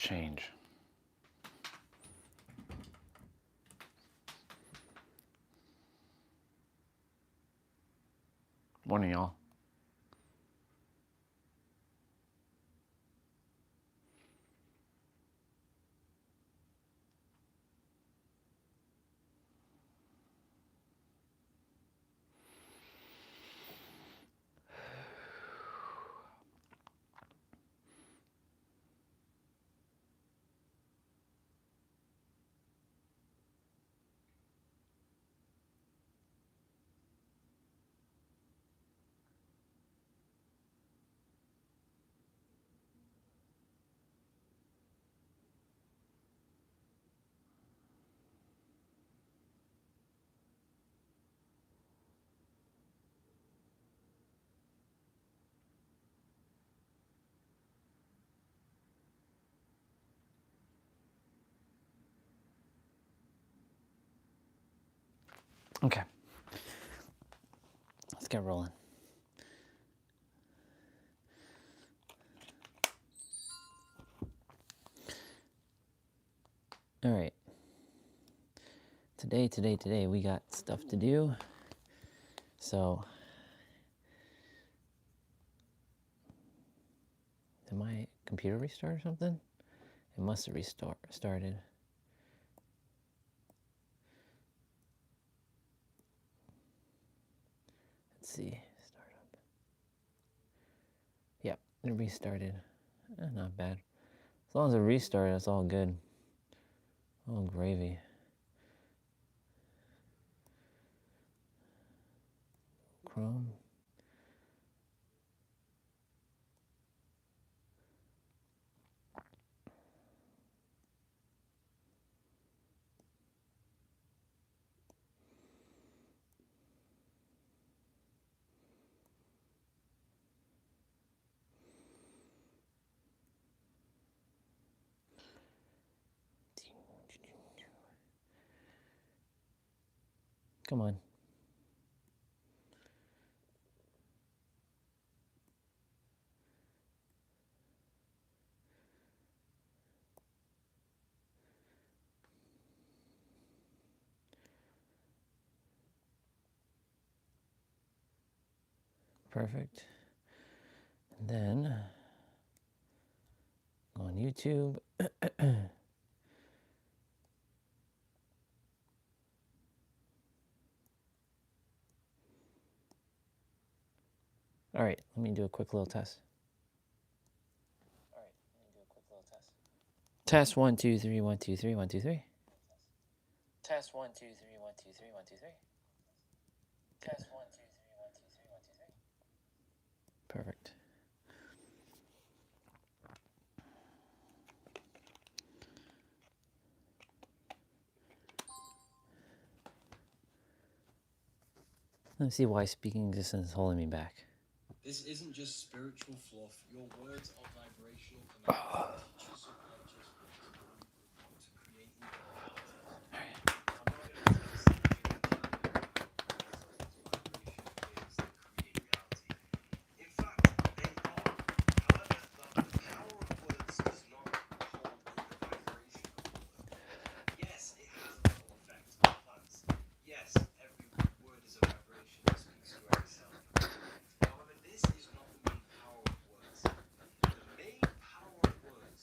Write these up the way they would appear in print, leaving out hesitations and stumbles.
change. Morning, y'all. Okay, let's get rolling. All right. Today, we got stuff to do. So, did my computer restart or something? It must have started. Let's see. Start up. Yep, it restarted. Not bad. As long as it restarted, it's all good. All gravy. Chrome. Come on. Perfect. And then go on YouTube. All right, let me do a quick little test. Test 1 2 3 1 2 3 1 2 3. Test 1 2 3 1 2 3 1 2 3. Test 1 2 3 1 2 3 1 2 3. Perfect. Let's see why speaking existence is holding me back. This isn't just spiritual fluff. Your words are vibrational connections. Teach your subconscious what to create in your reality. I'm not going to test the create reality. In fact, they are. However, the power of words does not hold in the vibration of the word. Yes, it has a ripple effect on plants. Yes, every word is a vibration. It speaks to every cell. However, this is not the main power of words. The main power of words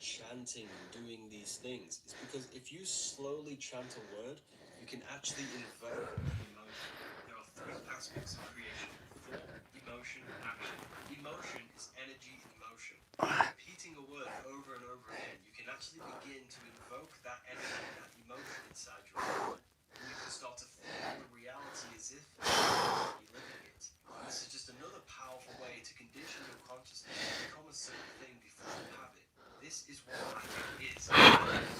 chanting and doing these things is because if you slowly chant a word, you can actually invoke emotion. There are three aspects of creation: thought, emotion, action. Emotion is energy in motion. Repeating a word over and over again, you can actually begin to invoke that energy, that emotion inside your mind. And you can start to feel the reality as if you're living it. And this is just another powerful way to condition your consciousness to become a certain thing before you have it. This is what I think is reprogramming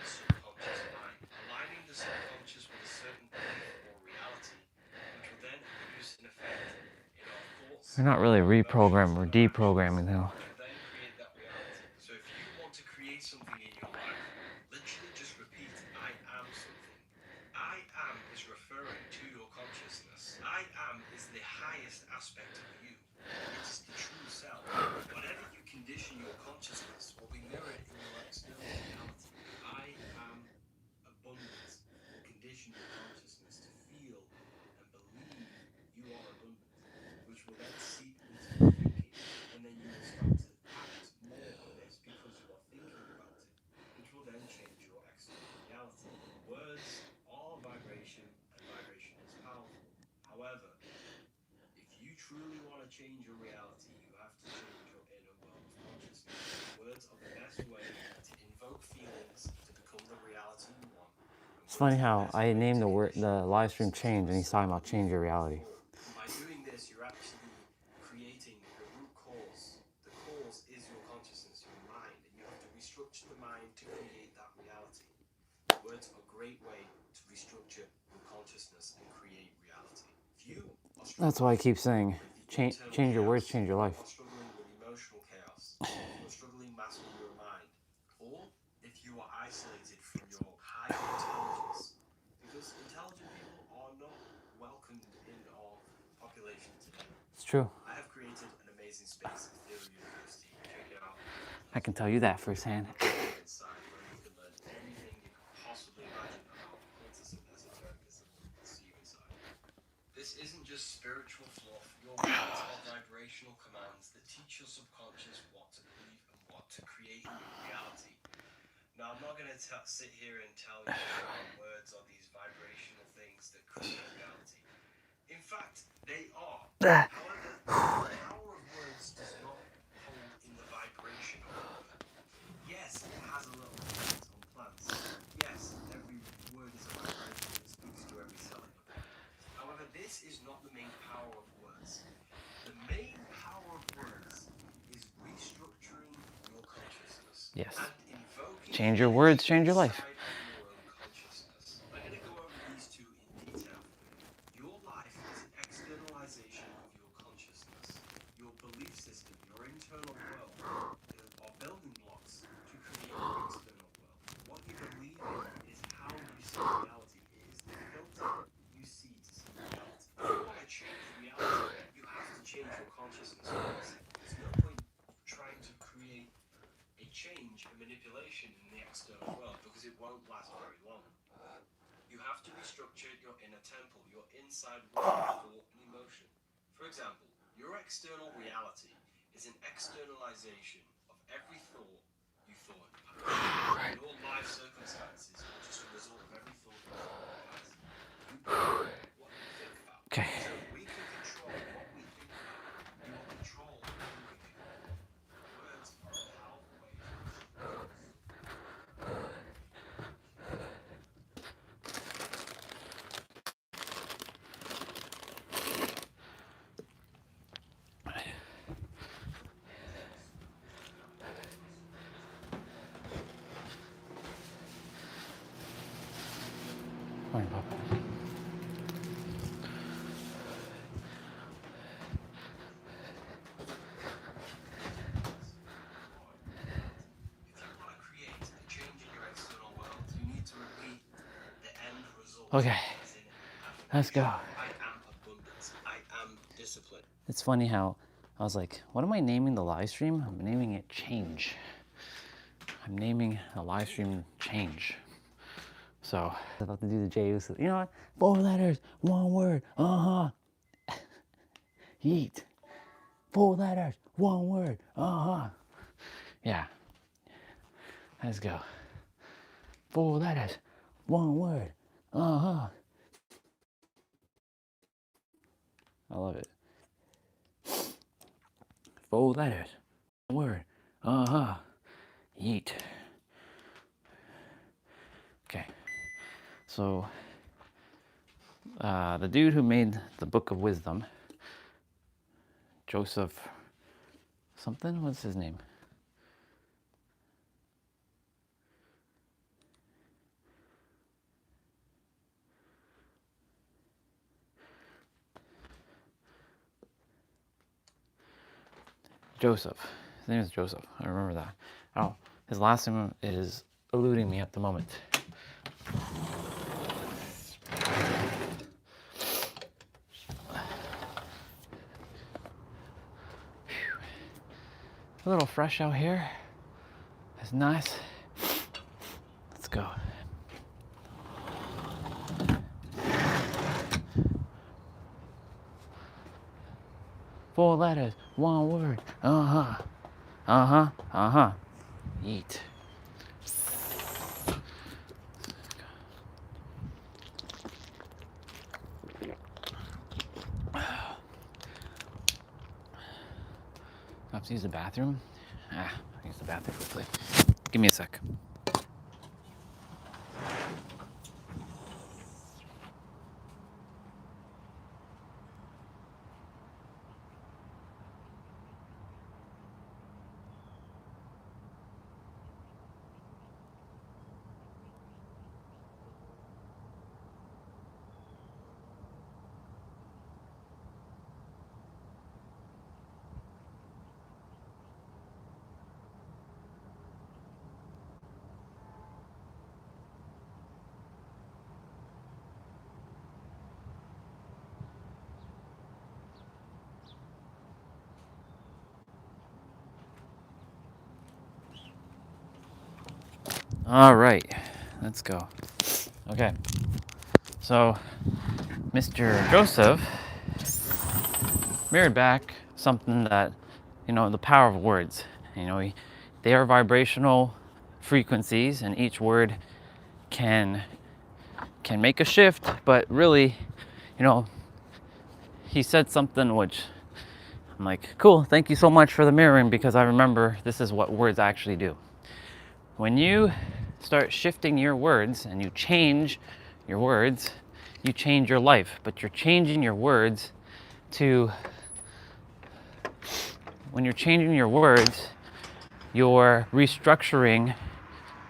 the subconscious mind, aligning the subconscious with a certain belief or reality, which will then produce an effect in our thoughts. We're not really reprogramming, we're deprogramming now. Which will then create that reality. So if you want to create something in your life, literally just repeat, I am something. I am is referring to your consciousness. I am is the highest aspect of you. It is the true self. Whatever you condition your consciousness will be mirrored in your external reality. I am abundance will condition your consciousness to feel and believe you are abundant, which will then seep into your thinking, and then you will start to act more on this because you are thinking about it, which will then change your external reality. Words are vibration, and vibration is powerful. However, if you truly want to change your reality, you have to change your inner world of consciousness. Words are the best way to invoke feelings to become the reality you want. It's funny how I named the live stream change, and he's talking about change your reality. And by doing this, you're actually creating the root cause. The cause is your consciousness, your mind, and you have to restructure the mind to create that reality. Words are a great way to restructure your consciousness and create reality. If you That's why I keep saying, change your words, change your life. If you are struggling with emotional chaos, if you are struggling mastering your mind, or if you are isolated from your higher intelligence, because intelligent people are not welcomed in our population today. It's true. I have created an amazing space at Theory University. Check it out. I can tell you that firsthand. Inside where you can learn anything you could possibly imagine about occultism, esotericism, and see you inside. This isn't just spiritual fluff. Your words are vibrational commands that teach your subconscious what to believe and what to create in your reality. Now, I'm not going to sit here and tell you that words are these vibrational things that create reality. In fact, they are. However, the power of words does not hold in the vibration of a word. Yes, it has a little effect on plants. Yes, every word is a vibration that speaks to every cell in your body. However, this is not the main power of words. The main power of words is restructuring your consciousness. Yes. And invoking Change your words, change your life. inside of your own consciousness. I'm going to go over these two in detail. Your life is an externalization of your consciousness. Your belief system, your internal world, are building blocks to create your external world. What you believe in is how you see reality. It is the filter you see to see reality. If you want to change reality, you have to change your consciousness first. There's no point trying to create a change and manipulation in the external world because it won't last very long. You have to restructure your inner temple, your inside world of thought and emotion. For example, your external reality is an externalization of every thought you thought in the past. Your life circumstances are just a result of every thought you thought in the past. You become what you think about. Okay. So if we can control what we think about, we will control who we become. Words are a powerful way to restructure us. Fine, Papa. If you want to create a change in your external world, you need to repeat the end result. Okay. As in Let's go. I am abundance. I am discipline. It's funny how I was like, what am I naming the live stream? I'm naming it Change. I'm naming a live stream Change. So, I was about to do the J. You know what? 4 letters, 1 word. HIIT. 4 letters, one word. Yeah. Let's go. 4 letters, 1 word. I love it. 4 letters, 1 word. Yeet. Okay. So, the dude who made the Book of Wisdom, Joseph something, what's his name? Joseph. His name is Joseph. I remember that. Oh, his last name is eluding me at the moment. A little fresh out here. It's nice. Let's go. Four letters, 1 word. Eat. I have to use the bathroom. I'll use the bathroom quickly. Give me a sec. All right, let's go. Okay, so Mr. Joseph mirrored back something that, the power of words. They are vibrational frequencies, and each word can make a shift. But really, he said something which I'm like, cool. Thank you so much for the mirroring, because I remember this is what words actually do. When you start shifting your words and you change your words, you change your life. But you're changing your words when you're changing your words, you're restructuring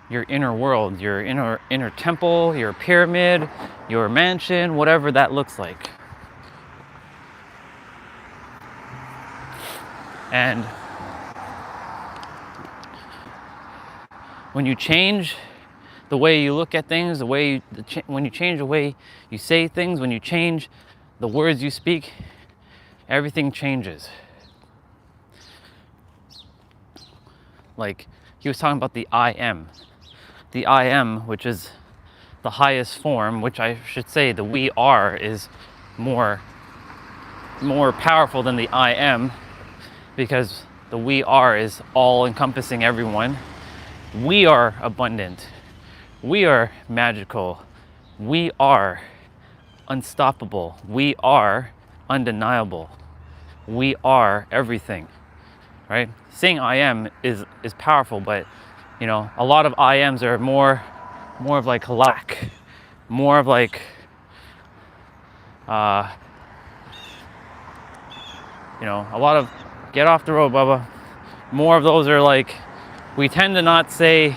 your inner world, your inner temple, your pyramid, your mansion, whatever that looks like. And when you change the way you look at things, when you change the way you say things, when you change the words you speak, everything changes. Like he was talking about the I am. The I am, which is the highest form, which I should say the we are is more powerful than the I am, because the we are is all encompassing everyone. We are abundant. We are magical. We are unstoppable. We are undeniable. We are everything, right? Saying I am is powerful, but a lot of I ams are more of like lack, more of like a lot of get off the road, Bubba. More of those are like, we tend to not say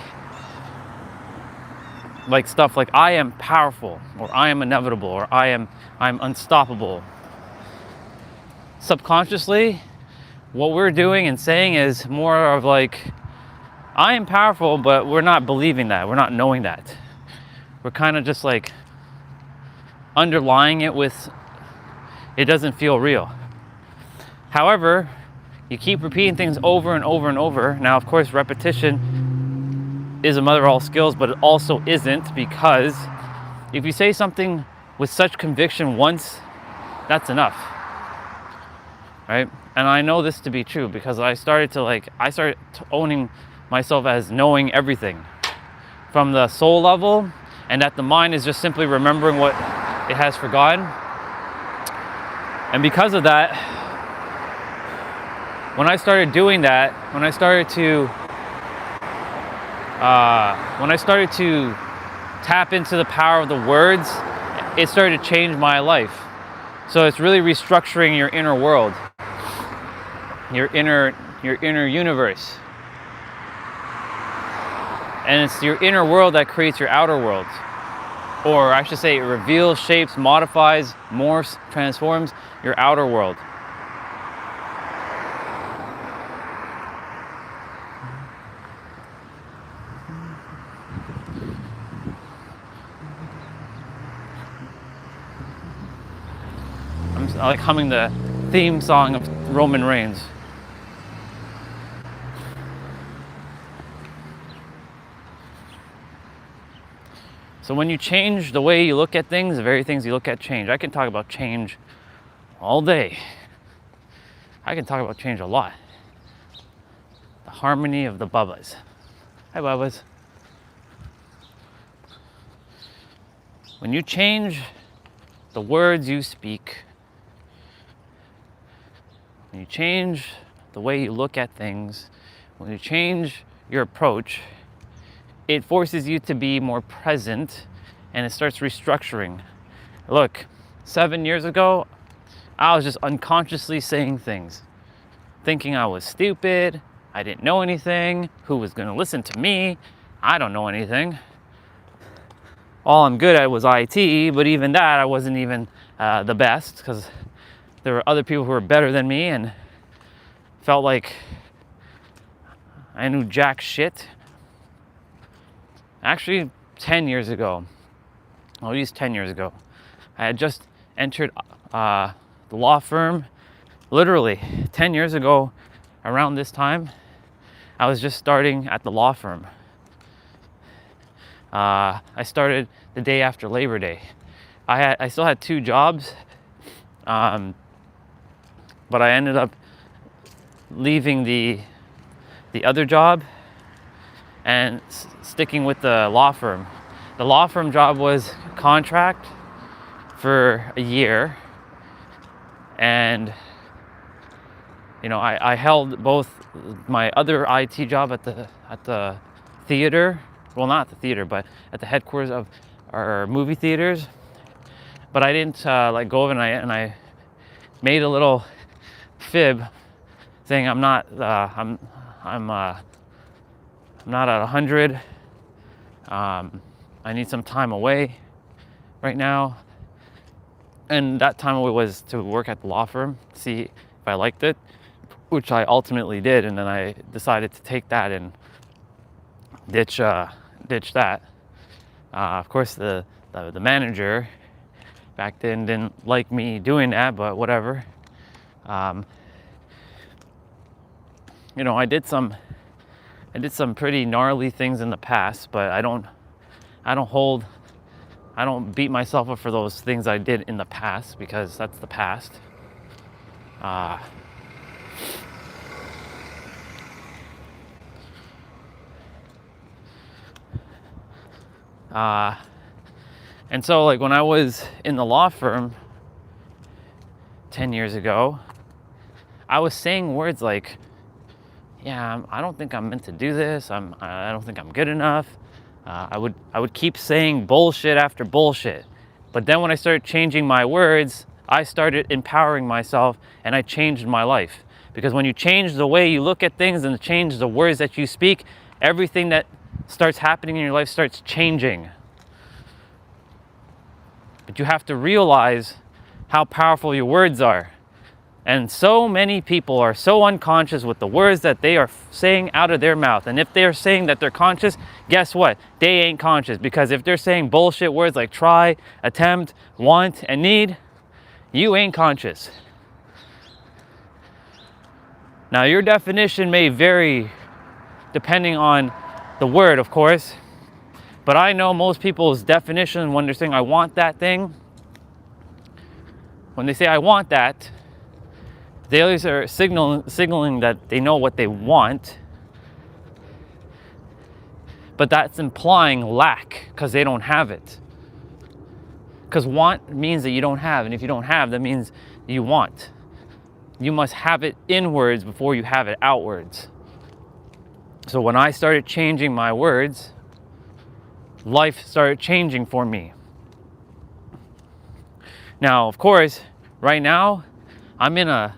like stuff like I am powerful, or I am inevitable, or I'm unstoppable. Subconsciously, what we're doing and saying is more of like, I am powerful, but we're not believing that. We're not knowing that. We're kind of just like underlying it with, it doesn't feel real. However, you keep repeating things over and over and over. Now, of course, repetition is a mother of all skills, but it also isn't, because if you say something with such conviction once, that's enough, right? And I know this to be true because I started owning myself as knowing everything from the soul level, and that the mind is just simply remembering what it has forgotten. And because of that, when I started doing that, when I started to tap into the power of the words, it started to change my life. So it's really restructuring your inner world, your inner universe. And it's your inner world that creates your outer world. Or I should say, it reveals, shapes, modifies, morphs, transforms your outer world. I like humming the theme song of Roman Reigns. So when you change the way you look at things, the very things you look at change. I can talk about change all day. I can talk about change a lot. The harmony of the Bubbas. Hi, Bubbas. When you change the words you speak, when you change the way you look at things, when you change your approach, it forces you to be more present, and it starts restructuring. Look, 7 years ago, I was just unconsciously saying things, thinking I was stupid, I didn't know anything, who was gonna listen to me, I don't know anything. All I'm good at was IT, but even that, I wasn't even the best, because there were other people who were better than me, and felt like I knew jack shit. Actually, 10 years ago, at least 10 years ago, I had just entered the law firm. Literally 10 years ago, around this time, I was just starting at the law firm. I started the day after Labor Day. I still had 2 jobs, but I ended up leaving the other job and sticking with the law firm. The law firm job was contract for a year, and I held both my other IT job at the theater, well, not the theater, but at the headquarters of our movie theaters. But I didn't let go of it, and I made a little fib saying I'm not at 100. I need some time away right now. And that time away was to work at the law firm, see if I liked it, which I ultimately did. And then I decided to take that and ditch that. Of course, the manager back then didn't like me doing that, but whatever. I did some pretty gnarly things in the past, but I don't beat myself up for those things I did in the past, because that's the past. And so, like, when I was in the law firm 10 years ago, I was saying words like, yeah, I don't think I'm meant to do this. I don't think I'm good enough. I would keep saying bullshit after bullshit. But then when I started changing my words, I started empowering myself, and I changed my life. Because when you change the way you look at things and change the words that you speak, everything that starts happening in your life starts changing. But you have to realize how powerful your words are. And so many people are so unconscious with the words that they are saying out of their mouth. And if they're saying that they're conscious, guess what? They ain't conscious. Because if they're saying bullshit words like try, attempt, want, and need, you ain't conscious. Now, your definition may vary depending on the word, of course. But I know most people's definition when they're saying I want that thing, when they say I want that, They always are signaling that they know what they want, but that's implying lack because they don't have it. Because want means that you don't have, and if you don't have, that means you want. You must have it inwards before you have it outwards. So when I started changing my words, life started changing for me. Now, of course, right now, I'm in a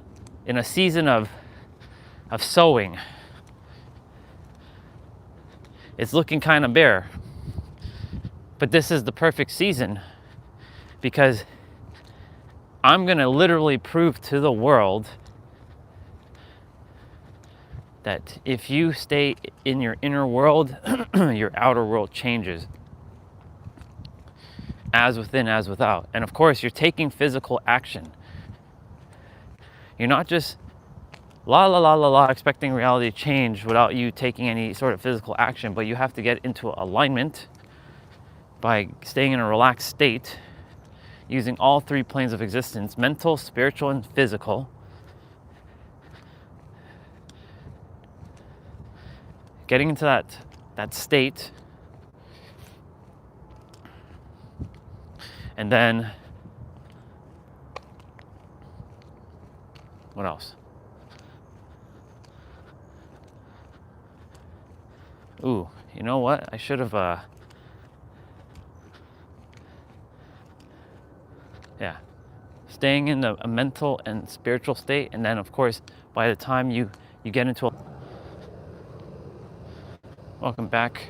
season of sowing. It's looking kind of bare. But this is the perfect season because I'm going to literally prove to the world that if you stay in your inner world, your outer world changes. As within, as without. And of course, you're taking physical action. You're not just la la la la la expecting reality to change without you taking any sort of physical action, but you have to get into alignment by staying in a relaxed state, using all three planes of existence, mental, spiritual, and physical. Getting into that state, and then what else? Ooh, you know what? I should have staying in a mental and spiritual state, and then of course by the time you get into welcome back.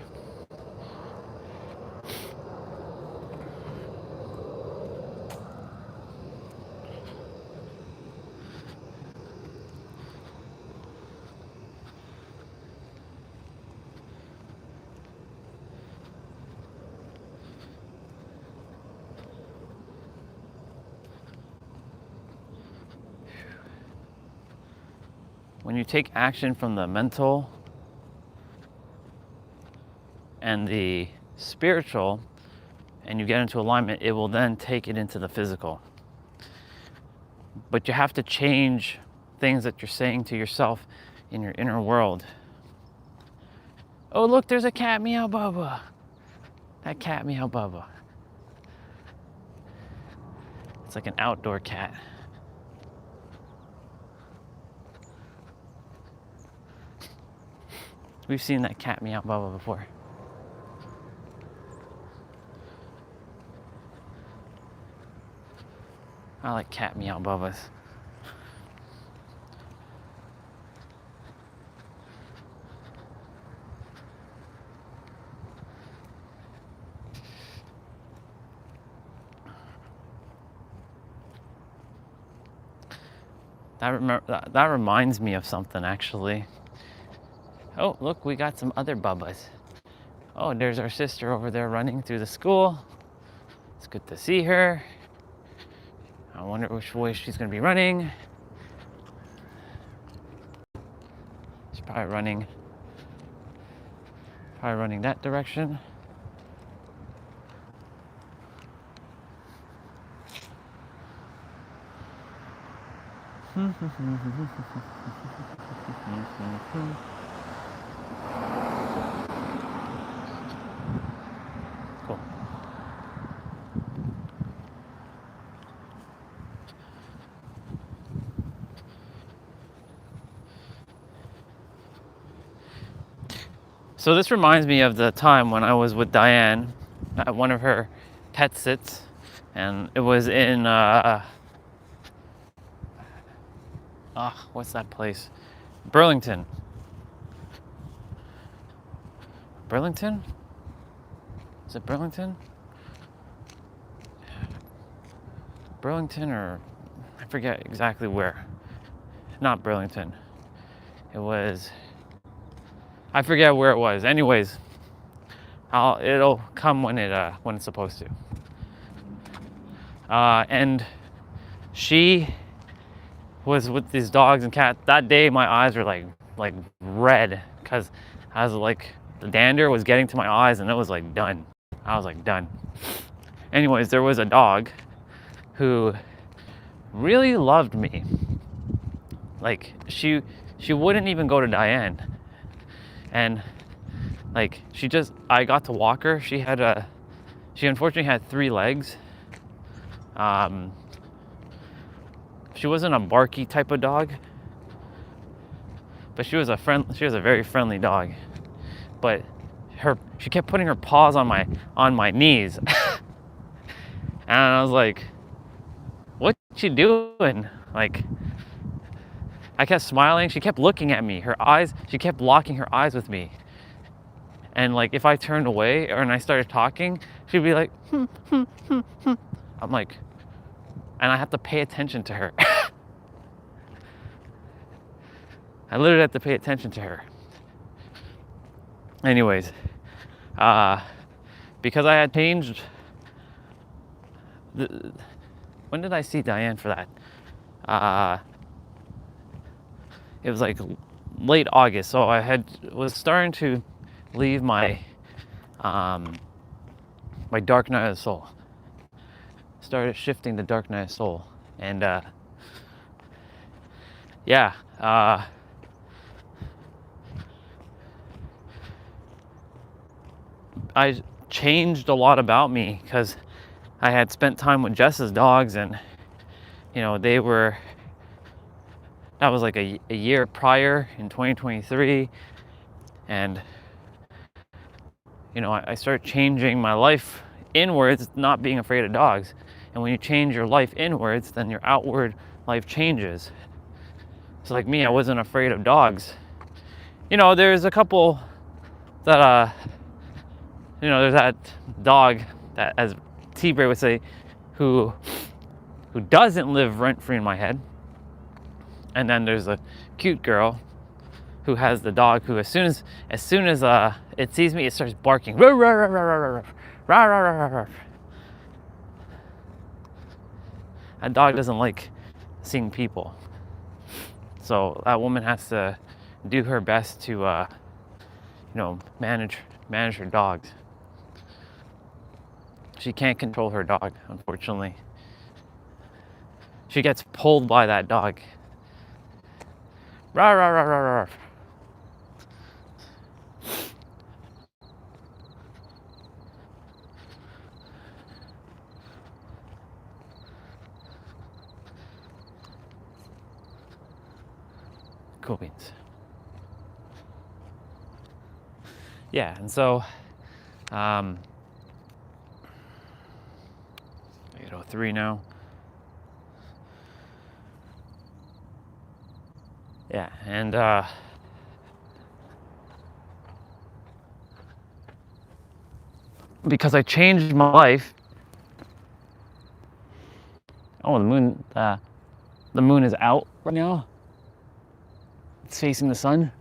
When you take action from the mental and the spiritual and you get into alignment, it will then take it into the physical. But you have to change things that you're saying to yourself in your inner world. Oh, look, there's a cat, meow bubba. That cat, meow bubba. It's like an outdoor cat. We've seen that cat meow bubba before. I like cat meow bubbas. That reminds me of something actually. Oh, look, we got some other bubbas. Oh, there's our sister over there running through the school. It's good to see her. I wonder which way she's gonna be running. She's probably running that direction. Cool. So this reminds me of the time when I was with Diane at one of her pet sits, and it was in what's that place? Burlington. Burlington? Is it Burlington? Burlington, or I forget exactly where. Not Burlington. It was, I forget where it was. Anyways, it'll come when it's supposed to. And she was with these dogs and cats. That day my eyes were like red because I was like, the dander was getting to my eyes and it was like done. I was like done. Anyways, there was a dog who really loved me. Like she wouldn't even go to Diane, and like I got to walk her. She unfortunately had 3 legs. She wasn't a barky type of dog, but she was a very friendly dog. But she kept putting her paws on my knees. And I was like, what you doing? Like, I kept smiling. She kept looking at me. She kept locking her eyes with me. And like, if I turned away and I started talking, she'd be like, I'm like, and I have to pay attention to her. I literally have to pay attention to her. Anyways, because I had changed. When did I see Diane for that? It was like late August, so I was starting to leave my my dark night of the soul. Started shifting the dark night of the soul, and I changed a lot about me because I had spent time with Jess's dogs, and you know, that was like a year prior in 2023, and you know, I started changing my life inwards, not being afraid of dogs. And when you change your life inwards, then your outward life changes. So like me, I wasn't afraid of dogs. You know, there's a couple that you know, there's that dog that, as T-Bray would say, who doesn't live rent-free in my head. And then there's a cute girl who has the dog who, as soon as it sees me, it starts barking. That dog doesn't like seeing people. So that woman has to do her best to, you know, manage her dogs. She can't control her dog, unfortunately. She gets pulled by that dog. Rah, rah, rah, rah, rah. Cool beans. Yeah, and so 8:03 now. Yeah, and because I changed my life. Oh, the moon is out right now. It's facing the sun.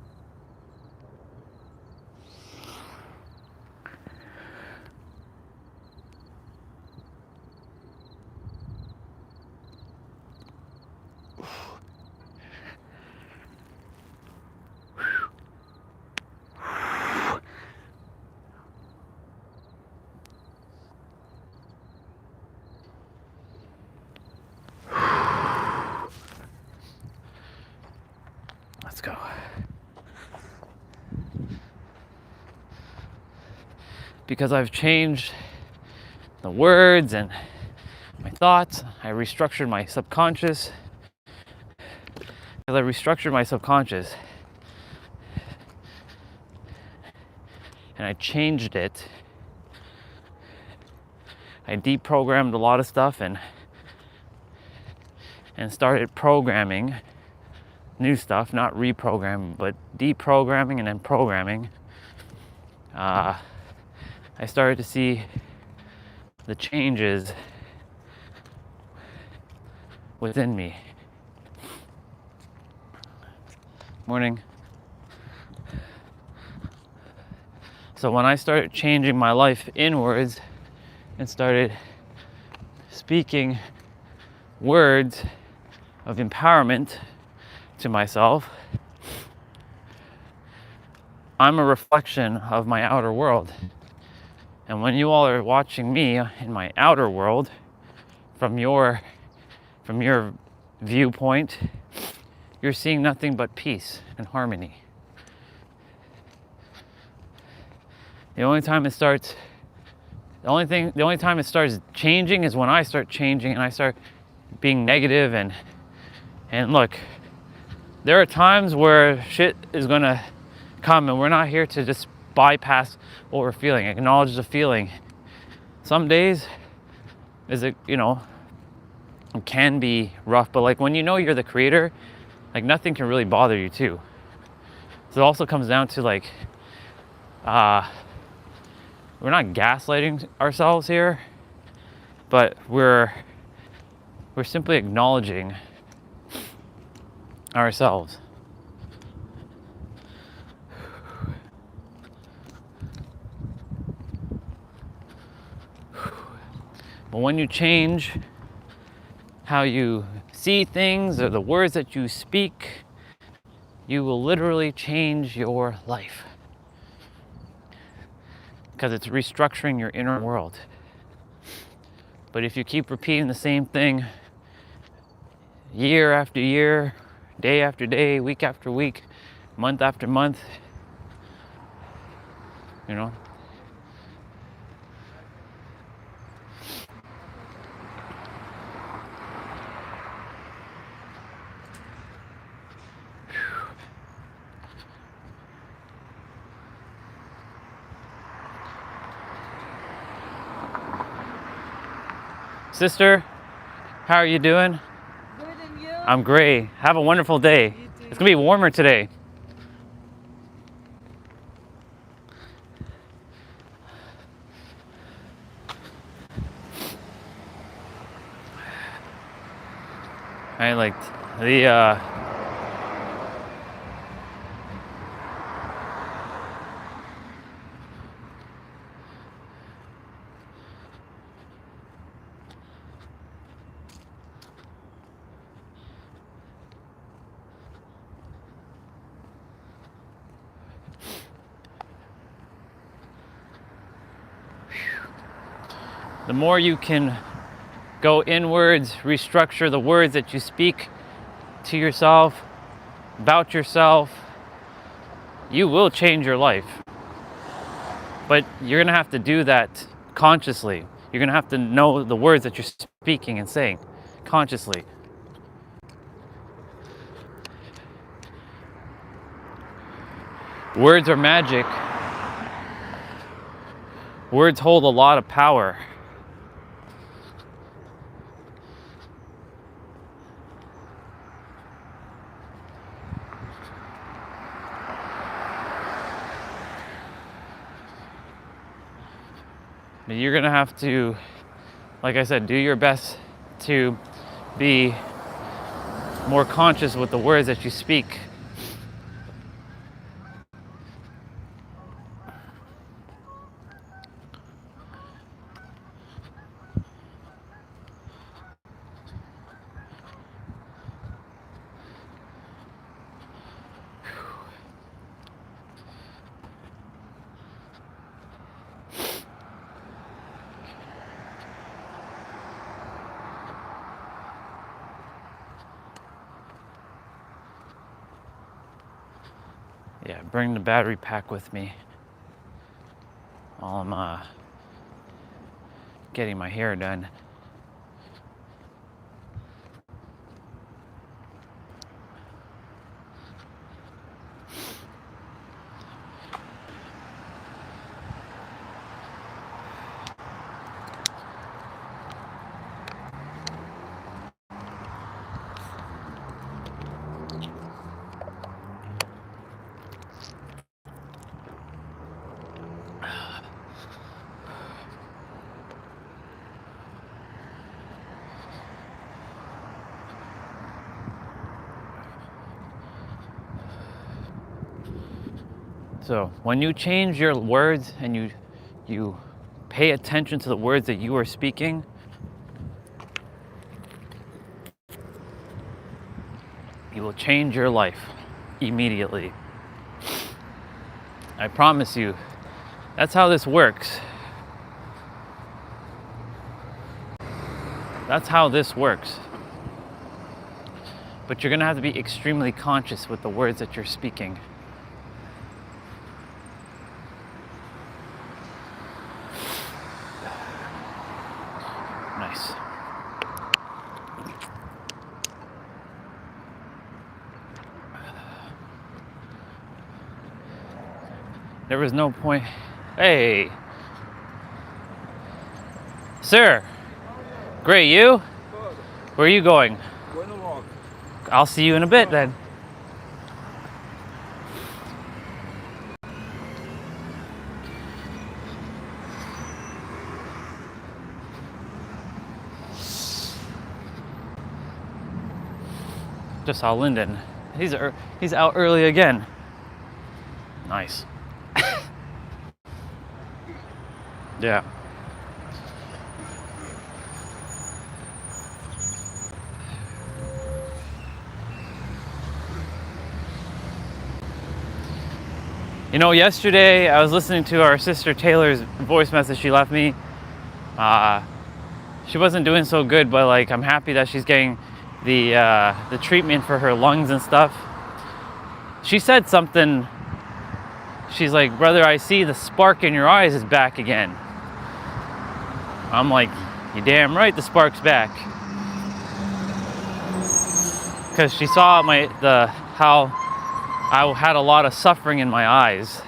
Let's go. Because I've changed the words and my thoughts, I restructured my subconscious. Because I restructured my subconscious and I changed it, I deprogrammed a lot of stuff and started programming new stuff, not reprogramming, but deprogramming and then programming. I started to see the changes within me. Morning. So when I started changing my life inwards and started speaking words of empowerment to myself, I'm a reflection of my outer world. And when you all are watching me in my outer world, from your viewpoint, you're seeing nothing but peace and harmony. The only time it starts changing is when I start changing and I start being negative. And look, there are times where shit is gonna come, and we're not here to just bypass what we're feeling, acknowledge the feeling. Some days it can be rough, but like when you know you're the creator, like nothing can really bother you too. So it also comes down to like we're not gaslighting ourselves here, but we're simply acknowledging ourselves. But when you change how you see things or the words that you speak, you will literally change your life. Because it's restructuring your inner world. But if you keep repeating the same thing year after year, day after day, week after week, month after month, Sister, how are you doing? Good, and you? I'm great. Have a wonderful day. You too. It's gonna be warmer today. I like the more you can go inwards, restructure the words that you speak to yourself, about yourself, you will change your life. But you're gonna have to do that consciously. You're gonna have to know the words that you're speaking and saying consciously. Words are magic. Words hold a lot of power. You're gonna have to, like I said, do your best to be more conscious with the words that you speak. Yeah, bring the battery pack with me while I'm getting my hair done. So when you change your words and you pay attention to the words that you are speaking, you will change your life immediately. I promise you, that's how this works. That's how this works. but you're gonna have to be extremely conscious with the words that you're speaking. Nice. There was no point. Hey. Sir. Great, you? Where are you going? Going to walk. I'll see you in a bit then. Just saw Lyndon. He's out early again. Nice. Yeah. You know, yesterday I was listening to our sister Taylor's voice message she left me. She wasn't doing so good, but like I'm happy that she's getting the treatment for her lungs and stuff. She said something. She's like, "Brother, I see the spark in your eyes is back again." I'm like, "You damn right, the spark's back." Because she saw how I had a lot of suffering in my eyes.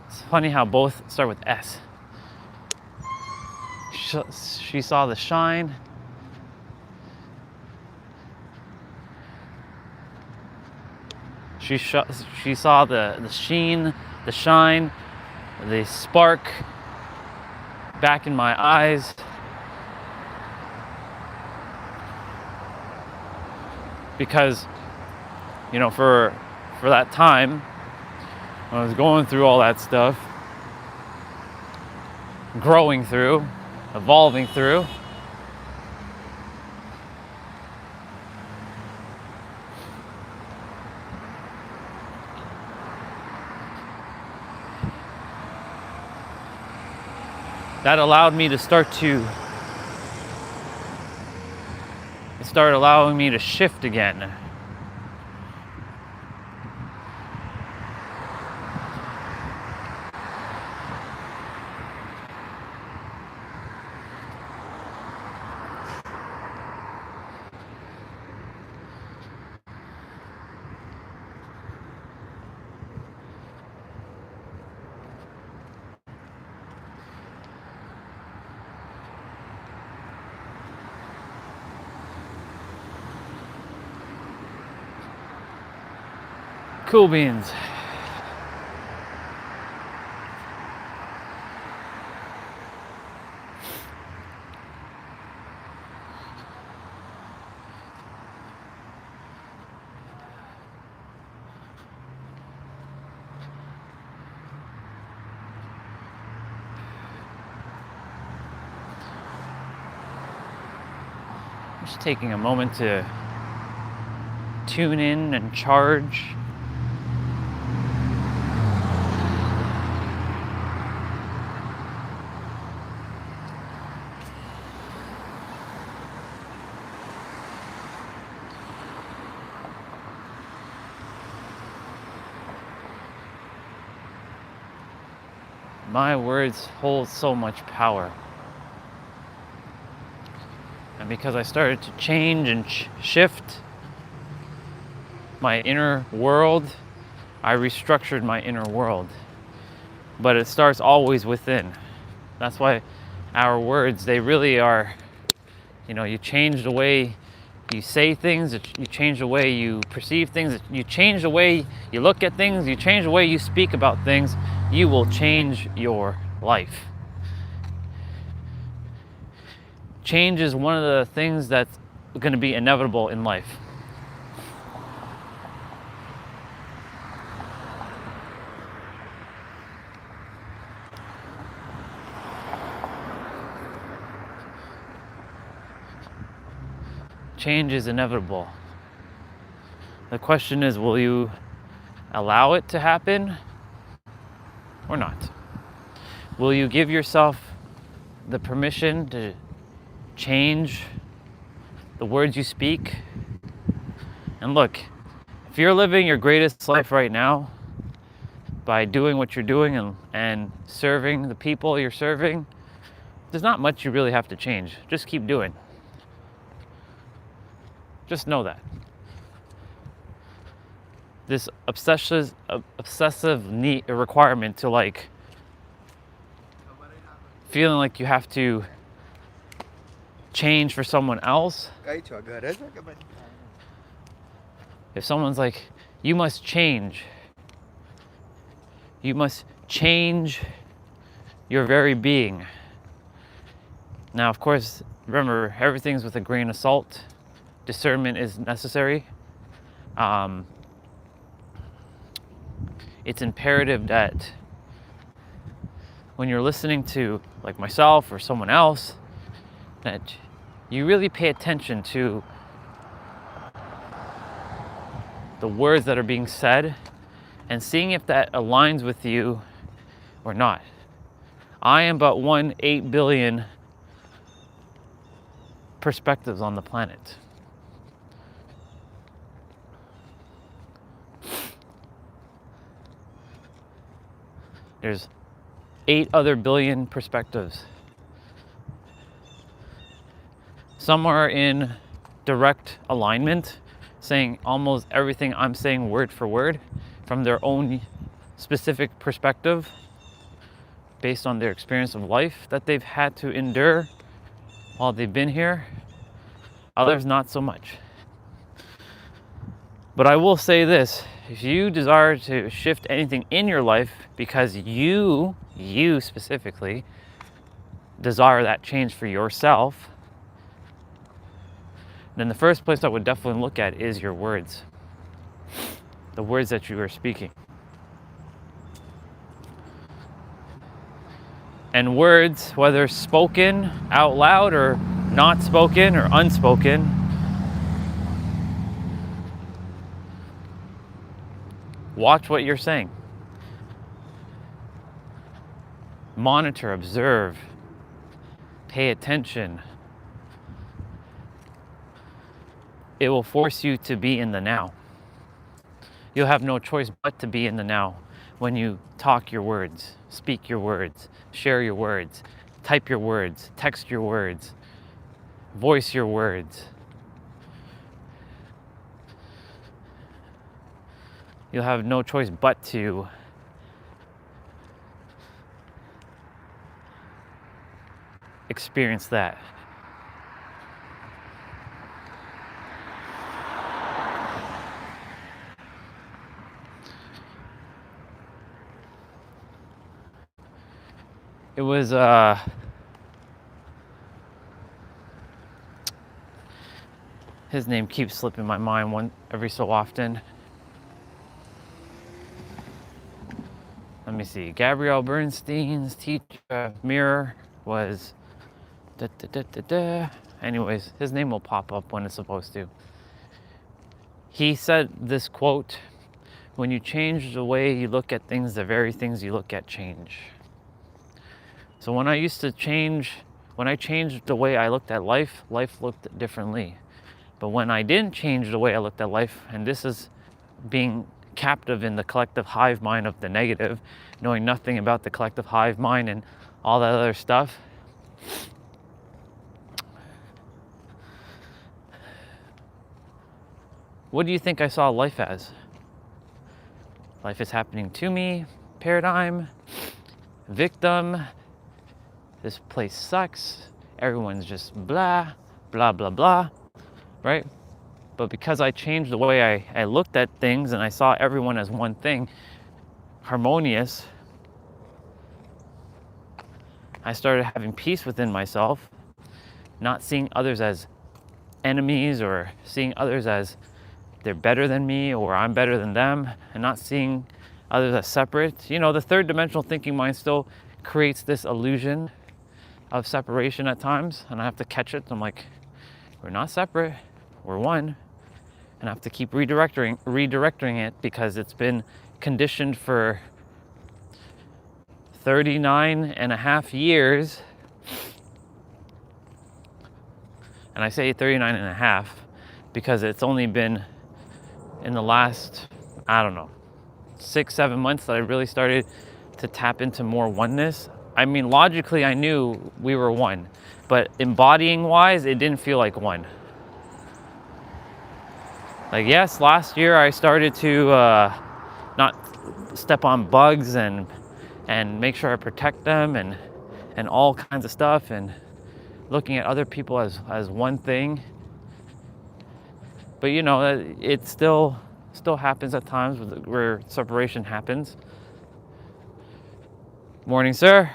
It's funny how both start with S. She saw the shine. She saw the sheen, the shine, the spark back in my eyes. Because, you know, for that time, I was going through all that stuff, growing through, evolving through. That allowed me to start allowing me to shift again. Cool beans. Just taking a moment to tune in and charge. My words hold so much power. And because I started to change and shift my inner world, I restructured my inner world. But it starts always within. That's why our words, they really are, you know, you change the way you say things, you change the way you perceive things, you change the way you look at things, you change the way you speak about things, you will change your life. Change is one of the things that's going to be inevitable in life. Change is inevitable. The question is, will you allow it to happen or not? Will you give yourself the permission to change the words you speak. And look, if you're living your greatest life right now by doing what you're doing and serving the people you're serving, there's not much you really have to change. Just keep doing. Just know that. This obsessive need, requirement to like feeling like you have to change for someone else. If someone's like, you must change your very being. Now, of course, remember, everything's with a grain of salt. Discernment is necessary. It's imperative that when you're listening to like myself or someone else, that you really pay attention to the words that are being said and seeing if that aligns with you or not. I am but 1/8 billion perspectives on the planet. There's 8 other billion perspectives. Some are in direct alignment, saying almost everything I'm saying word for word from their own specific perspective based on their experience of life that they've had to endure while they've been here. Others not so much. But I will say this, if you desire to shift anything in your life because you specifically desire that change for yourself, then the first place I would definitely look at is your words. The words that you are speaking. And words, whether spoken out loud or not spoken or unspoken, watch what you're saying. Monitor, observe, pay attention. It will force you to be in the now. You'll have no choice but to be in the now when you talk your words, speak your words, share your words, type your words, text your words, voice your words. You'll have no choice but to experience that. It was his name keeps slipping my mind every so often. Let me see. Gabrielle Bernstein's teacher mirror was anyways, his name will pop up when it's supposed to. He said this quote, when you change the way you look at things, the very things you look at change. So when I changed the way I looked at life, life looked differently. But when I didn't change the way I looked at life, and this is being captive in the collective hive mind of the negative, knowing nothing about the collective hive mind and all that other stuff, what do you think I saw life as? Life is happening to me, paradigm, victim, this place sucks, everyone's just blah, blah, blah, blah, right? But because I changed the way I looked at things and I saw everyone as one thing, harmonious, I started having peace within myself, not seeing others as enemies or seeing others as they're better than me or I'm better than them, and not seeing others as separate. You know, the third dimensional thinking mind still creates this illusion of separation at times, and I have to catch it. I'm like, we're not separate, we're one. And I have to keep redirecting it because it's been conditioned for 39 and a half years And I say 39 and a half because it's only been in the last, I don't know, 6-7 months that I really started to tap into more oneness. I mean, logically, I knew we were one, but embodying wise, it didn't feel like one. Like, yes, last year I started to not step on bugs and make sure I protect them and all kinds of stuff, and looking at other people as one thing. But you know, it still happens at times where separation happens. Morning, sir.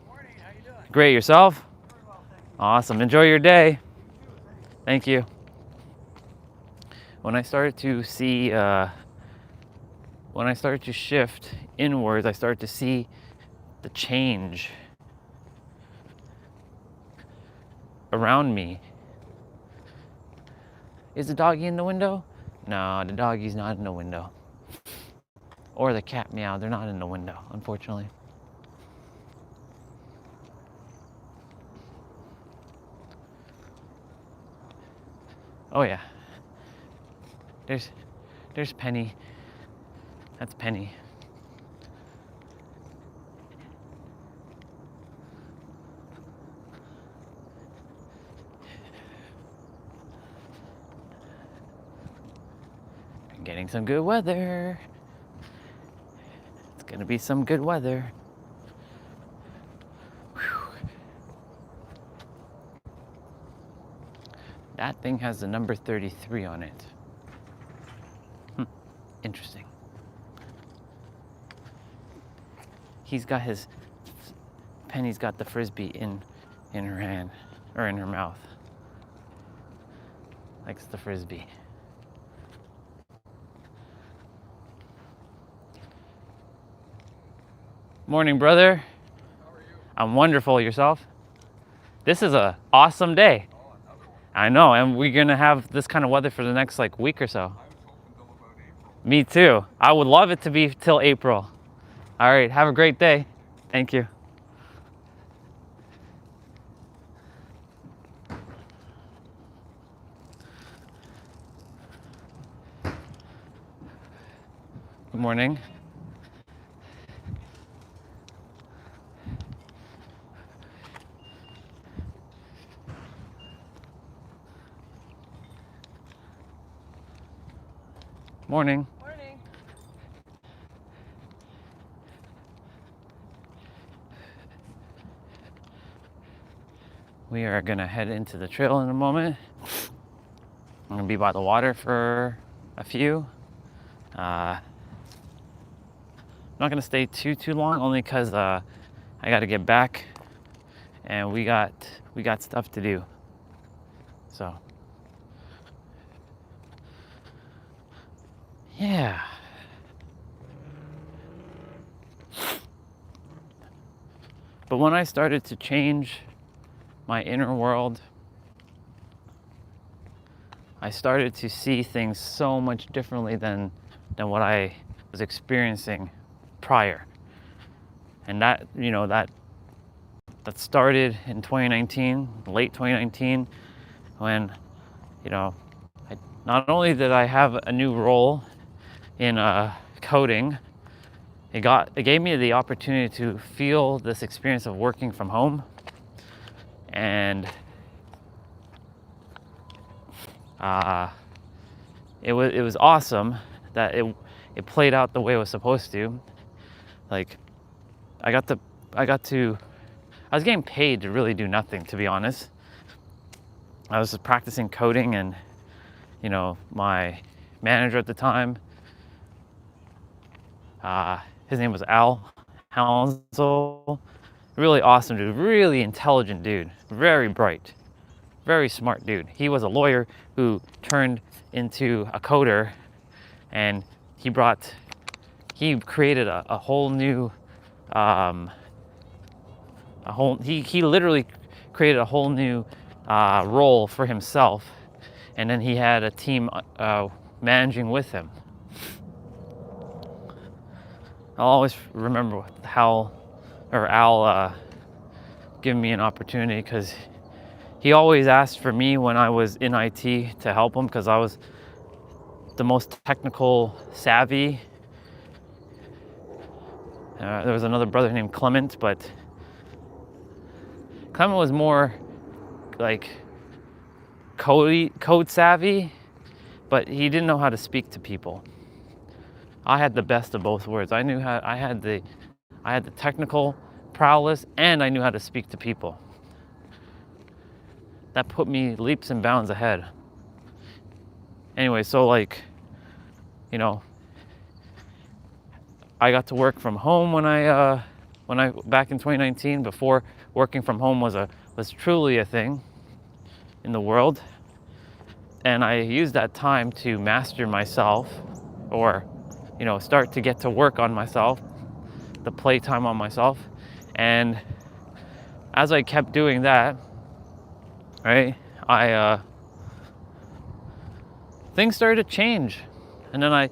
Morning, how you doing? Great, yourself? Very well, thank you. Awesome. Enjoy your day. You too, Thank you. When I started to see, when I started to shift inwards, I started to see the change around me. Is the doggy in the window? No, the doggy's not in the window. Or the cat meow, they're not in the window, unfortunately. Oh yeah. There's Penny. That's Penny. Getting some good weather. It's gonna be some good weather. Whew. That thing has the number 33 on it. Interesting. Penny's got the frisbee in her hand, or in her mouth. Likes the frisbee. Morning, brother. How are you? I'm wonderful. Yourself? This is an awesome day. Oh, another one. I know, and we're gonna have this kind of weather for the next week or so. I was hoping till about April. Me too. I would love it to be till April. All right, have a great day. Thank you. Good morning. Morning. Morning. We are gonna head into the trail in a moment. I'm gonna be by the water for a few. Not gonna stay too long, only because I gotta get back, and we got stuff to do. So yeah. But when I started to change my inner world, I started to see things so much differently than what I was experiencing prior. And that, you know, that started in 2019, late 2019, when, you know, not only did I have a new role in coding, it gave me the opportunity to feel this experience of working from home. And it was awesome that it played out the way it was supposed to. Like, I was getting paid to really do nothing, to be honest. I was just practicing coding, and, you know, my manager at the time, his name was Al Hounsel. Really awesome dude, really intelligent dude, very bright, very smart dude. He was a lawyer who turned into a coder, and he created a whole new, he literally created a whole new role for himself, and then he had a team managing with him. I'll always remember Al giving me an opportunity, because he always asked for me when I was in IT to help him because I was the most technical savvy. There was another brother named Clement, but Clement was more like code savvy, but he didn't know how to speak to people. I had the best of both worlds. I had the technical prowess, and I knew how to speak to people. That put me leaps and bounds ahead. Anyway, so like, you know, I got to work from home when I back in 2019, before working from home was truly a thing in the world. And I used that time to master myself, or, you know, start to get to work on myself, the playtime on myself. And as I kept doing that, right, things started to change. And then I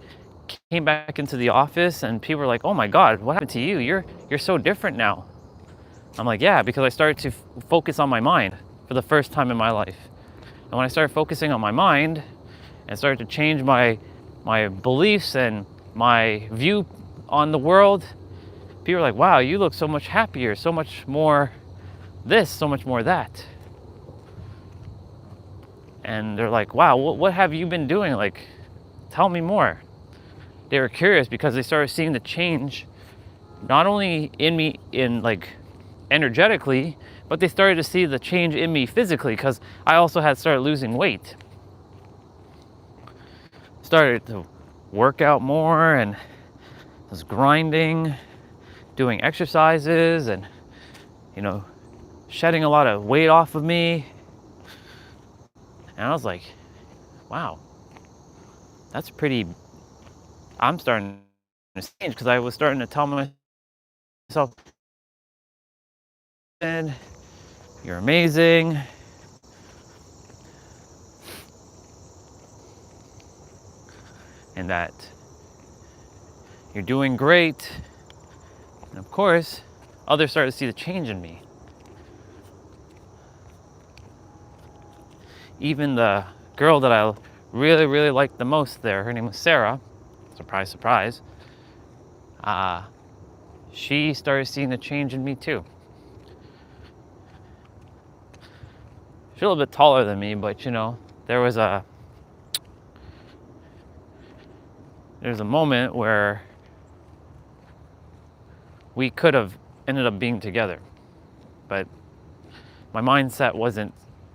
came back into the office and people were like, "Oh my God, what happened to you? You're so different now." I'm like, "Yeah, because I started to focus on my mind for the first time in my life." And when I started focusing on my mind and started to change my beliefs and my view on the world, people were like, "Wow, you look so much happier, so much more this, so much more that." And they're like, "Wow, what have you been doing? Like, tell me more." They were curious because they started seeing the change, not only in me, in like energetically, but they started to see the change in me physically, because I also had started losing weight. Started to work out more and was grinding, doing exercises, and, you know, shedding a lot of weight off of me. And I was like, wow, that's pretty. I'm starting to change, because I was starting to tell myself, "You're amazing. And that you're doing great." And of course, others started to see the change in me. Even the girl that I really, really liked the most there, her name was Sarah, surprise, surprise, she started seeing the change in me too. She's a little bit taller than me, but, you know, there's a moment where we could have ended up being together, but my mindset wasn't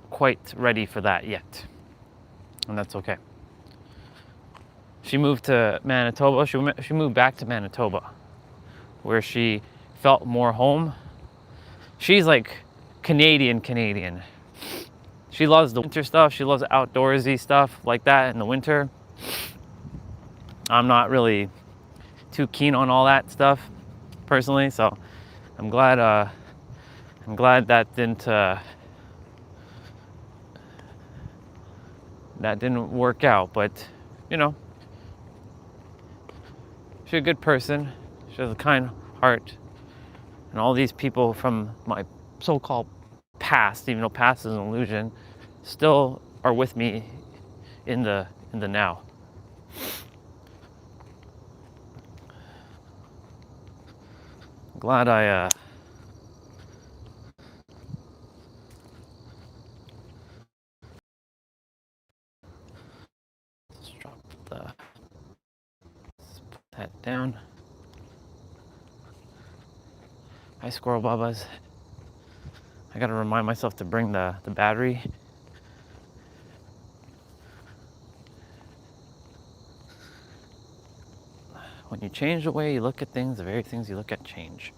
quite ready for that yet, and that's okay. She moved to Manitoba. She moved back to Manitoba, where she felt more home. She's like Canadian. She loves the winter stuff. She loves outdoorsy stuff like that in the winter. I'm not really too keen on all that stuff personally, so I'm glad that didn't work out. But, you know, she's a good person. She has a kind heart. And all these people from my so-called past, even though past is an illusion, still are with me in the now. Glad I let's put that down. Hi, squirrel bubbas. I gotta remind myself to bring the battery. When you change the way you look at things, the very things you look at change.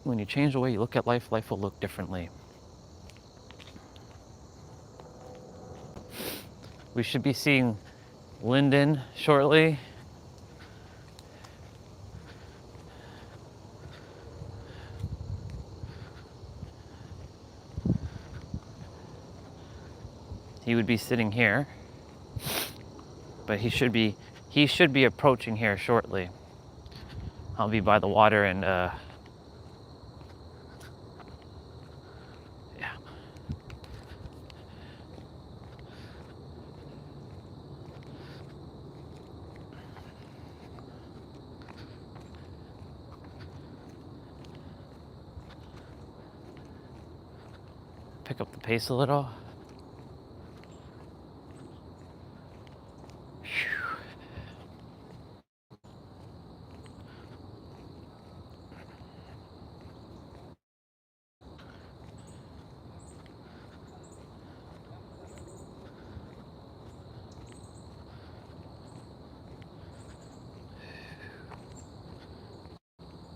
When you change the way you look at life, life will look differently. We should be seeing Lyndon shortly. He would be sitting here, but he should be approaching here shortly. I'll be by the water, and yeah. pick up the pace a little.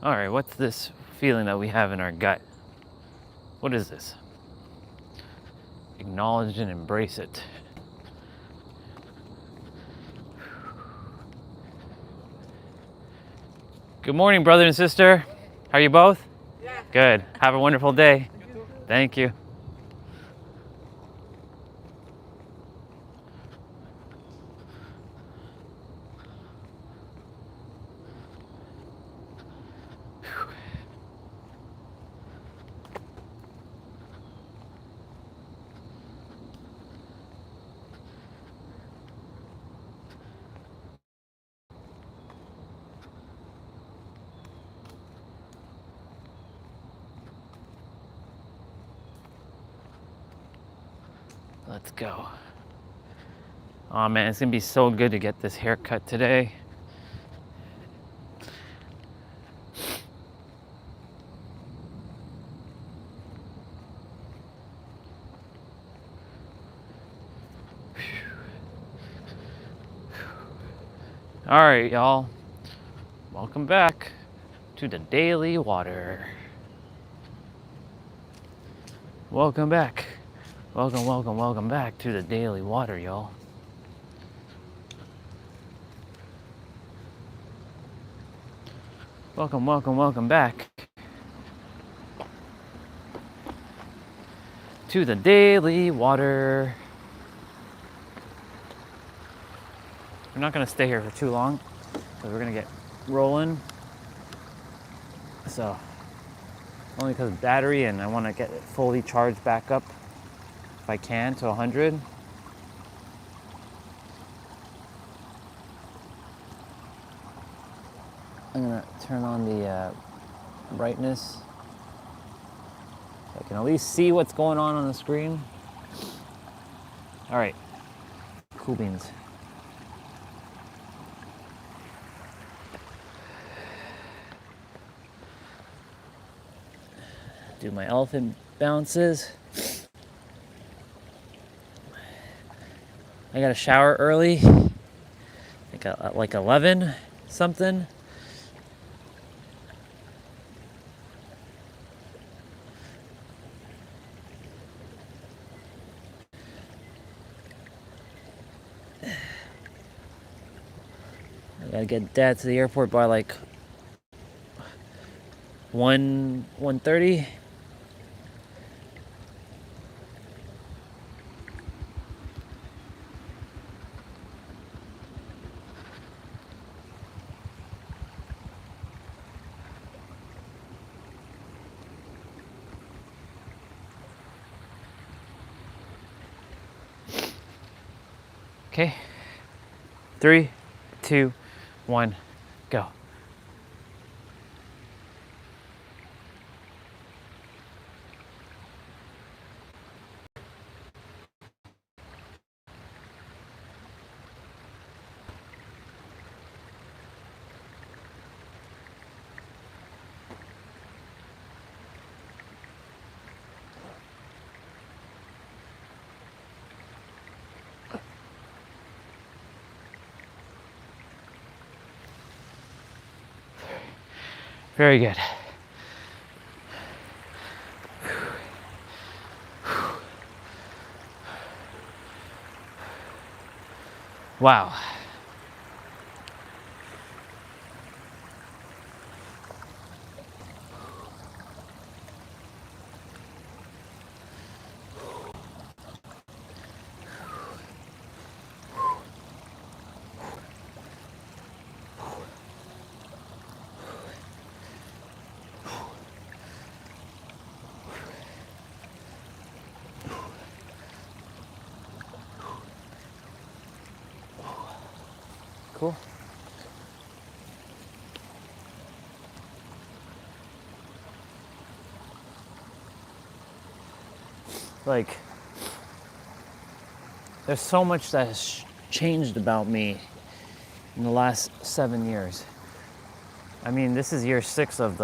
All right, what's this feeling that we have in our gut? What is this? Acknowledge and embrace it. Good morning, brother and sister. How are you both? Yeah. Good. Have a wonderful day. Thank you. Let's go. Oh man, it's gonna be so good to get this haircut today. All right, y'all. Welcome back to the daily water. Welcome back. Welcome back to the daily water, y'all. Welcome back to the daily water. We're not gonna stay here for too long because we're gonna get rolling. So, only because of battery, and I want to get it fully charged back up if I can to 100. I'm gonna turn on the brightness so I can at least see what's going on the screen. All right, cool beans. Do my elephant bounces. I got a shower early, like 11 something. I gotta get Dad to the airport by like 1:30. Okay. 3, 2, 1, go. Very good. Wow. Cool. like, there's so much that has changed about me in the last 7 years. I mean, this is year 6 of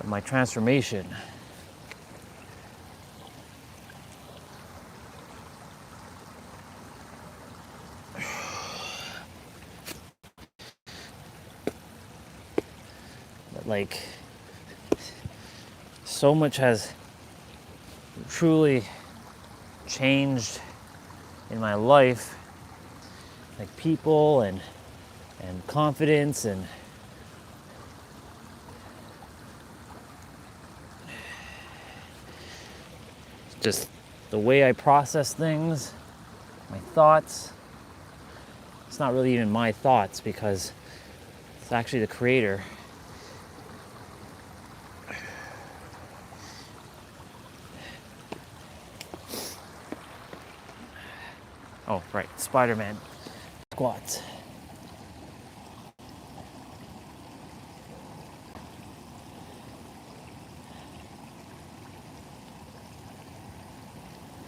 my transformation. But like, so much has truly changed in my life, like people and confidence and just the way I process things, my thoughts. It's not really even my thoughts because it's actually the creator. Oh, right, Spider-Man squats.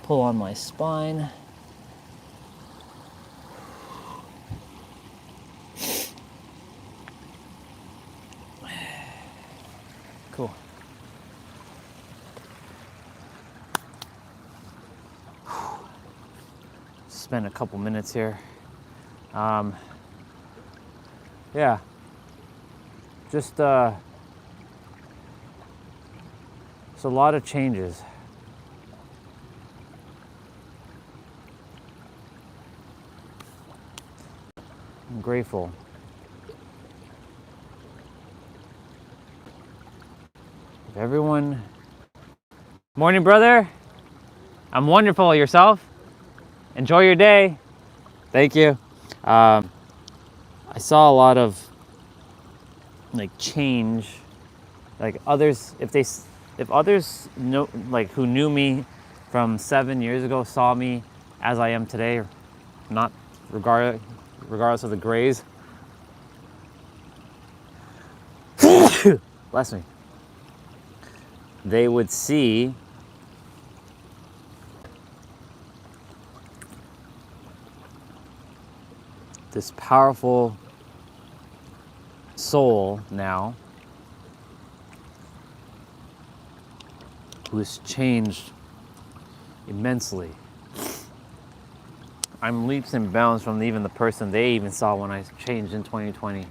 Pull on my spine. Cool. Spend a couple minutes here. Yeah. Just it's a lot of changes. I'm grateful. If everyone. Morning, brother. I'm wonderful. Yourself? Enjoy your day. Thank you. I saw a lot of like change, like others. If others know, like who knew me from 7 years ago, saw me as I am today, not regardless of the grays. Bless me. They would see this powerful soul now who has changed immensely. I'm leaps and bounds from even the person they even saw when I changed in 2020.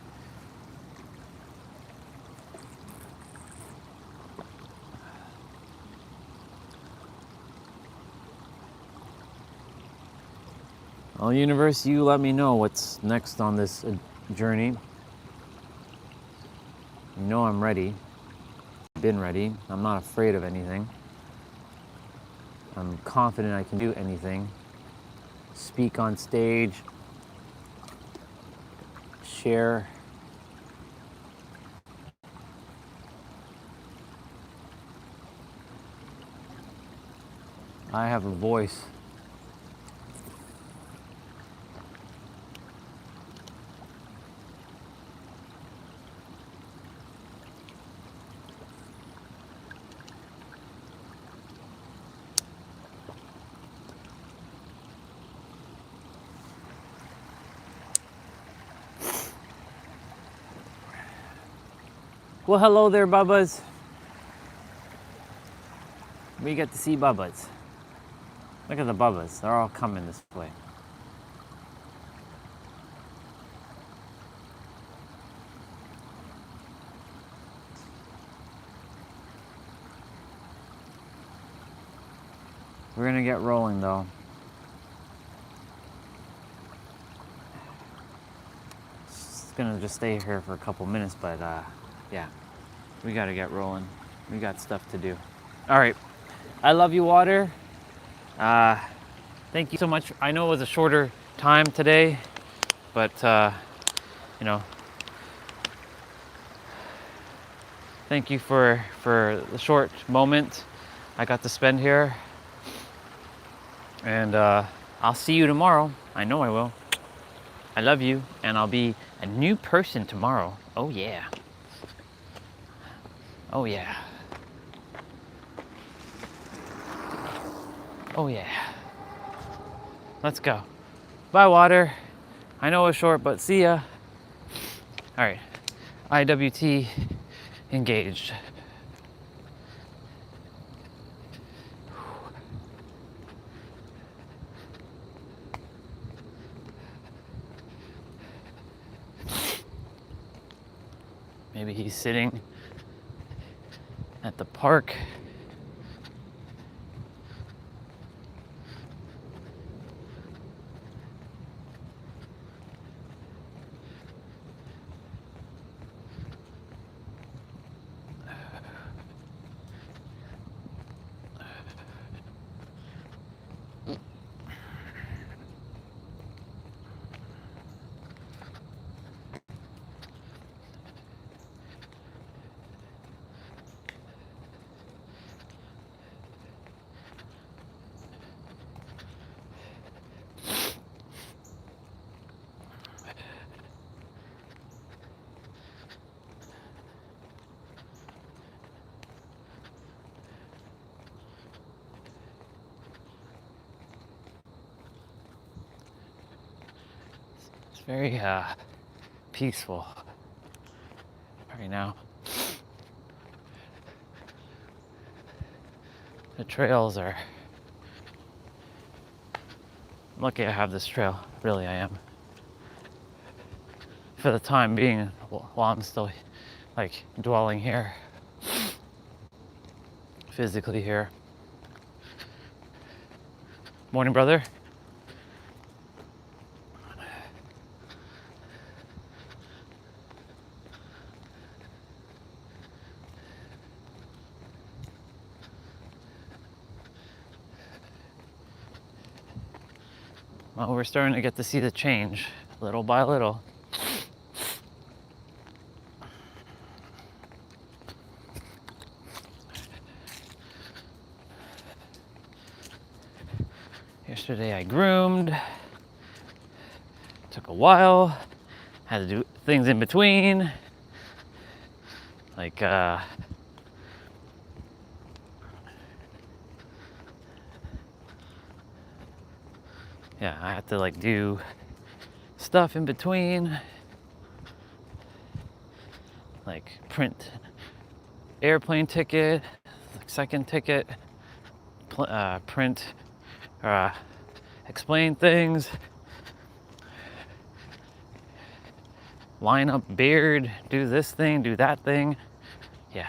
Well, universe, you let me know what's next on this journey. You know I'm ready. I've been ready. I'm not afraid of anything. I'm confident I can do anything. Speak on stage. Share. I have a voice. Well, hello there, Bubbas. We get to see Bubbas. Look at the Bubbas. They're all coming this way. We're gonna get rolling though. It's gonna just stay here for a couple minutes, but yeah, we gotta get rolling. We got stuff to do. All right, I love you, water. Thank you so much. I know it was a shorter time today, but you know, thank you for the short moment I got to spend here. And I'll see you tomorrow. I know I will. I love you, and I'll be a new person tomorrow. Oh yeah. Oh yeah. Oh yeah. Let's go. Bye, water. I know it's short, but see ya. All right. IWT engaged. Maybe he's sitting at the park. It's very peaceful right now. The trails are... I'm lucky I have this trail, really I am. For the time being, while I'm still like dwelling here, physically here. Morning, brother. Well, we're starting to get to see the change, little by little. Yesterday I groomed. Took a while. Had to do things in between. Like, yeah, I had to like do stuff in between, like print airplane ticket, second ticket, print, explain things, line up beard, do this thing, do that thing. Yeah.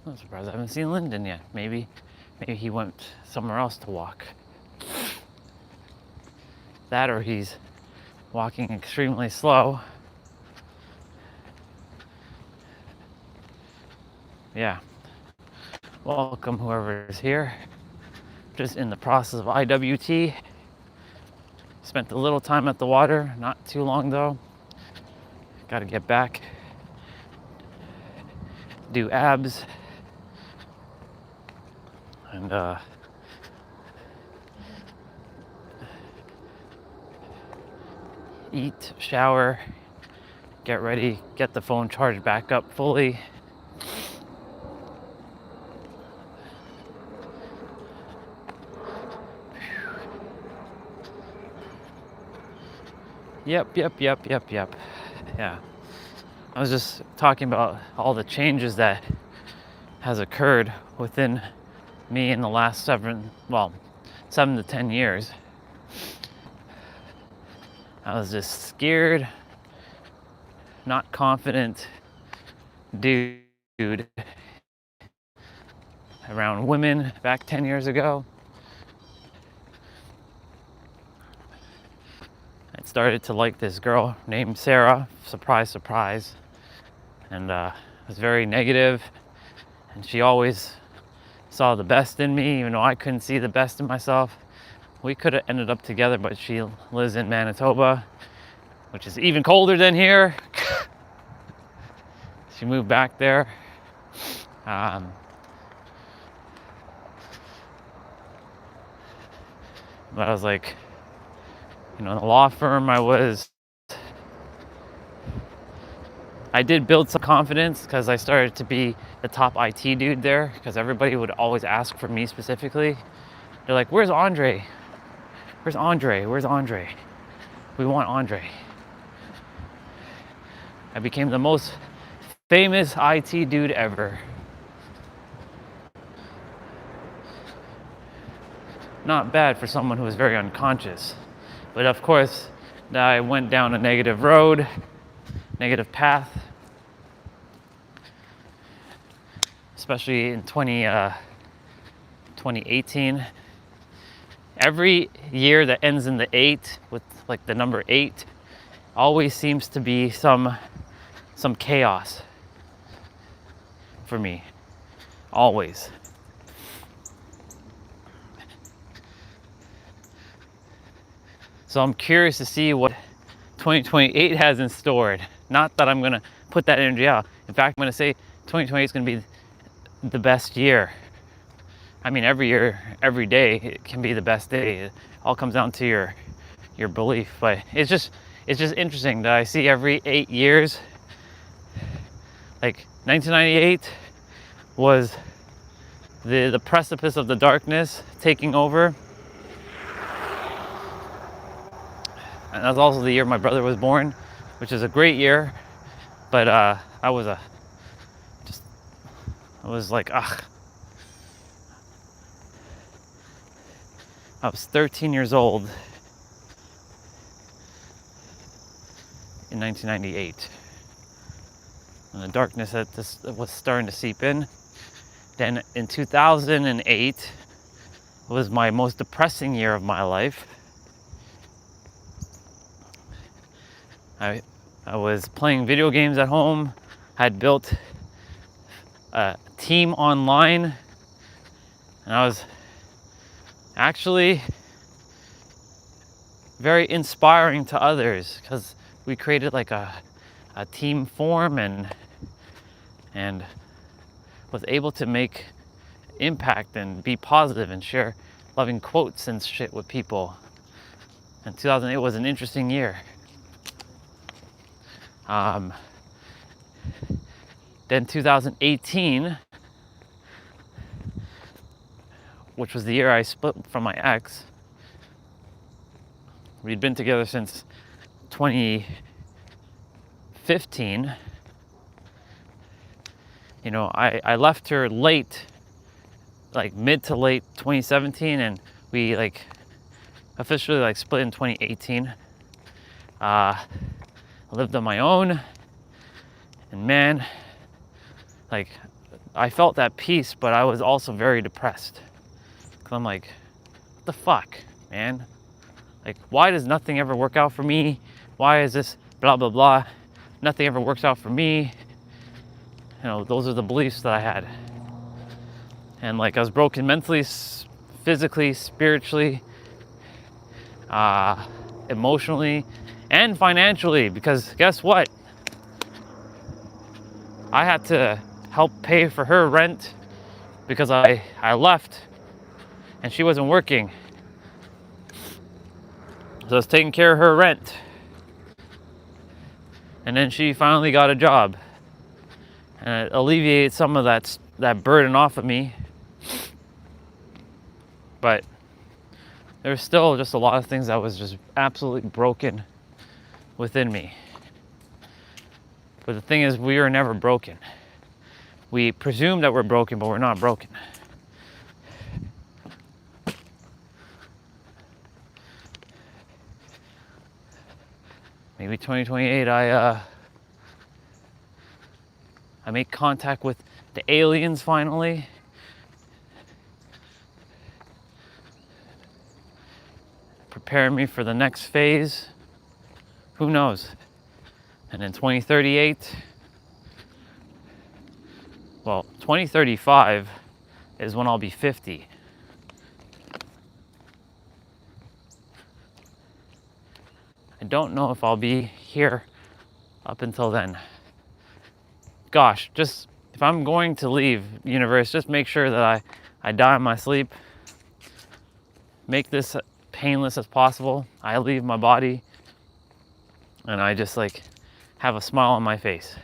I'm surprised I haven't seen Lyndon yet. Maybe he went somewhere else to walk. That or he's walking extremely slow. Yeah. Welcome whoever is here. Just in the process of IWT. Spent a little time at the water, not too long though. Gotta get back. Do abs. And eat, shower, get ready, get the phone charged back up fully. Yep. Yeah. I was just talking about all the changes that has occurred within me in the last 7 to 10 years. I was just scared, not confident dude around women back 10 years ago. I started to like this girl named Sarah, surprise, surprise, and was very negative, and she always saw the best in me, even though I couldn't see the best in myself. We could have ended up together, but she lives in Manitoba, which is even colder than here. She moved back there. But I was like, you know, the law firm I did build some confidence because I started to be the top IT dude there, because everybody would always ask for me specifically. They're like, where's Andre? Where's Andre? Where's Andre? We want Andre. I became the most famous IT dude ever. Not bad for someone who was very unconscious. But of course, I went down a negative road, negative path. Especially in 2018. Every year that ends in the 8, with like the number 8, always seems to be some chaos for me. Always. So I'm curious to see what 2028 has in store. Not that I'm gonna put that energy out. In fact, I'm gonna say 2028 is gonna be the best year. I mean, every year, every day, it can be the best day. It all comes down to your belief. But it's just interesting that I see every 8 years, like 1998 was the precipice of the darkness taking over. And that's also the year my brother was born, which is a great year. But I was like, ugh. I was 13 years old in 1998. And the darkness was starting to seep in. Then in 2008 was my most depressing year of my life. I was playing video games at home. I had built a team online, and I was actually very inspiring to others because we created like a team form and was able to make impact and be positive and share loving quotes and shit with people. And 2008 was an interesting year. Then 2018, which was the year I split from my ex. We'd been together since 2015. You know, I left her late, like mid to late 2017, and we like officially like split in 2018. I lived on my own, and man, like I felt that peace, but I was also very depressed. Cause I'm like, what the fuck, man? Like, why does nothing ever work out for me? Why is this blah, blah, blah? Nothing ever works out for me. You know, those are the beliefs that I had. And like, I was broken mentally, physically, spiritually, emotionally, and financially, because guess what? I had to help pay for her rent because I left and she wasn't working. So I was taking care of her rent. And then she finally got a job. And it alleviated some of that burden off of me. But there was still just a lot of things that was just absolutely broken within me. But the thing is, we are never broken. We presume that we're broken, but we're not broken. Maybe 2028, I make contact with the aliens finally. Prepare me for the next phase. Who knows? And in 2038, well, 2035 is when I'll be 50. I don't know if I'll be here up until then. Gosh, just if I'm going to leave universe, just make sure that I die in my sleep. Make this painless as possible. I leave my body and I just like have a smile on my face.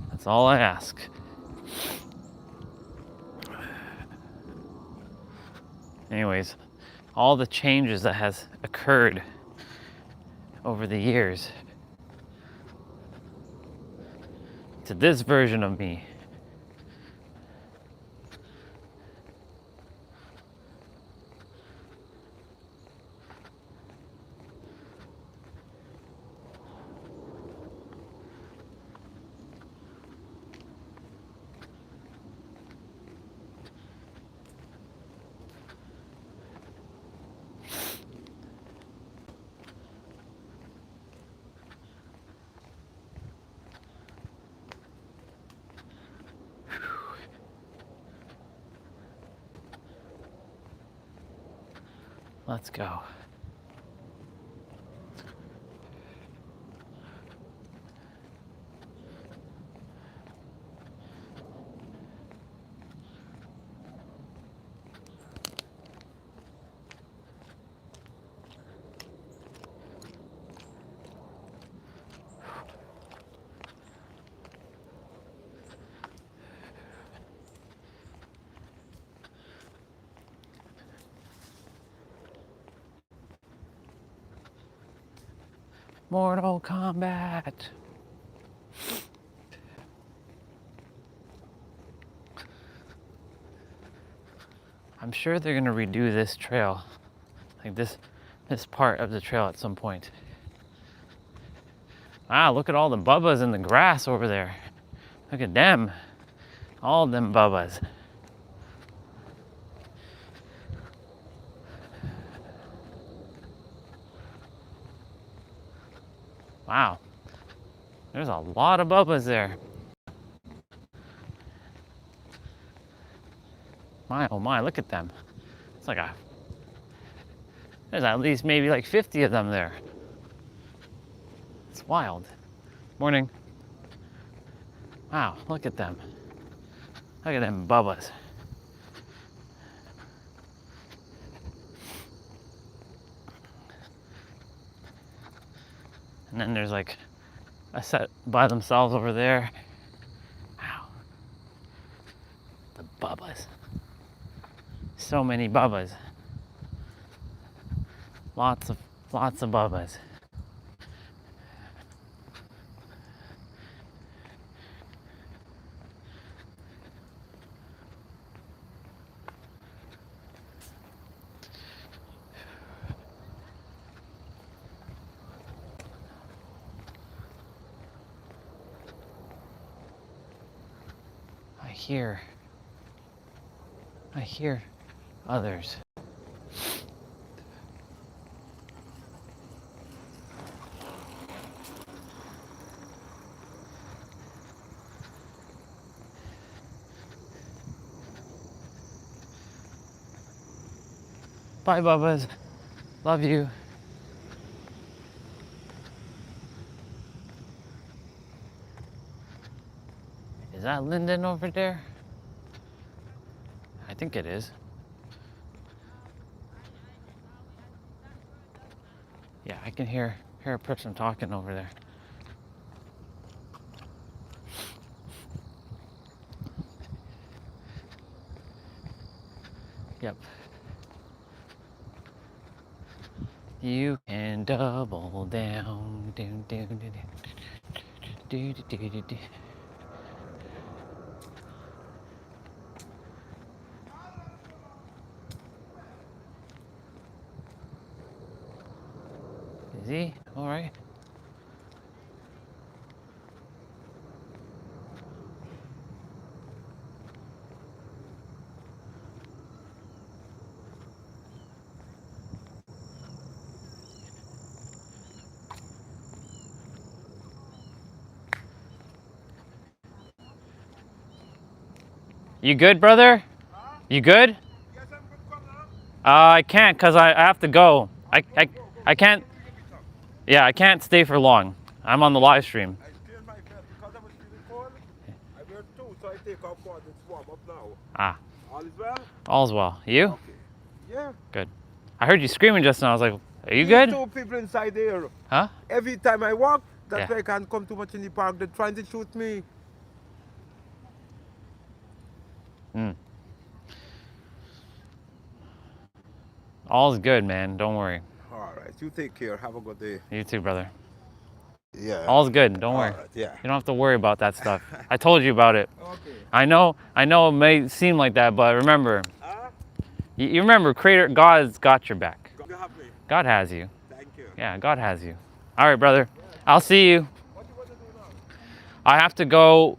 That's all I ask. Anyways, all the changes that has occurred over the years to this version of me. Let's go. Mortal Kombat. I'm sure they're gonna redo this trail, like this part of the trail at some point. Ah, look at all the bubbas in the grass over there. Look at them, all them bubbas. Wow, there's a lot of bubbas there. My, oh my, look at them. It's like there's at least maybe like 50 of them there. It's wild. Morning. Wow, look at them. Look at them bubbas. And then there's like a set by themselves over there. Wow. The bubbas. So many bubbas. Lots of bubbas. I hear others. Bye, bubbas. Love you. Is that Lyndon over there? I think it is. Yeah, I can hear a person talking over there. Yep. You can double down. Do, do, do, do, do, do, do, do. Is he all right? You good, brother? You good? Yes, I'm good. Come now. I can't because I have to go. I can't. Yeah, I can't stay for long. I'm on the live stream. I cleared my bed because I was feeling cold. I wear two, so I take off one. It's warm up now. Ah, All is well? all's well. You? Okay. Yeah. Good. I heard you screaming just now. I was like, are you There's good? two people inside there. Huh? Every time I walk, that's Yeah. why I can't come too much in the park. They're trying to shoot me. All's good, man. Don't worry. All right. You take care. Have a good day. You too, brother. Yeah. All's good. Don't All worry. right. Yeah. You don't have to worry about that stuff. I told you about it. Okay. I know it may seem like that, but remember, Ah, you remember, Creator God's got your back. you have me. God has you. Thank you. Yeah, God has you. All right, brother. I'll see you. What you want to do now? I have to go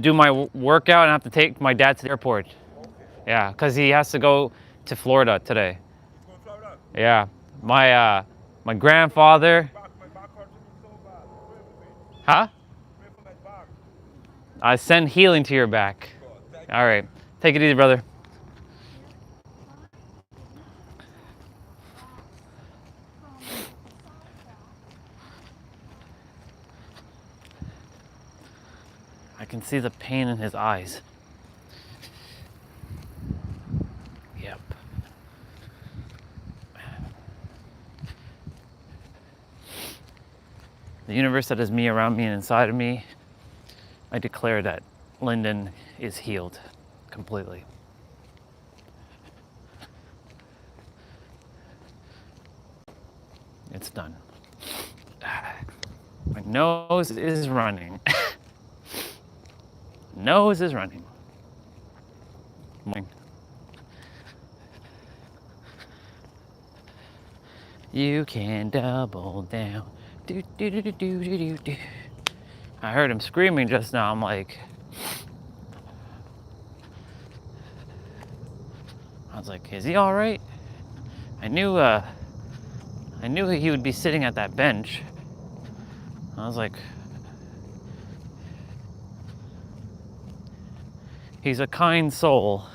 do my workout and I have to take my dad to the airport. Okay. Yeah, because he has to go to Florida today. Go to Florida. Yeah, my grandfather. My back hurts me so bad. Pray for me. Huh? Pray for my back. I send healing to your back. God, thank you. All right, take it easy, brother. I can see the pain in his eyes. Yep. The universe that is me, around me, and inside of me, I declare that Lyndon is healed completely. It's done. My nose is running. Nose is running. You can double down. Do, do, do, do, do, do, do, do. I heard him screaming just now. I'm like, I was like, is he all right? I knew he would be sitting at that bench. I was like, he's a kind soul.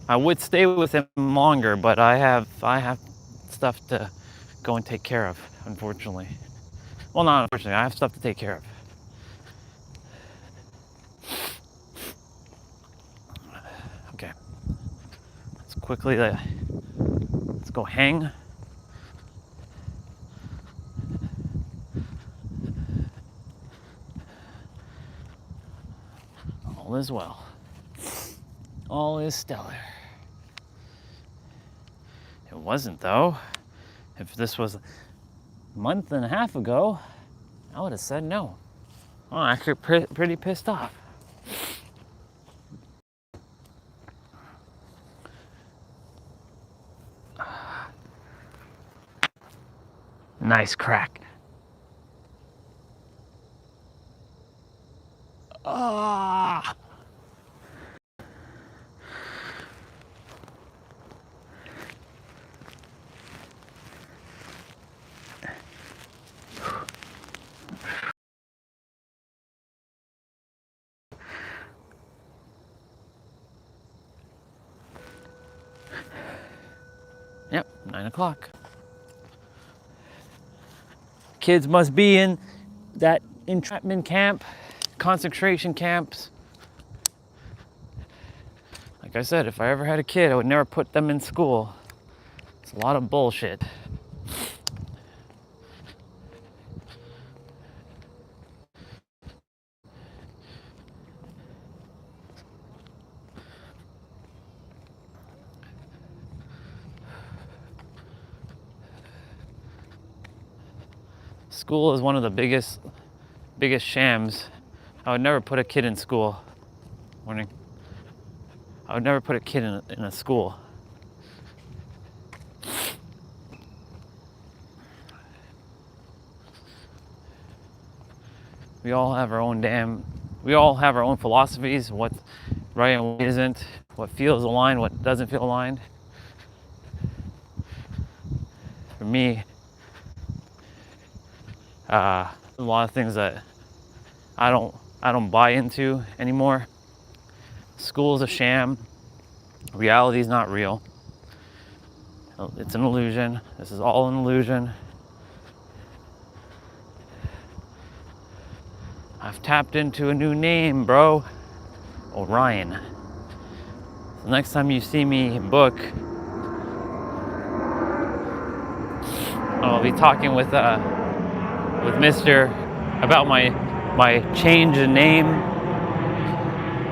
I would stay with him longer, but I have stuff to go and take care of, unfortunately. Well, not unfortunately, I have stuff to take care of. Okay. Let's go hang. All is well. All is stellar. It wasn't, though. If this was a month and a half ago, I would have said no. I'm actually pretty pissed off. Nice crack. Ah. Yep, 9 o'clock. Kids must be in that entrapment camp, concentration camps. Like I said, if I ever had a kid, I would never put them in school. It's a lot of bullshit. School is one of the biggest shams. I would never put a kid in school. Morning. I would never put a kid in a school. We all have our own philosophies, what's right and what isn't, what feels aligned, what doesn't feel aligned. For me, A lot of things that I don't buy into anymore. School's a sham. Reality is not real. It's an illusion. This is all an illusion. I've tapped into a new name, bro. Orion. So next time you see me book, I'll be talking with Mr. about my change in name.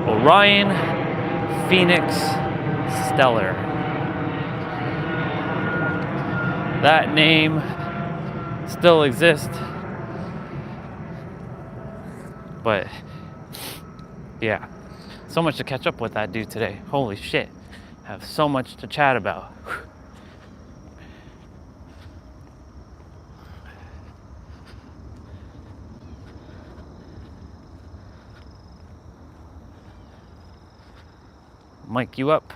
Orion Phoenix Stellar. That name still exists, but yeah, so much to catch up with that dude today. Holy shit, have so much to chat about. Mic you up.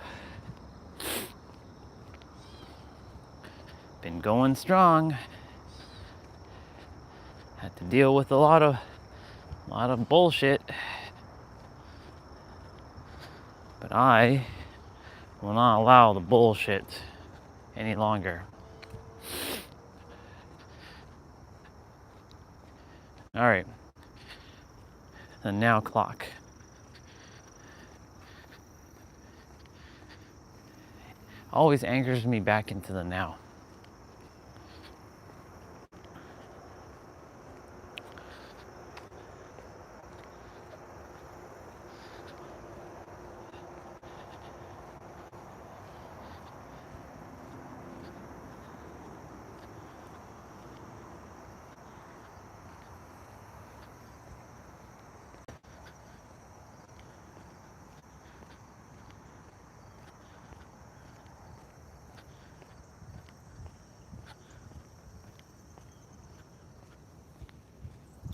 Been going strong. Had to deal with a lot of bullshit. But I will not allow the bullshit any longer. All right. The now clock. Always anchors me back into the now.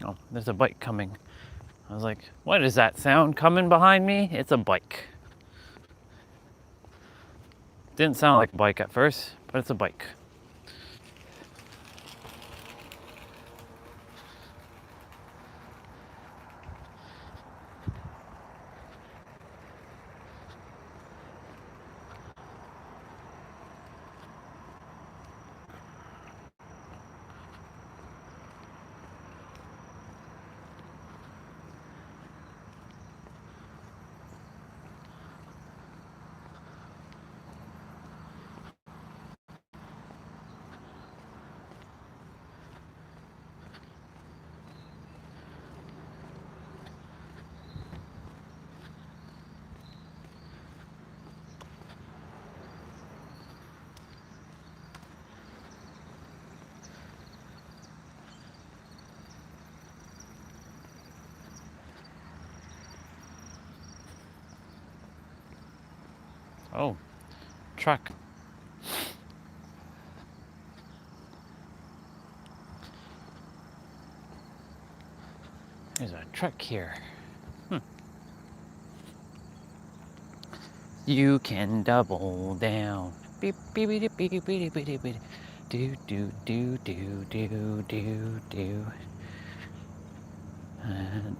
Oh, there's a bike coming. I was like, what is that sound coming behind me? It's a bike. Didn't sound like a bike at first, but it's a bike. Oh, truck. There's a truck here. You can double down. Beep beep beep beep beep beep beep beep. Do do do do do do do.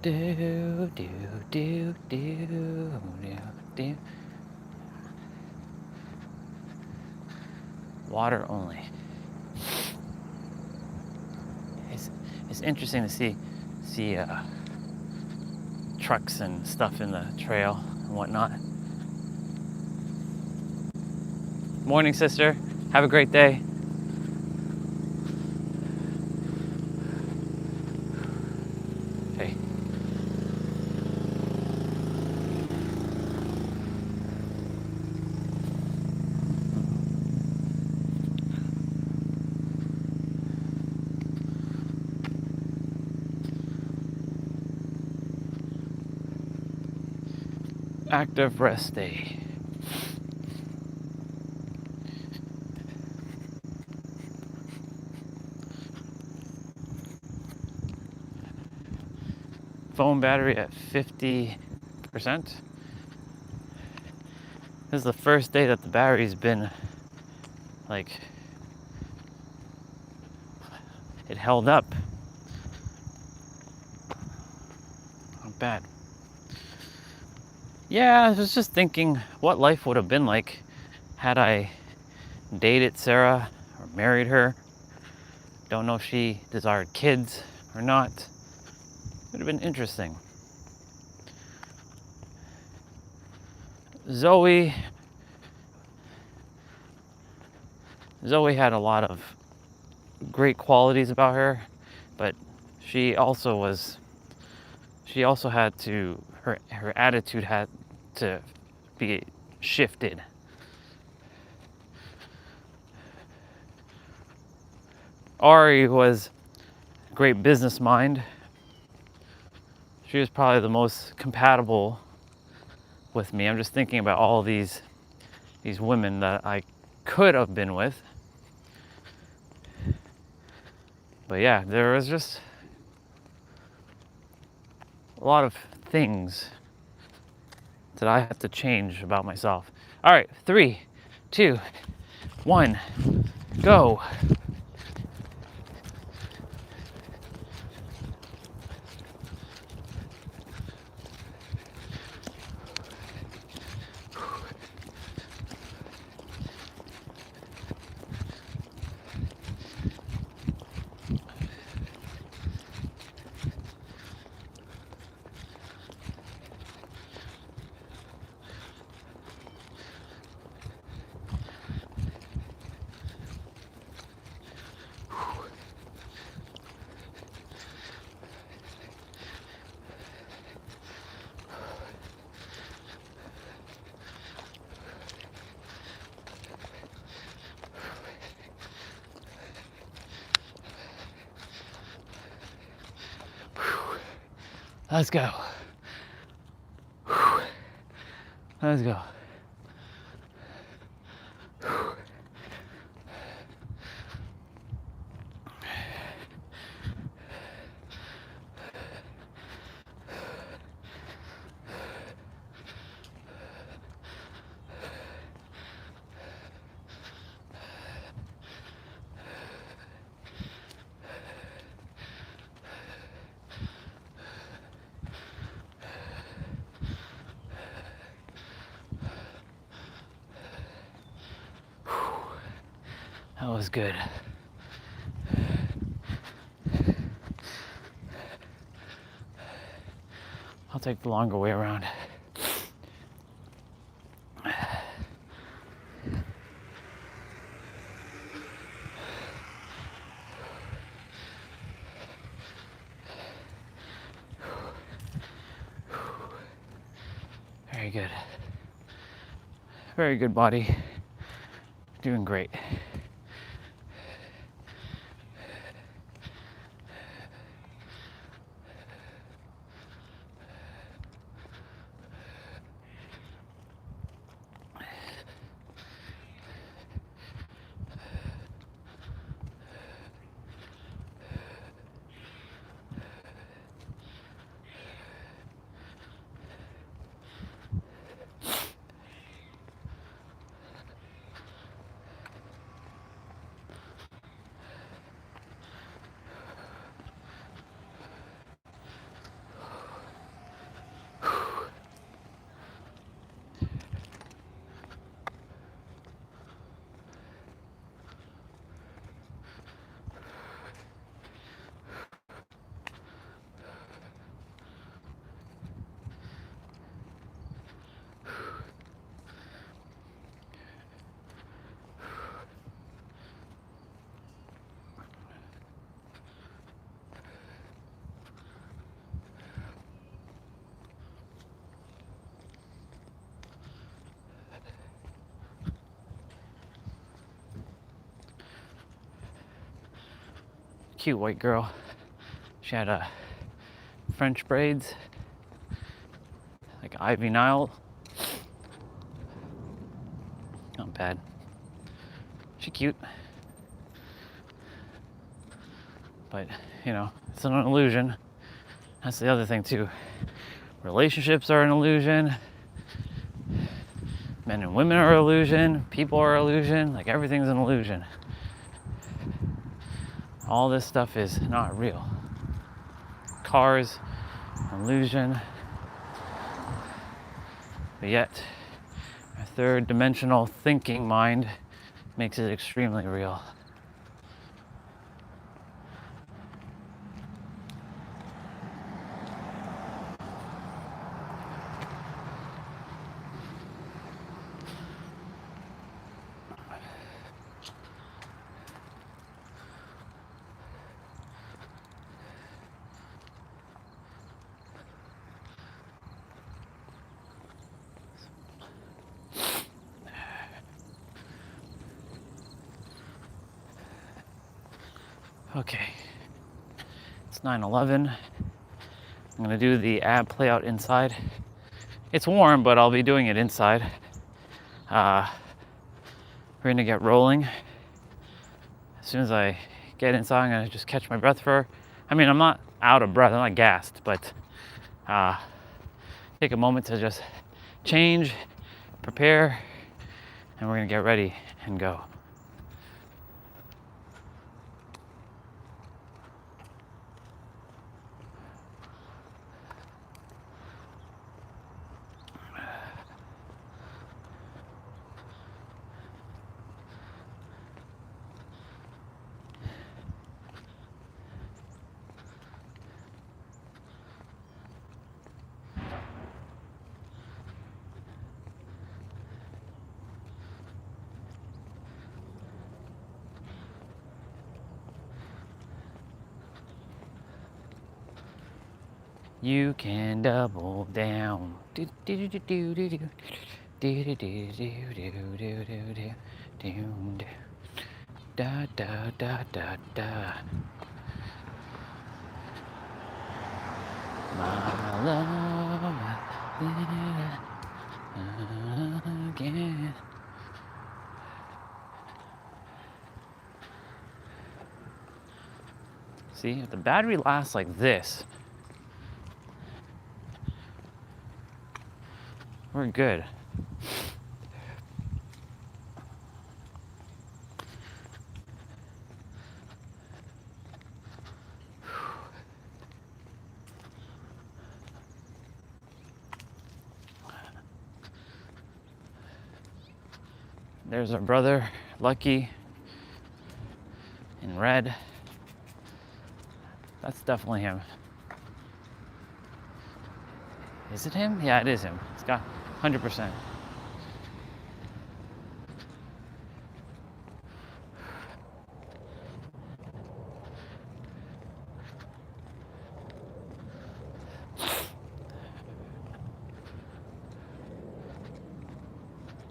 Do do do do do do. Water only. It's interesting to see trucks and stuff in the trail and whatnot. Morning, sister. Have a great day. Hey. Active rest day. Phone battery at 50%. This is the first day that the battery's been like, it held up. bad. Yeah, I was just thinking what life would have been like had I dated Sarah or married her. Don't know if she desired kids or not. Would have been interesting. Zoe had a lot of great qualities about her, but she also had to, her attitude had to be shifted. Ari was a great business mind. She was probably the most compatible with me. I'm just thinking about all these women that I could have been with. But yeah, there was just a lot of things that I have to change about myself. All right, 3, 2, 1, go. Let's go. Let's go. That was good. I'll take the longer way around. Very good. Very good, body. Doing great. Cute white girl. She had French braids, like Ivy Nile. Not bad. She cute. But, you know, it's an illusion. That's the other thing too. Relationships are an illusion. Men and women are an illusion. People are an illusion. Like everything's an illusion. All this stuff is not real. Cars, illusion. but yet our third dimensional thinking mind makes it extremely real. Okay, it's 9/11. I'm gonna do the ab play out inside. It's warm, but I'll be doing it inside. We're gonna get rolling. As soon as I get inside, I'm gonna just catch my breath I'm not out of breath, I'm not gassed, but take a moment to just change, prepare, and we're gonna get ready and go. You can double down. Do do do do do do do do do do do do do do da da da da da. My love again. See, if the battery lasts like this, we're good. There's our brother, Lucky, in red. That's definitely him. Is it him? Yeah, it is him. It's got 100%.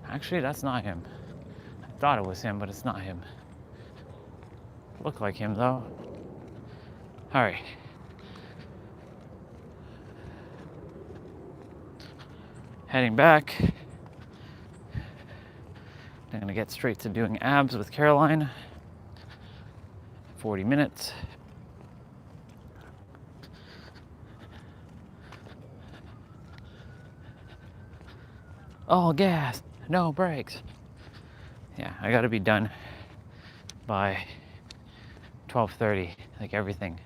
Actually, that's not him. I thought it was him, but it's not him. Looked like him though. All right. Heading back. I'm gonna get straight to doing abs with Caroline. 40 minutes. All gas, no brakes. Yeah, I gotta be done by 12:30, like everything.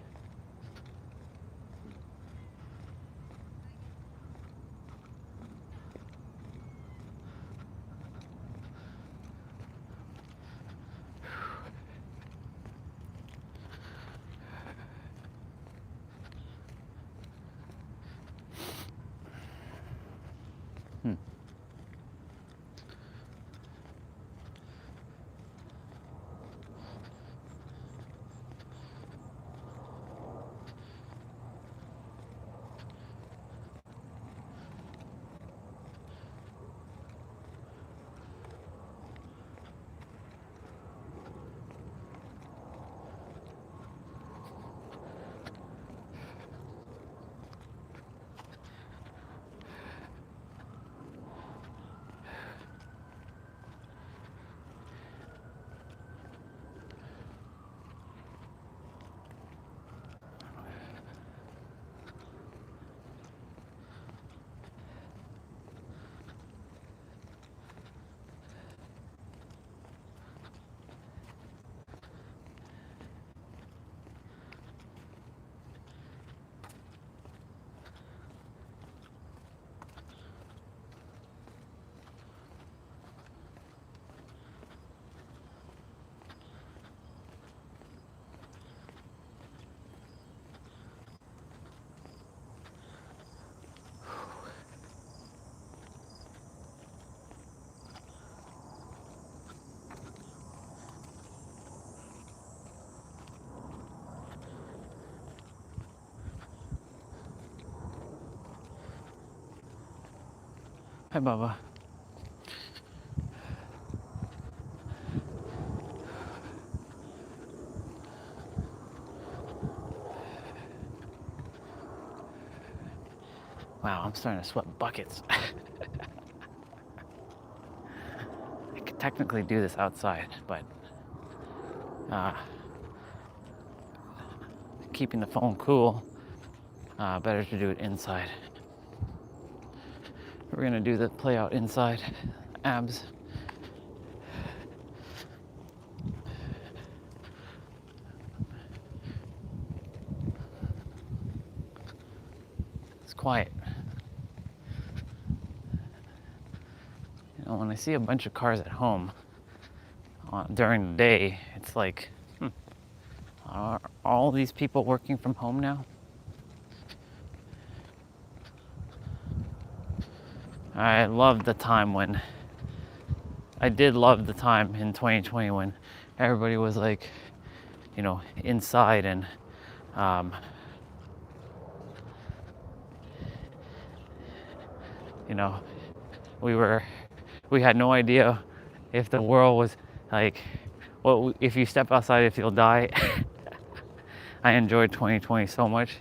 Hi, Bubba. Wow, I'm starting to sweat buckets. I could technically do this outside, but keeping the phone cool, better to do it inside. We're gonna do the play out inside abs. It's quiet. You know, when I see a bunch of cars at home during the day, it's like, are all these people working from home now? I did love the time in 2020 when everybody was like, you know, inside and you know, we had no idea if the world was like, well, if you step outside, if you'll die. I enjoyed 2020 so much.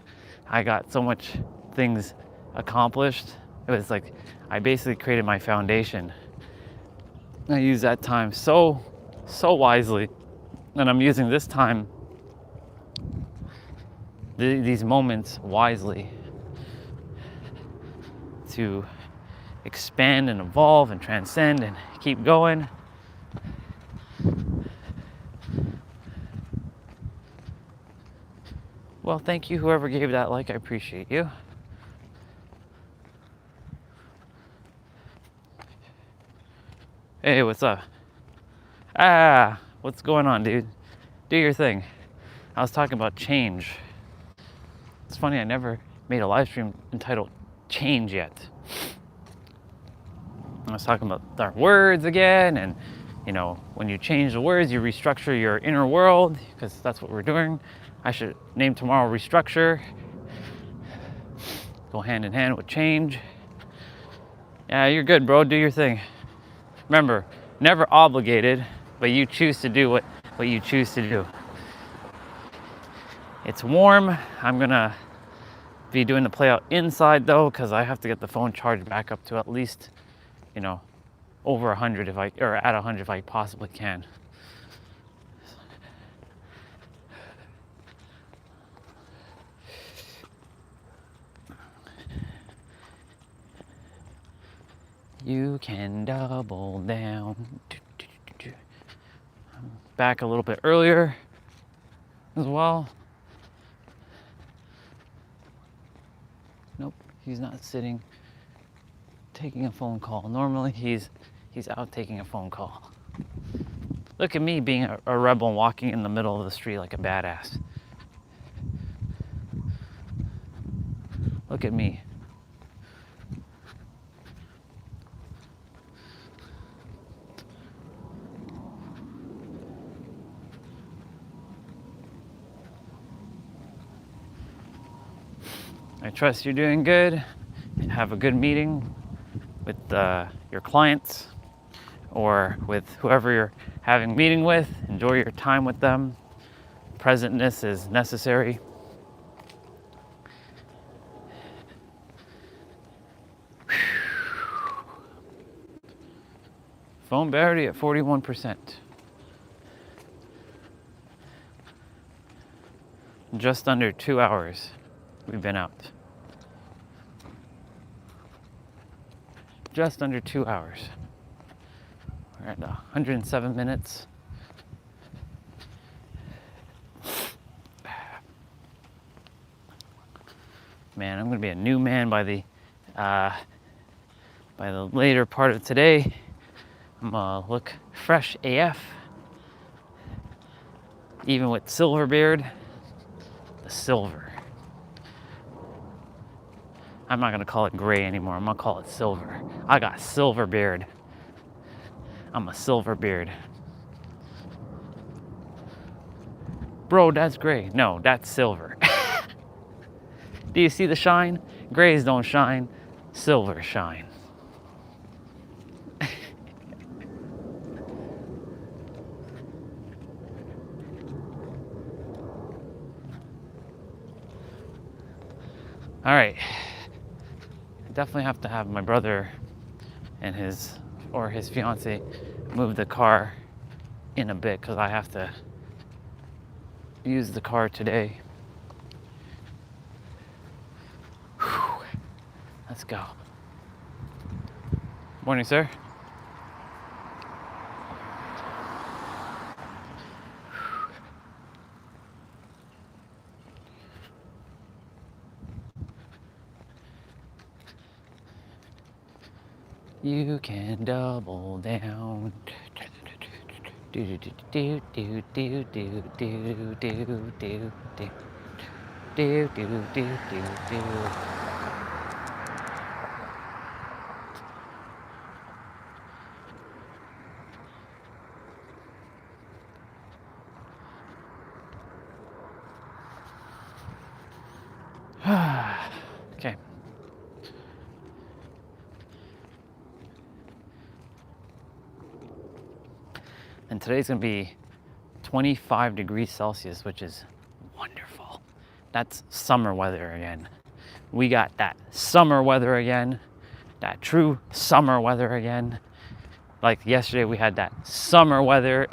I got so much things accomplished. It was like, I basically created my foundation. I used that time so wisely. And I'm using this time, these moments wisely to expand and evolve and transcend and keep going. Well, thank you, whoever gave that like. I appreciate you. Hey, what's up? What's going on, dude? Do your thing. I was talking about change. It's funny, I never made a live stream entitled Change yet. I was talking about our words again, and you know, when you change the words, you restructure your inner world, because that's what we're doing. I should name tomorrow Restructure. Go hand in hand with change. Yeah, you're good, bro. Do your thing. Remember, never obligated, but you choose to do what you choose to do. It's warm. I'm gonna be doing the play out inside though, because I have to get the phone charged back up to at least, you know, over 100 or at 100 if I possibly can. You can double down. Back a little bit earlier as well. Nope, he's not sitting, taking a phone call. Normally he's out taking a phone call. Look at me being a rebel and walking in the middle of the street like a badass. Look at me. I trust you're doing good. Have a good meeting with your clients or with whoever you're having a meeting with. Enjoy your time with them. Presentness is necessary. Phone battery at 41%. Just under 2 hours we've been out. Just under 2 hours. We're at 107 minutes. Man, I'm gonna be a new man by the later part of today. I'm gonna look fresh AF, even with silver beard. The silver. I'm not gonna call it gray anymore. I'm gonna call it silver. I got silver beard. I'm a silver beard. Bro, that's gray. No, that's silver. Do you see the shine? Grays don't shine, silver shine. All right. I definitely have to have my brother and his fiance move the car in a bit because I have to use the car today. Whew. Let's go. Morning, sir. You can double down. Do do do do do do do do do do do do do do. Okay. And today's gonna be 25 degrees Celsius, which is wonderful. That's summer weather again. We got that summer weather again, that true summer weather again. Like yesterday, we had that summer weather.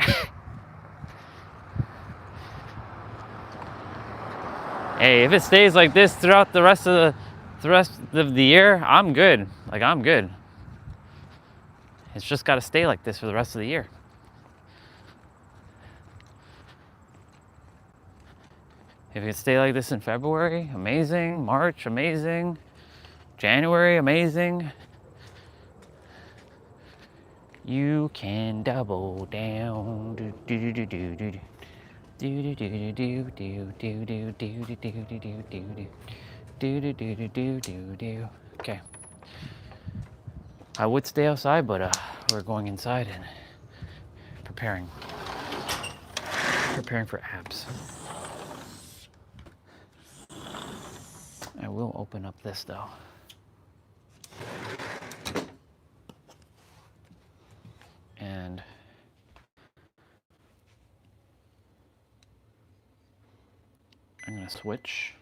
Hey, if it stays like this throughout the rest of the year, I'm good. Like, I'm good. It's just got to stay like this for the rest of the year. If it stay like this in February, amazing. March, amazing. January, amazing. You can double down. Do do do do do do. Do do do do do do do do do do do do do do do do do do do. Okay. I would stay outside, but we're going inside and preparing for abs. I will open up this though. And I'm gonna switch.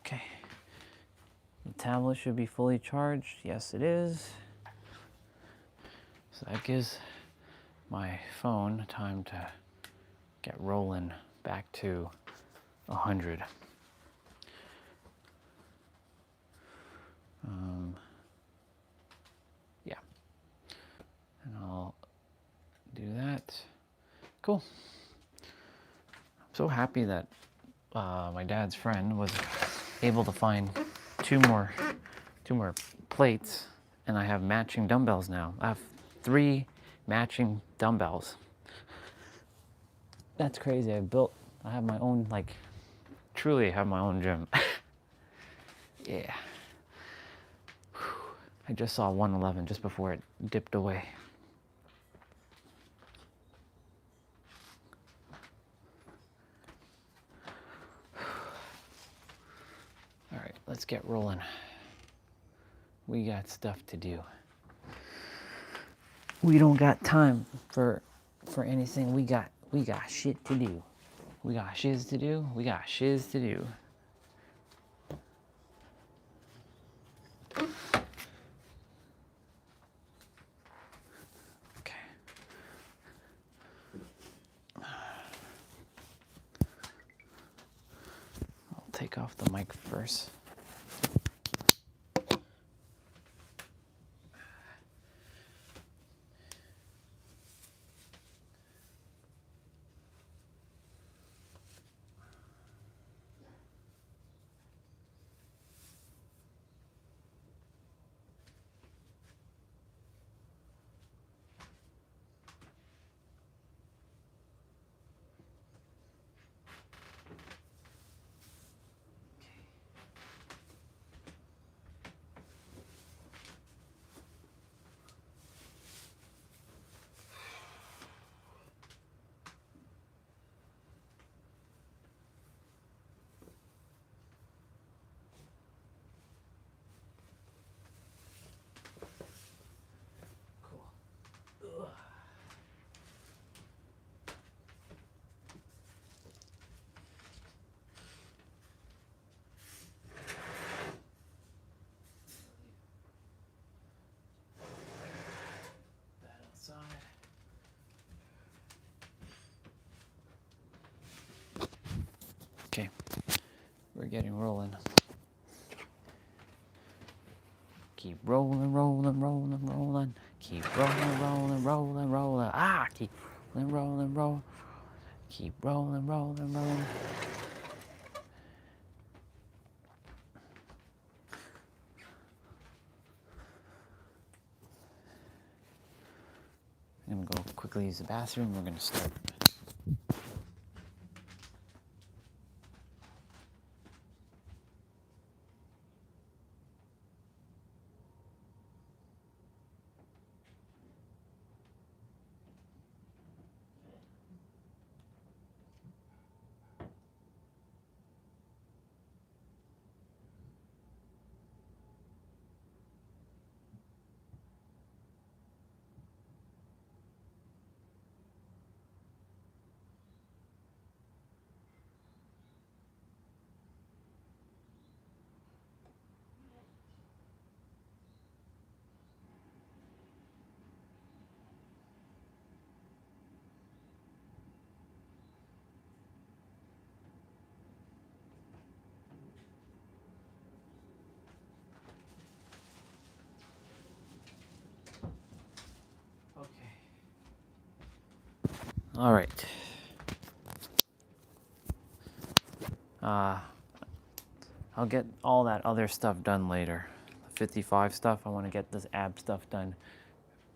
Okay. The tablet should be fully charged. Yes, it is. So that gives my phone time to get rolling back to 100. Yeah. And I'll do that. Cool. I'm so happy that my dad's friend was able to find two more plates, and I have matching dumbbells now. I have 3 matching dumbbells. That's crazy. I have my own, like, truly have my own gym. Yeah. I just saw 111 just before it dipped away. All right, let's get rolling. We got stuff to do. We don't got time for anything. We got shit to do. We got shiz to do. We got shiz to do. Okay. I'll take off the mic first. We're getting rolling. Keep rolling, rolling, rolling, rolling. Keep rolling, rolling, rolling, rolling. Ah, keep rolling, rolling, rolling. Keep rolling, rolling, rolling. I'm gonna go quickly use the bathroom. We're gonna start. All right. I'll get all that other stuff done later. The 55 stuff, I want to get this ab stuff done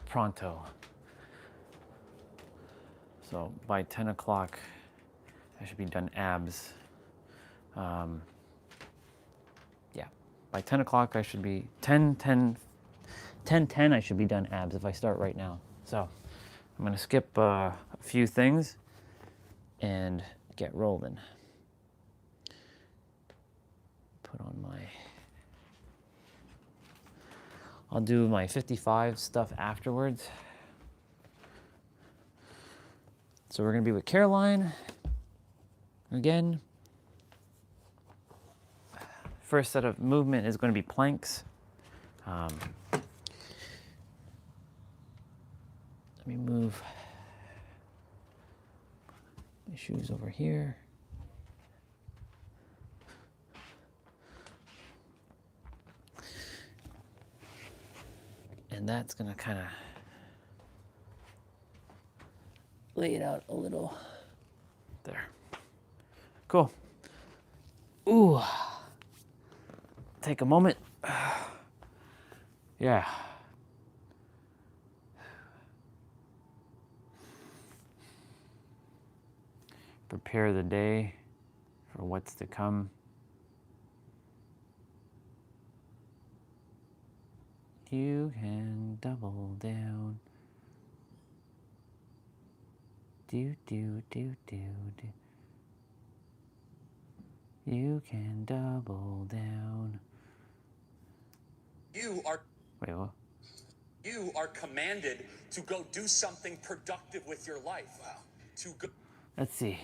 pronto. So by 10 o'clock, I should be done abs. Yeah, by 10 o'clock, I should be 10, 10, 10, 10, I should be done abs if I start right now. So I'm going to skip a few things and get rolling. Put on my, I'll do my 55 stuff afterwards. So we're going to be with Caroline again. First set of movement is going to be planks. Let me move my shoes over here. And that's going to kind of lay it out a little. There. Cool. Ooh. Take a moment. Yeah. Prepare the day for what's to come. You can double down. Do, do, do, do, do. You can double down. You are Wait, what? you are commanded to go do something productive with your life. Wow. To go. Let's see.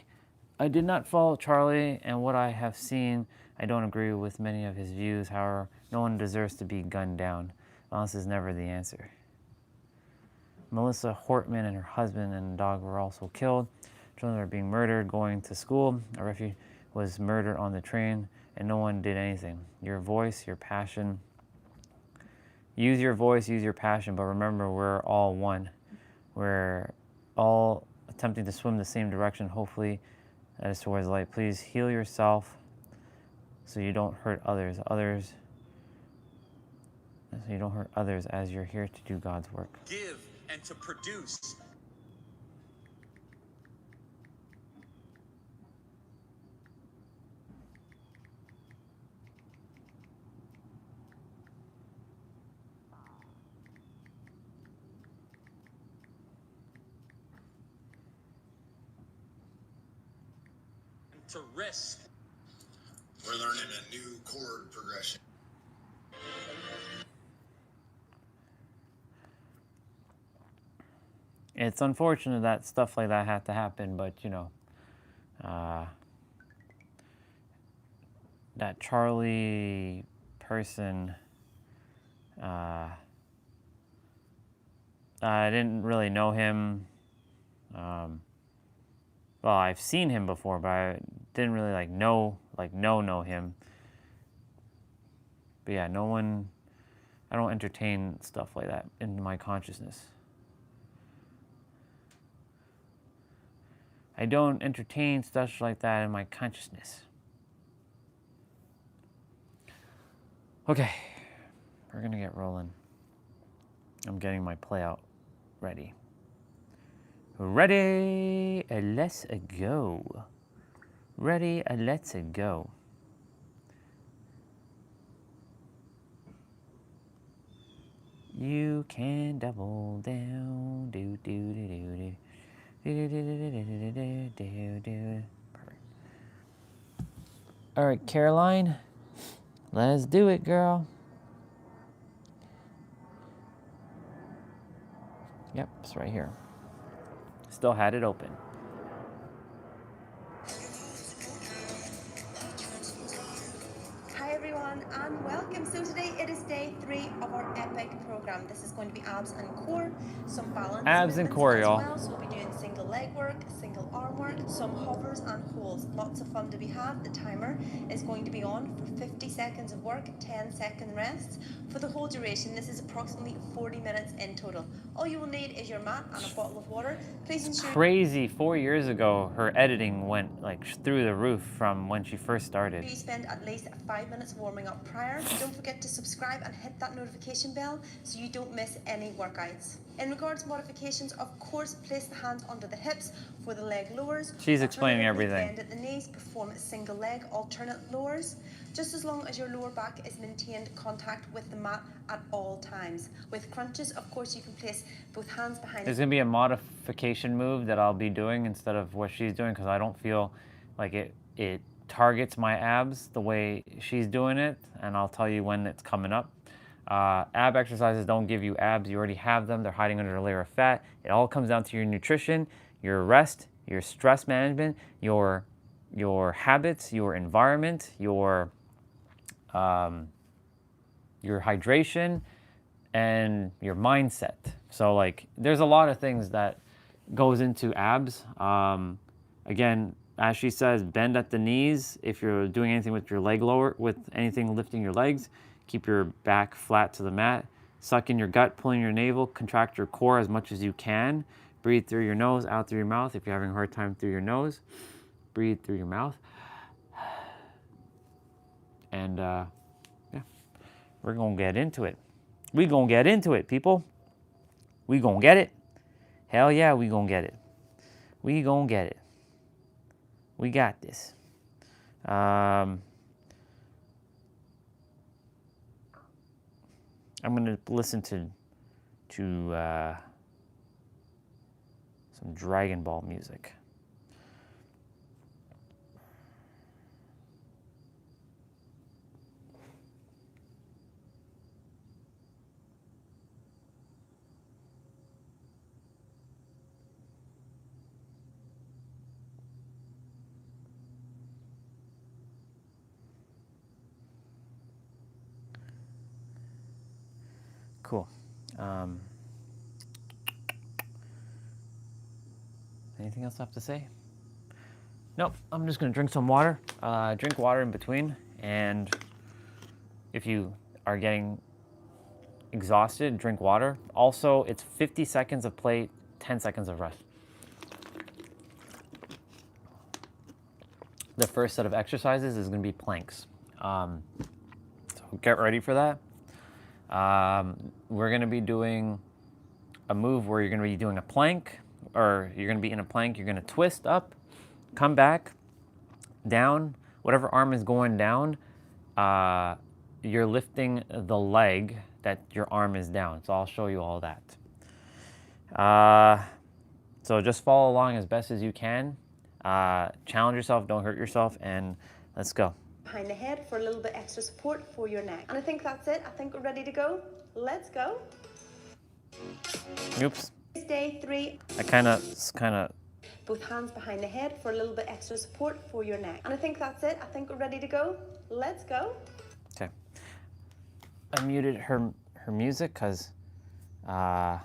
I did not follow Charlie, and what I have seen, I don't agree with many of his views. However, no one deserves to be gunned down. Violence is never the answer. Melissa Hortman and her husband and dog were also killed. Children are being murdered going to school. A refugee was murdered on the train, and no one did anything. Your voice, your passion. Use your voice, use your passion, but remember, we're all one. We're all attempting to swim the same direction. Hopefully, that is towards light. Please heal yourself so you don't hurt others. So you don't hurt others as you're here to do God's work. Give and to produce. And to risk. We're learning a new chord progression. It's unfortunate that stuff like that had to happen, but you know, that Charlie person, I didn't really know him. Well, I've seen him before, but I didn't really know like know him. But yeah, no one, I don't entertain stuff like that in my consciousness. I don't entertain stuff like that in my consciousness. Okay, we're gonna get rolling. I'm getting my play out ready. Ready, let's go. Ready, let's go. You can double down. Do do do do do. Do do do do do do do. Perfect. All right, Caroline, let's do it, girl. Yep, it's right here. Still had it open. Hi everyone and welcome. So today it is day 3 of our epic program. This is going to be abs and core, some balance Abs and movements core, as y'all. well. So we'll be doing single leg work, single arm work, some hovers and holds. Lots of fun to be had. The timer is going to be on for 50 seconds of work, 10-second rests. For the whole duration, this is approximately 40 minutes in total. All you will need is your mat and a bottle of water. Please ensure Crazy, 4 years ago, her editing went like through the roof from when she first started. you spend at least 5 minutes warming up prior. Don't forget to subscribe and hit that notification bell so you don't miss any workouts. In regards to modifications, of course, place the hands under the hips for the leg lowers. She's explaining Alternatively, everything. Bend at the knees, perform single leg alternate lowers. Just as long as your lower back is maintained contact with the mat at all times. With crunches, of course, you can place both hands behind. There's gonna be a modification move that I'll be doing instead of what she's doing because I don't feel like it targets my abs the way she's doing it, and I'll tell you when it's coming up. Ab exercises don't give you abs. You already have them. They're hiding under a layer of fat. It all comes down to your nutrition, your rest, your stress management, your habits, your environment, your hydration, and your mindset. So like there's a lot of things that goes into abs. Again, as she says, bend at the knees. If you're doing anything with your leg lower, with anything lifting your legs, keep your back flat to the mat. Suck in your gut, pull in your navel, contract your core as much as you can. Breathe through your nose, out through your mouth. If you're having a hard time through your nose, breathe through your mouth. And yeah, we're gonna get into it. We gonna get into it, people. We gonna get it. Hell yeah, we gonna get it. We gonna get it. We got this. I'm gonna listen to some Dragon Ball music. Cool. Anything else I have to say? Nope. I'm just gonna drink some water. Drink water in between, and if you are getting exhausted, drink water. Also, it's 50 seconds of play, 10 seconds of rest. The first set of exercises is gonna be planks. So get ready for that. We're gonna be doing a move where you're gonna be doing a plank, or you're gonna be in a plank, you're gonna twist up, come back, down, whatever arm is going down, you're lifting the leg that your arm is down. So I'll show you all that. So just follow along as best as you can. Challenge yourself, don't hurt yourself, and let's go. Behind the head for a little bit extra support for your neck. And I think that's it. I think we're ready to go. Let's go. Oops. It's day 3. I kind of. Both hands behind the head for a little bit extra support for your neck. And I think that's it. I think we're ready to go. Let's go. Okay. I muted her music because her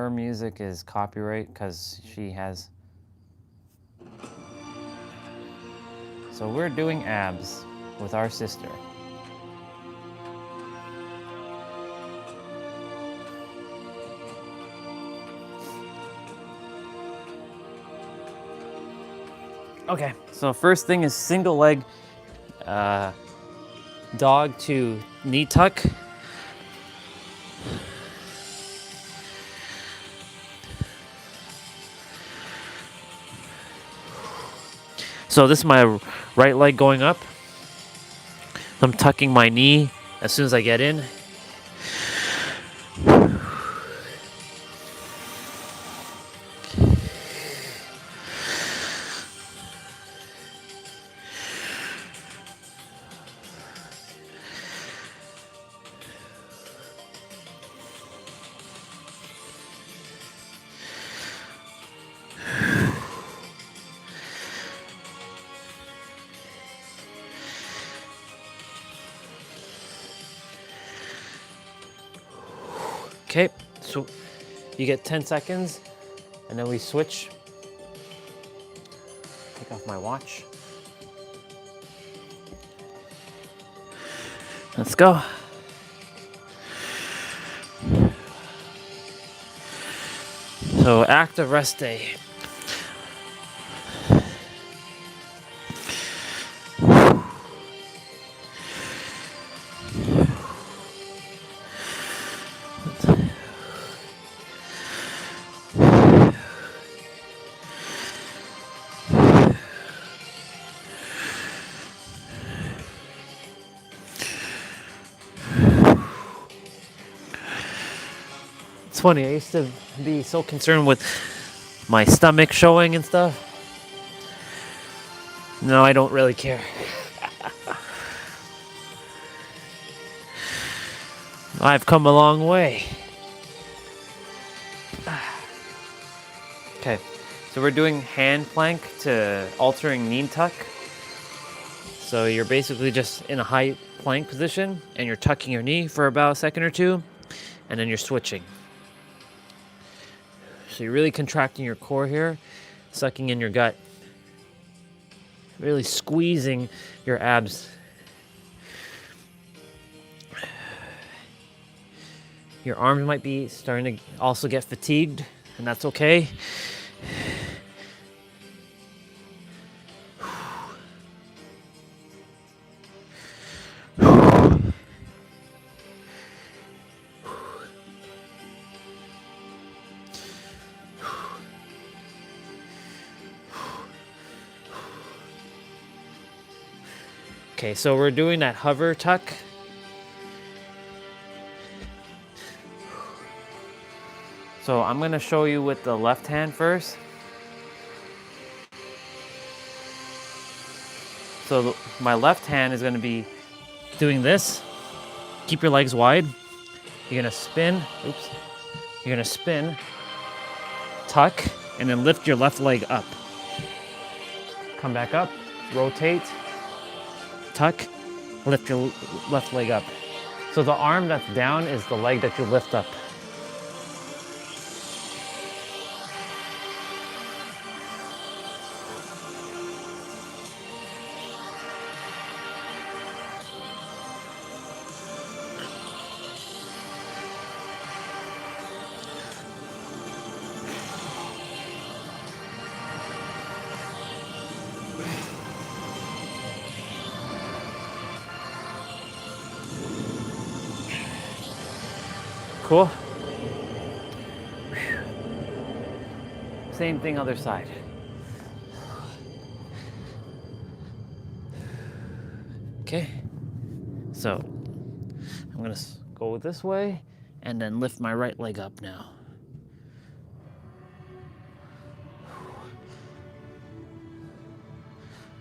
music is copyright because she has So we're doing abs with our sister. Okay, so first thing is single leg dog to knee tuck. So this is my right leg going up. I'm tucking my knee as soon as I get in. Okay, so you get 10 seconds and then we switch. Take off my watch. Let's go. So active rest day. It's funny, I used to be so concerned with my stomach showing and stuff. No, I don't really care. I've come a long way. Okay, so we're doing hand plank to altering knee tuck. So you're basically just in a high plank position and you're tucking your knee for about a second or two, and then you're switching. So you're really contracting your core here, sucking in your gut, really squeezing your abs. Your arms might be starting to also get fatigued, and that's okay. Okay, so we're doing that hover tuck. So I'm gonna show you with the left hand first. So my left hand is gonna be doing this. Keep your legs wide. You're gonna spin, oops. You're gonna spin, tuck, and then lift your left leg up. Come back up, rotate, tuck, lift your left leg up. So the arm that's down is the leg that you lift up. Cool. Same thing other side. Okay. So I'm gonna go this way and then lift my right leg up now.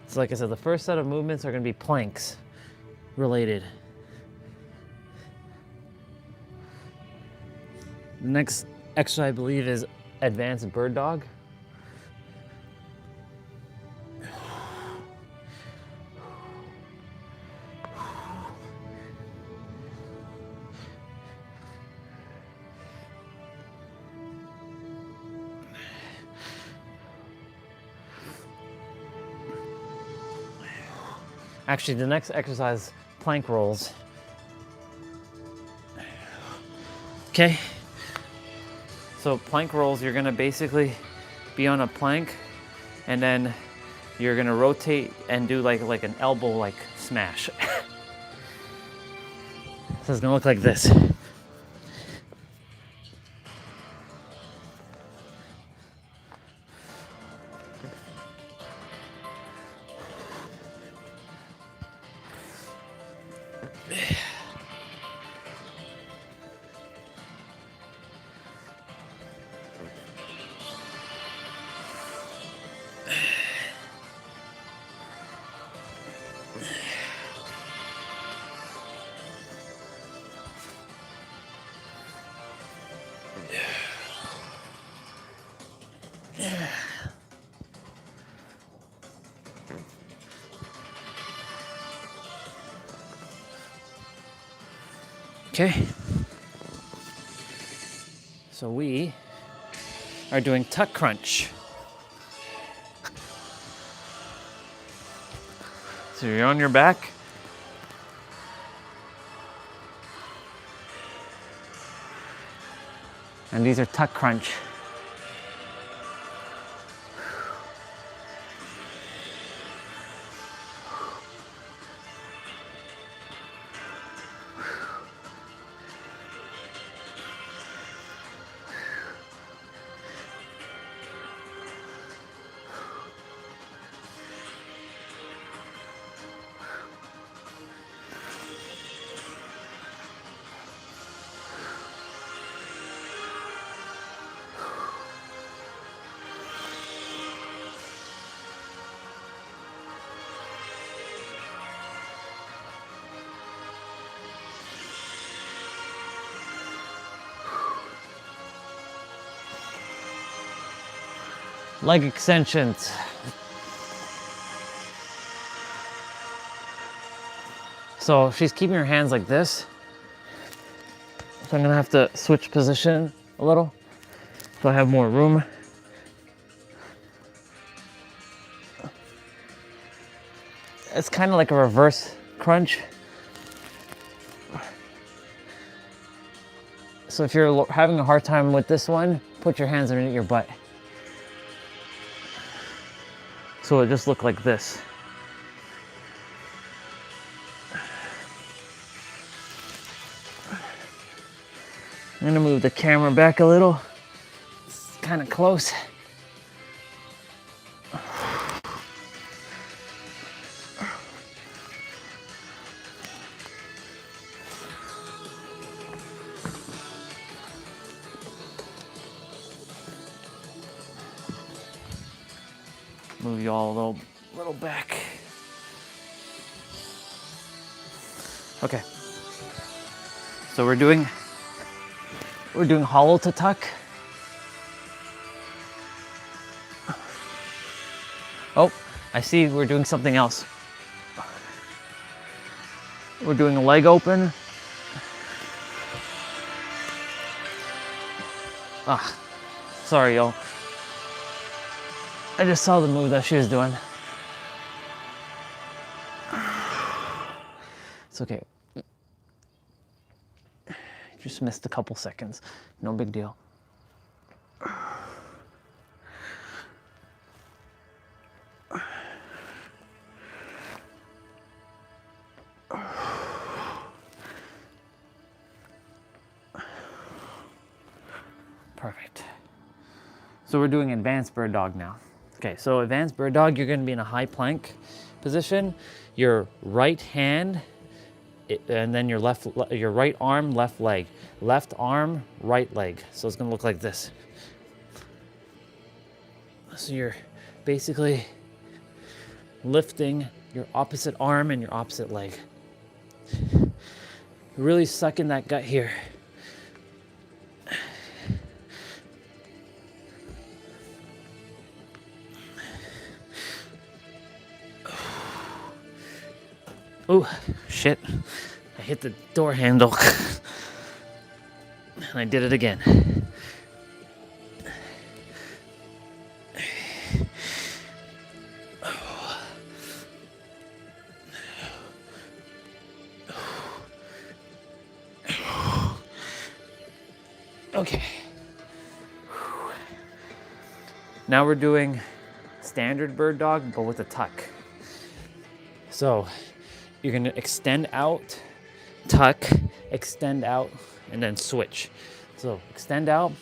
So like I said, the first set of movements are gonna be planks related. The next exercise, I believe, is advanced bird dog. Actually, the next exercise, plank rolls. Okay. So plank rolls, you're gonna basically be on a plank and then you're gonna rotate and do like an elbow like smash. So it's gonna look like this. Okay. So we are doing tuck crunch. So you're on your back. And these are tuck crunch. Leg extensions. So she's keeping her hands like this. So I'm gonna have to switch position a little so I have more room. It's kind of like a reverse crunch. So if you're having a hard time with this one, put your hands underneath your butt. So it just look like this. I'm gonna move the camera back a little. It's kind of close. Move you all a little back. Okay. So we're doing hollow to tuck. Oh, I see we're doing something else. We're doing a leg open. Ah, sorry, y'all. I just saw the move that she was doing. It's okay. Just missed a couple seconds. No big deal. Perfect. So we're doing advanced bird dog now. Okay, so advanced bird dog, you're gonna be in a high plank position. Your right hand, and then your right arm, left leg. Left arm, right leg. So it's gonna look like this. So you're basically lifting your opposite arm and your opposite leg. Really suck in that gut here. Oh, shit. I hit the door handle. And I did it again. Okay. Now we're doing standard bird dog, but with a tuck. So you're gonna extend out, tuck, extend out, and then switch. So extend out,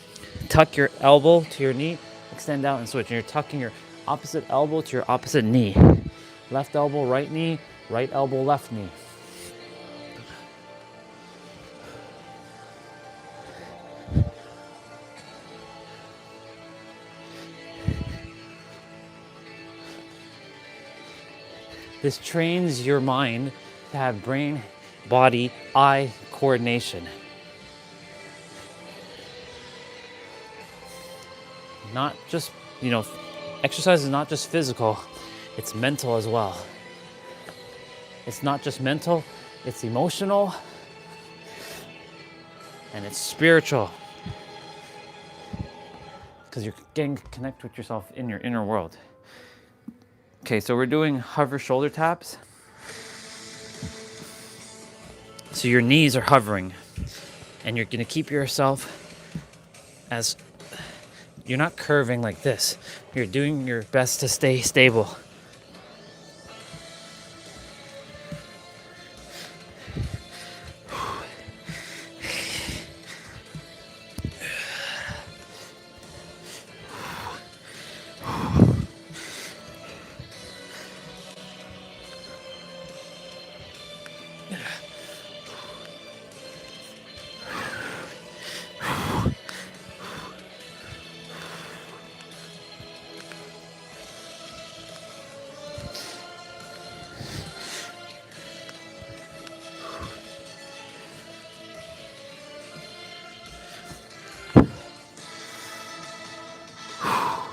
tuck your elbow to your knee, extend out and switch. And you're tucking your opposite elbow to your opposite knee. Left elbow, right knee, right elbow, left knee. This trains your mind to have brain, body, eye coordination. Not just, exercise is not just physical, it's mental as well. It's not just mental, it's emotional, and it's spiritual. Because you're getting to connect with yourself in your inner world. Okay, so we're doing hover shoulder taps. So your knees are hovering, and you're gonna keep yourself as, you're not curving like this. You're doing your best to stay stable.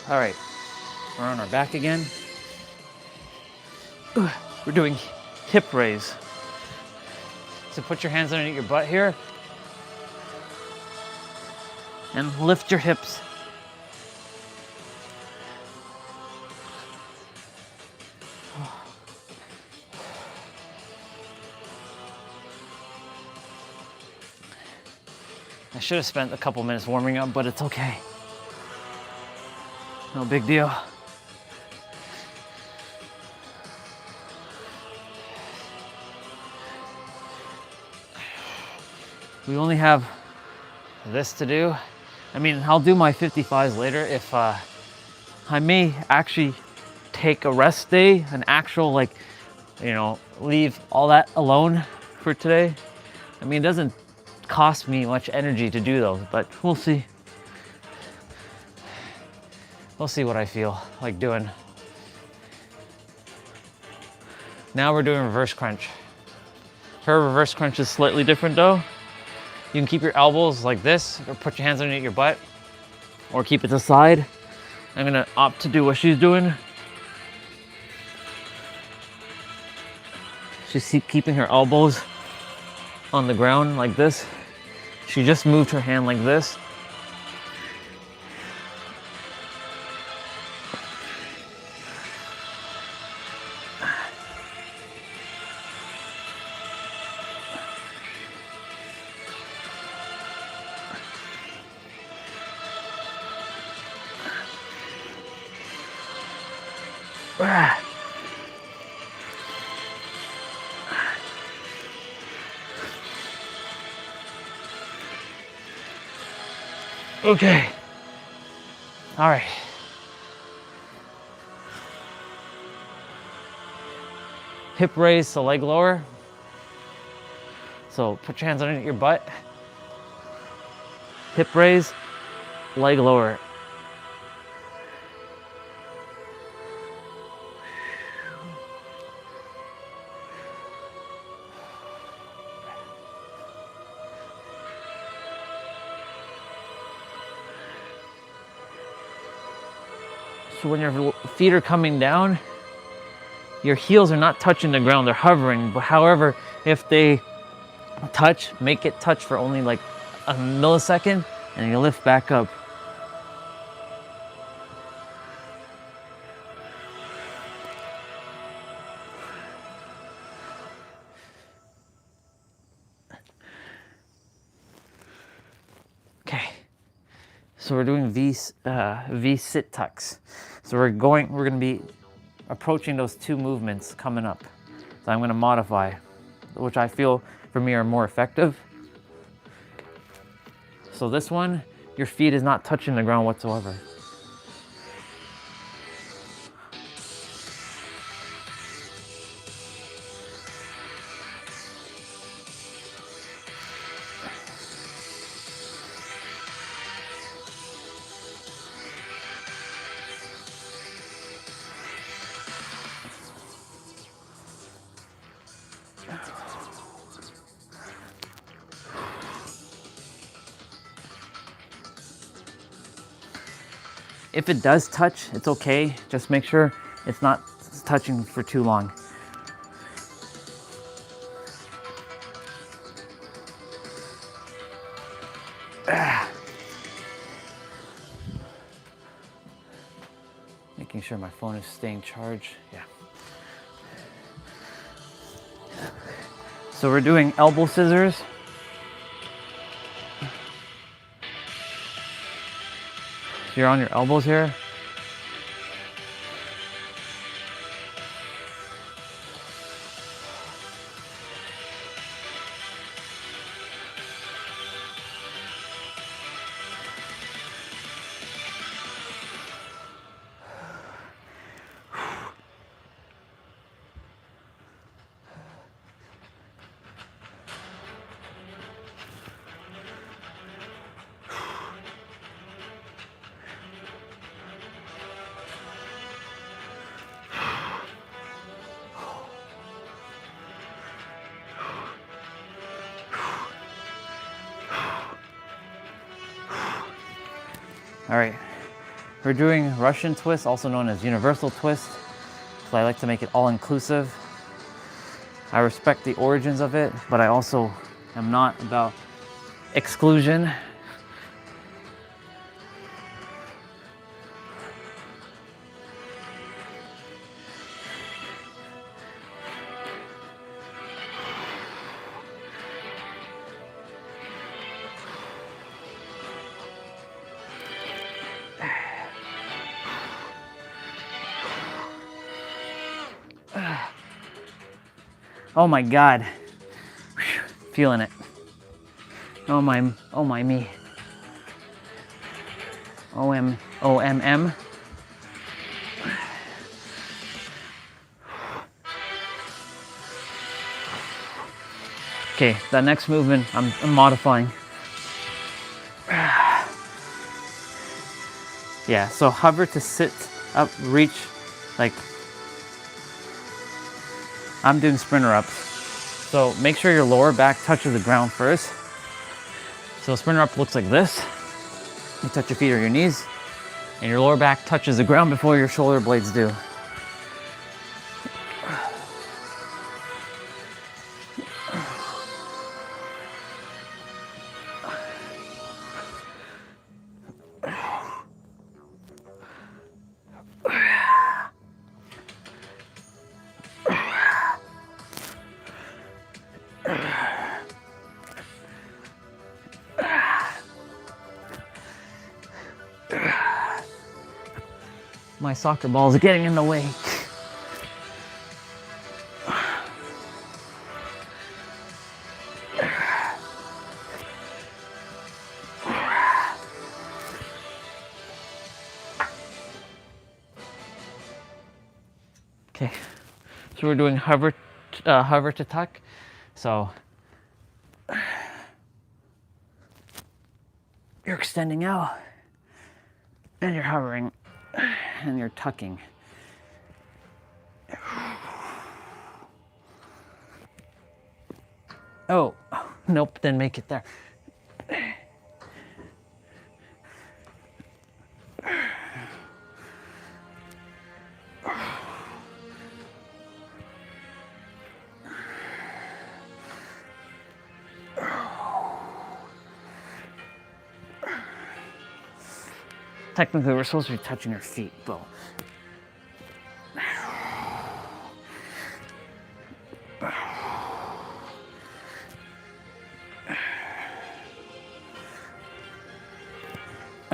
All right, we're on our back again. We're doing hip raise. So put your hands underneath your butt here and lift your hips. I should have spent a couple minutes warming up, but it's okay. No big deal. We only have this to do. I mean, I'll do my 55s later if I may actually take a rest day, an actual leave all that alone for today. I mean, it doesn't cost me much energy to do those, but we'll see. We'll see what I feel like doing. Now we're doing reverse crunch. Her reverse crunch is slightly different though. You can keep your elbows like this, or put your hands underneath your butt, or keep it to the side. I'm gonna opt to do what she's doing. She's keeping her elbows on the ground like this. She just moved her hand like this. Okay. All right. Hip raise, so leg lower. So put your hands underneath your butt. Hip raise, leg lower. So when your feet are coming down, your heels are not touching the ground, they're hovering. But however, if they touch, make it touch for only like a millisecond, and you lift back up. Okay, So we're doing V sit tucks. So we're gonna be approaching those two movements coming up. So I'm gonna modify, which I feel for me are more effective. So this one, your feet is not touching the ground whatsoever. If it does touch, it's okay. Just make sure it's not touching for too long. Making sure my phone is staying charged. Yeah. So we're doing elbow scissors. So you're on your elbows here. All right, we're doing Russian twist, also known as universal twist. So I like to make it all inclusive. I respect the origins of it, but I also am not about exclusion. Oh my God, feeling it. Oh my me. OMM. Okay, that next movement I'm modifying. Yeah, so hover to sit up, reach, like I'm doing sprinter ups. So make sure your lower back touches the ground first. So a sprinter up looks like this. You touch your feet or your knees, and your lower back touches the ground before your shoulder blades do. My soccer ball is getting in the way. Okay, so we're doing hover to tuck. So you're extending out, and you're hovering, and you're tucking. Oh, nope, didn't make it there. Technically, we're supposed to be touching your feet, but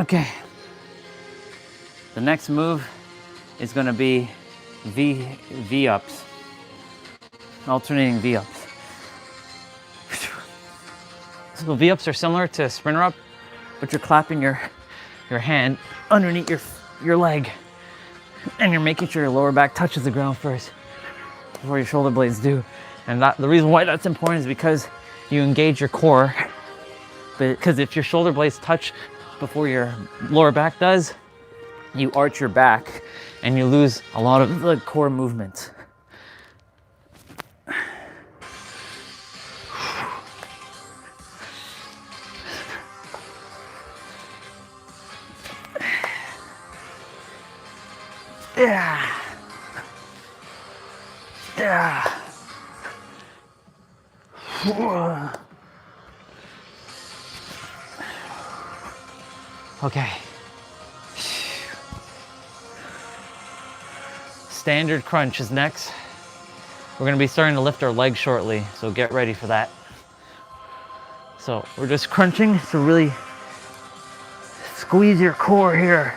Okay. The next move is going to be V-ups. Alternating V-ups. So V-ups are similar to a sprinter up, but you're clapping your hand underneath your leg, and you're making sure your lower back touches the ground first before your shoulder blades do. And the reason why that's important is because you engage your core. Because if your shoulder blades touch before your lower back does, you arch your back and you lose a lot of the core movement. Yeah. Yeah. Okay. Standard crunch is next. We're gonna be starting to lift our legs shortly, so get ready for that. So we're just crunching to really squeeze your core here.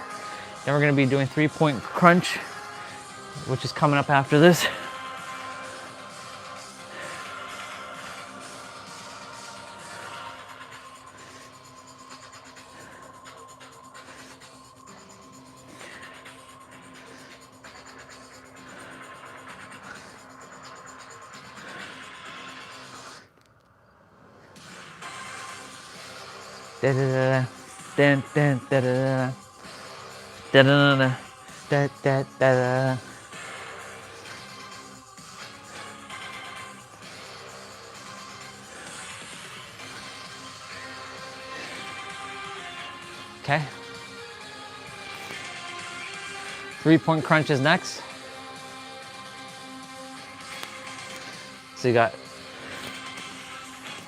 Then we're gonna be doing 3-point crunch, which is coming up after this. Da da da da da da da da da da da da. Okay. 3-point crunch is next. So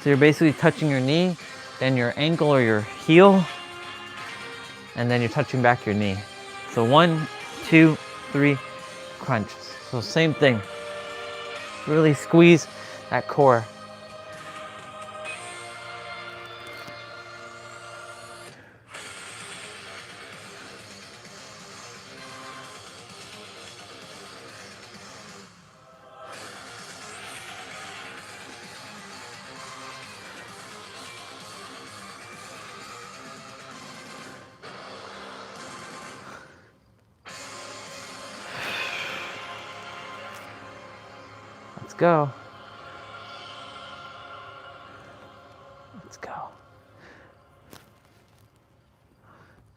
you're basically touching your knee, then your ankle or your heel, and then you're touching back your knee. So 1, 2, 3, crunch. So same thing. Really squeeze that core. Let's go. Let's go.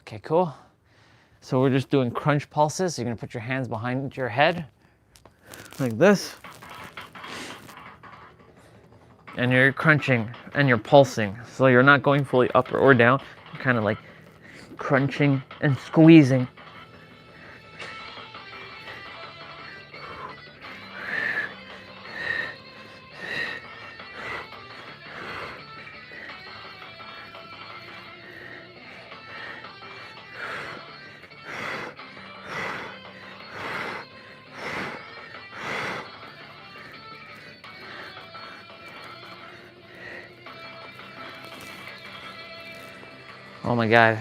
Okay, cool. So we're just doing crunch pulses. You're gonna put your hands behind your head, like this. And you're crunching and you're pulsing. So you're not going fully up or down. You're kind of like crunching and squeezing. Oh my God.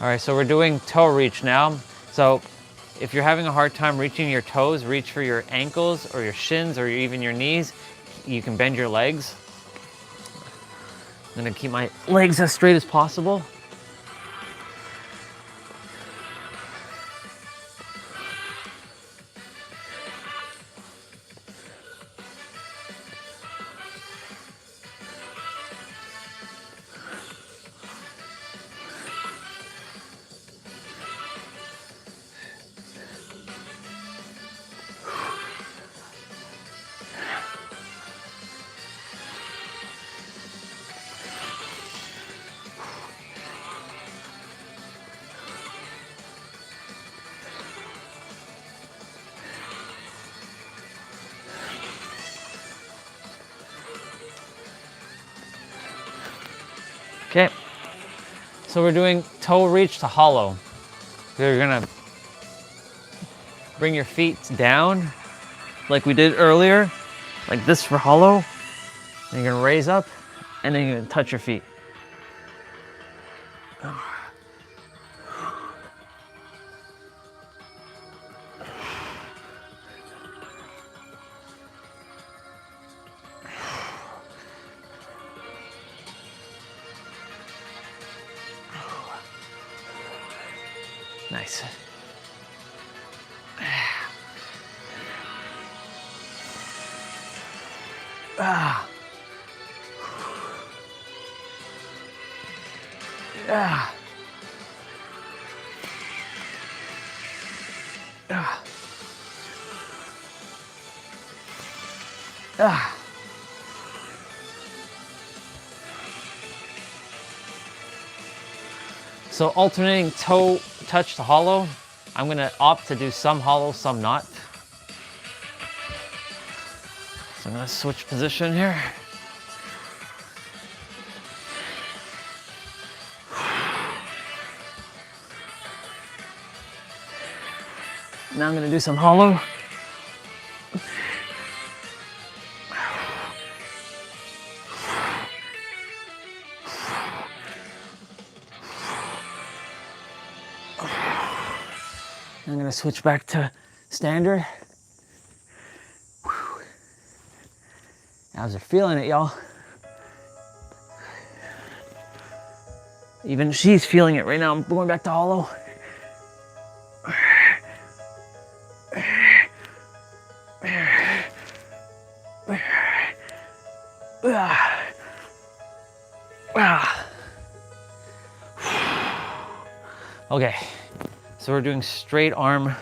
All right, so we're doing toe reach now. So if you're having a hard time reaching your toes, reach for your ankles or your shins or even your knees. You can bend your legs. I'm gonna keep my legs as straight as possible. Okay, so we're doing toe reach to hollow. You're gonna bring your feet down like we did earlier, like this for hollow. Then you're gonna raise up and then you're gonna touch your feet. Nice. Ah. Ah. Ah. Ah. So alternating toe touch to hollow. I'm gonna opt to do some hollow, some not. So I'm gonna switch position here. Now I'm gonna do some hollow. I'm gonna switch back to standard. How's it feeling it, y'all? Even she's feeling it right now. I'm going back to hollow. Okay, so we're doing straight arm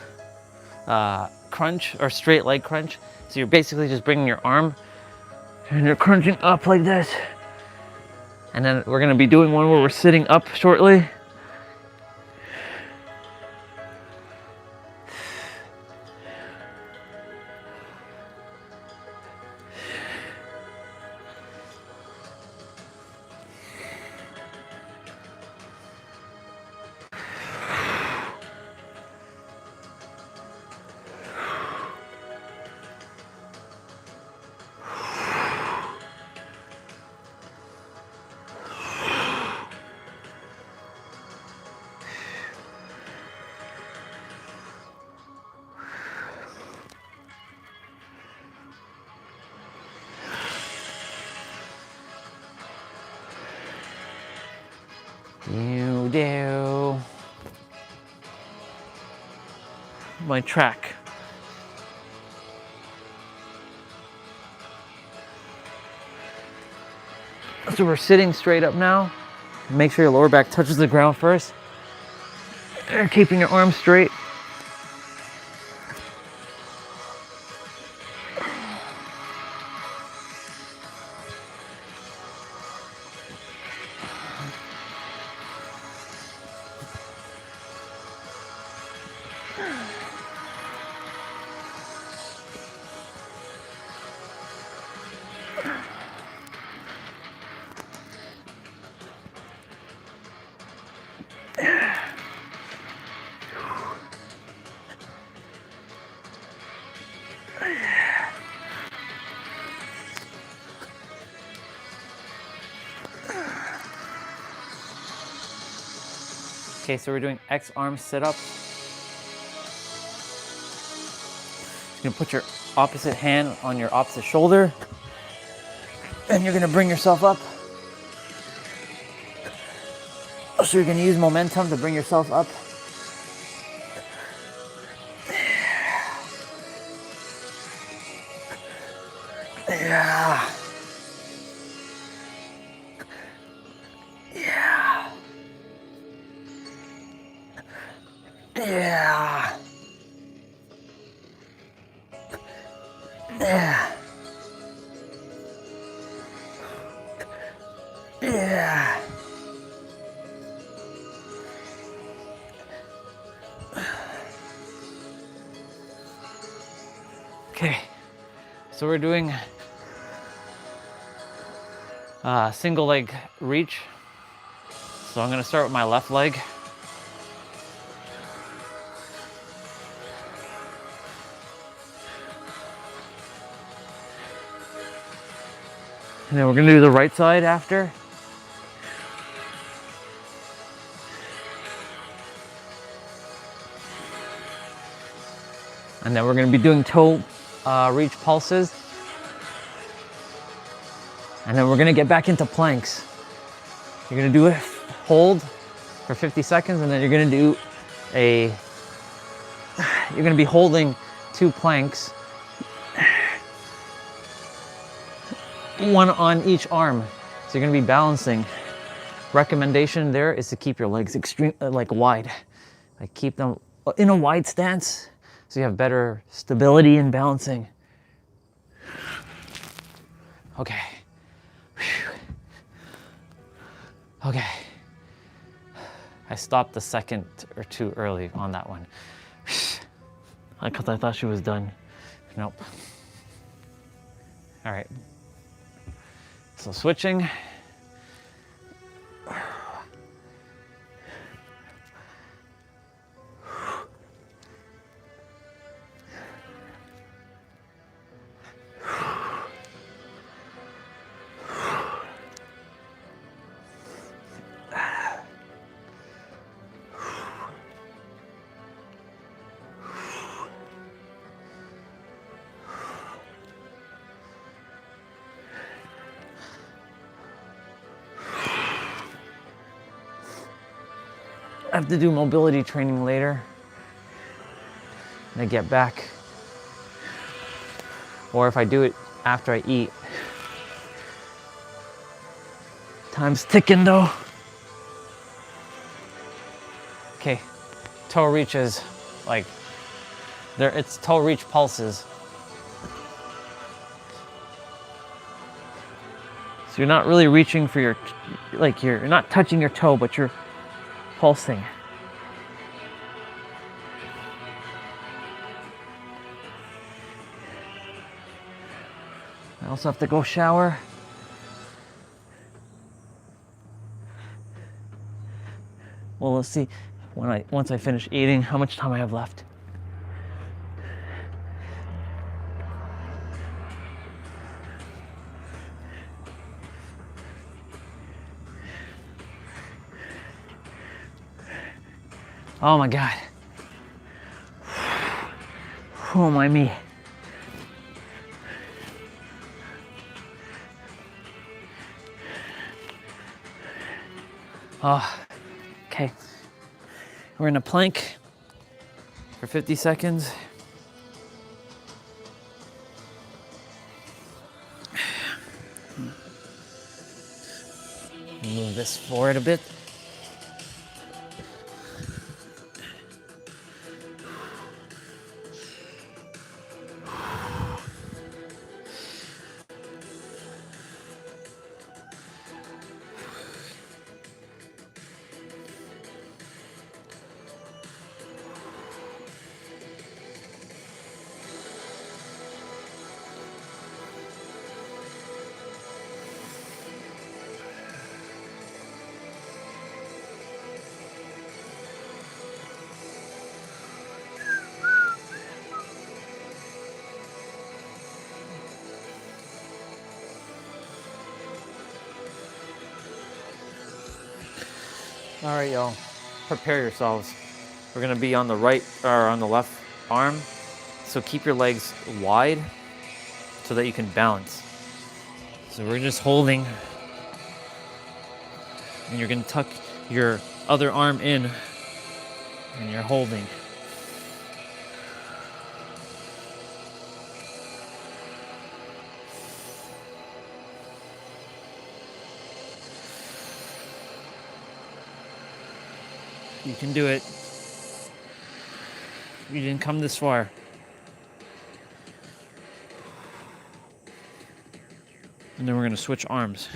crunch or straight leg crunch. So you're basically just bringing your arm and you're crunching up like this. And then we're gonna be doing one where we're sitting up shortly. You do. My track. So we're sitting straight up now. Make sure your lower back touches the ground first. And keeping your arms straight. Okay, so we're doing X arm sit-ups. You're gonna put your opposite hand on your opposite shoulder, and you're gonna bring yourself up. So you're gonna use momentum to bring yourself up. Yeah. Yeah. Yeah. Yeah. Yeah. Okay, so we're doing single leg reach. So I'm gonna start with my left leg. And then we're gonna do the right side after. And then we're gonna be doing toe reach pulses. And then we're gonna get back into planks. You're gonna do a hold for 50 seconds, and then you're gonna do you're gonna be holding 2 planks, one on each arm. So you're gonna be balancing. Recommendation there is to keep your legs like wide. Like keep them in a wide stance so you have better stability and balancing. Okay. Okay. I stopped a second or two early on that one. Because I thought she was done. Nope. All right. So switching. I have to do mobility training later when I get back. Or if I do it after I eat. Time's ticking though. Okay, toe reaches, like, it's toe reach pulses. So you're not really reaching for you're not touching your toe, but you're pulsing. I also have to go shower. Well, let's see once I finish eating how much time I have left. Oh my God. Oh my me. Oh, okay. We're in a plank for 50 seconds. Move this forward a bit. All right, y'all, prepare yourselves. We're gonna be on the right or on the left arm. So keep your legs wide so that you can balance. So we're just holding, and you're gonna tuck your other arm in, and you're holding. You can do it. You didn't come this far. And then we're gonna switch arms.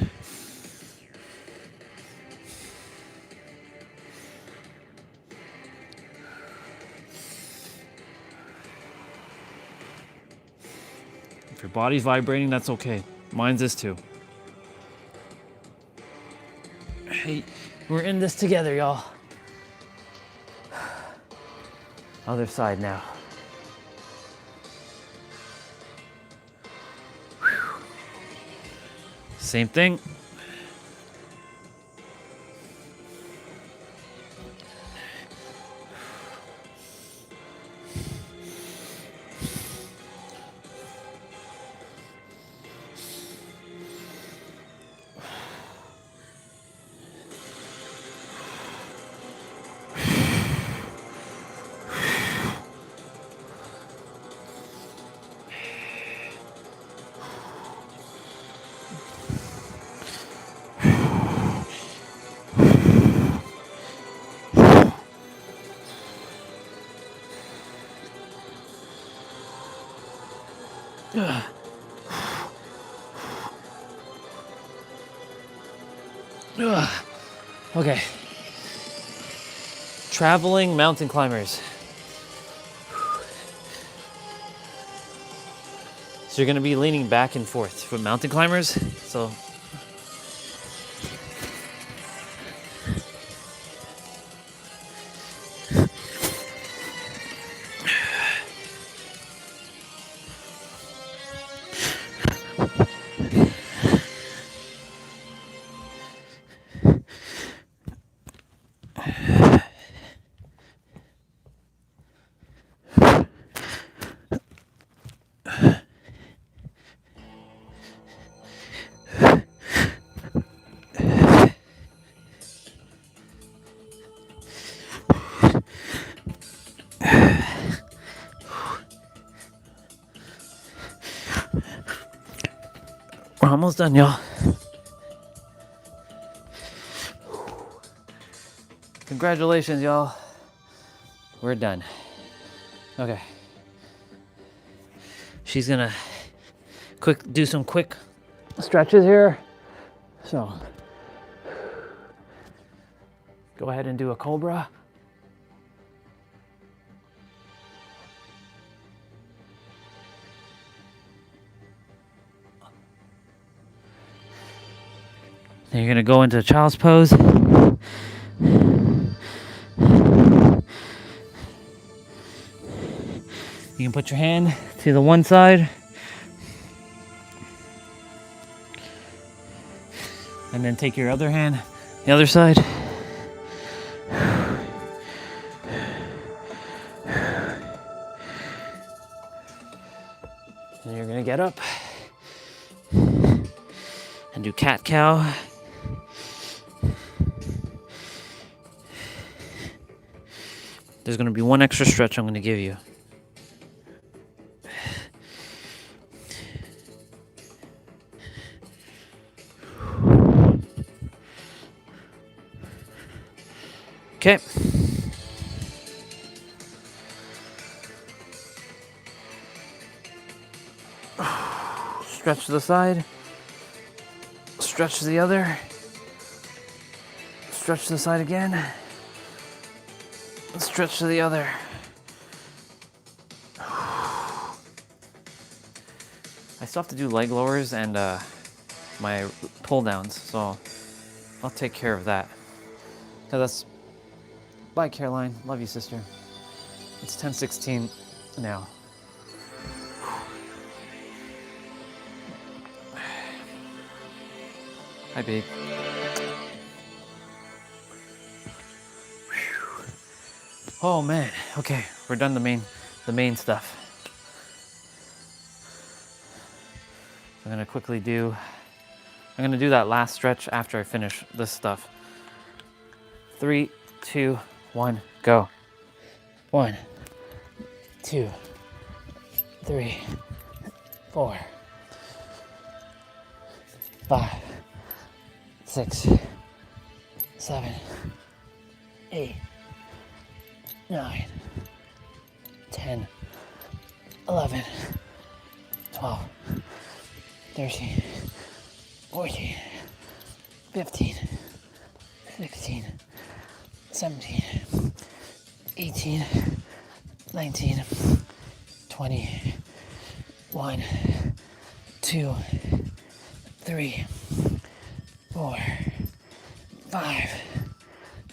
If your body's vibrating, that's okay. Mine's is too. Hey, We're in this together, y'all. Other side now. Same thing. Okay. Traveling mountain climbers. So you're gonna be leaning back and forth for mountain climbers. So we're almost done, y'all. Congratulations, y'all. We're done. Okay. She's gonna do some quick stretches here. So go ahead and do a cobra. Then you're gonna go into child's pose. You can put your hand to the one side and then take your other hand the other side. And you're gonna get up and do cat cow. There's gonna be one extra stretch I'm gonna give you. Okay. Stretch to the side. Stretch to the other. Stretch to the side again. Stretch to the other. I still have to do leg lowers and my pull downs, so I'll take care of that. So that's bye, Caroline. Love you, sister. It's 10:16 now. Hi, babe. Oh man. Okay, we're done the main stuff. I'm gonna do that last stretch after I finish this stuff. 3, 2, 1, go. 1, 2, 3, 4, 5, 6, 7, 8, 9, 10, 11, 12, 13, 14, 15, 16, 17, 18, 19, 20, 1, 2, 3, 4, 5,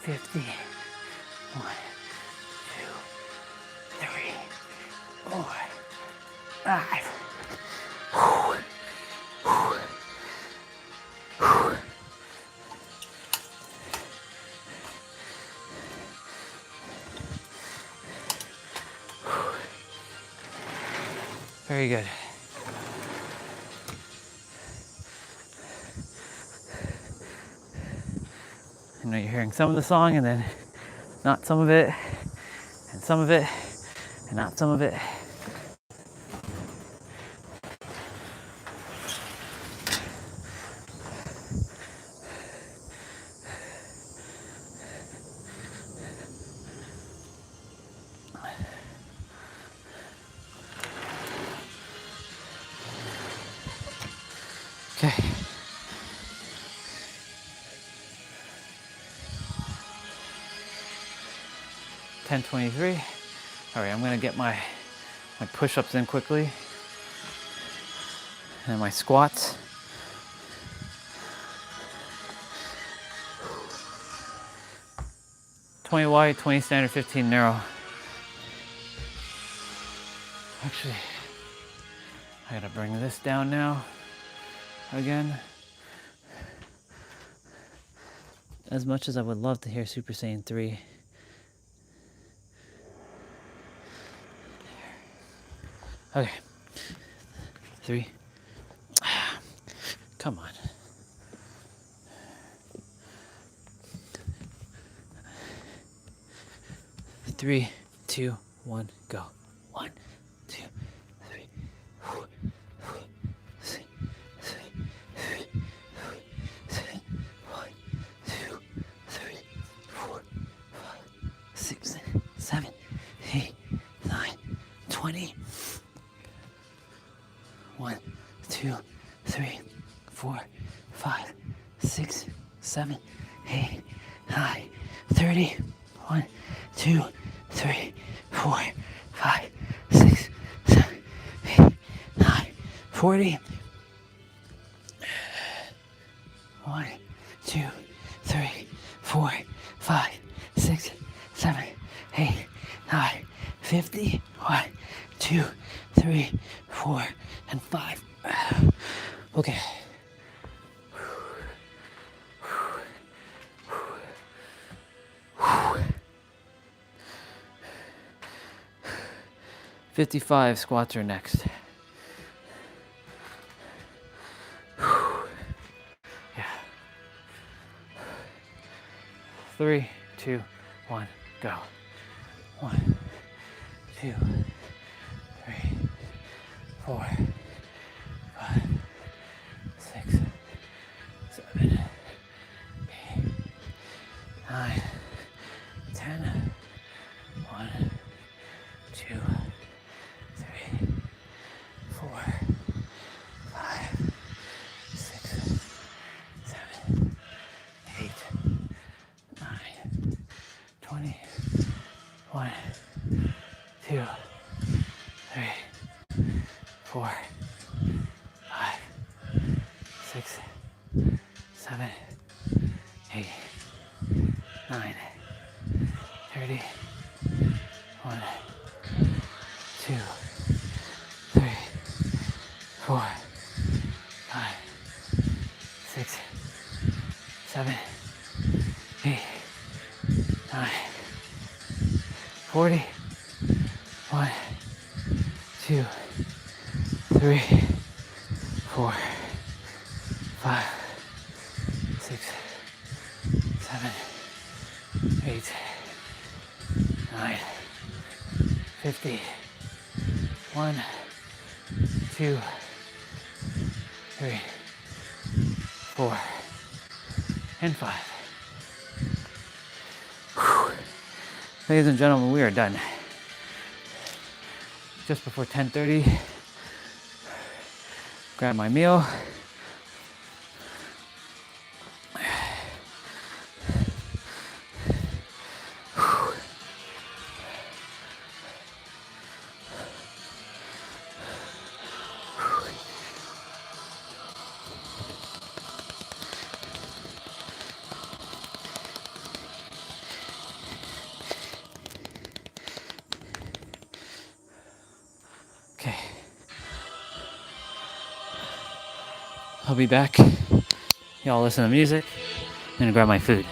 50. 1, 2, 3, 4, 5. Very good. I know you're hearing some of the song and then not some of it, and some of it, and not some of it. Okay. $10.23. All right, I'm gonna get my push-ups in quickly, and my squats. $20 wide, 20 standard, 15 narrow. Actually, I gotta bring this down now. Again, as much as I would love to hear Super Saiyan 3, okay, 3, come on, 3, 2, 1, go, 1, 2, 3, 4, 6, 7, 8, 9, 20. 1, 2, 3, 4, 5, 6, 7, 8, 9, 30. 1, 2, 3, 4, 5, 6, 7, 8, 9, 40. 1, 2, 3, 4, 5, 6, 7, 8, 9, 50. 1, 2, 3, 4, and 5. Okay. 55 squats are next. Yeah. 3, 2, 1, go. 1, 2, 3, 4, 5, 6, 7, 8, 9, 10. 1, 2, 3, 4, 5, 6, 7, 8, 9, 20. 1, 2, 3, 4, 5, 6, 7, 8, 9, 30. 1, 2, 3, 4, 5, 6, 7, 8, 9, 40. 1, 2, 3, 4, 5, 6, 7, 8, 9, 50. 1, 2, 3, 4, and 5. Whew. Ladies and gentlemen, we are done. Just before 10:30, grab my meal. I'll be back. Y'all listen to music. I'm gonna grab my food.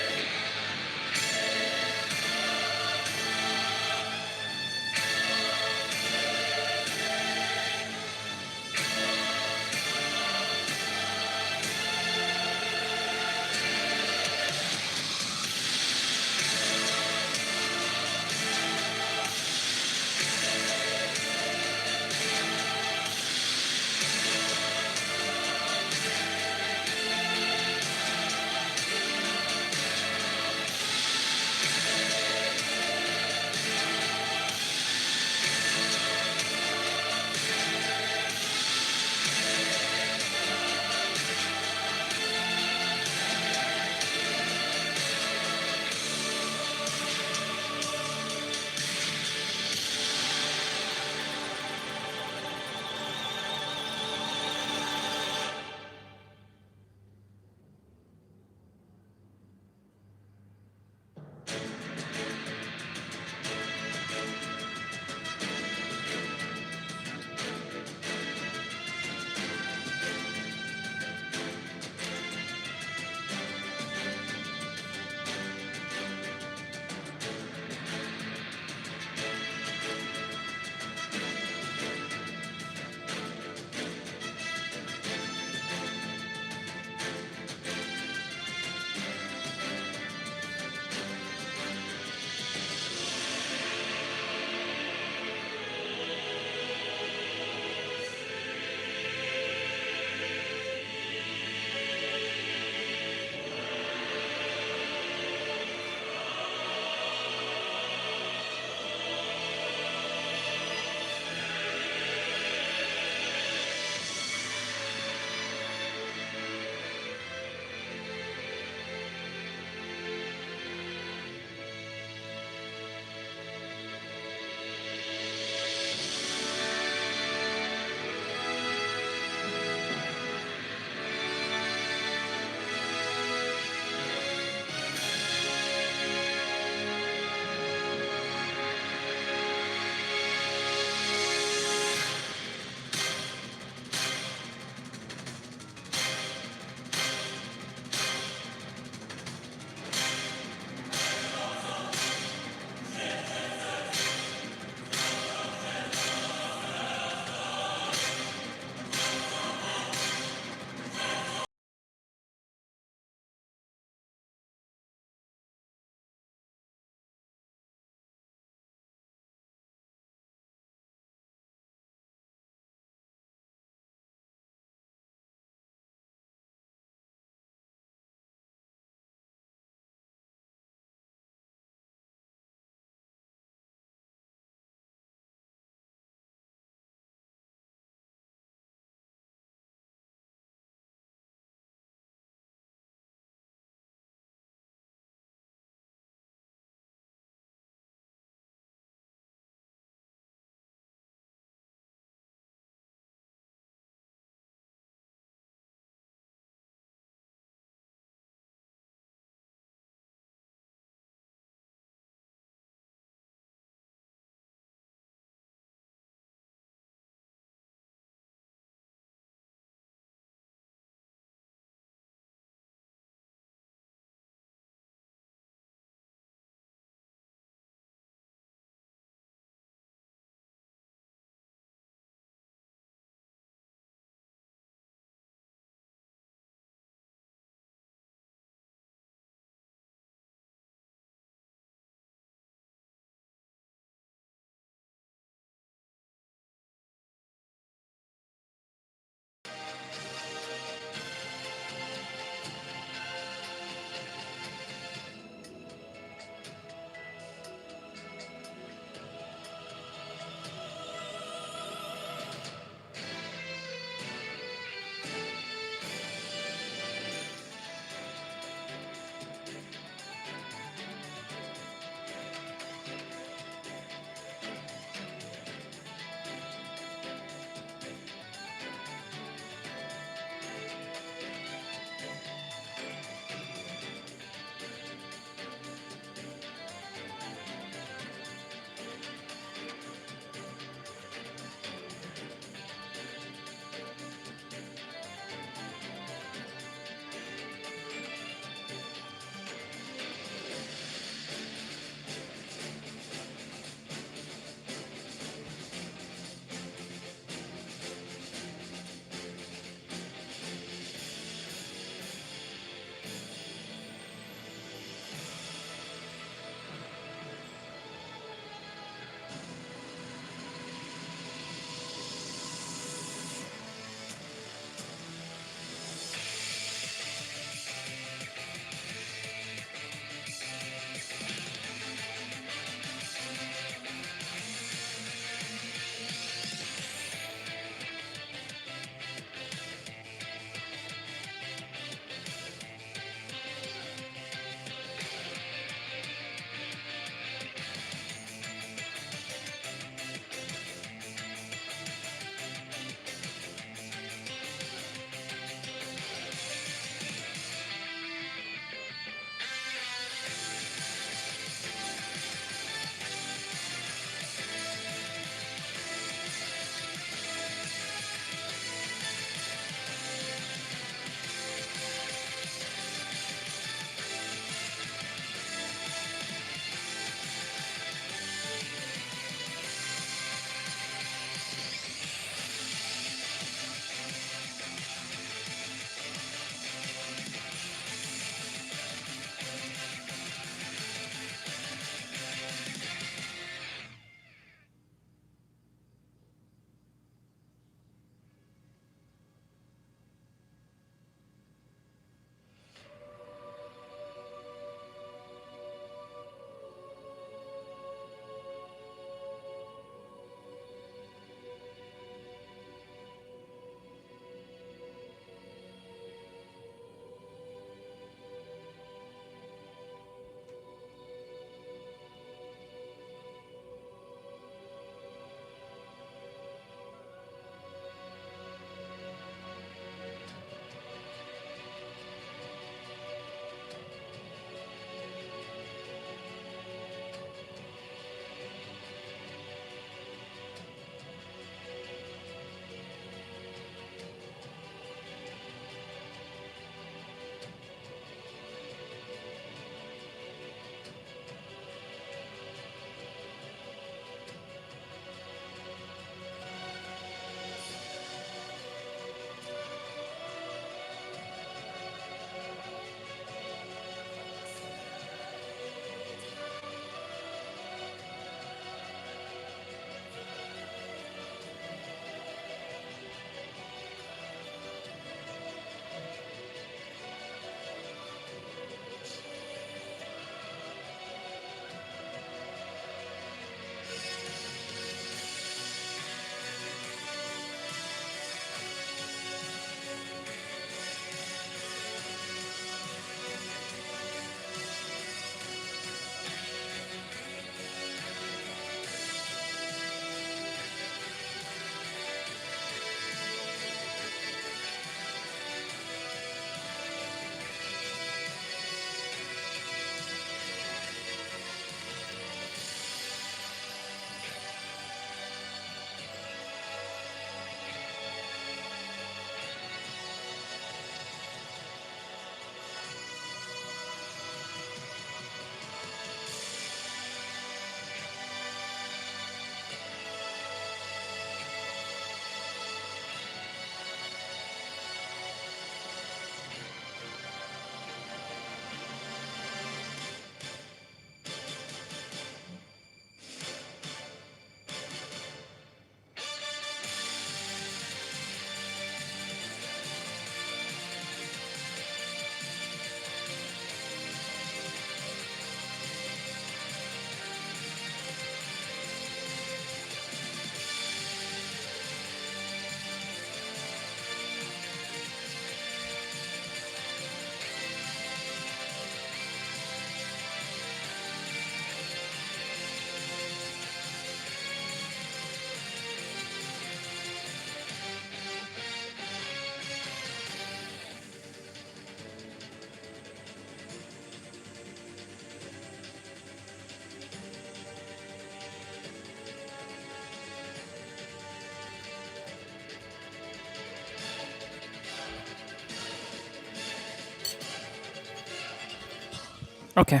Okay.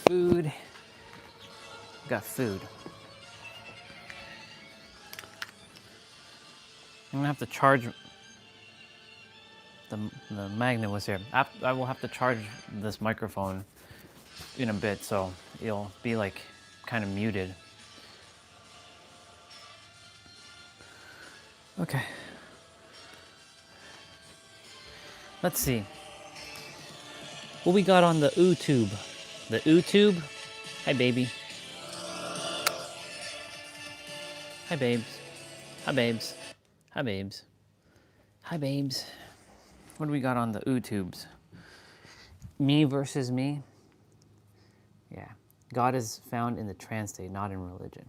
Food. Got food. I'm gonna have to charge. The magnet was here. I will have to charge this microphone in a bit, so it'll be like kind of muted. Okay. Let's see. What we got on the YouTube? The YouTube? Hi, baby. Hi, babes. Hi, babes. Hi, babes. Hi, babes. What do we got on the YouTubes? Me versus me? Yeah. God is found in the trance state, not in religion.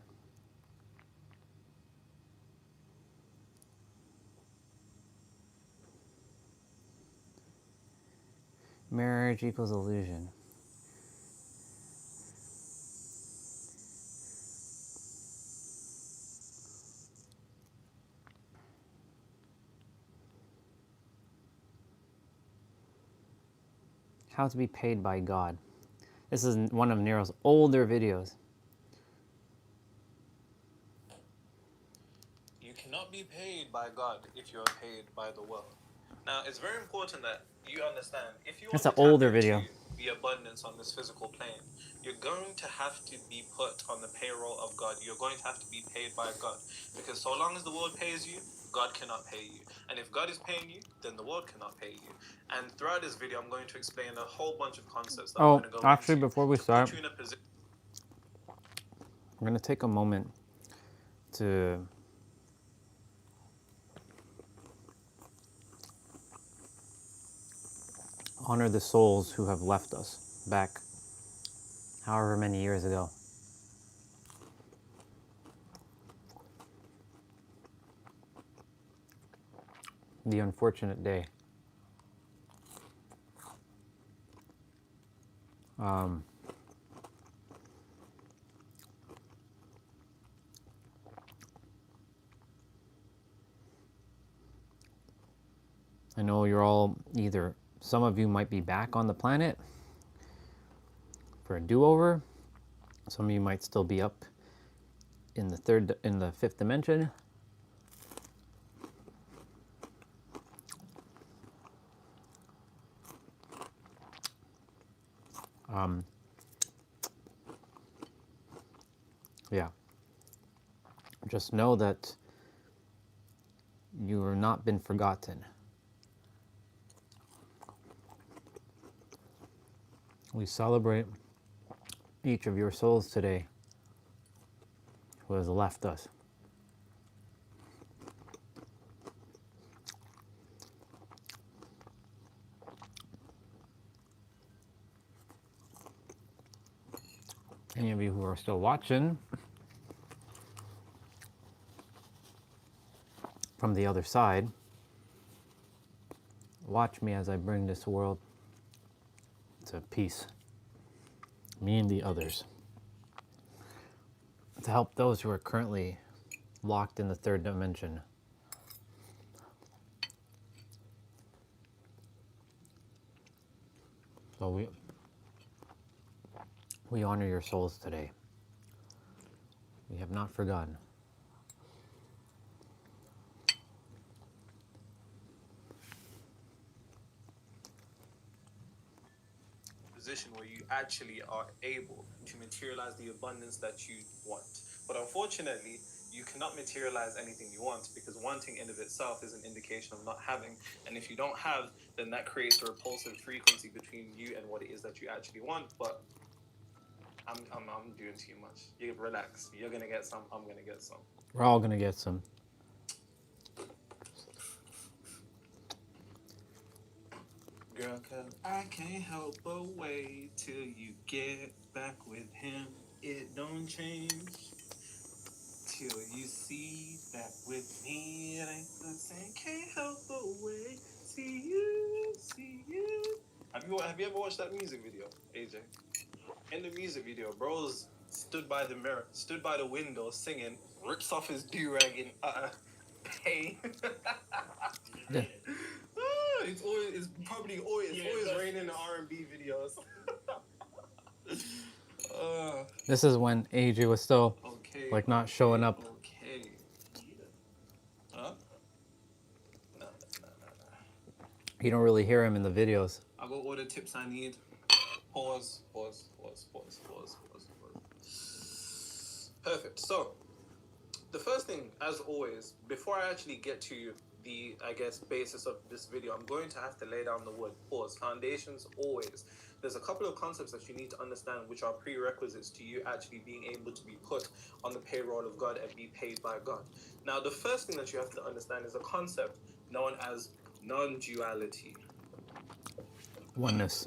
Marriage equals illusion. How to be paid by God. This is one of Nero's older videos. You cannot be paid by God if you're paid by the world. Now, it's very important that you understand, if you want It's an to tap older into video. the abundance on this physical plane, you're going to have to be put on the payroll of God. You're going to have to be paid by God. Because so long as the world pays you, God cannot pay you. And if God is paying you, then the world cannot pay you. And throughout this video, I'm going to explain a whole bunch of concepts that I'm going to go Actually, into before we to start, put you in a position. I'm going to take a moment to honor the souls who have left us back however many years ago. The unfortunate day. I know you're all either, some of you might be back on the planet for a do-over. Some of you might still be up in the fifth dimension. Yeah. Just know that you have not been forgotten. We celebrate each of your souls today who has left us. Any of you who are still watching from the other side, watch me as I bring this world to peace. Me and the others. To help those who are currently locked in the third dimension. So we honor your souls today. We have not forgotten. Position where you actually are able to materialize the abundance that you want. But unfortunately, you cannot materialize anything you want because wanting in of itself is an indication of not having. And if you don't have, then that creates a repulsive frequency between you and what it is that you actually want. But I'm doing too much. You relax. You're gonna get some. I'm gonna get some. We're all gonna get some. Girl, 'cause I can't help but wait till you get back with him. It don't change till you see back with me. It ain't the same. Can't help but wait. See you. Have you ever watched that music video, AJ? In the music video, bros stood by the mirror, stood by the window singing, rips off his do-rag in pain. Yeah. It's always It's probably always that's- raining in the R&B videos. This is when AJ was still Okay. like not showing up. Okay. Huh? No. You don't really hear him in the videos. I got all the tips I need. Pause. Perfect. So, the first thing, as always, before I actually get to the, I guess, basis of this video, I'm going to have to lay down the word pause. Foundations, always. There's a couple of concepts that you need to understand, which are prerequisites to you actually being able to be put on the payroll of God and be paid by God. Now, the first thing that you have to understand is a concept known as non-duality. Oneness.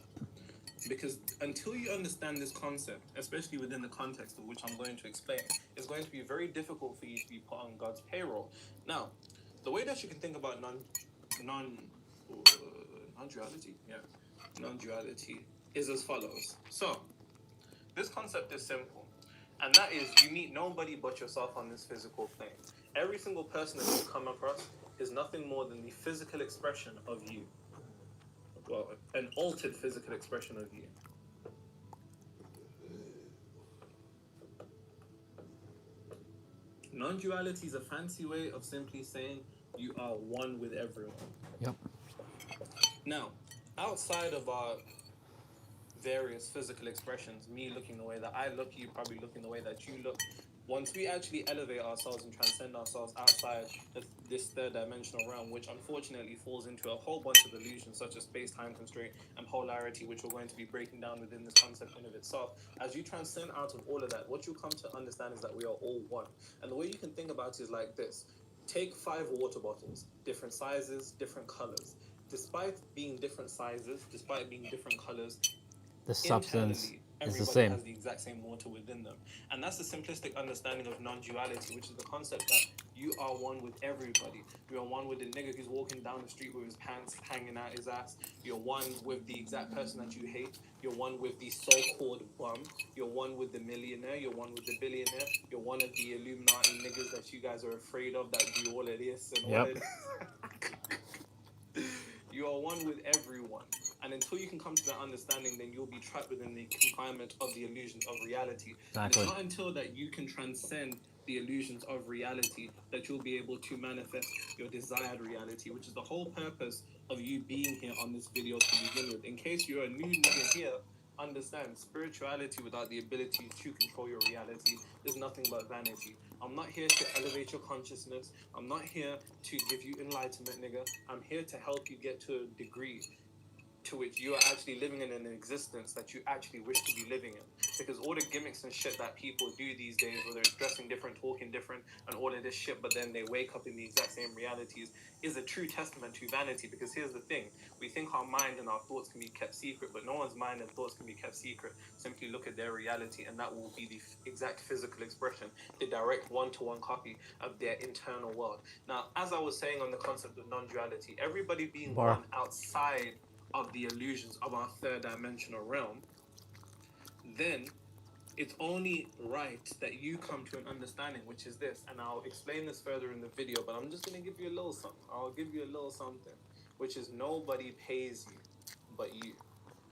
Because until you understand this concept, especially within the context of which I'm going to explain, it's going to be very difficult for you to be put on God's payroll. Now, the way that you can think about non-duality, non-duality is as follows. So, this concept is simple, and that is you meet nobody but yourself on this physical plane. Every single person that you come across is nothing more than the physical expression of you. Well, an altered physical expression of you. Non-duality is a fancy way of simply saying you are one with everyone. Yep. Now, outside of our various physical expressions, me looking the way that I look, you probably looking the way that you look, once we actually elevate ourselves and transcend ourselves outside of this third dimensional realm, which unfortunately falls into a whole bunch of illusions such as space-time constraint and polarity, which we're going to be breaking down within this concept in of itself. As you transcend out of all of that, what you'll come to understand is that we are all one. And the way you can think about it is like this. Take 5 water bottles, different sizes, different colors. Despite being different sizes, despite being different colors, The substance internally, is the everybody same. has the exact same water within them. And that's the simplistic understanding of non-duality, which is the concept that you are one with everybody. You are one with the nigga who's walking down the street with his pants hanging out his ass. You're one with the exact person that you hate. You're one with the so-called bum. You're one with the millionaire. You're one with the billionaire. You're one of the Illuminati niggas that you guys are afraid of that do all of this and all of this. You are one with everyone. And until you can come to that understanding, then you'll be trapped within the confinement of the illusions of reality. Exactly. And it's not until that you can transcend the illusions of reality that you'll be able to manifest your desired reality, which is the whole purpose of you being here on this video to begin with. In case you're a new nigga here, understand, spirituality without the ability to control your reality is nothing but vanity. I'm not here to elevate your consciousness. I'm not here to give you enlightenment, nigga. I'm here to help you get to a degree to which you are actually living in an existence that you actually wish to be living in. Because all the gimmicks and shit that people do these days, whether it's dressing different, talking different, and all of this shit, but then they wake up in the exact same realities, is a true testament to vanity. Because here's the thing, we think our mind and our thoughts can be kept secret, but no one's mind and thoughts can be kept secret. Simply look at their reality, and that will be the exact physical expression, the direct one-to-one copy of their internal world. Now, as I was saying on the concept of non-duality, everybody being one outside of the illusions of our third dimensional realm, then it's only right that you come to an understanding, which is this, and I'll explain this further in the video, but I'm just going to give you a little something. I'll give you a little something, which is nobody pays you but you.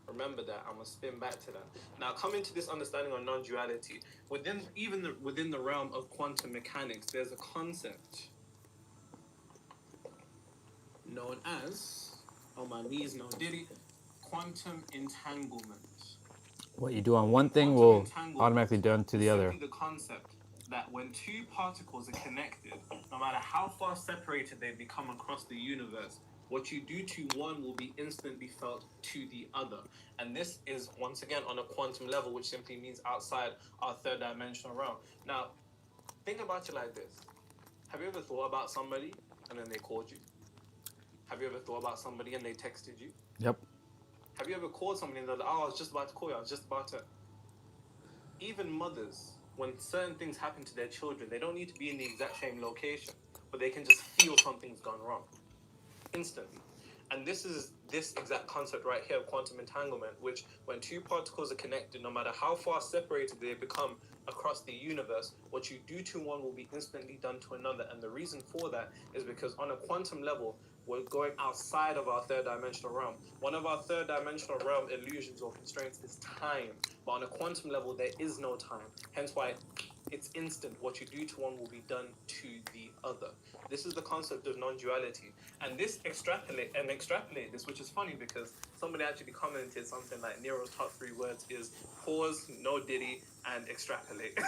Remember that. I'm going to spin back to that. Now, coming to this understanding of non-duality, within the realm of quantum mechanics, there's a concept known as, on my knees, no diddy, quantum entanglement. What you do on one thing will automatically done to the other. The concept that when two particles are connected, no matter how far separated they become across the universe, what you do to one will be instantly felt to the other. And this is, once again, on a quantum level, which simply means outside our third dimensional realm. Now, think about it like this. Have you ever thought about somebody and then they called you? Have you ever thought about somebody and they texted you? Yep. Have you ever called somebody and they're like, oh, I was just about to call you, I was just about to... Even mothers, when certain things happen to their children, they don't need to be in the exact same location, but they can just feel something's gone wrong. Instantly. And this is this exact concept right here of quantum entanglement, which when two particles are connected, no matter how far separated they become across the universe, what you do to one will be instantly done to another. And the reason for that is because on a quantum level, we're going outside of our third dimensional realm. One of our third dimensional realm illusions or constraints is time. But on a quantum level, there is no time. Hence why it's instant. What you do to one will be done to the other. This is the concept of non-duality. And this extrapolate this, which is funny because somebody actually commented something like Nero's top 3 words is pause, no diddy, and extrapolate.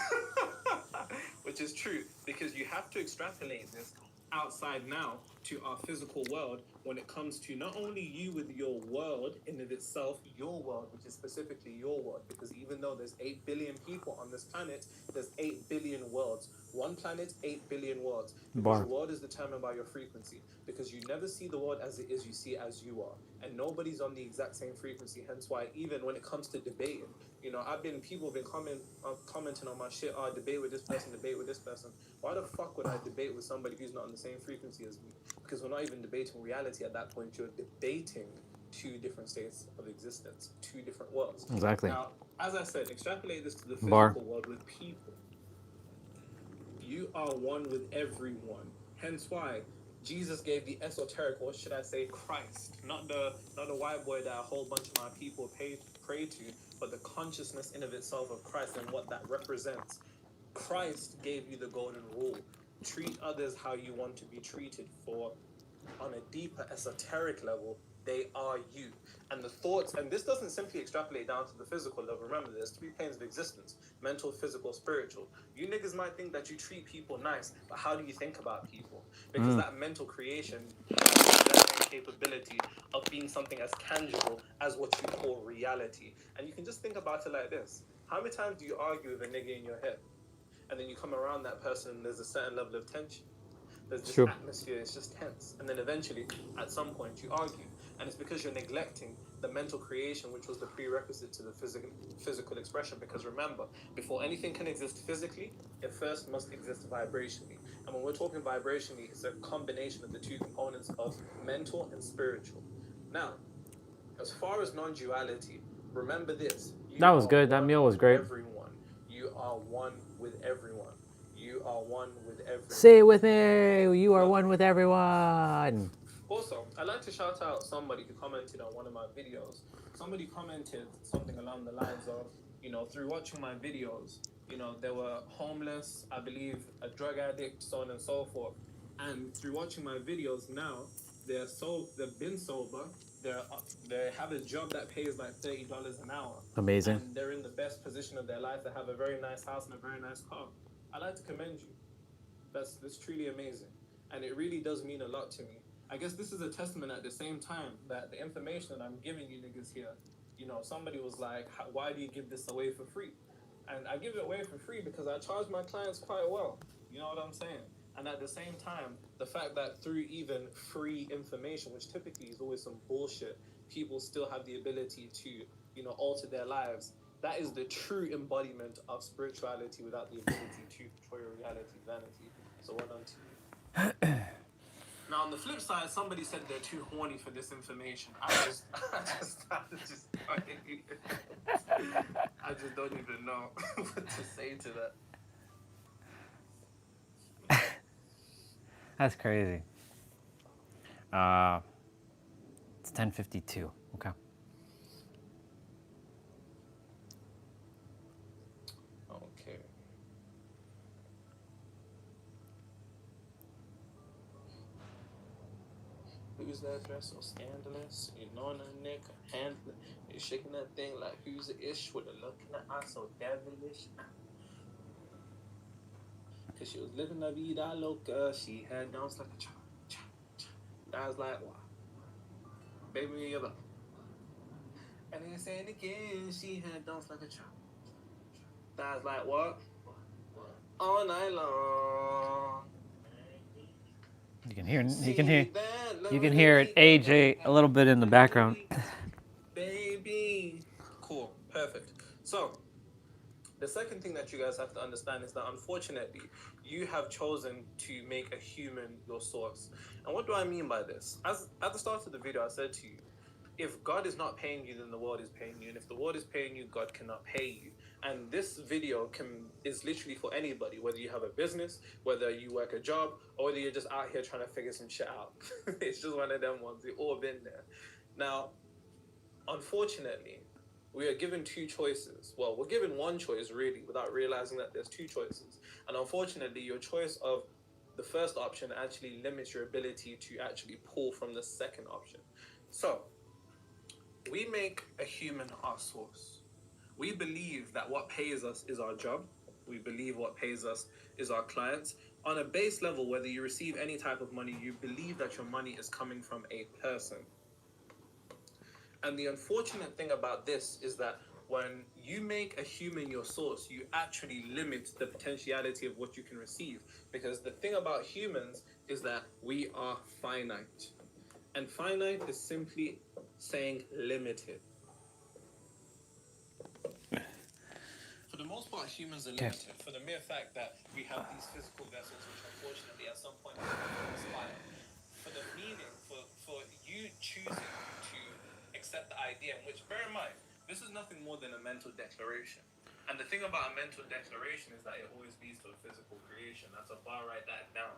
Which is true, because you have to extrapolate this outside now to our physical world when it comes to not only you with your world in of itself, your world, which is specifically your world, because even though there's 8 billion people on this planet, there's 8 billion worlds. One planet, 8 billion worlds. Because your world is determined by your frequency. Because you never see the world as it is, you see it as you are. And nobody's on the exact same frequency. Hence why even when it comes to debating, you know, people have been commenting on my shit, debate with this person, debate with this person. Why the fuck would I debate with somebody who's not on the same frequency as me? Because we're not even debating reality at that point. You're debating 2 different states of existence, 2 different worlds. Exactly. Now, as I said, extrapolate this to the physical world with people. You are one with everyone. Hence why Jesus gave the esoteric, or should I say Christ, not the white boy that a whole bunch of my people pray to, but the consciousness in of itself of Christ and what that represents. Christ gave you the golden rule. Treat others how you want to be treated, for on a deeper esoteric level, they are you. And the thoughts, and this doesn't simply extrapolate down to the physical level. Remember, there's 3 planes of existence: mental, physical, spiritual. You niggas might think that you treat people nice, but how do you think about people? Because that mental creation has the capability of being something as tangible as what you call reality. And you can just think about it like this. How many times do you argue with a nigga in your head? And then you come around that person and there's a certain level of tension. There's this atmosphere, it's just tense. And then eventually, at some point, you argue. And it's because you're neglecting the mental creation, which was the prerequisite to the physical expression. Because remember, before anything can exist physically, it first must exist vibrationally. And when we're talking vibrationally, it's a combination of the 2 components of mental and spiritual. Now, as far as non-duality, remember this. That was good. That meal was great. Everyone. You are one with everyone. You are one with everyone. Say it with me. You are one with everyone. Also, I'd like to shout out somebody who commented on one of my videos. Somebody commented something along the lines of, you know, through watching my videos, you know, they were homeless, I believe a drug addict, so on and so forth. And through watching my videos now, they've been sober. They have a job that pays like $30 an hour. Amazing. And they're in the best position of their life. They have a very nice house and a very nice car. I'd like to commend you. That's truly amazing. And it really does mean a lot to me. I guess this is a testament at the same time that the information that I'm giving you niggas here, you know, somebody was like, why do you give this away for free? And I give it away for free because I charge my clients quite well. You know what I'm saying? And at the same time, the fact that through even free information, which typically is always some bullshit, people still have the ability to, you know, alter their lives. That is the true embodiment of spirituality without the ability to control your reality, vanity. So well done to you. Now, on the flip side, somebody said they're too horny for this information. I just don't even know what to say to that. That's crazy. It's 10:52. Okay. Okay. Who's that dress so scandalous? You know that nigga handling. You shaking that thing like who's the ish with a look in the eye so devilish. Cause she was living la vida loca. She had dance like a cha cha cha. I was like, wow. Baby, you're the. And then saying again, she had dance like a cha. I was like, what? All night long. You can hear it AJ a little bit in the background. Baby. Cool. Perfect. So, The second thing that you guys have to understand is that unfortunately, you have chosen to make a human your source. And what do I mean by this? As at the start of the video, I said to you, if God is not paying you, then the world is paying you. And if the world is paying you, God cannot pay you. And this video is literally for anybody, whether you have a business, whether you work a job, or whether you're just out here trying to figure some shit out. It's just one of them ones. We've all been there. Now, unfortunately, we are given two choices. Well, we're given one choice, really, without realizing that there's two choices. And unfortunately, your choice of the first option actually limits your ability to actually pull from the second option. So, we make a human our source. We believe that what pays us is our job. We believe what pays us is our clients. On a base level, whether you receive any type of money, you believe that your money is coming from a person. And the unfortunate thing about this is that when you make a human your source, you actually limit the potentiality of what you can receive. Because the thing about humans is that we are finite. And finite is simply saying limited. For the most part, humans are limited. For the mere fact that we have these physical vessels, which unfortunately at some point expire. For the meaning, for you choosing to accept the idea, which, bear in mind, this is nothing more than a mental declaration. And the thing about a mental declaration is that it always leads to a physical creation. That's a bar, write that down.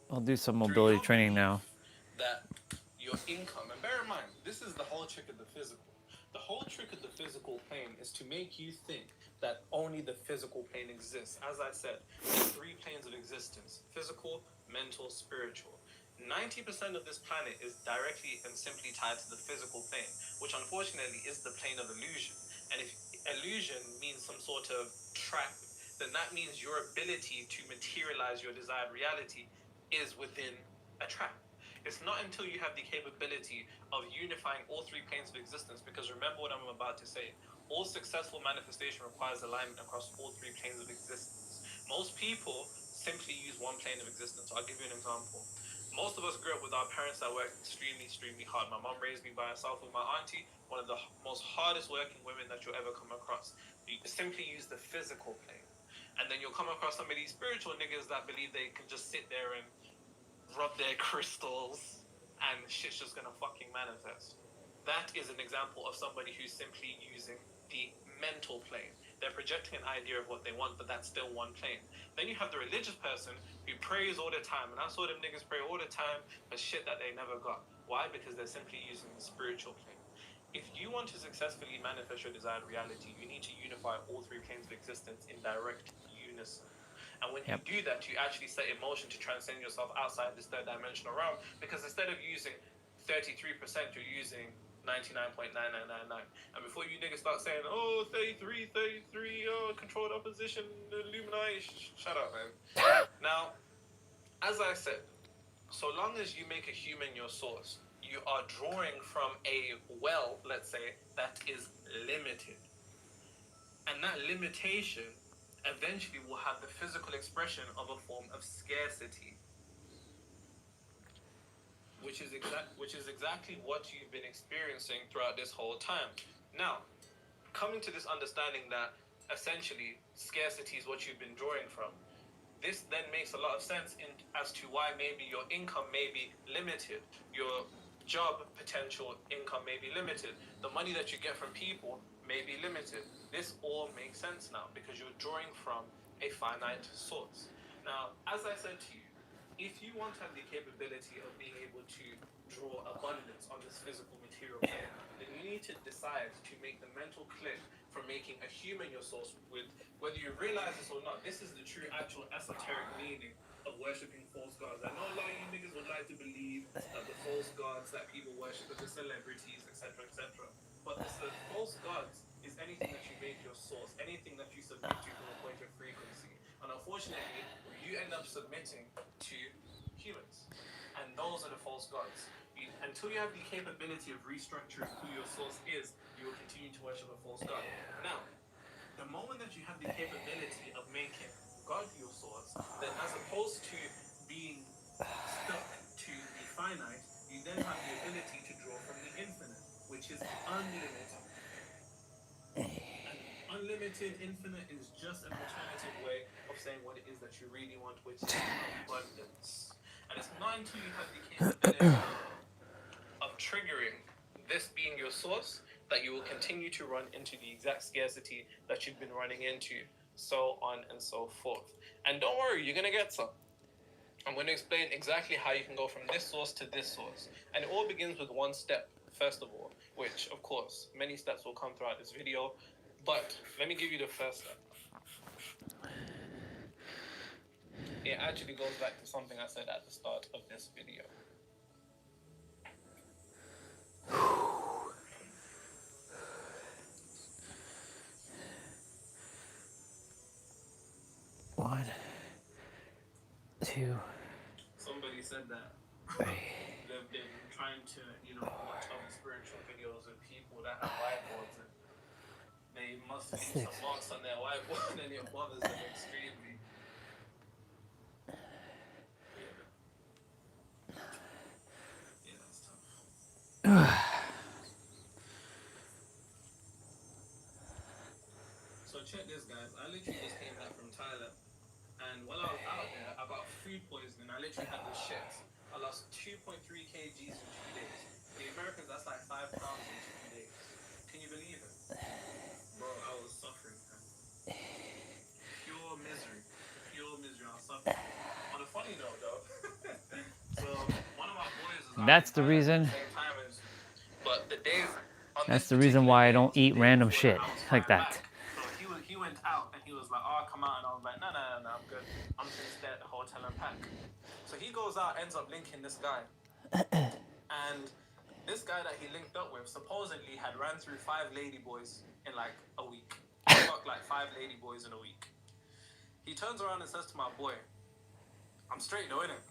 I'll do some mobility training now. That your income, and bear in mind, this is the whole trick of the physical. The whole trick of the physical plane is to make you think that only the physical plane exists. As I said, there's 3 planes of existence: physical, mental, spiritual. 90% of this planet is directly and simply tied to the physical plane, which unfortunately is the plane of illusion. And if illusion means some sort of trap, then that means your ability to materialize your desired reality is within a trap. It's not until you have the capability of unifying all 3 planes of existence, because remember what I'm about to say, all successful manifestation requires alignment across all 3 planes of existence. Most people simply use one plane of existence. I'll give you an example. Most of us grew up with our parents that worked extremely, extremely hard. My mom raised me by herself with my auntie, one of the most hardest working women that you'll ever come across. You simply use the physical plane. And then you'll come across some of these spiritual niggas that believe they can just sit there and rub their crystals and shit's just gonna fucking manifest. That is an example of somebody who's simply using the mental plane. They're projecting an idea of what they want, but that's still one plane. Then you have the religious person who prays all the time, and I saw them niggas pray all the time for shit that they never got. Why? Because they're simply using the spiritual plane. If you want to successfully manifest your desired reality, you need to unify all 3 planes of existence in direct unison. And when you do that, you actually set in motion to transcend yourself outside this 3rd dimensional realm, because instead of using 33%, you're using 99.9999. And before you niggas start saying, oh, 33, oh, controlled opposition, Illuminati, shut up, man. Now, as I said, so long as you make a human your source, you are drawing from a well, let's say, that is limited. And that limitation eventually will have the physical expression of a form of scarcity, which is exactly what you've been experiencing throughout this whole time. Now, coming to this understanding that essentially scarcity is what you've been drawing from, this then makes a lot of sense as to why maybe your income may be limited, your job potential income may be limited, the money that you get from people may be limited. This all makes sense now because you're drawing from a finite source. Now, as I said to you, if you want to have the capability of being able to draw abundance on this physical material plane, then you need to decide to make the mental click from making a human your source. With whether you realize this or not, this is the true actual esoteric meaning of worshipping false gods. I know a lot of you niggas would like to believe that the false gods that people worship are the celebrities, etc., etc. But the false gods is anything that you make your source, anything that you submit to from a point of frequency. And unfortunately, you end up submitting to humans. And those are the false gods. Until you have the capability of restructuring who your source is, you will continue to worship a false god. Now, the moment that you have the capability of making God your source, then as opposed to being stuck to the finite, unlimited. And unlimited, infinite is just an alternative way of saying what it is that you really want, which is abundance. And it's not until you have the capability of triggering this being your source that you will continue to run into the exact scarcity that you've been running into, so on and so forth. And don't worry, you're going to get some. I'm going to explain exactly how you can go from this source to this source. And it all begins with one step, first of all, which, of course, many steps will come throughout this video. But let me give you the first step. It actually goes back to something I said at the start of this video. One, two, Somebody said that three. they've been trying to, watch other spiritual videos of people that have whiteboards, and they must leave some marks on their whiteboard, and it bothers them extremely. Yeah, that's tough. So check this, guys. I literally just came back from Thailand, and while I was out there, I got food poisoning. I literally had the shits. I lost 2.3 kgs in 2 days. The Americans, that's like 5 pounds in 2 days. Can you believe it? Bro, I was suffering, man. Pure misery. Pure misery. I was suffering. On a funny note, though, so one of my boys is out That's in the Thailand reason. at the same time as, but the days on That's this the reason why I particular don't day, eat the day random before shit I was like flying that. back. So he went out and he was like, "Oh, come out," and I was like, "No, I'm good. I'm just gonna stay at the hotel and pack." So he goes out, ends up linking this guy, and this guy that he linked up with supposedly had ran through 5 ladyboys in like a week. Fucked like 5 ladyboys in a week. He turns around and says to my boy, "I'm straight though, innit?"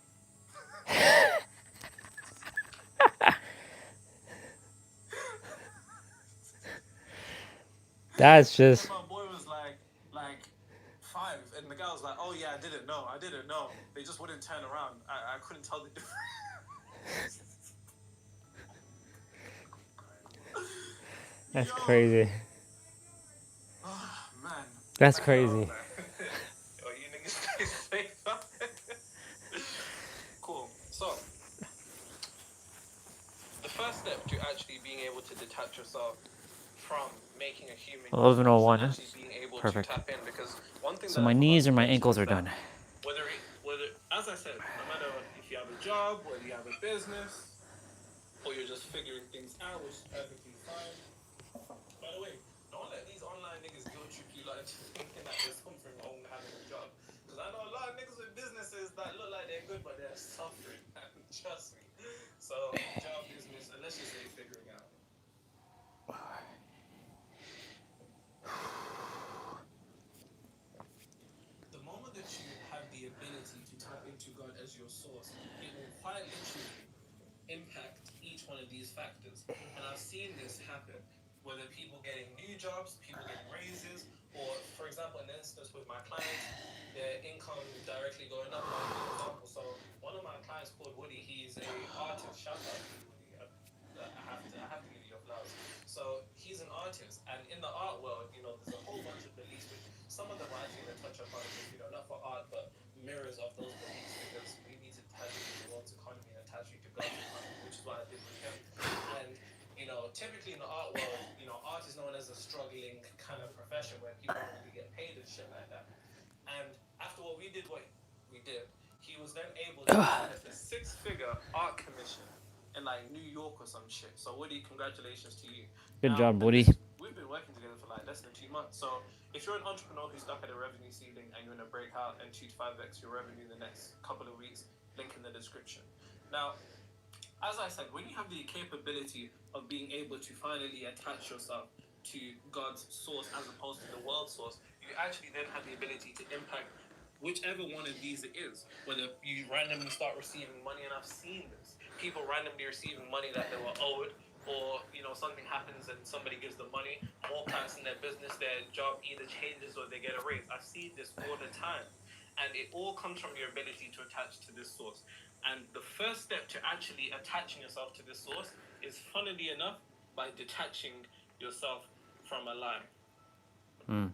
That's just. And my boy was like 5, and the guy was like, "Oh yeah, I didn't know. They just wouldn't turn around. I couldn't tell the difference." That's Yo. crazy. Oh, man. That's I know, crazy. man. Yo, you niggas stay safe. Cool. So, the first step to actually being able to detach yourself from making a human 11:01. and actually being able Perfect. to tap in, because one thing So that my I forgot knees to or my mention ankles is are that done. whether as I said, no matter if you have a job, whether you have a business, or you're just figuring things out, which is perfectly fine. By the way, don't let these online niggas guilt trip you like into thinking that there's something wrong with having a job. Because I know a lot of niggas with businesses that look like they're good, but they're suffering, man. Trust me. So, job, business, and let's just say figuring out. The moment that you have the ability to tap into God as your source, it will quite literally impact each one of these factors. And I've seen this happen, whether people getting new jobs, people getting raises, or for example, in instance with my clients, their income directly going up. Like, for example, so one of my clients called Woody, he's a artist. Shout out to you, Woody. I have to give you your flowers. So he's an artist, and in the art world, there's a whole bunch of beliefs, which some of them are actually going to touch upon, not for art, but mirrors of those beliefs, because we need to attach you to the world's economy and attach you to God's economy, which is what I did with him. And typically in the art world, art is known as a struggling kind of profession where people don't really get paid and shit like that. And after what we did, he was then able to get a 6-figure art commission in like New York or some shit. So Woody, congratulations to you. Good Now, job, Woody. We've been working together for like less than 2 months. So if you're an entrepreneur who's stuck at a revenue ceiling and you want to break out and 2 to 5x your revenue in the next couple of weeks, link in the description. Now, as I said, when you have the capability of being able to finally attach yourself to God's source as opposed to the world source, you actually then have the ability to impact whichever one of these it is. Whether you randomly start receiving money, and I've seen this, people randomly receiving money that they were owed, or something happens and somebody gives them money, more clients in their business, their job either changes or they get a raise. I've seen this all the time, and it all comes from your ability to attach to this source. And the first step to actually attaching yourself to this source is, funnily enough, by detaching yourself from a lie. 94%.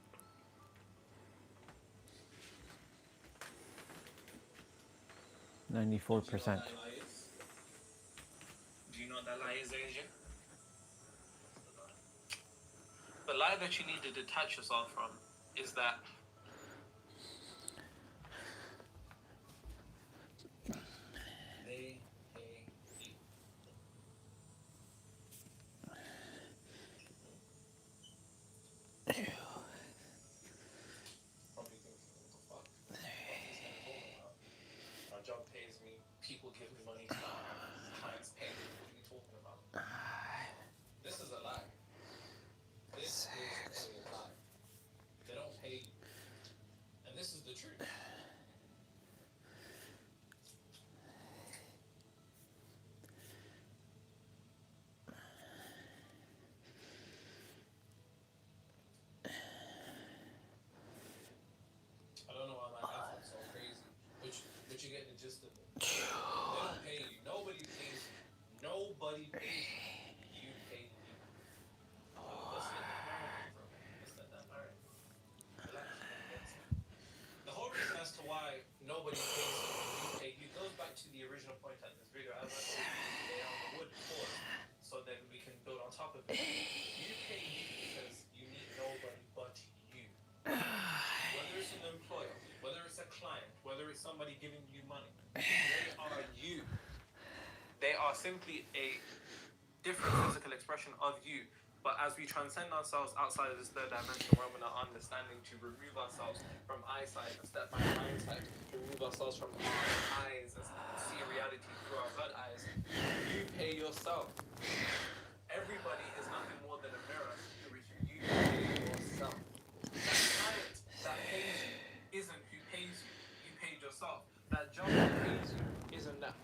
Do you know what that lie is? Do you know what that lie is, Asia? The lie that you need to detach yourself from is that they pay you. Probably thinking, what the fuck? What is he talking about? My job pays me, people give me money, clients pay me. What are you talking about? This is a lie. This is a lie. They don't pay you. And this is the truth. I don't know why my accent's so crazy, but you get the gist of it. They don't pay you. Nobody pays you. Nobody pays you. You pay you. Let's let that marinate for a minute. Let's let that marinate. Relax, you're gonna get some. The whole reason as to why nobody pays you and you pay you goes back to the original point at this video. As I said, lay on the wood pause so that we can build on top of it. You pay you because you need nobody but you. Whether it's an employer, whether it's a client, whether it's somebody giving you money, they are you. They are simply a different physical expression of you. But as we transcend ourselves outside of this third dimension realm in our understanding to remove ourselves from eyesight and step by hindsight, to remove ourselves from our eyes and see reality through our gut eyes, you pay yourself. Everybody is nothing more than a mirror through which you pay yourself. That client that pays you isn't who pays you. You paid yourself. That job that pays you isn't that.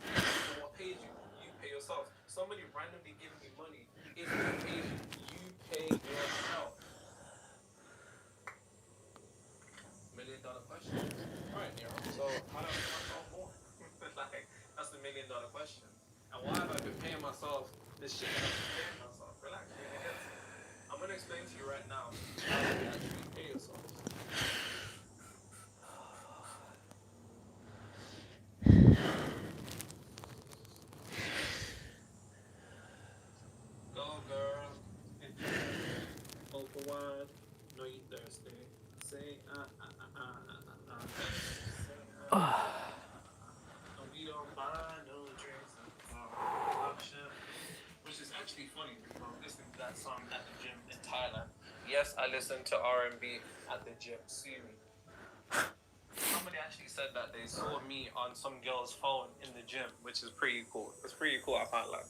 What pays you? You pay yourself. Somebody randomly giving you money isn't who pays you. You pay yourself. $1 million question. All right, Nero. So how do I pay myself more? Like, that's the $1 million question. And why have I been paying myself this shit that I've been paying myself? Relax, you're gonna get it. I'm gonna explain to you right now how you actually pay yourself. Go, girl. Open wide. Know you thirsty. Say, And we don't buy no drinks. Which is actually funny because I was listening to that song at the gym in Thailand. Yes, I listen to R&B at the gym. See me. Somebody actually said that they saw me on some girl's phone in the gym, which is pretty cool. It's pretty cool, I can't lie.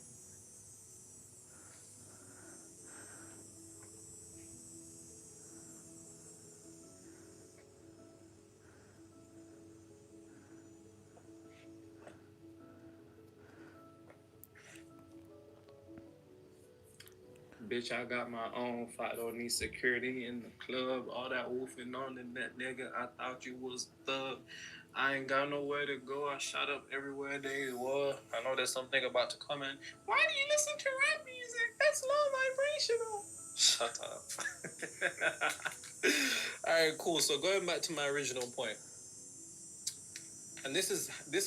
Bitch, I got my own fight. Don't need security in the club. All that wolfing on the net, nigga. I thought you was a thug. I ain't got nowhere to go. I shot up everywhere they were. I know there's something about to comment. Why do you listen to rap music? That's low vibrational. Shut up. All right, cool. So going back to my original point. And this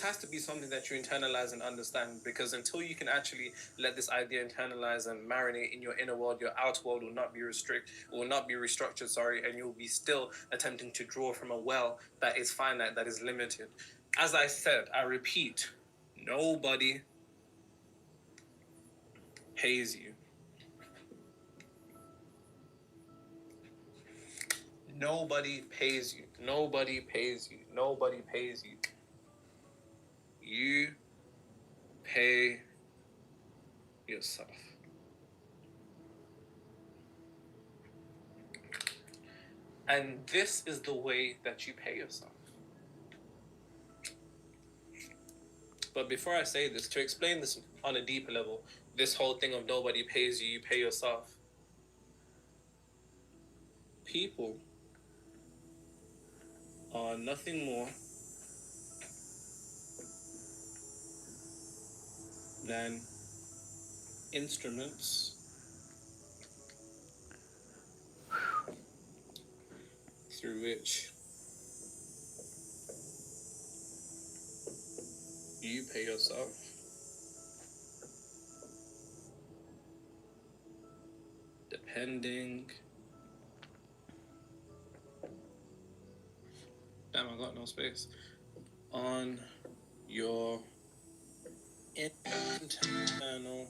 has to be something that you internalize and understand, because until you can actually let this idea internalize and marinate in your inner world, your outer world will not be restructured, and you'll be still attempting to draw from a well that is finite, that is limited. As I said, I repeat, nobody pays you. Nobody pays you. Nobody pays you. Nobody pays you. You pay yourself. And this is the way that you pay yourself. But before I say this, to explain this on a deeper level, this whole thing of nobody pays you, you pay yourself. People are nothing more than instruments through which you pay yourself depending. Damn, I got no space. On your internal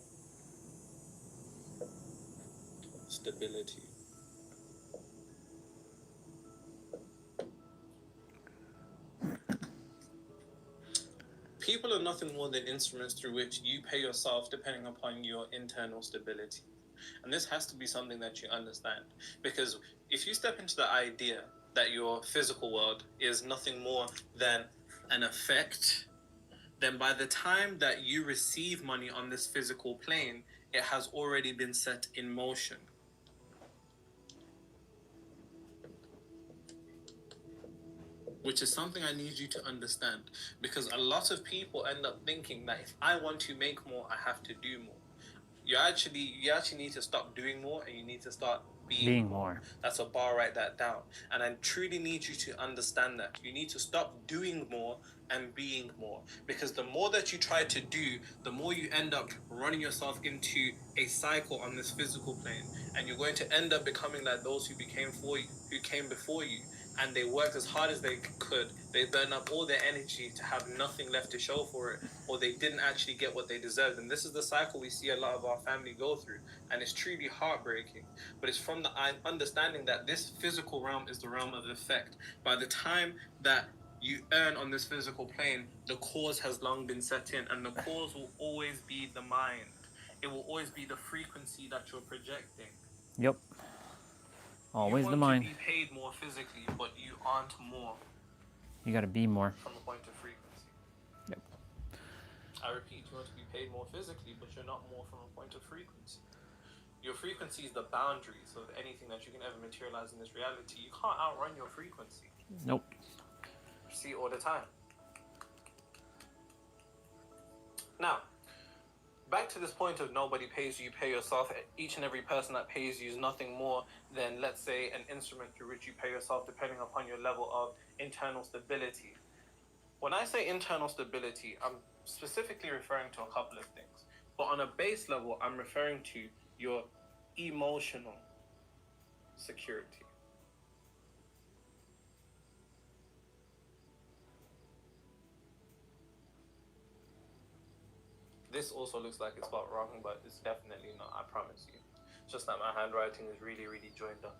stability. People are nothing more than instruments through which you pay yourself depending upon your internal stability. And this has to be something that you understand. Because if you step into the idea that your physical world is nothing more than an effect, then by the time that you receive money on this physical plane, it has already been set in motion. Which is something I need you to understand, because a lot of people end up thinking that if I want to make more, I have to do more. You actually need to stop doing more, and you need to start being more. That's a bar, write that down. And I truly need you to understand that. You need to stop doing more and being more, because the more that you try to do, the more you end up running yourself into a cycle on this physical plane, and you're going to end up becoming like those who came before you. And they worked as hard as they could. They burned up all their energy to have nothing left to show for it, or they didn't actually get what they deserved. And this is the cycle we see a lot of our family go through, and it's truly heartbreaking. But it's from the understanding that this physical realm is the realm of effect. By the time that you earn on this physical plane, the cause has long been set in, and the cause will always be the mind. It will always be the frequency that you're projecting. Yep. Always the mind. You want to be paid more physically, but you aren't more. You got to be more. From a point of frequency. Yep. I repeat, you want to be paid more physically, but you're not more from a point of frequency. Your frequency is the boundaries of anything that you can ever materialize in this reality. You can't outrun your frequency. Nope. You see it all the time. Now, back to this point of nobody pays you, you pay yourself. Each and every person that pays you is nothing more than, let's say, an instrument through which you pay yourself depending upon your level of internal stability. When I say internal stability, I'm specifically referring to a couple of things. But on a base level, I'm referring to your emotional security. This also looks like it's spelled wrong, but it's definitely not, I promise you. It's just that my handwriting is really, really joined up.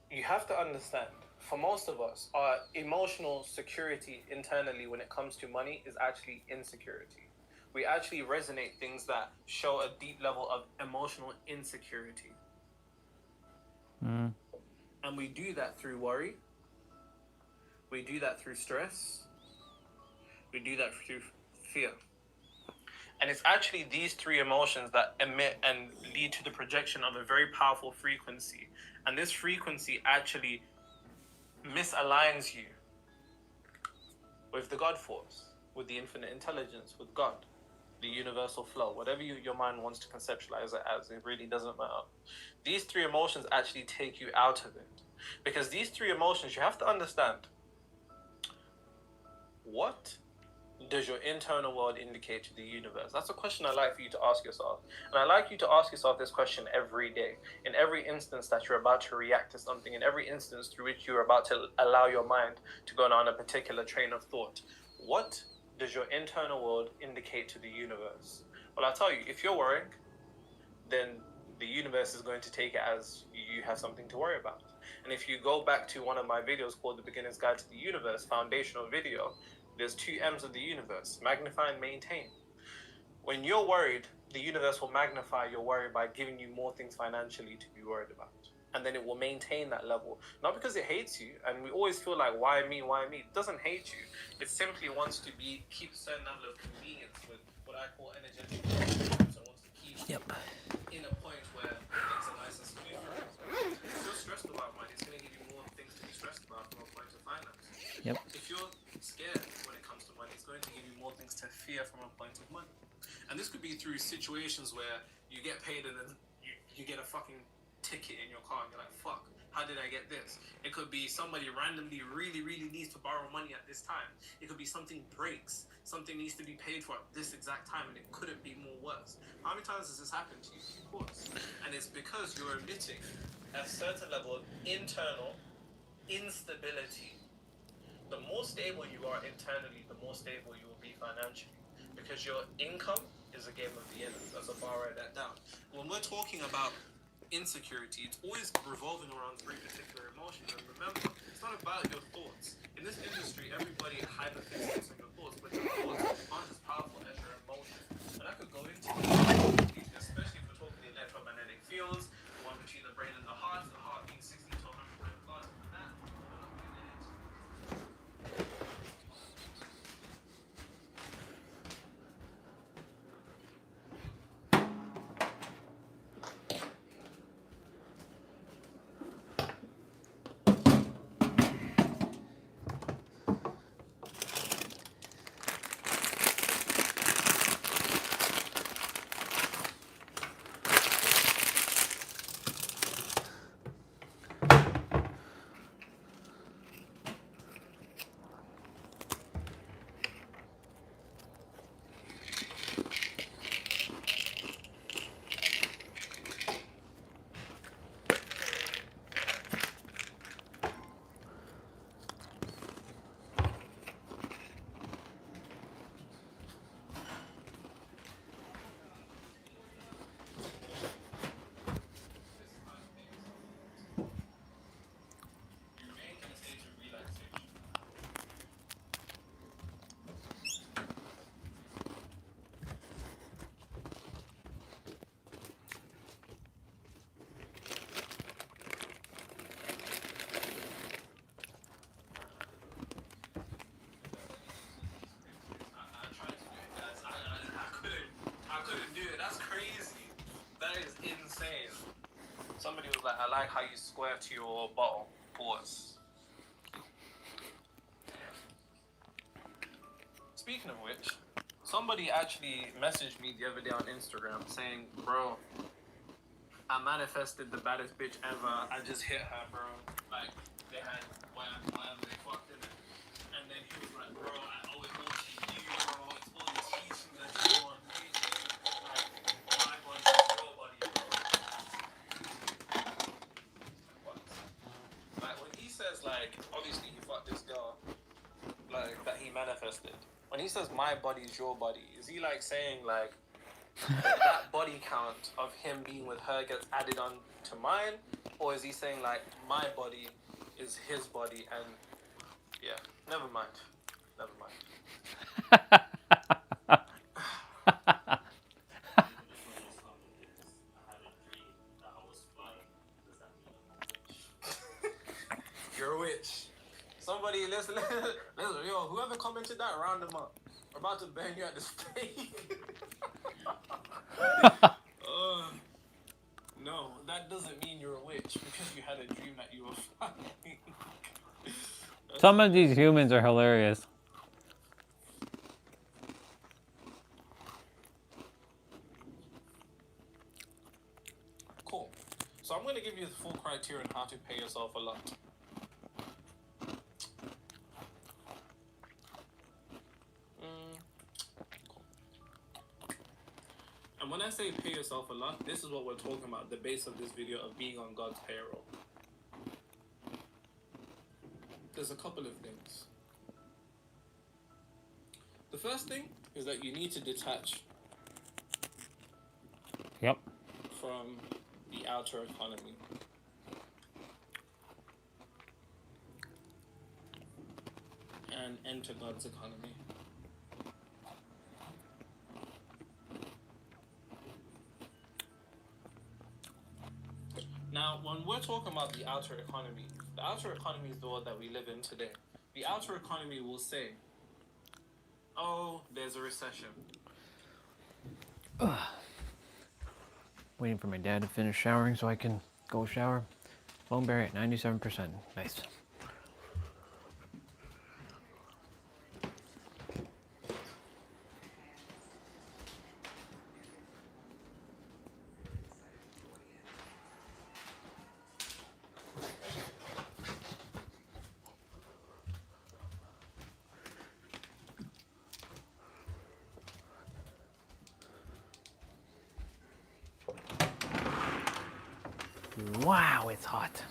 You have to understand, for most of us, our emotional security internally when it comes to money is actually insecurity. We actually resonate things that show a deep level of emotional insecurity. And we do that through worry. We do that through stress. We do that through fear. And it's actually these three emotions that emit and lead to the projection of a very powerful frequency. And this frequency actually misaligns you with the God force, with the infinite intelligence, with God, the universal flow, whatever your mind wants to conceptualize it as, it really doesn't matter. These three emotions actually take you out of it. Because these three emotions, you have to understand, what does your internal world indicate to the universe? That's a question I like for you to ask yourself. And I like you to ask yourself this question every day. In every instance that you're about to react to something, in every instance through which you're about to allow your mind to go down a particular train of thought. What does your internal world indicate to the universe? Well, I'll tell you, if you're worrying, then the universe is going to take it as you have something to worry about. And if you go back to one of my videos called The Beginner's Guide to the Universe, foundational video, there's 2 M's of the universe: magnify and maintain. When you're worried, the universe will magnify your worry by giving you more things financially to be worried about. And then it will maintain that level. Not because it hates you, and we always feel like, why me, why me? It doesn't hate you. It simply wants to keep a certain level of convenience with what I call energetic convenience. It wants to keep in a point where things are nice and smooth. If you're stressed about money, it's going to give you more things to be stressed about from a point of finance. Yep. If you're scared when it comes to money, it's going to give you more things to fear from a point of money. And this could be through situations where you get paid and then you get a fucking ticket in your car and you're like, fuck, how did did I get this? It could be somebody randomly really needs to borrow money at this time. It could be something breaks. Something needs to be paid for at this exact time, and it couldn't be more worse. How many times has this happened to you? Of course. And it's because you're emitting a certain level of internal instability. The more stable you are internally, the more stable you will be financially. Because your income is a game of the yen. That's a bar, write that down. When we're talking about insecurity, it's always revolving around three particular emotions. And remember, it's not about your thoughts. In this industry, everybody hyperfixates on your thoughts, but your thoughts aren't as powerful as your emotions. And I could go into it, especially if we're talking the electromagnetic fields, the one between the brain and the heart being 60 to 100 parts of that. I'm not going into it. Somebody was like, I like how you squirt your bottle. Pause. Speaking of which, somebody actually messaged me the other day on Instagram saying, bro, I manifested the baddest bitch ever. I just hit her, bro. Like, they had whatever they fucked in it. And then he was like, bro, I owe it all to you, bro. It's all the teachings that you want me. Like, my body is your body, bro. What? Like, when he says, like, obviously he fucked this girl, like, that he manifested. When he says, my body is your body, is he, like, saying, like, that body count of him being with her gets added on to mine? Or is he saying, like, my body is his body and, yeah, never mind. Never mind. You're a witch. Somebody, listen, yo, whoever commented that, round them up. We're about to burn you at the stake. No, that doesn't mean you're a witch because you had a dream that you were flying. Some of these humans are hilarious. Cool. So I'm going to give you the full criteria on how to pay yourself a lot. Cool. And when I say pay yourself a lot, this is what we're talking about, the base of this video of being on God's payroll. There's a couple of things. The first thing is that you need to detach Yep. from the outer economy. And enter God's economy. Now, when we're talking about the outer economy is the world that we live in today. The outer economy will say, oh, there's a recession. Waiting for my dad to finish showering so I can go shower. Phone battery at 97%. Nice. Wow, it's hot.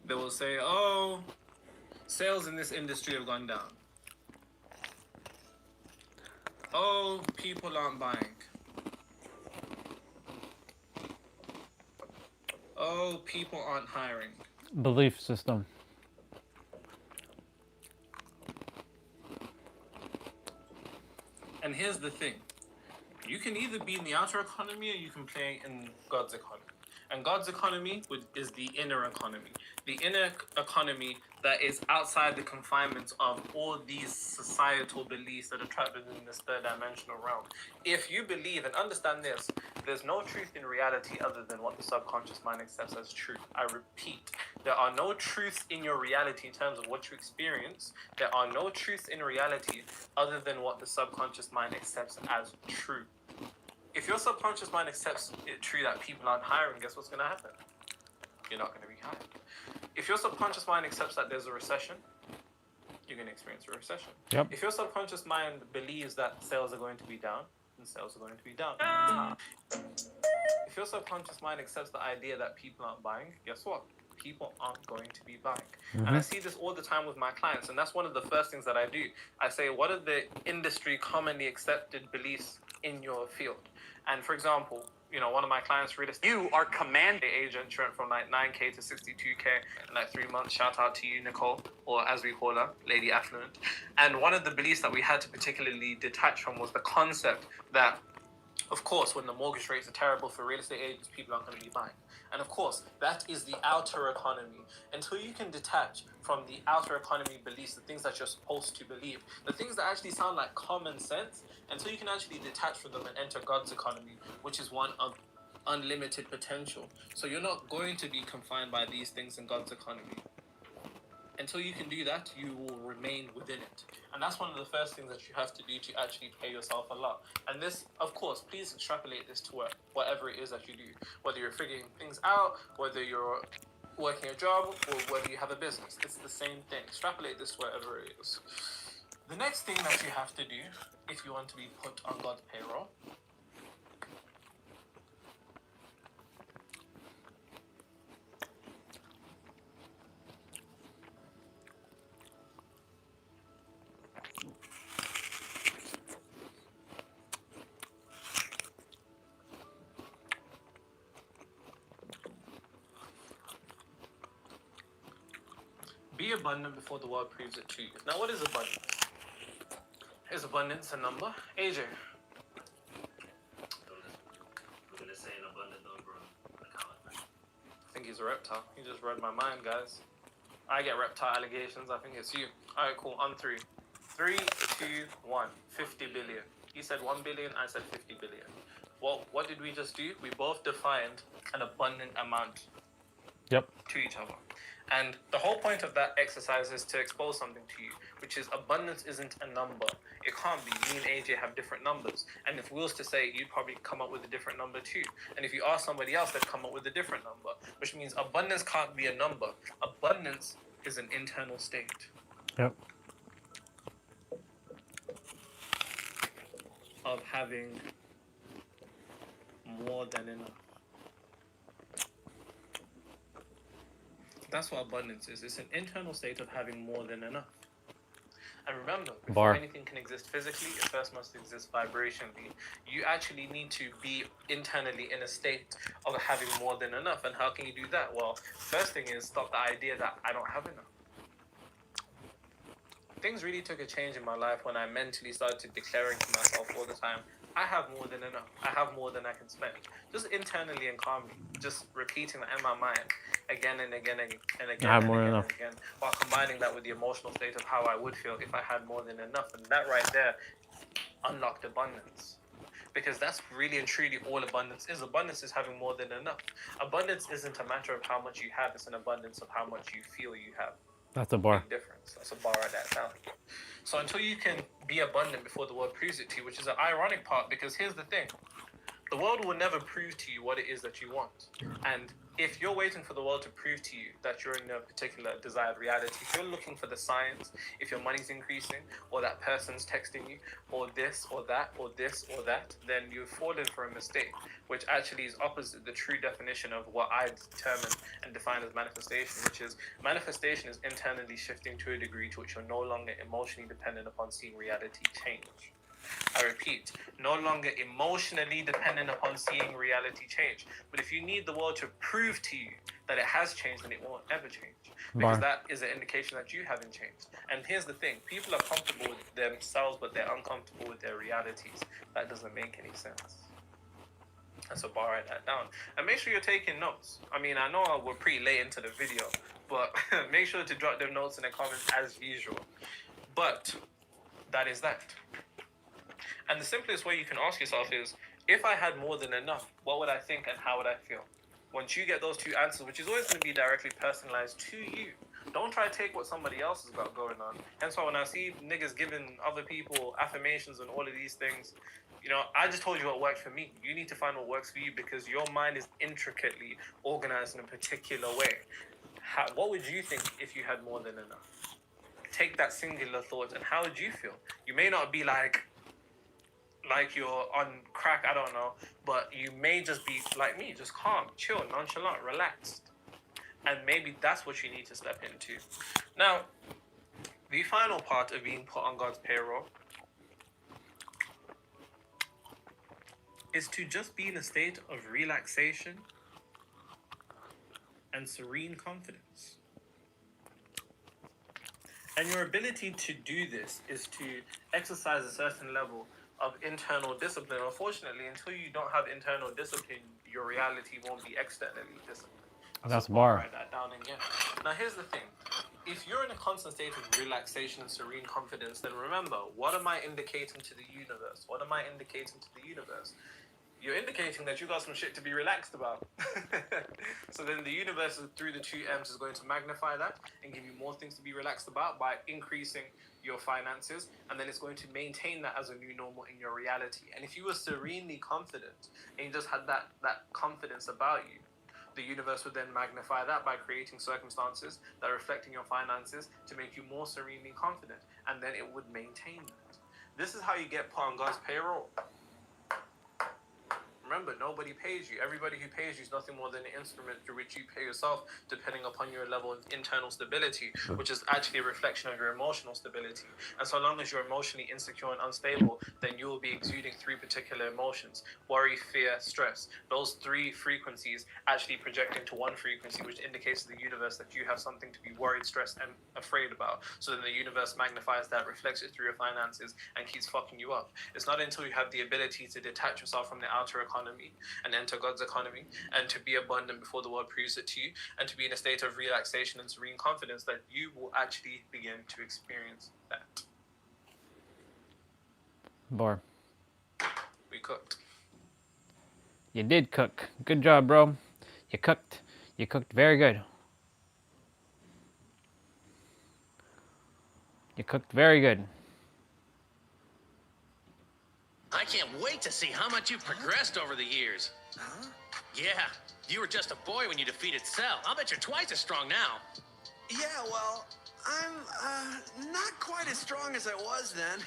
They will say, oh, sales in this industry have gone down. Oh, people aren't buying. Oh, people aren't hiring. Belief system. And here's the thing. You can either be in the outer economy or you can play in God's economy. And God's economy is the inner economy. The inner economy that is outside the confinements of all these societal beliefs that are trapped within this third dimensional realm. If you believe and understand this, there's no truth in reality other than what the subconscious mind accepts as truth. I repeat, there are no truths in your reality in terms of what you experience. There are no truths in reality other than what the subconscious mind accepts as true. If your subconscious mind accepts it true that people aren't hiring, guess what's going to happen? You're not going to be hired. If your subconscious mind accepts that there's a recession, you're going to experience a recession. Yep. If your subconscious mind believes that sales are going to be down, then sales are going to be down. If your subconscious mind accepts the idea that people aren't buying, guess what? People aren't going to be buying. And I see this all the time with my clients, and that's one of the first things that I do. I say, what are the industry commonly accepted beliefs in your field? And for example, one of my clients, you are commanding agent went from like 9K to 62K in like 3 months. Shout out to you, Nicole, or as we call her, Lady Affluent. And one of the beliefs that we had to particularly detach from was the concept that, of course, when the mortgage rates are terrible for real estate agents, people aren't going to be buying. And of course, that is the outer economy. Until you can detach from the outer economy beliefs, the things that you're supposed to believe, the things that actually sound like common sense, until you can actually detach from them and enter God's economy, which is one of unlimited potential. So you're not going to be confined by these things in God's economy. Until you can do that, you will remain within it. And that's one of the first things that you have to do to actually pay yourself a lot. And this, of course, please extrapolate this to whatever it is that you do. Whether you're figuring things out, whether you're working a job, or whether you have a business. It's the same thing. Extrapolate this wherever it is. The next thing that you have to do, if you want to be put on God's payroll, be abundant before the world proves it to you. Now, what is abundance? Is abundance a number? AJ. We're gonna say an abundant number of account. I think he's a reptile. He just read my mind, guys. I get reptile allegations. I think it's you. All right, cool. On three. 3, 2, 1. 50 billion. He said 1 billion. I said 50 billion. Well, what did we just do? We both defined an abundant amount Yep. to each other. And the whole point of that exercise is to expose something to you, which is abundance isn't a number. It can't be. Me and AJ have different numbers. And if we was to say it, you'd probably come up with a different number too. And if you ask somebody else, they'd come up with a different number, which means abundance can't be a number. Abundance is an internal state. Yep. Of having more than enough. That's what abundance is. It's an internal state of having more than enough. And remember, before anything can exist physically, it first must exist vibrationally. You actually need to be internally in a state of having more than enough. And how can you do that? Well, first thing is stop the idea that I don't have enough. Things really took a change in my life when I mentally started declaring to myself all the time, I have more than enough. I have more than I can spend. Just internally and calmly, just repeating that in my mind again and again and again. I have more than enough. Again, while combining that with the emotional state of how I would feel if I had more than enough. And that right there unlocked abundance. Because that's really and truly all abundance is. Abundance is having more than enough. Abundance isn't a matter of how much you have, it's an abundance of how much you feel you have. That's a bar. Big difference. That's a bar right there down. So until you can be abundant before the world proves it to you, which is an ironic part, because here's the thing. The world will never prove to you what it is that you want. And if you're waiting for the world to prove to you that you're in a particular desired reality, if you're looking for the signs, if your money's increasing, or that person's texting you, or this or that, or this or that, then you've fallen for a mistake, which actually is opposite the true definition of what I determine and define as manifestation, which is manifestation is internally shifting to a degree to which you're no longer emotionally dependent upon seeing reality change. I repeat, no longer emotionally dependent upon seeing reality change. But if you need the world to prove to you that it has changed, then it won't ever change. Because that is an indication that you haven't changed. And here's the thing, people are comfortable with themselves, but they're uncomfortable with their realities. That doesn't make any sense. And so write that down. And make sure you're taking notes. I mean, I know we're pretty late into the video, but make sure to drop them notes in the comments as usual. But that is that. And the simplest way you can ask yourself is, if I had more than enough, what would I think and how would I feel? Once you get those two answers, which is always going to be directly personalized to you, don't try to take what somebody else has got going on. Hence why when I see niggas giving other people affirmations and all of these things, you know, I just told you what worked for me. You need to find what works for you because your mind is intricately organized in a particular way. What would you think if you had more than enough? Take that singular thought and how would you feel? You may not be like you're on crack, I don't know, but you may just be like me, just calm, chill, nonchalant, relaxed. And maybe that's what you need to step into. Now, the final part of being put on God's payroll is to just be in a state of relaxation and serene confidence. And your ability to do this is to exercise a certain level of internal discipline. Unfortunately, until you don't have internal discipline, your reality won't be externally disciplined. That's bar. Write that down again. Now, here's the thing. If you're in a constant state of relaxation and serene confidence, then remember, what am I indicating to the universe? What am I indicating to the universe? You're indicating that you got some shit to be relaxed about. So then the universe, through the 2 M's, is going to magnify that and give you more things to be relaxed about by increasing your finances, and then it's going to maintain that as a new normal in your reality. And if you were serenely confident and you just had that confidence about you, the universe would then magnify that by creating circumstances that are reflecting your finances to make you more serenely confident, and then it would maintain that. This is how you get put on God's payroll. Remember, nobody pays you. Everybody who pays you is nothing more than an instrument through which you pay yourself, depending upon your level of internal stability, which is actually a reflection of your emotional stability. And so long as you're emotionally insecure and unstable, then you will be exuding three particular emotions: worry, fear, stress. Those three frequencies actually project into one frequency, which indicates to the universe that you have something to be worried, stressed, and afraid about. So then the universe magnifies that, reflects it through your finances, and keeps fucking you up. It's not until you have the ability to detach yourself from the outer economy and enter God's economy, and to be abundant before the world proves it to you, and to be in a state of relaxation and serene confidence, that you will actually begin to experience that. Bar. We cooked. You did cook. Good job, bro. You cooked. You cooked very good. You cooked very good. I can't wait to see how much you've progressed over the years. Huh? Yeah, you were just a boy when you defeated Cell. I'll bet you're twice as strong now. Yeah, well, I'm not quite as strong as I was then.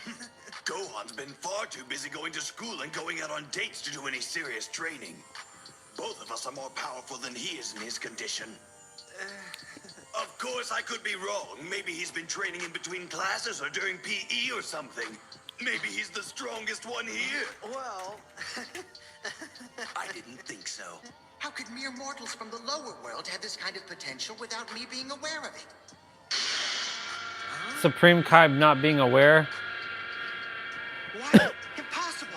Gohan's been far too busy going to school and going out on dates to do any serious training. Both of us are more powerful than he is in his condition. Of course, I could be wrong. Maybe he's been training in between classes or during PE or something. Maybe he's the strongest one here. Well, I didn't think so. How could mere mortals from the lower world have this kind of potential without me being aware of it? Supreme Kai not being aware. What? Impossible!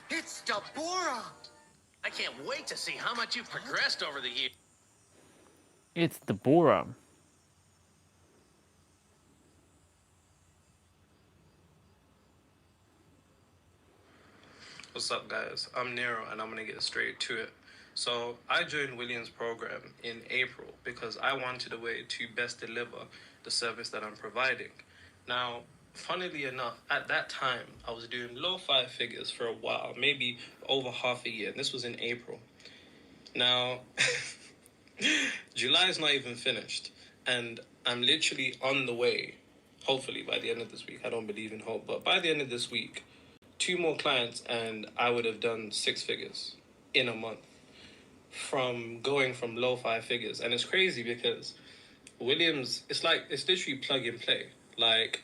It's Dabura! I can't wait to see how much you've progressed over the years. It's the Bora. What's up, guys? I'm Nero, and I'm gonna get straight to it. So I joined William's program in April because I wanted a way to best deliver the service that I'm providing. Now, funnily enough, at that time, I was doing low five figures for a while, maybe over half a year. And this was in April. Now, July is not even finished, and I'm literally on the way, hopefully by the end of this week. I don't believe in hope, but by the end of this week, 2 more clients, and I would have done 6 figures in a month from going from low 5 figures. And it's crazy because Williams, it's literally plug and play. Like,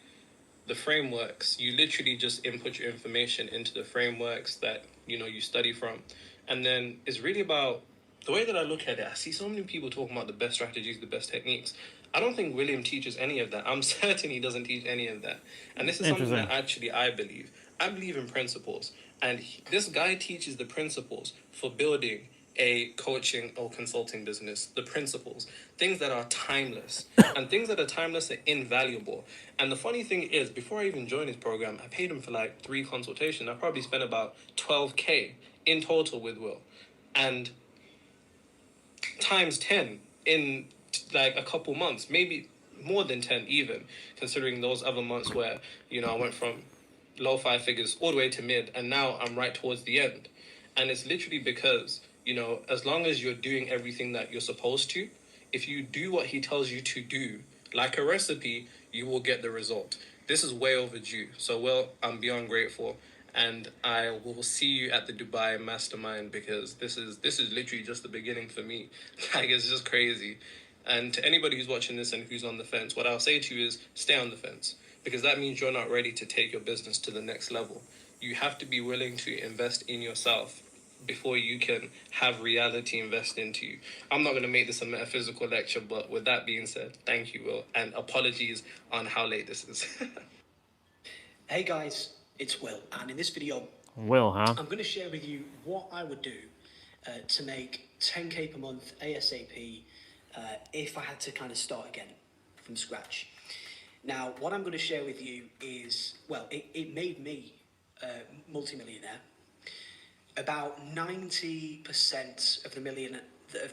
the frameworks, you literally just input your information into the frameworks that, you study from. And then it's really about the way that I look at it. I see so many people talking about the best strategies, the best techniques. I don't think William teaches any of that. I'm certain he doesn't teach any of that. And this is something that actually I believe. I believe in principles. And this guy teaches the principles for building a coaching or consulting business. The principles. Things that are timeless. And things that are timeless are invaluable. And the funny thing is, before I even joined his program, I paid him for like 3 consultations. I probably spent about $12K in total with Will. And times 10 in like a couple months, maybe more than 10 even, considering those other months where, I went from low 5 figures all the way to mid, and now I'm right towards the end. And it's literally because, as long as you're doing everything that you're supposed to, if you do what he tells you to do, like a recipe, you will get the result. This is way overdue. So, Will, I'm beyond grateful. And I will see you at the Dubai Mastermind, because this is literally just the beginning for me. Like, it's just crazy. And to anybody who's watching this and who's on the fence, what I'll say to you is stay on the fence, because that means you're not ready to take your business to the next level. You have to be willing to invest in yourself before you can have reality invest into you. I'm not going to make this a metaphysical lecture, but with that being said, thank you, Will, and apologies on how late this is. Hey guys, it's Will, and in this video, Will, huh? I'm going to share with you what I would do to make 10K per month ASAP if I had to kind of start again from scratch. Now, what I'm going to share with you is, well, it made me multi-millionaire. About 90% of the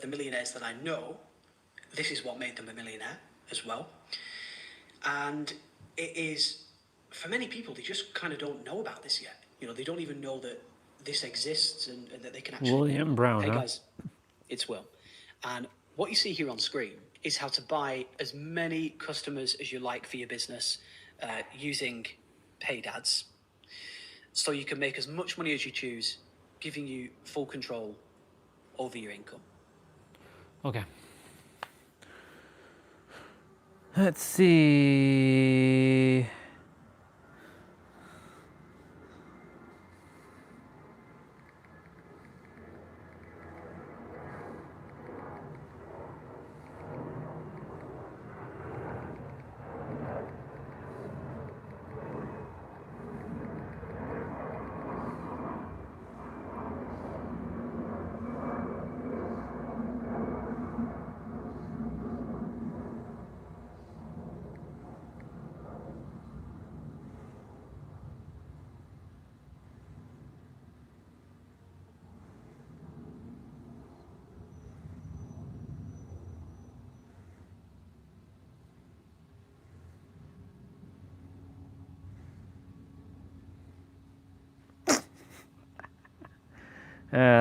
millionaires that I know, this is what made them a millionaire as well. And it is, for many people, they just kind of don't know about this yet. They don't even know that this exists and that they can actually... William Brown, Hey huh? guys, it's Will. And what you see here on screen is how to buy as many customers as you like for your business using paid ads. so you can make as much money as you choose, giving you full control over your income. Okay. Let's see.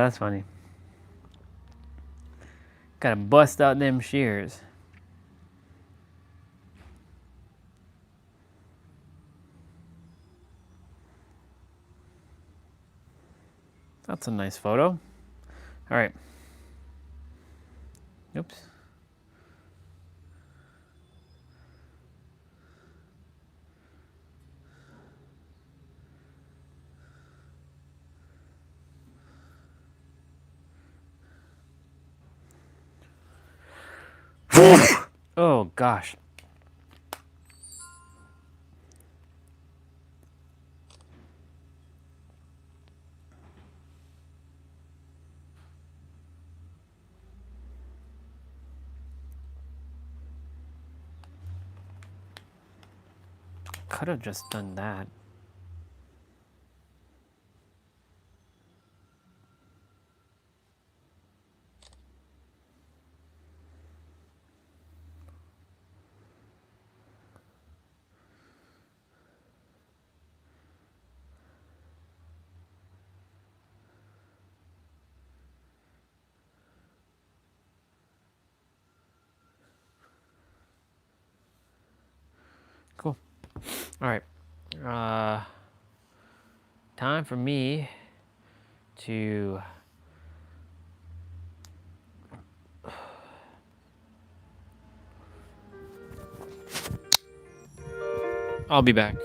That's funny. Gotta bust out them shears. That's a nice photo. All right. Oops. Oh gosh. Could have just done that. Cool. All right. Time for me to I'll be back.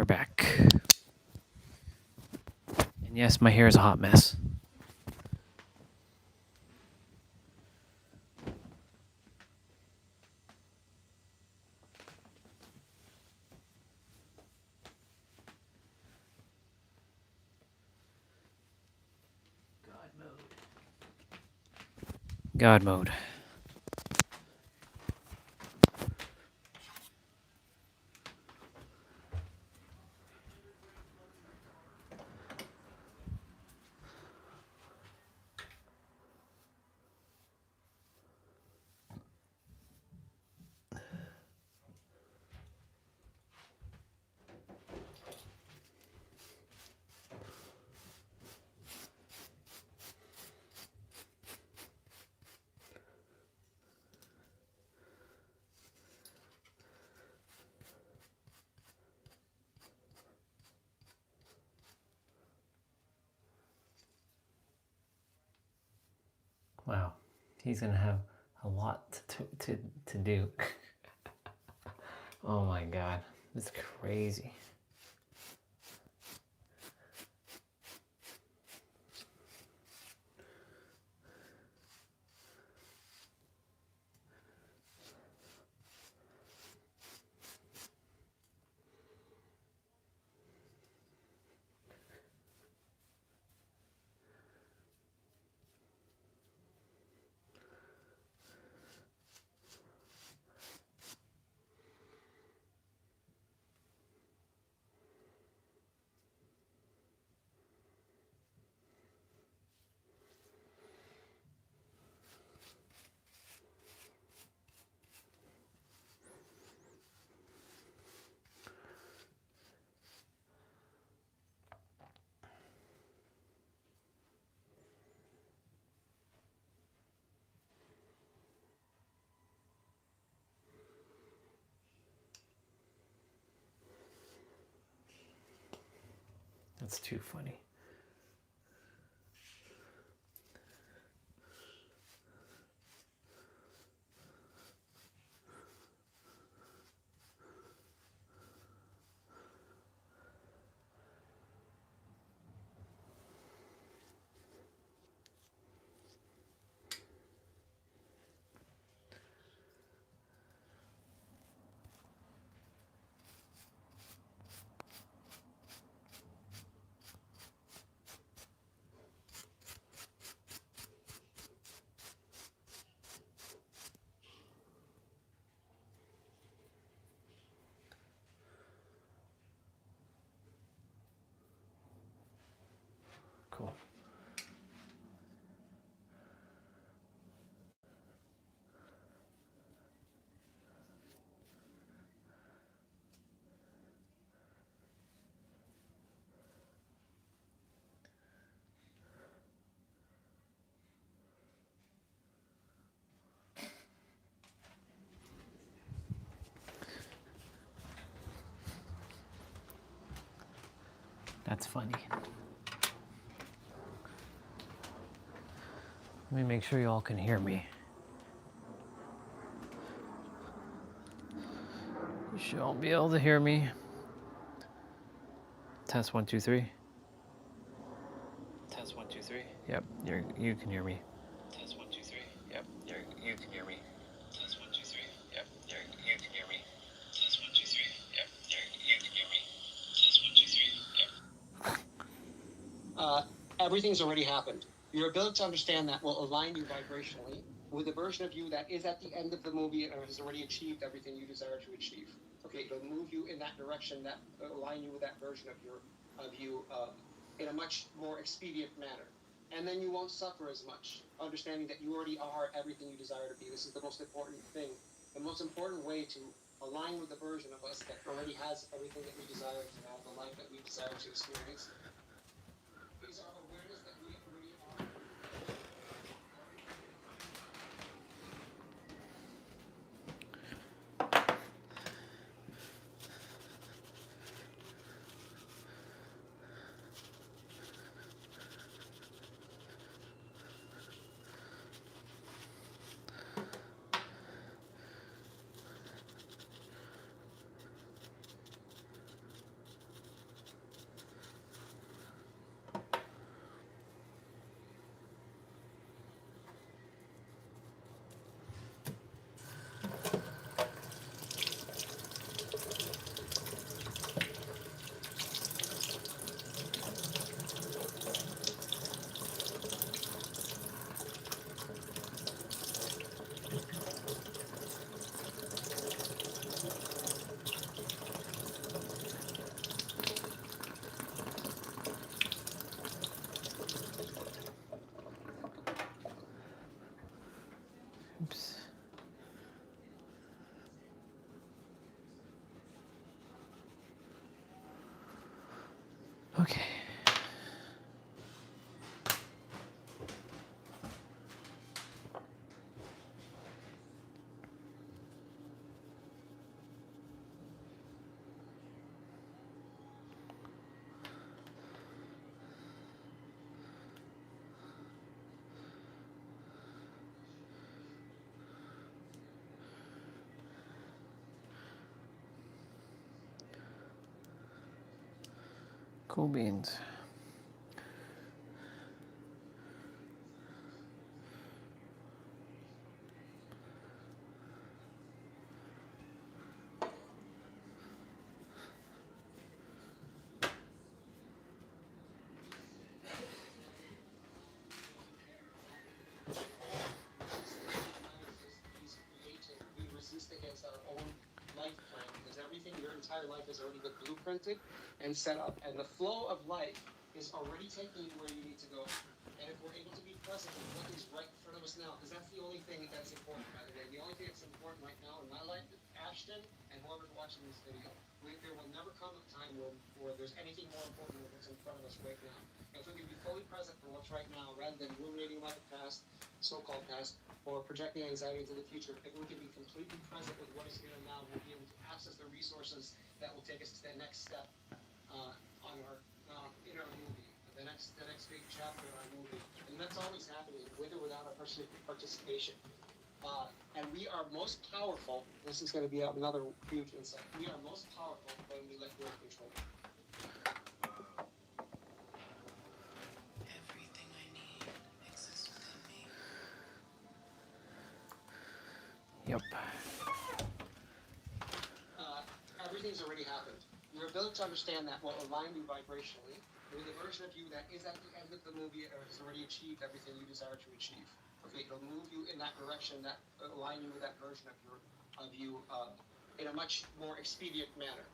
back. And yes, my hair is a hot mess. God mode. Wow, he's gonna have a lot to do. Oh my god, it's crazy. That's too funny. Cool. That's funny. Let me make sure you all can hear me. You should all be able to hear me. Test 1, 2, 3. Test 1, 2, 3. Yep, you can hear me. Test 1, 2, 3. Yep, you can hear me. Test 1, 2, 3. Yep, you can hear me. Test 1, 2, 3. Yep, you can hear me. Test 1, 2, 3. Yep. Everything's already happened. Your ability to understand that will align you vibrationally with the version of you that is at the end of the movie and has already achieved everything you desire to achieve. Okay, it'll move you in that direction that align you with that version of you in a much more expedient manner. And then you won't suffer as much, understanding that you already are everything you desire to be. This is the most important thing. The most important way to align with the version of us that already has everything that we desire to have, the life that we desire to experience, is our awareness that we already are. Okay. Cool beans. We resist against our own life plan because everything, your entire life has already been blueprinted and set up, and the flow of life is already taking you where you need to go. And if we're able to be present with what is right in front of us now, because that's the only thing that's important, by the way. The only thing that's important right now in my life is Ashton and whoever's watching this video. There will never come a time where there's anything more important than what's in front of us right now. If we can be fully present for what's right now, rather than ruminating about the past, so-called past, or projecting anxiety into the future, if we can be completely present with what is here and now, we'll be able to access the resources that will take us to the next step on our in our movie, the next big chapter in our movie, and that's always happening with or without our participation. And we are most powerful. This is going to be another huge insight. We are most powerful when we let go of control. Everything I need exists within me. Yep. Everything's already happened. Your ability to understand that will align you vibrationally with a version of you that is at the end of the movie or has already achieved everything you desire to achieve. Okay, it'll move you in that direction, that align you with that version of you in a much more expedient manner.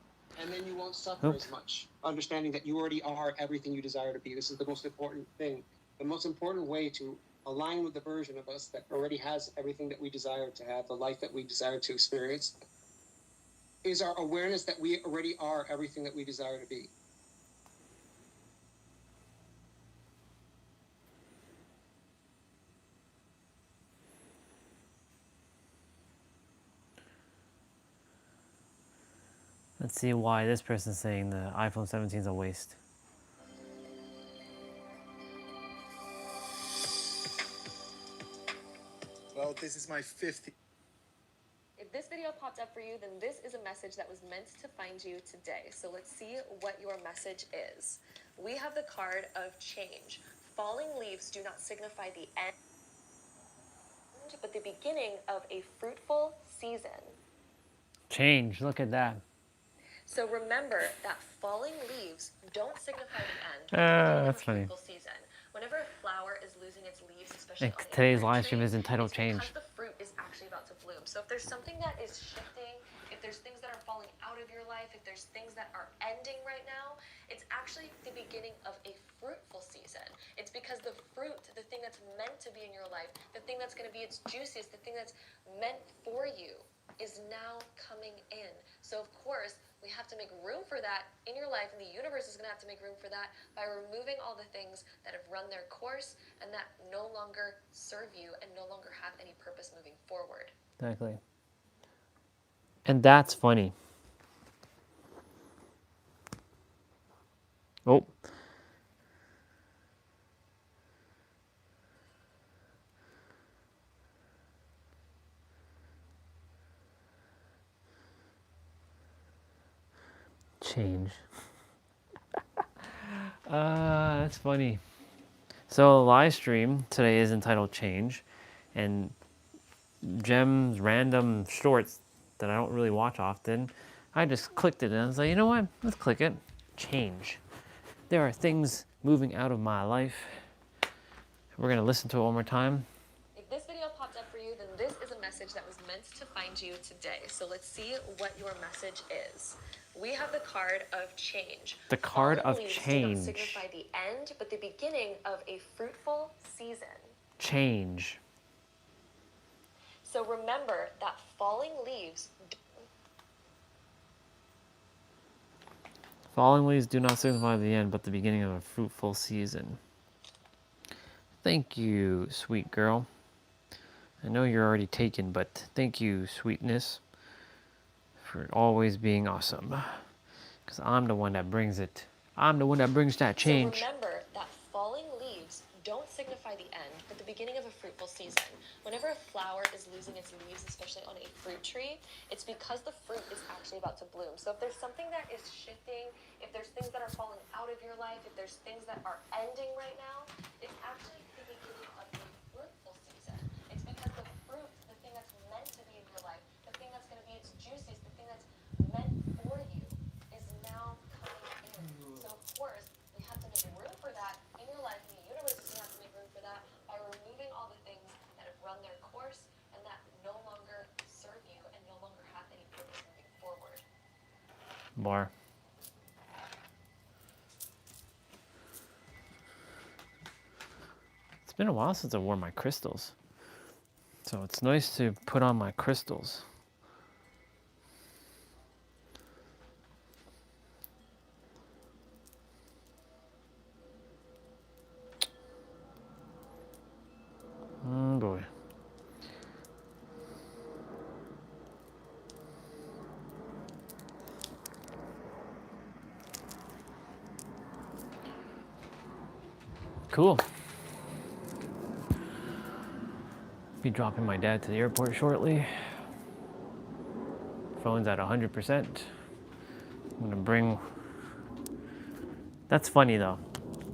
And then you won't suffer as much, understanding that you already are everything you desire to be. This is the most important thing. The most important way to align with the version of us that already has everything that we desire to have, the life that we desire to experience, is our awareness that we already are everything that we desire to be. Let's see why this person's saying the iPhone 17 is a waste. Well, this is my 50th. If this video popped up for you, then this is a message that was meant to find you today. So let's see what your message is. We have the card of change. Falling leaves do not signify the end, but the beginning of a fruitful season. Change, look at that. So remember that falling leaves don't signify the end, That's but the funny. beginning of a fruitful season. Whenever a flower is losing its leaves, especially on a Today's fruit live stream tree, is entitled it's Change. because the fruit is actually about to bloom. So if there's something that is shifting, if there's things that are falling out of your life, if there's things that are ending right now, it's actually the beginning of a fruitful season. It's because the fruit, the thing that's meant to be in your life, the thing that's going to be its juiciest, the thing that's meant for you, is now coming in. So of course, we have to make room for that in your life, and the universe is going to have to make room for that by removing all the things that have run their course and that no longer serve you and no longer have any purpose moving forward. Exactly. And that's funny. Oh. Change. That's funny. So the live stream today is entitled Change, and Jem's random shorts that I don't really watch often, I just clicked it and I was like, you know what? Let's click it. Change. There are things moving out of my life. We're gonna listen to it one more time. If this video popped up for you, then this is a message that was meant to find you today. So let's see what your message is. We have the card of change. The card Falling of leaves change. do not signify the end, but the beginning of a fruitful season. Change. So remember that falling leaves Falling leaves do not signify the end, but the beginning of a fruitful season. Thank you, sweet girl. I know you're already taken, but thank you, sweetness, for always being awesome. Because I'm the one that brings it. I'm the one that brings that change. So remember that falling leaves don't signify the end, but the beginning of a fruitful season. Whenever a flower is losing its leaves, especially on a fruit tree, it's because the fruit is actually about to bloom. So if there's something that is shifting, if there's things that are falling out of your life, if there's things that are ending right now, it's actually the beginning of a fruitful season. It's because the fruit, the thing that's meant to be in your life, the thing that's going to be its juiciest, the thing that's meant for you, is now coming in. So of course, we have to make room for that in your life, and the universe is going to have to make room for that by removing all the things that have run their course and that no longer serve you and no longer have any purpose moving forward. Bar. It's been a while since I wore my crystals. So it's nice to put on my crystals. Oh boy. Cool. Be dropping my dad to the airport shortly. Phone's at 100%. I'm gonna bring... That's funny though,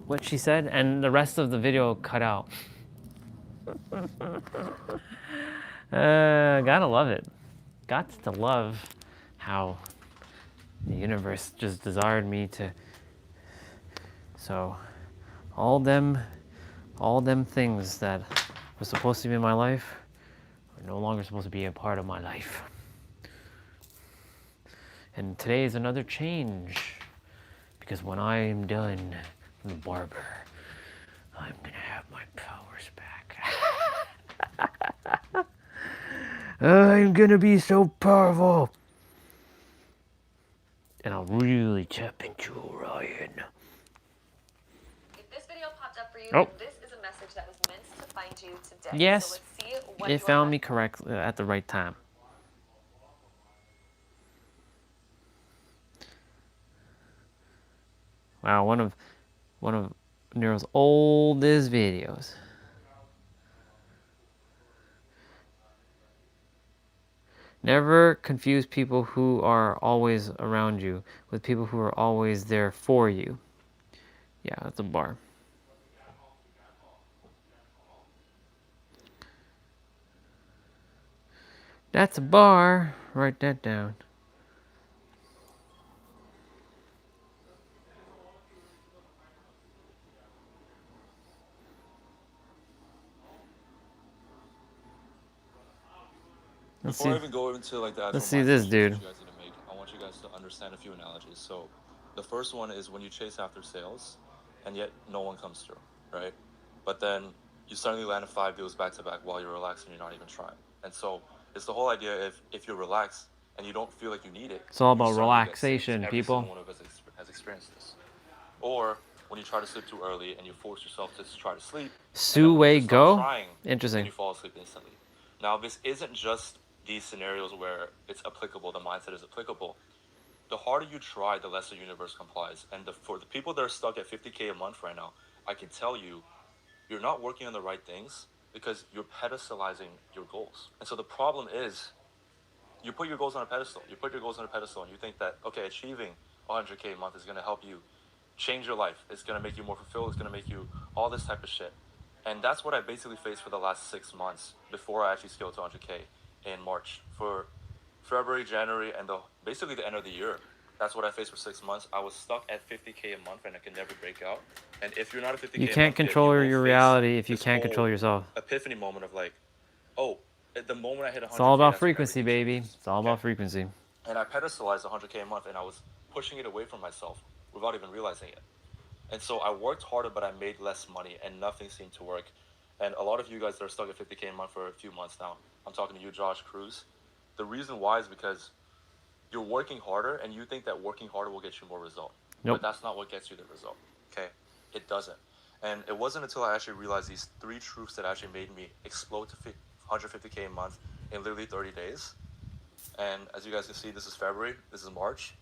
what she said, and the rest of the video cut out. Gotta love it. Got to love how the universe just desired me to... So, all them things that were supposed to be in my life are no longer supposed to be a part of my life. And today is another change, because when I am done from the barber, I'm gonna have my powers back. I'm gonna be so powerful. And I'll really tap into Orion. If this video popped up for you, Oh. then this is a message that was meant to find you today. Yes, So let's see what it your found me correctly at the right time. Wow, one of Nero's oldest videos. Never confuse people who are always around you with people who are always there for you. Yeah, that's a bar. That's a bar. Write that down. Before I even go into like the actual Let's see this, mindset dude. change you guys need to make, I want you guys to understand a few analogies. So, the first one is when you chase after sales, and yet no one comes through, right? But then you suddenly land 5 deals back to back while you're relaxed and you're not even trying. And so it's the whole idea if you're relaxed and you don't feel like you need it. It's all you about suddenly get relaxation, sales. Every people. single one of us has experienced this. Or when you try to sleep too early and you force yourself to try to sleep. Sue Way Go? Trying, Interesting. and you fall asleep instantly. Now, this isn't just these scenarios where it's applicable, the mindset is applicable. The harder you try, the less the universe complies. And for the people that are stuck at 50K a month right now, I can tell you, you're not working on the right things because you're pedestalizing your goals. And so the problem is, you put your goals on a pedestal. You put your goals on a pedestal and you think that, okay, achieving 100K a month is going to help you change your life. It's going to make you more fulfilled. It's going to make you all this type of shit. And that's what I basically faced for the last 6 months before I actually scaled to 100K in March. For February, January, and basically the end of the year. That's what I faced for 6 months. I was stuck at 50K a month and I could never break out. And if you're not at 50K You a can't month, control you your will reality face if you this can't whole control yourself. epiphany moment of like, oh, at the moment I hit 100K, It's all about that's when frequency, everything baby. changes. It's all about frequency. And I pedestalized 100K a month and I was pushing it away from myself without even realizing it. And so I worked harder, but I made less money and nothing seemed to work. And a lot of you guys that are stuck at 50K a month for a few months now, I'm talking to you, Josh Cruz. The reason why is because you're working harder and you think that working harder will get you more result. But that's not what gets you the result. Okay, it doesn't. And it wasn't until I actually realized these 3 truths that actually made me explode to 150K a month in literally 30 days. And as you guys can see, this is February, this is March.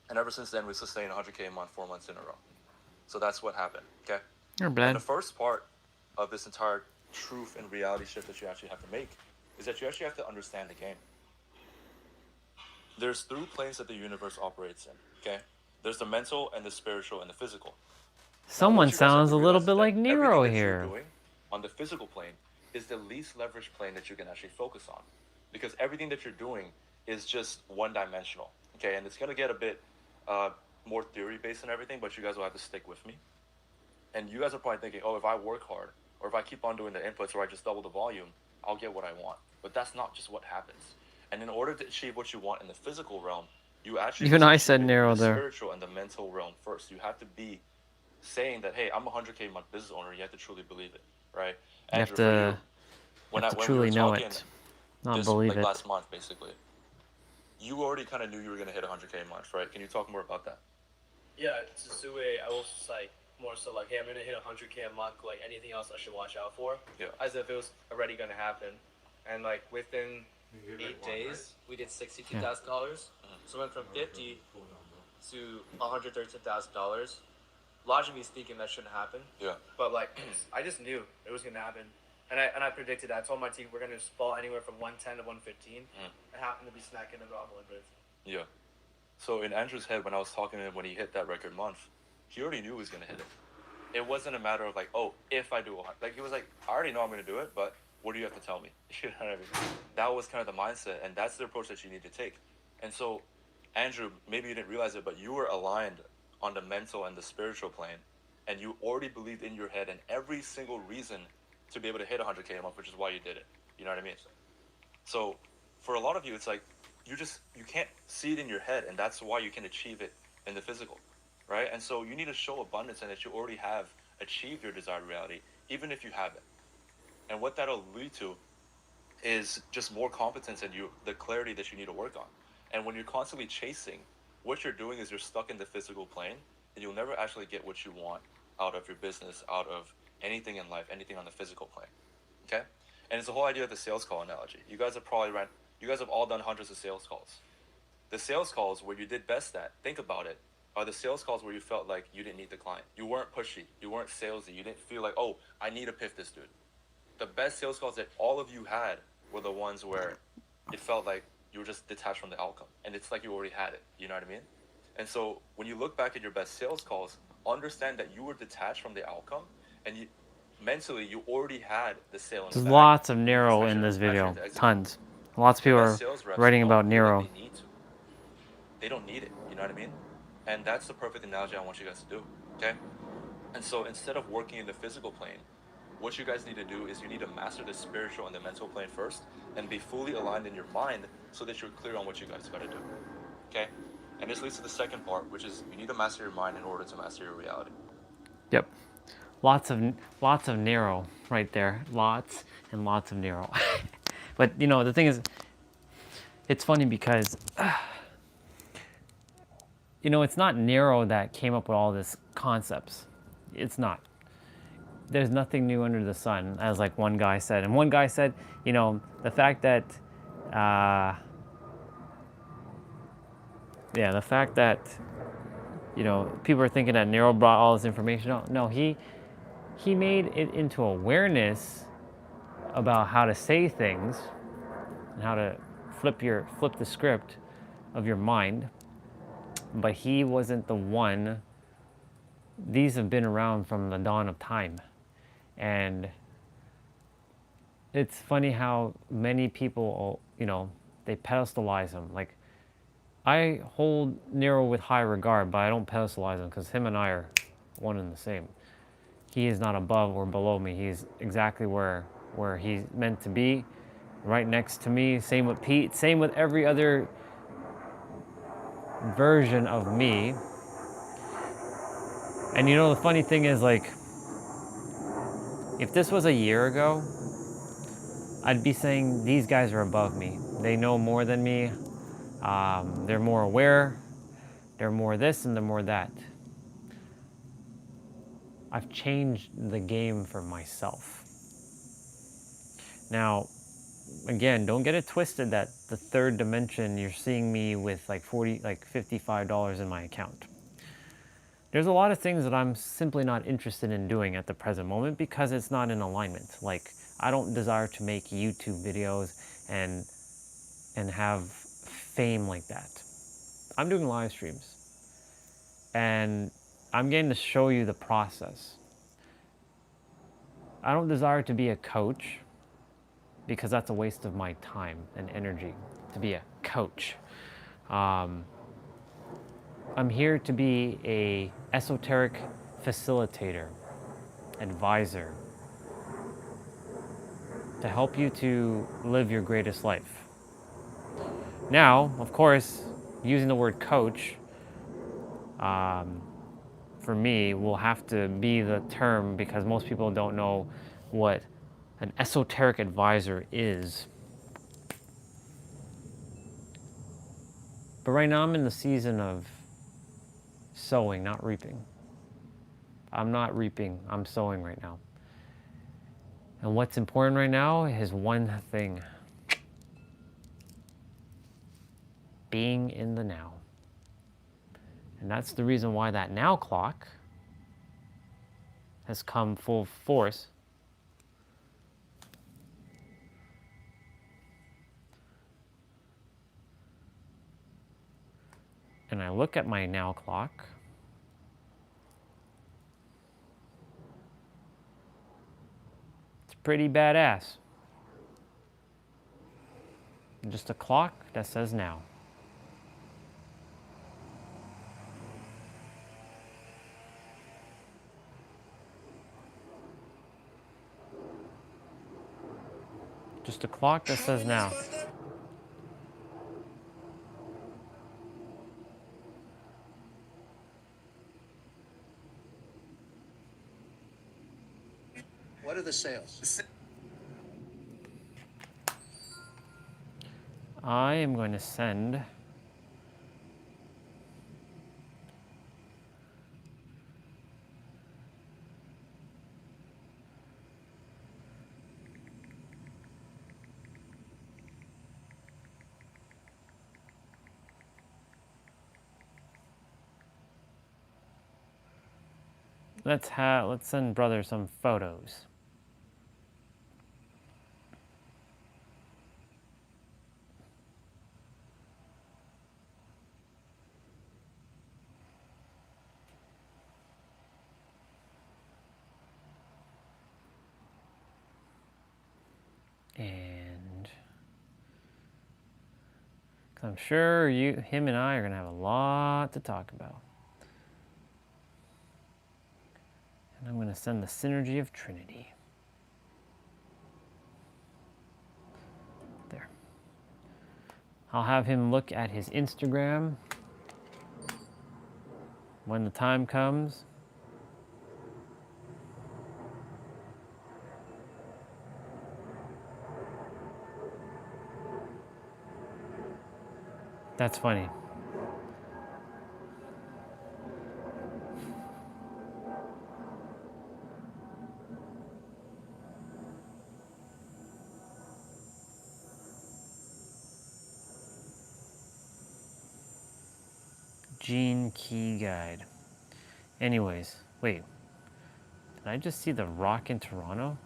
And ever since then, we sustained 100K a month 4 months in a row. So that's what happened, okay? You're And bad. the first part of this entire truth and reality shift that you actually have to make is that you actually have to understand the game. There's 3 planes that the universe operates in, okay? There's the mental and the spiritual and the physical. Someone Now, what you guys have sounds to a little realize bit is that like Nero everything that you're here. doing on the physical plane is the least leveraged plane that you can actually focus on, because everything that you're doing is just one-dimensional, okay? And it's going to get a bit more theory-based and everything, but you guys will have to stick with me. And you guys are probably thinking, oh, if I work hard, or if I keep on doing the inputs, or I just double the volume, I'll get what I want. But that's not just what happens. And in order to achieve what you want in the physical realm, you actually Even must I achieve said it in Nero the there. spiritual and the mental realm first. You have to be saying that, hey, I'm a 100K month business owner. You have to truly believe it, right? You have Andrew, for you, to, when have to we truly were know talking it, not this believe like it. last month, basically, you already kind of knew you were going to hit 100K a month, right? Can you talk more about that? Yeah, to Sue, I was just like more so like, hey, I'm gonna hit 100K a month. Like anything else, I should watch out for. Yeah. As if it was already gonna happen, and like within 8 days, we did $62,000. So we went from 50 to $113,000. Logically speaking, that shouldn't happen. Yeah. But like, I just knew it was gonna happen, and I predicted that. I told my team we're gonna fall anywhere from 110 to 115. I happened to be snacking in Romulan Bridge. Yeah. So in Andrew's head, when I was talking to him when he hit that record month, he already knew he was going to hit it. It wasn't a matter of like, oh, if I do it. Like, he was like, I already know I'm going to do it, but what do you have to tell me? You know what I mean? That was kind of the mindset, and that's the approach that you need to take. And so, Andrew, maybe you didn't realize it, but you were aligned on the mental and the spiritual plane, and you already believed in your head and every single reason to be able to hit 100K a month, which is why you did it. You know what I mean? So, for a lot of you, it's like, you can't see it in your head, and that's why you can achieve it in the physical, right? And so you need to show abundance and that you already have achieved your desired reality, even if you haven't. And what that'll lead to is just more competence and the clarity that you need to work on. And when you're constantly chasing, what you're doing is you're stuck in the physical plane, and you'll never actually get what you want out of your business, out of anything in life, anything on the physical plane, okay? And it's the whole idea of the sales call analogy. You guys have all done hundreds of sales calls. The sales calls where you did best at, think about it, are the sales calls where you felt like you didn't need the client. You weren't pushy. You weren't salesy. You didn't feel like, oh, I need to piff this dude. The best sales calls that all of you had were the ones where it felt like you were just detached from the outcome. And it's like you already had it. You know what I mean? And so when you look back at your best sales calls, understand that you were detached from the outcome, and mentally you already had the sale in the There's bag. lots of Nero in this video, tons. Lots of people are writing about Nero. They don't need it, you know what I mean? And that's the perfect analogy I want you guys to do, okay? And so instead of working in the physical plane, what you guys need to do is you need to master the spiritual and the mental plane first, and be fully aligned in your mind so that you're clear on what you guys got to do, okay? And this leads to the second part, which is you need to master your mind in order to master your reality. Yep. Lots of Nero right there. Lots and lots of Nero. But, you know, the thing is, it's funny because, you know, it's not Nero that came up with all these concepts. It's not. There's nothing new under the sun, as like one guy said. And one guy said, you know, the fact that, you know, people are thinking that Nero brought all this information. No, he made it into awareness about how to say things and how to flip the script of your mind. But he wasn't the one. These have been around from the dawn of time. And it's funny how many people, you know, they pedestalize him. Like, I hold Nero with high regard, but I don't pedestalize him because him and I are one and the same. He is not above or below me. He's exactly where he's meant to be, right next to me. Same with Pete. Same with every other version of me. And you know, the funny thing is, like, if this was a year ago, I'd be saying these guys are above me. They know more than me. They're more aware. They're more this and they're more that. I've changed the game for myself. Now, again, don't get it twisted that the third dimension, you're seeing me with like $55 in my account. There's a lot of things that I'm simply not interested in doing at the present moment because it's not in alignment. Like, I don't desire to make YouTube videos and have fame like that. I'm doing live streams and I'm getting to show you the process. I don't desire to be a coach because that's a waste of my time and energy to be a coach. I'm here to be a esoteric facilitator, advisor, to help you to live your greatest life. Now, of course, using the word coach, for me, will have to be the term because most people don't know what an esoteric advisor is. But right now I'm in the season of sowing, not reaping. I'm not reaping, I'm sowing right now. And what's important right now is one thing. Being in the now. And that's the reason why that now clock has come full force. And I look at my now clock. It's pretty badass. Just a clock that says now. Just a clock that says now. What are the sales? I am going to send let's send brother some photos. And because I'm sure him and I are going to have a lot to talk about. And I'm going to send the synergy of Trinity. There. I'll have him look at his Instagram when the time comes. That's funny. Gene Key Guide. Anyways, wait. Did I just see The Rock in Toronto?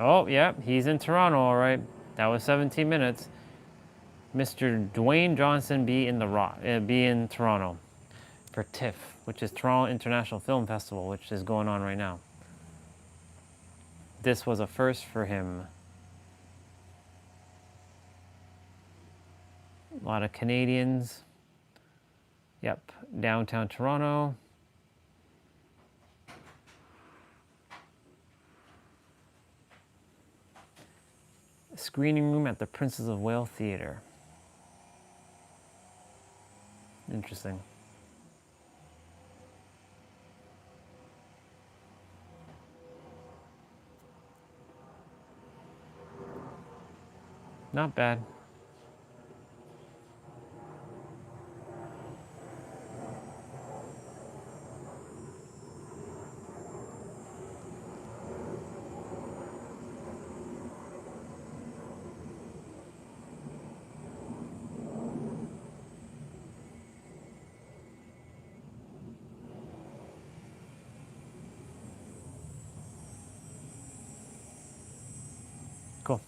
Oh, yeah, he's in Toronto, all right. That was 17 minutes. Mr. Dwayne Johnson be in Toronto for TIFF, which is Toronto International Film Festival, which is going on right now. This was a first for him. A lot of Canadians. Yep, downtown Toronto. Screening room at the Princess of Wales Theatre. Interesting. Not bad. Cool.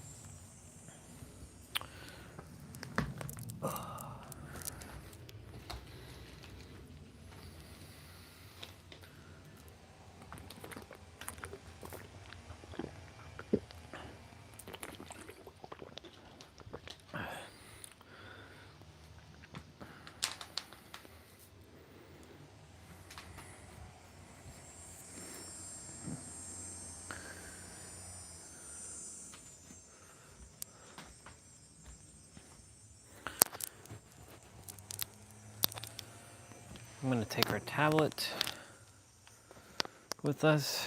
I'm going to take our tablet with us.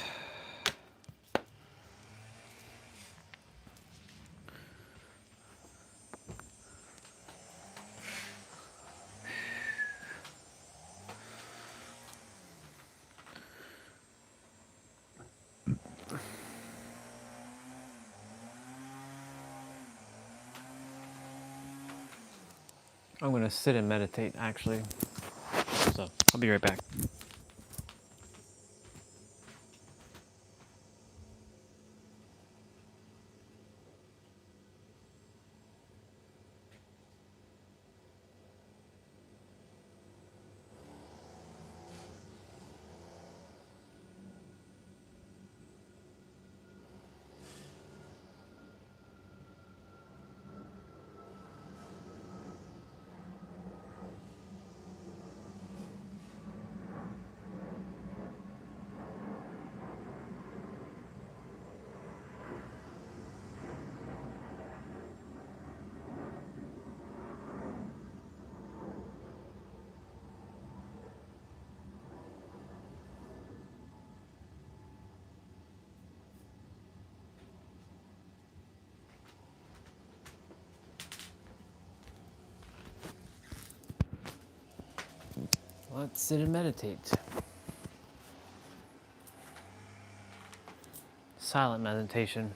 I'm going to sit and meditate, actually. So I'll be right back. Let's sit and meditate. Silent meditation.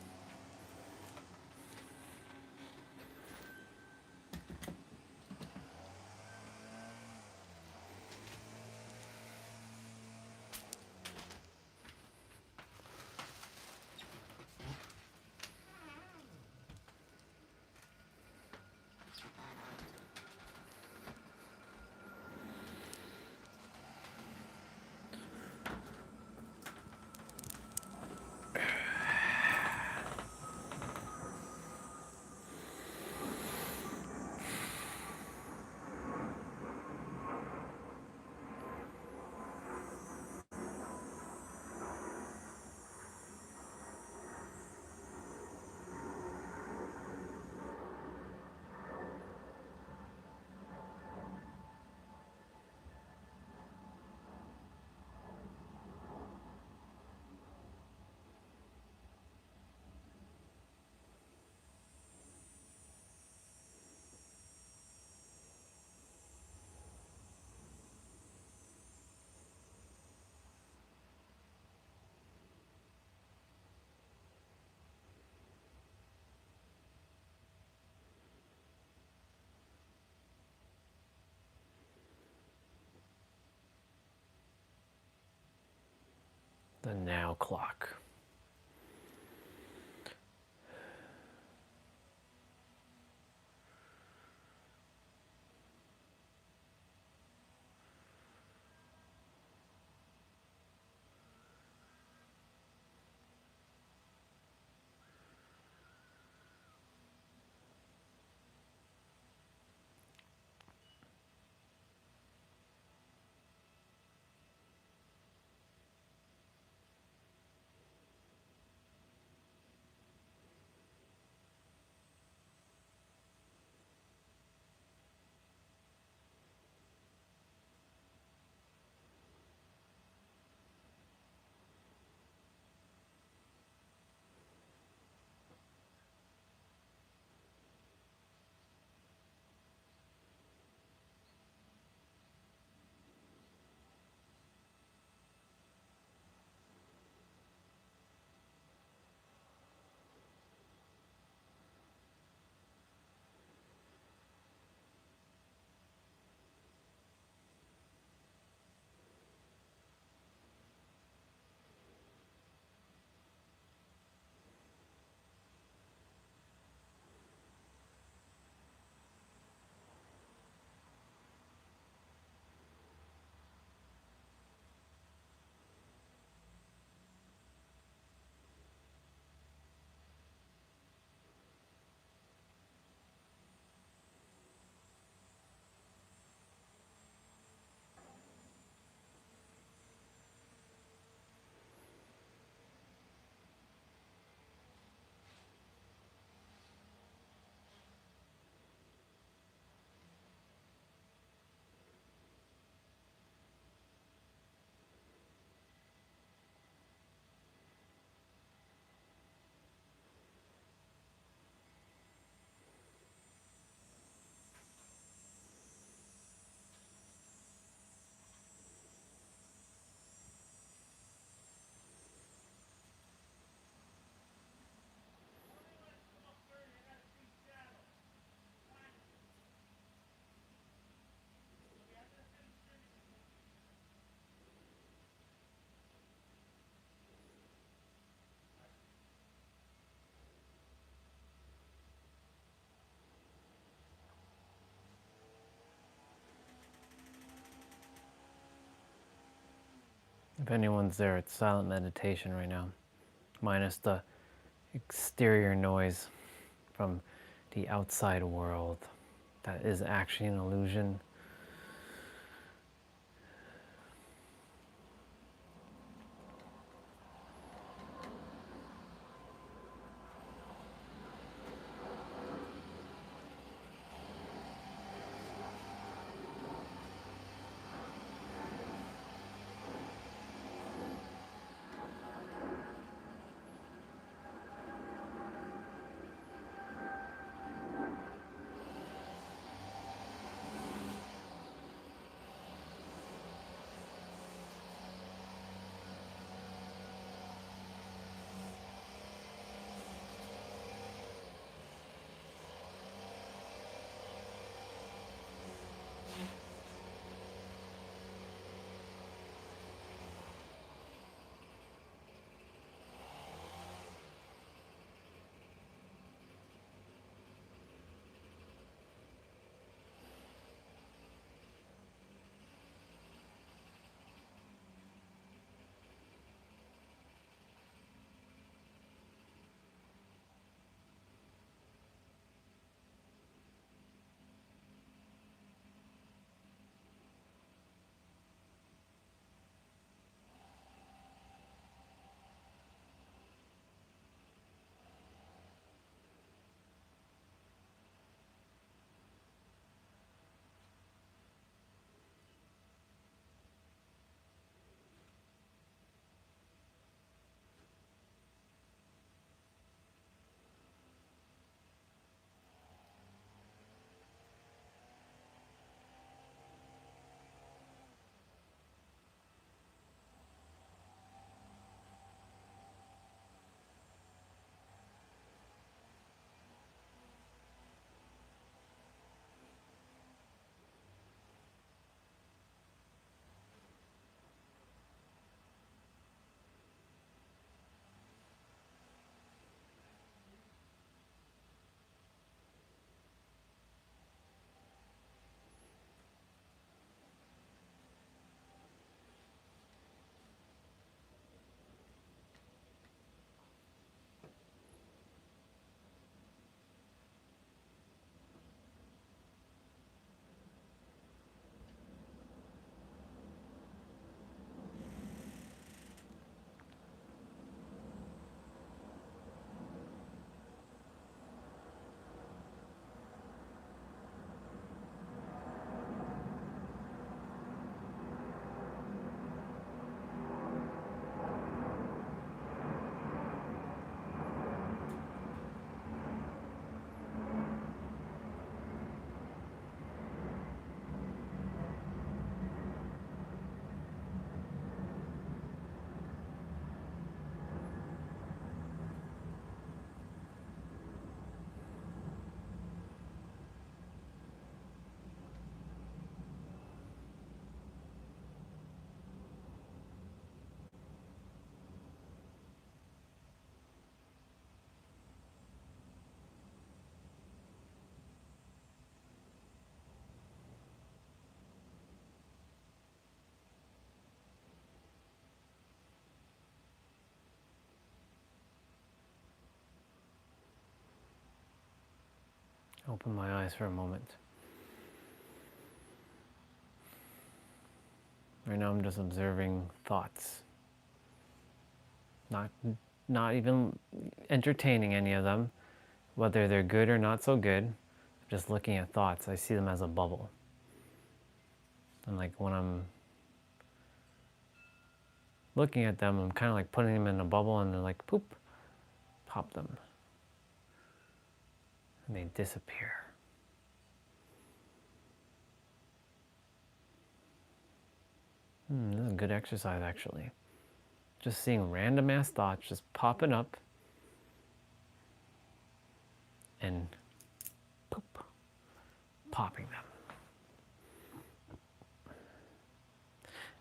The now clock. If anyone's there, it's silent meditation right now, minus the exterior noise from the outside world that is actually an illusion. Open my eyes for a moment. Right now I'm just observing thoughts. Not even entertaining any of them, whether they're good or not so good. Just looking at thoughts, I see them as a bubble. And like when I'm looking at them, I'm kind of like putting them in a bubble and they're like, poop, pop them. And they disappear. This is a good exercise actually. Just seeing random ass thoughts just popping up and poop, popping them.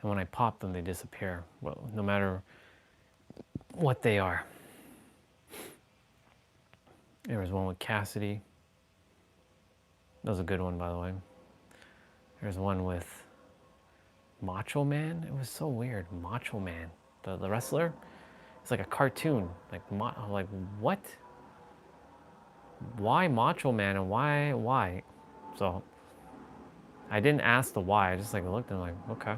And when I pop them, they disappear, well, no matter what they are. There was one with Cassidy. That was a good one, by the way. There's one with Macho Man? It was so weird. Macho Man. The wrestler? It's like a cartoon. Like what? Why Macho Man and why? So I didn't ask the why. I just like looked and like, okay.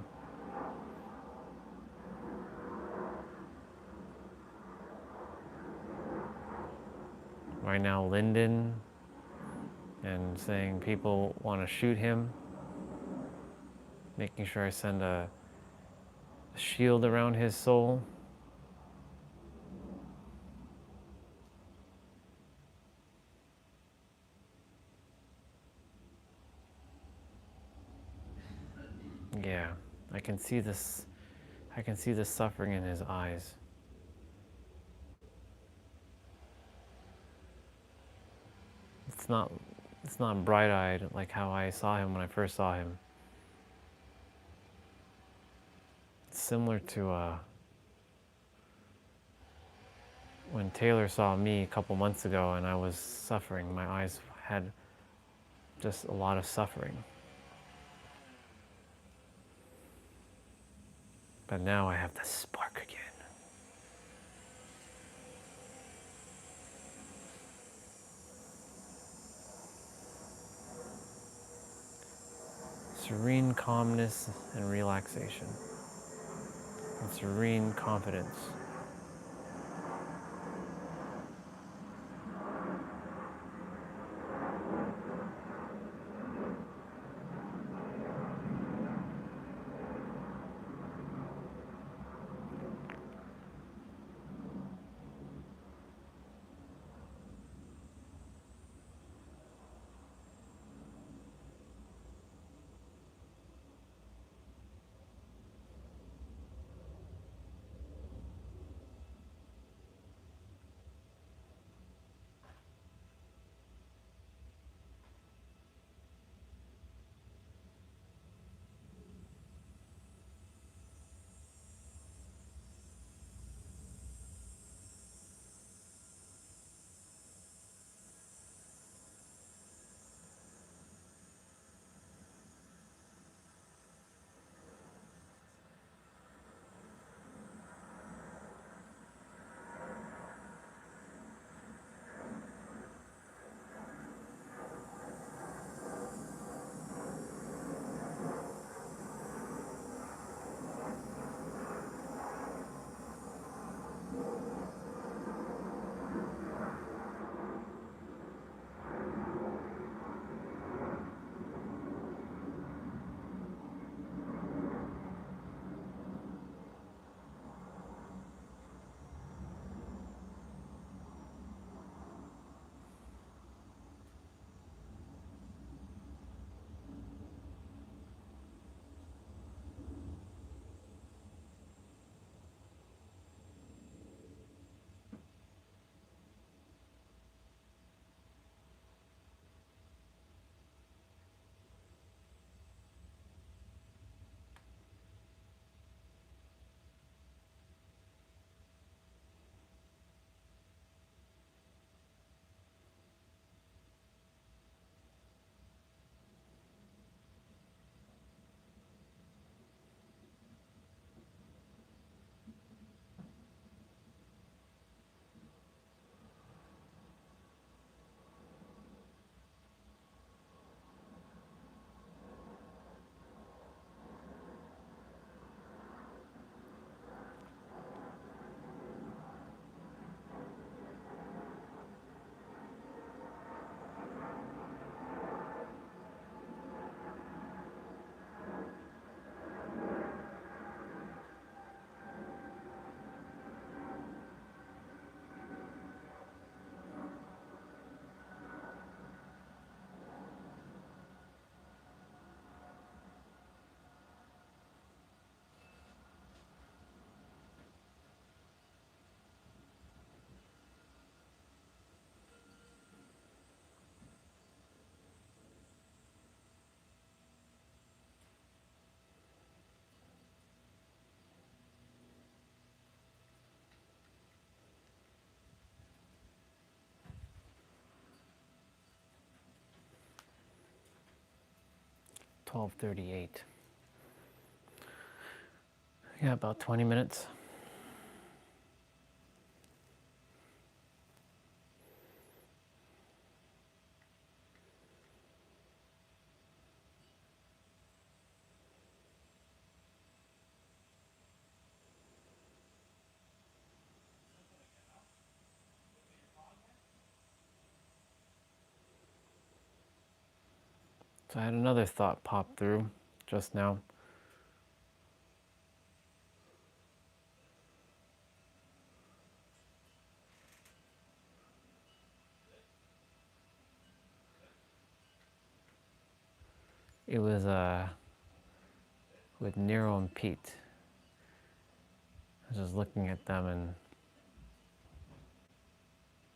Right now, Lyndon and saying people want to shoot him. Making sure I send a shield around his soul. Yeah, I can see this. I can see the suffering in his eyes. It's not. It's not bright-eyed like how I saw him when I first saw him. It's similar to when Taylor saw me a couple months ago and I was suffering. My eyes had just a lot of suffering. But now I have the spark again. Serene calmness and relaxation. And serene confidence. $12.38. Yeah, about 20 minutes. So I had another thought pop through just now. It was with Nero and Pete. I was just looking at them and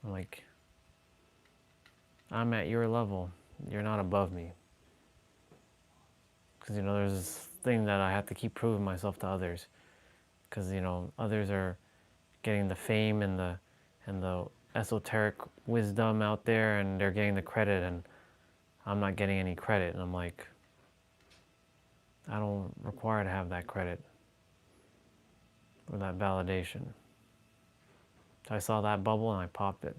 I'm like, I'm at your level. You're not above me. Because, you know, there's this thing that I have to keep proving myself to others. Because, you know, others are getting the fame and the esoteric wisdom out there, and they're getting the credit, and I'm not getting any credit. And I'm like, I don't require to have that credit or that validation. So I saw that bubble and I popped it.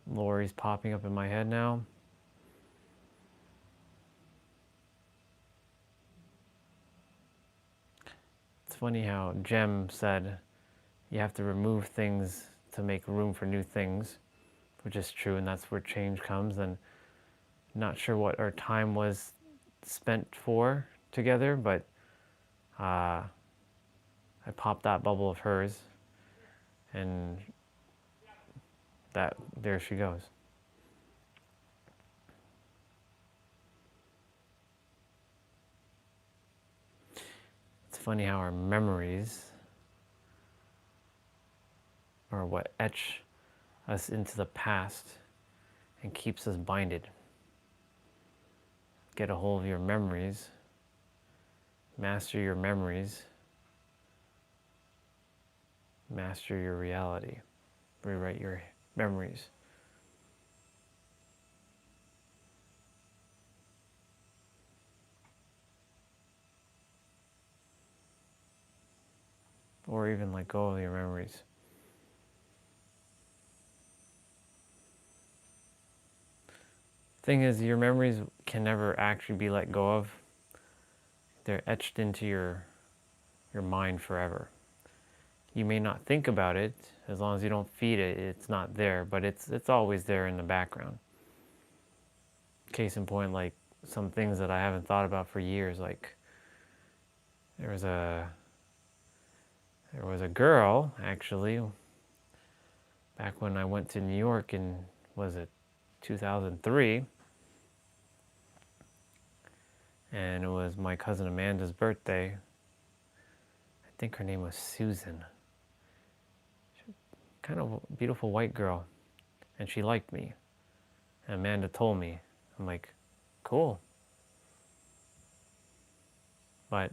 Lori's popping up in my head now. It's funny how Jem said you have to remove things to make room for new things, which is true, and that's where change comes. And not sure what our time was spent for together, but I popped that bubble of hers, and there she goes. It's funny how our memories are what etch us into the past and keeps us binded. Get a hold of your memories, master your memories, master your reality, rewrite your memories. Or even let go of your memories. Thing is, your memories can never actually be let go of. They're etched into your mind forever. You may not think about it, as long as you don't feed it, it's not there, but it's always there in the background. Case in point, like some things that I haven't thought about for years, like there was a girl, actually, back when I went to New York in, was it 2003? And it was my cousin Amanda's birthday. I think her name was Susan. Kind of a beautiful white girl. And she liked me. And Amanda told me. I'm like, cool. But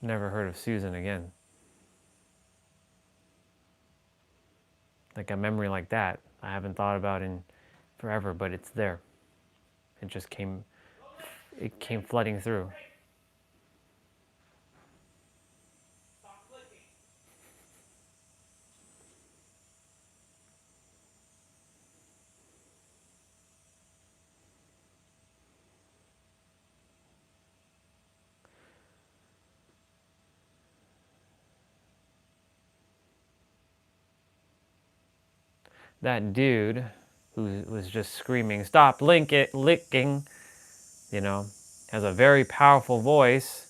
never heard of Susan again. Like a memory like that, I haven't thought about in forever, but it's there. It just came flooding through. That dude who was just screaming, "Stop licking," you know, has a very powerful voice,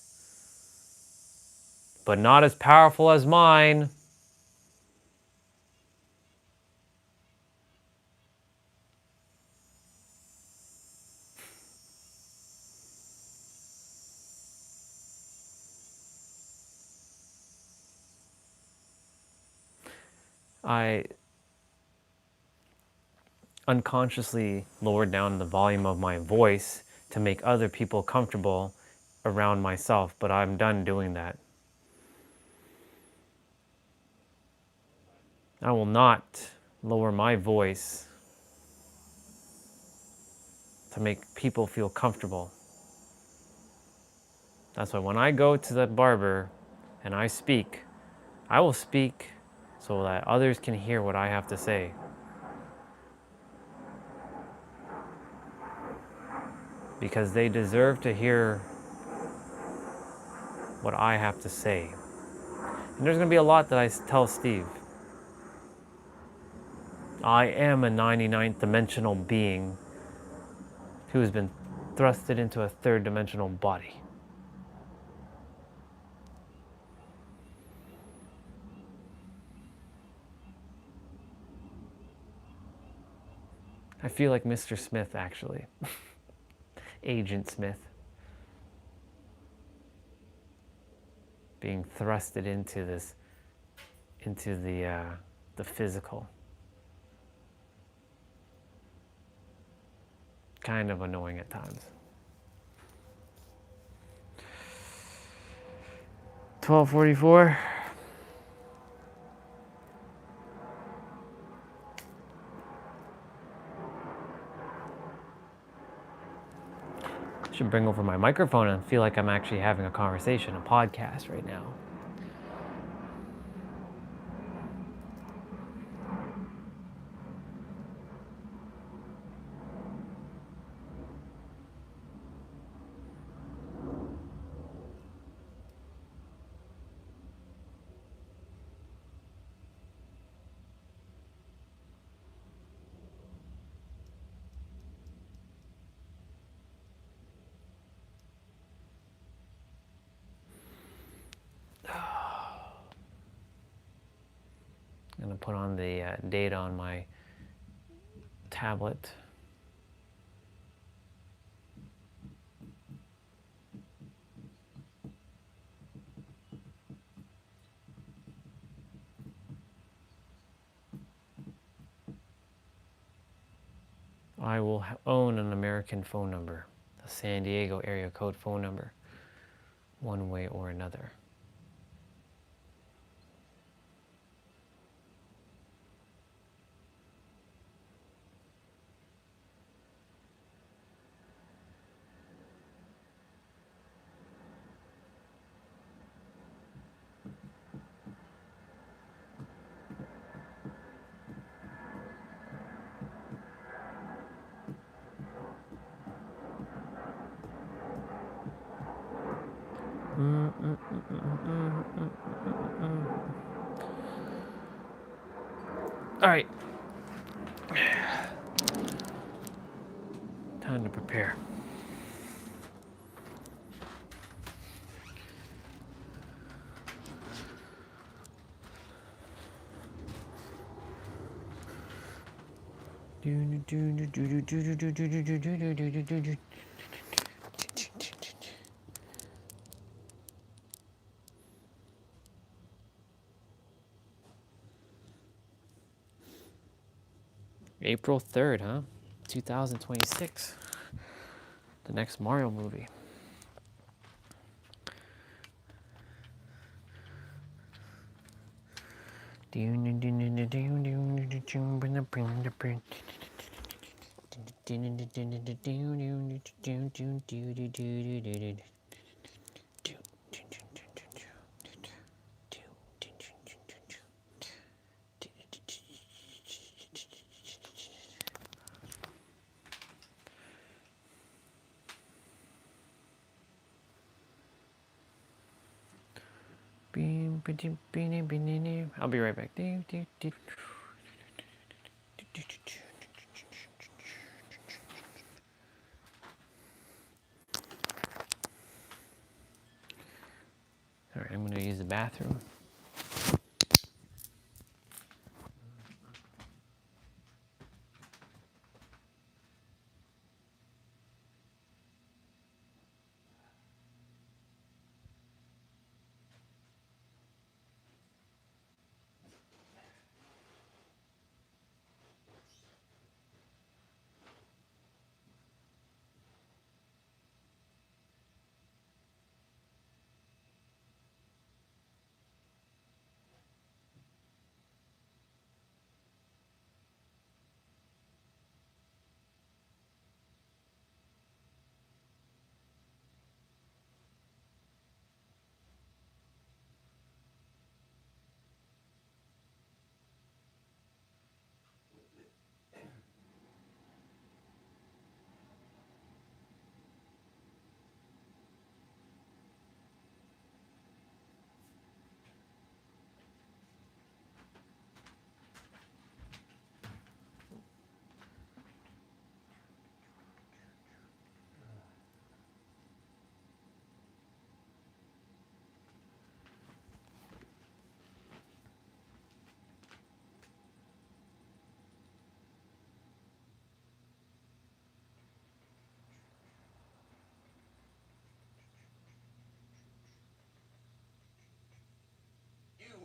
but not as powerful as mine. I unconsciously lowered down the volume of my voice to make other people comfortable around myself, but I'm done doing that. I will not lower my voice to make people feel comfortable. That's why when I go to the barber and I speak, I will speak so that others can hear what I have to say. Because they deserve to hear what I have to say. And there's going to be a lot that I tell Steve. I am a 99th dimensional being who has been thrusted into a third dimensional body. I feel like Mr. Smith, actually. Agent Smith. Being thrusted into this, into the physical. Kind of annoying at times. 12:44. Should bring over my microphone and feel like I'm actually having a conversation, a podcast right now. I'm going to put on the data on my tablet. I will own an American phone number, a San Diego area code phone number, one way or another. All right. Time to prepare. April 3rd, huh? 2026. The next Mario movie. I'll be right back. All right, I'm going to use the bathroom.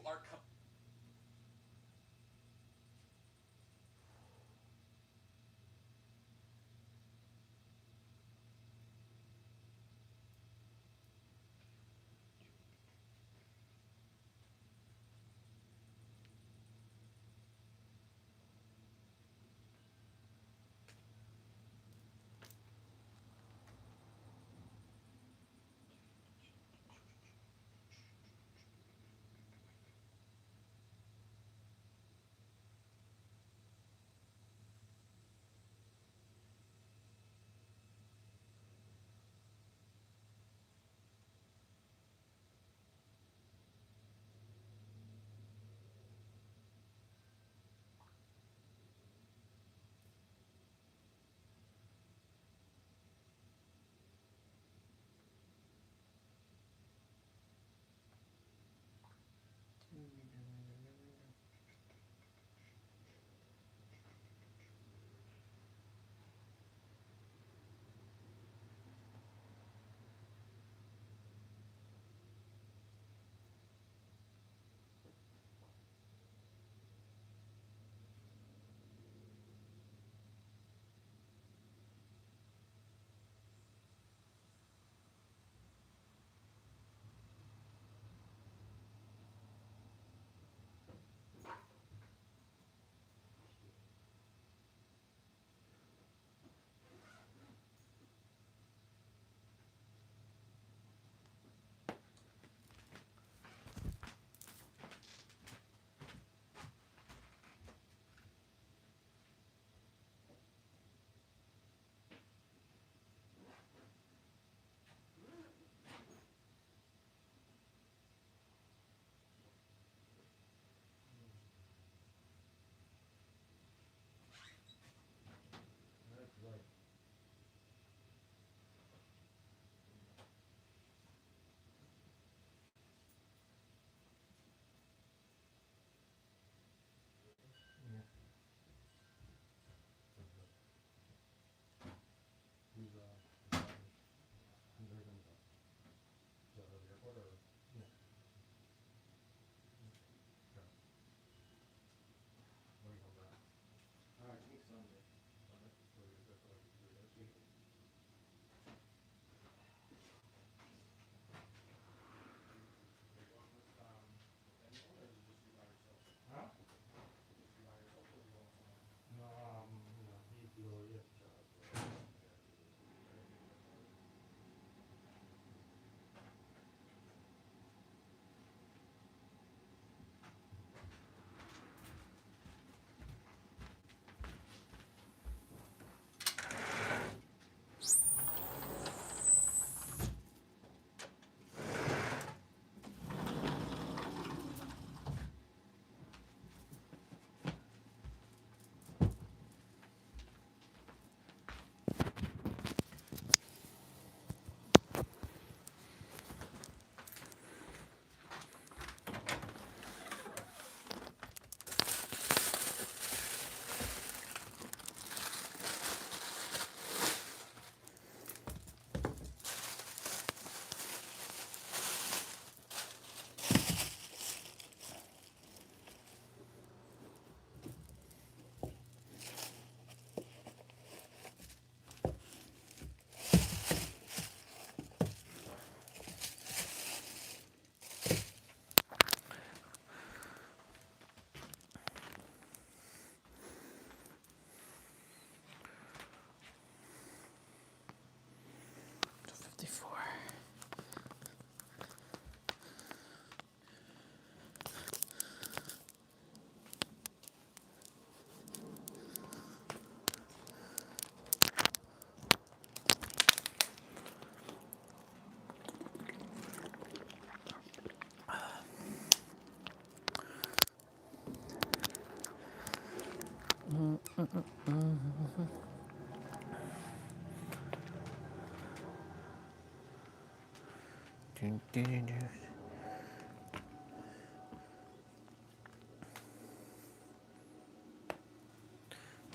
are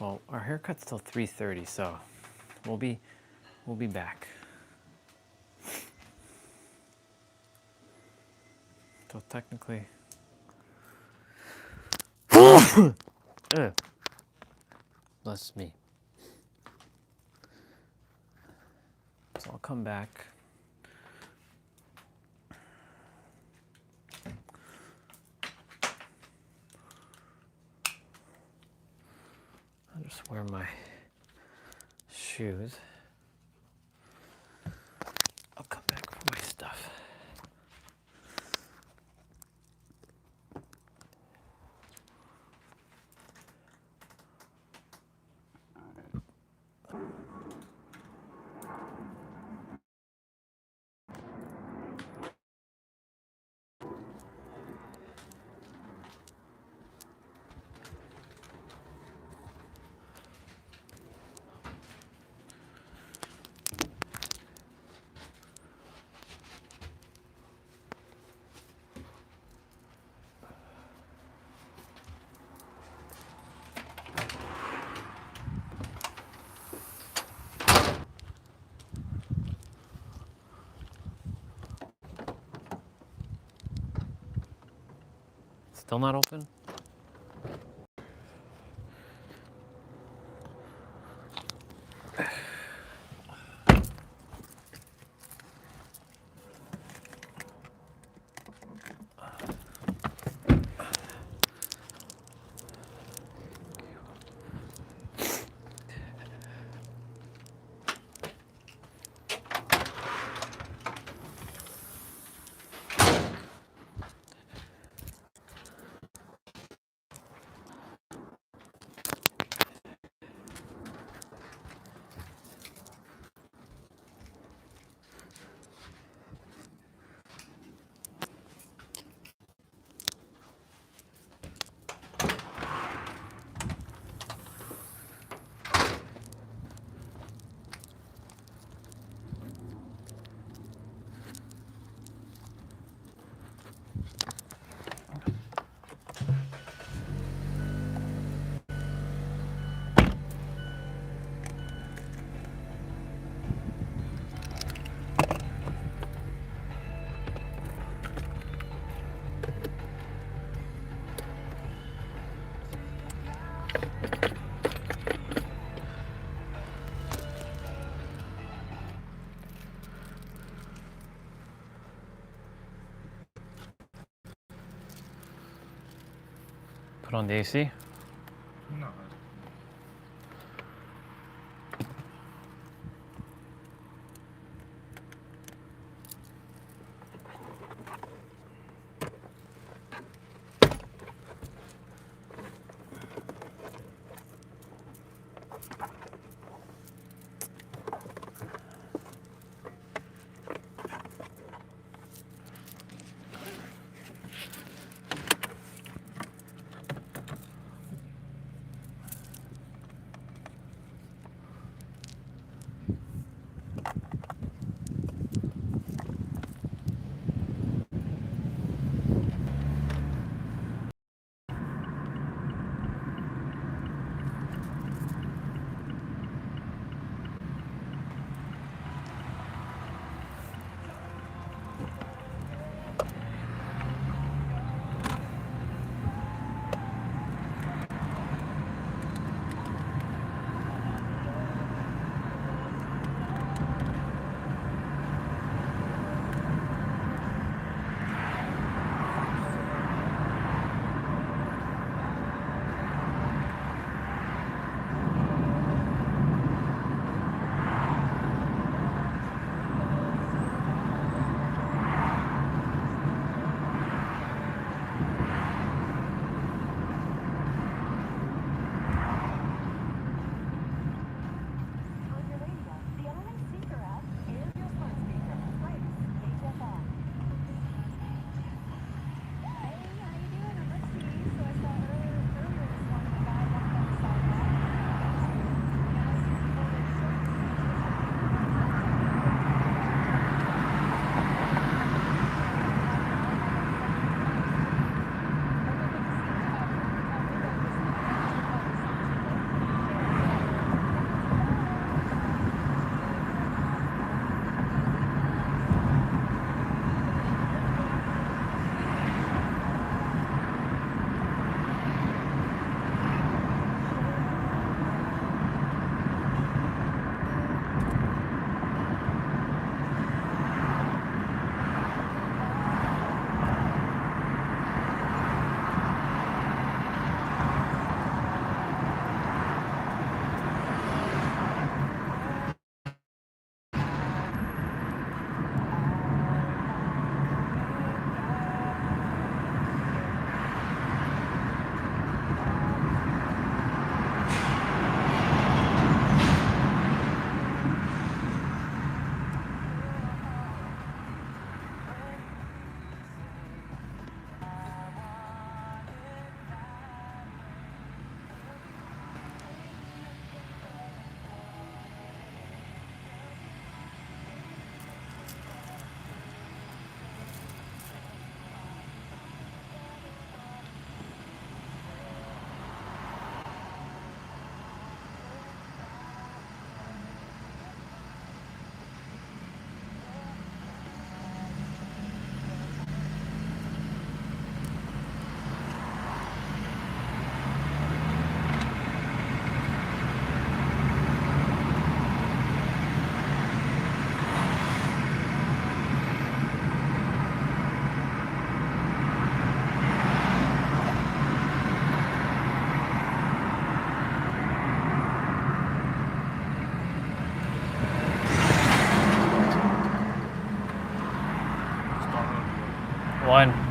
Well, our haircut's till 3:30, so we'll be back. So technically, Ugh. Bless me. So I'll come back. I'll just wear my shoes. I'll come back for my stuff. Still not open? Put on the AC? No. 1.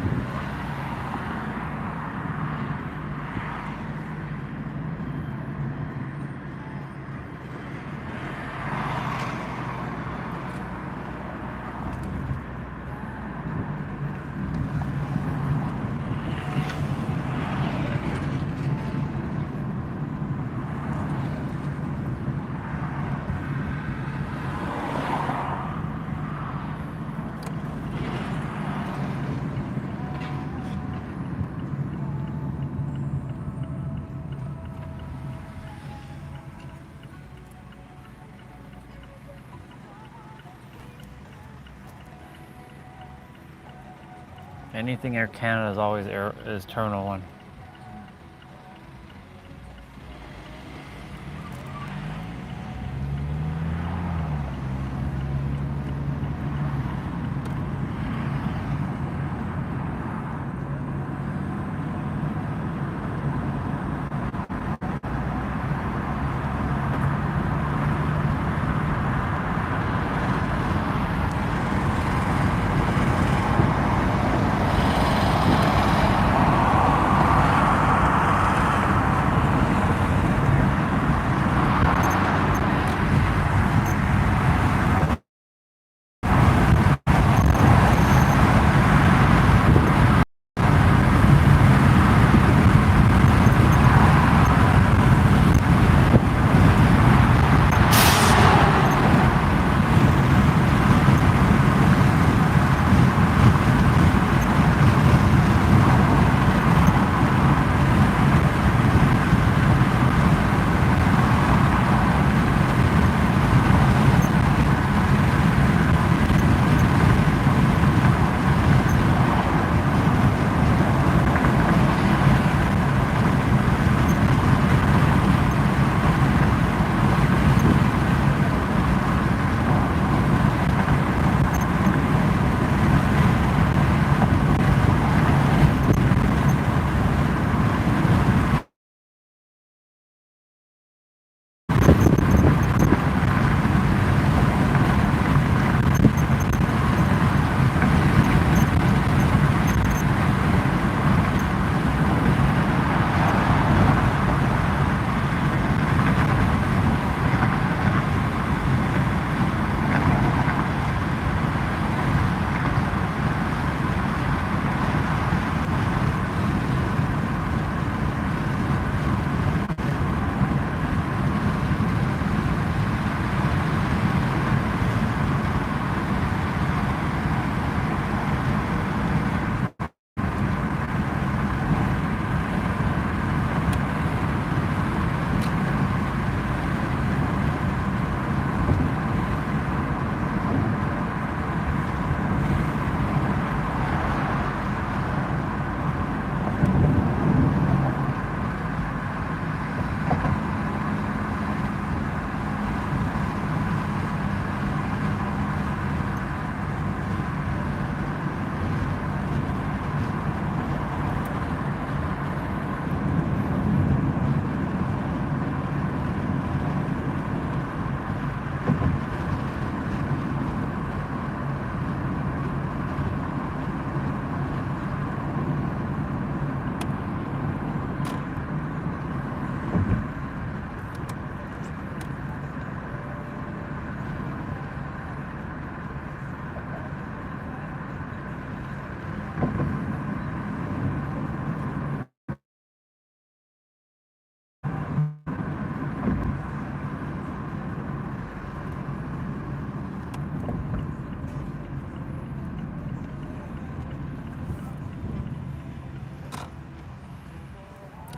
Anything Air Canada is always is Terminal 1.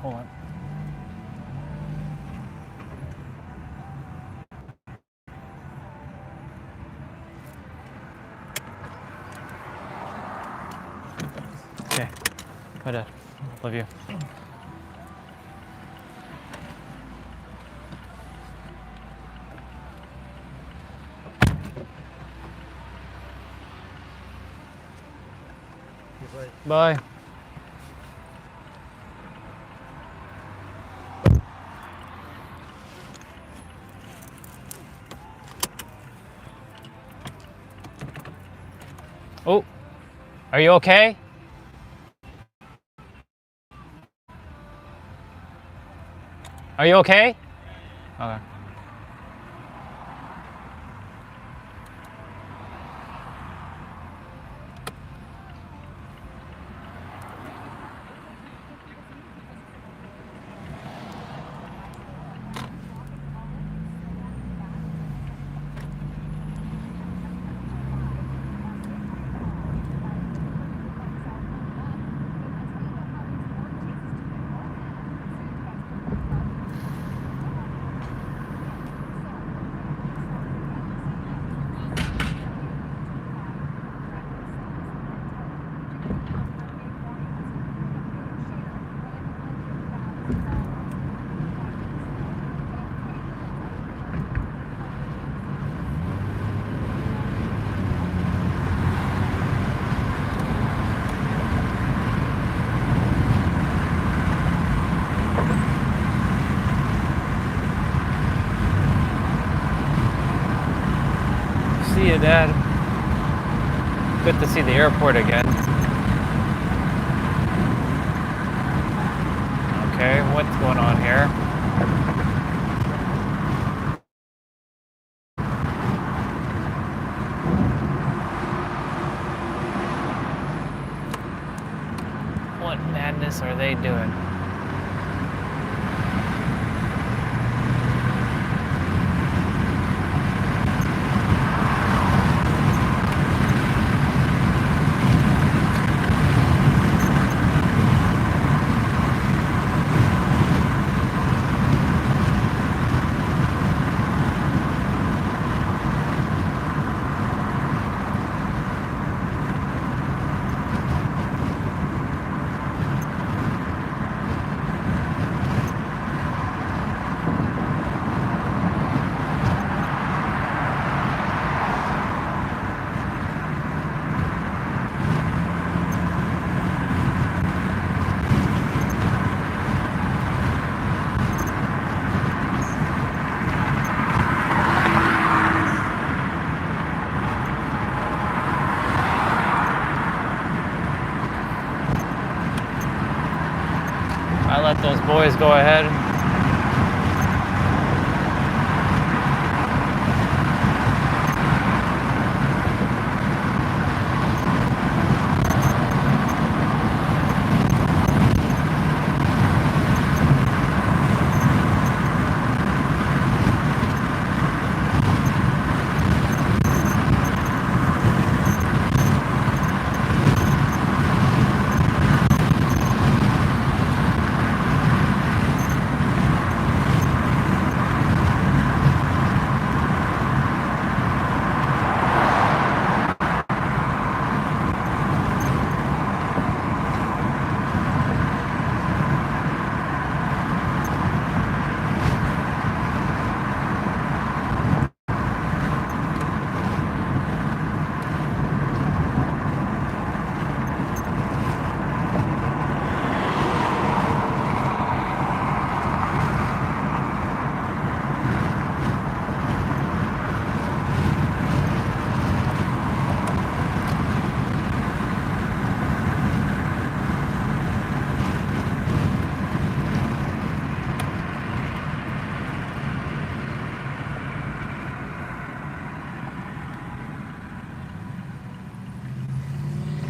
Hold on. Okay. Bye, Dad. Love you. Bye. Oh, are you okay? Are you okay? Okay. See you, Dad. Good to see the airport again. Okay, what's going on here? What madness are they doing? I let those boys go ahead.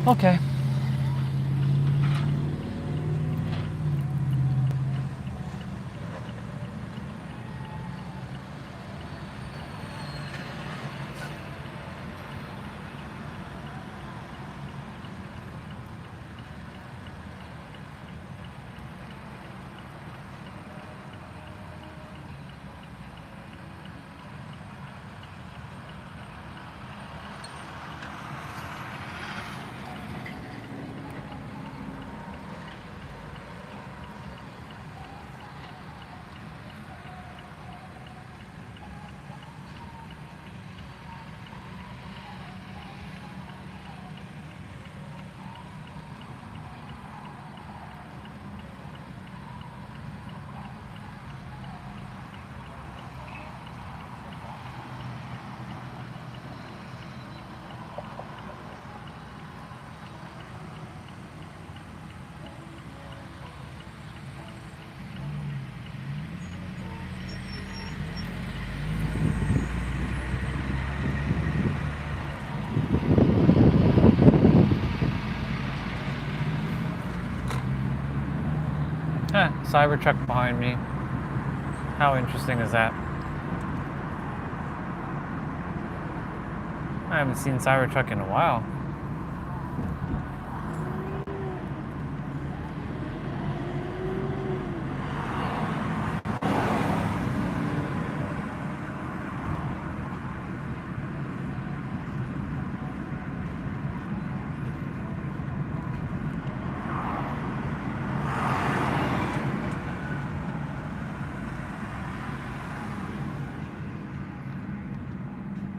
Okay. Cybertruck behind me. How interesting is that? I haven't seen Cybertruck in a while.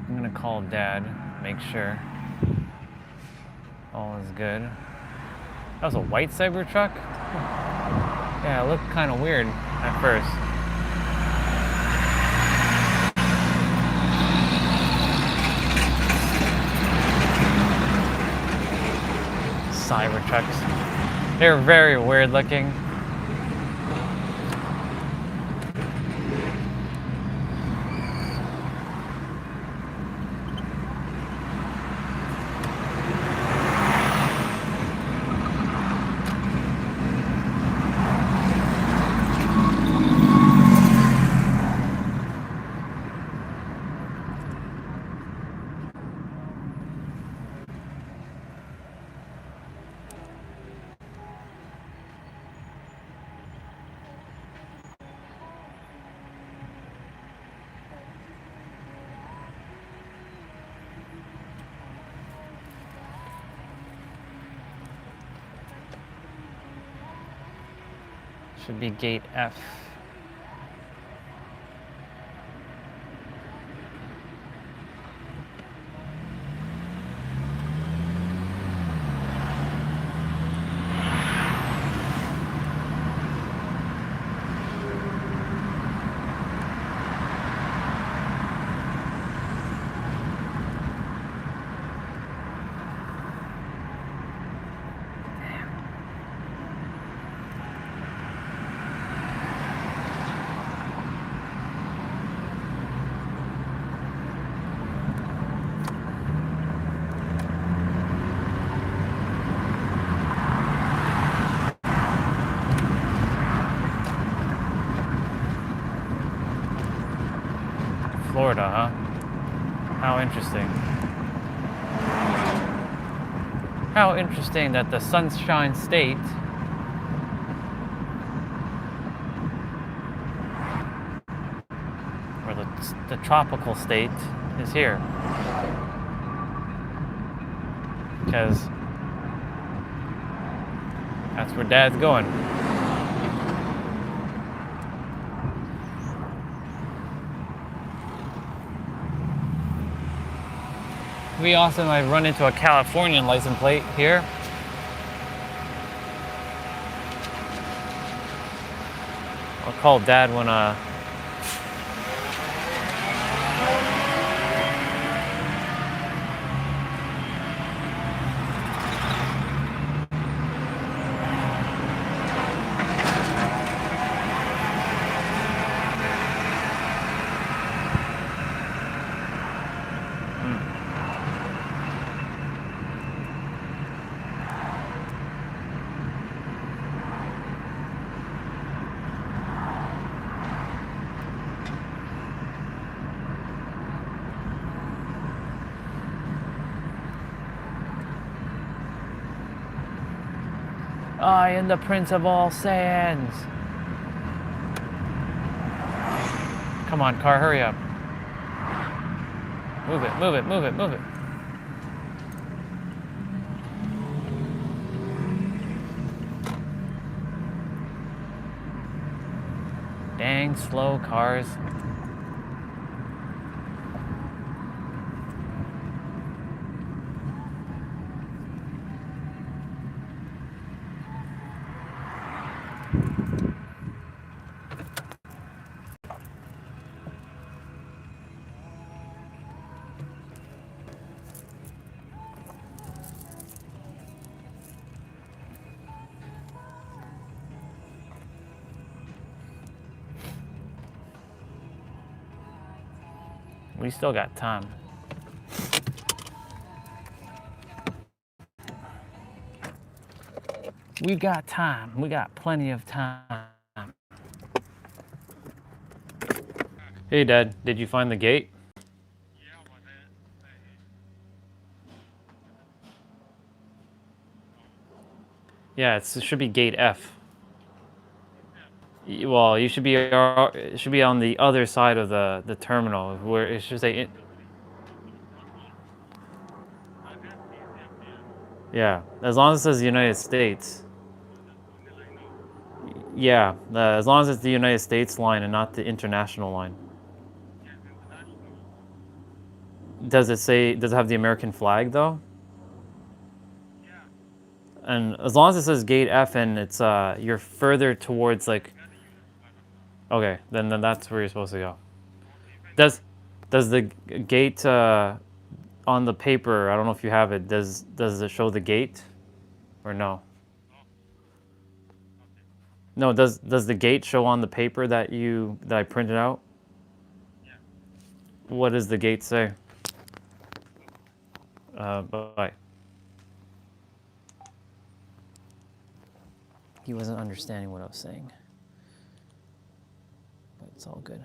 I'm gonna call Dad, make sure all is good. That was a white Cybertruck? Yeah, it looked kind of weird at first. Cybertrucks. They're very weird looking. Should be gate F. Florida, huh? How interesting. How interesting that the Sunshine State or the tropical state is here. Because that's where Dad's going. It'd be awesome if I run into a Californian license plate here. I'll call Dad when I am the Prince of all sands. Come on, car, hurry up. Move it, move it, move it, move it. Dang slow cars. We still got time. We got time. We got plenty of time. Hey, Dad, did you find the gate? Yeah, it should be gate F. Well, you should be it should be on the other side of the terminal where it should say. Yeah, as long as it says United States. Yeah, as long as it's the United States line and not the international line. Does it say? Does it have the American flag though? And as long as it says gate F and it's you're further towards like. Okay, then that's where you're supposed to go. Does the gate on the paper? I don't know if you have it. Does it show the gate, or no? No. Does the gate show on the paper that I printed out? What does the gate say? Bye. He wasn't understanding what I was saying, but it's all good.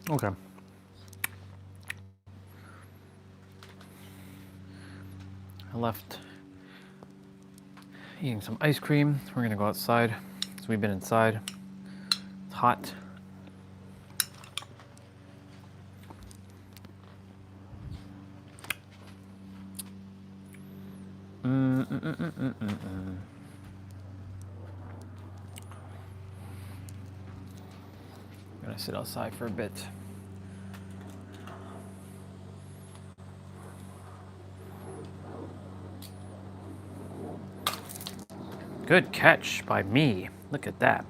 Okay. I left eating some ice cream. We're gonna go outside. So we've been inside. It's hot. I'm gonna sit outside for a bit. Good catch by me. Look at that.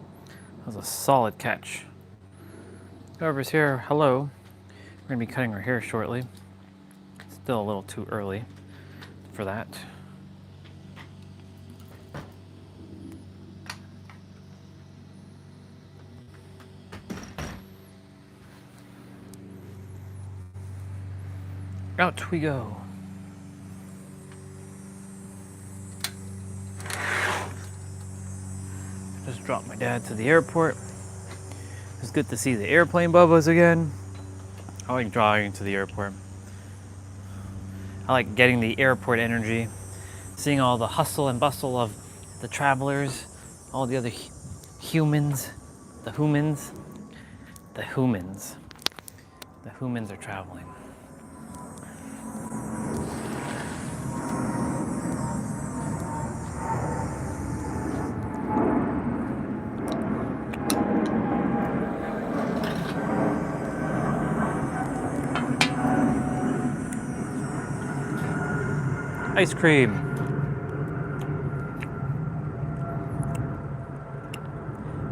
That was a solid catch. Whoever's here, hello. We're gonna be cutting our hair shortly. Still a little too early for that. Out we go. Just dropped my dad to the airport. It's good to see the airplane bubbles again. I like driving to the airport. I like getting the airport energy, seeing all the hustle and bustle of the travelers, all the other humans, the humans. The humans are traveling. Ice cream.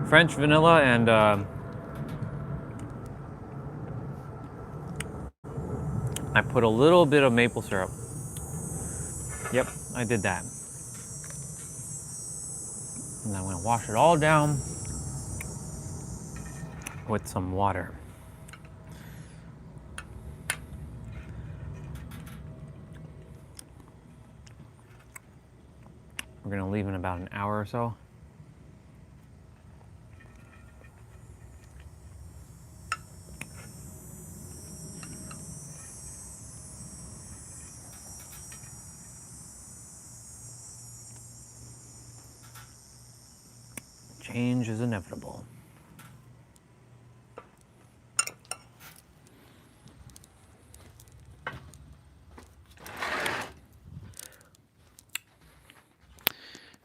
French vanilla and I put a little bit of maple syrup. Yep, I did that. And I'm gonna wash it all down with some water. We're gonna leave in about an hour or so. Change is inevitable.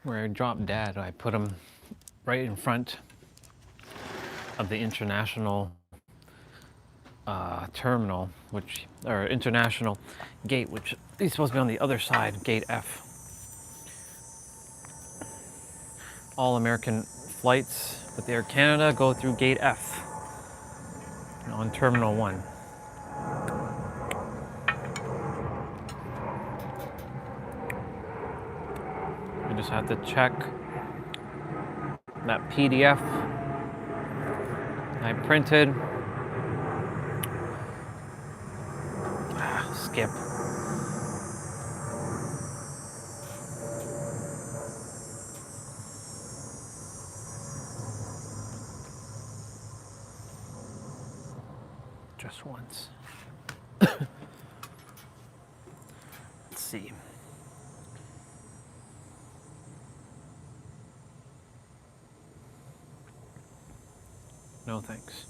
Where I dropped Dad, I put him right in front of the international terminal, or international gate, which is supposed to be on the other side, gate F. All American flights with Air Canada go through gate F on Terminal 1. I just have to check that PDF I printed. Skip. Just once. Let's see. No thanks.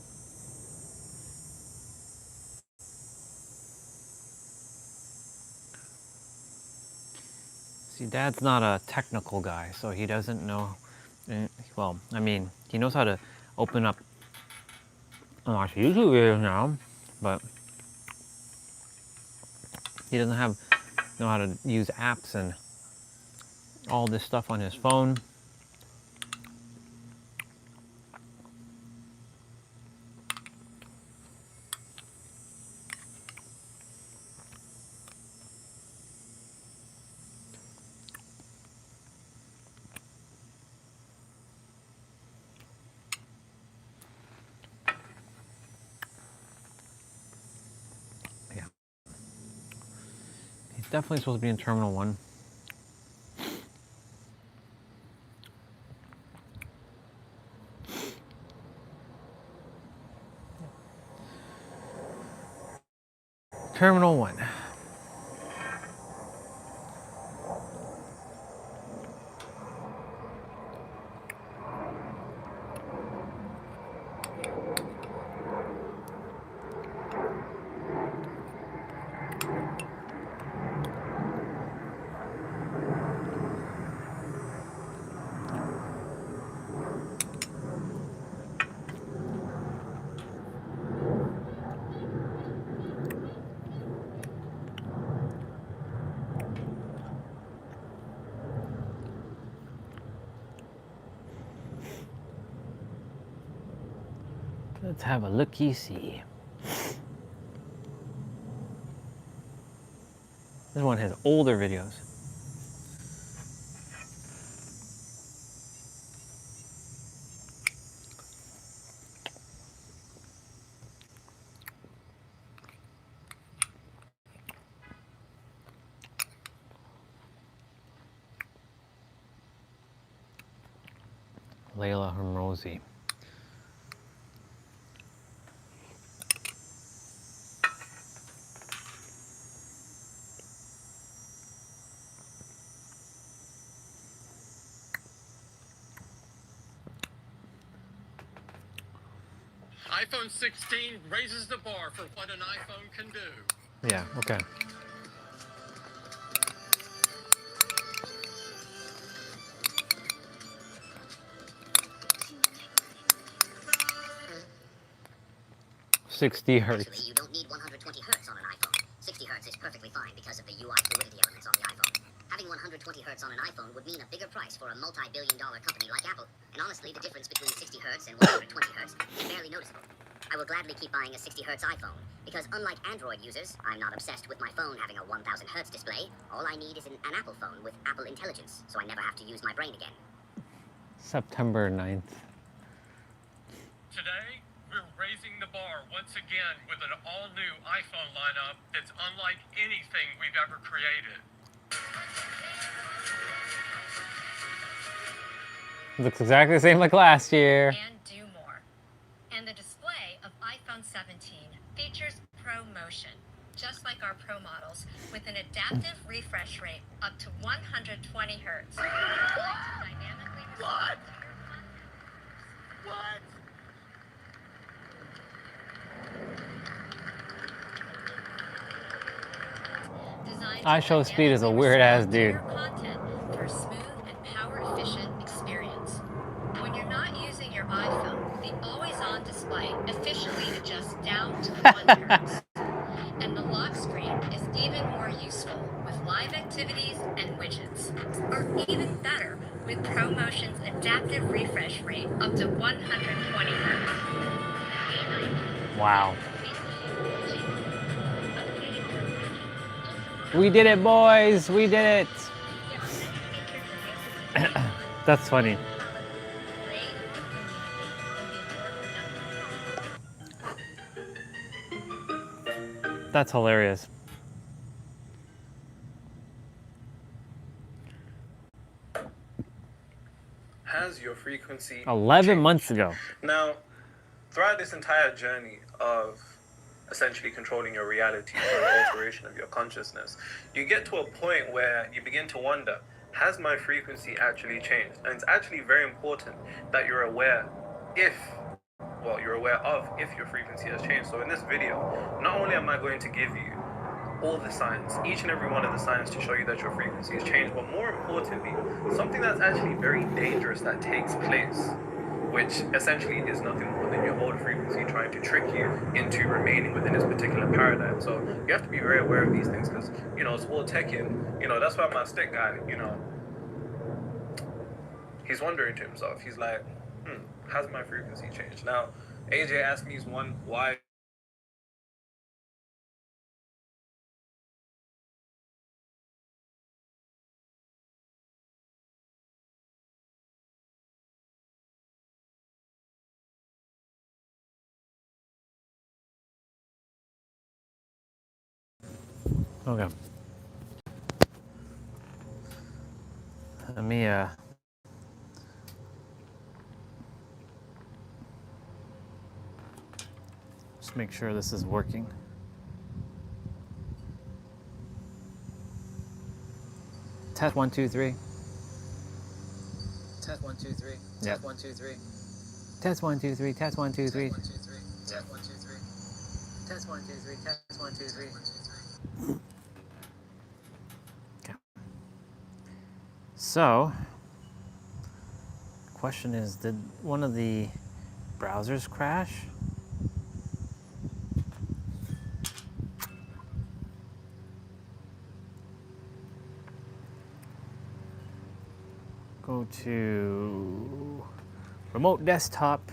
See, Dad's not a technical guy, so he doesn't know. Well, I mean, he knows how to open up and watch YouTube videos now, but he doesn't know how to use apps and all this stuff on his phone. Yeah. He's definitely supposed to be in Terminal 1. Terminal 1. Let's have a looky-see. This one has older videos. Layla Hermosi. iPhone 16 raises the bar for what an iPhone can do. Yeah, okay. $60 hertz. Actually, you don't need 120 hertz on an iPhone. 60 hertz is perfectly fine because of the UI fluidity elements on the iPhone. Having 120 hertz on an iPhone would mean a bigger price for a multi-billion-dollar company like Apple. And honestly, the difference between 60 hertz and 120 hertz is barely noticeable. I will gladly keep buying a 60 hertz iPhone because unlike Android users, I'm not obsessed with my phone having a 1000 hertz display. All I need is an Apple phone with Apple intelligence, so I never have to use my brain again. September 9th. Today, we're raising the bar once again with an all-new iPhone lineup that's unlike anything we've ever created. Looks exactly the same like last year. And do more. And the display of iPhone 17 features ProMotion, just like our Pro models, with an adaptive refresh rate up to 120 hertz. Dynamically What? What? iShow Speed is a weird ass dude. Content for a smooth and power-efficient experience. When you're not using your iPhone, the always-on display efficiently adjusts down to 1 hertz. And the lock screen is even more useful with live activities and widgets. Or even better, with ProMotion's adaptive refresh rate up to 120 hertz. Wow. We did it, boys! We did it! That's funny. That's hilarious. Has your frequency 11 months ago. Now, throughout this entire journey of essentially controlling your reality through the alteration of your consciousness, you get to a point where you begin to wonder, has my frequency actually changed? And it's actually very important that you're aware if your frequency has changed. So in this video, not only am I going to give you all the signs, each and every one of the signs to show you that your frequency has changed, but more importantly, something that's actually very dangerous that takes place, which essentially is nothing more than your old frequency trying to trick you into remaining within this particular paradigm. So you have to be very aware of these things because, it's all Tekken. That's why my stick guy, he's wondering to himself. He's like, has my frequency changed? Now, AJ asked me why. Okay. Let me just make sure this is working. Test 1 2 3. Test 1 2 3. Yep. Test 1 2 3. Test 1 2 3. Test 1 2 3. Test 1 2 3. Test 1 2 3. Test 1 2 3. Test 1 2 3. Okay. So, question is, did one of the browsers crash? Go to remote desktop.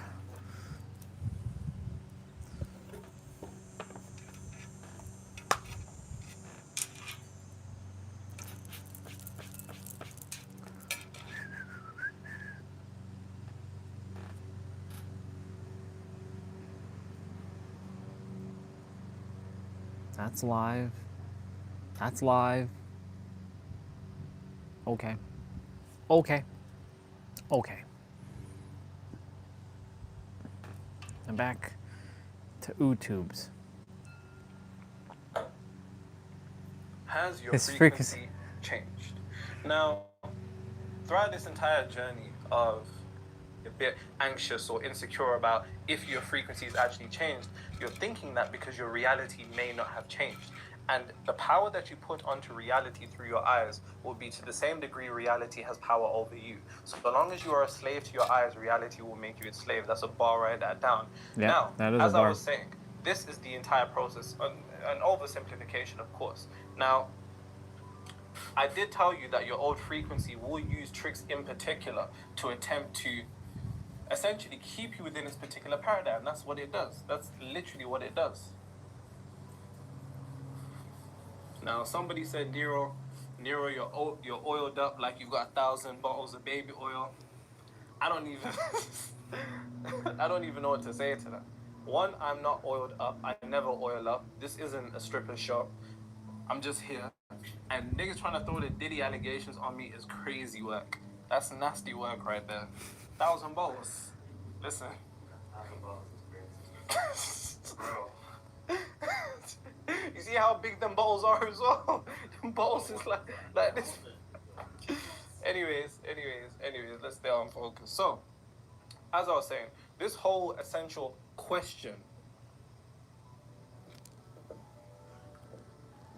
That's live. That's live. Okay. Okay. Okay. And back to YouTubes. Has your His frequency changed? Now, throughout this entire journey of a bit anxious or insecure about if your frequency has actually changed, you're thinking that because your reality may not have changed. And the power that you put onto reality through your eyes will be to the same degree reality has power over you. So long as you are a slave to your eyes, reality will make you its slave. That's a bar, write that down. Yeah, Now, that is as a I bar. was saying, this is the entire process, an oversimplification, of course. Now, I did tell you that your old frequency will use tricks in particular to attempt to essentially keep you within this particular paradigm. That's what it does. That's literally what it does. Now, somebody said, Nero, you're oiled up like you've got 1,000 bottles of baby oil. I don't even, I don't even know what to say to that. One, I'm not oiled up. I never oil up. This isn't a stripper show. I'm just here. And niggas trying to throw the Diddy allegations on me is crazy work. That's nasty work right there. 1,000 bottles. Listen. 1,000 bottles is crazy. Bro. You see how big them bottles are as well? Them bottles is like this. Anyways, let's stay on focus. So, as I was saying, this whole essential question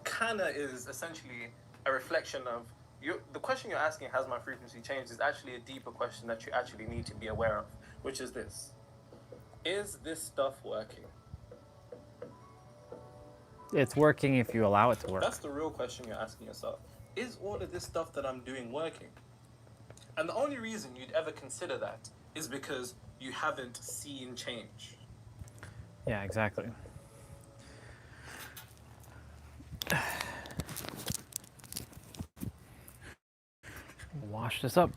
kind of is essentially a reflection of the question you're asking, has my frequency changed, is actually a deeper question that you actually need to be aware of, which is this. Is this stuff working? It's working if you allow it to work. That's the real question you're asking yourself. Is all of this stuff that I'm doing working? And the only reason you'd ever consider that is because you haven't seen change. Yeah, exactly. Wash this up.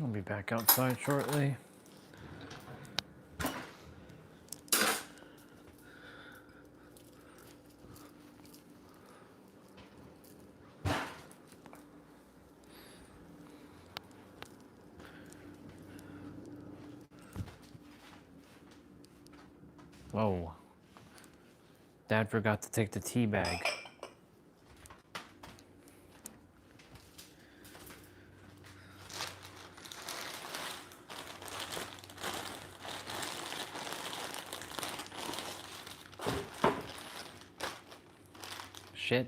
I'll be back outside shortly. Whoa. Dad forgot to take the tea bag. Shit.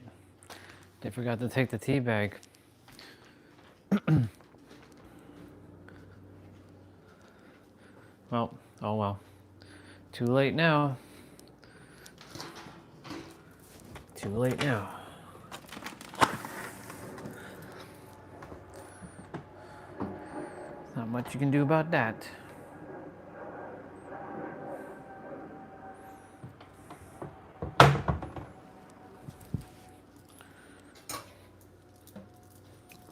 They forgot to take the tea bag. Well, oh well. Too late now. Too late now. Not much you can do about that.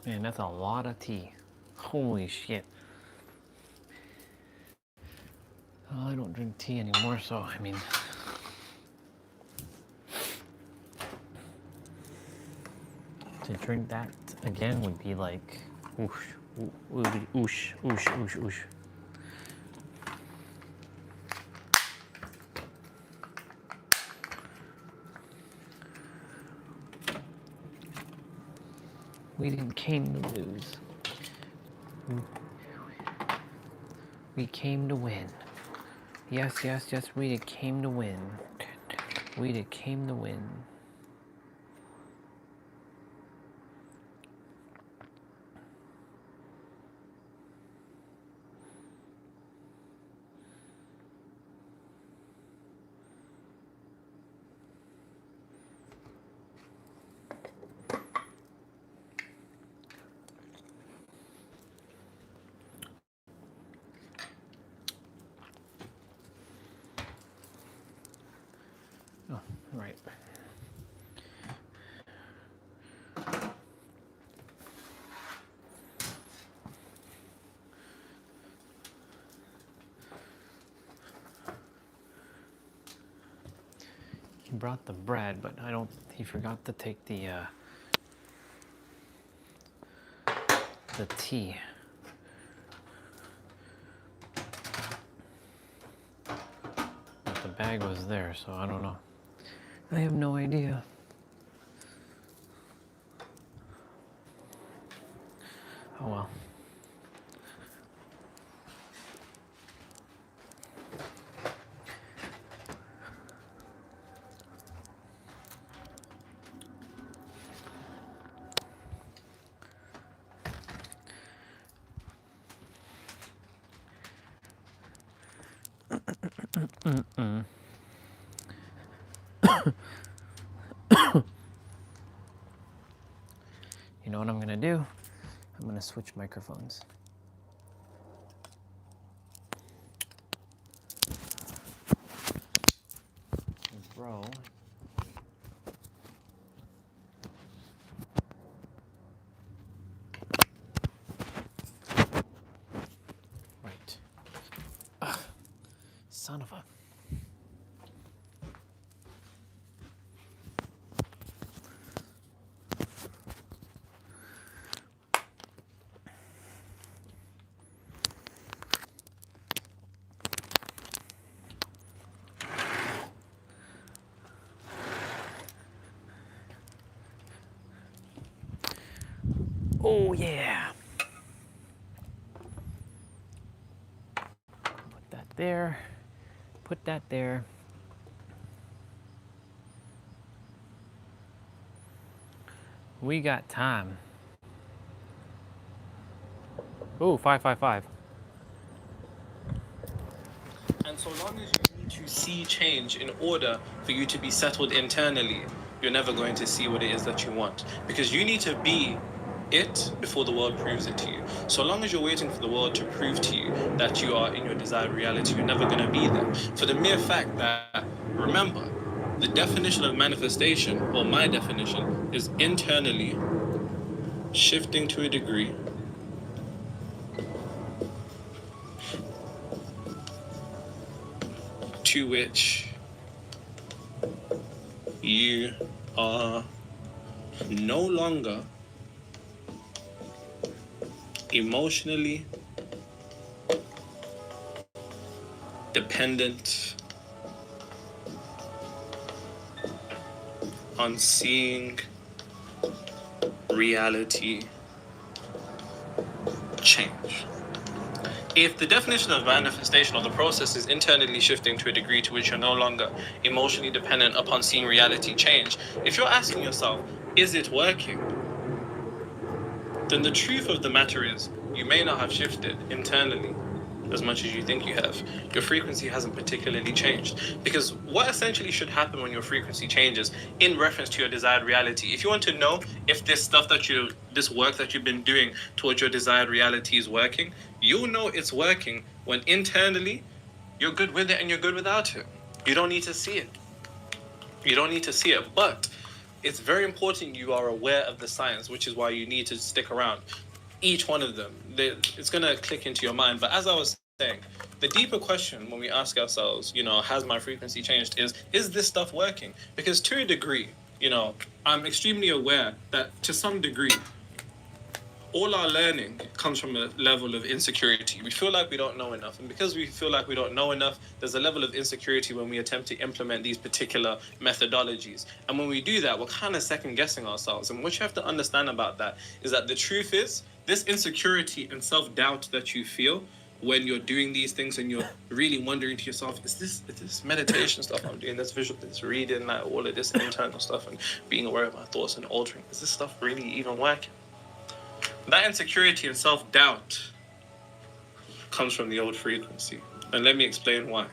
Man, that's a lot of tea. Holy shit. Well, I don't drink tea anymore, so I mean... to drink that again would be like... oosh, oosh, oosh, oosh, oosh. We didn't came to lose. We came to win. Yes, yes, yes, we did came to win. We did came to win. Oh, right. He brought the bread, but he forgot to take the tea. But the bag was there, so I don't know. I have no idea. Oh well. You know what I'm gonna do? I'm gonna switch microphones. Bro. Right. Ugh. Son of a... Oh yeah. Put that there. Put that there. We got time. Oh, 555. And so long as you need to see change in order for you to be settled internally, you're never going to see what it is that you want. Because you need to be it before the world proves it to you. So long as you're waiting for the world to prove to you that you are in your desired reality, you're never going to be there. For the mere fact that, remember, the definition of manifestation, or my definition, is internally shifting to a degree to which you are no longer emotionally dependent on seeing reality change. If the definition of manifestation or the process is internally shifting to a degree to which you're no longer emotionally dependent upon seeing reality change, if you're asking yourself, is it working? Then the truth of the matter is, you may not have shifted internally as much as you think you have. Your frequency hasn't particularly changed. Because what essentially should happen when your frequency changes in reference to your desired reality, if you want to know if this work that you've been doing towards your desired reality is working, you'll know it's working when internally you're good with it and you're good without it. You don't need to see it. You don't need to see it, but it's very important you are aware of the science, which is why you need to stick around. Each one of them, it's going to click into your mind. But as I was saying, the deeper question when we ask ourselves, has my frequency changed, is this stuff working? Because to a degree, I'm extremely aware that to some degree, all our learning comes from a level of insecurity. We feel like we don't know enough. And because we feel like we don't know enough, there's a level of insecurity when we attempt to implement these particular methodologies. And when we do that, we're kind of second guessing ourselves. And what you have to understand about that is that the truth is, this insecurity and self-doubt that you feel when you're doing these things and you're really wondering to yourself, is this meditation stuff I'm doing, this visual, this reading, like all of this internal stuff and being aware of my thoughts and altering, is this stuff really even working? That insecurity and self-doubt comes from the old frequency. And let me explain why.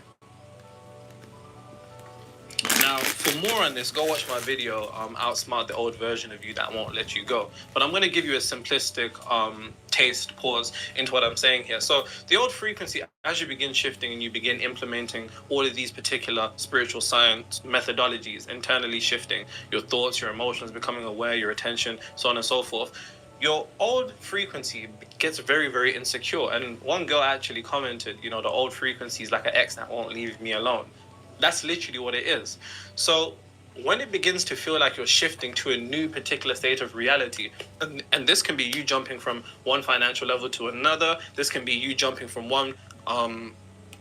Now, for more on this, go watch my video, Outsmart the Old Version of You That Won't Let You Go. But I'm going to give you a simplistic pause into what I'm saying here. So the old frequency, as you begin shifting and you begin implementing all of these particular spiritual science methodologies, internally shifting your thoughts, your emotions, becoming aware, your attention, so on and so forth, your old frequency gets very, very insecure. And one girl actually commented, the old frequency is like an ex that won't leave me alone. That's literally what it is. So when it begins to feel like you're shifting to a new particular state of reality, and this can be you jumping from one financial level to another, this can be you jumping from one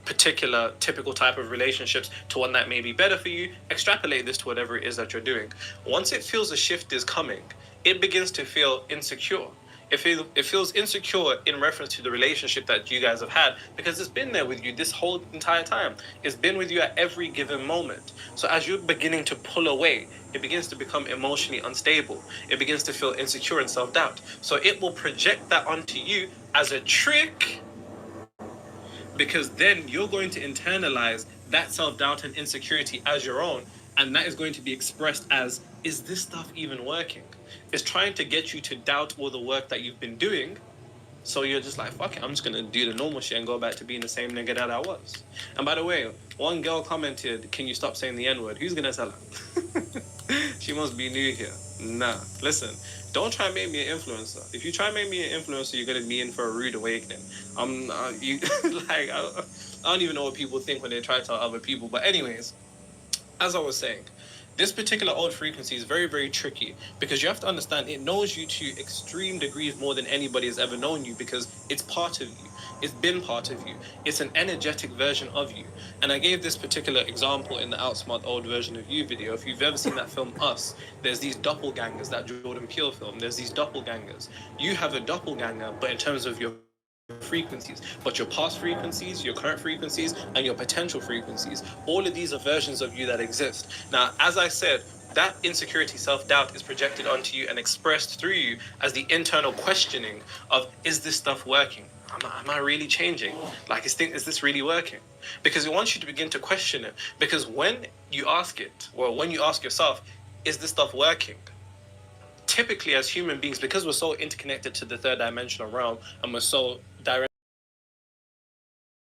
particular typical type of relationships to one that may be better for you, extrapolate this to whatever it is that you're doing. Once it feels a shift is coming, it begins to feel insecure. It feels insecure in reference to the relationship that you guys have had, because it's been there with you this whole entire time. It's been with you at every given moment. So as you're beginning to pull away, it begins to become emotionally unstable. It begins to feel insecure and self-doubt. So it will project that onto you as a trick, because then you're going to internalize that self-doubt and insecurity as your own, and that is going to be expressed as, is this stuff even working? It's trying to get you to doubt all the work that you've been doing, so you're just like, fuck it, I'm just gonna do the normal shit and go back to being the same nigga that I was. And by the way, one girl commented, can you stop saying the N-word? Who's gonna tell her? She must be new here. Nah, listen, don't try and make me an influencer. If you try and make me an influencer, you're gonna be in for a rude awakening. I don't even know what people think when they try to tell other people. But anyways, as I was saying, this particular old frequency is very, very tricky, because you have to understand it knows you to extreme degrees more than anybody has ever known you, because it's part of you. It's been part of you. It's an energetic version of you. And I gave this particular example in the Outsmart Old Version of You video. If you've ever seen that film Us, there's these doppelgangers, that Jordan Peele film. There's these doppelgangers. You have a doppelganger, but in terms of your frequencies, but your past frequencies, your current frequencies, and your potential frequencies, all of these are versions of you that exist. Now, as I said, that insecurity, self-doubt is projected onto you and expressed through you as the internal questioning of, is this stuff working? Am I really changing? Like, is this really working? Because it wants you to begin to question it. Because when you ask it, or when you ask yourself, is this stuff working? Typically, as human beings, because we're so interconnected to the third dimensional realm, and we're so directly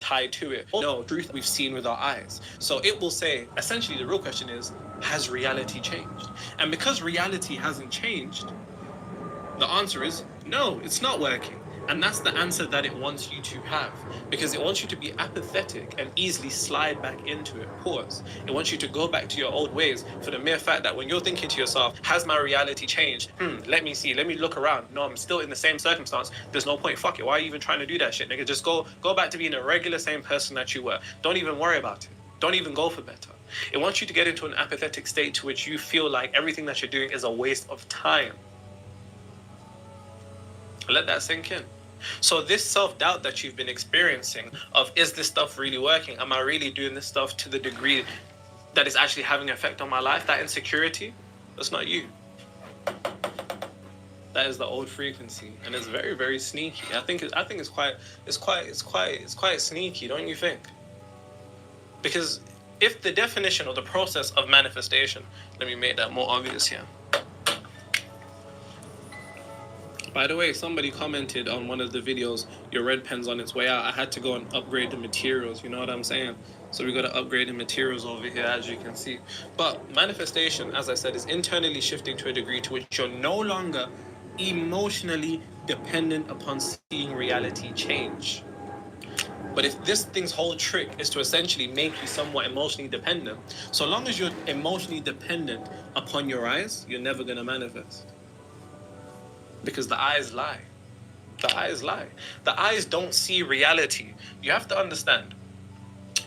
tied to it, no truth we've seen with our eyes. So it will say, essentially, the real question is, has reality changed? And because reality hasn't changed, the answer is, no, it's not working. And that's the answer that it wants you to have, because it wants you to be apathetic and easily slide back into it. Pause. It wants you to go back to your old ways for the mere fact that when you're thinking to yourself, has my reality changed? Let me see. Let me look around. No, I'm still in the same circumstance. There's no point. Fuck it. Why are you even trying to do that shit, nigga? Just go back to being a regular same person that you were. Don't even worry about it. Don't even go for better. It wants you to get into an apathetic state to which you feel like everything that you're doing is a waste of time. Let that sink in. So this self-doubt that you've been experiencing of, is this stuff really working? Am I really doing this stuff to the degree that it's actually having an effect on my life? That insecurity, that's not you. That is the old frequency, and it's very, very sneaky. I think it's quite sneaky, don't you think? Because if the definition or the process of manifestation, let me make that more obvious here. By the way, somebody commented on one of the videos, your red pen's on its way out. I had to go and upgrade the materials, you know what I'm saying? So we got to upgrade the materials over here, as you can see. But manifestation, as I said, is internally shifting to a degree to which you're no longer emotionally dependent upon seeing reality change. But if this thing's whole trick is to essentially make you somewhat emotionally dependent, so long as you're emotionally dependent upon your eyes, you're never going to manifest. Because the eyes lie. The eyes lie. The eyes don't see reality. You have to understand.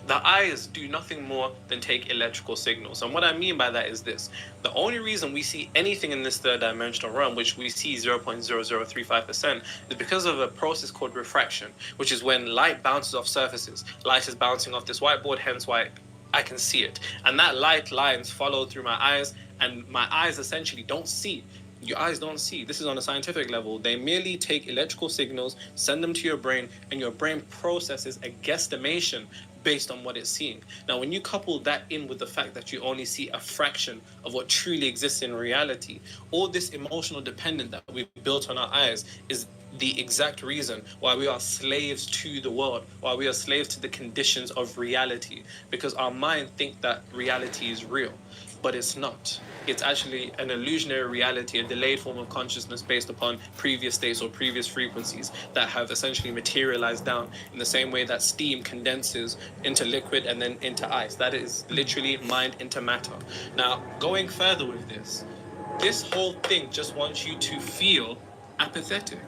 The eyes do nothing more than take electrical signals. And what I mean by that is this. The only reason we see anything in this third dimensional realm, which we see 0.0035%, is because of a process called refraction, which is when light bounces off surfaces. Light is bouncing off this whiteboard, hence why I can see it. And that light lines follow through my eyes, and my eyes essentially don't see. Your eyes don't see. This is on a scientific level. They merely take electrical signals, send them to your brain, and your brain processes a guesstimation based on what it's seeing. Now, when you couple that in with the fact that you only see a fraction of what truly exists in reality, all this emotional dependence that we've built on our eyes is the exact reason why we are slaves to the world, why we are slaves to the conditions of reality, because our mind think that reality is real, but it's not. It's actually an illusionary reality, a delayed form of consciousness based upon previous states or previous frequencies that have essentially materialized down in the same way that steam condenses into liquid and then into ice. That is literally mind into matter. Now, going further with this whole thing just wants you to feel apathetic.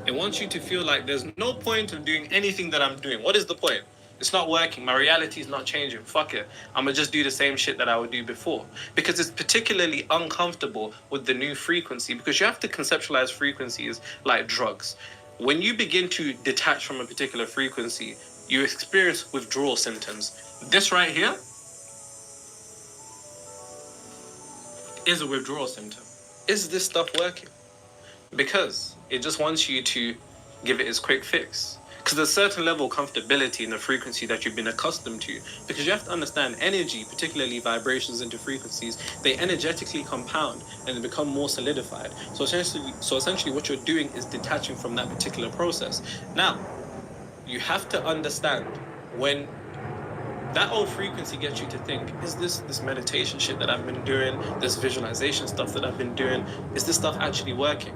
It wants you to feel like there's no point of doing anything that I'm doing. What is the point? It's not working. My reality is not changing. Fuck it. I'm going to just do the same shit that I would do before. Because it's particularly uncomfortable with the new frequency, because you have to conceptualize frequencies like drugs. When you begin to detach from a particular frequency, you experience withdrawal symptoms. This right here is a withdrawal symptom. Is this stuff working? Because it just wants you to give it its quick fix. Because there's a certain level of comfortability in the frequency that you've been accustomed to. Because you have to understand energy, particularly vibrations into frequencies, they energetically compound and they become more solidified. So essentially what you're doing is detaching from that particular process. Now, you have to understand when that old frequency gets you to think, is this meditation shit that I've been doing, this visualization stuff that I've been doing, is this stuff actually working?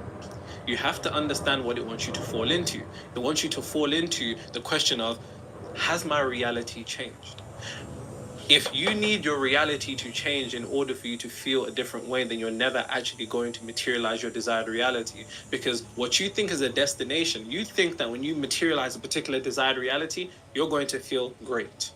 You have to understand what it wants you to fall into. It wants you to fall into the question of, has my reality changed? If you need your reality to change in order for you to feel a different way, then you're never actually going to materialize your desired reality. Because what you think is a destination, you think that when you materialize a particular desired reality, you're going to feel great.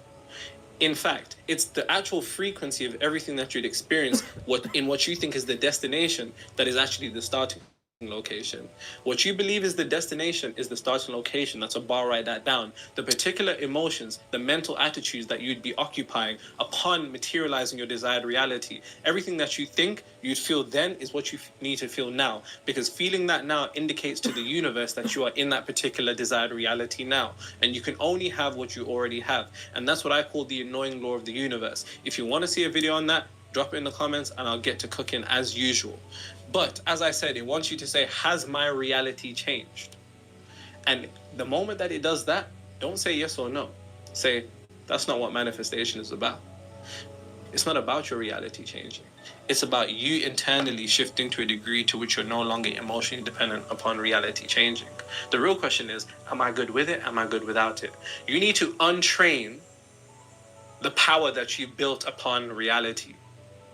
In fact, it's the actual frequency of everything that you'd experience what you think is the destination that is actually the starting location. What you believe is the destination is the starting location. That's a bar, write that down. The particular emotions, the mental attitudes that you'd be occupying upon materializing your desired reality, everything that you think you'd feel then is what you need to feel now, because feeling that now indicates to the universe that you are in that particular desired reality now, and you can only have what you already have. And that's what I call the annoying law of the universe. If you want to see a video on that, drop it in the comments and I'll get to cooking as usual. But as I said, it wants you to say, has my reality changed? And the moment that it does that, don't say yes or no. Say, that's not what manifestation is about. It's not about your reality changing. It's about you internally shifting to a degree to which you're no longer emotionally dependent upon reality changing. The real question is, am I good with it? Am I good without it? You need to untrain the power that you built upon reality.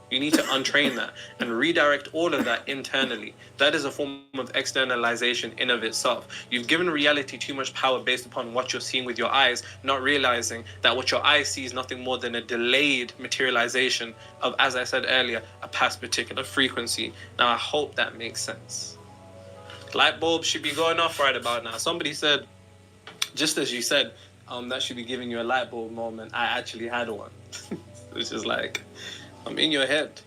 You need to untrain that and redirect all of that internally. That is a form of externalization in of itself. You've given reality too much power based upon what you're seeing with your eyes, not realizing that what your eyes see is nothing more than a delayed materialization of, as I said earlier, a past particular frequency. Now, I hope that makes sense. Light bulbs should be going off right about now. Somebody said, just as you said, that should be giving you a light bulb moment. I actually had one. It's just like, I'm in your head.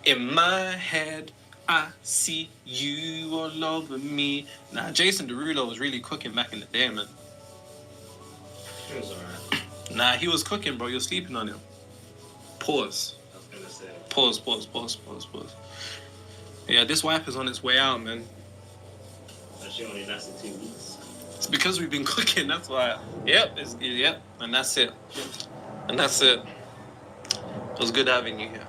In my head, I see you all over me. Nah, Jason Derulo was really cooking back in the day, man. He was alright. Nah, he was cooking, bro. You're sleeping on him. Pause. I was gonna say. Pause. Yeah, this wipe is on its way out, man. That shit only lasted 2 weeks. It's because we've been cooking, that's why. Yep, and that's it. And that's it. It was good having you here.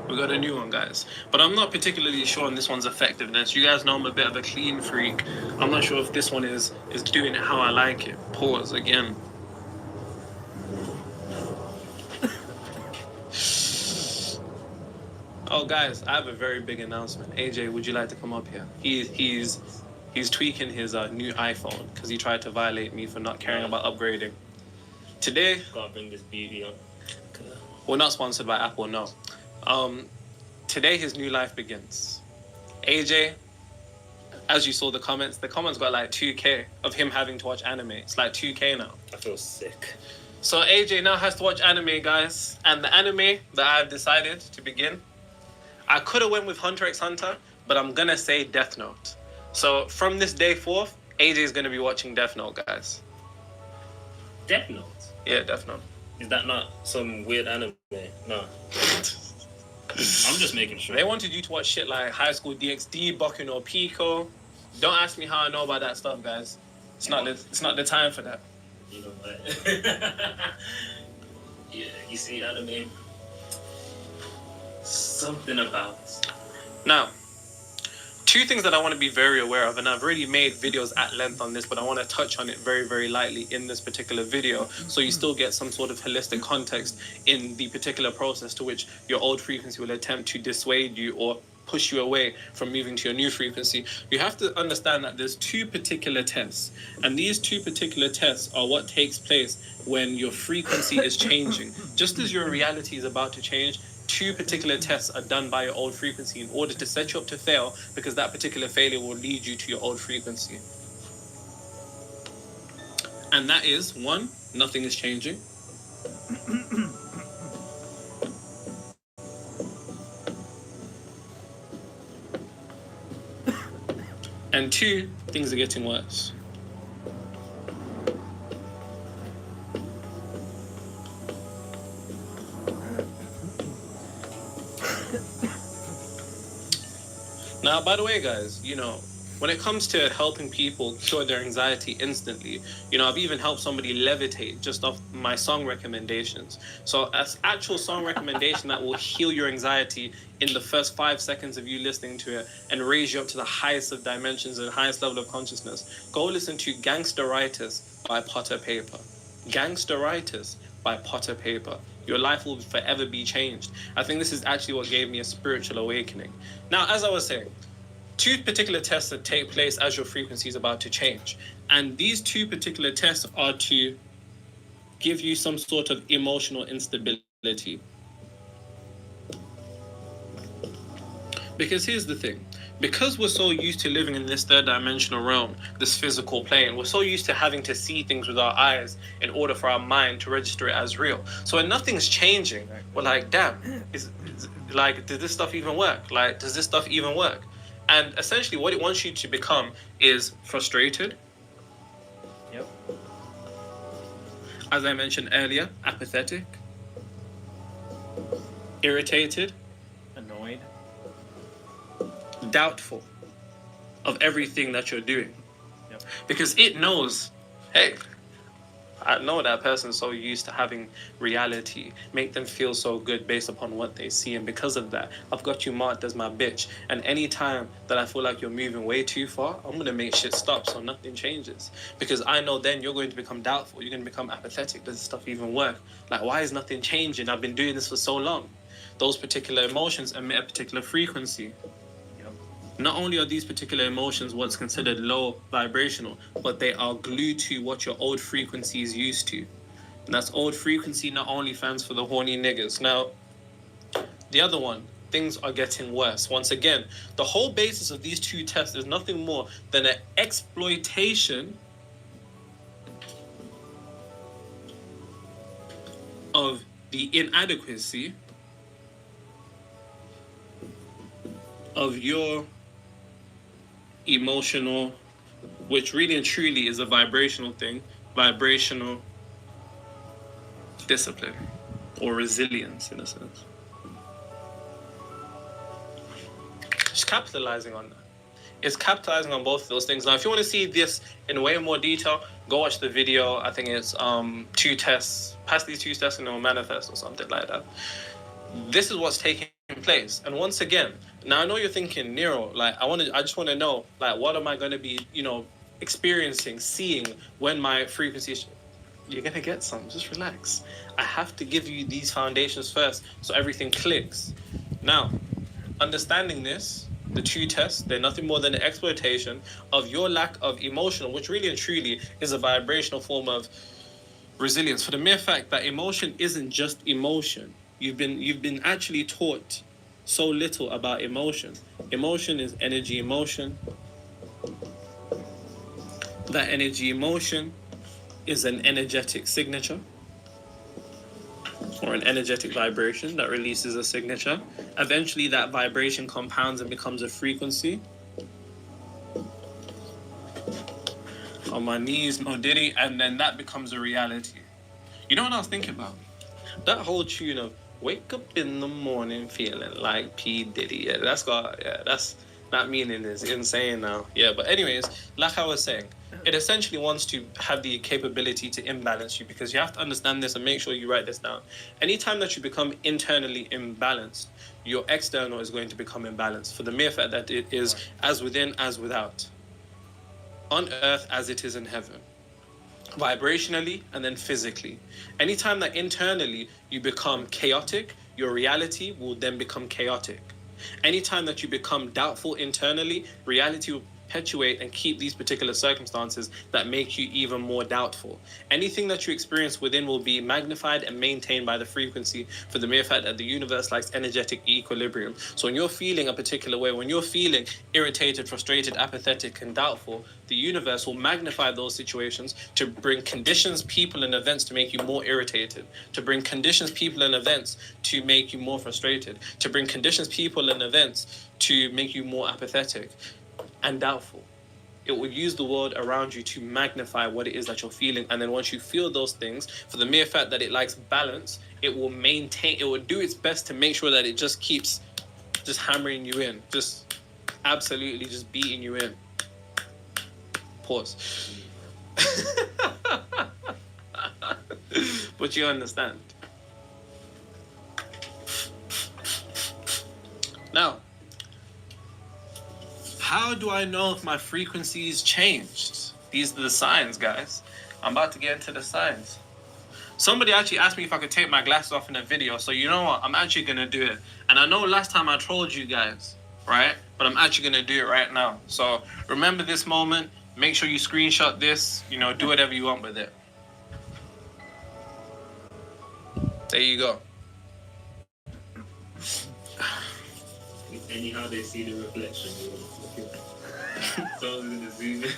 We got a new one, guys. But I'm not particularly sure on this one's effectiveness. You guys know I'm a bit of a clean freak. I'm not sure if this one is doing it how I like it. Pause again. Oh, guys, I have a very big announcement. AJ, would you like to come up here? He's tweaking his new iPhone because he tried to violate me for not caring about upgrading. Today, Gotta bring this beauty up. we're not sponsored by Apple, no. Today his new life begins. AJ, as you saw the comments got like 2K of him having to watch anime. It's like 2K now. I feel sick. So AJ now has to watch anime, guys. And the anime that I've decided to begin, I could have went with Hunter x Hunter, but I'm gonna say Death Note. So from this day forth, AJ is gonna be watching Death Note, guys. Death Note? Yeah, Death Note. Is that not some weird anime? No. I'm just making sure. They wanted you to watch shit like High School DxD, Boku no Pico. Don't ask me how I know about that stuff, guys. It's not the time for that. You know what? Yeah, you see anime. Something about. Now, two things that I want to be very aware of, and I've already made videos at length on this, but I want to touch on it very, very lightly in this particular video, so you still get some sort of holistic context in the particular process to which your old frequency will attempt to dissuade you or push you away from moving to your new frequency. You have to understand that there's two particular tests, and these two particular tests are what takes place when your frequency is changing. Just as your reality is about to change, two particular tests are done by your old frequency in order to set you up to fail, because that particular failure will lead you to your old frequency. And that is, one, nothing is changing. And two, things are getting worse. Now, by the way, guys, when it comes to helping people cure their anxiety instantly, I've even helped somebody levitate just off my song recommendations. So an actual song recommendation that will heal your anxiety in the first 5 seconds of you listening to it and raise you up to the highest of dimensions and highest level of consciousness. Go listen to Gangsteritis by Potter Paper. Gangsteritis by Potter Paper. Your life will forever be changed. I think this is actually what gave me a spiritual awakening. Now, as I was saying, two particular tests that take place as your frequency is about to change. And these two particular tests are to give you some sort of emotional instability. Because here's the thing. Because we're so used to living in this third dimensional realm, this physical plane, we're so used to having to see things with our eyes in order for our mind to register it as real. So when nothing's changing, we're like, damn, does this stuff even work? Like, does this stuff even work? And essentially what it wants you to become is frustrated. Yep. As I mentioned earlier, apathetic, irritated, Annoyed. doubtful of everything that you're doing. Yep. Because it knows, hey, I know that person's so used to having reality make them feel so good based upon what they see, and because of that, I've got you marked as my bitch. And any time that I feel like you're moving way too far, I'm gonna make shit stop so nothing changes, because I know then you're going to become doubtful, you're going to become apathetic. Does this stuff even work? Like, why is nothing changing? I've been doing this for so long. Those particular emotions emit a particular frequency. Not only are these particular emotions what's considered low vibrational, but they are glued to what your old frequency is used to. And that's old frequency not only fans for the horny niggas. Now, the other one, things are getting worse. Once again, the whole basis of these two tests is nothing more than an exploitation of the inadequacy of your emotional, which really and truly is a vibrational thing, vibrational discipline or resilience in a sense. It's capitalizing on that. It's capitalizing on both of those things. Now, if you want to see this in way more detail, go watch the video. I think it's 2 tests, pass these 2 tests and it will manifest or something like that. This is what's taking place. And once again, now I know you're thinking, Nero, like I just want to know, like, what am I going to be, experiencing, seeing when my frequency is... You're going to get some. Just relax. I have to give you these foundations first so everything clicks. Now, understanding this, the 2 tests, they're nothing more than an exploitation of your lack of emotional, which really and truly is a vibrational form of resilience. For the mere fact that emotion isn't just emotion. You've been actually taught so little about emotion. Emotion is energy emotion. That energy emotion is an energetic signature or an energetic vibration that releases a signature. Eventually that vibration compounds and becomes a frequency. On my knees, no diddy, and then that becomes a reality. You know what I was thinking about? That whole tune of wake up in the morning feeling like P. Diddy. Yeah, that meaning is insane now. Yeah, but anyways, like I was saying, it essentially wants to have the capability to imbalance you, because you have to understand this and make sure you write this down. Anytime that you become internally imbalanced, your external is going to become imbalanced, for the mere fact that it is as within as without. On earth as it is in heaven. Vibrationally and then physically. Anytime that internally you become chaotic, your reality will then become chaotic. Anytime that you become doubtful internally, reality will perpetuate and keep these particular circumstances that make you even more doubtful. Anything that you experience within will be magnified and maintained by the frequency, for the mere fact that the universe likes energetic equilibrium. So when you're feeling a particular way, when you're feeling irritated, frustrated, apathetic, and doubtful, the universe will magnify those situations to bring conditions, people, and events to make you more irritated, to bring conditions, people, and events to make you more frustrated, to bring conditions, people, and events to make you more apathetic and doubtful. It will use the world around you to magnify what it is that you're feeling. And then once you feel those things, for the mere fact that it likes balance, it will do its best to make sure that it just keeps just hammering you in, just absolutely just beating you in. Pause. But you understand. Now, how do I know if my frequency's changed? These are the signs, guys. I'm about to get into the signs. Somebody actually asked me if I could take my glasses off in a video, so you know what? I'm actually going to do it. And I know last time I trolled you guys, right? But I'm actually going to do it right now. So remember this moment. Make sure you screenshot this. Do whatever you want with it. There you go. Anyhow they see the reflection. So I was gonna zoom in.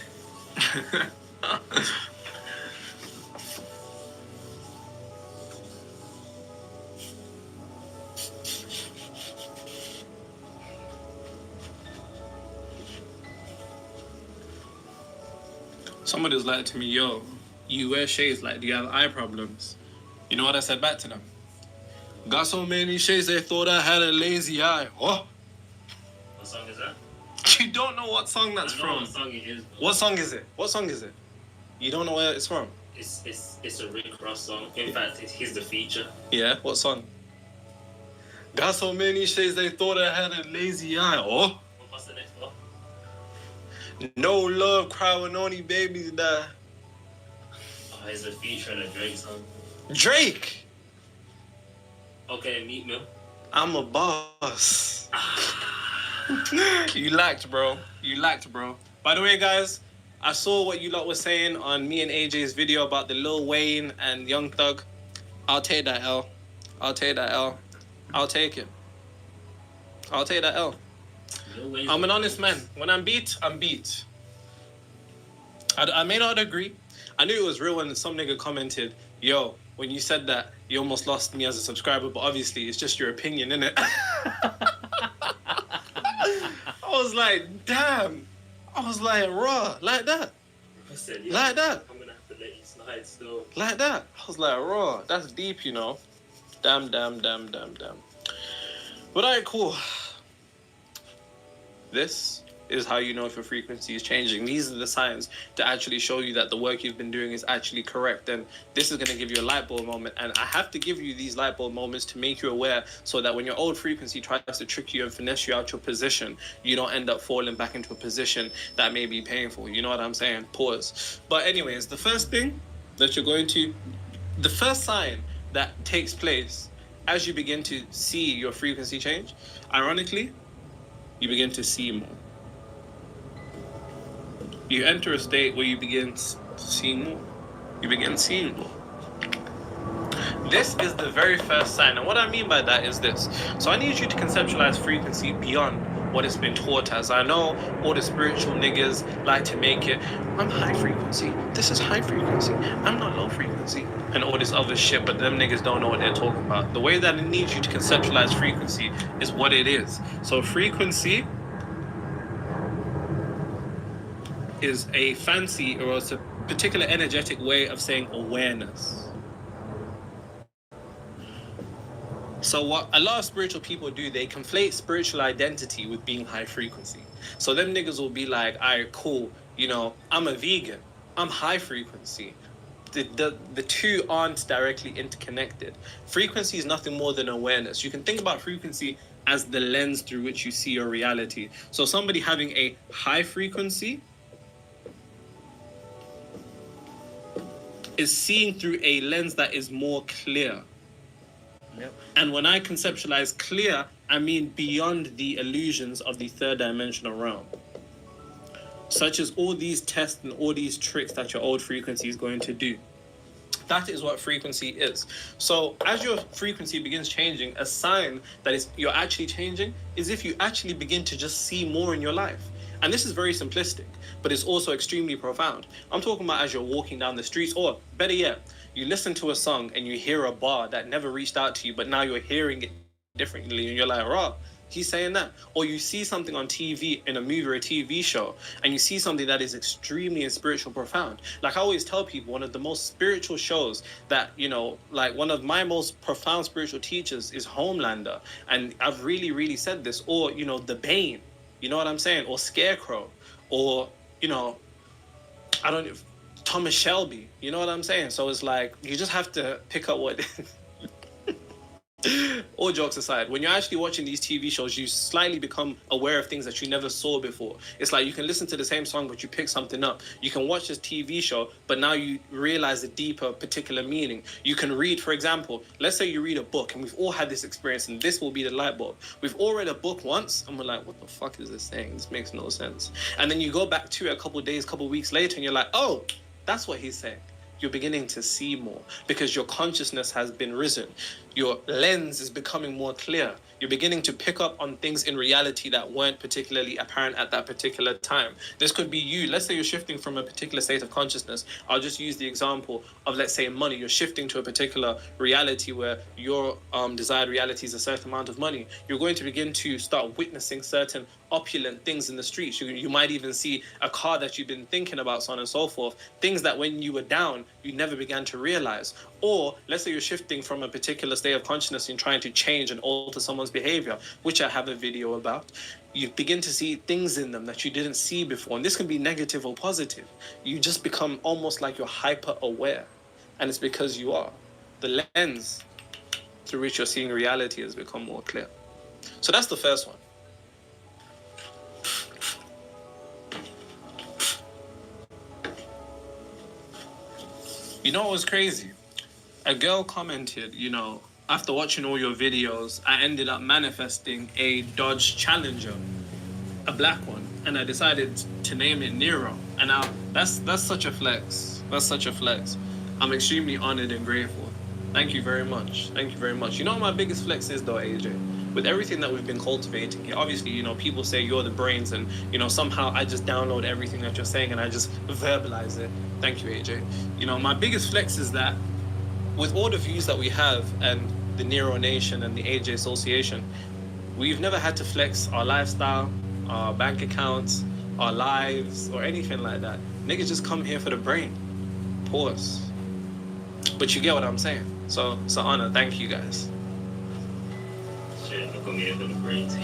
Somebody was like to me, yo, you wear shades, like, do you have eye problems? You know what I said back to them? Got so many shades they thought I had a lazy eye. Oh. What song is that? You don't know what song that's from. What song it is. What song is it? What song is it? You don't know where it's from? It's a Rick Ross song. In fact, he's the feature. Yeah, what song? Got so many shades they thought I had a lazy eye. Oh. What's the next one? No love, cry when only babies die. Oh, it's a feature in a Drake song. Drake! Okay, Meat Mill. I'm a boss. You lacked, bro. You lacked, bro. By the way, guys, I saw what you lot were saying on me and AJ's video about the Lil Wayne and Young Thug. I'll take that L. I'll take that L. I'll take it. I'll take that L. I'm an honest man. When I'm beat, I'm beat. I may not agree. I knew it was real when some nigga commented, yo, when you said that, you almost lost me as a subscriber, but obviously it's just your opinion, innit? I was like, damn. I was like, raw, like that. I said, like that. I'm gonna have to let you slide still. Like that. I was like, raw. That's deep, you know. Damn. But alright, cool. This is how you know if your frequency is changing. These are the signs to actually show you that the work you've been doing is actually correct. And this is going to give you a light bulb moment. And I have to give you these light bulb moments to make you aware so that when your old frequency tries to trick you and finesse you out your position, you don't end up falling back into a position that may be painful. You know what I'm saying? Pause. But anyways, the first thing that you're going to, the first sign that takes place as you begin to see your frequency change, ironically, you begin to see more. You enter a state where you begin seeing more. You begin seeing more. This is the very first sign. And what I mean by that is this. So I need you to conceptualize frequency beyond what it's been taught as. I know all the spiritual niggas like to make it, I'm high frequency. This is high frequency. I'm not low frequency. And all this other shit, but them niggas don't know what they're talking about. The way that it needs you to conceptualize frequency is what it is. So frequency is a fancy or it's a particular energetic way of saying awareness. So what a lot of spiritual people do, they conflate spiritual identity with being high frequency. So them niggas will be like, all right, cool, you know, I'm a vegan, I'm high frequency. The two aren't directly interconnected. Frequency is nothing more than awareness. You can think about frequency as the lens through which you see your reality. So somebody having a high frequency is seeing through a lens that is more clear. Yep. And when I conceptualize clear, I mean beyond the illusions of the third dimensional realm. Such as all these tests and all these tricks that your old frequency is going to do. That is what frequency is. So as your frequency begins changing, a sign that you're actually changing is if you actually begin to just see more in your life. And this is very simplistic, but it's also extremely profound. I'm talking about as you're walking down the streets, or better yet, you listen to a song and you hear a bar that never reached out to you, but now you're hearing it differently and you're like, raw, he's saying that. Or you see something on TV, in a movie or a TV show, and you see something that is extremely and spiritual profound. Like I always tell people, one of the most spiritual shows that, you know, like one of my most profound spiritual teachers is Homelander. And I've really said this. Or, you know, The Bane. You know what I'm saying? Or Scarecrow. Or, you know, I don't know, Thomas Shelby. You know what I'm saying? So it's like, you just have to pick up what... All jokes aside, when you're actually watching these TV shows, you slightly become aware of things that you never saw before. It's like you can listen to the same song, but you pick something up. You can watch this TV show, but now you realize a deeper particular meaning. You can read, for example, let's say you read a book, and we've all had this experience, and this will be the light bulb. We've all read a book once, and we're like, what the fuck is this saying? This makes no sense. And then you go back to it a couple of days, couple of weeks later, and you're like, oh, that's what he's saying. You're beginning to see more because your consciousness has been risen. Your lens is becoming more clear. You're beginning to pick up on things in reality that weren't particularly apparent at that particular time. This could be you. Let's say you're shifting from a particular state of consciousness. I'll just use the example of, let's say, money. You're shifting to a particular reality where your desired reality is a certain amount of money. You're going to begin to start witnessing certain opulent things in the streets. You might even see a car that you've been thinking about, so on and so forth. Things that when you were down, you never began to realize. Or let's say you're shifting from a particular state of consciousness and trying to change and alter someone's behavior, which I have a video about. You begin to see things in them that you didn't see before. And this can be negative or positive. You just become almost like you're hyper aware. And it's because you are. The lens through which you're seeing reality has become more clear. So that's the first one. You know what was crazy? A girl commented, you know, after watching all your videos, I ended up manifesting a Dodge Challenger, a black one, and I decided to name it Nero. And now that's such a flex. That's such a flex. I'm extremely honored and grateful. Thank you very much. Thank you very much. You know what my biggest flex is though, AJ? With everything that we've been cultivating here, obviously, you know, people say you're the brains and, you know, somehow I just download everything that you're saying and I just verbalize it. Thank you, AJ. You know, my biggest flex is that with all the views that we have and the Nero Nation and the AJ Association, we've never had to flex our lifestyle, our bank accounts, our lives, or anything like that. Niggas just come here for the brain. Pause. But you get what I'm saying. So it's an honor. Thank you guys. Shit, I'm gonna get into the brains.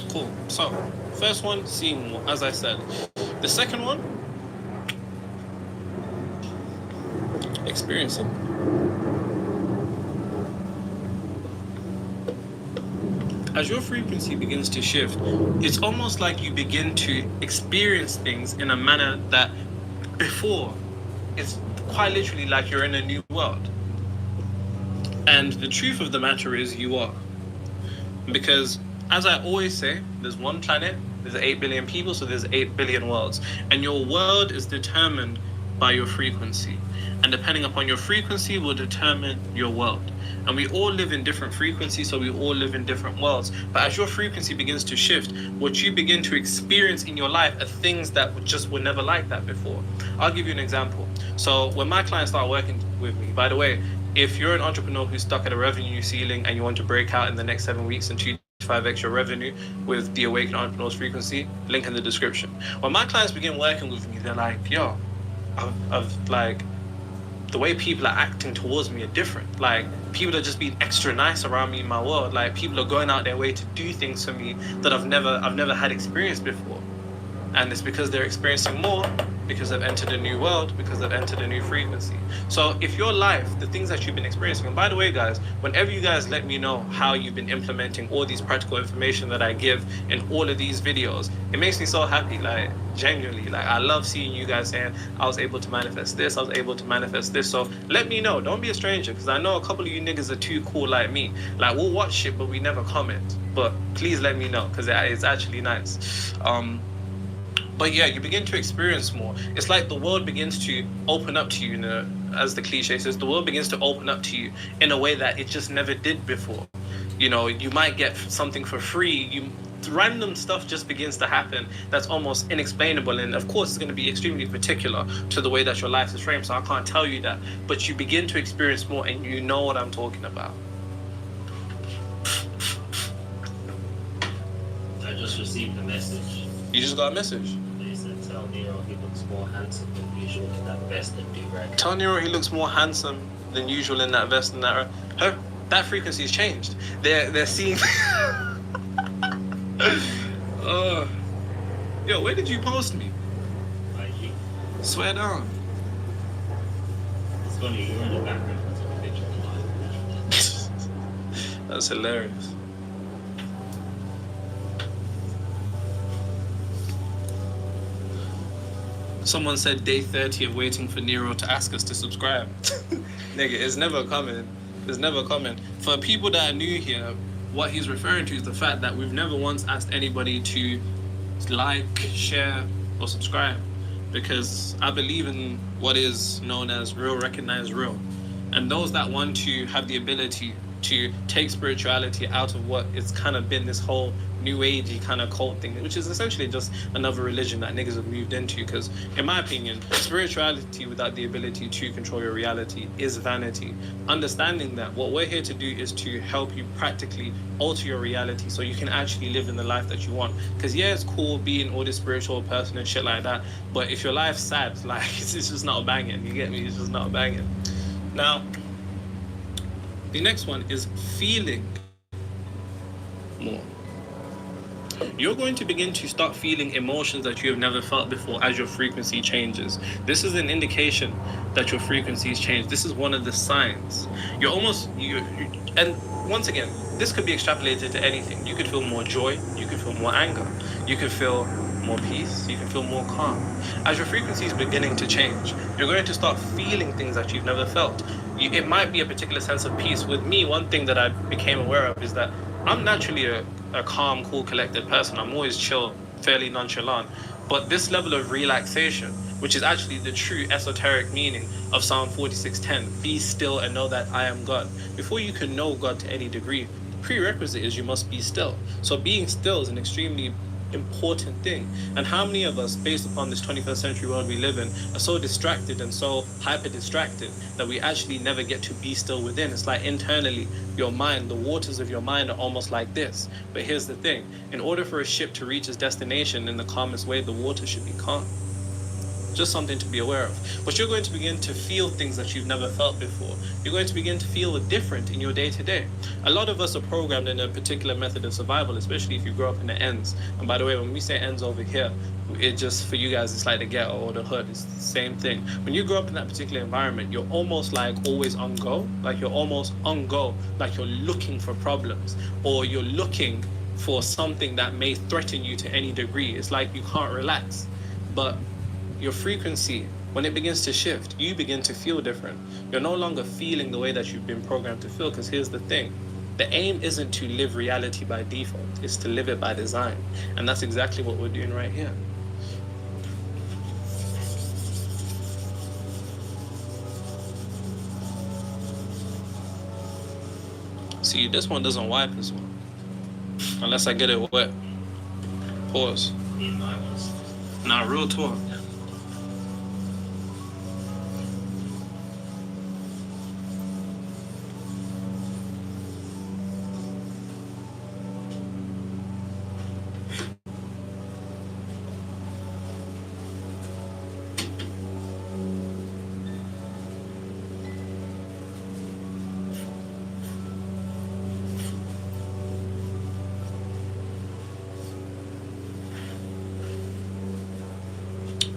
Cool. So, first one, seeing more, as I said. The second one, experiencing. As your frequency begins to shift, it's almost like you begin to experience things in a manner that before, it's quite literally like you're in a new world. And the truth of the matter is you are. Because as I always say, there's one planet, there's 8 billion people, so there's 8 billion worlds. And your world is determined by your frequency. And depending upon your frequency will determine your world. And we all live in different frequencies, so we all live in different worlds. But as your frequency begins to shift, what you begin to experience in your life are things that were never like that before. I'll give you an example. So when my clients start working with me, by the way, if you're an entrepreneur who's stuck at a revenue ceiling and you want to break out in the next 7 weeks and 5x your revenue with the Awakened Entrepreneur's frequency, link in the description. When my clients begin working with me, they're like, yo, I've like, the way people are acting towards me are different. Like, people are just being extra nice around me in my world. Like, people are going out their way to do things for me that I've never had experience before. And it's because they're experiencing more, because they've entered a new world, because they've entered a new frequency. So if your life, the things that you've been experiencing, and by the way, guys, whenever you guys let me know how you've been implementing all these practical information that I give in all of these videos, it makes me so happy, like, genuinely. Like, I love seeing you guys saying, I was able to manifest this, I was able to manifest this. So let me know. Don't be a stranger, because I know a couple of you niggas are too cool like me. Like, we'll watch shit, but we never comment. But please let me know, because it's actually nice. But yeah, you begin to experience more. It's like the world begins to open up to you, you know, as the cliche says, the world begins to open up to you in a way that it just never did before. You know, you might get something for free. Random stuff just begins to happen that's almost inexplainable. And of course, it's going to be extremely particular to the way that your life is framed. So I can't tell you that. But you begin to experience more and you know what I'm talking about. I just received a message. You just got a message? They said, tell Nero he looks more handsome than usual in that vest and do-rag. Tell Nero he looks more handsome than usual in that vest and that... That frequency has changed. They're seeing... Yo, where did you post me? IG. Swear down. It's funny, you're in the background. I took a picture of mine. That's hilarious. Someone said day 30 of waiting for Nero to ask us to subscribe. Nigga, it's never coming. It's never coming. For people that are new here, what he's referring to is the fact that we've never once asked anybody to like, share, or subscribe. Because I believe in what is known as real, recognize real. And those that want to have the ability to take spirituality out of what it's kind of been this whole new agey kind of cult thing, which is essentially just another religion that niggas have moved into. Because in my opinion, spirituality without the ability to control your reality is vanity. Understanding that what we're here to do is to help you practically alter your reality so you can actually live in the life that you want. Because yeah, it's cool being all this spiritual person and shit like that, but if your life's sad, like it's just not banging. You get me? It's just not banging. Now, the next one is feeling more. You're going to begin to start feeling emotions that you have never felt before as your frequency changes. This is an indication that your frequencies change. This is one of the signs. You're almost, and once again, this could be extrapolated to anything. You could feel more joy, you could feel more anger, you could feel more peace, you can feel more calm. As your frequency is beginning to change, you're going to start feeling things that you've never felt. It might be a particular sense of peace. With me, one thing that I became aware of is that I'm naturally a calm, cool, collected person. I'm always chill, fairly nonchalant. But this level of relaxation, which is actually the true esoteric meaning of Psalm 46:10, be still and know that I am God. Before you can know God to any degree, the prerequisite is you must be still. So being still is an extremely important thing. And how many of us, based upon this 21st century world we live in, are so distracted and so hyper distracted that we actually never get to be still within? It's like internally, your mind, the waters of your mind are almost like this. But here's the thing, in order for a ship to reach its destination in the calmest way, the water should be calm. Just something to be aware of. But you're going to begin to feel things that you've never felt before. You're going to begin to feel different in your day-to-day. A lot of us are programmed in a particular method of survival, especially if you grow up in the ends. And by the way, when we say ends over here, it just, for you guys, it's like the ghetto or the hood. It's the same thing. When you grow up in that particular environment, you're almost like always on go. Like you're almost on go. Like you're looking for problems. Or you're looking for something that may threaten you to any degree. It's like you can't relax. But your frequency, when it begins to shift, you begin to feel different. You're no longer feeling the way that you've been programmed to feel, because here's the thing. The aim isn't to live reality by default, it's to live it by design. And that's exactly what we're doing right here. See, this one doesn't wipe as well. Unless I get it wet. Pause. Nah, real talk.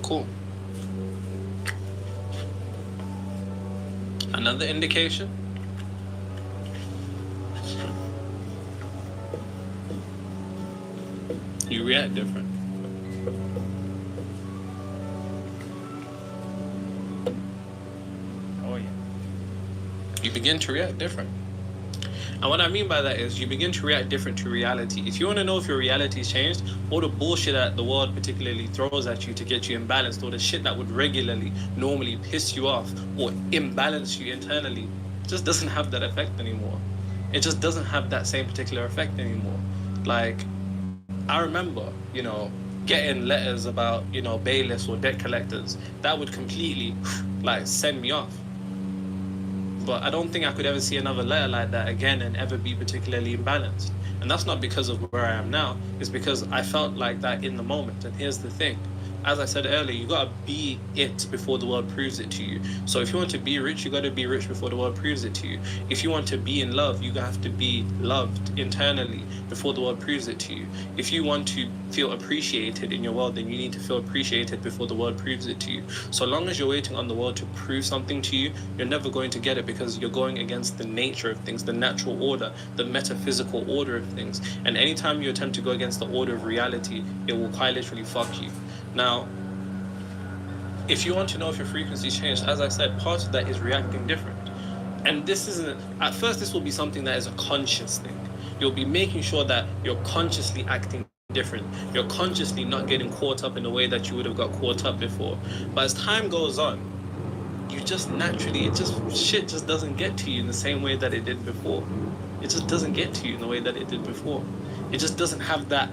Cool. Another indication. You react different. Oh yeah. You begin to react different. And what I mean by that is you begin to react different to reality. If you want to know if your reality's changed, all the bullshit that the world particularly throws at you to get you imbalanced, or the shit that would regularly, normally piss you off or imbalance you internally, just doesn't have that effect anymore. It just doesn't have that same particular effect anymore. Like, I remember, getting letters about, bailiffs or debt collectors. That would completely, send me off. But I don't think I could ever see another letter like that again and ever be particularly imbalanced. And that's not because of where I am now. It's because I felt like that in the moment. And here's the thing. As I said earlier, you gotta be it before the world proves it to you. So if you want to be rich, you gotta be rich before the world proves it to you. If you want to be in love, you have to be loved internally before the world proves it to you. If you want to feel appreciated in your world, then you need to feel appreciated before the world proves it to you. So long as you're waiting on the world to prove something to you, you're never going to get it, because you're going against the nature of things, the natural order, the metaphysical order of things. And anytime you attempt to go against the order of reality, it will quite literally fuck you. Now, if you want to know if your frequency's changed, as I said, part of that is reacting different. And this isn't, at first this will be something that is a conscious thing. You'll be making sure that you're consciously acting different. You're consciously not getting caught up in the way that you would have got caught up before. But as time goes on, you just naturally, shit just doesn't get to you in the same way that it did before. It just doesn't get to you in the way that it did before. It just doesn't have that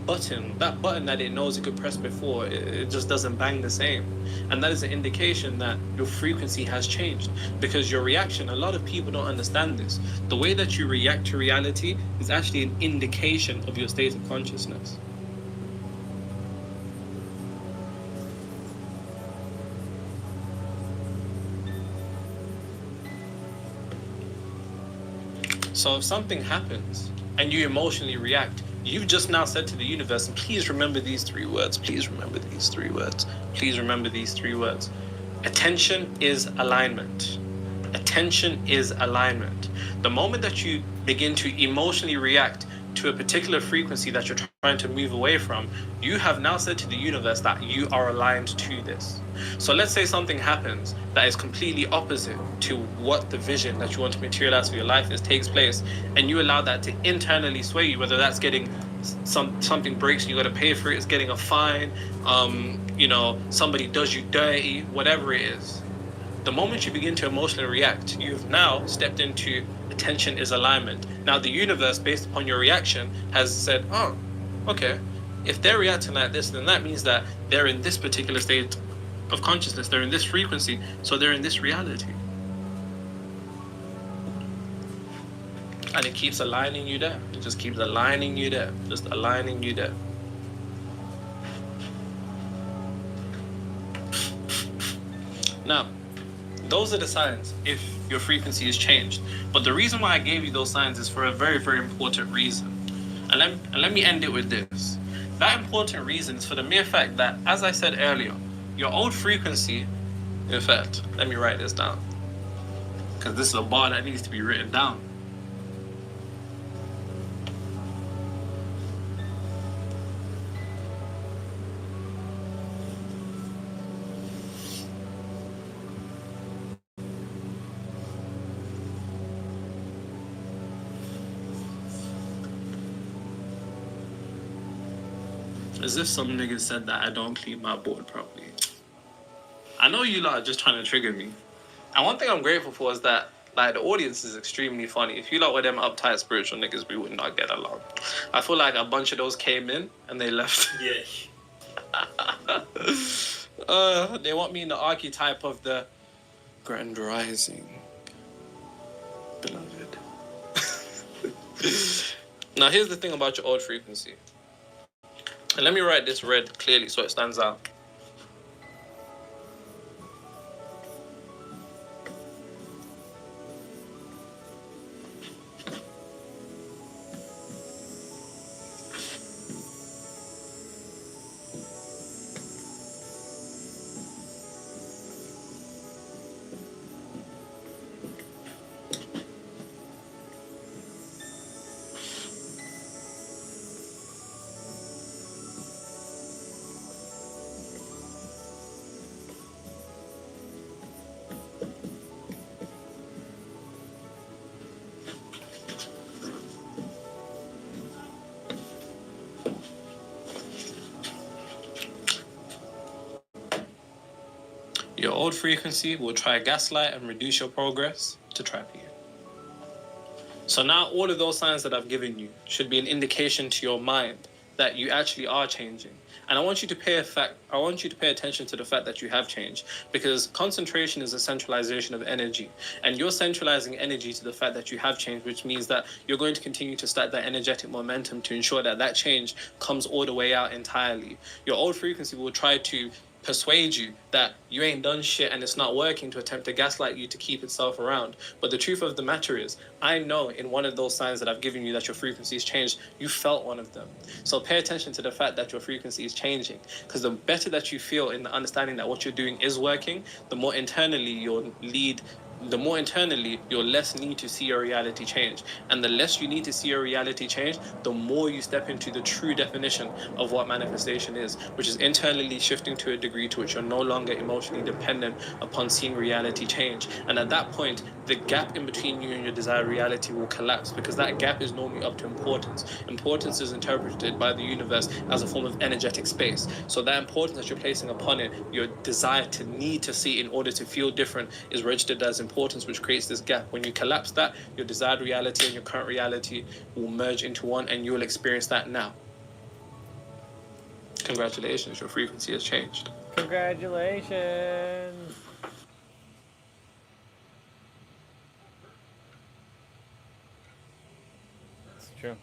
button that it knows it could press before. It just doesn't bang the same. And that is an indication that your frequency has changed, because your reaction, a lot of people don't understand this. The way that you react to reality is actually an indication of your state of consciousness. So if something happens and you emotionally react, you've just now said to the universe, please remember these 3 words, please remember these 3 words, please remember these 3 words. Attention is alignment. Attention is alignment. The moment that you begin to emotionally react to a particular frequency that you're trying to move away from, you have now said to the universe that you are aligned to this. So let's say something happens that is completely opposite to what the vision that you want to materialize for your life is, takes place, and you allow that to internally sway you, whether that's getting something breaks and you got to pay for it, it's getting a fine, somebody does you dirty, whatever it is. The moment you begin to emotionally react, you've now stepped into attention is alignment. Now the universe, based upon your reaction, has said, oh, okay, if they're reacting like this, then that means that they're in this particular state of consciousness, they're in this frequency, so they're in this reality. And it keeps aligning you there. It just keeps aligning you there, just aligning you there. Now, those are the signs if your frequency is changed. But the reason why I gave you those signs is for a very, very important reason. And let me end it with this. That important reason is for the mere fact that, as I said earlier, your old frequency, in fact, let me write this down, because this is a bar that needs to be written down. As if some nigga said that I don't clean my board properly. I know you lot are just trying to trigger me. And one thing I'm grateful for is that, like, the audience is extremely funny. If you lot were them uptight spiritual niggas, we would not get along. I feel like a bunch of those came in and they left. Yeah. They want me in the archetype of the grand rising beloved. Now, here's the thing about your old frequency. And let me write this red clearly so it stands out. Your old frequency will try gaslight and reduce your progress to trap you. So now all of those signs that I've given you should be an indication to your mind that you actually are changing. And I want you to pay attention to the fact that you have changed, because concentration is a centralization of energy, and you're centralizing energy to the fact that you have changed, which means that you're going to continue to stack that energetic momentum to ensure that that change comes all the way out entirely. Your old frequency will try to persuade you that you ain't done shit and it's not working, to attempt to gaslight you to keep itself around. But the truth of the matter is, I know in one of those signs that I've given you that your frequency is changed, you felt one of them. So pay attention to the fact that your frequency is changing, because the better that you feel in the understanding that what you're doing is working, the more internally you'll less need to see your reality change. And the less you need to see your reality change, the more you step into the true definition of what manifestation is, which is internally shifting to a degree to which you're no longer emotionally dependent upon seeing reality change. And at that point, the gap in between you and your desired reality will collapse, because that gap is normally up to importance. Importance is interpreted by the universe as a form of energetic space. So that importance that you're placing upon it, your desire to need to see in order to feel different, is registered as importance, which creates this gap. When you collapse that, your desired reality and your current reality will merge into one, and you will experience that now. Congratulations, your frequency has changed. Congratulations. It's true.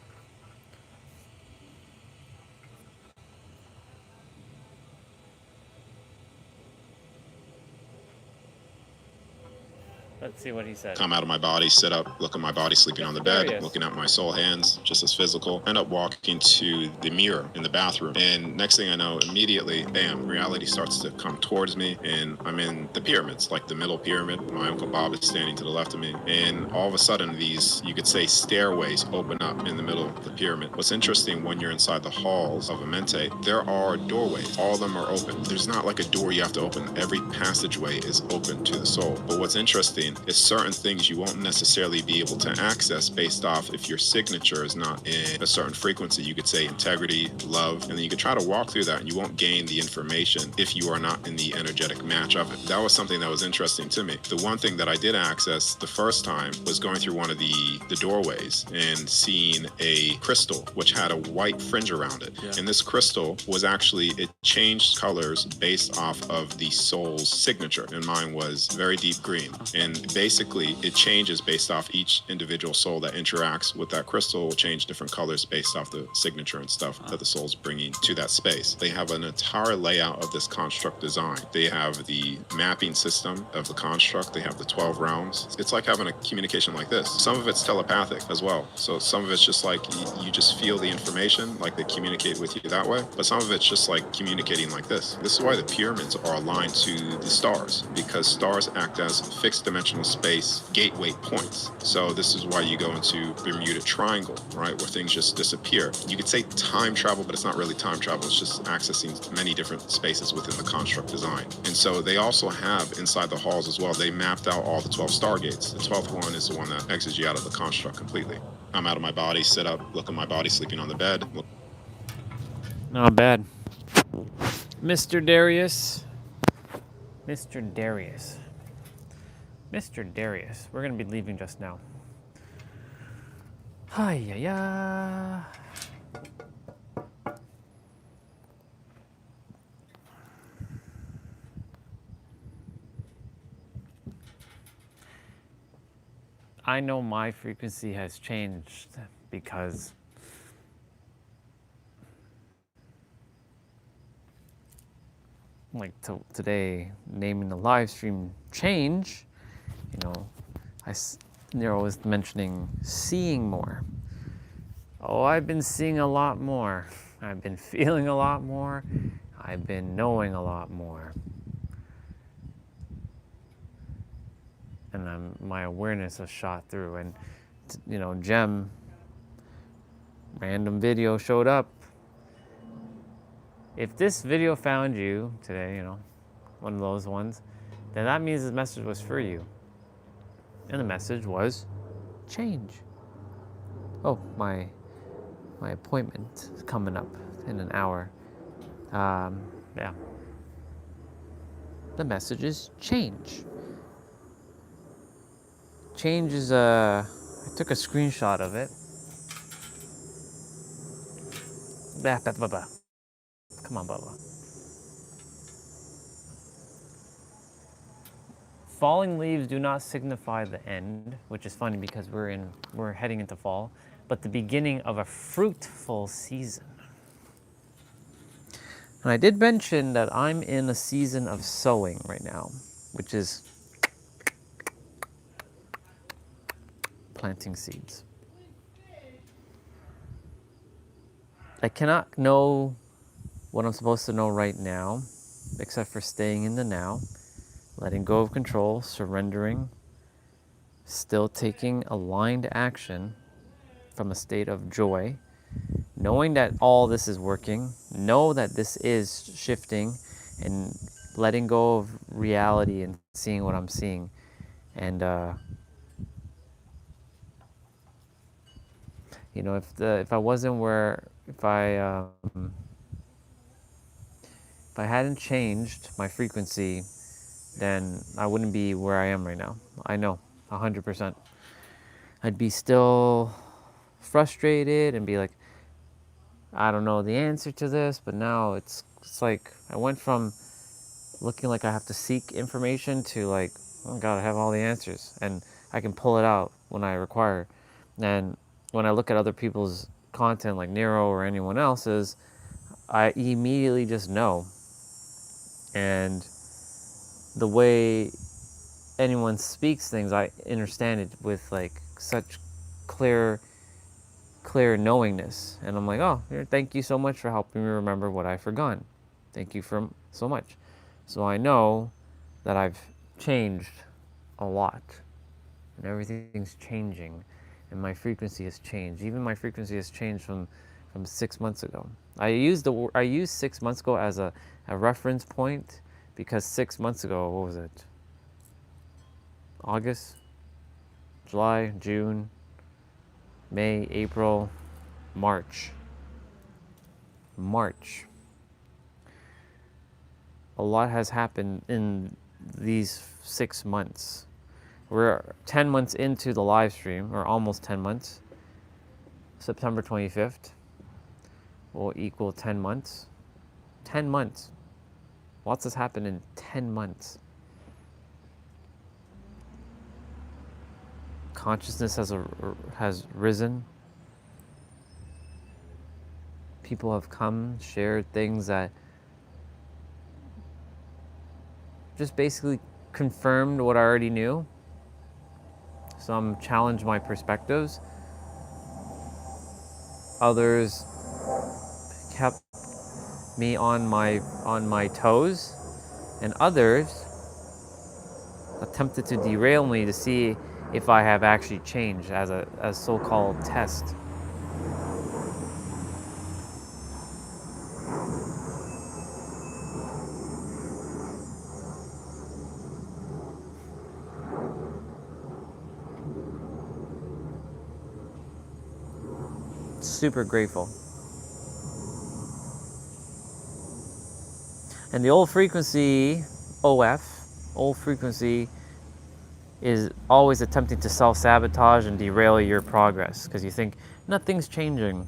Let's see what he said. Come out of my body, sit up, look at my body sleeping on the bed, looking at my soul hands, just as physical. End up walking to the mirror in the bathroom. And next thing I know, immediately, bam, reality starts to come towards me. And I'm in the pyramids, like the middle pyramid. My Uncle Bob is standing to the left of me. And all of a sudden, these, you could say, stairways open up in the middle of the pyramid. What's interesting, when you're inside the halls of a mente, there are doorways. All of them are open. There's not like a door you have to open. Every passageway is open to the soul. But what's interesting is certain things you won't necessarily be able to access based off if your signature is not in a certain frequency. You could say integrity, love, and then you could try to walk through that and you won't gain the information if you are not in the energetic match of it. That was something that was interesting to me. The one thing that I did access the first time was going through one of the doorways and seeing a crystal which had a white fringe around it. Yeah. And this crystal was actually, it changed colors based off of the soul's signature, and mine was very deep green. And basically it changes based off each individual soul that interacts with that crystal will change different colors based off the signature and stuff that the soul's bringing to that space. They have an entire layout of this construct design. They have the mapping system of the construct. They have the 12 realms. It's like having a communication like this. Some of it's telepathic as well. So some of it's just like you just feel the information, like they communicate with you that way. But some of it's just like communicating like this. This is why the pyramids are aligned to the stars, because stars act as fixed dimensional space gateway points. So this is why you go into Bermuda Triangle, right, where things just disappear. You could say time travel, but it's not really time travel. It's just accessing many different spaces within the construct design. And so they also have inside the halls as well, they mapped out all the 12 stargates. The 12th one is the one that exits you out of the construct completely. I'm out of my body, sit up, look at my body sleeping on the bed. Not bad. Mr. Darius. Mr. Darius. Mr. Darius. We're going to be leaving just now. Hi-ya-ya. I know my frequency has changed because like today, naming the live stream change, you know, Nero was mentioning seeing more. Oh, I've been seeing a lot more. I've been feeling a lot more. I've been knowing a lot more. And my awareness has shot through. And, you know, Gem, random video showed up. If this video found you today, you know, one of those ones, then that means this message was for you. And the message was change. Oh, my appointment is coming up in an hour. Yeah. The message is change. Change is I took a screenshot of it. Come on, Bubba. Falling leaves do not signify the end, which is funny because we're heading into fall, but the beginning of a fruitful season. And I did mention that I'm in a season of sowing right now, which is planting seeds. I cannot know what I'm supposed to know right now, except for staying in the now, letting go of control, surrendering, still taking aligned action from a state of joy, knowing that all this is working, know that this is shifting, and letting go of reality and seeing what I'm seeing. And You know, if I wasn't where, if I hadn't changed my frequency, then I wouldn't be where I am right now. I know, 100%. I'd be still frustrated and be like, I don't know the answer to this, but now it's like I went from looking like I have to seek information to like, oh God, I have all the answers and I can pull it out when I require. And when I look at other people's content like Nero or anyone else's, I immediately just know. And the way anyone speaks things, I understand it with like such clear knowingness. And I'm like, oh, thank you so much for helping me remember what I've forgotten. Thank you for so much. So I know that I've changed a lot and everything's changing and my frequency has changed. Even my frequency has changed from 6 months ago. I used 6 months ago as a reference point because 6 months ago, what was it? August, July, June, May, April, March. A lot has happened in these 6 months. We're 10 months into the live stream, or almost 10 months. September 25th will equal 10 months. 10 months. Lots has happened in 10 months. Consciousness has risen. People have come, shared things that just basically confirmed what I already knew. Some challenged my perspectives. Others kept me on my toes, and others attempted to derail me to see if I have actually changed as a so-called test. Super grateful. And the old frequency, old frequency, is always attempting to self-sabotage and derail your progress because you think nothing's changing.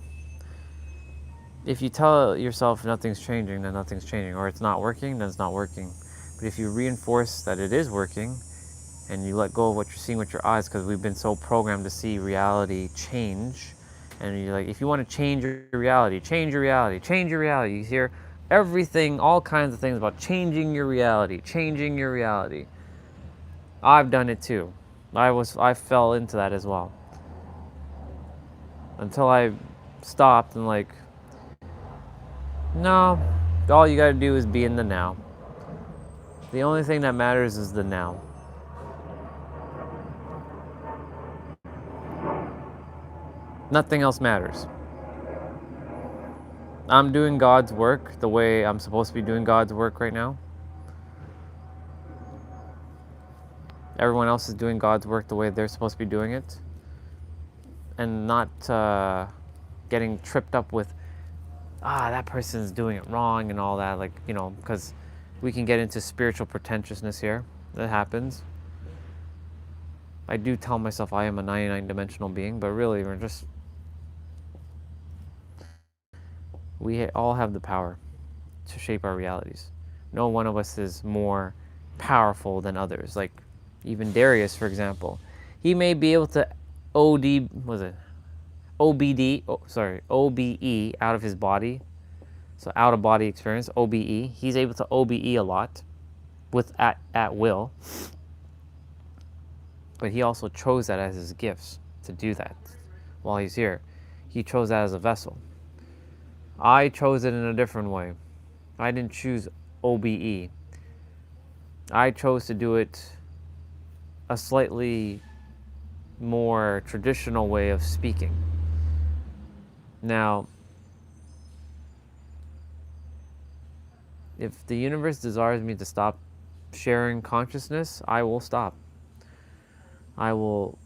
If you tell yourself nothing's changing, then nothing's changing, or it's not working, then it's not working. But if you reinforce that it is working and you let go of what you're seeing with your eyes, because we've been so programmed to see reality change, and you're like, if you want to change your reality, change your reality, change your reality. You hear everything, all kinds of things about changing your reality, changing your reality. I've done it too. I fell into that as well. Until I stopped and like, no, all you gotta do is be in the now. The only thing that matters is the now. Nothing else matters. I'm doing God's work the way I'm supposed to be doing God's work right now. Everyone else is doing God's work the way they're supposed to be doing it. And not getting tripped up with, that person's doing it wrong and all that. Like, you know, because we can get into spiritual pretentiousness here. That happens. I do tell myself I am a 99-dimensional being, but really we all have the power to shape our realities. No one of us is more powerful than others. Like even Darius, for example, he may be able to OBE out of his body. So out of body experience, OBE. He's able to OBE a lot with at will. But he also chose that as his gifts to do that while he's here. He chose that as a vessel. I chose it in a different way. I didn't choose OBE. I chose to do it a slightly more traditional way of speaking. Now, if the universe desires me to stop sharing consciousness, I will stop. I will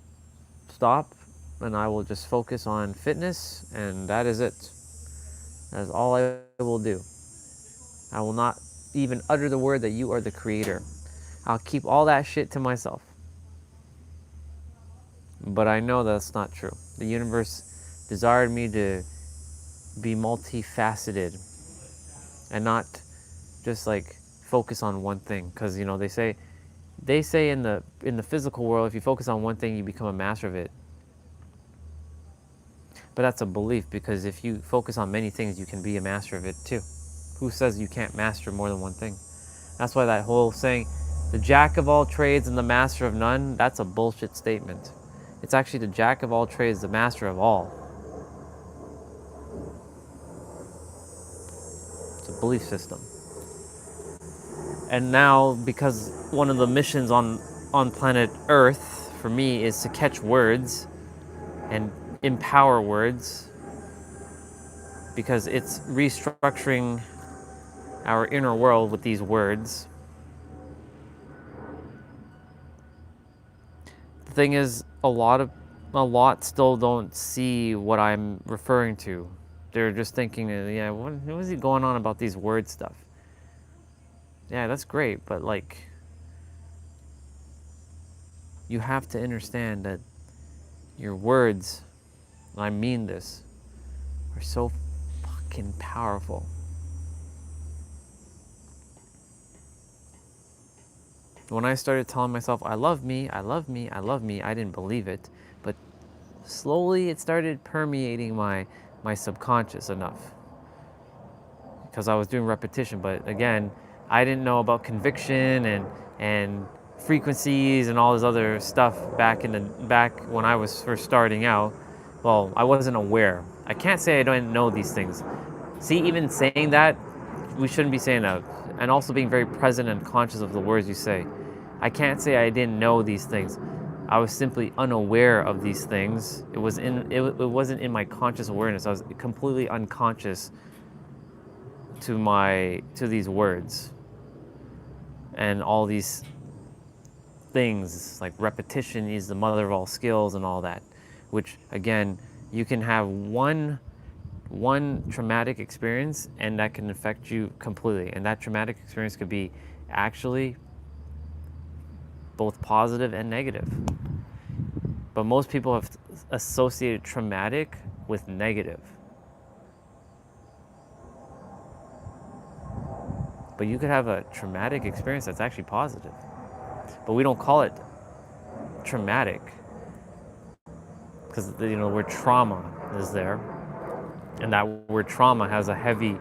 stop and I will just focus on fitness, and that is it. That is all I will do. I will not even utter the word that you are the creator. I'll keep all that shit to myself. But I know that's not true. The universe desired me to be multifaceted and not just like focus on one thing. Because you know they say in the physical world, if you focus on one thing, you become a master of it. But that's a belief, because if you focus on many things, you can be a master of it too. Who says you can't master more than one thing? That's why that whole saying, the jack of all trades and the master of none, that's a bullshit statement. It's actually the jack of all trades, the master of all. It's a belief system. And now, because one of the missions on planet Earth for me is to catch words and empower words, because it's restructuring our inner world with these words. The thing is, a lot still don't see what I'm referring to. They're just thinking, yeah, what is he going on about these word stuff? Yeah, that's great, but like, you have to understand that your words, and I mean this, are so fucking powerful. When I started telling myself, I love me, I love me, I love me, I didn't believe it. But slowly it started permeating my subconscious enough. Because I was doing repetition, but again, I didn't know about conviction and frequencies and all this other stuff back when I was first starting out. Well, I wasn't aware. I can't say I don't know these things. See, even saying that, we shouldn't be saying that. And also being very present and conscious of the words you say. I can't say I didn't know these things. I was simply unaware of these things. It wasn't in my conscious awareness. I was completely unconscious to these words and all these things, like repetition is the mother of all skills and all that, which again, you can have one traumatic experience and that can affect you completely, and that traumatic experience could be actually both positive and negative. But most people have associated traumatic with negative. But you could have a traumatic experience that's actually positive. But we don't call it traumatic because the word trauma is there. And that word trauma has a heavy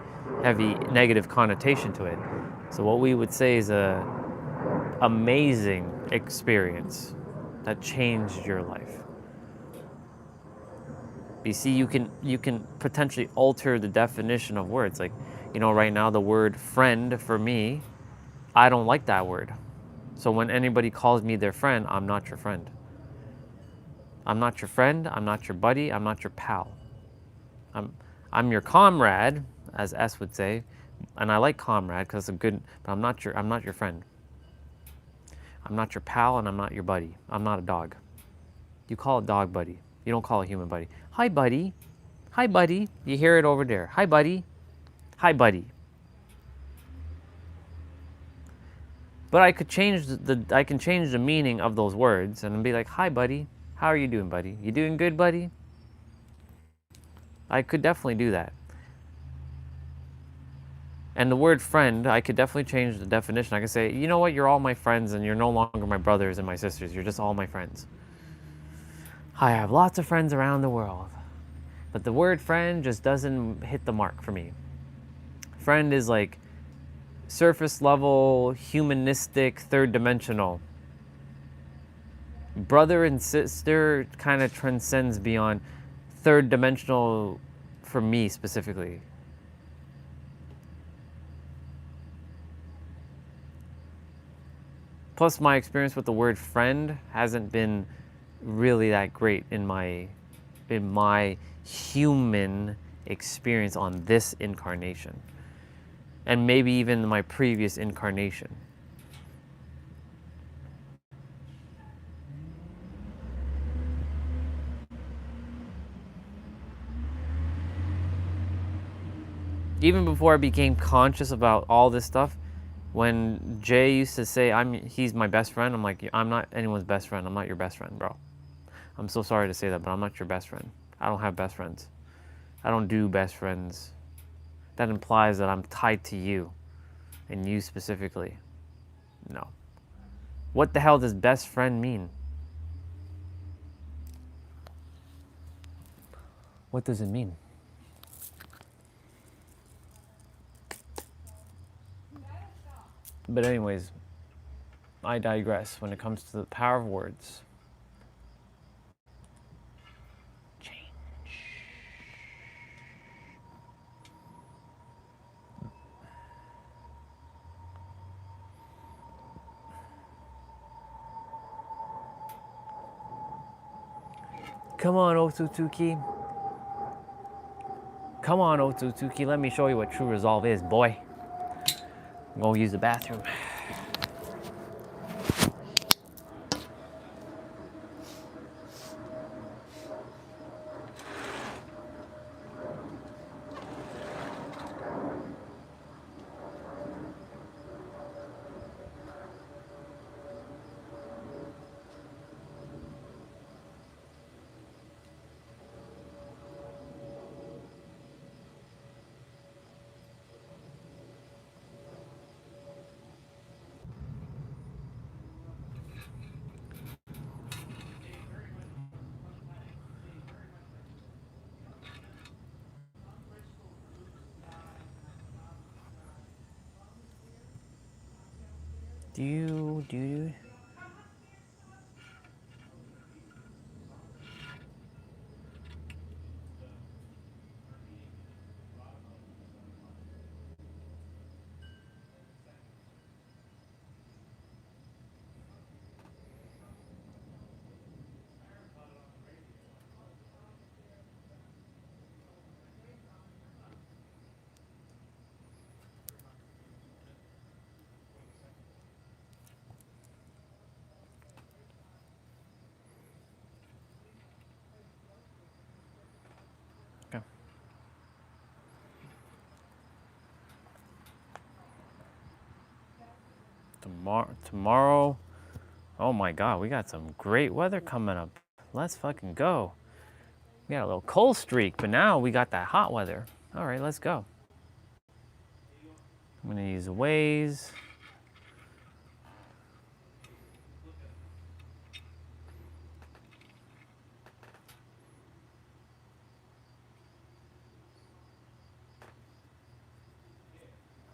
negative connotation to it. So what we would say is a amazing experience that changed your life. You see, you can potentially alter the definition of words. Like, right now the word friend for me, I don't like that word. So when anybody calls me their friend, I'm not your friend. I'm not your friend, I'm not your buddy, I'm not your pal. I'm your comrade, as S would say, and I like comrade because it's but I'm not your friend. I'm not your pal and I'm not your buddy. I'm not a dog. You call a dog buddy. You don't call a human buddy. Hi, buddy. Hi, buddy. You hear it over there. Hi, buddy. Hi, buddy. But I can change the meaning of those words and be like, hi, buddy. How are you doing, buddy? You doing good, buddy? I could definitely do that. And the word friend, I could definitely change the definition. I could say, you know what? You're all my friends and you're no longer my brothers and my sisters. You're just all my friends. I have lots of friends around the world. But the word friend just doesn't hit the mark for me. Friend is like surface level, humanistic, third dimensional. Brother and sister kind of transcends beyond third dimensional for me specifically. Plus, my experience with the word friend hasn't been really that great in my human experience on this incarnation. And maybe even my previous incarnation. even before I became conscious about all this stuff, when Jay used to say he's my best friend, I'm like, I'm not anyone's best friend. I'm not your best friend, bro. I'm so sorry to say that, but I'm not your best friend. I don't have best friends. I don't do best friends. That implies that I'm tied to you, and you specifically. No. What the hell does best friend mean? What does it mean? But anyways, I digress when it comes to the power of words. Come on, Otsutsuki. Come on, Otsutsuki. Let me show you what true resolve is, boy. I'm gonna use the bathroom. Do. Okay. Tomorrow. Oh my God, we got some great weather coming up. Let's fucking go. We got a little cold streak, but now we got that hot weather. All right, let's go. I'm gonna use Waze.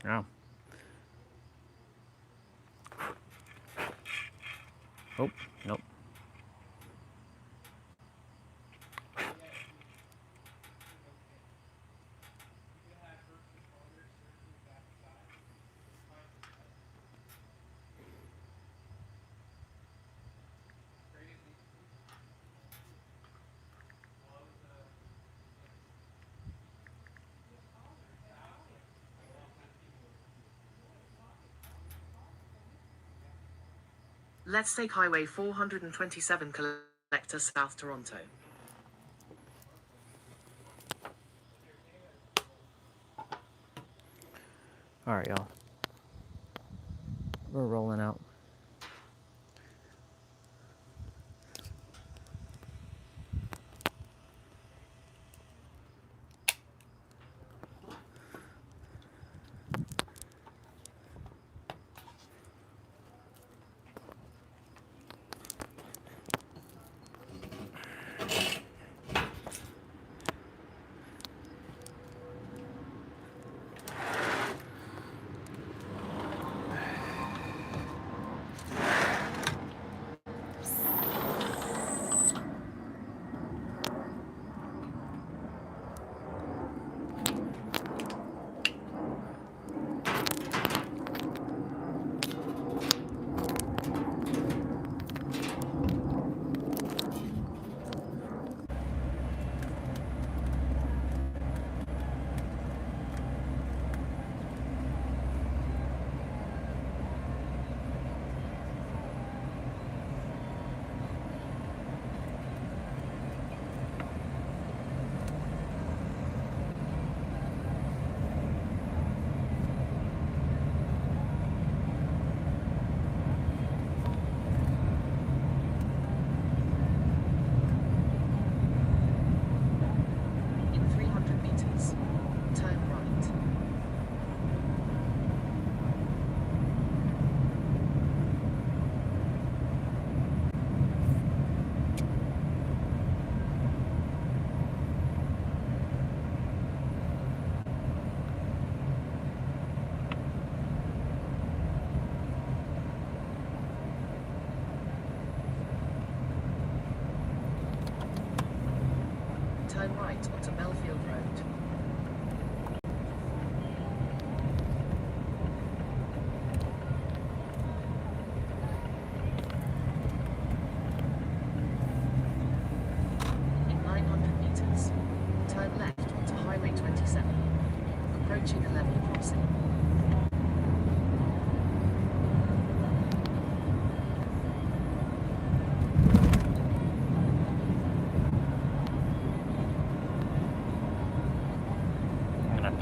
Oh. Oh, nope. Let's take Highway 427 Collector South Toronto. All right, y'all. We're rolling out.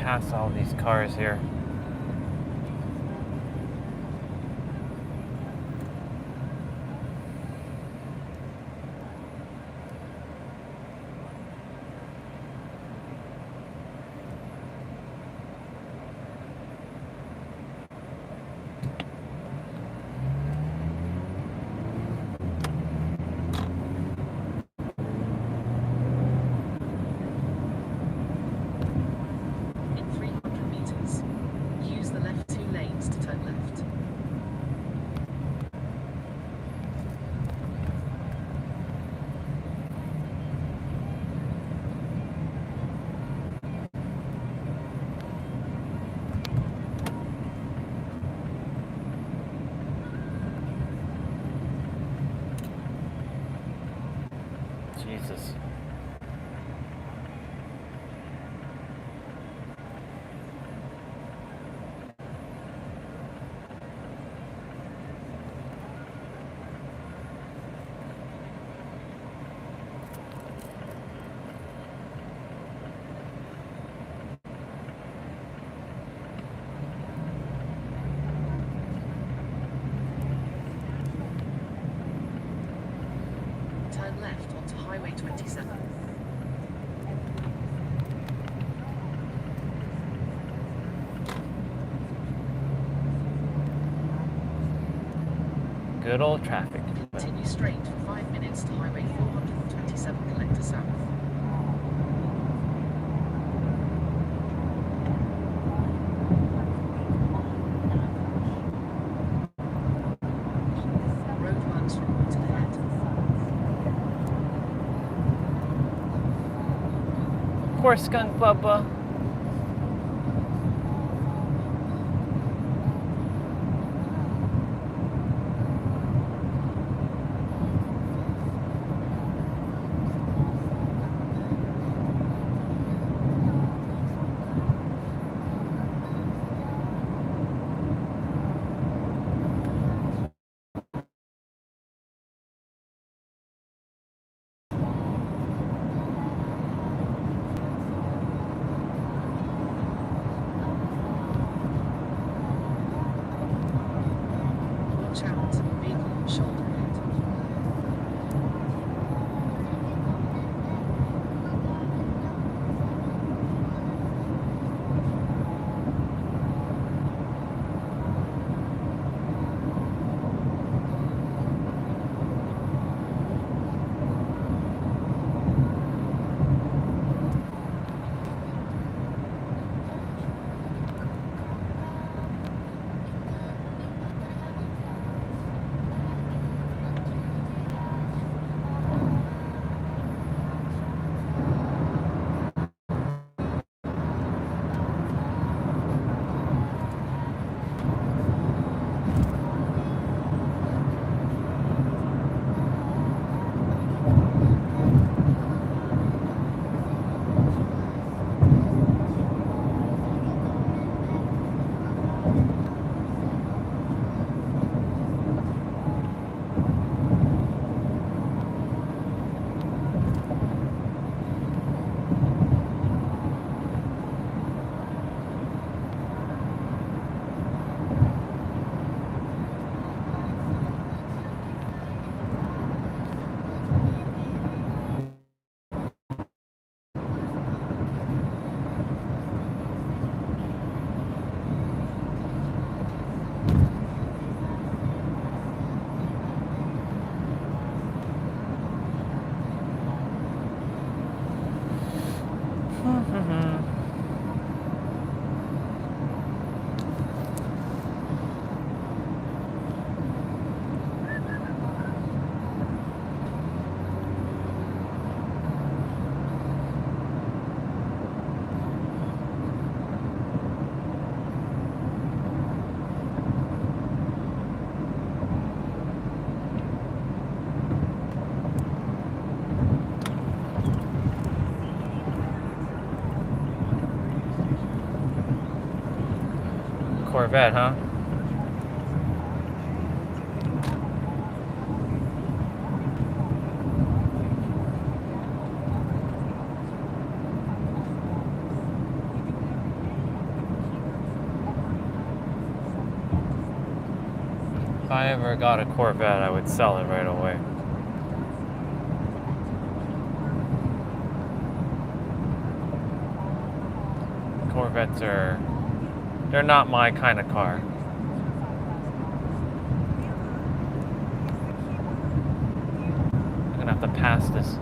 past all these cars here. In 300 meters, use the left 2 lanes to turn left. Jesus. Turn left onto Highway 27. Good old traffic. Continue straight for 5 minutes to Highway 427 Collector South. Road runs from Woodton ahead. Horse skunk Bubba. Watch out, vehicle on shoulder ahead. Corvette, huh? If I ever got a Corvette, I would sell it right away. Corvettes they're not my kind of car. I'm gonna have to pass this.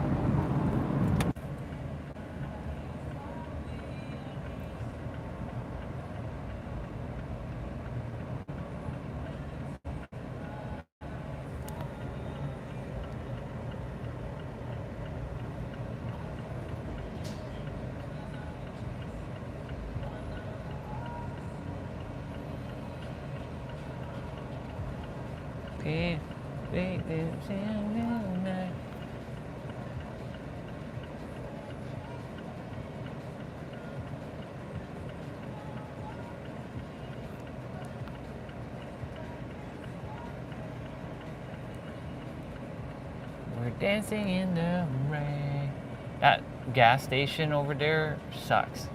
We're dancing in the rain. That gas station over there sucks.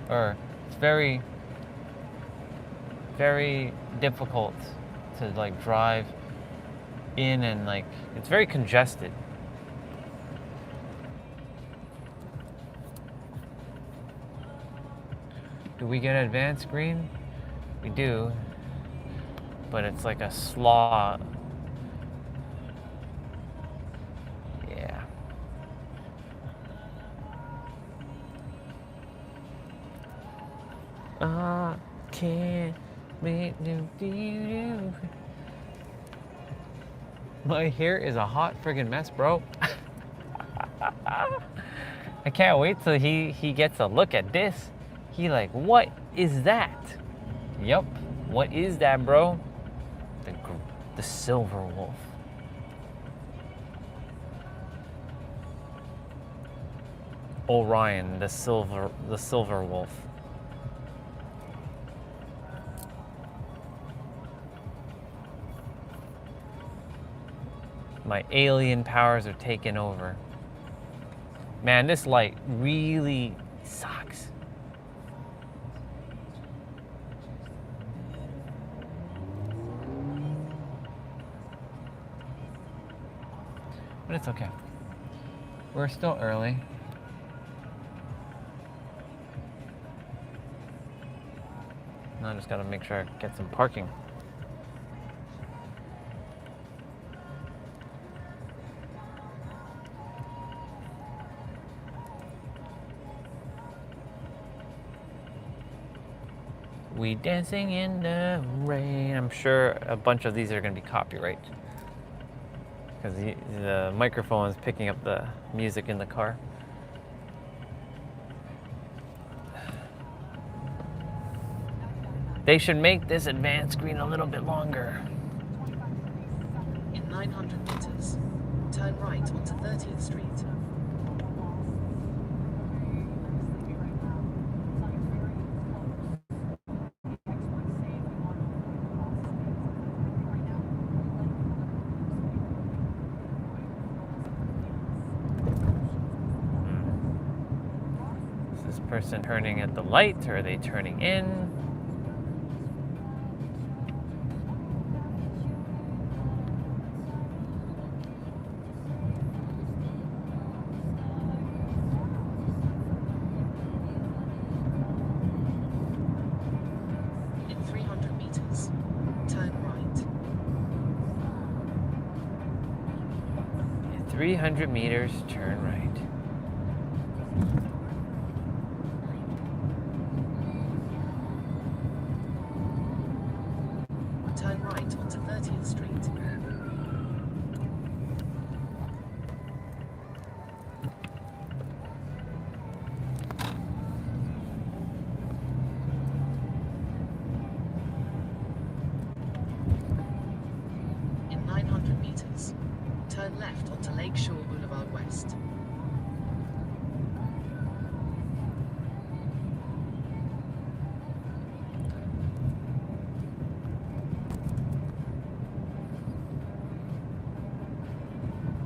Or it's very, very difficult to like drive in, and like it's very congested. Do we get advanced green? We do, but it's like a slog. Yeah. I can't make no do. My hair is a hot friggin' mess, bro. I can't wait till he gets a look at this. He like, what is that? Yup, what is that, bro? The silver wolf. Orion, the silver wolf. My alien powers are taking over. Man, this light really sucks. But it's okay. We're still early. Now I just gotta make sure I get some parking. We dancing in the rain. I'm sure a bunch of these are gonna be copyright, because the microphone is picking up the music in the car. They should make this advanced screen a little bit longer. In 900 meters, turn right onto 30th Street. Is this person turning at the light, or are they turning in? In 300 meters, turn right. In 300 meters, turn right. Turn right onto 30th Street. In 900 meters, turn left onto Lakeshore Boulevard West.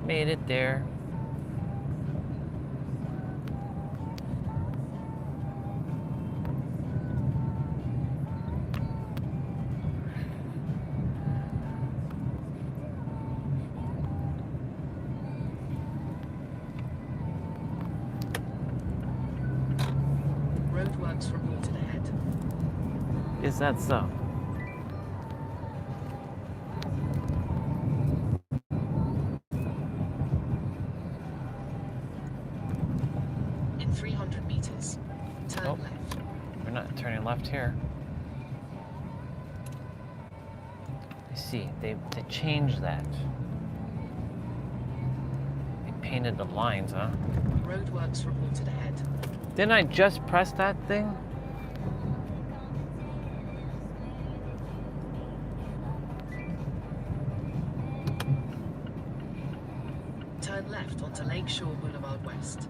Made it there. Is that so? In 300 meters, turn left. We're not turning left here. I see. They changed that. They painted the lines, huh? Roadworks reported ahead. Didn't I just press that thing? Turn left onto Lakeshore Boulevard West.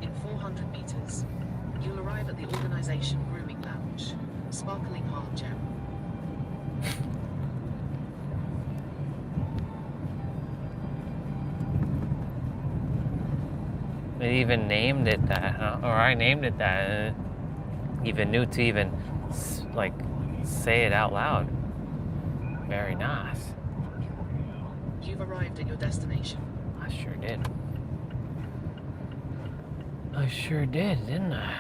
In 400 meters, you'll arrive at the organization grooming lounge. Sparkling hard gem. They even named it that, huh? Or I named it that. Even knew to even like say it out loud. Very nice. You've arrived at your destination. I sure did. I sure did, didn't I?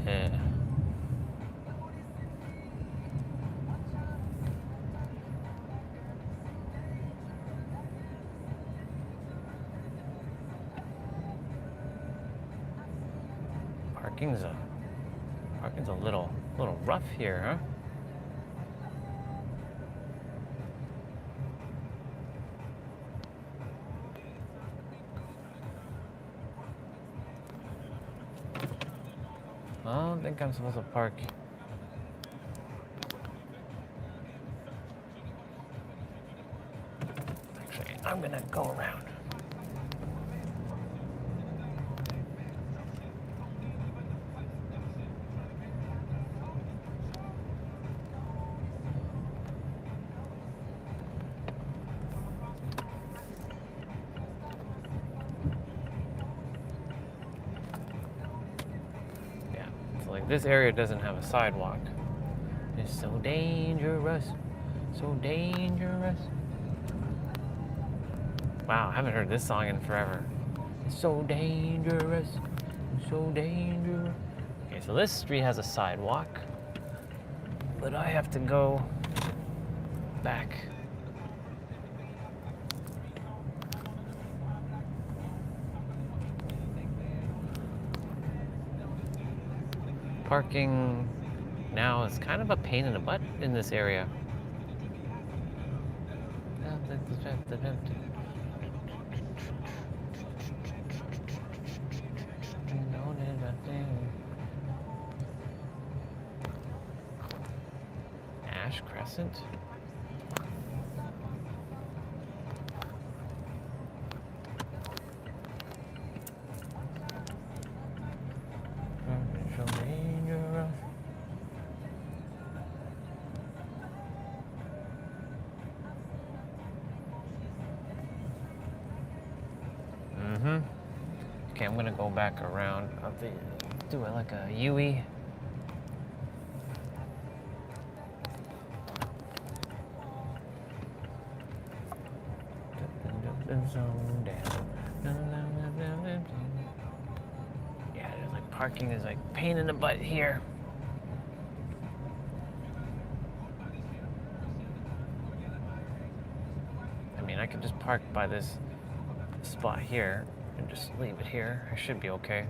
Yeah. Parking's a little rough here, huh? I don't think I'm supposed to park. Actually, I'm gonna go around. Like this area doesn't have a sidewalk. It's so dangerous, so dangerous. Wow, I haven't heard this song in forever. It's so dangerous, so dangerous. Okay, so this street has a sidewalk, but I have to go back. Parking now is kind of a pain in the butt in this area. Ash Crescent? Okay, I'm gonna go back around. I'll do it like a U-E. Yeah, there's like parking is like pain in the butt here. I mean, I could just park by this spot here and just leave it here. I should be okay,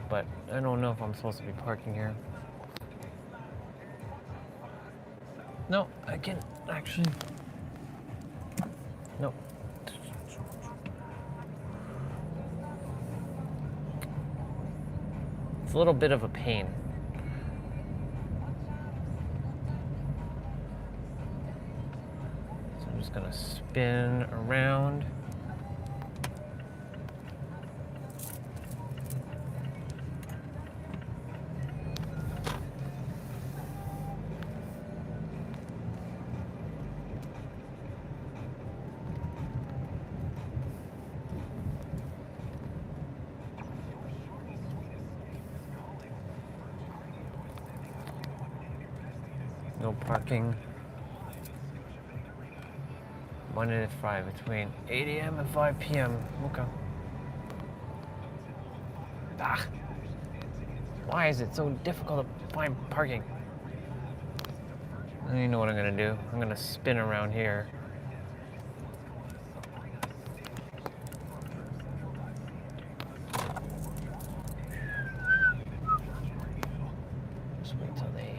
but I don't know if I'm supposed to be parking here. No, I can actually. No. It's a little bit of a pain. So I'm just gonna spin around. No parking. Monday to Friday between 8 a.m. and 5 p.m. Okay. Ah. Why is it so difficult to find parking? You know what I'm gonna do. I'm gonna spin around here. Just wait till they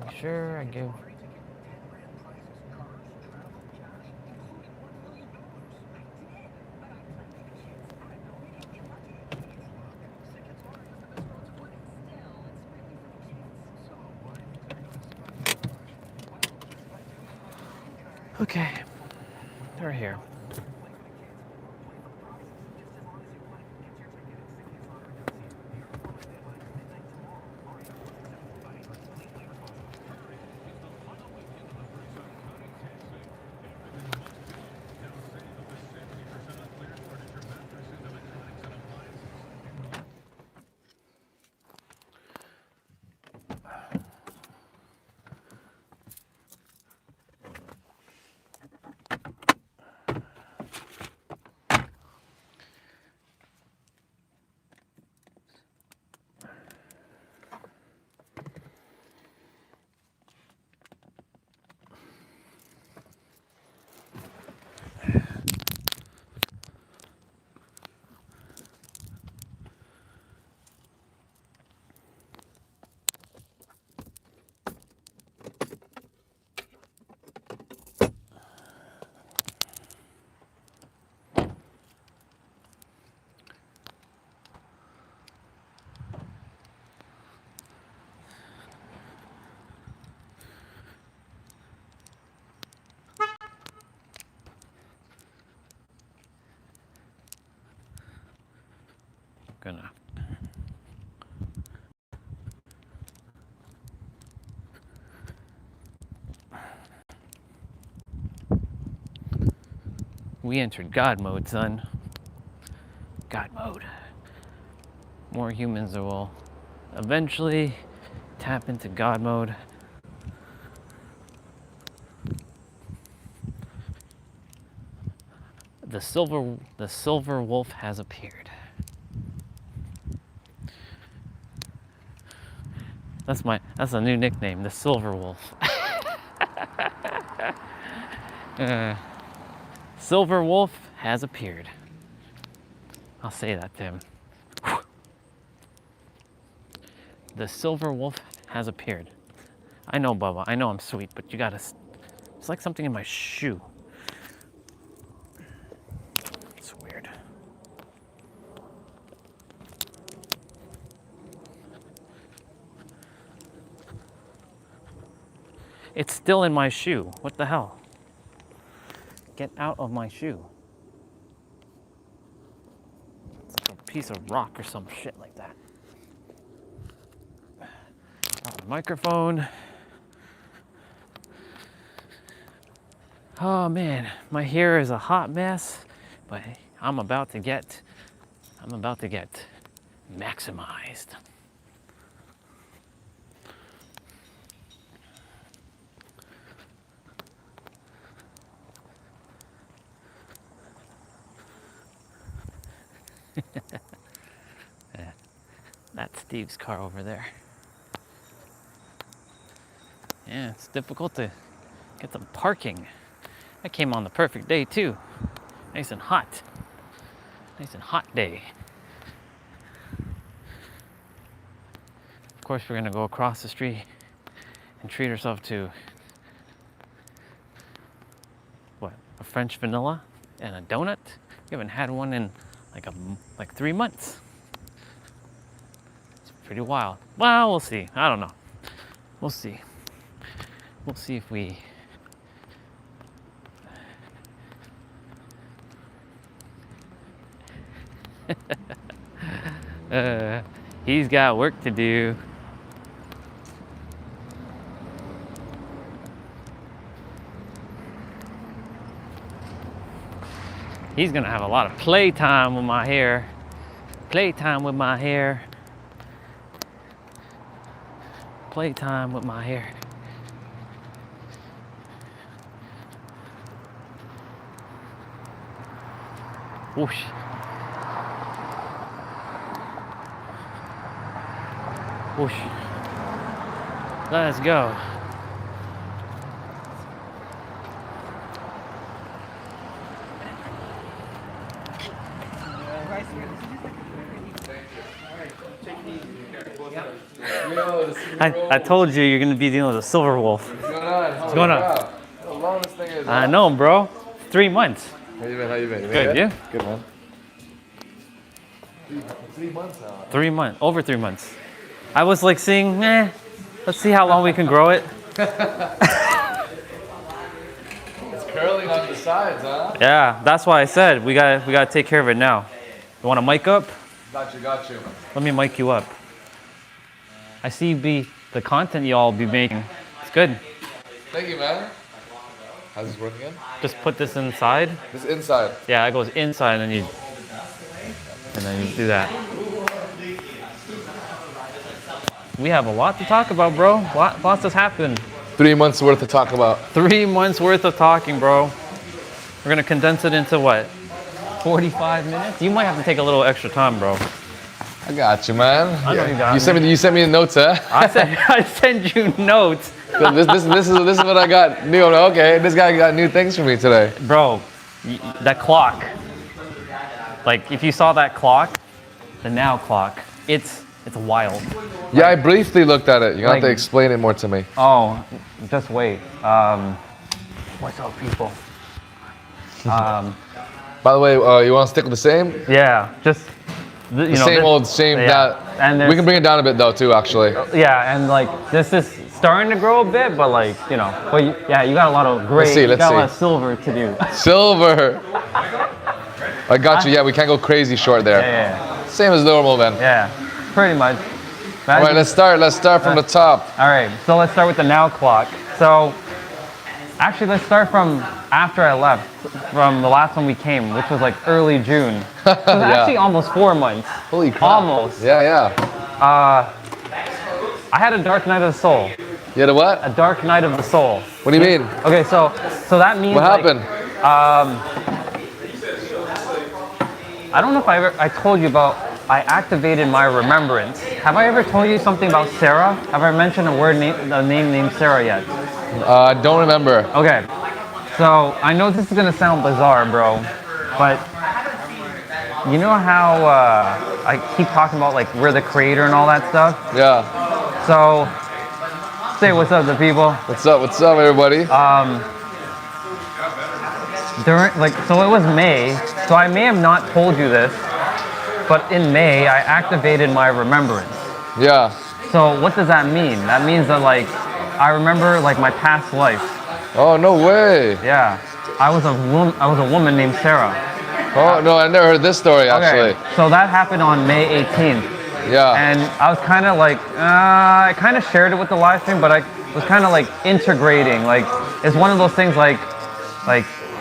make sure I give. Okay, they're here. Gonna. We entered God mode, son. God mode. More humans will eventually tap into God mode. The silver wolf has appeared. That's a new nickname, the Silver Wolf. Silver Wolf has appeared. I'll say that to him. The Silver Wolf has appeared. I know, Bubba. I know I'm sweet, but you gotta. It's like something in my shoe. It's weird. It's still in my shoe. What the hell? Get out of my shoe. It's like a piece of rock or some shit like that. Microphone. Oh man, my hair is a hot mess, but I'm about to get maximized. That's Steve's car over there. Yeah, it's difficult to get some parking. I came on the perfect day too. Nice and hot. Nice and hot day. Of course, we're gonna go across the street and treat ourselves to what? A French vanilla and a donut. We haven't had one in like 3 months. It's pretty wild. Well, we'll see. I don't know. We'll see. We'll see if we. He's got work to do. He's gonna have a lot of playtime with my hair. Playtime with my hair. Playtime with my hair. Whoosh. Whoosh. Let's go. I told you you're gonna be dealing with a silver wolf. What's going on? What's going on? How long this thing is? I know, bro. 3 months. How you been? How you been? Good, you? Good, man. 3 months now. 3 months, over 3 months. I was like saying, let's see how long we can grow it. It's curling on the sides, huh? Yeah, that's why I said we gotta take care of it now. You want to mic up? Got you. Let me mic you up. I see the content y'all be making. It's good. Thank you, man. How's this working again? Just put this inside. This inside. Yeah, it goes inside, and then you do that. We have a lot to talk about, bro. Lots has happened. 3 months worth to talk about. 3 months worth of talking, bro. We're gonna condense it into what? 45 minutes? You might have to take a little extra time, bro. I got you, man. I know you got me. You sent me the notes, huh? I send you notes. this is what I got new. Okay, this guy got new things for me today. Bro, that clock. Like if you saw that clock, the now clock, it's wild. Yeah, I briefly looked at it. You're gonna have to explain it more to me. Oh, just wait. What's up, people? By the way, you want to stick with the same? Yeah, just the same. Yeah. That And we can bring it down a bit though too, actually. Yeah, and like this is starting to grow a bit, but like you got a lot of gray. Let's see. You got a lot of silver to do. Silver. I got you. Yeah, we can't go crazy short there. Yeah. Same as normal then. Yeah, pretty much. All right, let's start from the top. All right, so let's start with the now clock. So actually, let's start from after I left, from the last time we came, which was like early June. So it was actually almost 4 months. Holy crap. Almost. Yeah. I had a dark night of the soul. You had a what? A dark night of the soul. What do you mean? Okay, so that means what happened? I don't know if I told you about, I activated my remembrance. Have I ever told you something about Sarah? Have I mentioned a name named Sarah yet? I don't remember. Okay, so I know this is gonna sound bizarre, bro, but you know how I keep talking about like we're the creator and all that stuff? Yeah. So, say what's up to people. What's up, everybody? So it was May, so I may have not told you this, but in May, I activated my remembrance. Yeah. So what does that mean? That means that like, I remember like my past life. Oh, no way. Yeah. I was a woman named Sarah. Oh, no, I never heard this story, actually. Okay. So that happened on May 18th. Yeah. And I was kind of like, I kind of shared it with the live stream, but I was kind of like integrating. Like, it's one of those things like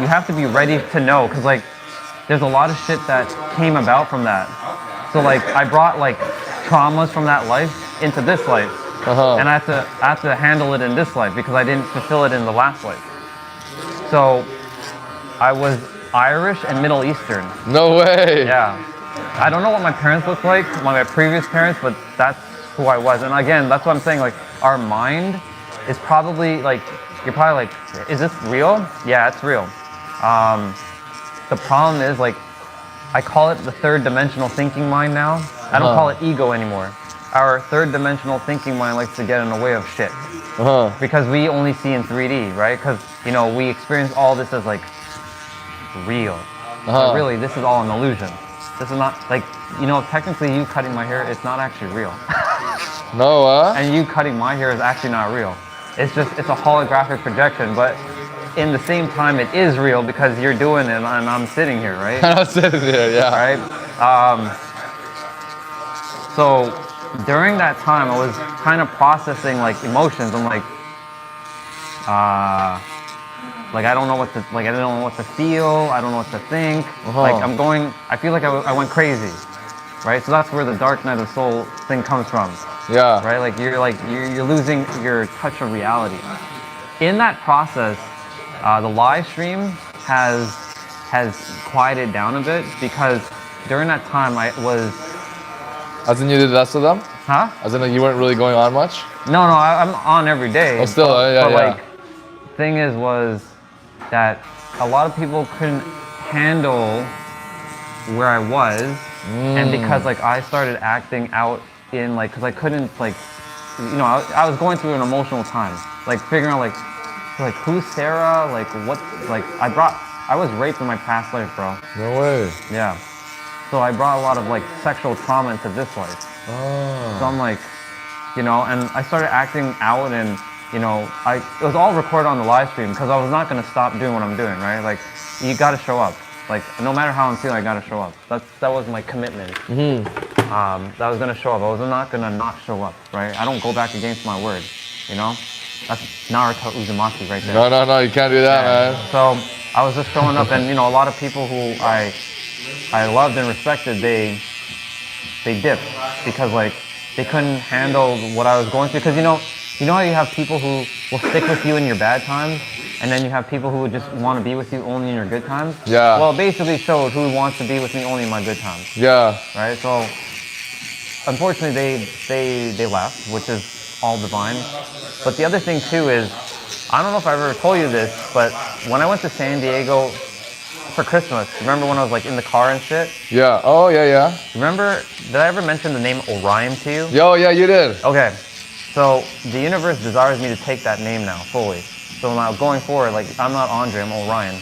you have to be ready to know, because like there's a lot of shit that came about from that. So like I brought like traumas from that life into this life, and I have to handle it in this life because I didn't fulfill it in the last life. So I was Irish and Middle Eastern. No way. Yeah. I don't know what my parents looked like, my previous parents, but that's who I was. And again, that's what I'm saying, like our mind is probably like, you're probably like, is this real? Yeah, it's real. The problem is like I call it the third dimensional thinking mind now. I don't call it ego anymore. Our third dimensional thinking mind likes to get in the way of shit. Because we only see in 3D, right? Because, you know, we experience all this as like real. But really, this is all an illusion. This is not, like, you know, technically you cutting my hair, it's not actually real. No, And you cutting my hair is actually not real. It's just, it's a holographic projection, but in the same time it is real because you're doing it and I'm sitting here, right? I'm sitting there, yeah. Right? So during that time I was kind of processing like emotions. I'm like I don't know what to, like, I don't know what to feel, I don't know what to think. Like I feel like I went crazy, right? So that's where the dark night of the soul thing comes from. Yeah. Right? Like you're losing your touch of reality. In that process, the live stream has quieted down a bit because during that time I was. As in you did less of them? Huh? As in like you weren't really going on much? No, I'm on every day. Oh, still, but like, thing was that a lot of people couldn't handle where I was, and because like I started acting out in like, because I couldn't like, you know, I was going through an emotional time, like figuring out like who's Sarah, like what, like I was raped in my past life, bro. No way. Yeah. So I brought a lot of like sexual trauma into this life. So I'm like, you know, and I started acting out, and you know, it was all recorded on the live stream because I was not gonna stop doing what I'm doing, right? Like, you gotta show up. Like, no matter how I'm feeling, I gotta show up. That was my commitment. That I was gonna show up. I was not gonna not show up, right? I don't go back against my word, you know? That's Naruto Uzumaki right there. No, you can't do that, man. So I was just showing up, and you know, a lot of people who I loved and respected, they dipped because like they couldn't handle what I was going through. Because you know how you have people who will stick with you in your bad times, and then you have people who would just want to be with you only in your good times. Yeah. Well, it basically showed who wants to be with me only in my good times. Yeah. Right. So unfortunately, they left, which is all divine. But the other thing too is, I don't know if I ever told you this, but when I went to San Diego for Christmas, remember when I was like in the car and shit? Yeah. Oh, yeah. Remember, did I ever mention the name Orion to you? Yo, yeah, you did. Okay. So the universe desires me to take that name now, fully. So now going forward, like, I'm not Andre, I'm Orion.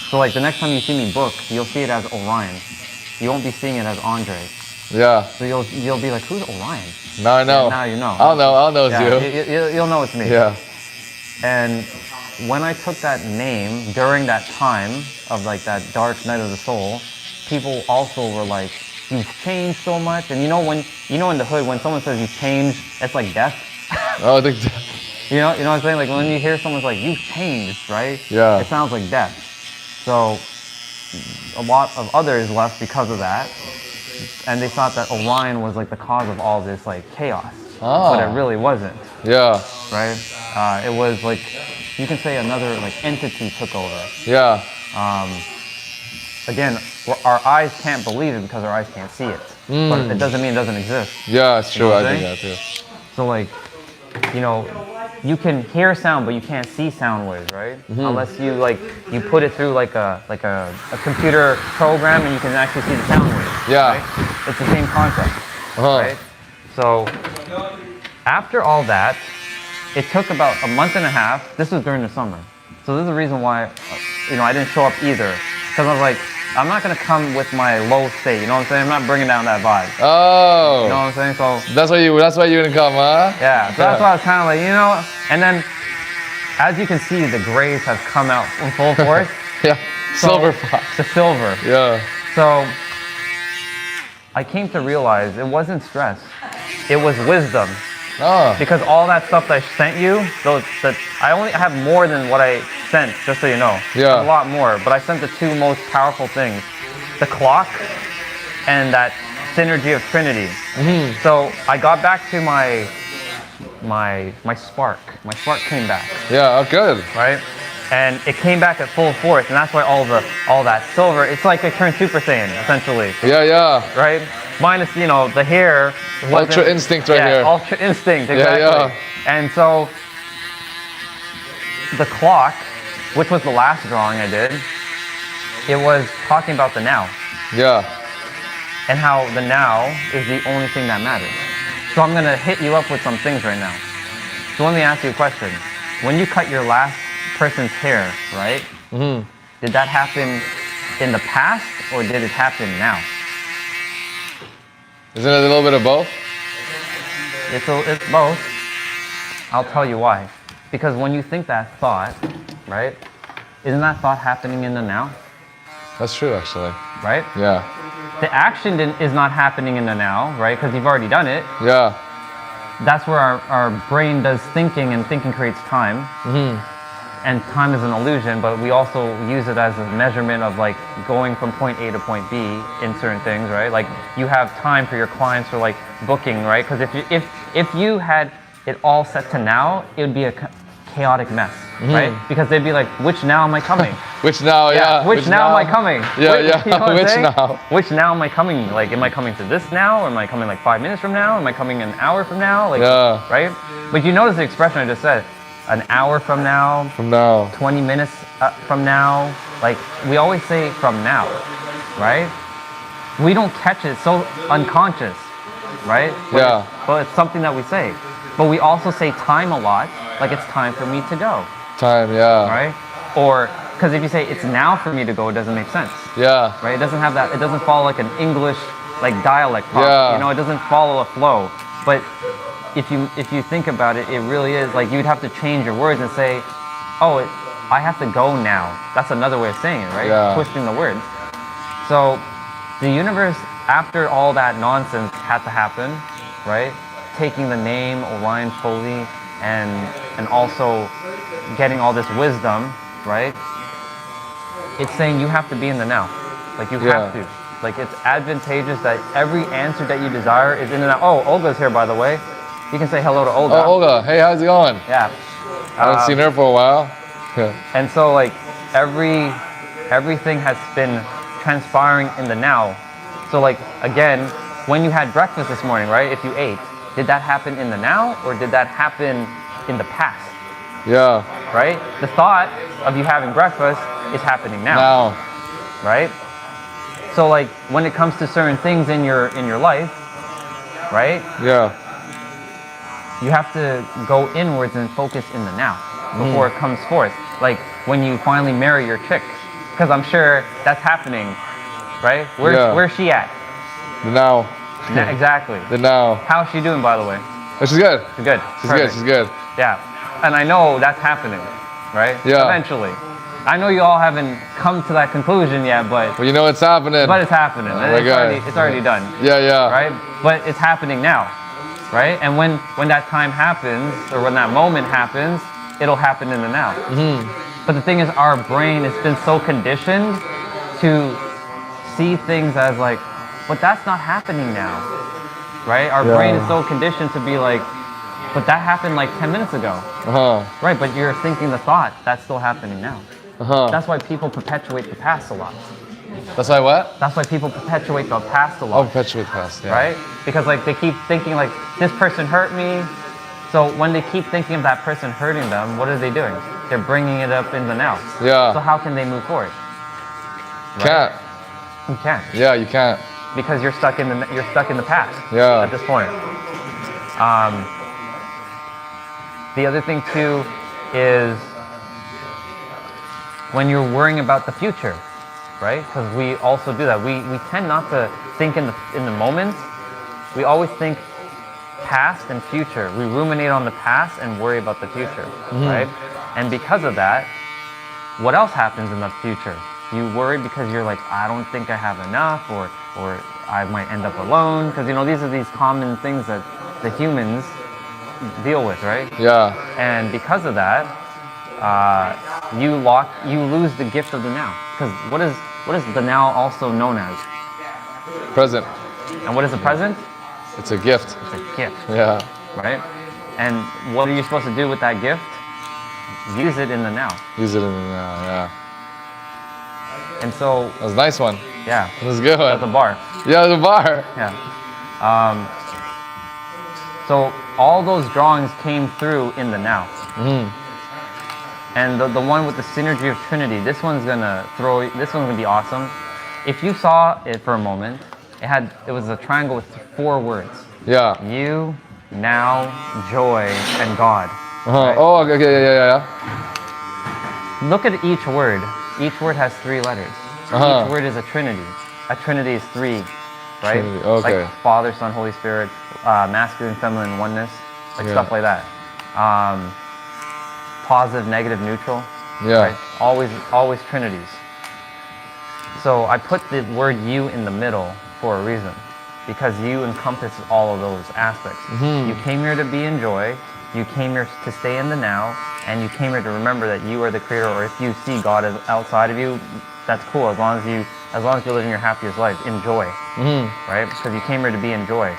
So like the next time you see me book, you'll see it as Orion. You won't be seeing it as Andre. Yeah. So you'll be like, who's Orion? Now I know. Yeah, now you know. I'll know it's you. You'll know it's me. Yeah. And when I took that name during that time of like that dark night of the soul, people also were like, you've changed so much. And you know in the hood when someone says you've changed, it's like death. Oh, the you know what I'm saying? Like when you hear someone's like, you've changed, right? Yeah. It sounds like death. So a lot of others left because of that. And they thought that Orion was like the cause of all this like chaos. But it really wasn't. Yeah. Right? It was like, you can say another like entity took over. Yeah. Again, our eyes can't believe it because our eyes can't see it. But it doesn't mean it doesn't exist. Yeah, it's true. You know I think that too. So like, you know, you can hear sound, but you can't see sound waves, right? Unless you like, you put it through like a computer program and you can actually see the sound waves. Yeah. Right? It's the same concept, right? So after all that, it took about a month and a half. This was during the summer. So this is the reason why, you know, I didn't show up either. Because I was like, I'm not gonna come with my low state, you know what I'm saying? I'm not bringing down that vibe. Oh. You know what I'm saying? So that's why you didn't come, huh? Yeah. So that's why I was kind of like, you know, and then as you can see, the grays have come out in full force. Yeah. So, Silver fox. The silver. Yeah. So I came to realize it wasn't stress. It was wisdom. Oh. Because all that stuff that I sent you, I only have more than what I sent, just so you know. Yeah. A lot more, but I sent the two most powerful things. The clock and that synergy of Trinity. So I got back to my spark. My spark came back. Yeah, oh, good. Right? And it came back at full force, and that's why all that silver, it's like I turned Super Saiyan, essentially. Yeah. Right? Minus, you know, the hair. Ultra instinct right here. Ultra instinct, exactly. Yeah. And so, the clock, which was the last drawing I did, it was talking about the now. Yeah. And how the now is the only thing that matters. So I'm gonna hit you up with some things right now. So let me ask you a question. When you cut your last person's hair, right? Mm-hmm. Did that happen in the past or did it happen now? Isn't it a little bit of both? It's both. I'll tell you why. Because when you think that thought, right? Isn't that thought happening in the now? That's true, actually. Right? Yeah. The action is not happening in the now, right? Because you've already done it. Yeah. That's where our brain does thinking, and thinking creates time. Mm-hmm. And time is an illusion, but we also use it as a measurement of like going from point A to point B in certain things, right? Like you have time for your clients for like booking, right? Because if you had it all set to now, it would be a chaotic mess, right? Because they'd be like, which now am I coming? Which now, yeah. Which now am I coming? Yeah, Which, yeah. you know what I'm Which saying? now? Which now am I coming? Like, am I coming to this now? Or am I coming like 5 minutes from now? Am I coming an hour from now? Like, yeah. Right? But you notice the expression I just said. An hour from now. From now. 20 minutes from now. Like, we always say from now, right? We don't catch it, so unconscious, right? But it's something that we say. But we also say time a lot, like it's time for me to go. Time, yeah. Right? Or, because if you say it's now for me to go, it doesn't make sense. Yeah. Right? It doesn't have that, it doesn't follow like an English, like dialect pop. Yeah. You know, it doesn't follow a flow. But if you think about it, it really is like you'd have to change your words and say, oh, I have to go now. That's another way of saying it, right? Yeah. Twisting the words. So the universe, after all that nonsense had to happen, right? Taking the name Orion Foley and also getting all this wisdom, right? It's saying you have to be in the now. Like you have to. Like it's advantageous that every answer that you desire is in the now. Oh, Olga's here, by the way. You can say hello to Olga. Oh, Olga. Hey, how's it going? Yeah. I haven't seen her for a while. Yeah. And so like everything has been transpiring in the now. So like again, when you had breakfast this morning, right? If you ate, did that happen in the now or did that happen in the past? Yeah. Right? The thought of you having breakfast is happening now. Now. Right? So like when it comes to certain things in your life, right? Yeah. You have to go inwards and focus in the now before it comes forth. Like when you finally marry your chick, because I'm sure that's happening, right? Where's she at? The now. Exactly. The now. How's she doing, by the way? Oh, she's good. She's good. She's good. She's good. Yeah. And I know that's happening, right? Yeah. Eventually. I know you all haven't come to that conclusion yet, but you know it's happening. But it's happening. Oh my God. It's already done. Yeah, yeah. Right? But it's happening now. Right? And when that time happens, or when that moment happens, it'll happen in the now. But the thing is, our brain has been so conditioned to see things as like, but that's not happening now. Right? Our brain is so conditioned to be like, but that happened like 10 minutes ago. Right, but you're thinking the thought, that's still happening now. That's why people perpetuate the past a lot. That's why what? That's why people perpetuate the past a lot. Oh, perpetuate the past, yeah. Right? Because like they keep thinking like, this person hurt me. So when they keep thinking of that person hurting them, what are they doing? They're bringing it up in the now. Yeah. So how can they move forward? Can't. You can't. Yeah, you can't. Because you're stuck in the past. Yeah. At this point. The other thing too is when you're worrying about the future, right? Because we also do that. We tend not to think in the moment. We always think past and future. We ruminate on the past and worry about the future, right? And because of that, what else happens in the future? You worry because you're like, I don't think I have enough, or I might end up alone. Because these are these common things that the humans deal with, right? Yeah. And because of that, you lose the gift of the now. Because what is the now also known as? Present. And what is the present? It's a gift. It's a gift. Yeah. Right? And what are you supposed to do with that gift? Use it in the now. Use it in the now, yeah. And so... That was a nice one. Yeah. That was good. That's a bar. Yeah, the bar. Yeah. So all those drawings came through in the now. And the one with the synergy of Trinity, this one's gonna be awesome. if you saw it for a moment, it was a triangle with 4 words. Yeah. You, now, joy, and God. Right? Oh, okay, yeah. Look at each word. Each word has 3 letters. Each word is a trinity. A trinity is 3, right? Trinity, okay. Like Father, Son, Holy Spirit, masculine, feminine, oneness, like stuff like that. Positive, negative, neutral. Yeah. Right? Always trinities. So I put the word you in the middle for a reason, because you encompasses all of those aspects. You came here to be in joy, you came here to stay in the now, and you came here to remember that you are the creator, or if you see God outside of you, that's cool, as long as you're living your happiest life, in joy, right? Because you came here to be in joy.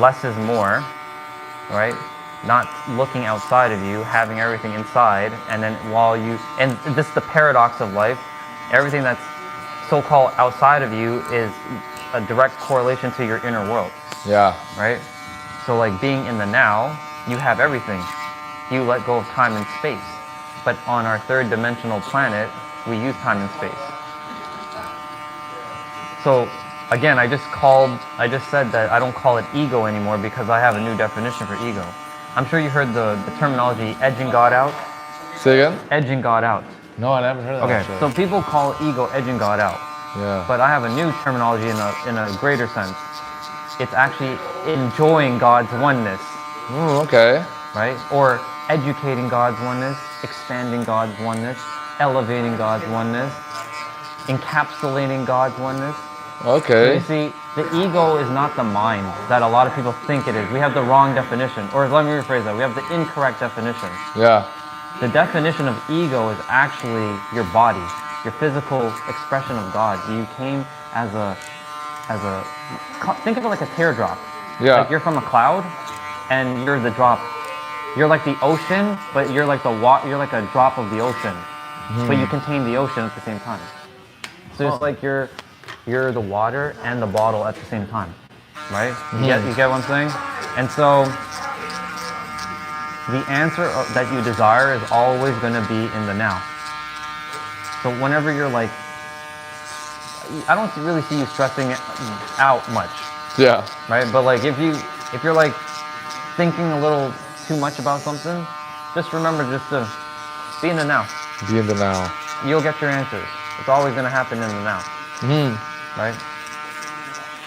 Less is more, right? Not looking outside of you, having everything inside, and then and this is the paradox of life, everything that's so-called outside of you is a direct correlation to your inner world. Yeah. Right? So like being in the now, you have everything. You let go of time and space. But on our 3rd dimensional planet, we use time and space. So again, I just said that I don't call it ego anymore because I have a new definition for ego. I'm sure you heard the terminology edging God out. Say again? Edging God out. No, I never heard of that. Okay, so people call ego edging God out. Yeah. But I have a new terminology in a greater sense. It's actually enjoying God's oneness. Okay. Right? Or educating God's oneness, expanding God's oneness, elevating God's oneness, encapsulating God's oneness. Okay. So you see, the ego is not the mind that a lot of people think it is. We have the wrong definition. Or let me rephrase that. We have the incorrect definition. Yeah. The definition of ego is actually your body, your physical expression of God. You came as a think of it like a teardrop. Yeah. Like you're from a cloud, and you're the drop. You're like the ocean, but you're like you're like a drop of the ocean, but you contain the ocean at the same time. So it's like you're the water and the bottle at the same time, right? You get what I'm saying? And so the answer that you desire is always going to be in the now. So whenever you're like, I don't really see you stressing out much. Yeah. Right? But like if you're like thinking a little too much about something, just remember just to be in the now. Be in the now. You'll get your answers. It's always going to happen in the now. Right?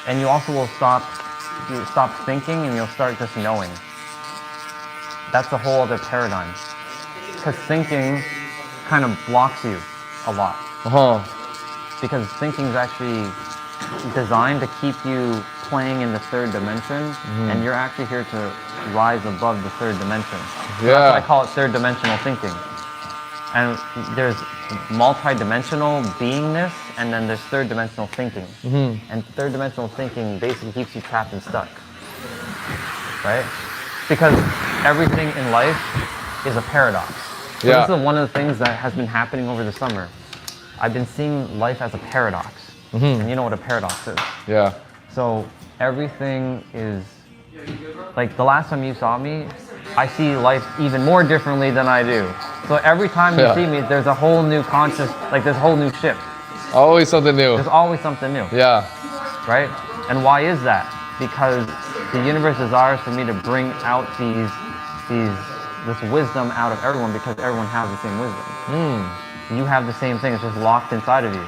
And you also will stop thinking and you'll start just knowing. That's a whole other paradigm. Because thinking kind of blocks you a lot. Because thinking is actually designed to keep you playing in the 3rd dimension, and you're actually here to rise above the 3rd dimension. So that's why I call it 3rd dimensional thinking. And there's multi-dimensional beingness, and then there's 3rd dimensional thinking. And 3rd dimensional thinking basically keeps you trapped and stuck. Right? Because everything in life is a paradox. So this is one of the things that has been happening over the summer. I've been seeing life as a paradox. And you know what a paradox is. Yeah. So everything is, like the last time you saw me, I see life even more differently than I do. So every time you see me, there's a whole new like there's a whole new shift. Always something new. There's always something new. Yeah. Right? And why is that? Because the universe desires for me to bring out this wisdom out of everyone, because everyone has the same wisdom. You have the same thing, it's just locked inside of you.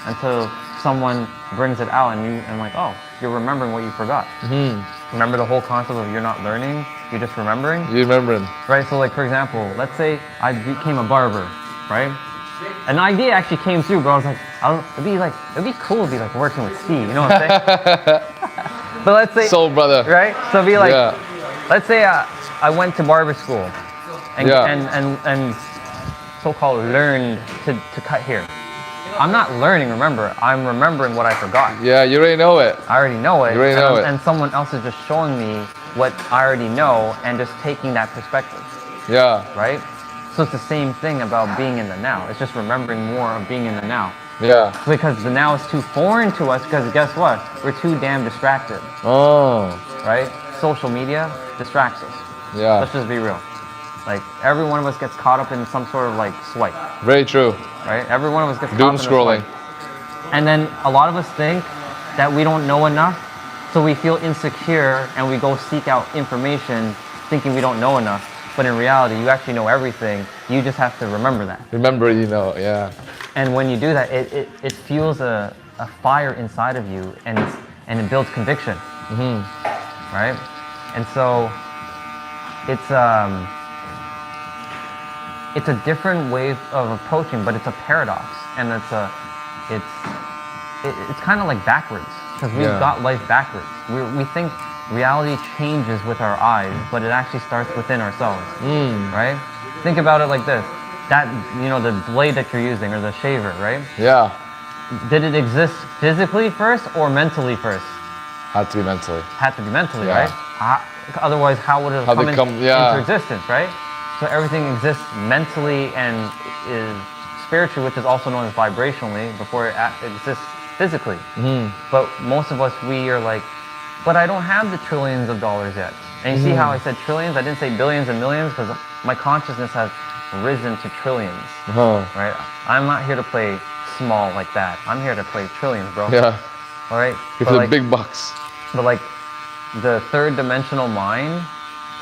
Until someone brings it out and like, oh, you're remembering what you forgot. Remember the whole concept of you're not learning, you're just remembering? You're remembering. Right, so like for example, let's say I became a barber, right? An idea actually came through, but I was like, it'd be cool to be like working with Steve, you know what I'm saying? But let's say, soul brother, right? So be like, let's say I went to barber school and so-called learned to cut hair. I'm not learning, remember, I'm remembering what I forgot. Yeah, you already know it. I already know it. You already know it. And someone else is just showing me what I already know and just taking that perspective. Yeah. Right? So it's the same thing about being in the now. It's just remembering more of being in the now. Yeah. Because the now is too foreign to us, because guess what? We're too damn distracted. Oh. Right? Social media distracts us. Yeah. Let's just be real. Like every one of us gets caught up in some sort of like swipe, Very true. right? Every one of us gets Doom caught up in a scrolling. swipe. And then a lot of us think that we don't know enough, so we feel insecure and we go seek out information thinking we don't know enough. But in reality, you actually know everything. You just have to remember that. Remember, you know, yeah. And when you do that, it fuels a fire inside of you, and it builds conviction, right? And so it's a different way of approaching, but it's a paradox, and it's kind of like backwards, because we've got life backwards. We think reality changes with our eyes, but it actually starts within ourselves, right? Think about it like this. That, you know, the blade that you're using, or the shaver, right? Yeah. Did it exist physically first or mentally first? Had to be mentally. Had to be mentally, right? Otherwise, how would it have come into existence, right? So everything exists mentally and is spiritually, which is also known as vibrationally, before it exists physically. But most of us, we are like, but I don't have the trillions of dollars yet. And you see how I said trillions? I didn't say billions and millions, because my consciousness has risen to trillions, right? I'm not here to play small like that. I'm here to play trillions, bro. Yeah. All right? You're for the big bucks. But like, the third dimensional mind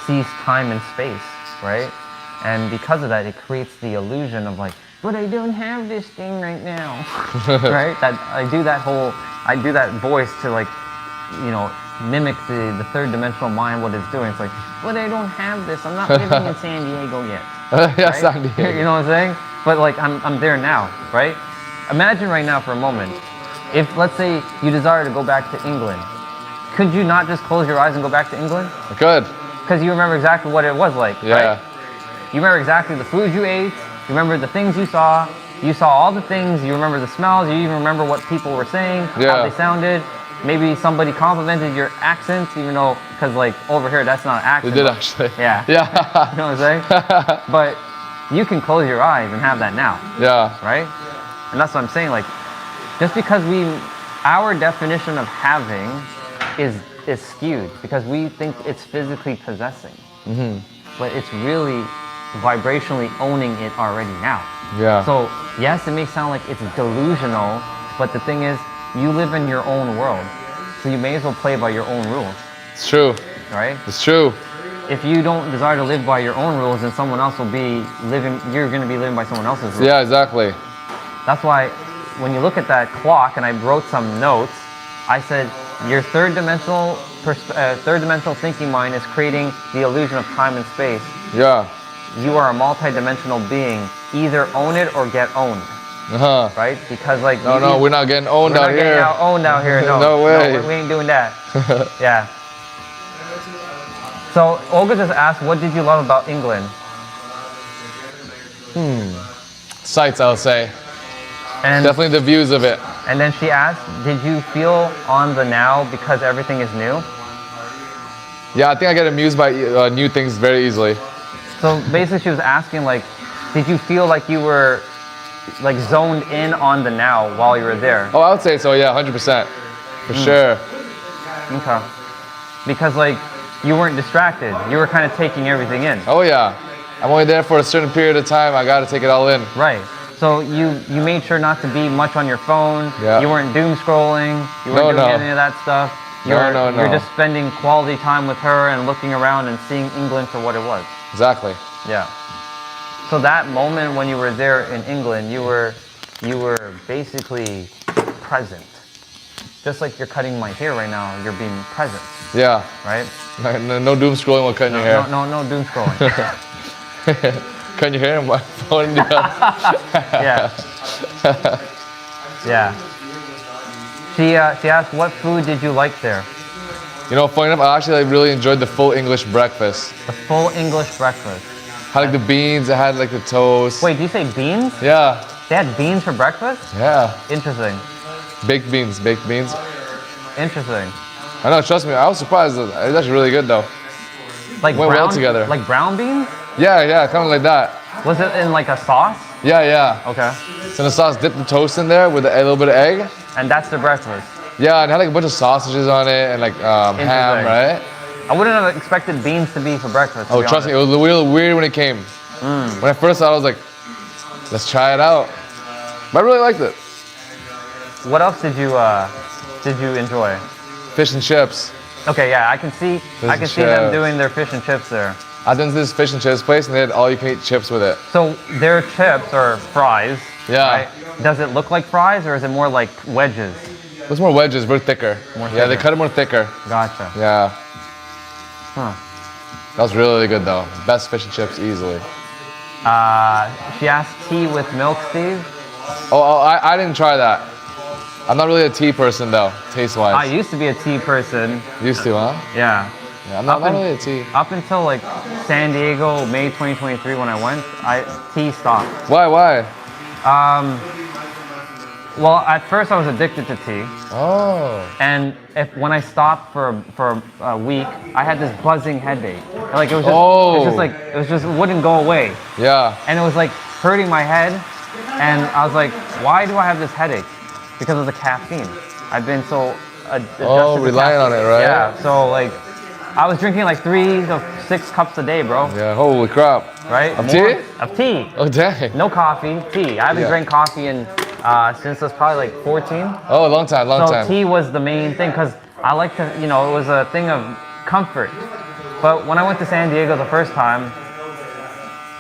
sees time and space, right? And because of that, it creates the illusion of like, but I don't have this thing right now, right? That I do that voice to like, you know, mimic the third dimensional mind, what it's doing. It's like, but I don't have this. I'm not living in San Diego yet. Yeah, right? San Diego. You know what I'm saying? But like, I'm there now, right? Imagine right now for a moment, if let's say you desire to go back to England, could you not just close your eyes and go back to England? I could. Because you remember exactly what it was like, right? You remember exactly the food you ate, you remember the things you saw all the things, you remember the smells, you even remember what people were saying, how they sounded. Maybe somebody complimented your accent, even though, because like over here, that's not an accent. They did actually. Yeah. Yeah. You know what I'm saying? But you can close your eyes and have that now. Yeah. Right? And that's what I'm saying, like, just because our definition of having is skewed, because we think it's physically possessing. But it's really vibrationally owning it already now. Yeah. So yes, it may sound like it's delusional, but the thing is, you live in your own world, so you may as well play by your own rules. It's true. Right? It's true. If you don't desire to live by your own rules, then someone else will be living, you're going to be living by someone else's rules. Yeah, exactly. That's why when you look at that clock, and I wrote some notes, I said your third dimensional thinking mind is creating the illusion of time and space. Yeah. You are a multi-dimensional being. Either own it or get owned. Right? Because like no, we're not getting owned out here. We're not getting owned out here. No, no way. No, we ain't doing that. Yeah. So Olga just asked, what did you love about England? Sights, I would say. And definitely the views of it. And then she asked, did you feel on the now because everything is new? Yeah, I think I get amused by new things very easily. So basically she was asking like, did you feel like you were like zoned in on the now while you were there? Oh, I would say so, yeah, 100%. For sure. Okay. Because like, you weren't distracted. You were kind of taking everything in. Oh yeah. I'm only there for a certain period of time. I got to take it all in. Right. So you made sure not to be much on your phone. Yeah. You weren't doom scrolling. You weren't doing any of that stuff. You're just spending quality time with her and looking around and seeing England for what it was. Exactly. Yeah. So that moment when you were there in England, you were basically present. Just like you're cutting my hair right now, you're being present. Yeah. Right? No doom scrolling while cutting your hair. No doom scrolling. Cutting your hair on my phone. Yeah. Yeah. She asked, what food did you like there? You know, funny enough, I actually really enjoyed the full English breakfast. The full English breakfast. Had like the beans, I had like the toast. Wait, did you say beans? Yeah. They had beans for breakfast? Yeah. Interesting. Baked beans. Interesting. I know, trust me, I was surprised. It was actually really good though. Like went well together. Like brown beans? Yeah, kind of like that. Was it in like a sauce? Yeah. Okay. So the sauce, dipped the toast in there with a little bit of egg. And that's the breakfast? Yeah, and it had like a bunch of sausages on it and like ham, right? I wouldn't have expected beans to be for breakfast. Oh, trust me, it was real weird when it came. When I first saw it, I was like, let's try it out. But I really liked it. What else did you enjoy? Fish and chips. Okay, yeah, I can see them doing their fish and chips there. I went to this fish and chips place and they had all you can eat chips with it. So their chips are fries. Yeah. Right? Does it look like fries or is it more like wedges? It's more wedges, we're thicker. Yeah, they cut it more thicker. Gotcha. Yeah. Huh. That was really good though. Best fish and chips easily. She asked tea with milk, Steve. Oh, I didn't try that. I'm not really a tea person though, taste-wise. I used to be a tea person. Used to, huh? Yeah. Yeah, I'm not really a tea. Up until like San Diego, May 2023 when I went, tea stopped. Why? Well, at first I was addicted to tea. Oh. And when I stopped for a week, I had this buzzing headache. Like it just wouldn't go away. Yeah. And it was like hurting my head, and I was like, why do I have this headache? Because of the caffeine. I've been so relying on it, right? Yeah. So like, I was drinking like 3 to 6 cups a day, bro. Yeah. Holy crap. Right? Of tea? Of tea. Oh dang. No coffee, tea. I haven't drank coffee in since I was probably like 14. Oh, long time. So tea was the main thing because I like to, it was a thing of comfort. But when I went to San Diego the first time,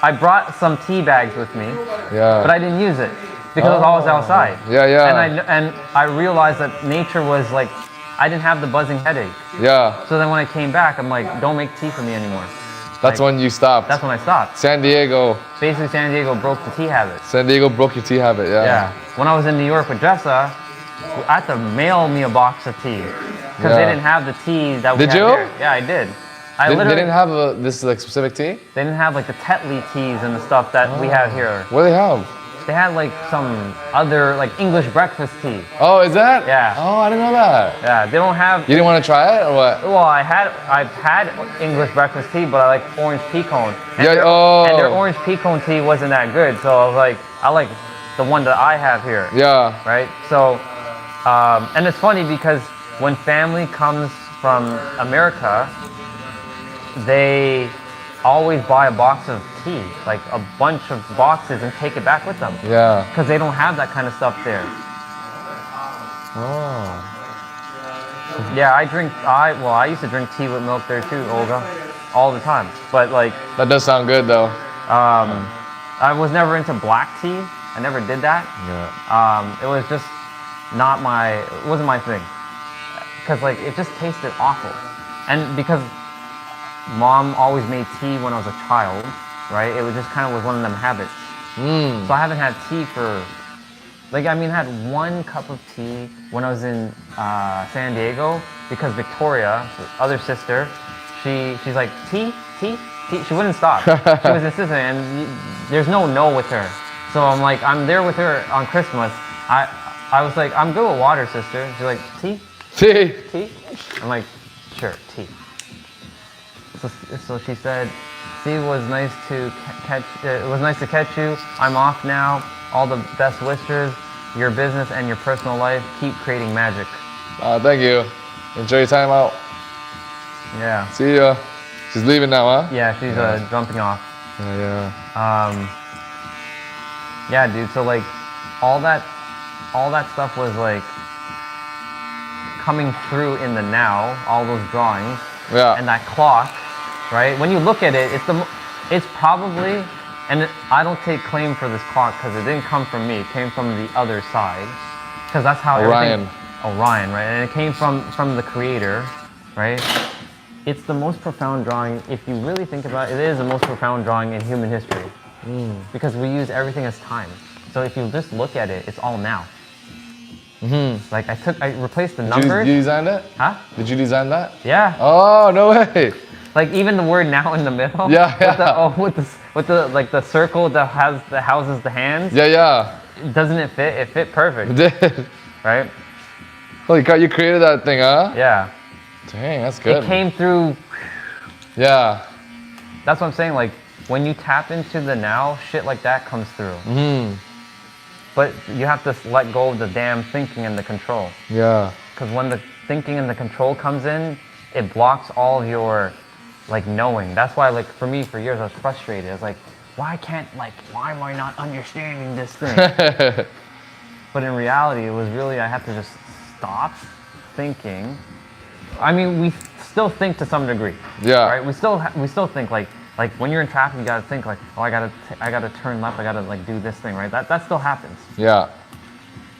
I brought some tea bags with me. Yeah. But I didn't use it because I was always outside. Yeah. And I realized that nature was like, I didn't have the buzzing headache. Yeah. So then when I came back, I'm like, don't make tea for me anymore. That's when you stopped. That's when I stopped. San Diego. Basically, San Diego broke the tea habit. San Diego broke your tea habit, yeah. Yeah. When I was in New York with Jessa, I had to mail me a box of tea because they didn't have the tea that we had here. Yeah, I did. They didn't have this like specific tea? They didn't have like the Tetley teas and the stuff that we have here. What do they have? They had like some other like English breakfast tea. Oh, is that? Yeah. Oh, I didn't know that. Yeah, they don't have. You didn't want to try it or what? Well, I've had English breakfast tea, but I like orange pecan. And And their orange pecan tea wasn't that good, so I was like, I like the one that I have here. Yeah. Right. So, and it's funny because when family comes from America, they always buy a box of tea, like a bunch of boxes, and take it back with them. Yeah. Because they don't have that kind of stuff there. Oh. Yeah, I used to drink tea with milk there too, Olga, all the time. But like. That does sound good though. I was never into black tea. I never did that. Yeah. It was just it wasn't my thing. Because like, it just tasted awful. And because Mom always made tea when I was a child, right? It was just kind of was one of them habits. So I haven't had tea for, I had 1 cup of tea when I was in San Diego because Victoria, the other sister, she's like, tea? She wouldn't stop. She was insistent, and there's no with her. So I'm like, I'm there with her on Christmas. I was like, I'm good with water, sister. She's like, tea? Tea? I'm like, sure, tea. So she said, "Steve, it was nice to catch you. I'm off now. All the best wishes. Your business and your personal life. Keep creating magic." Thank you. Enjoy your time out. Yeah. See ya. She's leaving now, huh? Yeah, she's jumping off. Yeah. Yeah, dude. So like, all that stuff was like coming through in the now. All those drawings. Yeah. And that clock. Right? When you look at it, it's probably, and I don't take claim for this clock because it didn't come from me. It came from the other side, because that's how Orion, right? And it came from the creator, right? It's the most profound drawing. If you really think about it, it is the most profound drawing in human history, because we use everything as time. So if you just look at it, it's all now. Like I replaced the numbers. Did you design it? Huh? Did you design that? Yeah. Oh, no way. Like even the word now in the middle. Yeah. With the circle that houses the hands. Yeah. Doesn't it fit? It fit perfect. It did. Right? Holy cow, you created that thing, huh? Yeah. Dang, that's good. It came through. Yeah. That's what I'm saying. Like when you tap into the now, shit like that comes through. But you have to let go of the damn thinking and the control. Yeah. Because when the thinking and the control comes in, it blocks all of your like knowing. That's why like for me for years I was frustrated. I was like, why am I not understanding this thing? But in reality, it was really I had to just stop thinking. I mean, we still think to some degree. Yeah. Right. We still think like when you're in traffic, you gotta think like, oh, I gotta turn left. I gotta like do this thing, right? That still happens. Yeah.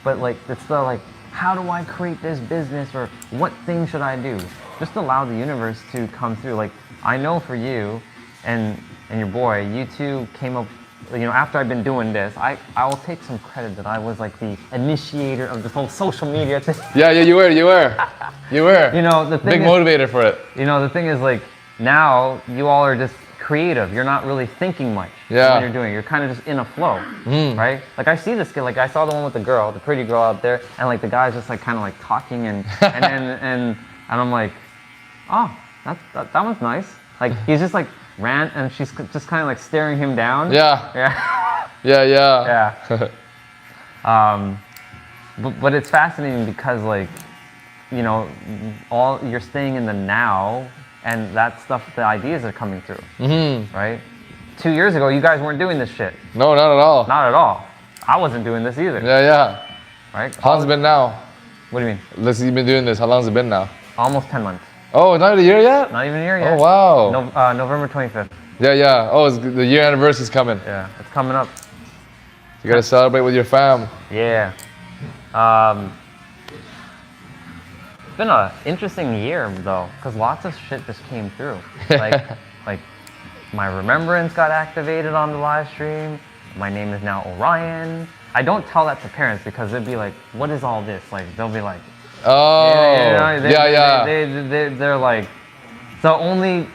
But like it's still like, how do I create this business, or what thing should I do? Just allow the universe to come through. Like I know for you and your boy, you two came up. You know, after I've been doing this, I will take some credit that I was like the initiator of this whole social media thing. Yeah, you were. You know, the thing big motivator for it. You know, the thing is like now you all are just creative. You're not really thinking much when you're doing it. You're kind of just in a flow, right? Like I see this kid, like I saw the one with the girl, the pretty girl out there, and like the guy's just like kind of like talking and and I'm like, oh, that one's nice. Like he's just like ran and she's just kind of like staring him down. Yeah. But it's fascinating because like, you know, you're staying in the now, and that stuff, the ideas are coming through, right? 2 years ago, you guys weren't doing this shit. No, not at all. Not at all. I wasn't doing this either. Yeah. Right? How long's it been now? What do you mean? You've been doing this. How long's it been now? Almost 10 months. Oh, not a year yet? Not even a year yet. Oh, wow. November 25th. Yeah. Oh, the year anniversary's coming. Yeah, it's coming up. You gotta celebrate with your fam. Yeah. It's been an interesting year though, because lots of shit just came through. Like my remembrance got activated on the live stream. My name is now Orion. I don't tell that to parents because they'd be like, what is all this? Like they'll be like, oh, they're like, so only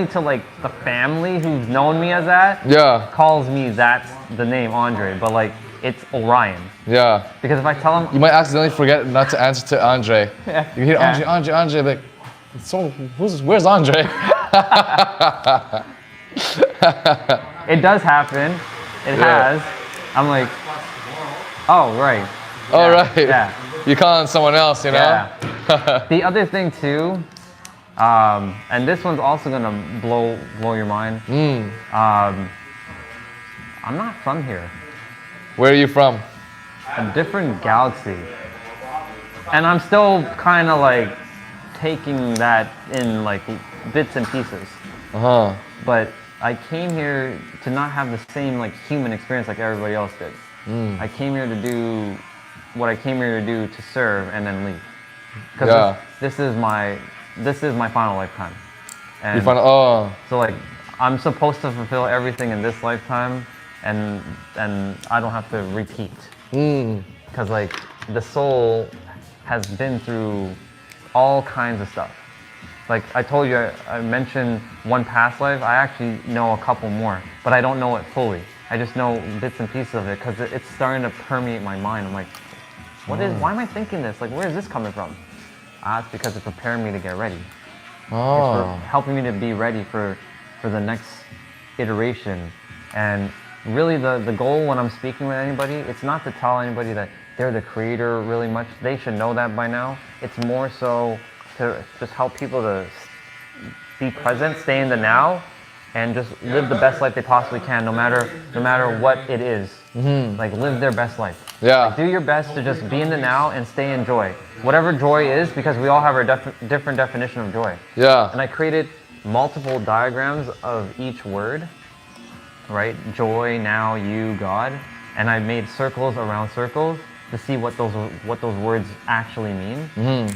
to like the family who's known me as that calls me that's the name Andre, but like it's Orion. Yeah. Because if I tell them, you might accidentally forget not to answer to Andre. You hear Andre, like, so where's Andre? It does happen. It has. I'm like, oh right. Oh right. Yeah. You're calling someone else, you know? Yeah. The other thing too, and this one's also gonna blow your mind. I'm not from here. Where are you from? A different galaxy. And I'm still kind of like taking that in like bits and pieces. But I came here to not have the same like human experience like everybody else did. I came here to do what I came here to do, to serve and then leave. Because this is my final lifetime. And so like I'm supposed to fulfill everything in this lifetime, and I don't have to repeat. Because like the soul has been through all kinds of stuff. Like I told you, I mentioned one past life. I actually know a couple more, but I don't know it fully. I just know bits and pieces of it because it's starting to permeate my mind. I'm like, why am I thinking this? Like, where is this coming from? It's because it's preparing me to get ready. It's for helping me to be ready for the next iteration. And really the goal when I'm speaking with anybody, it's not to tell anybody that they're the creator really much. They should know that by now. It's more so to just help people to be present, stay in the now, and just live the best life they possibly can, no matter what it is. Like live their best life. Like, do your best to just be in the now and stay in joy. Whatever joy is, because we all have our different definition of joy. And I created multiple diagrams of each word, right? Joy, now, you, God. And I made circles around circles to see what those words actually mean.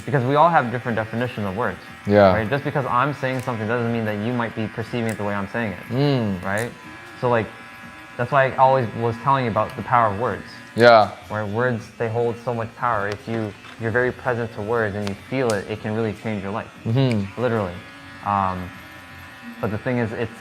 Because we all have different definition of words. Right? Just because I'm saying something doesn't mean that you might be perceiving it the way I'm saying it. Right? So like, that's why I always was telling you about the power of words. Where words, they hold so much power. If you're very present to words and you feel it, it can really change your life. Literally. But the thing is, it's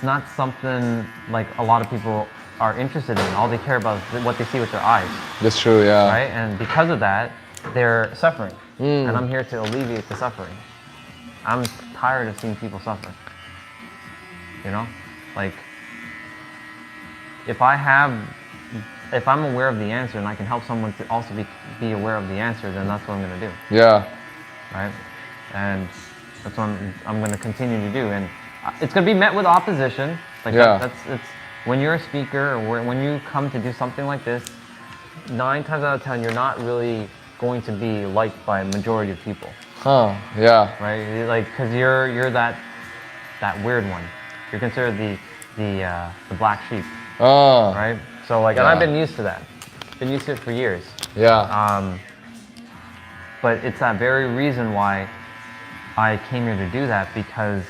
not something like a lot of people are interested in. All they care about is what they see with their eyes. That's true, yeah. Right? And because of that, they're suffering. And I'm here to alleviate the suffering. I'm tired of seeing people suffer. You know? Like, if I have if I'm aware of the answer and I can help someone to also be aware of the answer, then that's what I'm going to do. Yeah. Right? And that's what I'm going to continue to do. And it's going to be met with opposition. Like Yeah. it's when you're a speaker or when you come to do something like this, 9 times out of 10, you're not really going to be liked by a majority of people. Huh. Yeah. Right? Like, because you're that weird one. You're considered the black sheep. Oh. Right? So like, and I've been used to that. Been used to it for years. Yeah. But it's that very reason why I came here to do that, because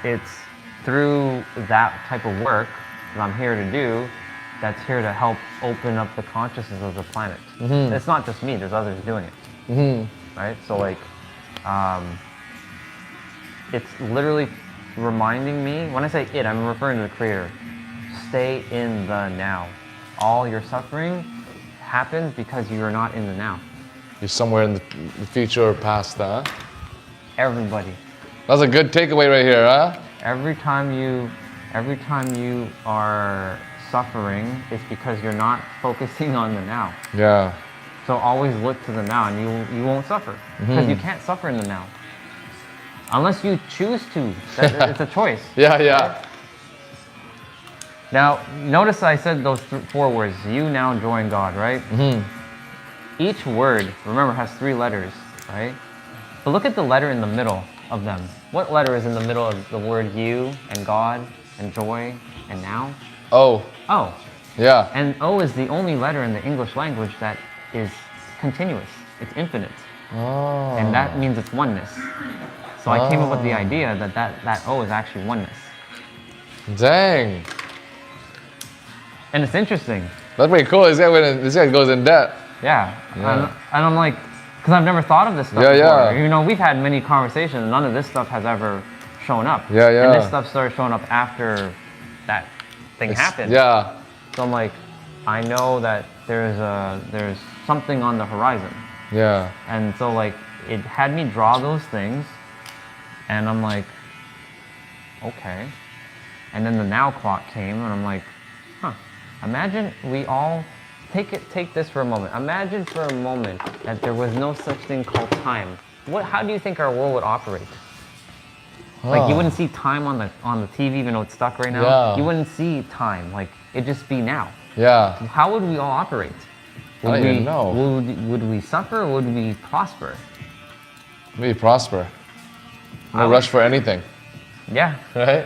it's through that type of work that I'm here to do that's here to help open up the consciousness of the planet. Mhm. It's not just me, there's others doing it. Mhm. Right? So like, it's literally reminding me, when I say it, I'm referring to the creator. Stay in the now. All your suffering happens because you are not in the now. You're somewhere in the future or past, huh? Everybody. That's a good takeaway right here, huh? Every time you are suffering, it's because you're not focusing on the now. Yeah. So always look to the now, and you won't suffer, because Mhm. you can't suffer in the now unless you choose to. It's a choice. Yeah, yeah. Right? Now, notice I said those 4 words: you, now, joy, and God. Right? Mhm. Each word, remember, has 3 letters. Right? But look at the letter in the middle of them. What letter is in the middle of the word you and God and joy and now? Oh. O. Yeah. And O is the only letter in the English language that is continuous. It's infinite. Oh. And that means it's oneness. So I came up with the idea that O is actually oneness. Dang. And it's interesting. That's pretty cool. This guy goes in depth. Yeah. Yeah. And I'm like, because I've never thought of this stuff Yeah, before. yeah. You know, we've had many conversations, and none of this stuff has ever shown up. Yeah, yeah. And this stuff started showing up after that thing happened. Yeah. So I'm like, I know that there's something on the horizon. Yeah. And so like, it had me draw those things, and I'm like, okay. And then the now clock came, and I'm like, huh. Imagine we all take this for a moment. Imagine for a moment that there was no such thing called time. How do you think our world would operate? Like, you wouldn't see time on the TV, even though it's stuck right now. Yeah. You wouldn't see time. Like, it'd just be now. Yeah. How would we all operate? I don't even know. Would we suffer, or would we prosper? Maybe prosper. No rush for anything. Yeah. Right?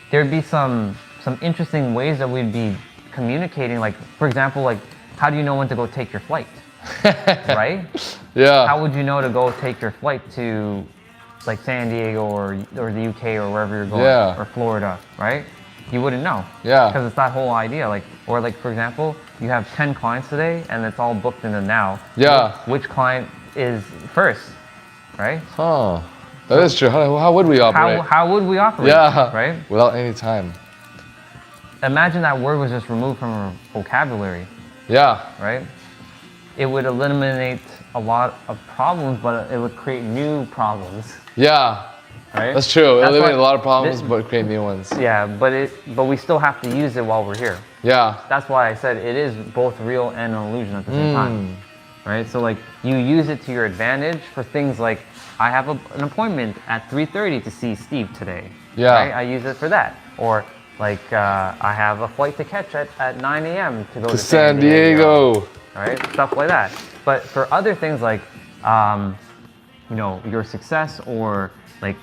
There'd be some interesting ways that we'd be communicating. Like, for example, like, how do you know when to go take your flight? Right? Yeah. How would you know to go take your flight to, like, San Diego or the UK or wherever you're going? Yeah. Or Florida, right? You wouldn't know. Yeah. Because it's that whole idea. Like, or like, for example, you have 10 clients today and it's all booked in the now. Yeah. Which client is first, right? Huh. That is true. How would we operate? How would we operate? Yeah. Right? Without any time. Imagine that word was just removed from our vocabulary. Yeah. Right? It would eliminate a lot of problems, but it would create new problems. Yeah. Right? That's true. It That's eliminates why a lot of problems, but create new ones. Yeah, but we still have to use it while we're here. Yeah. That's why I said it is both real and an illusion at the same time. Right? So like, you use it to your advantage for things like, I have an appointment at 3:30 to see Steve today. Yeah. Right? I use it for that. Or like, I have a flight to catch at 9 a.m. to go to San Diego. Right? Stuff like that. But for other things like, you know, your success, or like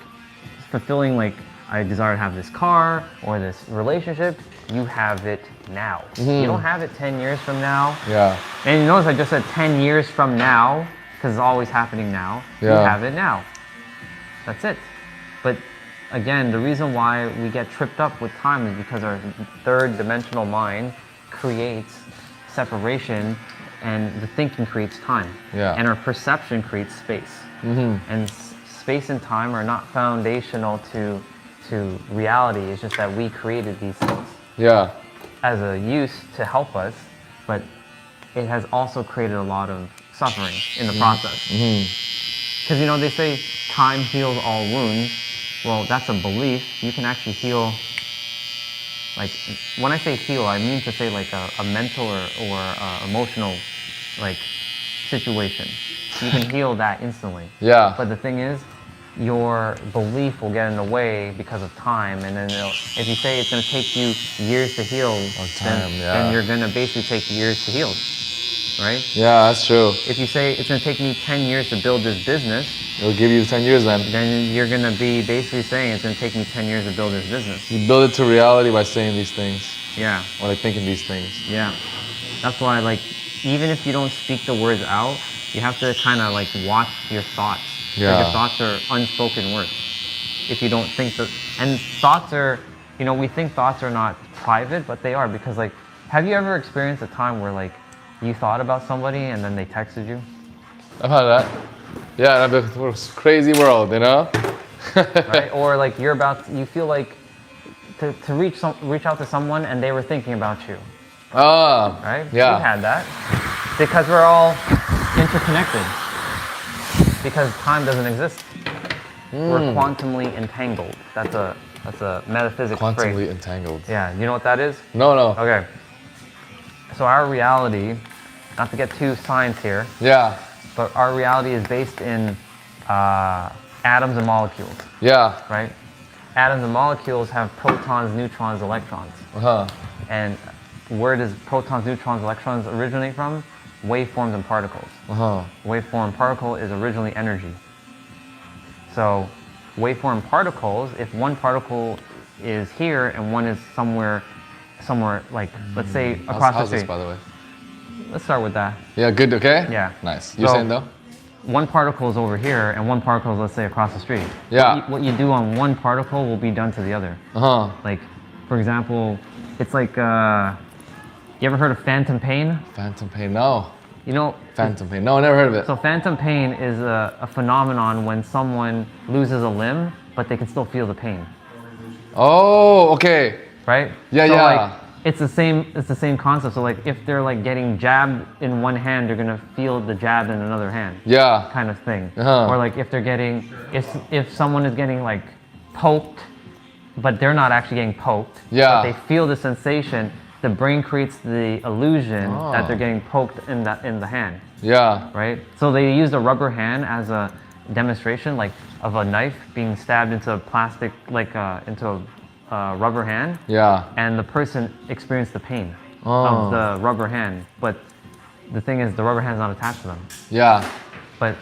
fulfilling, like, I desire to have this car or this relationship, you have it now. You don't have it 10 years from now. Yeah. And you notice I just said 10 years from now, because it's always happening now. You Yeah. have it now. That's it. But again, the reason why we get tripped up with time is because our third dimensional mind creates separation, and the thinking creates time. Yeah. And our perception creates space. And space and time are not foundational to reality. It's just that we created these things. Yeah. As a use to help us, but it has also created a lot of suffering in the process. Because, you know, they say time heals all wounds. Well, that's a belief. You can actually heal like when I say heal, I mean to say like a mental or emotional like situation. You can heal that instantly. Yeah. But the thing is, your belief will get in the way because of time, and then if you say it's going to take you years to heal, then you're going to basically take years to heal, right? Yeah, that's true. If you say it's going to take me 10 years to build this business, it'll give you 10 years then. Then you're going to be basically saying it's going to take me 10 years to build this business. You build it to reality by saying these things. Yeah. Or like thinking these things. Yeah. That's why, like, even if you don't speak the words out, you have to kind of like watch your thoughts. Yeah. Your thoughts are unspoken words. If you don't think that, and thoughts are, you know, we think thoughts are not private, but they are, because like, have you ever experienced a time where like you thought about somebody and then they texted you? I've had that. Yeah, and I've been crazy world, you know? Right? Or like you feel like to reach out to someone and they were thinking about you. Ah, right? Yeah. We've had that. Because we're all interconnected. Because time doesn't exist. We're quantumly entangled. That's a metaphysics phrase. Quantumly entangled. Yeah, you know what that is? No. Okay. So our reality, not to get too science here. Yeah. But our reality is based in atoms and molecules. Yeah. Right? Atoms and molecules have protons, neutrons, electrons. Uh-huh. And where does protons, neutrons, electrons originate from? Waveforms and particles. Uh-huh. Waveform and particle is originally energy. So waveform particles, if one particle is here and one is somewhere like, let's say across the street. How's this, by the way? Let's start with that. Yeah, good, okay? Yeah. Nice. You're saying though? One particle is over here and one particle is, let's say, across the street. Yeah. What you do on one particle will be done to the other. Uh-huh. Like, for example, it's like, you ever heard of phantom pain? Phantom pain, no. You know? Phantom pain, no, I never heard of it. So phantom pain is a phenomenon when someone loses a limb, but they can still feel the pain. Oh, okay. Right? Yeah, so yeah. Like, it's the same concept. So like, if they're like getting jabbed in one hand, they're gonna feel the jab in another hand. Yeah. Kind of thing. Uh-huh. Or like if they're getting, if someone is getting like poked, but they're not actually getting poked. Yeah. But they feel the sensation. The brain creates the illusion that they're getting poked in the hand. Yeah. Right? So they used a rubber hand as a demonstration, like of a knife being stabbed into a plastic, like into a rubber hand. Yeah. And the person experienced the pain of the rubber hand. But the thing is, the rubber hand's not attached to them. Yeah. But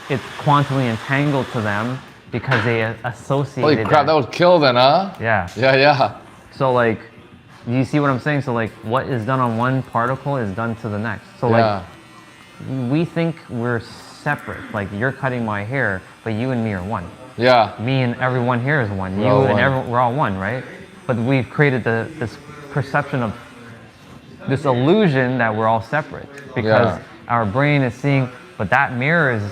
it's quantumly entangled to them because they associated. Holy crap, that would kill then, huh? Yeah. Yeah, yeah. So like, you see what I'm saying? So like, what is done on one particle is done to the next. So like, we think we're separate. Like, you're cutting my hair, but you and me are one. Yeah. Me and everyone here is one. We're all one. Everyone, we're all one, right? But we've created this perception of this illusion that we're all separate because our brain is seeing, but that mirror is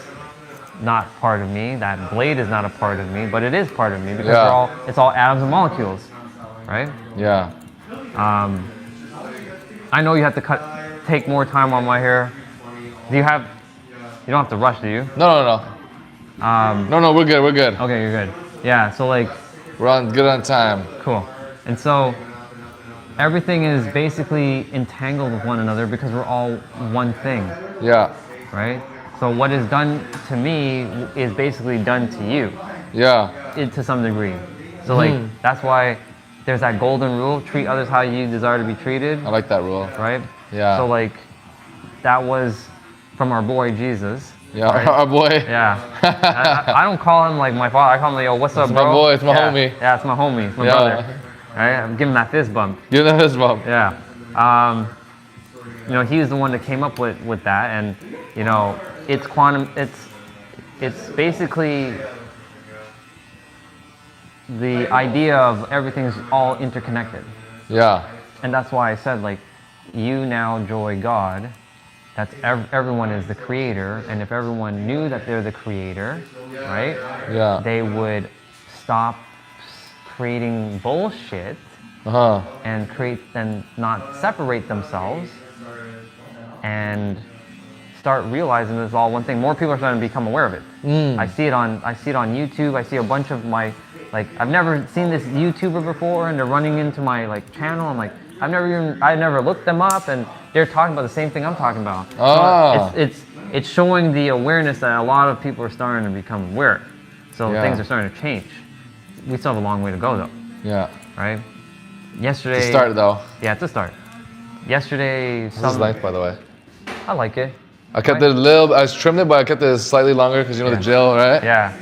not part of me. That blade is not a part of me, but it is part of me because it's all atoms and molecules, right? Yeah. I know you have to take more time on my hair. You don't have to rush, do you? No. No, we're good. Okay, you're good. Yeah, so like, we're good on time. Cool. And so everything is basically entangled with one another because we're all one thing. Yeah. Right? So what is done to me is basically done to you. Yeah. To some degree. So like, that's why there's that golden rule, treat others how you desire to be treated. I like that rule. Right? Yeah. So like, that was from our boy Jesus. Yeah, right? our boy. Yeah. I don't call him like my father. I call him like, yo, what's up, bro? It's my boy, it's my homie. Yeah, it's my homie, it's my brother. Right? I'm giving that fist bump. Give that fist bump. Yeah. You know, he's the one that came up with that, and you know, it's quantum. It's basically the idea of everything's all interconnected. Yeah. And that's why I said, like, you now enjoy God. That's everyone is the creator, and if everyone knew that they're the creator, right? Yeah. They would stop creating bullshit and not separate themselves and start realizing this is all one thing. More people are starting to become aware of it. I see it on YouTube. I see a bunch of my like I've never seen this YouTuber before, and they're running into my like channel. I'm like, I never looked them up, and they're talking about the same thing I'm talking about. Oh. So it's showing the awareness that a lot of people are starting to become aware. So Yeah. things are starting to change. We still have a long way to go though. Yeah. Right? Yesterday. To start though. Yeah, to start. Yesterday. This is life, by the way. I like it. I kept it a little. I trimmed it, but I kept it slightly longer because you know the gel, right? Yeah.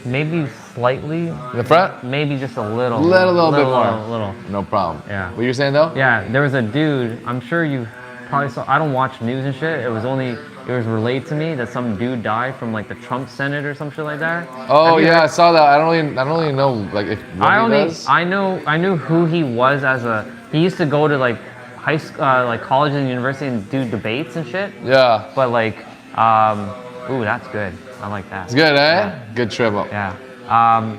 Maybe slightly. In the front? Maybe just a little. Little bit more. Little. No problem. Yeah. What you saying though? Yeah, there was a dude, I'm sure you probably saw, I don't watch news and shit. It was relayed to me that some dude died from like the Trump Senate or some shit like that. Oh Have you yeah, heard? I saw that. I don't really know like if I knew who he was he used to go to like high school, like college and university and do debates and shit. Yeah. But like, ooh, that's good. I like that. It's good, eh? Good trim up. Yeah.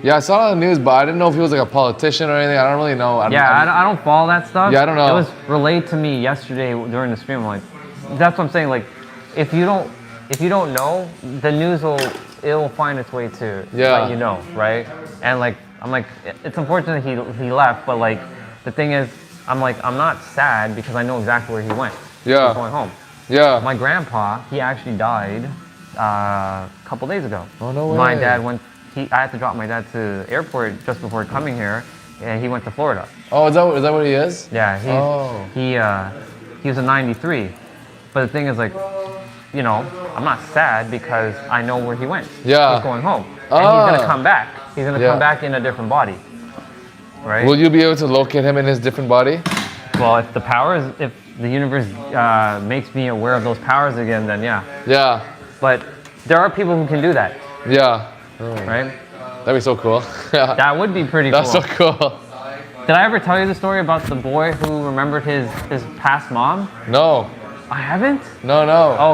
Yeah, I saw it on the news, but I didn't know if he was like a politician or anything. I don't really know. I don't follow that stuff. Yeah, I don't know. It was relayed to me yesterday during the stream. I'm like, that's what I'm saying. Like, if you don't know, the news it'll find its way to let you know, right? And like, I'm like, it's unfortunate he left, but like, the thing is, I'm not sad because I know exactly where he went. Yeah. He's going home. Yeah. My grandpa, he actually died a couple days ago. Oh no way. My dad went. I had to drop my dad to the airport just before coming here, and he went to Florida. Oh, is that what he is? Yeah, he was a 93. But the thing is, like, you know, I'm not sad because I know where he went. Yeah. He's going home. And he's gonna come back. He's gonna come back in a different body. Right? Will you be able to locate him in his different body? Well, if the universe makes me aware of those powers again, then yeah. Yeah. But there are people who can do that. Yeah. Right? That'd be so cool. That would be pretty cool. That's so cool. Did I ever tell you the story about the boy who remembered his past mom? No. I haven't? No.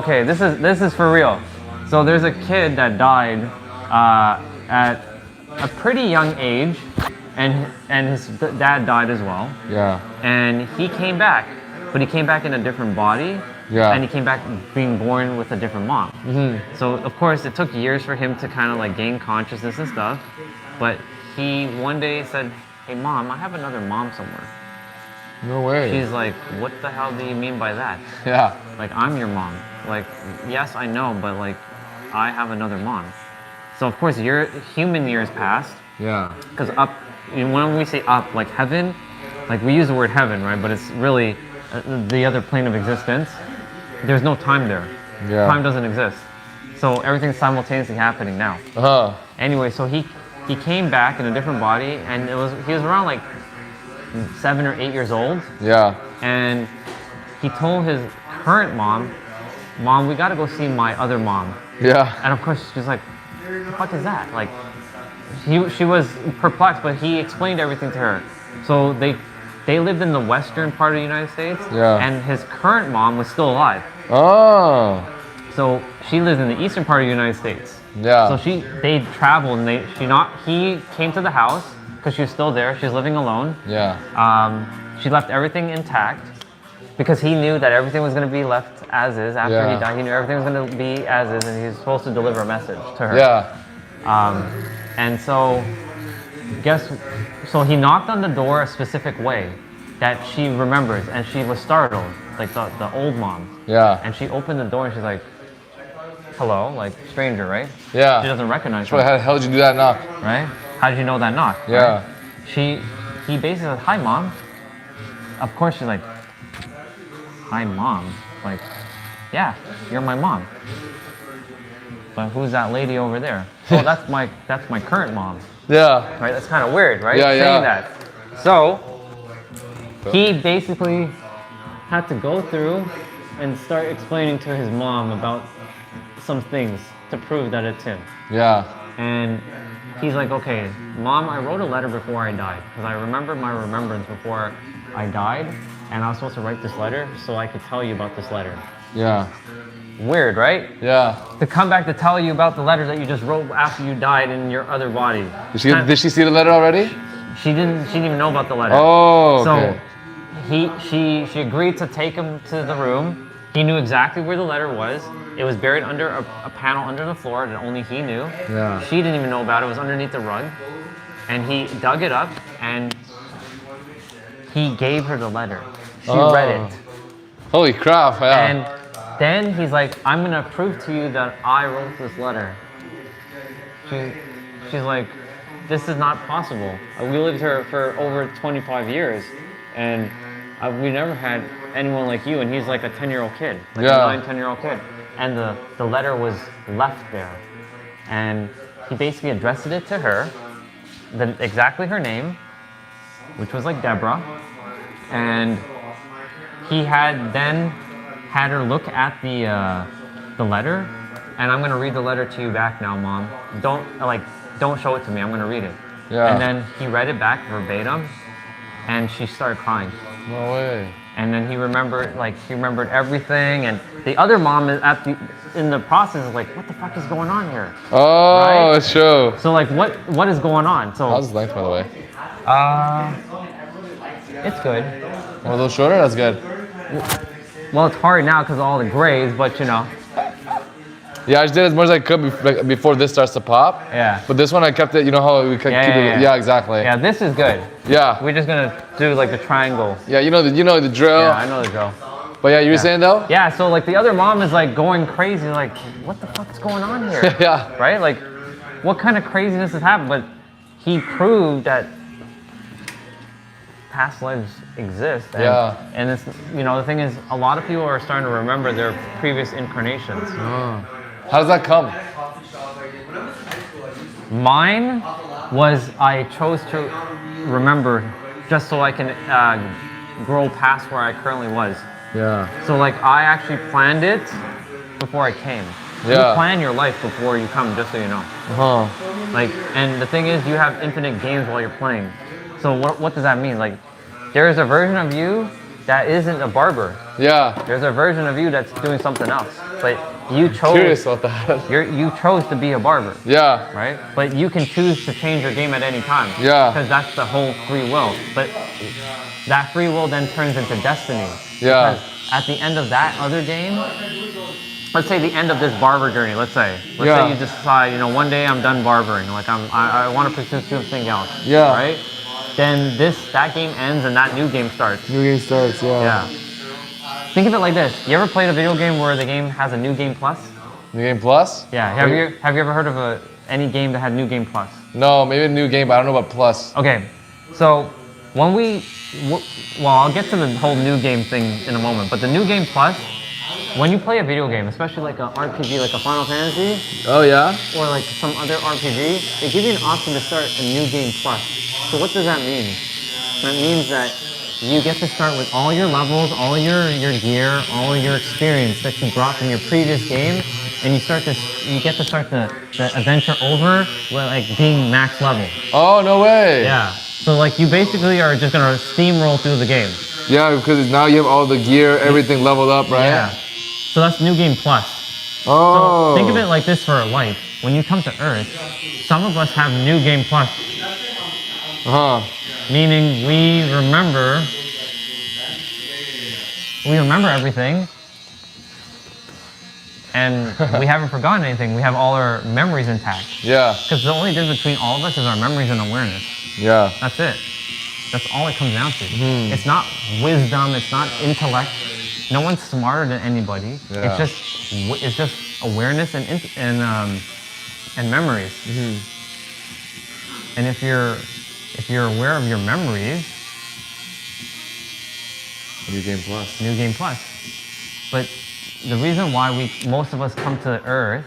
Okay, this is for real. So there's a kid that died at a pretty young age, and his dad died as well. Yeah. And he came back, but he came back in a different body. Yeah. And he came back being born with a different mom. Mm-hmm. So of course it took years for him to kind of like gain consciousness and stuff. But he one day said, "Hey mom, I have another mom somewhere." No way. She's like, "What the hell do you mean by that?" Yeah. Like, I'm your mom. Like, yes, I know, but like, I have another mom. So of course your human years passed. Yeah. Because when we say up, like heaven, like we use the word heaven, right? But it's really the other plane of existence. There's no time there. Yeah. Time doesn't exist. So everything's simultaneously happening now. Anyway, so he came back in a different body, and he was around like 7 or 8 years old. Yeah. And he told his current mom, "Mom, we gotta go see my other mom." Yeah. And of course she's like, "What the fuck is that?" Like, she was perplexed, but he explained everything to her. So they lived in the western part of the United States, and his current mom was still alive. Oh. So she lives in the eastern part of the United States. Yeah. So they traveled, and he came to the house because she was still there. She's living alone. Yeah. She left everything intact because he knew that everything was going to be left as is after he died. He knew everything was going to be as is, and he was supposed to deliver a message to her. Yeah. And so he knocked on the door a specific way that she remembers, and she was startled, like the old mom. Yeah. And she opened the door and she's like, "Hello," like stranger, right? Yeah. She doesn't recognize How her. the hell did you do that knock? Right? How did you know that knock? Yeah. Right? He basically said, "Hi, mom." Of course she's like, "Hi, mom." Like, "Yeah, you're my mom." But who's that lady over there? "Oh, that's my current mom." Yeah. Right? That's kind of weird, right? Yeah, Saying yeah. that. So he basically had to go through and start explaining to his mom about some things to prove that it's him. Yeah. And he's like, "Okay, mom, I wrote a letter before I died because I remembered my remembrance before I died, and I was supposed to write this letter so I could tell you about this letter." Yeah. Weird, right? Yeah. To come back to tell you about the letter that you just wrote after you died in your other body. Did she see the letter already? She didn't even know about the letter. Oh, okay. So she agreed to take him to the room. He knew exactly where the letter was. It was buried under a panel under the floor that only he knew. Yeah. She didn't even know about it. It was underneath the rug. and he dug it up and he gave her the letter. She read it. Holy crap! Yeah. And then he's like, I'm gonna prove to you that I wrote this letter. She's like, this is not possible. We lived here for over 25 years, and we never had anyone like you. And he's like a 10-year-old kid, like Yeah. a 10-year-old kid. And the letter was left there. And he basically addressed it to her, exactly her name, which was like Deborah. And he had then had her look at the letter, and I'm gonna read the letter to you back now, Mom. Don't show it to me. I'm gonna read it. Yeah. And then he read it back verbatim, and she started crying. No way. And then he remembered everything, and the other mom is in the process is like, what the fuck is going on here? Oh, Right? it's true. So like, what is going on? So how's his length, by the way? It's good. A little shorter. That's good. Well, it's hard now because of all the grays, but you know. Yeah, I just did as much as I could before this starts to pop. Yeah. But this one I kept it. You know how we keep it. Yeah, exactly. Yeah, this is good. Yeah. We're just gonna do like the triangle. Yeah, you know the drill. Yeah, I know the drill. But yeah, you were saying though? Yeah, so like the other mom is like going crazy, like, what the fuck is going on here? Yeah. Right? Like, what kind of craziness has happened? But he proved that past lives exist. And, Yeah. And it's, the thing is, a lot of people are starting to remember their previous incarnations. How does that come? Mine was I chose to remember just so I can grow past where I currently was. Yeah. So like I actually planned it before I came. Yeah. You plan your life before you come, just so you know. Like, and the thing is, you have infinite games while you're playing. So what does that mean? Like, there is a version of you that isn't a barber. Yeah. There's a version of you that's doing something else. But you chose. Curious about that. You chose to be a barber. Yeah. Right. But you can choose to change your game at any time. Yeah. Because that's the whole free will. But that free will then turns into destiny. Yeah. Because at the end of that other game, let's say the end of this barber journey. Let's say Yeah. you decide, one day I'm done barbering. Like I want to pursue something else. Yeah. Right. Then that game ends and that new game starts. New game starts. Yeah. Yeah. Think of it like this. You ever played a video game where the game has a new game plus? New game plus? Yeah. Have you ever heard of any game that had new game plus? No, maybe a new game, but I don't know about plus. Okay. So when I'll get to the whole new game thing in a moment, but the new game plus, when you play a video game, especially like an RPG, like a Final Fantasy. Oh yeah? Or like some other RPG, they give you an option to start a new game plus. So what does that mean? That means that you get to start with all your levels, all your gear, all your experience that you brought from your previous game, and you get to start the adventure over with like being max level. Oh, no way. Yeah. So like you basically are just gonna steamroll through the game. Yeah, because now you have all the gear, everything leveled up, right? Yeah. So that's new game plus. Oh. So think of it like this for a life. When you come to Earth, some of us have new game plus. Meaning we remember everything, and we haven't forgotten anything. We have all our memories intact. Yeah. Because the only difference between all of us is our memories and awareness. Yeah. That's it. That's all it comes down to. It's not wisdom. It's not intellect. No one's smarter than anybody. Yeah. It's just awareness and memories. And if you're aware of your memories, New game plus. New game plus. But the reason why most of us come to Earth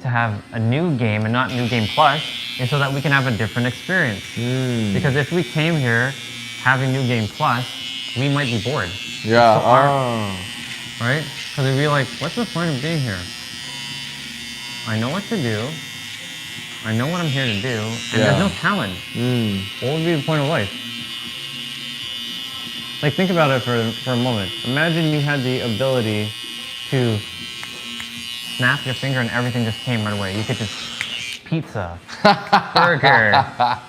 to have a new game and not new game plus is so that we can have a different experience. Because if we came here having new game plus, we might be bored. Yeah. Right? Because we'd be like, what's the point of being here? I know what to do. I know what I'm here to do, and there's no challenge. What would be the point of life? Like, think about it for a moment. Imagine you had the ability to snap your finger and everything just came right away. You could just pizza, burger,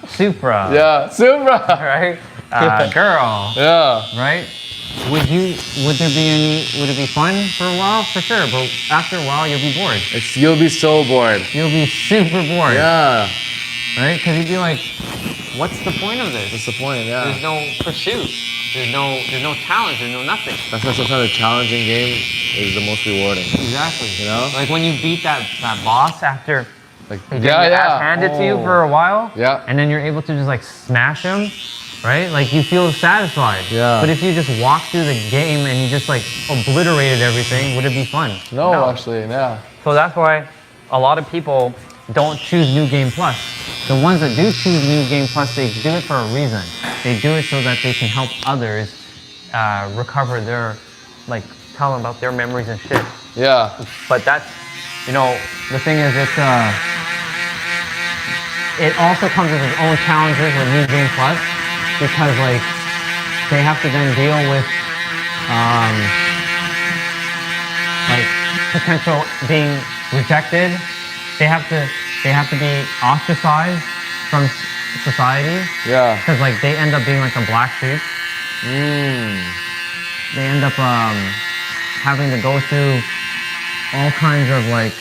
Supra. Yeah, Supra. Right? Girl. Yeah. Right? Would it be fun for a while? For sure, but after a while you'll be bored. You'll be so bored. You'll be super bored. Yeah. right? Because you'd be like, what's the point of this? What's the point? Yeah. There's no pursuit. There's no challenge. There's no nothing. That's why sometimes a challenging game is the most rewarding. Exactly. You know? Like when you beat that boss after like you get your ass handed to you for a while. Yeah. And then you're able to just like smash him, right? Like you feel satisfied. Yeah. But if you just walk through the game and you just like obliterated everything, would it be fun? No, actually, yeah. So that's why a lot of people don't choose New Game Plus. The ones that do choose New Game Plus, they do it for a reason. They do it so that they can help others recover their, like, tell them about their memories and shit. Yeah. But that's, you know, the thing is, it also comes with its own challenges with New Game Plus, because like they have to then deal with like potential being rejected. They have to be ostracized from society. Yeah. Because like they end up being like a black sheep. They end up having to go through all kinds of like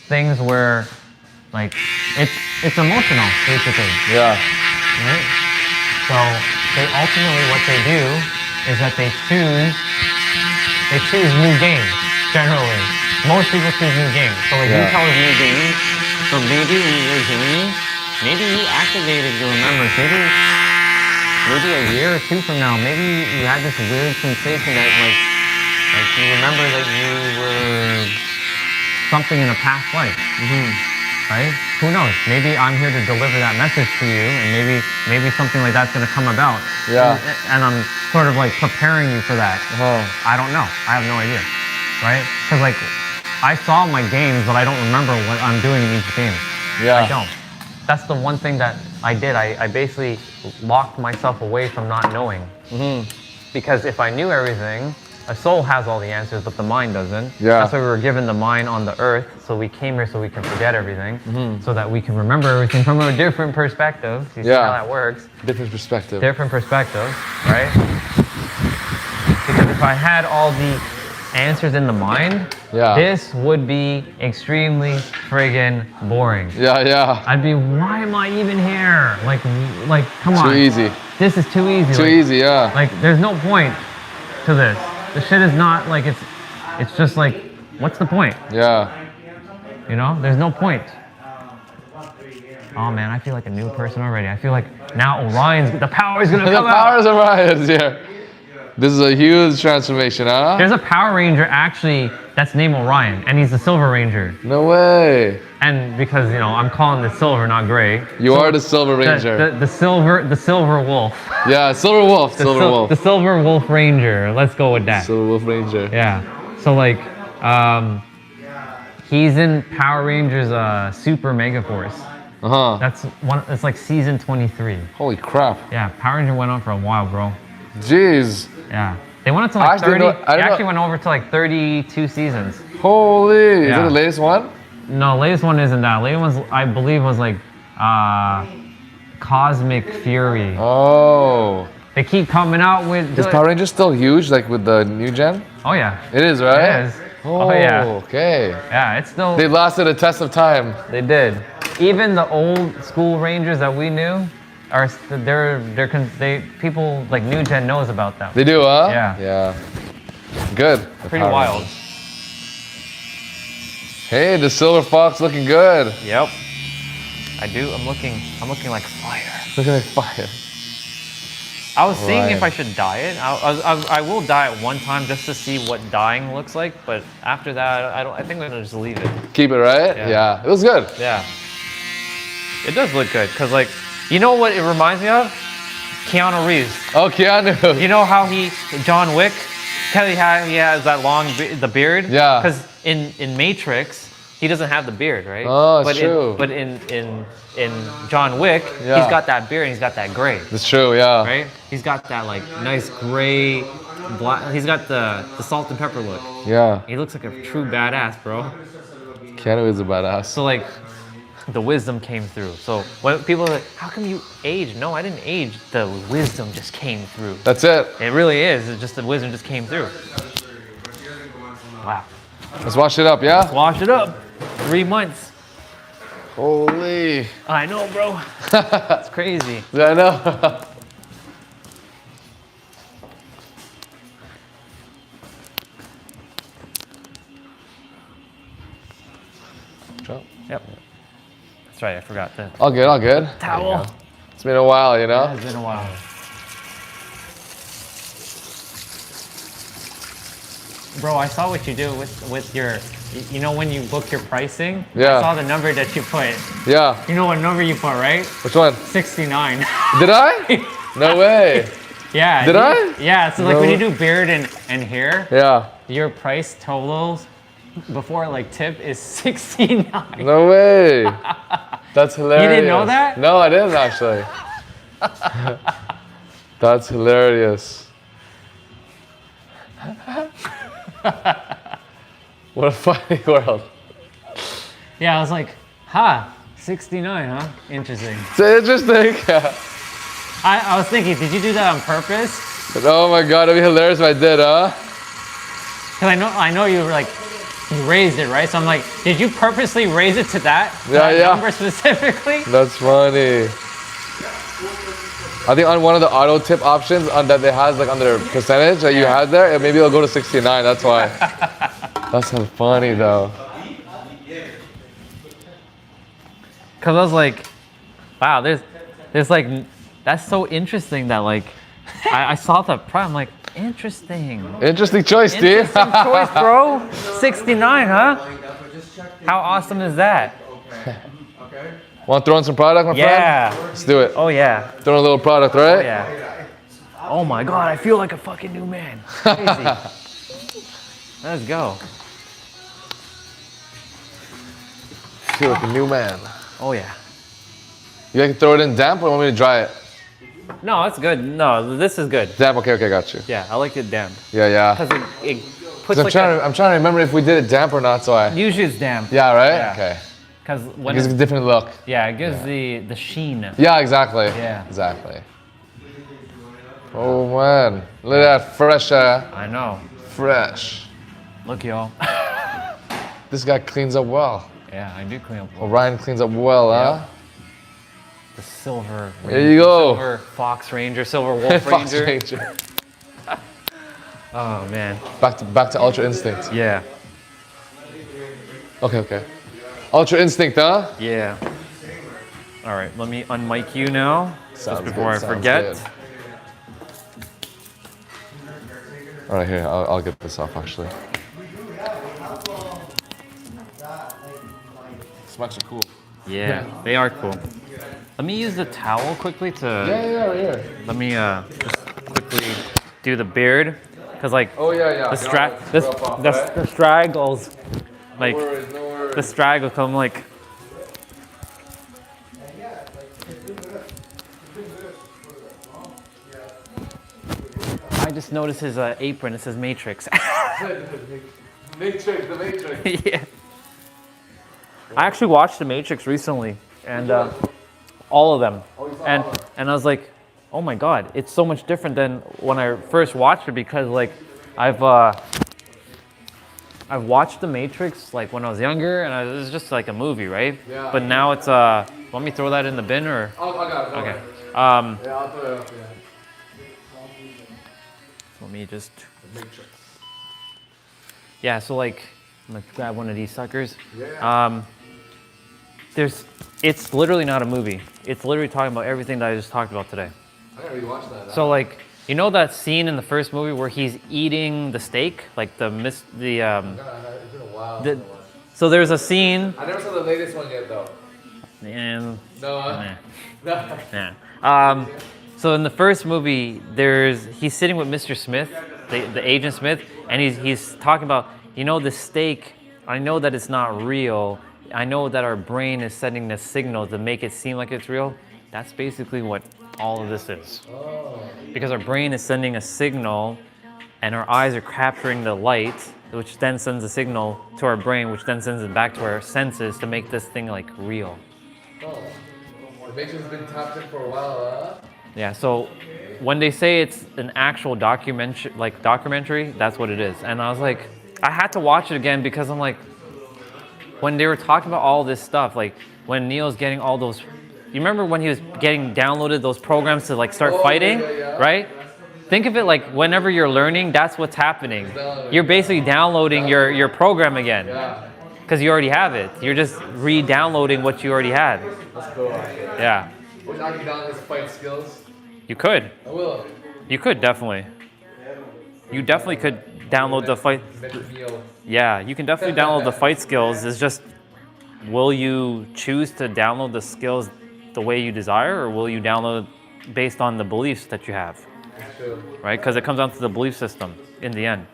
things where like it's emotional basically. Yeah. Right? So they ultimately what they do is that they choose new games generally. Most people choose new games. So like you chose new games. So maybe in your journey, maybe you activated your remembrance. Maybe a year or two from now, maybe you had this weird sensation that like you remember that you were something in a past life. Right? Who knows? Maybe I'm here to deliver that message to you, and maybe something like that's gonna come about. Yeah. And I'm sort of like preparing you for that. I don't know. I have no idea. Right? Because like I saw my games, but I don't remember what I'm doing in each game. Yeah. I don't. That's the one thing that I did. I basically locked myself away from not knowing. Because if I knew everything, a soul has all the answers, but the mind doesn't. Yeah. That's why we were given the mind on the earth, so we came here so we can forget everything, so that we can remember everything from a different perspective. You see how that works? Different perspective. Different perspective, right? Because if I had all the answers in the mind, this would be extremely friggin' boring. Yeah. I'd be, why am I even here? Like, come on. Too easy. This is too easy. Too easy, yeah. Like, there's no point to this. The shit is not like it's just like, what's the point? Yeah. You know, there's no point. Oh man, I feel like a new person already. I feel like now the power is gonna come out. The power is Orion's here. This is a huge transformation, huh? There's a Power Ranger actually that's named Orion, and he's the Silver Ranger. No way. And because I'm calling the silver, not gray. You are the Silver Ranger. The silver wolf. Yeah, Silver Wolf. Wolf. The Silver Wolf Ranger. Let's go with that. Silver Wolf Ranger. Yeah. So like, he's in Power Rangers Super Mega Force. That's one. It's like season 23. Holy crap. Yeah, Power Ranger went on for a while, bro. Jeez. Yeah. They went up to like 30. They actually went over to like 32 seasons. Holy. Is that the latest one? No, latest one isn't that. Latest one, I believe, was like Cosmic Fury. Oh. They keep coming out with... Is Power Rangers still huge, like with the new gen? Oh yeah. It is, right? It is. Oh yeah. Okay. Yeah, it's still... They lasted a test of time. They did. Even the old school Rangers that we knew, people like new gen knows about them. They do, huh? Yeah. Yeah. Good. Pretty wild. Hey, the Silver Fox looking good. Yep. I do. I'm looking like fire. Looking like fire. I was seeing if I should dye it. I will dye it one time just to see what dyeing looks like, but after that, I think I'm gonna just leave it. Keep it, right? Yeah. It was good. Yeah. It does look good, cause like, you know what it reminds me of? Keanu Reeves. Oh, Keanu. You know how John Wick, he has that long the beard. Yeah. Cause in Matrix, he doesn't have the beard, right? Oh, it's true. But in John Wick, he's got that beard and he's got that gray. That's true, yeah. Right? He's got that like nice gray, black. He's got the salt and pepper look. Yeah. He looks like a true badass, bro. Keanu is a badass. So like, the wisdom came through. So when people are like, how come you aged? No, I didn't age. The wisdom just came through. That's it. It really is. It's just the wisdom just came through. Wow. Let's wash it up, yeah? Let's wash it up. 3 months. Holy. I know, bro. It's crazy. Yeah, I know. Drop. Yep. That's right, I forgot that. All good, all good. Towel. It's been a while, you know? Yeah, it's been a while. Bro, I saw what you do with your, you know when you book your pricing? Yeah. I saw the number that you put. Yeah. You know what number you put, right? Which one? 69. Did I? No way. Yeah. Did I? Yeah, so like No. when you do beard and hair, Yeah. your price totals before like tip is 69. No way. That's hilarious. You didn't know that? No, I didn't actually. That's hilarious. What a funny world. Yeah, I was like, 69, huh? Interesting. It's interesting. I was thinking, did you do that on purpose? Oh my god, it'd be hilarious if I did, huh? Because I know you were like, you raised it, right? So I'm like, did you purposely raise it to that Yeah. number specifically? That's funny. I think on one of the auto tip options that they has like under percentage that you had there, maybe it'll go to 69. That's why. That's so funny though. Because I was like, wow, there's like, that's so interesting that like, I saw the price. I'm like, interesting. Interesting choice, Steve. Interesting choice, bro. 69, huh? How awesome is that? Want to throw in some product, my friend? Yeah. Let's do it. Oh yeah. Throw in a little product, right? Oh yeah. Oh my God, I feel like a fucking new man. Crazy. Let's go. Feel like a new man. Oh yeah. You like to throw it in damp or want me to dry it? No, it's good. No, this is good. Damp, okay, got you. Yeah, I like it damp. Yeah. Because it puts 'Cause like I'm trying to remember if we did it damp or not, so I... usually it's damp. Yeah, right? Yeah. Okay. Because It gives a different look. Yeah, it gives the sheen. Yeah, exactly. Yeah. Exactly. Oh man, look at that fresh. I know. Fresh. Look, y'all. This guy cleans up well. Yeah, I do clean up well. Orion cleans up well, huh? The silver. There you go. Silver Fox Ranger, silver Wolf Fox Ranger. Ranger. Oh man. Back to Ultra Instinct. Yeah. Okay. Ultra Instinct, huh? Yeah. All right, let me unmic you now, just before I forget. Good. All right, here, I'll get this off actually. It's actually cool. Yeah, they are cool. Let me use the towel quickly to. Yeah, right here. Let me just quickly do the beard, cause like. Oh yeah. The straggles, like No worries. the straggle come like. I just noticed his apron. It says Matrix. The Matrix. Yeah. I actually watched The Matrix recently, and all of them, and I was like, oh my God, it's so much different than when I first watched it, because like I've watched The Matrix like when I was younger, and it was just like a movie, right? Yeah. But now it's want me to throw that in the bin or? I got it. Okay. Yeah, I'll throw it up. Yeah. Let me just. The Matrix. Yeah. So like, I'm gonna grab one of these suckers. Yeah. It's literally not a movie. It's literally talking about everything that I just talked about today. I gotta rewatch that. So like, you know that scene in the first movie where he's eating the steak, like It's been a while. So there's a scene. I never saw the latest one yet though. And No. yeah. So in the first movie, he's sitting with Mr. Smith, the Agent Smith, and he's talking about, you know, the steak. I know that it's not real. I know that our brain is sending the signal to make it seem like it's real. That's basically what all of this is. Oh. Because our brain is sending a signal, and our eyes are capturing the light, which then sends a signal to our brain, which then sends it back to our senses to make this thing like real. Oh. The Matrix has been tapped in for a while, huh? Yeah, so when they say it's an actual documentary, that's what it is. And I was like, I had to watch it again because I'm like, when they were talking about all this stuff, like when Neo's getting all those, you remember when he was getting downloaded those programs to like start fighting, right? Think of it like whenever you're learning, that's what's happening. You're basically downloading your program again. Because you already have it. You're just re-downloading what you already had. That's cool. Yeah. Which I can download his fight skills. You could. I will. You could definitely. You definitely could download the fight. Yeah, you can definitely download the fight skills. It's just, will you choose to download the skills the way you desire, or will you download based on the beliefs that you have? Right? Because it comes down to the belief system in the end.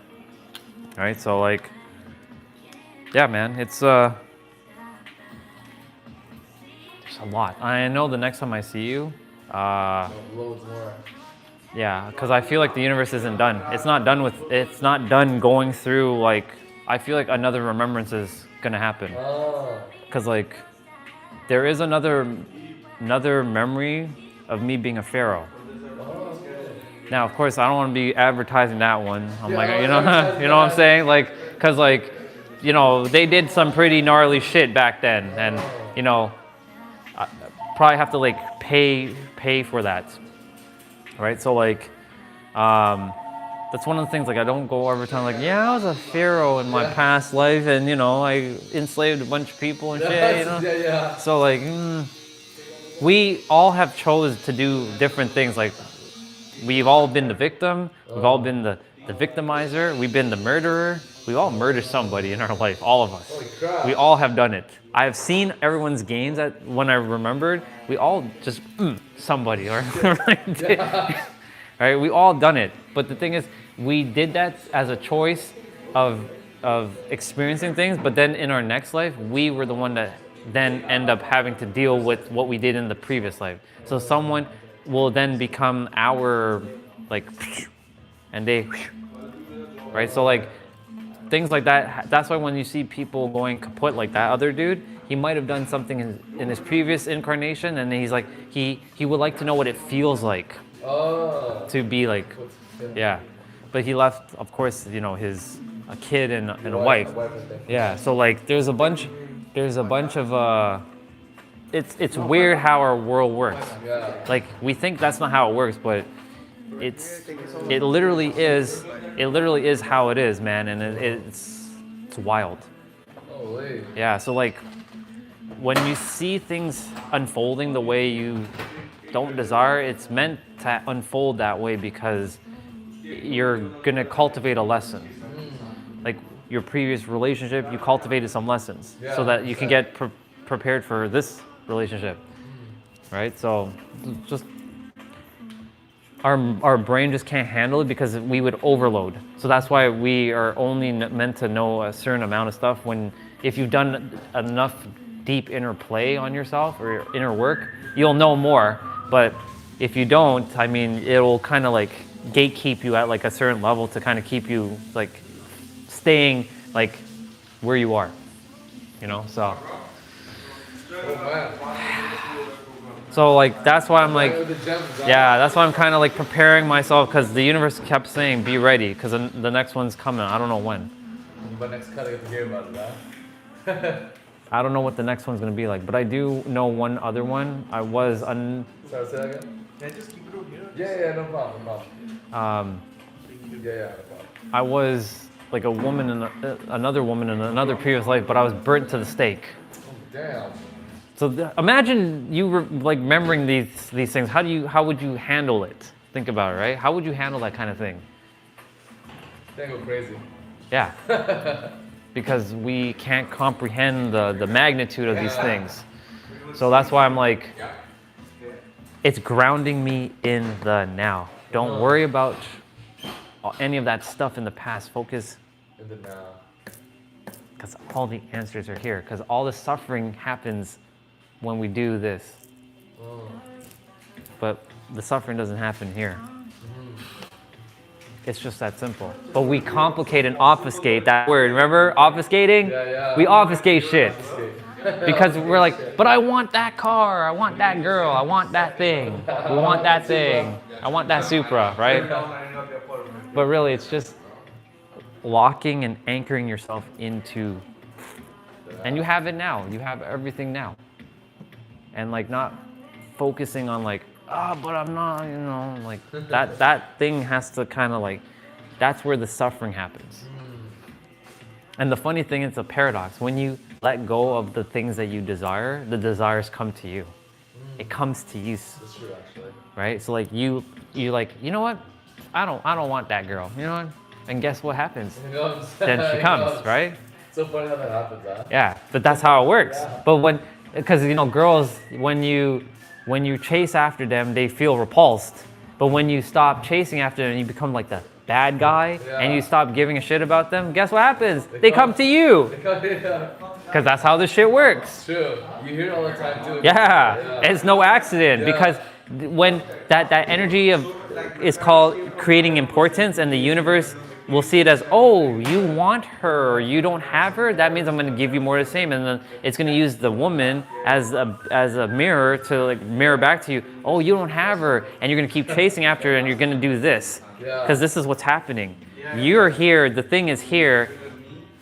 Right? So like, yeah, man, it's a lot. I know the next time I see you, Loads more. yeah, because I feel like the universe isn't done. It's not done with. It's not done going through. Like, I feel like another remembrance is gonna happen. Because like, there is another memory of me being a pharaoh. Now, of course, I don't want to be advertising that one. I'm like, you know what I'm saying? Like, because like, you know, they did some pretty gnarly shit back then, and you know, I probably have to like pay for that, right? So like, that's one of the things. Like, I don't go every time like, yeah, I was a pharaoh in my past life, and you know, I enslaved a bunch of people and shit. You know, so like, we all have chose to do different things. Like, we've all been the victim. We've all been the victimizer. We've been the murderer. We've all murdered somebody in our life, all of us. Holy crap. We all have done it. I've seen everyone's games when I remembered, we all just somebody. Or right? We all done it. But the thing is, we did that as a choice of experiencing things, but then in our next life, we were the one that then end up having to deal with what we did in the previous life. So someone will then become our, like, and they, right? So like, things like that. That's why when you see people going kaput like that other dude, he might have done something in his previous incarnation, and he's like, he would like to know what it feels like to be like, yeah. But he left, of course, you know, a kid and a wife. Yeah. So like, there's a bunch of it's weird how our world works. Like, we think that's not how it works, but it literally is how it is, man, and it's wild. Holy. Yeah, so like, when you see things unfolding the way you don't desire, it's meant to unfold that way because you're gonna cultivate a lesson. Like, your previous relationship, you cultivated some lessons so that you can get prepared for this relationship, right? So just our brain just can't handle it because we would overload. So that's why we are only meant to know a certain amount of stuff. If you've done enough deep inner play on yourself or your inner work, you'll know more. But if you don't, I mean, it'll kind of like gatekeep you at like a certain level to kind of keep you like staying like where you are, you know. So like, that's why I'm like, yeah, that's why I'm kind of like preparing myself, because the universe kept saying be ready because the next one's coming. I don't know when. But next cut I get to hear about it, huh? I don't know what the next one's gonna be like, but I do know one other one. I was Sorry, say that again? Can I just keep it over here? Yeah, no problem, no problem. No problem. I was like a woman in another woman in another previous life, but I was burnt to the stake. Damn. So imagine you were like remembering these things. How would you handle it? Think about it, right? How would you handle that kind of thing? They go crazy. Yeah. Because we can't comprehend the magnitude of these things. So that's why I'm like, it's grounding me in the now. Don't worry about any of that stuff in the past. Focus in the now. Because all the answers are here. Because all the suffering happens when we do this. But the suffering doesn't happen here. It's just that simple. But we complicate and obfuscate that word. Remember obfuscating? Yeah. We obfuscate shit. Because we're like, but I want that car, I want that girl, I want that thing, we want that thing, I want that Supra, right? But really, it's just locking and anchoring yourself into And you have it now. You have everything now. And like not focusing on like, but I'm not, you know, like that thing has to kind of like, that's where the suffering happens. And the funny thing, it's a paradox. When you let go of the things that you desire, the desires come to you. It comes to you. That's true, actually. Right? So like you like, you know what? I don't want that girl. You know what? And guess what happens? Then she comes, right? So funny how that happens, huh? Yeah, but that's how it works. Yeah. But because you know, girls, when you chase after them, they feel repulsed. But when you stop chasing after them, you become like the bad guy, and you stop giving a shit about them, guess what happens? They come to you. Because that's how this shit works. It's true. You hear it all the time too. Yeah, it's no accident, because when that energy is called creating importance, and the universe will see it as, oh, you want her, you don't have her, that means I'm going to give you more of the same. And then it's going to use the woman as a mirror to like mirror back to you, oh, you don't have her, and you're going to keep chasing after her, and you're going to do this because this is what's happening. You're here, the thing is here,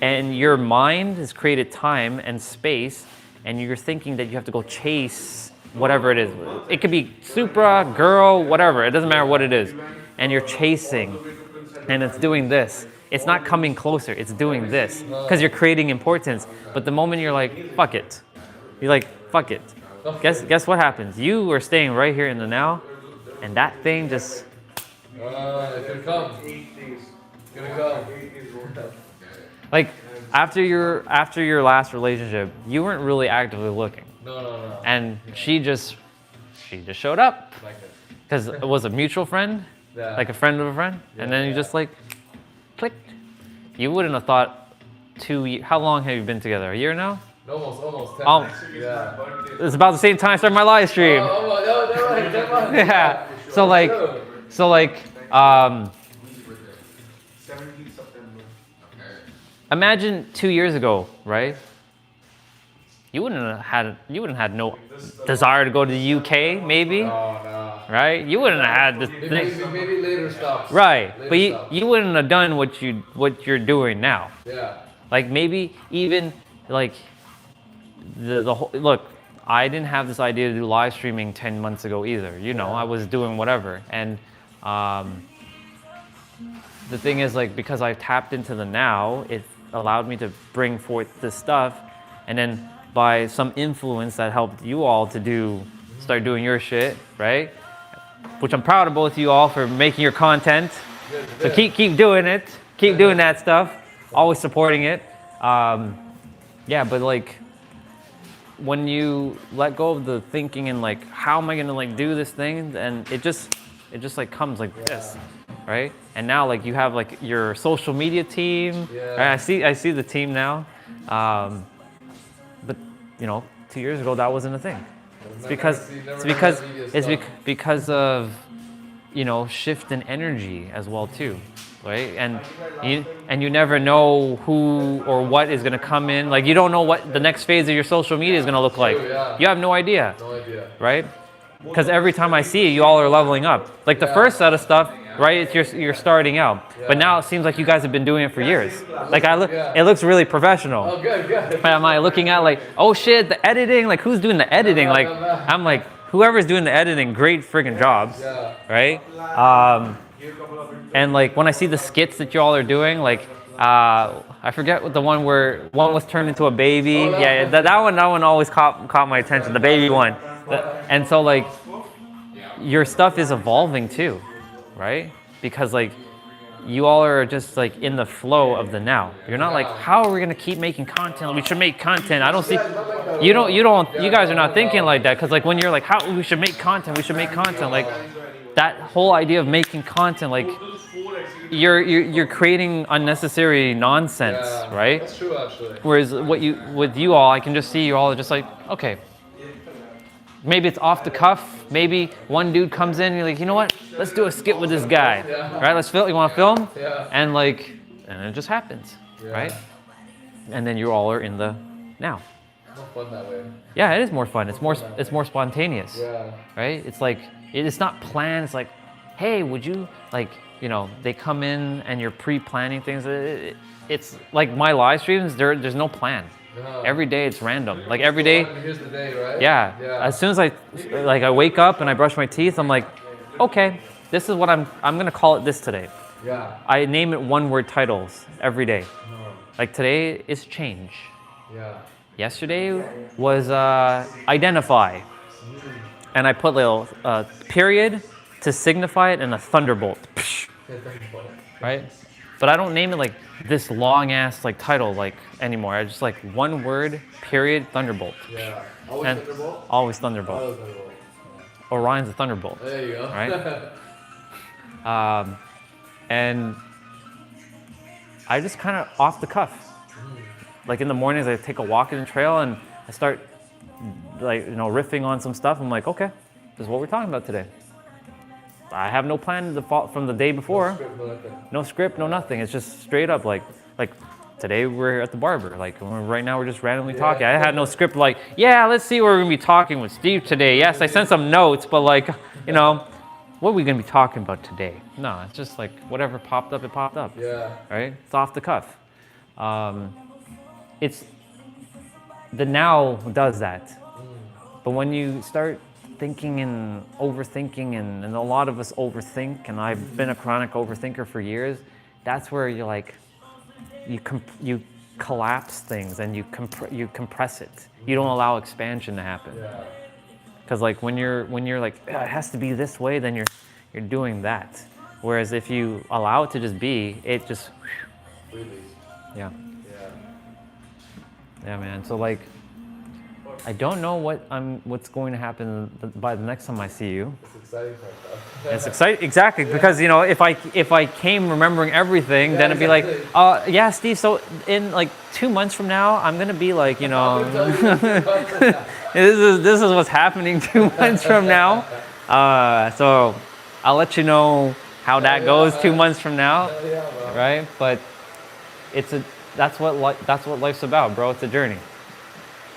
and your mind has created time and space, and you're thinking that you have to go chase whatever it is. It could be Supra, girl, whatever, it doesn't matter what it is. And you're chasing, and it's doing this. It's not coming closer, it's doing this, because you're creating importance. But the moment you're like, fuck it, you're like, fuck it. Guess what happens? You are staying right here in the now, and that thing just... It's gonna come. It's gonna come. Like, after your last relationship, you weren't really actively looking. No. And she just showed up. Because it was a mutual friend, like a friend of a friend, and then you just like, clicked. You wouldn't have thought 2 years. How long have you been together? A year now? Almost 10 Oh, months. Yeah. It's about the same time I started my live stream. No, 10 months. Yeah. So like, 17th September. imagine 2 years ago, right? You wouldn't have had no desire to go to the UK, maybe. No. Right? You wouldn't have had this. Maybe later stops. Right, Later but stops. you wouldn't have done what you're doing now. Yeah. Like maybe even like the whole look. I didn't have this idea to do live streaming 10 months ago either. You know, I was doing whatever, and the thing is, like, because I tapped into the now, it allowed me to bring forth this stuff, and then by some influence that helped you all to start doing your shit, right? Which I'm proud of both of you all for making your content. So keep doing it. Keep doing that stuff. Always supporting it. Yeah, but like when you let go of the thinking and like, how am I gonna like do this thing? And it just like comes like this, right? And now like you have like your social media team. Right? I see the team now. But you know, 2 years ago that wasn't a thing. It's because of, you know, shift in energy as well too, right? And you never know who or what is gonna come in. Like you don't know what the next phase of your social media is gonna look like. You have no idea. Right? Because every time I see you all are leveling up. Like the first set of stuff, right? It's you're starting out, but now it seems like you guys have been doing it for years. Like it looks really professional. Oh, good. Am I looking at like, oh shit, the editing? Like who's doing the editing? Like I'm like, whoever's doing the editing, great friggin' jobs, right? And like when I see the skits that y'all are doing, like I forget what the one where one was turned into a baby. That one always caught my attention. The baby one, and so like your stuff is evolving too, right? Because like you all are just like in the flow of the now. You're not like, how are we gonna keep making content? We should make content. I don't see, you guys are not thinking like that. Cause like when you're like, how we should make content, like that whole idea of making content, like you're creating unnecessary nonsense, right? That's true, actually. Whereas with you all, I can just see you all are just like, okay, maybe it's off the cuff. Maybe one dude comes in and you're like, you know what? Let's do a skit with this guy, right? Let's film. You want to film? And like, and it just happens, right? And then you all are in the now. More fun that way. Yeah, it is more fun. It's more spontaneous, right? It's like it's not planned. It's like, hey, would you like, you know, they come in and you're pre-planning things. It's like my live streams. There's no plan. Every day it's random. Like every day. Here's the day, right? Yeah. As soon as I wake up and I brush my teeth, I'm like, okay, this is what I'm gonna call it this today. Yeah. I name it one-word titles every day. Like today is change. Yeah. Yesterday was identify. And I put little period to signify it and a thunderbolt. Right? But I don't name it like this long ass like title like anymore. I just like one word, period, thunderbolt. Yeah. Always And thunderbolt? always thunderbolt. Always thunderbolt. Orion's a thunderbolt. There you go. Right? And I just kind of off the cuff. Like in the mornings, I take a walk in the trail and I start like, riffing on some stuff. I'm like, okay, this is what we're talking about today. I have no plan from the day before. No script, no nothing. It's just straight up like today we're at the barber. Like right now we're just randomly talking. I had no script like, yeah, let's see what we're gonna be talking with Steve today. Yes, I sent some notes, but like, what are we gonna be talking about today? No, it's just like whatever popped up, it popped up. Yeah. Right? It's off the cuff. It's the now does that. But when you start thinking and overthinking, and a lot of us overthink, and I've been a chronic overthinker for years, that's where you're like, you collapse things and you compress it. You don't allow expansion to happen. Because like when you're like, it has to be this way, then you're doing that. Whereas if you allow it to just be, it just, yeah. Yeah, man. So like, I don't know what's going to happen by the next time I see you. It's exciting part though. It's exciting, exactly, because if I came remembering everything, then it'd be like, yeah, Steve. So in like 2 months from now, I'm gonna be like, this is what's happening 2 months from now. So I'll let you know how that goes 2 months from now, right? But that's what life's about, bro. It's a journey.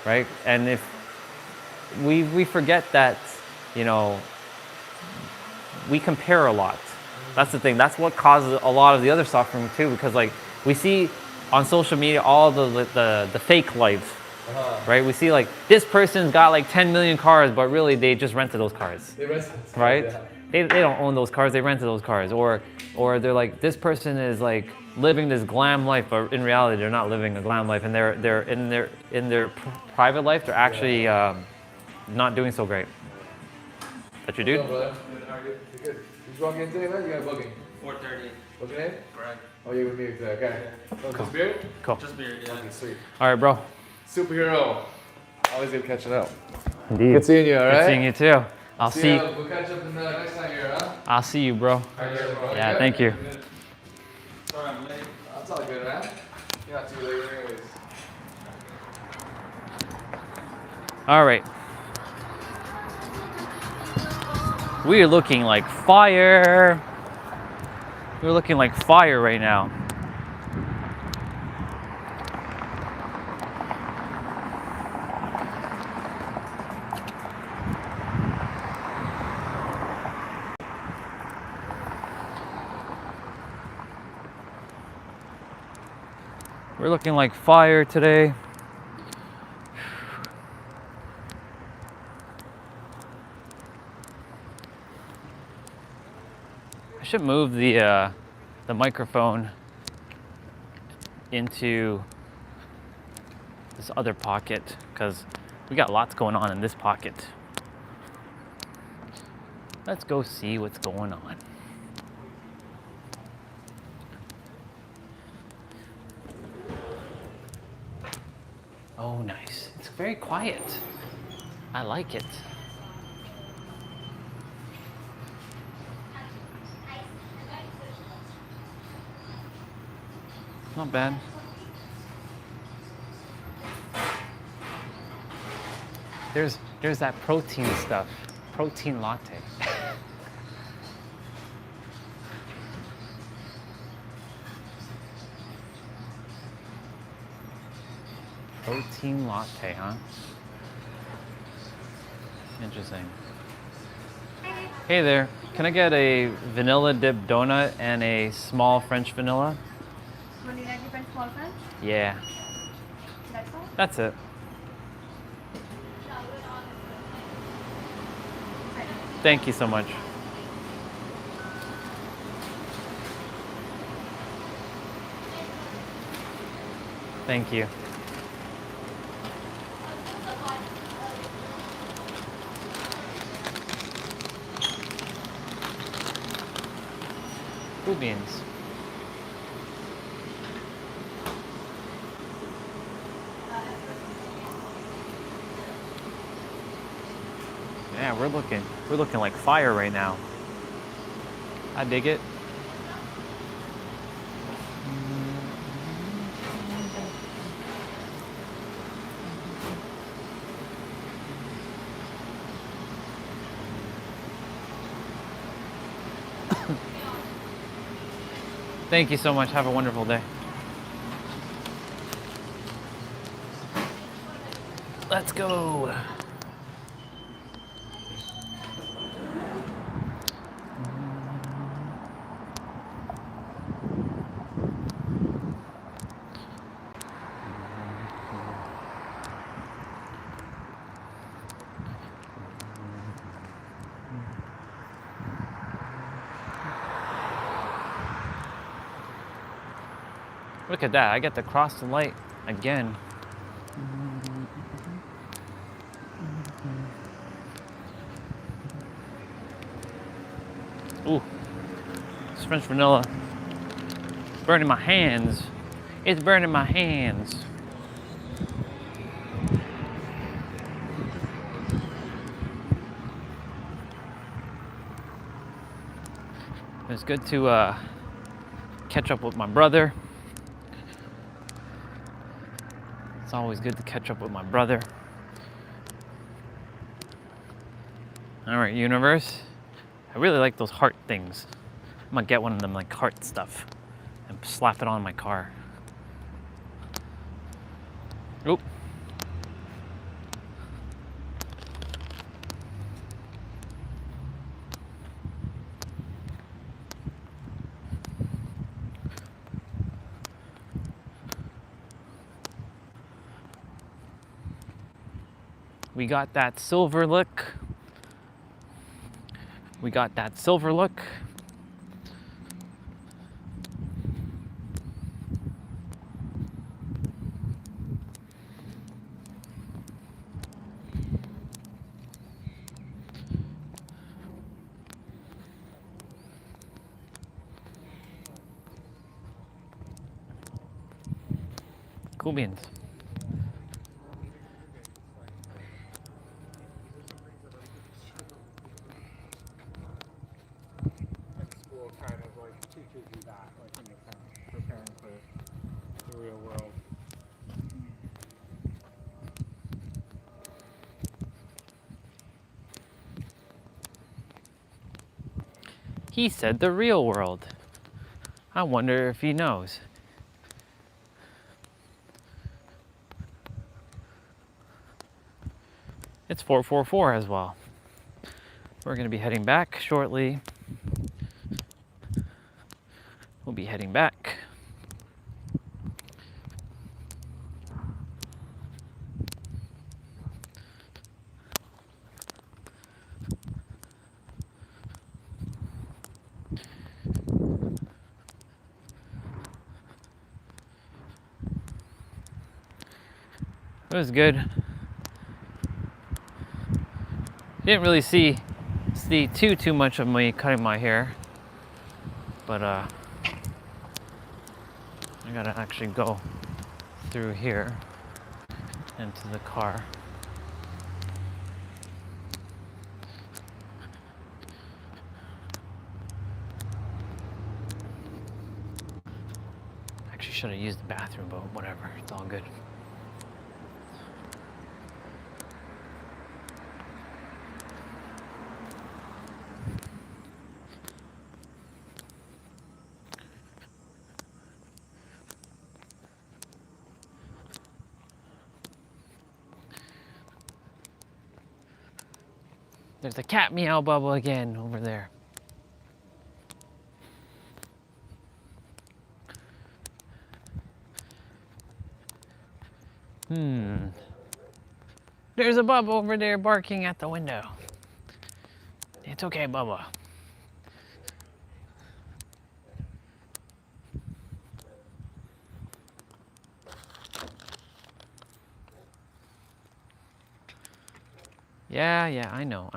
Right? And if we forget that, we compare a lot. That's the thing. That's what causes a lot of the other suffering too, because like we see on social media all the fake life, right? We see like this person's got like 10 million cars, but really they just rented those cars. They rented those cars, right? yeah. They don't own those cars. They rented those cars, or they're like, this person is like living this glam life, but in reality they're not living a glam life, and they're in their private life they're actually not doing so great. That your dude? What's up, brother? Good. You just walking in today, man? You got a booking? 4:30. Booking in? Correct. Oh, you're with me today. Okay. Cool. Just beer? Cool. Just beer, yeah. Okay, sweet. All right, bro. Superhero. Always good catching up. Indeed. Good seeing you, all right? Good seeing you too. I'll see you. We'll catch up in next time here, huh? I'll see you, bro. All right, bro. Yeah, Good? thank you. Good. Sorry I'm late. That's all good, man. You're not too late anyways. All right. We are looking like fire. We're looking like fire right now. We're looking like fire today. I should move the microphone into this other pocket because we got lots going on in this pocket. Let's go see what's going on. Oh, nice. It's very quiet. I like it. Not bad. There's that protein stuff. Protein latte. Protein latte, huh? Interesting. Hey there, can I get a vanilla dip donut and a small French vanilla? Vanilla dip and small French? Yeah. That's all? That's it. Thank you so much. Thank you. Cool beans. Yeah, we're looking like fire right now. I dig it. Thank you so much. Have a wonderful day. Let's go. Look at that. I get to cross the light again. Ooh, it's French vanilla. It's burning my hands. It's burning my hands. It's good to catch up with my brother. It's always good to catch up with my brother. All right, universe. I really like those heart things. I'm gonna get one of them like heart stuff and slap it on my car. Oop. We got that silver look. We got that silver look. Cool beans. School kind of like teaches you that, like when you're kind of preparing for the real world. He said the real world. I wonder if he knows. It's 444 as well. We're gonna be heading back shortly. We'll be heading back. It was good. Didn't really see too much of me cutting my hair, but I gotta actually go through here into the car. Actually should have used the bathroom, but whatever, it's all good. There's a cat meow bubble again over there. There's a bub over there barking at the window. It's okay, Bubba. Yeah, I know.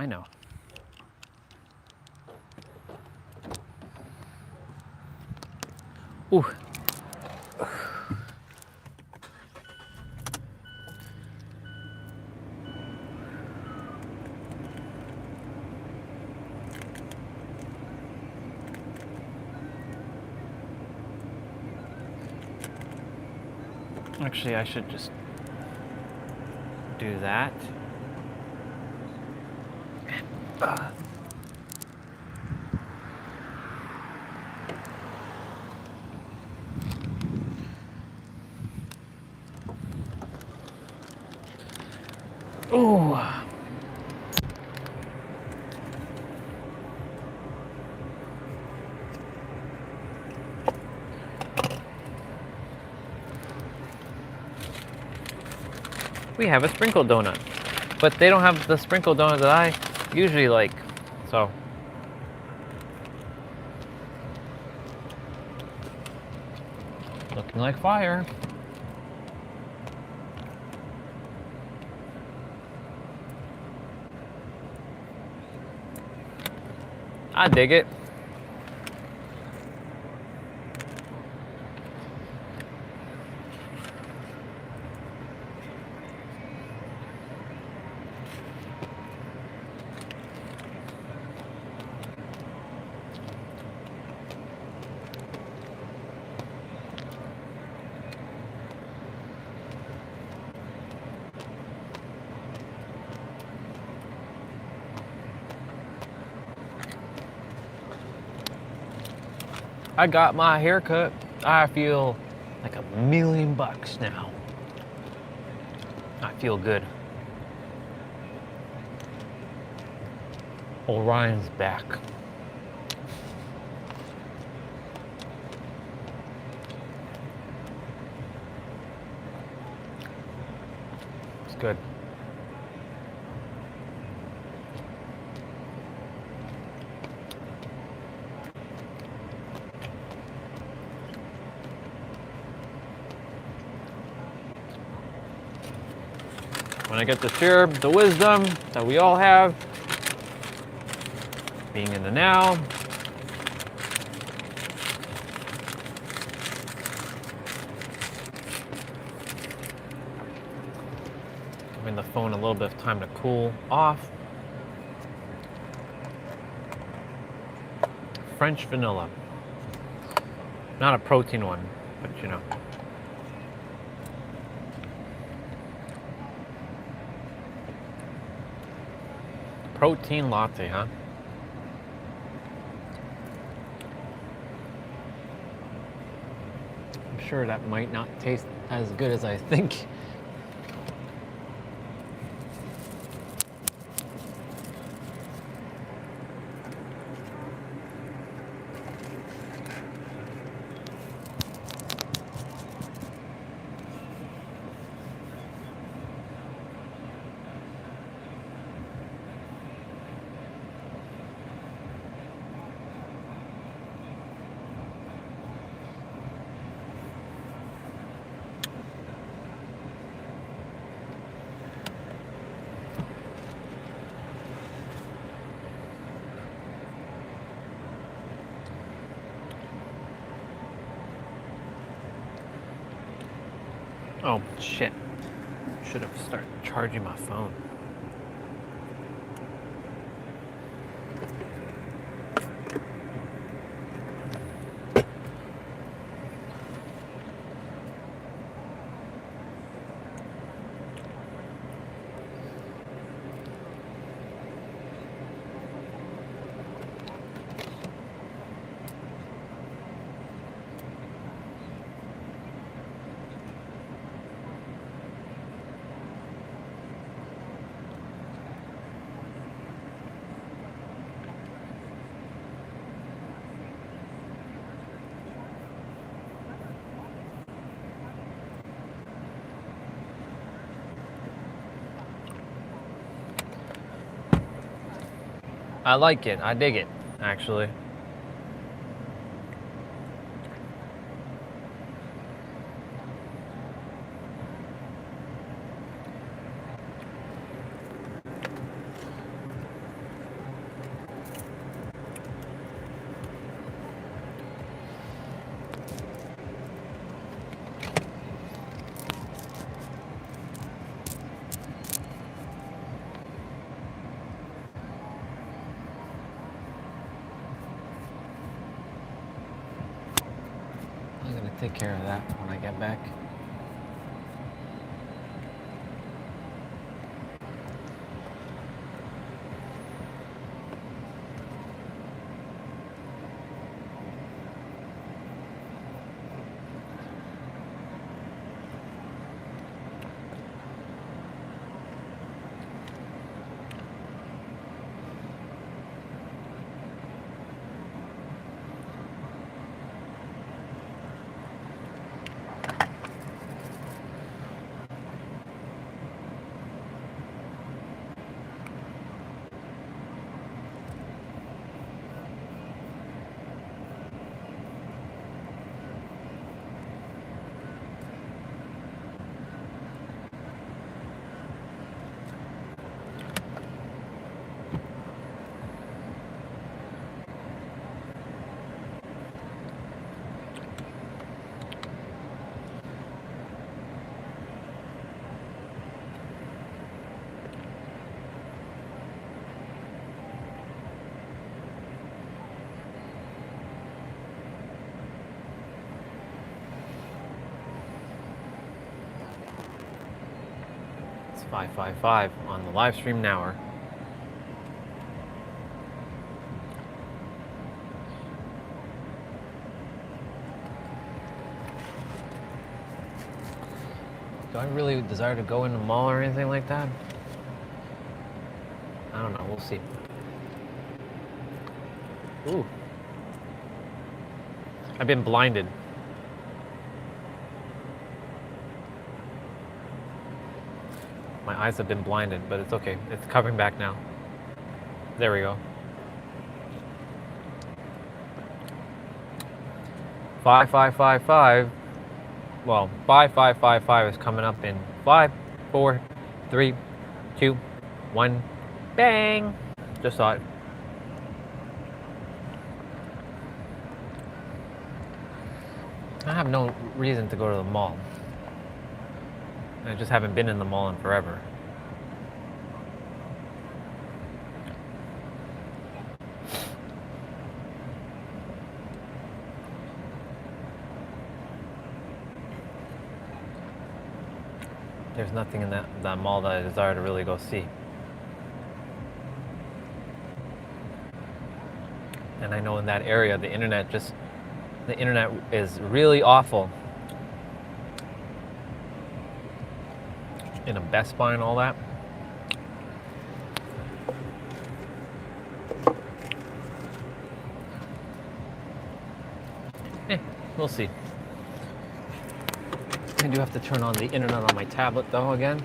Ooh. Actually, I should just do that. Ooh. We have a sprinkle donut, but they don't have the sprinkle donut that I usually like, so. Looking like fire. I dig it. I got my haircut. I feel like $1,000,000 now. I feel good. Orion's back. It's good. When I get to share the wisdom that we all have, being in the now, giving the phone a little bit of time to cool off. French vanilla. Not a protein one, but you know. Protein latte, huh? I'm sure that might not taste as good as I think. Oh, shit. Should have started charging my phone. I like it. I dig it, actually. I'm gonna take care of that when I get back. It's 555 on the live stream now. Do I really desire to go in the mall or anything like that? I don't know. We'll see. Ooh. I've been blinded. My eyes have been blinded, but it's okay. It's coming back now. There we go. 5555. Well, 5555 is coming up in 5, 4, 3, 2, 1. Bang! Just saw it. I have no reason to go to the mall. I just haven't been in the mall in forever. There's nothing in that mall that I desire to really go see. And I know in that area, the internet is really awful. In a Best Buy and all that. We'll see. I do have to turn on the internet on my tablet though again.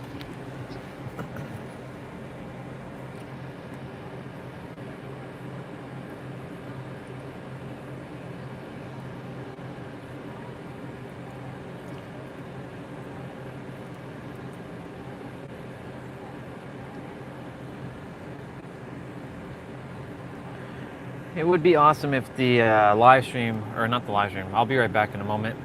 It would be awesome if the live stream, or not the live stream, I'll be right back in a moment.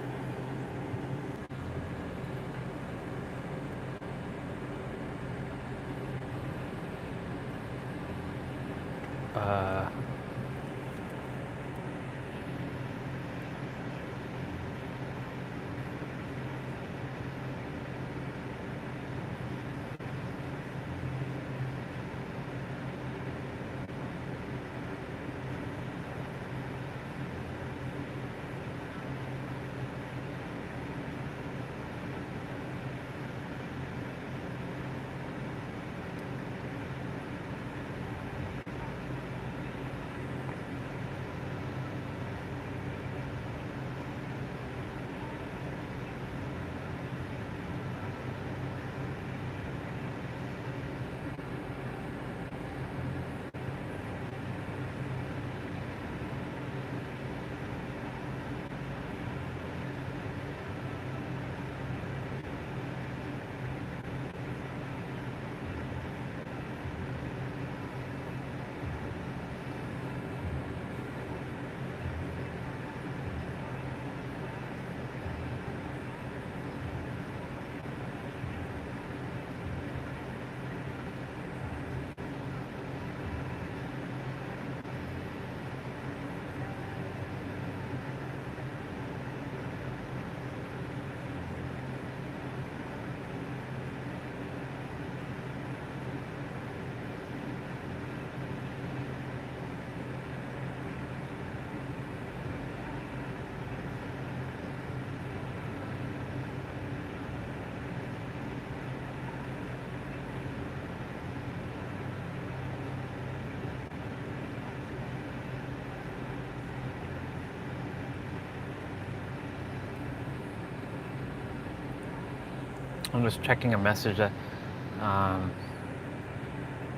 I'm just checking a message that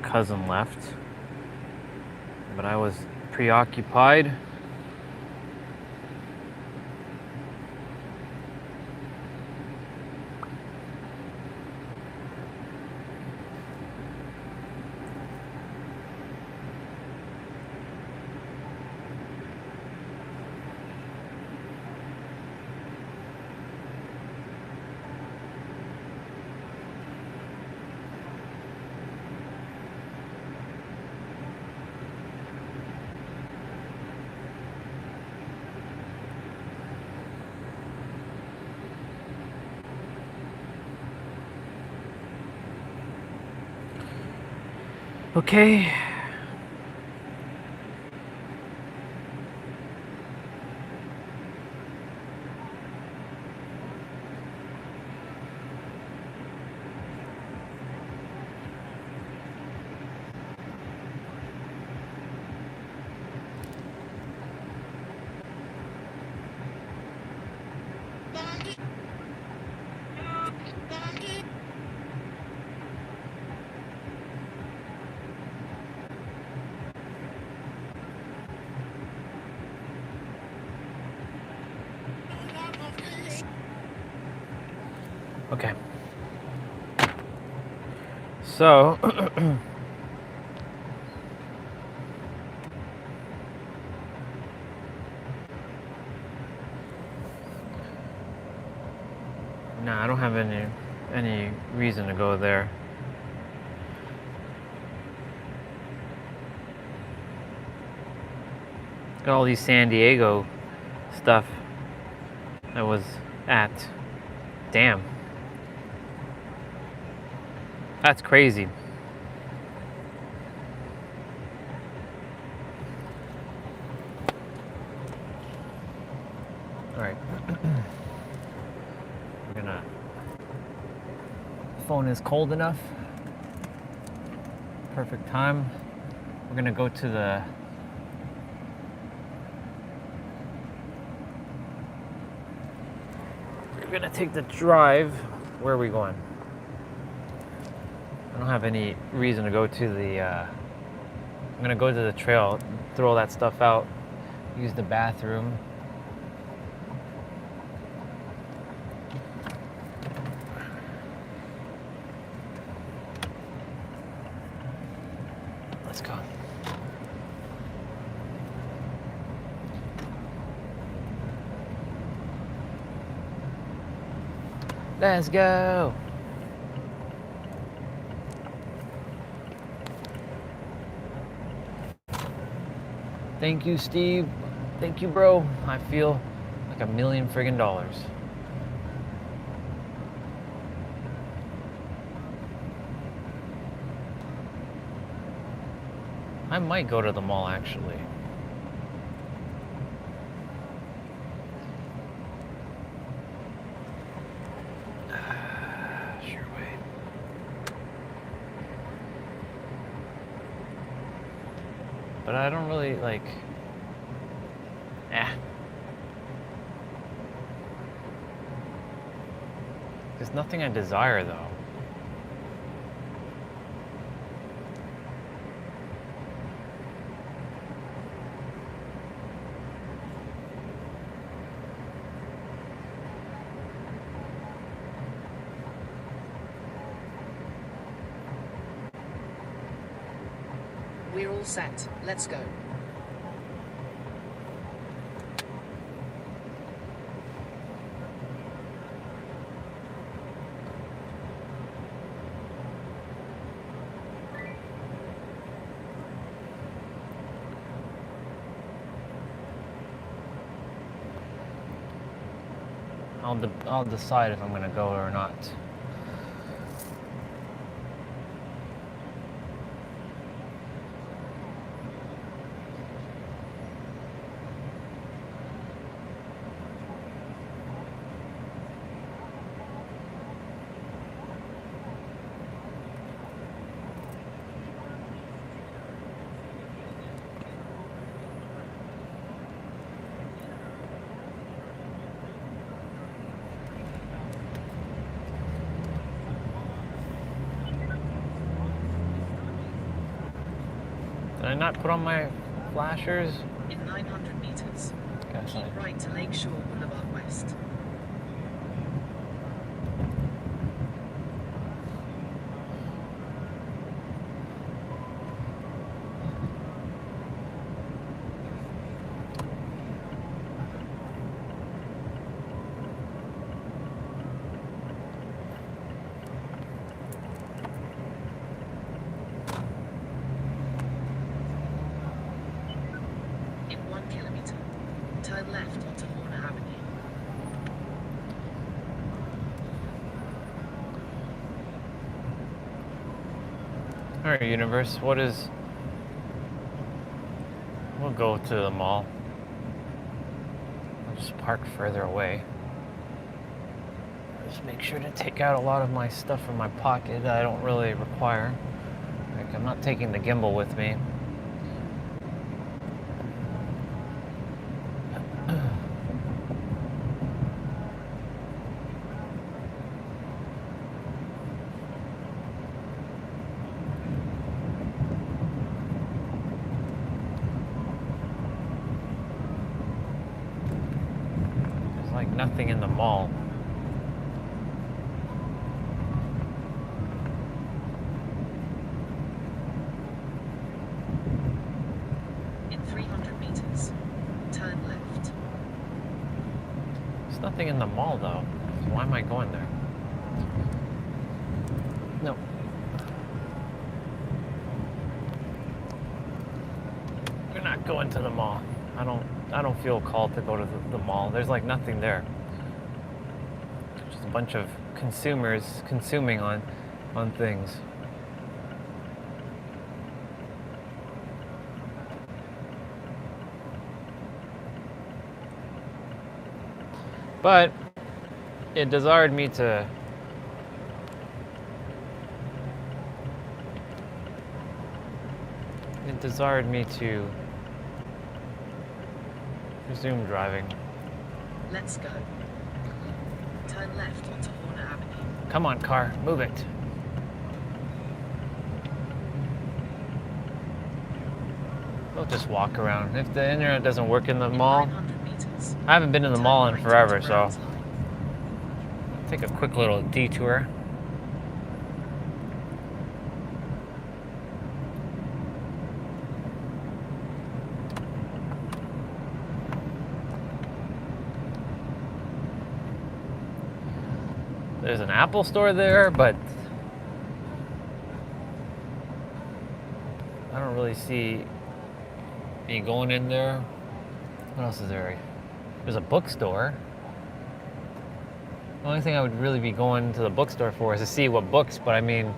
cousin left, but I was preoccupied. Okay. Okay. So, no, I don't have any reason to go there. Got all these San Diego stuff that was at. Damn. That's crazy. All right. We're gonna. Phone is cold enough. Perfect time. We're gonna go to the. We're gonna take the drive. Where are we going? I don't have any reason to go to the. I'm gonna go to the trail, throw all that stuff out, use the bathroom. Let's go. Let's go. Thank you, Steve. Thank you, bro. I feel like $1 million friggin' dollars. I might go to the mall, actually. Sure way. But I don't really like. There's nothing I desire, though. We're all set. Let's go. I'll decide if I'm gonna go or not. I not put on my flashers? In 900 meters, Gosh, keep right to Lakeshore Boulevard West. In 1 kilometer, turn left onto Horner Avenue. All right, universe, what is... We'll go to the mall. I'll just park further away. Just make sure to take out a lot of my stuff from my pocket that I don't really require. Like, I'm not taking the gimbal with me. There's like nothing in the mall. In 300 meters, turn left. There's nothing in the mall though. So why am I going there? No. We're not going to the mall. I don't feel called to go to the mall. There's like nothing there. Just a bunch of consumers consuming on things. But it desired me to resume driving. Let's go. Turn left onto Horner Avenue. Come on, car, move it. We'll just walk around. If the internet doesn't work in the mall, 900 meters, I haven't been in the turn mall in right forever, onto so Browns Line. take a quick little detour. There's an Apple store there, but I don't really see me going in there. What else is there? There's a bookstore. The only thing I would really be going to the bookstore for is to see what books, but I mean,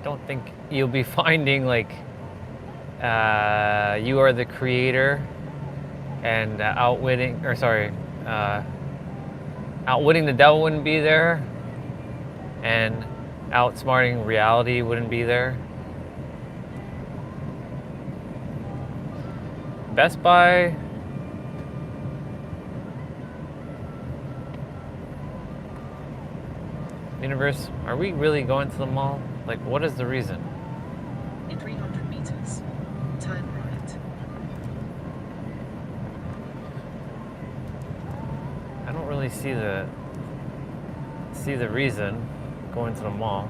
don't think you'll be finding like You Are the Creator and Outwitting the Devil wouldn't be there, and Outsmarting Reality wouldn't be there. Best Buy, Universe, are we really going to the mall? Like, what is the reason? In 300 meters, turn right. I don't really see the reason going to the mall.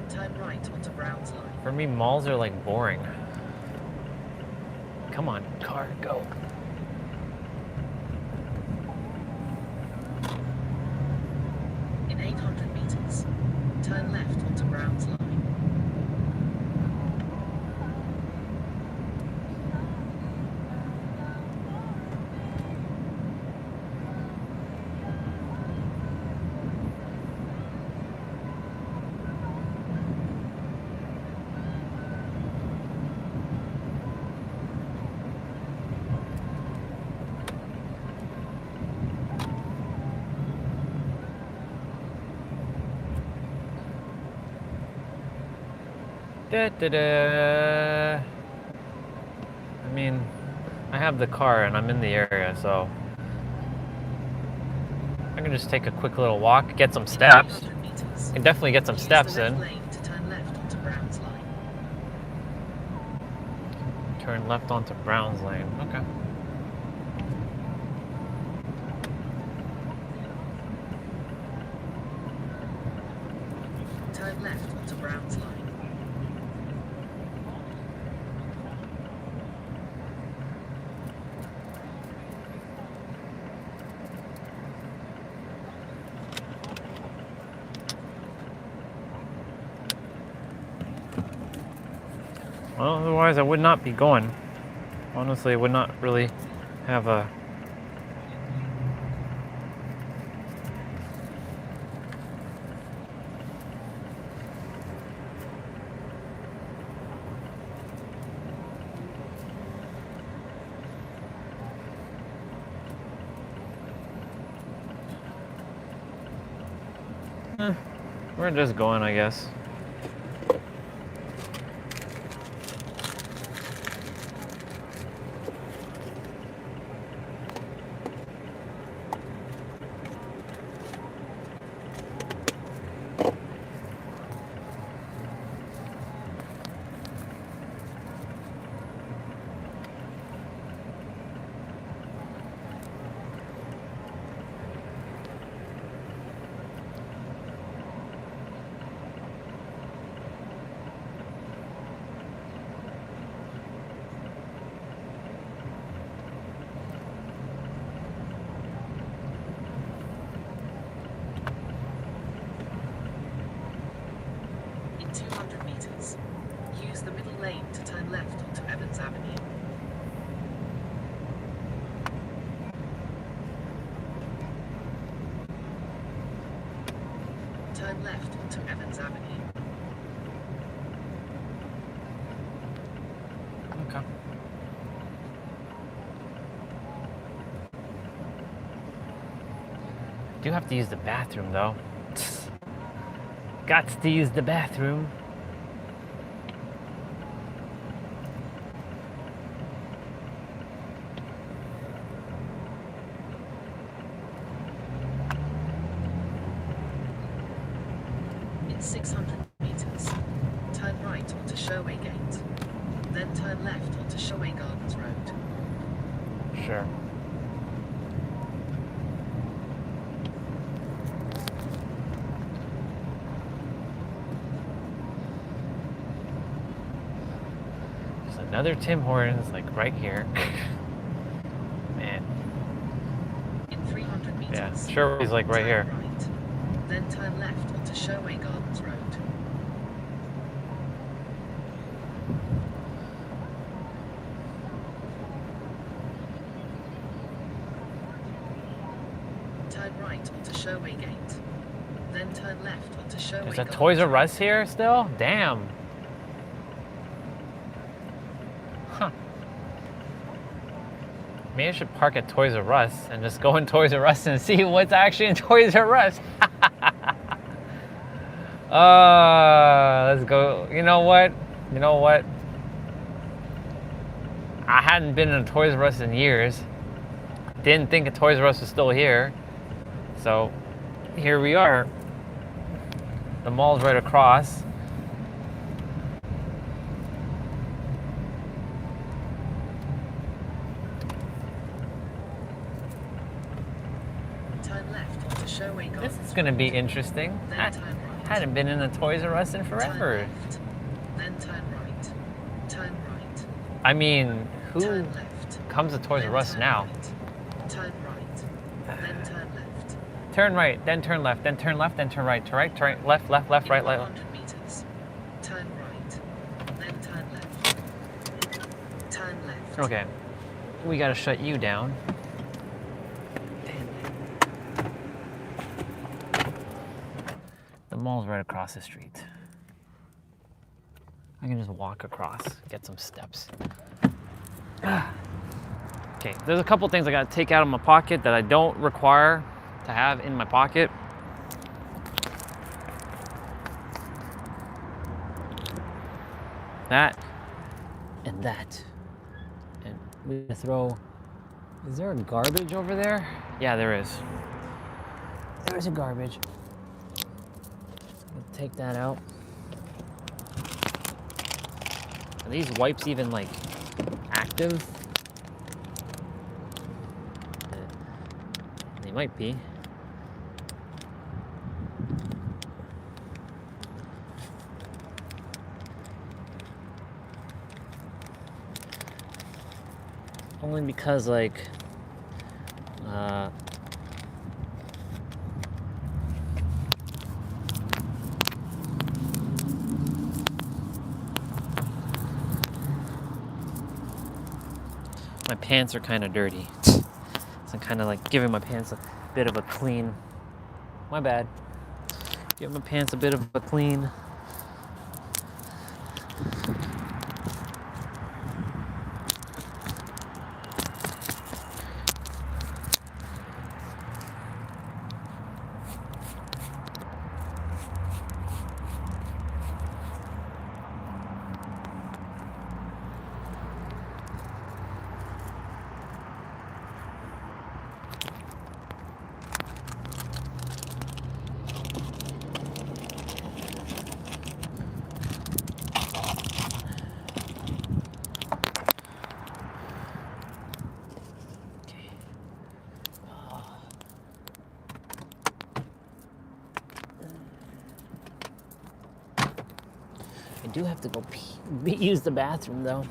Turn right onto Browns Line. For me, malls are like boring. Come on, car, go. In 800 meters, turn left onto Browns Line. Da, da, da. mean, I have the car and I'm in the area, so I can just take a quick little walk, get some steps. Can definitely get some steps in. Turn left onto Browns Lane. Okay. Turn left onto Browns Line. Well, otherwise I would not be going. Honestly, I would not really have a... We're just going, I guess. In 200 meters, use the middle lane to turn left onto Evans Avenue. Turn left onto Evans Avenue. Okay. Do have to use the bathroom though. Got to use the bathroom. In 600 meters, turn right onto Sherway Gate. Then turn left onto Sherway Gardens Road. Sure. There's another Tim Hortons like right here. Man. In 300 meters, Yeah, Sherway's like right turn here. right. Then turn left onto Sherway Gardens Road. Turn right onto Sherway Gate. Then turn left onto Sherway There's a Gardens Toys R Road. Us here still? Damn. Huh. Maybe I should park at Toys R Us and just go in Toys R Us and see what's actually in Toys R Us. Let's go. You know what? You know what? I hadn't been in a Toys R Us in years. Didn't think a Toys R Us was still here. So here we are. The mall's right across. Turn left onto Sherway Gardens. This is gonna be interesting. I hadn't been in a Toys R Us in forever. Then turn right. Turn right. I mean, who Turn left. comes to Toys R Us now? Turn right. Then turn left. Turn right, then turn left, then turn left, then turn right, turn right, turn right, left, left, left, right, left. 100 meters. Turn right. Then turn left. Turn left. Okay, we gotta shut you down. The mall's right across the street. I can just walk across, get some steps. Okay, there's a couple things I gotta take out of my pocket that I don't require to have in my pocket. That, and that, We gonna throw. Is there a garbage over there? Yeah, there is. There's a garbage. We'll take that out. Are these wipes even like active? They might be. Only because like my pants are kind of dirty. So I'm kind of like giving my pants a bit of a clean. My bad. Give my pants a bit of a clean. I do have to go use the bathroom though.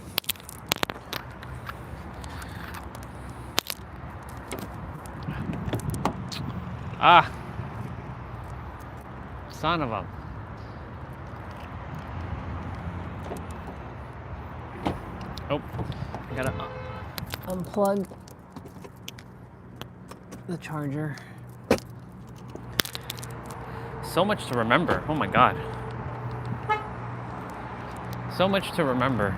Ah, son of a. Oh, I gotta unplug the charger. So much to remember. Oh my God. So much to remember.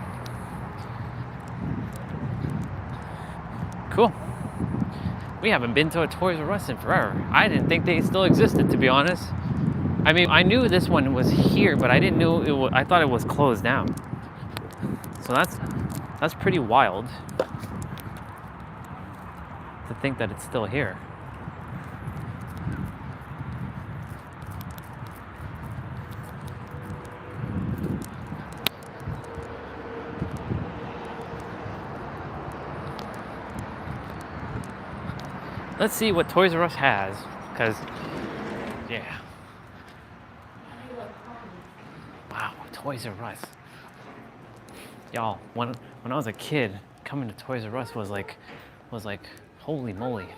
Cool. We haven't been to a Toys R Us in forever. I didn't think they still existed, to be honest. I mean, I knew this one was here, but I didn't know it was, I thought it was closed down. So that's pretty wild to think that it's still here. Let's see what Toys R Us has, because, yeah. Wow, Toys R Us. Y'all, when I was a kid, coming to Toys R Us was like, holy moly.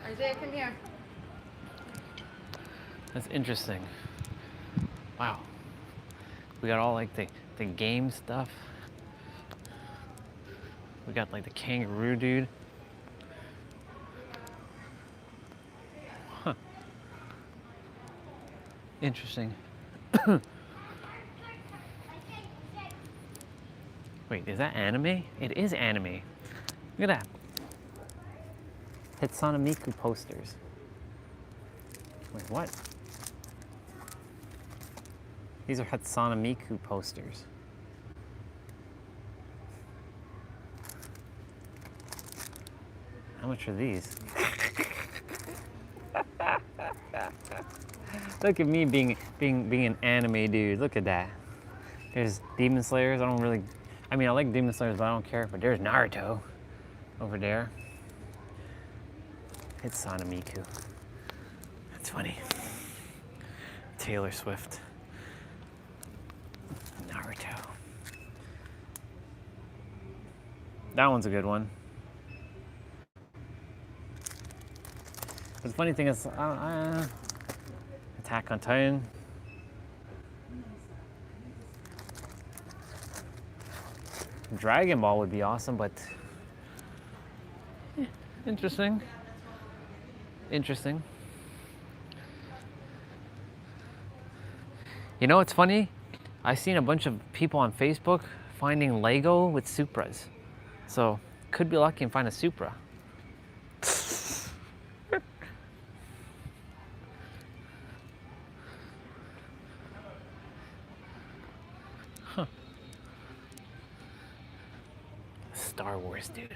Isaiah, come here. That's interesting. Wow. We got all like the game stuff. We got like the kangaroo dude. Huh. Interesting. Wait, is that anime? It is anime. Look at that. Hatsune Miku posters. Wait, what? These are Hatsune Miku posters. How much are these? Look at me being an anime dude. Look at that. There's Demon Slayers. I mean, I like Demon Slayers, but I don't care. But there's Naruto over there. It's Hatsune Miku. That's funny. Taylor Swift. Naruto. That one's a good one. But the funny thing is, Attack on Titan. Dragon Ball would be awesome, but interesting. Interesting. You know what's funny? I've seen a bunch of people on Facebook finding Lego with Supras. So, could be lucky and find a Supra. Huh. Star Wars, dude.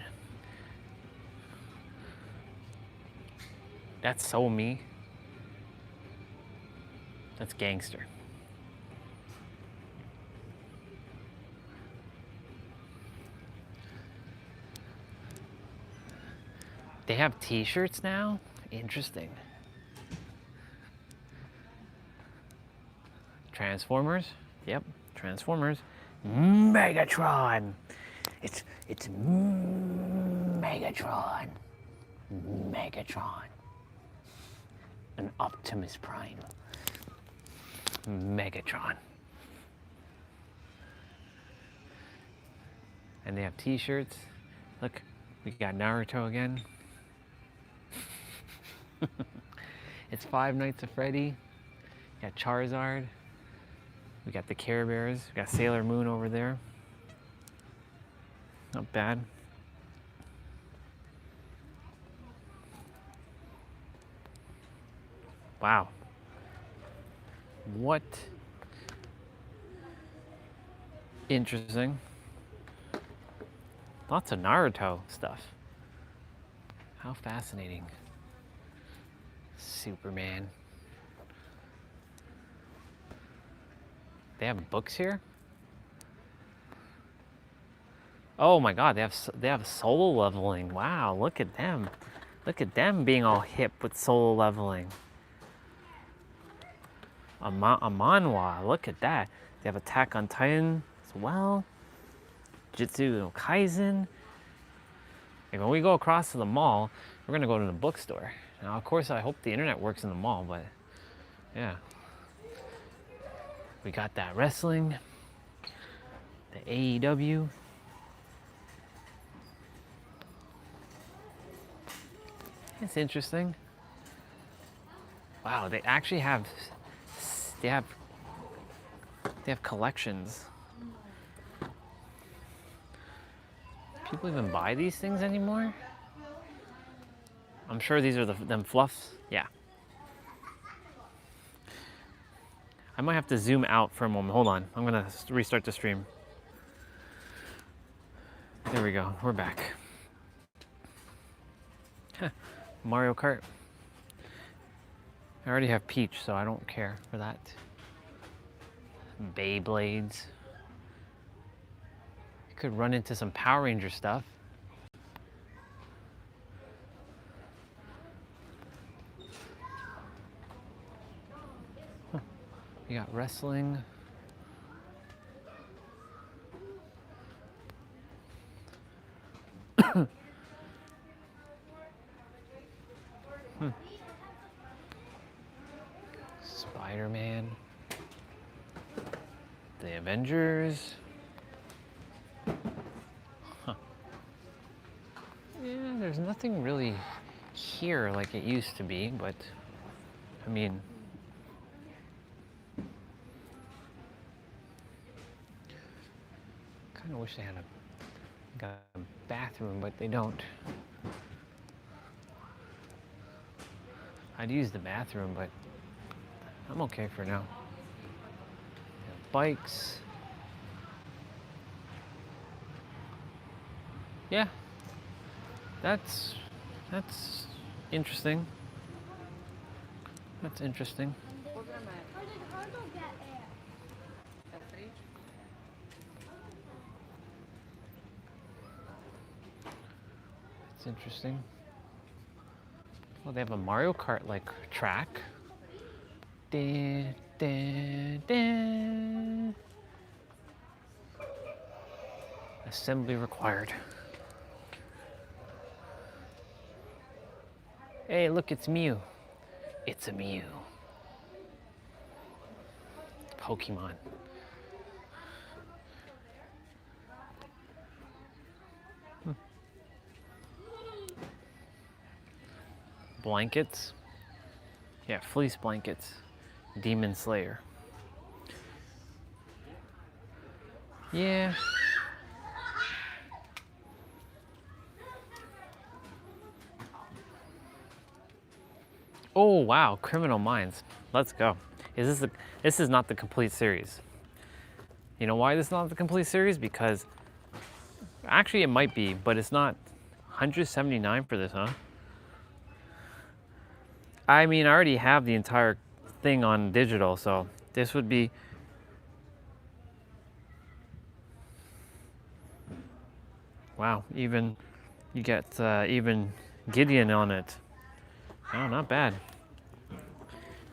That's so me. That's gangster. They have t-shirts now? Interesting. Transformers? Yep, Transformers. Megatron! It's Megatron. Megatron. An Optimus Prime. Megatron. And they have t-shirts. Look, we got Naruto again. It's Five Nights at Freddy. We got Charizard. We got the Care Bears. We got Sailor Moon over there. Not bad. Wow. What interesting. Lots of Naruto stuff. How fascinating. Superman. They have books here? Oh my god, they have solo leveling. Wow, look at them. Look at them being all hip with solo leveling. A manhwa, look at that. They have Attack on Titan as well. Jujutsu no Kaisen. And when we go across to the mall, we're gonna go to the bookstore. Now, of course, I hope the internet works in the mall, but yeah. We got that wrestling, the AEW. It's interesting. Wow, they actually have, they have collections. People even buy these things anymore? I'm sure these are them fluffs. Yeah. I might have to zoom out for a moment. Hold on. I'm gonna restart the stream. There we go. We're back. Huh. Mario Kart. I already have Peach, so I don't care for that. Beyblades. You could run into some Power Ranger stuff. Huh. You got wrestling. Spider-Man. The Avengers. Huh. Yeah, there's nothing really here like it used to be, but I mean, kind of wish they had a bathroom, but they don't. I'd use the bathroom, but I'm okay for now. Bikes. Yeah, that's interesting. That's interesting. It's interesting. Well, they have a Mario Kart like track. Dun, dun, dun. Assembly required. Hey, look, it's Mew. It's a Mew. Pokemon. Blankets. Yeah, fleece blankets. Demon Slayer. Yeah. Oh wow, Criminal Minds. Let's go. This is not the complete series. You know why this is not the complete series? Because Actually, it might be, but it's not. 179 for this, huh? I mean, I already have the entire thing on digital, so this would be. Wow, even you get even Gideon on it. Oh, not bad.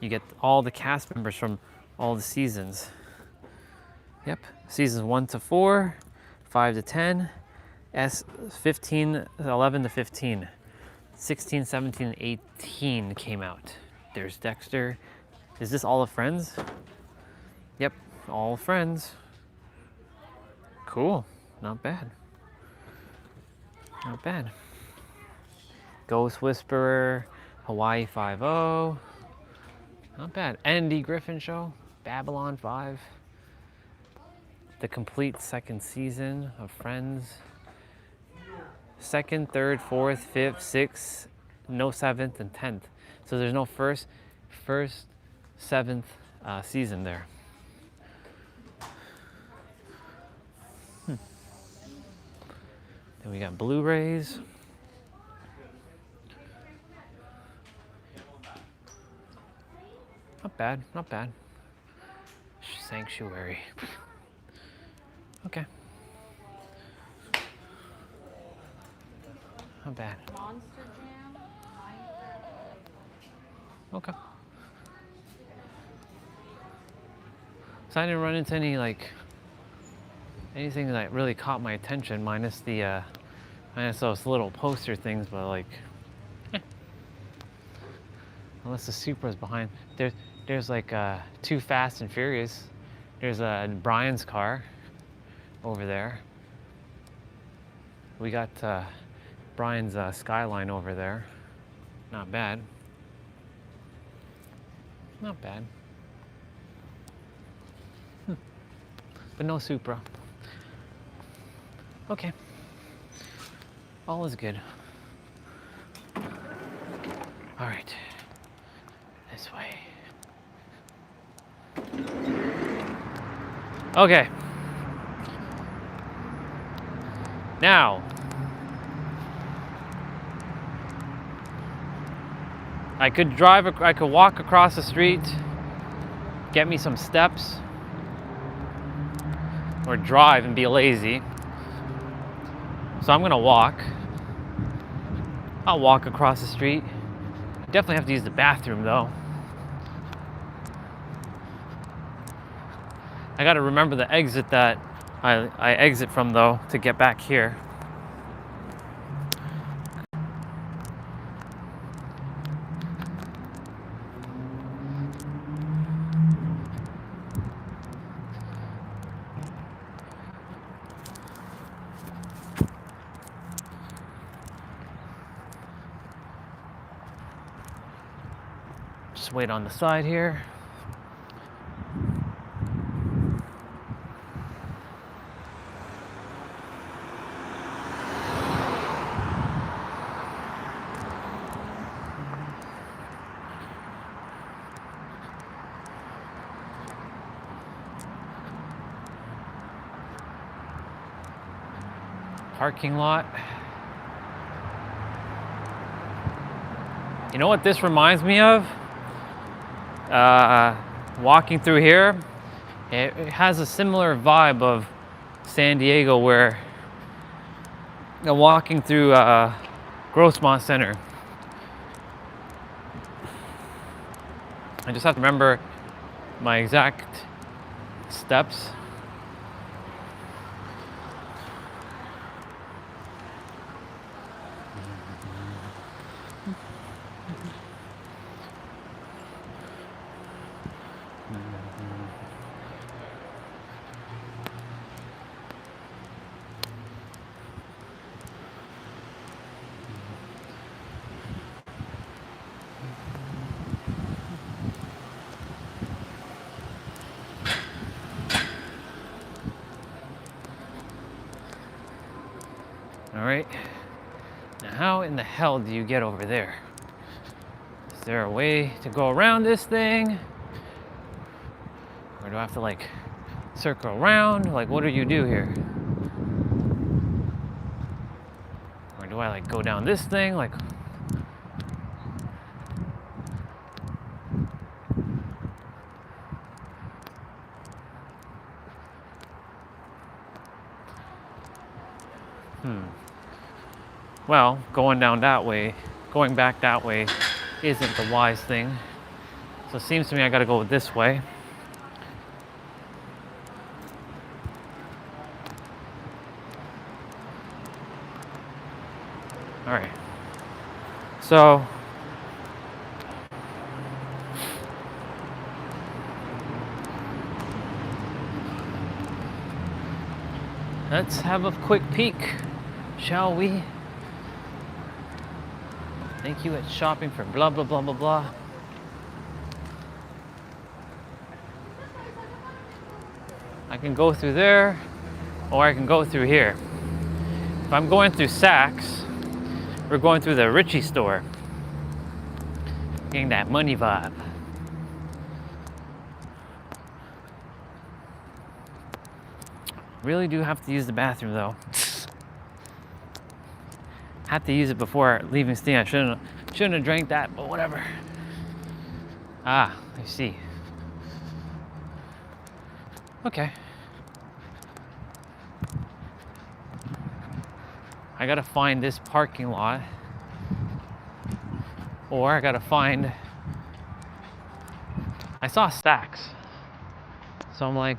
You get all the cast members from all the seasons. Yep, seasons 1 to 4, 5 to 10, S 15, 11 to 15, 16, 17, and 18 came out. There's Dexter. Is this all of Friends? Yep, all Friends. Cool, not bad. Not bad. Ghost Whisperer, Hawaii 5-0. Not bad. Andy Griffin Show, Babylon 5. The complete second season of Friends. Second, third, fourth, fifth, sixth, no seventh, and 10th. So there's no first, seventh season there. Then we got Blu-rays. Not bad, not bad. Sanctuary. Okay. Not bad. Monster Jam. Okay. So I didn't run into any anything that really caught my attention, minus those little poster things, but unless the Supra's behind. There's like Too Fast and Furious. There's Brian's car over there. We got Brian's Skyline over there. Not bad. Not bad. But no Supra. Okay. All is good. All right. This way. Okay. Now, I could walk across the street, get me some steps, or drive and be lazy. So I'm gonna walk. I'll walk across the street. Definitely have to use the bathroom though. I gotta remember the exit that I exit from though to get back here. Just wait on the side here. Parking lot. You know what this reminds me of? Walking through here, it has a similar vibe of San Diego, where walking through Grossmont Center. I just have to remember my exact steps. All right, now how in the hell do you get over there? Is there a way to go around this thing? Or do I have to circle around? What do you do here? I like go down this thing? Like, well, going down that way, going back that way isn't the wise thing. So it seems to me I gotta go this way. All right. So let's have a quick peek, shall we? Thank you at shopping for blah, blah, blah, blah, blah. I can go through there, or I can go through here. If I'm going through Saks, we're going through the Richie store. Getting that money vibe. Really do have to use the bathroom though. Had to use it before leaving Steam. I shouldn't have drank that, but whatever. Ah, I see. Okay. I gotta find this parking lot. Or I gotta find... I saw Saks. So I'm like...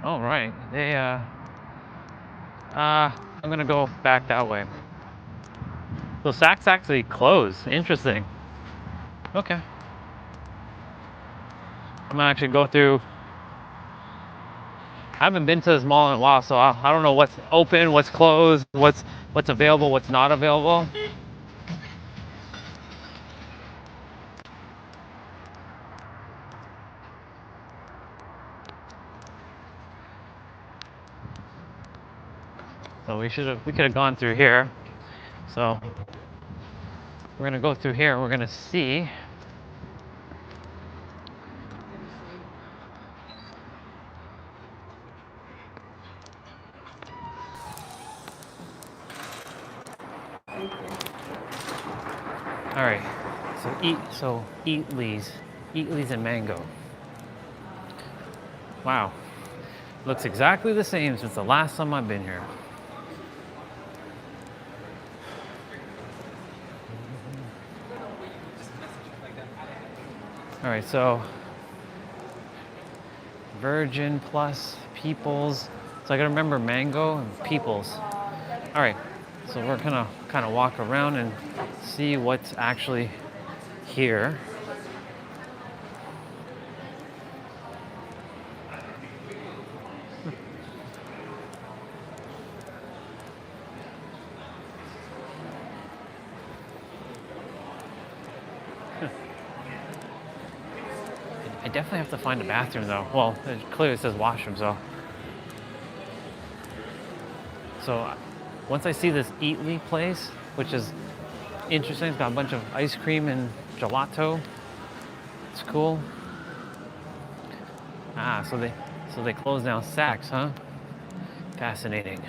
All right, I'm gonna go back that way. So Saks actually closed. Interesting. Okay. I'm gonna actually go through. I haven't been to this mall in a while, so I don't know what's open, what's closed, what's available, what's not available. So we could have gone through here. So we're gonna go through here. We're gonna see. All right. So Eatleys and mango. Wow. Looks exactly the same since the last time I've been here. All right, so Virgin plus Peoples. So I gotta remember mango and Peoples. All right, so we're gonna kind of walk around and see what's actually here. I definitely have to find a bathroom though. Well, it clearly says washroom, so once I see this Eatly place, which is interesting, it's got a bunch of ice cream and gelato. It's cool. Ah, so they closed down Saks, huh? Fascinating.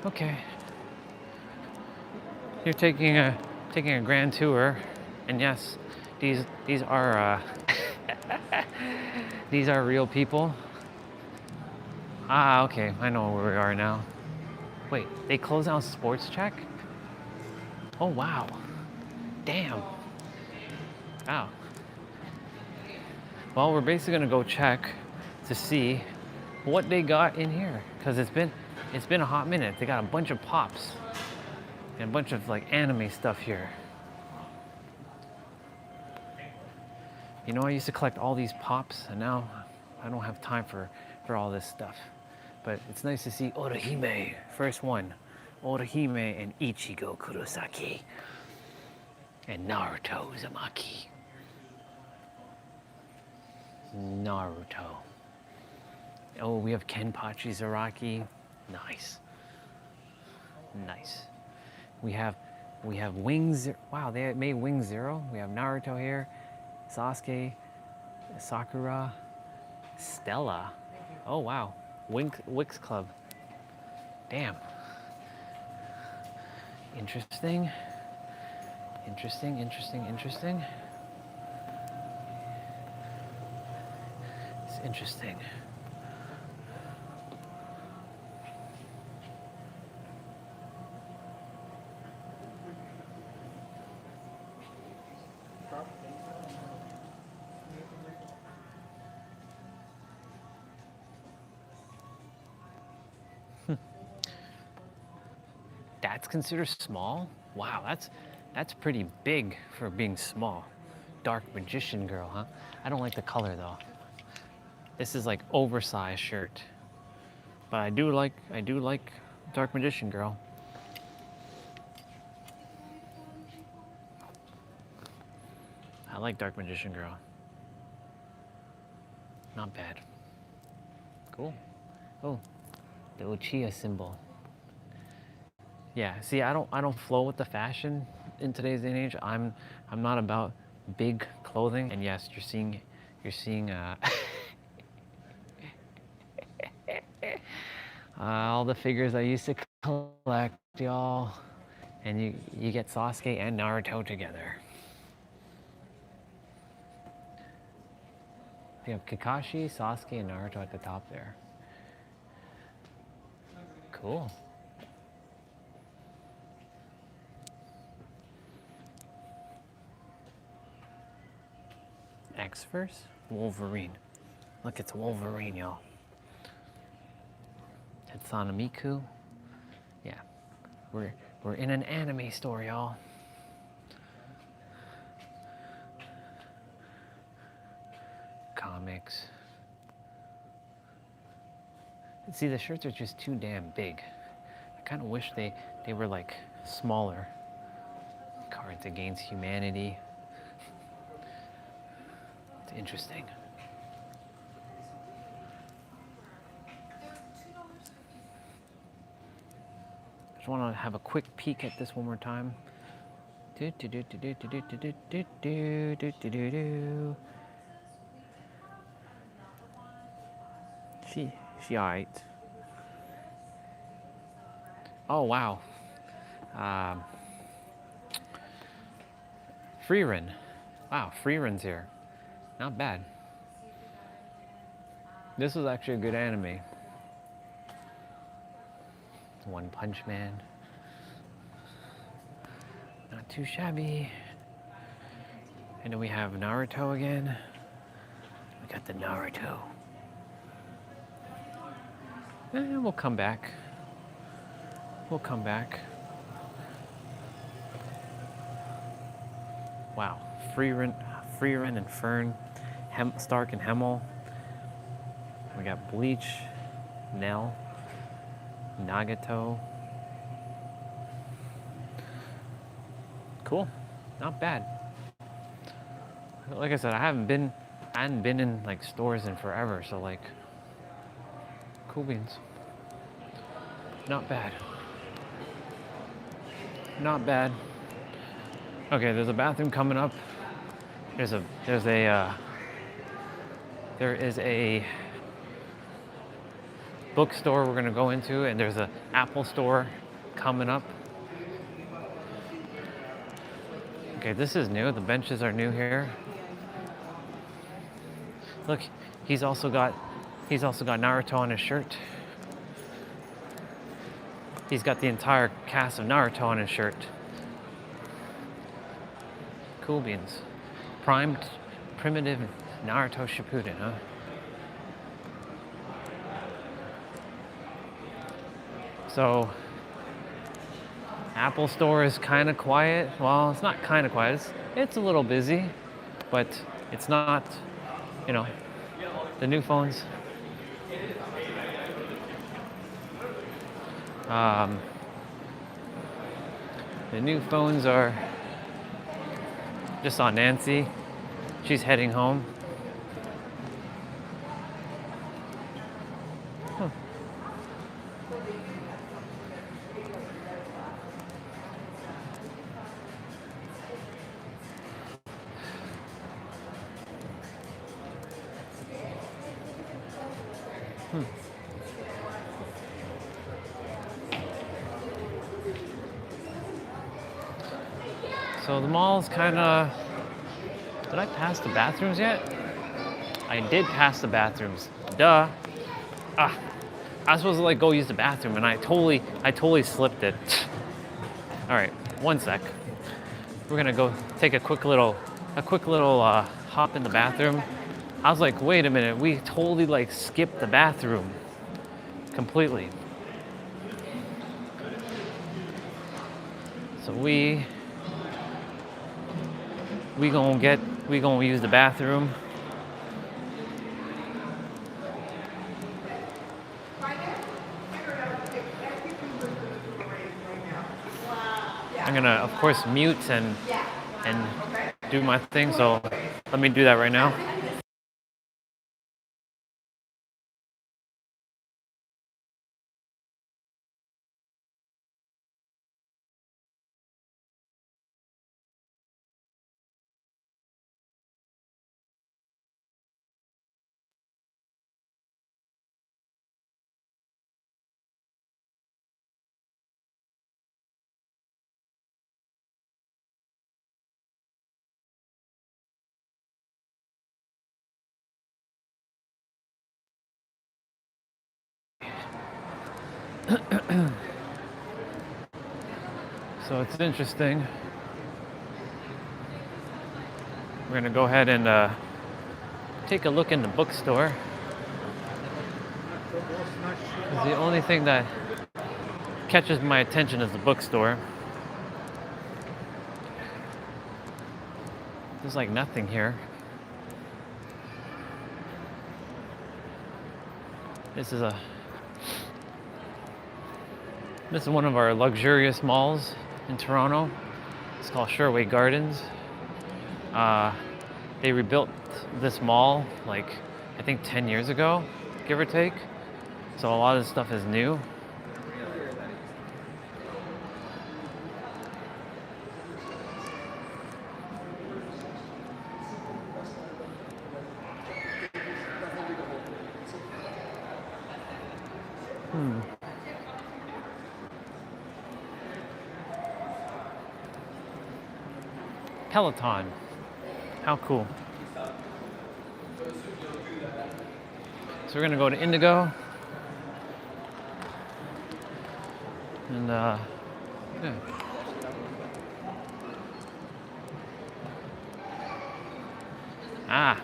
Okay. You're taking a grand tour, and yes, these are these are real people. Ah, okay, I know where we are now. Wait, they closed down Sports Check? Oh wow, damn. Wow. Well, we're basically gonna go check to see what they got in here, because it's been a hot minute. They got a bunch of pops and a bunch of like anime stuff here. You know, I used to collect all these pops, and now I don't have time for all this stuff. But it's nice to see Orihime, first one. Orihime and Ichigo Kurosaki. And Naruto Uzumaki. Naruto. Oh, we have Kenpachi Zaraki. Nice. Nice. We have Wings. Wow, they made Wing Zero. We have Naruto here. Sasuke. Sakura. Stella. Oh, wow. Wix Club. Damn. Interesting. Interesting, interesting, interesting. It's interesting. That's considered small? Wow, that's pretty big for being small. Dark Magician Girl, huh? I don't like the color though. This is like oversized shirt. But I do like Dark Magician Girl. I like Dark Magician Girl. Not bad. Cool. Oh, the Uchiha symbol. Yeah, see, I don't flow with the fashion in today's day and age. I'm not about big clothing. And yes, you're seeing all the figures I used to collect, y'all. And you get Sasuke and Naruto together. You have Kakashi, Sasuke, and Naruto at the top there. Cool. X-Verse? Wolverine. Look, it's Wolverine, y'all. It's Sanamiku. Yeah. We're in an anime store, y'all. Comics. See, the shirts are just too damn big. I kind of wish they were like smaller. Cards Against Humanity. It's interesting. Just want to have a quick peek at this one more time. She alright. Oh wow. Freerun. Wow, Freerun's here. Not bad. This was actually a good anime. One Punch Man. Not too shabby. And then we have Naruto again. We got the Naruto. And we'll come back. We'll come back. Wow, Freerun and Fern, Stark and Hemmel. We got Bleach, Nell, Nagato. Cool, not bad. Like I said, I hadn't been in like stores in forever, so like, cool beans. Not bad. Not bad. Okay, there's a bathroom coming up. There is a bookstore we're gonna go into, and there's an Apple store coming up. Okay, this is new. The benches are new here. Look, he's also got Naruto on his shirt. He's got the entire cast of Naruto on his shirt. Cool beans. Primitive Naruto Shippuden, huh? So, Apple Store is kind of quiet. Well, it's not kind of quiet. It's a little busy, but It's not, you know, the new phones. The new phones are just on Nancy. She's heading home. Huh. So the mall's kind of... Did I pass the bathrooms yet? I did pass the bathrooms. Duh. I was supposed to like go use the bathroom, and I totally slipped it. All right, one sec. We're gonna go take a quick little hop in the bathroom. I was like, wait a minute, we totally like skipped the bathroom completely. So we gonna use the bathroom. I'm gonna, of course, mute and do my thing. So let me do that right now. So it's interesting. We're gonna go ahead and take a look in the bookstore. 'Cause the only thing that catches my attention is the bookstore. There's like nothing here. This is one of our luxurious malls in Toronto. It's called Sherway Gardens. They rebuilt this mall like I think 10 years ago, give or take. So a lot of this stuff is new. Peloton. How cool. So we're gonna go to Indigo. And yeah.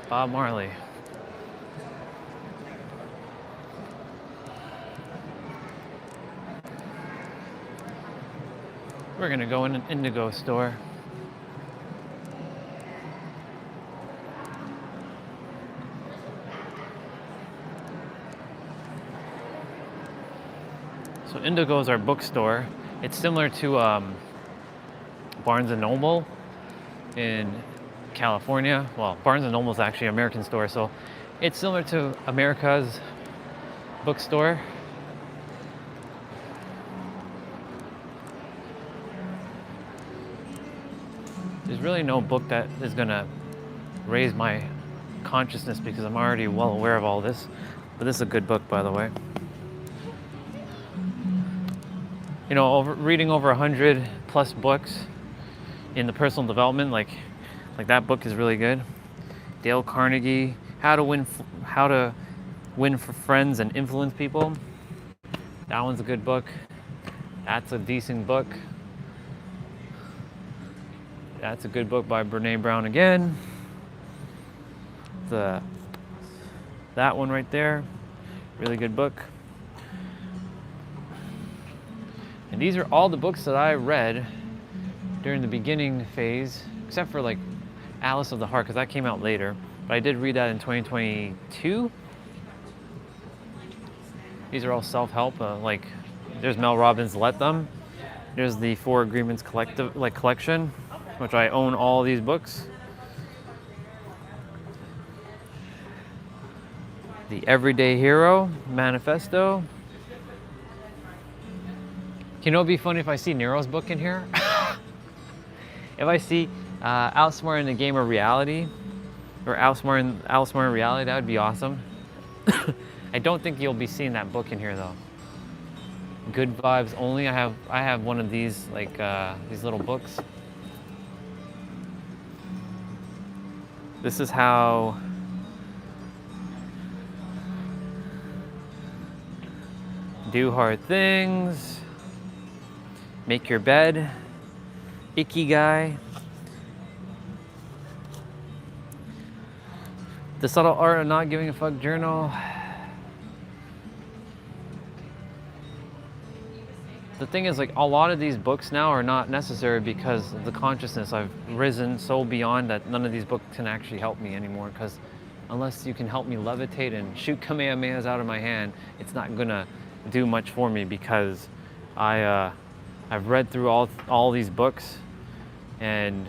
Bob Marley. We're gonna go in an Indigo store. So Indigo is our bookstore. It's similar to Barnes & Noble in California. Well, Barnes & Noble is actually an American store, so it's similar to America's bookstore. There's really no book that is gonna raise my consciousness because I'm already well aware of all this. But this is a good book, by the way. You know, reading over 100 plus books in the personal development, like that book is really good. Dale Carnegie, How to Win for Friends and Influence People. That one's a good book. That's a decent book. That's a good book by Brene Brown again. That one right there, really good book. And these are all the books that I read during the beginning phase, except for like Atlas of the Heart, because that came out later. But I did read that in 2022. These are all self-help. Like, there's Mel Robbins' Let Them. There's the Four Agreements collection, which I own all these books. The Everyday Hero Manifesto. You know, it'd be funny if I see Nero's book in here. If I see Outsmarting the Game of Reality, or Outsmarting Reality, that would be awesome. I don't think you'll be seeing that book in here though. Good Vibes Only. I have one of these, like these little books. This is how do hard things, make your bed, Ikigai, The Subtle Art of Not Giving a Fuck journal. The thing is, like, a lot of these books now are not necessary because of the consciousness. I've risen so beyond that none of these books can actually help me anymore, because unless you can help me levitate and shoot Kamehamehas out of my hand, it's not gonna do much for me, because I've read through all these books, and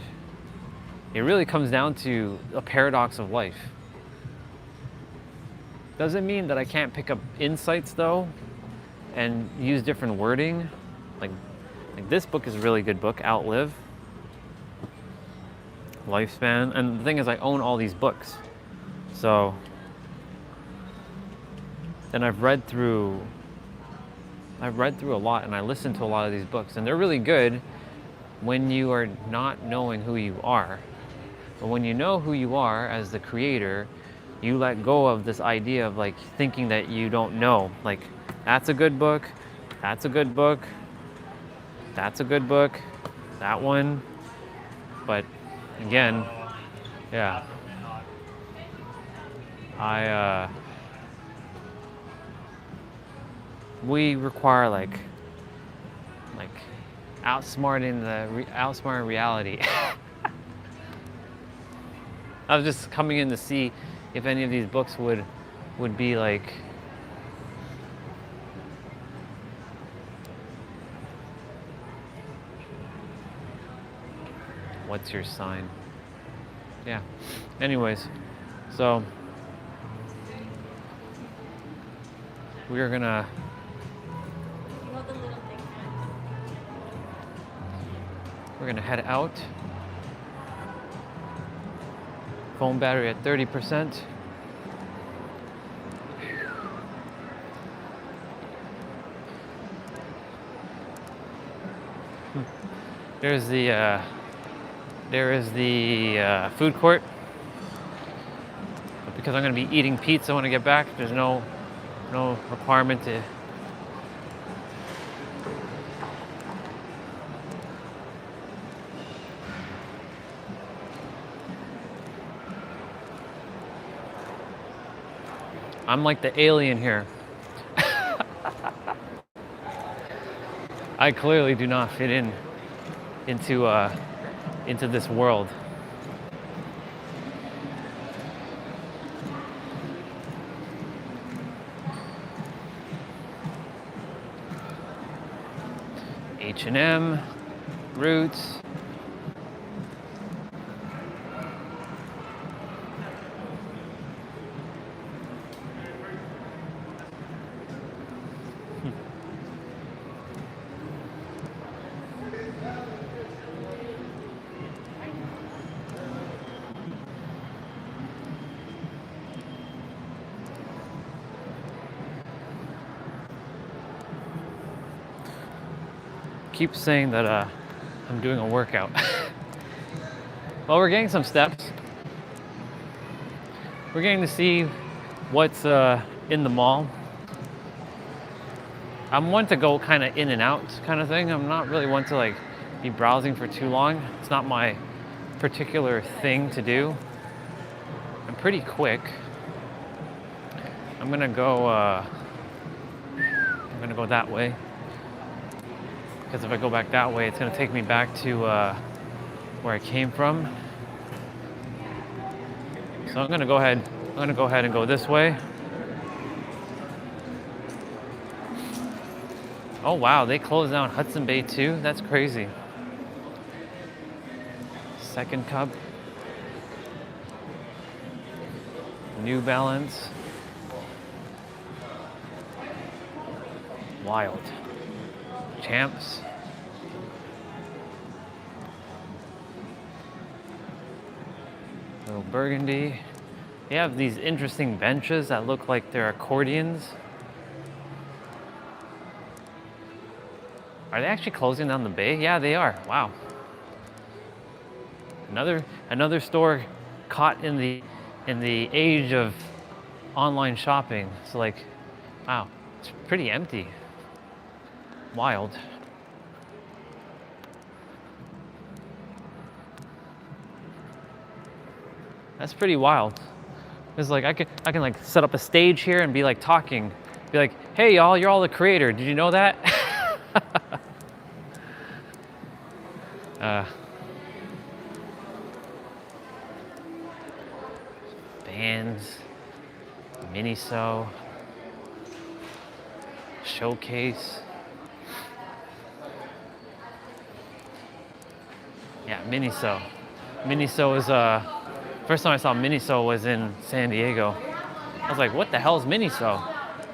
it really comes down to a paradox of life. Doesn't mean that I can't pick up insights though and use different wording. Like this book is a really good book, Outlive, Lifespan. And the thing is, I own all these books. So then I've read through a lot, and I listened to a lot of these books, and they're really good when you are not knowing who you are. But when you know who you are as the creator, you let go of this idea of like thinking that you don't know. Like, that's a good book, that's a good book, that's a good book, that one. But again, yeah, we require like outsmarting reality. I was just coming in to see if any of these books would be like, what's your sign? Yeah. Anyways, so we're gonna head out. Phone battery at 30%. There is the food court. But because I'm going to be eating pizza when I get back, there's no requirement to. I'm like the alien here. I clearly do not fit into this world. H&M, Roots. Keep saying that I'm doing a workout. Well, we're getting some steps. We're getting to see what's in the mall. I'm one to go kind of in and out kind of thing. I'm not really one to like be browsing for too long. It's not my particular thing to do. I'm pretty quick. I'm gonna go that way. Because if I go back that way, it's going to take me back to where I came from. So I'm gonna go ahead and go this way. Oh wow, they closed down Hudson Bay too? That's crazy. Second Cup. New Balance. Wild. Champs. Little Burgundy. They have these interesting benches that look like they're accordions. Are they actually closing down the bay? Yeah, they are. Wow. Another store caught in the age of online shopping. So like, wow, it's pretty empty. Wild. That's pretty wild. It's like I can like set up a stage here and be like talking, be like, hey y'all, you're all the creator. Did you know that? Bands, Miniso, Showcase. Yeah, Miniso. Miniso is first time I saw Miniso was in San Diego. I was like, what the hell is Miniso?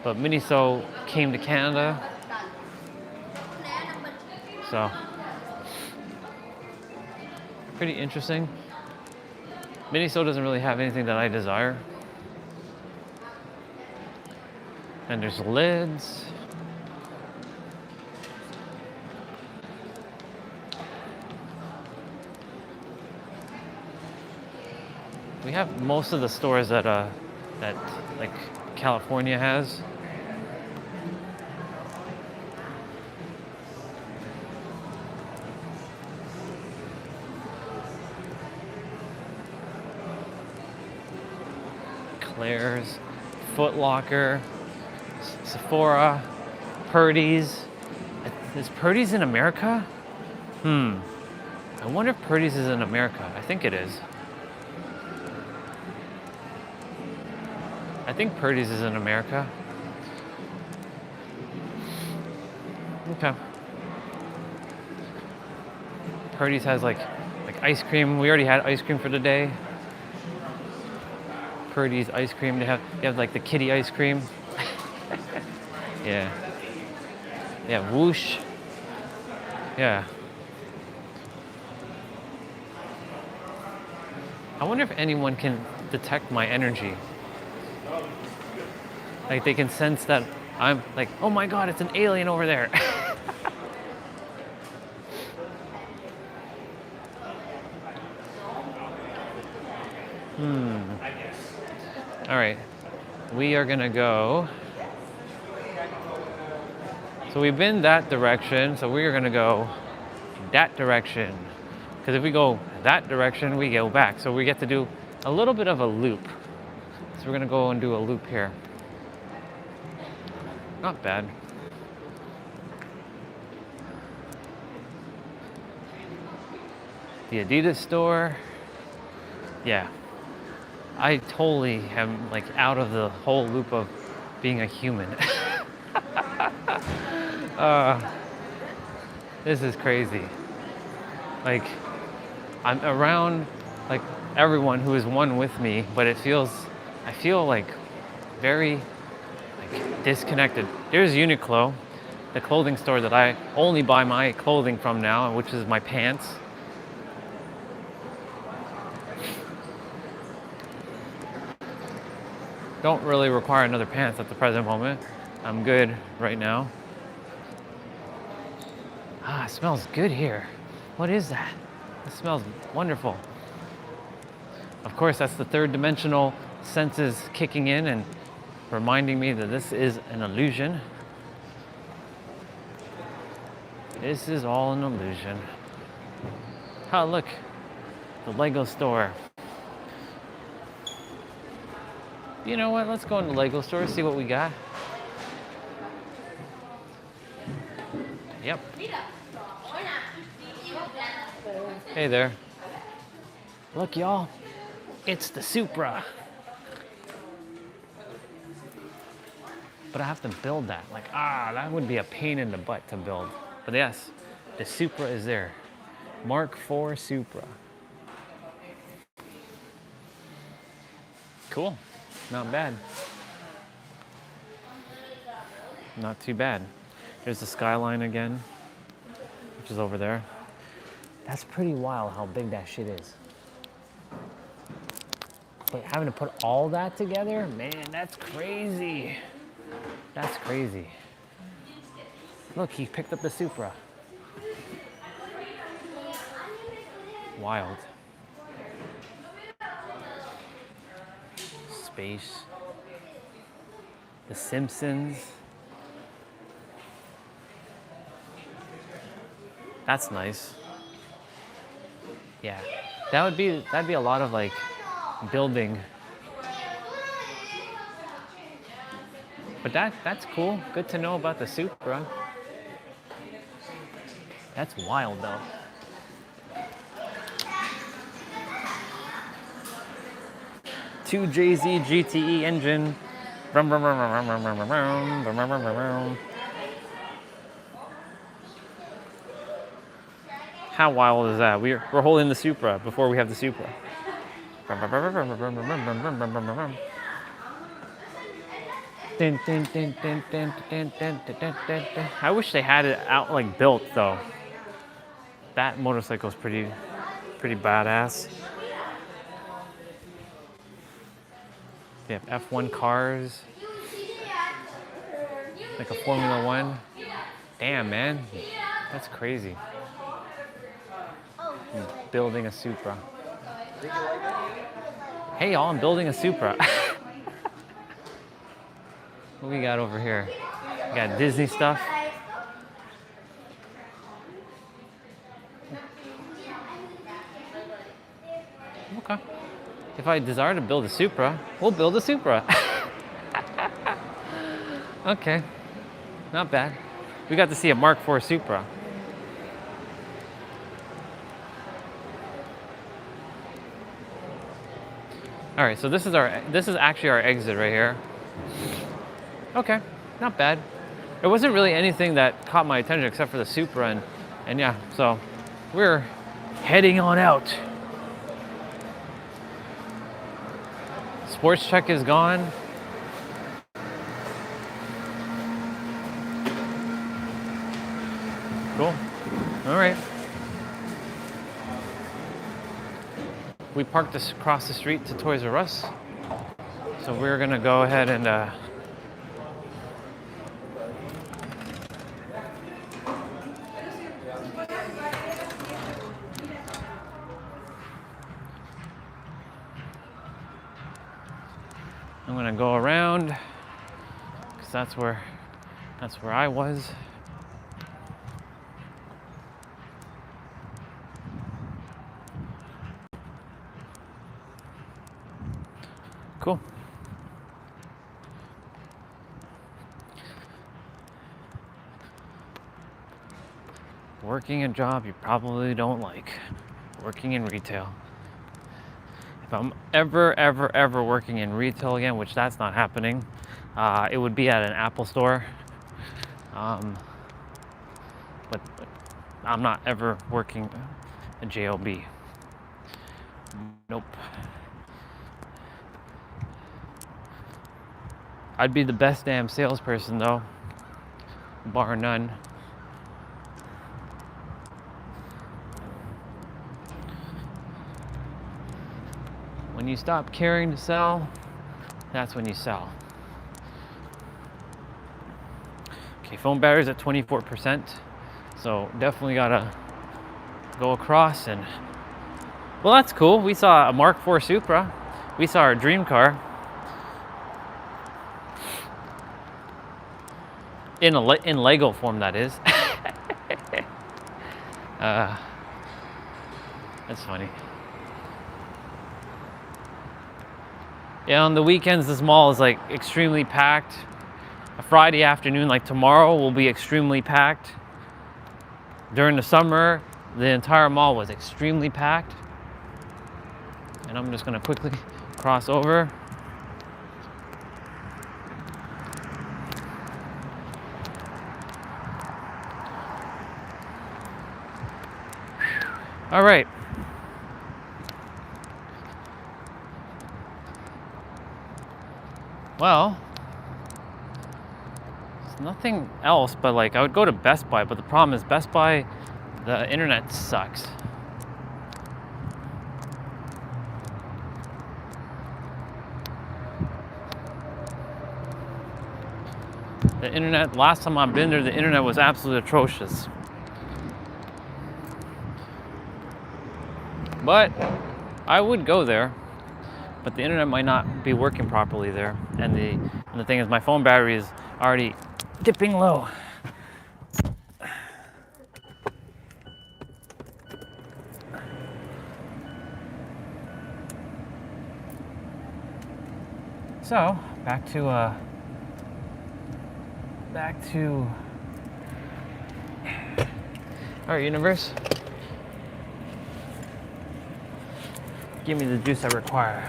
But Miniso came to Canada. So, pretty interesting. Miniso doesn't really have anything that I desire. And there's lids. We have most of the stores that like California has. Claire's, Foot Locker, Sephora, Purdy's. Is Purdy's in America? I wonder if Purdy's is in America. I think it is. I think Purdy's is in America. Okay. Purdy's has like ice cream. We already had ice cream for the day. Purdy's ice cream. They have like the kitty ice cream. Yeah. Yeah, Whoosh. Yeah. I wonder if anyone can detect my energy. Like they can sense that I'm like, oh my God, it's an alien over there. All right, we are gonna go. So we've been that direction, so we are gonna go that direction. Because if we go that direction, we go back. So we get to do a little bit of a loop. So we're gonna go and do a loop here. Not bad. The Adidas store. Yeah. I totally am like out of the whole loop of being a human. This is crazy. Like, I'm around like everyone who is one with me, but I feel like very like disconnected. There's Uniqlo, the clothing store that I only buy my clothing from now, which is my pants. Don't really require another pants at the present moment. I'm good right now. Ah, it smells good here. What is that? It smells wonderful. Of course, that's the third dimensional senses kicking in and reminding me that this is an illusion. This is all an illusion. Oh, look, the Lego store. You know what? Let's go in the Lego store, see what we got. Yep. Hey there. Look, y'all. It's the Supra. But I have to build that. Like, that would be a pain in the butt to build. But yes, the Supra is there. Mark IV Supra. Cool. Not bad. Not too bad. Here's the skyline again, which is over there. That's pretty wild how big that shit is. But having to put all that together, man, that's crazy. That's crazy. Look, he picked up the Supra. Wild. Space. The Simpsons. That's nice. Yeah, that'd be a lot of like building. But that's cool. Good to know about the Supra. That's wild though. Two JZ GTE engine. Vroom, vroom, vroom, vroom, vroom, vroom, vroom, vroom, vroom, vroom, vroom. How wild is that? We're holding the Supra before we have the Supra. I wish they had it out like built though. That motorcycle is pretty badass. They have F1 cars, like a Formula One. Damn, man, that's crazy. I'm building a Supra. Hey y'all, I'm building a Supra. What we got over here? We got Disney stuff. Okay. If I desire to build a Supra, we'll build a Supra. Okay. Not bad. We got to see a Mark IV Supra. All right, so this is actually our exit right here. Okay, not bad. It wasn't really anything that caught my attention except for the Supra, and yeah, so we're heading on out. Sports check is gone. Cool. All right. We parked across the street to Toys R Us. So we're gonna go ahead and I'm gonna go around because that's where I was. Cool. Working a job you probably don't like. Working in retail. If I'm ever working in retail again, which that's not happening, it would be at an Apple store. But I'm not ever working a JOB. Nope. I'd be the best damn salesperson though, bar none. When you stop caring to sell, that's when you sell. Okay, phone battery's at 24%, so definitely gotta go across and, well, that's cool. We saw a Mark IV Supra. We saw our dream car. In Lego form, that is. That's funny. Yeah, on the weekends, this mall is like extremely packed. A Friday afternoon, like tomorrow, will be extremely packed. During the summer, the entire mall was extremely packed. And And I'm just gonna quickly cross over. All right. Well, there's nothing else, but like I would go to Best Buy, but the problem is Best Buy, the internet sucks. The internet, last time I've been there, the internet was absolutely atrocious. But I would go there, but the internet might not be working properly there. And the thing is, my phone battery is already dipping low. So, back to our universe. Give me the juice I require.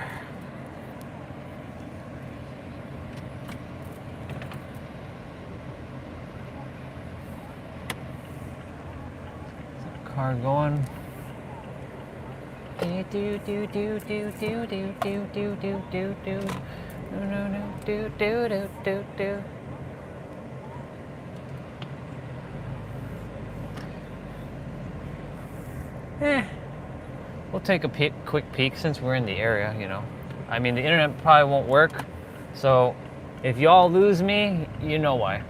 Car going. Do do do do do do do do do do do do do do do do do. We'll take a quick peek since we're in the area, you know. I mean, the internet probably won't work, so if y'all lose me, you know why.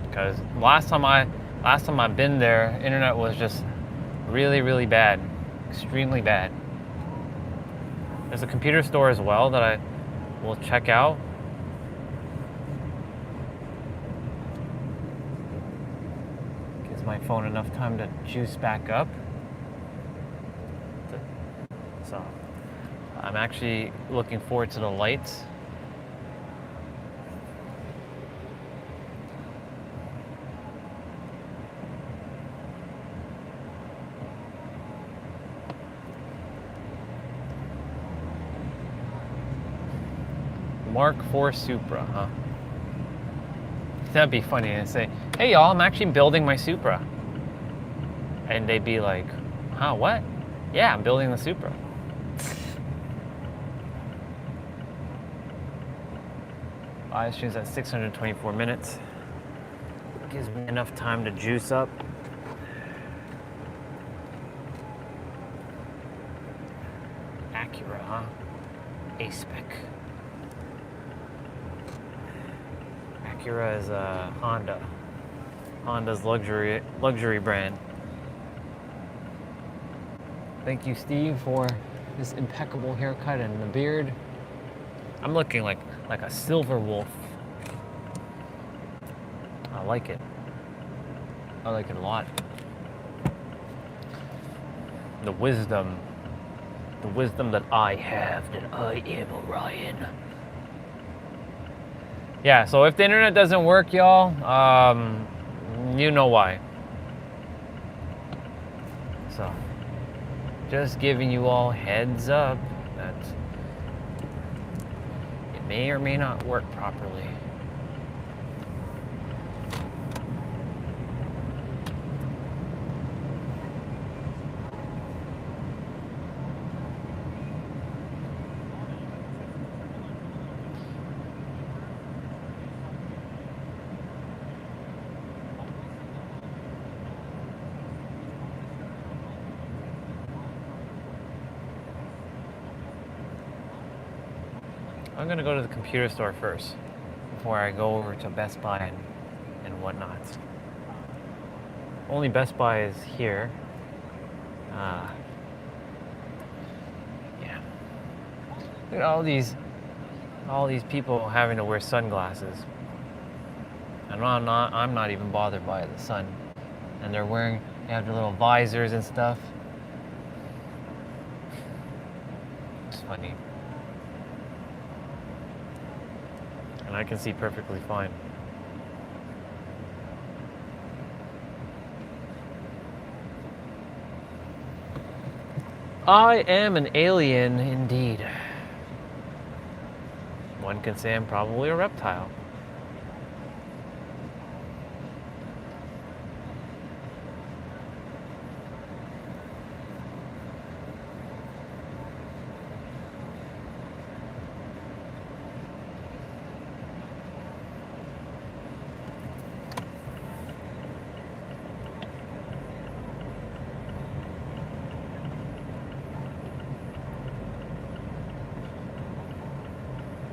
Because last time I've been there, internet was just really bad, extremely bad. There's a computer store as well that I will check out. Gives my phone enough time to juice back up. So I'm actually looking forward to the lights. Mark IV Supra, huh? That'd be funny to say, hey y'all, I'm actually building my Supra. And they'd be like, huh, what? Yeah, I'm building the Supra. Live streams at 624 minutes. Gives me enough time to juice up. Acura, huh? A-Spec. Acura is Honda. Honda's luxury brand. Thank you, Steve, for this impeccable haircut and the beard. I'm looking like a silver wolf. I like it. I like it a lot. The wisdom that I have, that I am Orion. Yeah, so if the internet doesn't work, y'all, you know why. So, just giving you all heads up that it may or may not work properly. I'm gonna go to the computer store first before I go over to Best Buy and whatnot. Only Best Buy is here. Yeah. Look at all these people having to wear sunglasses. And I'm not even bothered by the sun. And they have their little visors and stuff. It's funny. And I can see perfectly fine. I am an alien indeed. One can say I'm probably a reptile.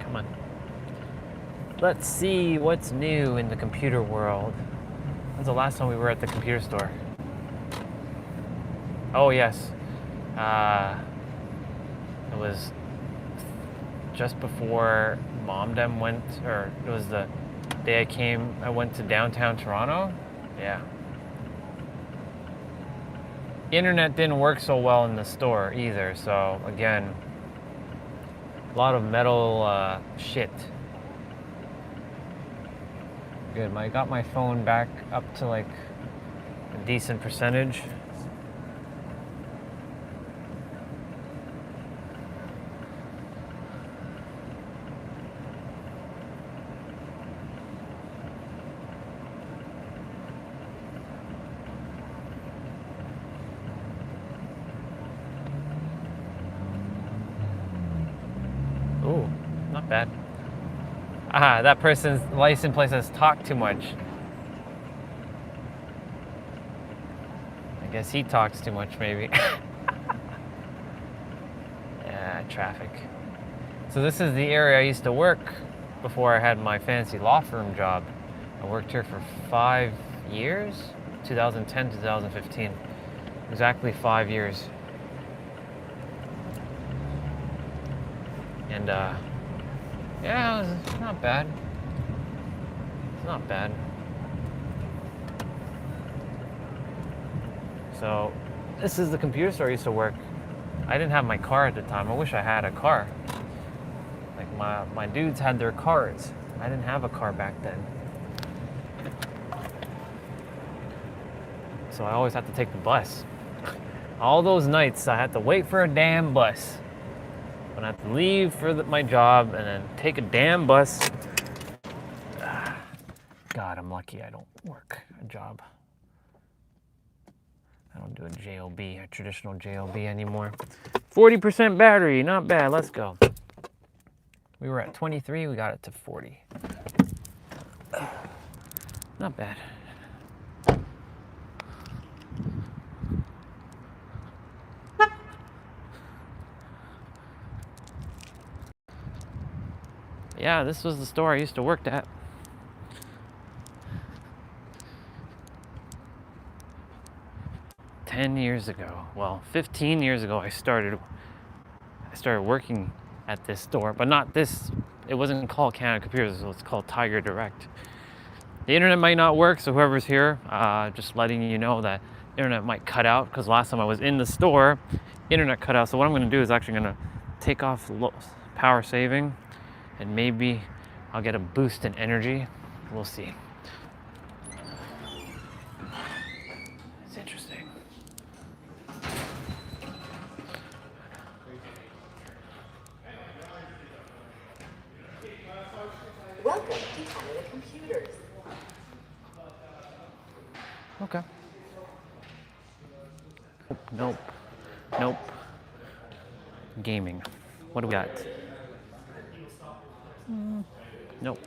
Come on. Let's see what's new in the computer world. When's the last time we were at the computer store? Oh yes. It was just before Momdem went, or it was the day I went to downtown Toronto. Yeah. Internet didn't work so well in the store either, so again, a lot of metal shit. Good, I got my phone back up to like a decent percentage. Ooh, not bad. Ah, that person's license plate says talk too much. I guess he talks too much, maybe. Yeah, traffic. So this is the area I used to work before I had my fancy law firm job. I worked here for 5 years, 2010 to 2015. Exactly 5 years. And yeah, it's not bad. It's not bad. So this is the computer store I used to work. I didn't have my car at the time. I wish I had a car. Like my dudes had their cars. I didn't have a car back then. So I always had to take the bus. All those nights I had to wait for a damn bus. When I had to leave for my job and then take a damn bus. God, I'm lucky I don't work a job. I don't do a JOB, a traditional JOB anymore. 40% battery, not bad, let's go. We were at 23, we got it to 40. Not bad. Yeah, this was the store I used to work at. Years ago, well, 15 years ago, I started working at this store, but not this. It wasn't called Canada Computers. It was called Tiger Direct. The internet might not work, so whoever's here, just letting you know that internet might cut out because last time I was in the store, internet cut out. So what I'm going to do is actually going to take off power saving, and maybe I'll get a boost in energy. We'll see. It's interesting. Welcome to Canada Computers. Okay. Nope. Nope. Gaming. What do we got? Nope.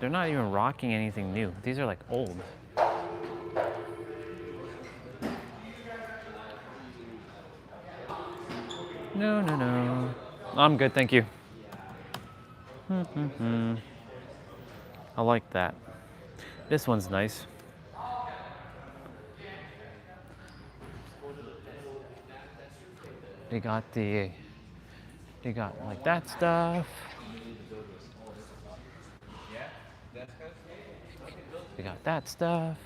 They're not even rocking anything new. These are like old. No, no, no. I'm good, thank you. I like that. This one's nice. They got like that stuff. They got that stuff.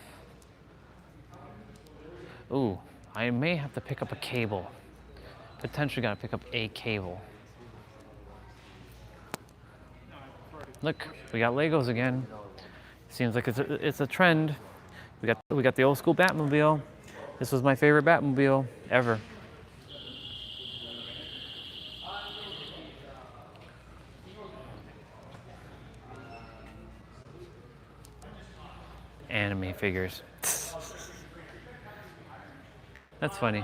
Ooh, I may have to pick up a cable. Potentially gotta pick up a cable. Look, we got Legos again. Seems like it's a trend. We got the old school Batmobile. This was my favorite Batmobile ever. Anime figures. That's funny.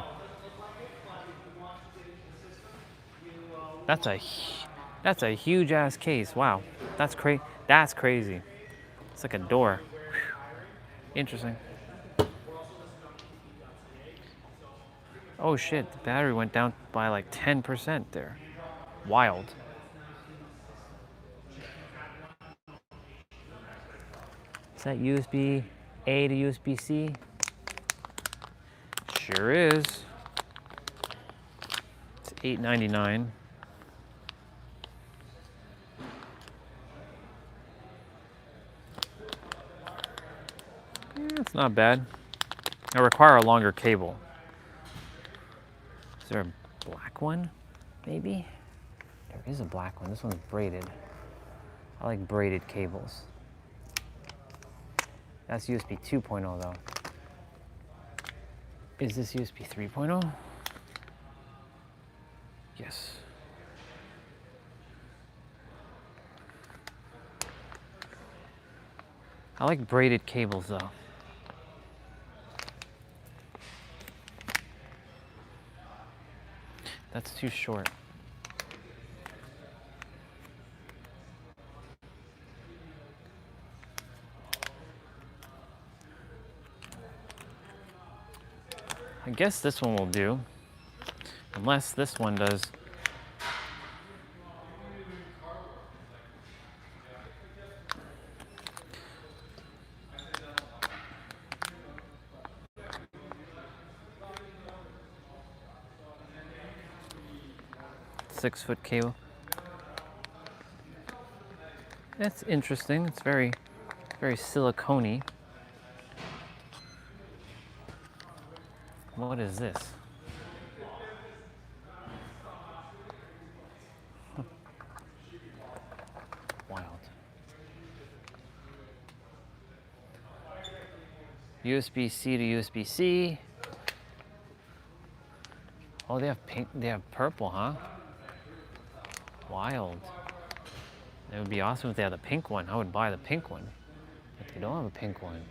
That's a huge ass case. Wow. That's crazy. It's like a door. Whew. Interesting. Oh shit, the battery went down by like 10% there. Wild. Is that USB A to USB C? Sure is. It's $8.99. It's not bad. I require a longer cable. Is there a black one? Maybe? There is a black one. This one's braided. I like braided cables. That's USB 2.0 though. Is this USB 3.0? Yes. I like braided cables though. That's too short. I guess this one will do, unless this one does. Six-foot cable. That's interesting. It's very silicone-y. What is this? Huh. Wild. USB-C to USB-C. Oh, they have pink. They have purple, huh? Wild. It would be awesome if they had the pink one. I would buy the pink one. But they don't have a pink one.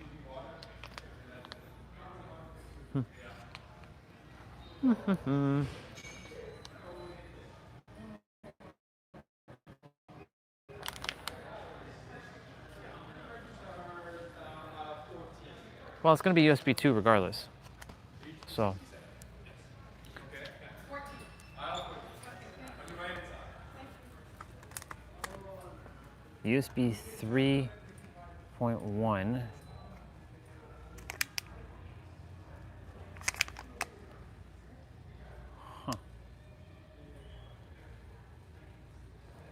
Well, it's going to be USB 2 regardless. So. USB 3.1. Huh.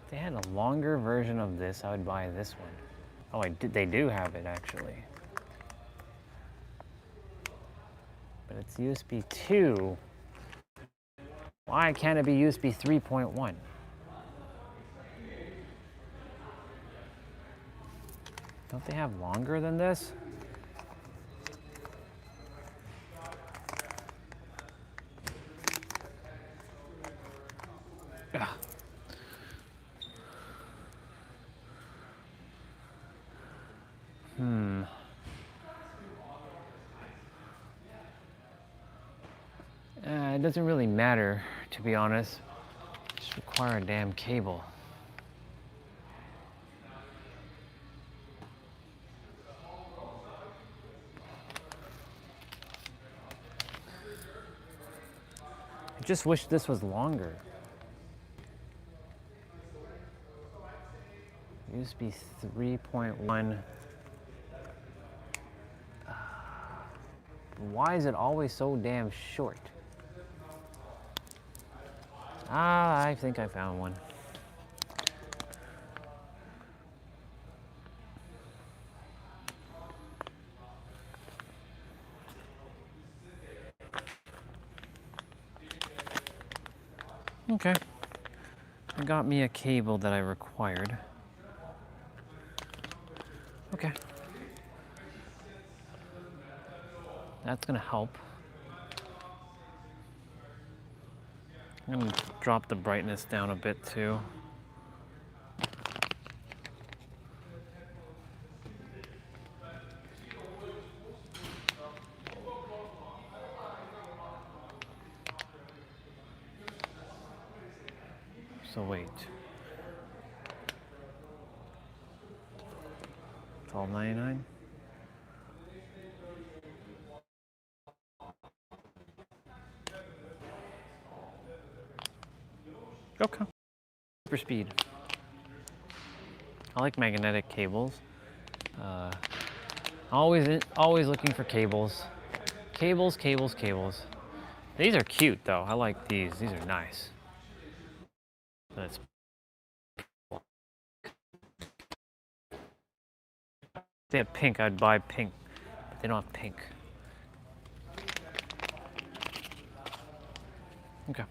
If they had a longer version of this, I would buy this one. Oh, they do have it actually. But it's USB 2. Why can't it be USB 3.1? Don't they have longer than this? Ugh. It doesn't really matter, to be honest. Just require a damn cable. I just wish this was longer. USB 3.1. Why is it always so damn short? Ah, I think I found one. Okay. I got me a cable that I required. Okay. That's gonna help. I'm gonna drop the brightness down a bit too. So wait. $12.99. Okay. Super speed. I like magnetic cables. Always looking for cables. Cables. These are cute though. I like these. These are nice. That's if they have pink, I'd buy pink. But they don't have pink. Okay.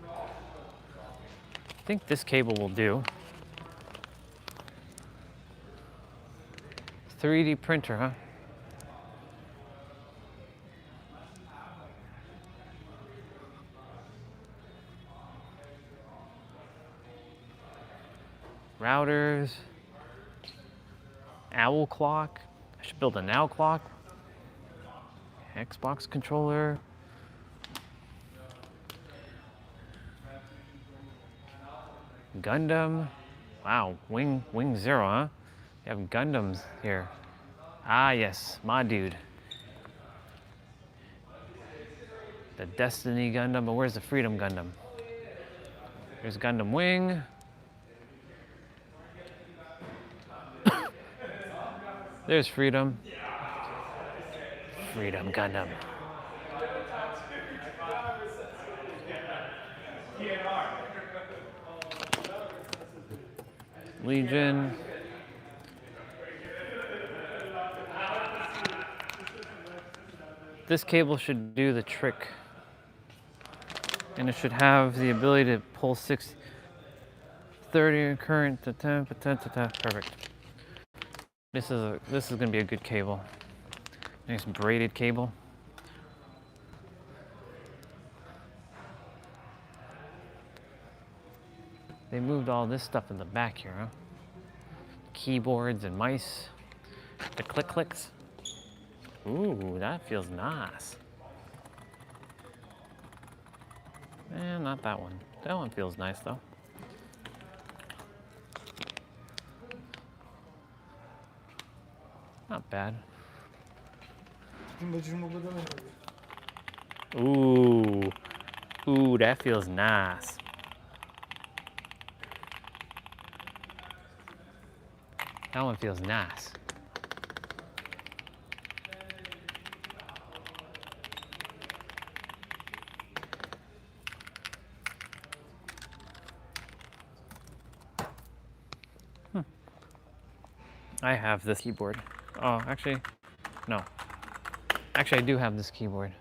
I think this cable will do. 3D printer, huh? Routers. Owl clock. I should build an owl clock. Xbox controller. Gundam. Wow, Wing Zero, huh? You have Gundams here. Ah, yes, my dude. The Destiny Gundam, but where's the Freedom Gundam? There's Gundam Wing. There's Freedom. Freedom Gundam. Legion. This cable should do the trick. And it should have the ability to pull 30 current to 10, perfect. This is gonna be a good cable. Nice braided cable. They moved all this stuff in the back here, huh? Keyboards and mice. The clicks. Ooh, that feels nice. Not that one. That one feels nice though. Not bad. Ooh. Ooh, that feels nice. That one feels nice. I have this keyboard. Oh, actually, no. Actually, I do have this keyboard.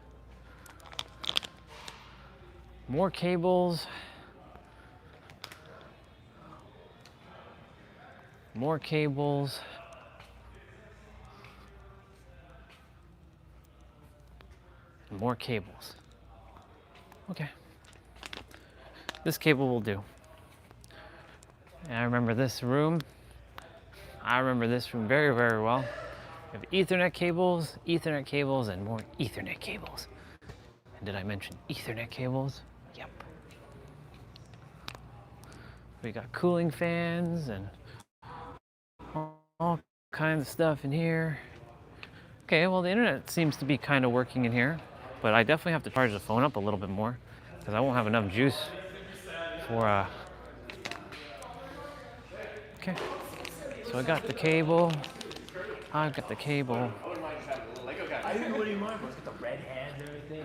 More cables. More cables. More cables. Okay. This cable will do. And I remember this room. I remember this room very, very well. We have Ethernet cables, and more Ethernet cables. And did I mention Ethernet cables? Yep. We got cooling fans and all kinds of stuff in here. Okay, well the internet seems to be kind of working in here, but I definitely have to charge the phone up a little bit more because I won't have enough juice for okay. So I got the cable. I've got the cable. I didn't really mind, but it's got the red hands and everything.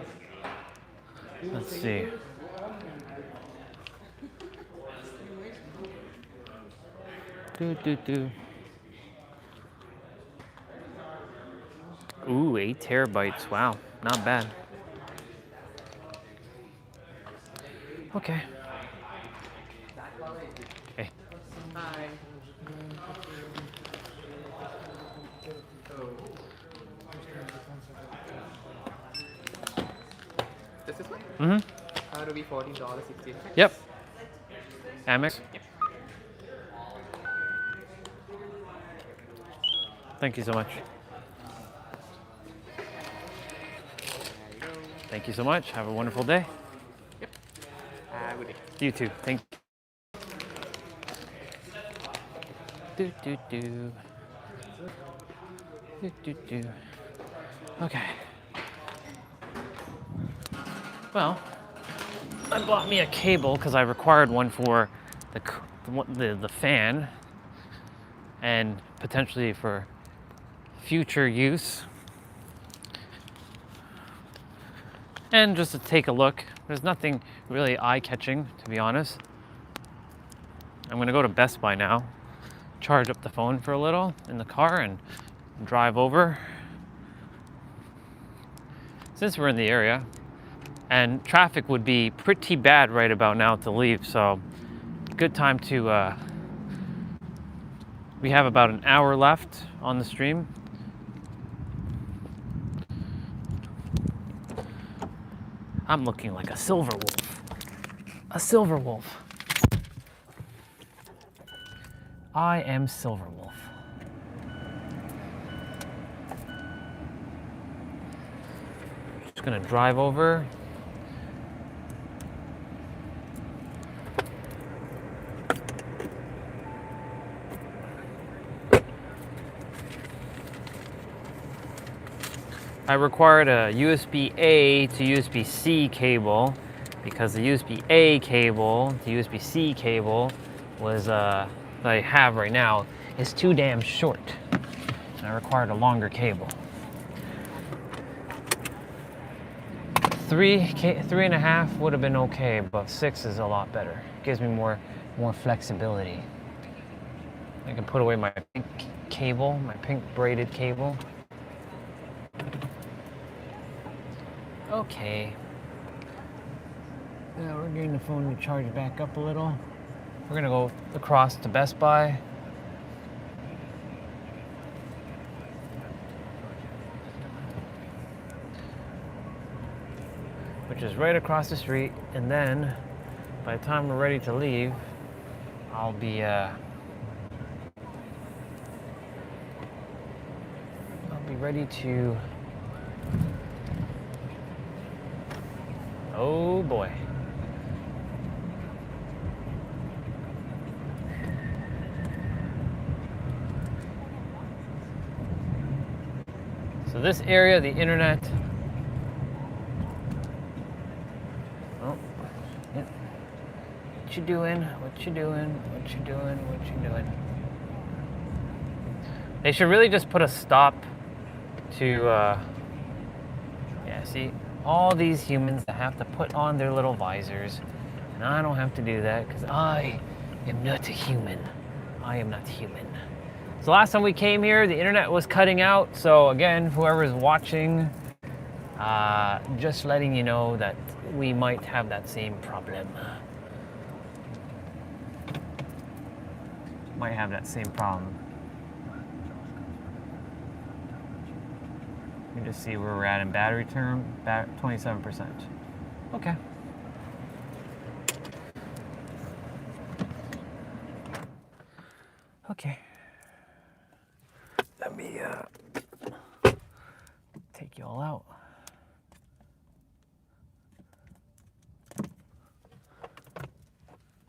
Let's see. Ooh, 8 terabytes. Wow, not bad. Okay. Okay. Hi. This one? Mm-hmm. How do be $14.60. Yep. Amex. Yep. Thank you so much. There you go. Thank you so much. Have a wonderful day. Yep. Good day. You too. Thank you. Do, do, do. Do, do, do. Okay. Well, I bought me a cable because I required one for the fan and potentially for future use. And just to take a look, there's nothing really eye-catching, to be honest. I'm gonna go to Best Buy now, charge up the phone for a little in the car and drive over. Since we're in the area, and traffic would be pretty bad right about now to leave, so good time to, we have about an hour left on the stream. I'm looking like a silver wolf. A silver wolf. I am Silver Wolf. Just gonna drive over. I required a USB-A to USB-C cable because the USB-A cable to USB-C cable was that I have right now is too damn short. And I required a longer cable. 3.5 would have been okay, but 6 is a lot better. Gives me more flexibility. I can put away my pink cable, my pink braided cable. Okay. Now we're getting the phone to charge back up a little. We're gonna go across to Best Buy. Which is right across the street, and then by the time we're ready to leave, I'll be ready to. Oh boy. So this area, the internet. Oh, yeah. What you doing? What you doing? What you doing? What you doing? They should really just put a stop to, yeah, see, all these humans that have to put on their little visors, and I don't have to do that because I am not a human. I am not human. So last time we came here, the internet was cutting out. So again, whoever's watching, just letting you know that we might have that same problem. Might have that same problem. You can just see where we're at in battery term, 27%. Okay. Okay. Let me take you all out.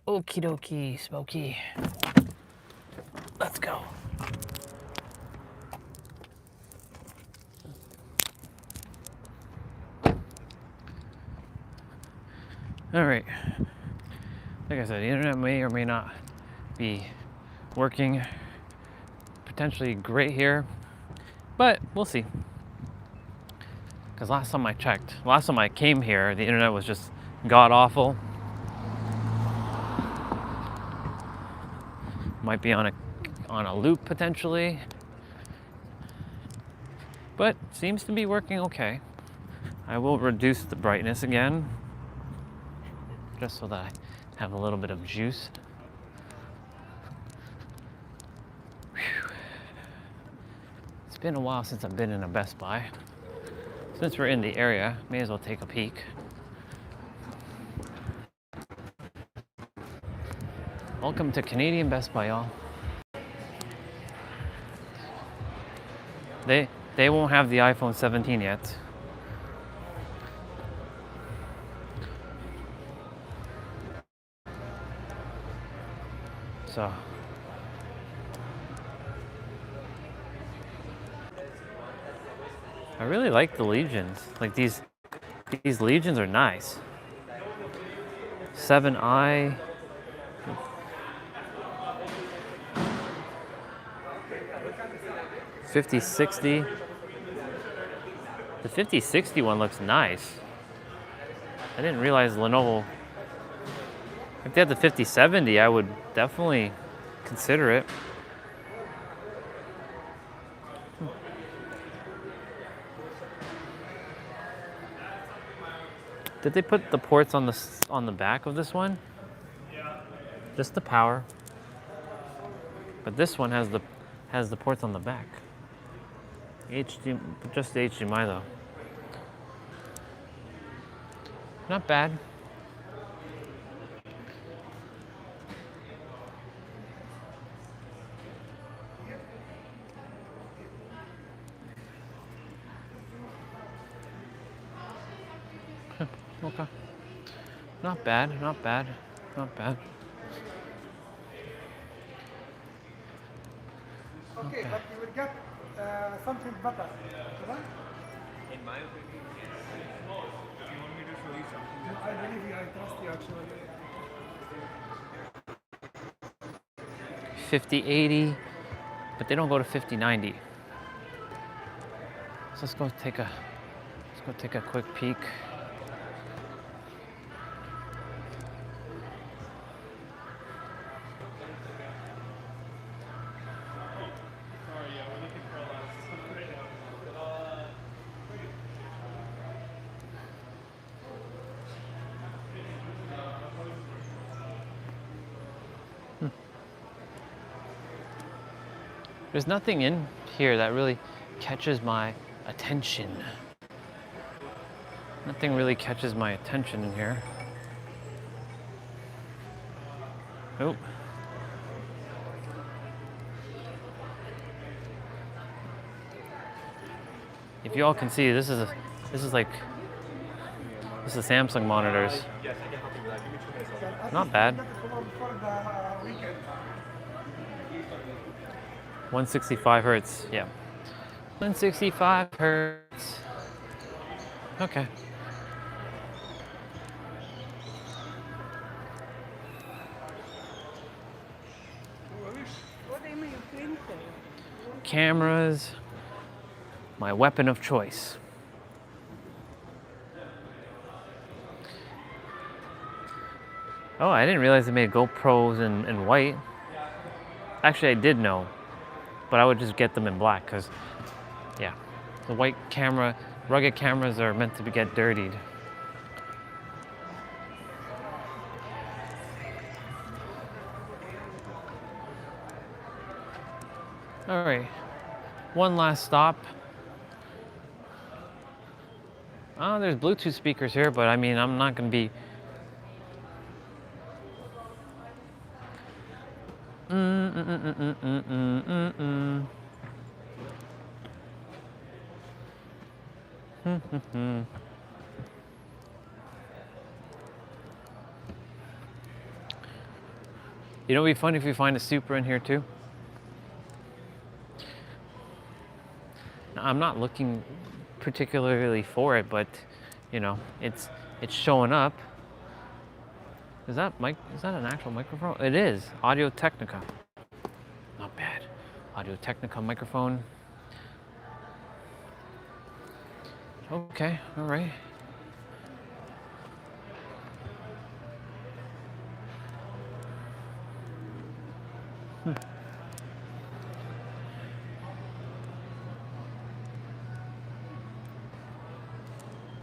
Okie dokie, Smokey. Let's go. All right. Like I said, the internet may or may not be working potentially great here, but we'll see. Because last time I checked, last time I came here, the internet was just god awful. Might be on a loop potentially, but seems to be working okay. I will reduce the brightness again, just so that I have a little bit of juice. Whew. It's been a while since I've been in a Best Buy. Since we're in the area, may as well take a peek. Welcome to Canadian Best Buy, y'all. They won't have the iPhone 17 yet. So I really like the Legions. Like these Legions are nice. 7i. $5060. The 5060 one looks nice. I didn't realize Lenovo. If they had the 5070, I would definitely consider it. Did they put the ports on the back of this one? Just the power. But this one has the ports on the back. Just the HDMI though. Not bad. Okay. Not bad, not bad, not bad. Okay, but you will get something better, right? In my opinion, yes. Do you want me to show you something? I believe you, I trust you actually. 5080, but they don't go to 5090. So let's go take a quick peek. There's nothing in here that really catches my attention. Nothing really catches my attention in here. Oh. If you all can see, this is Samsung monitors. Yes, I can help you with that. Give me 2 minutes. Not bad. 165 hertz, yeah. 165 hertz. Okay. Cameras, my weapon of choice. Oh, I didn't realize they made GoPros in white. Actually, I did know, but I would just get them in black because, yeah, the white camera, rugged cameras are meant to get dirtied. All right, one last stop. Oh, there's Bluetooth speakers here, but I mean, I'm not gonna be. You know, it'd be fun if we find a Supra in here too. I'm not looking particularly for it, but you know, it's showing up. Is that an actual microphone? It is. Audio Technica. Not bad. Audio Technica microphone. Okay, all right.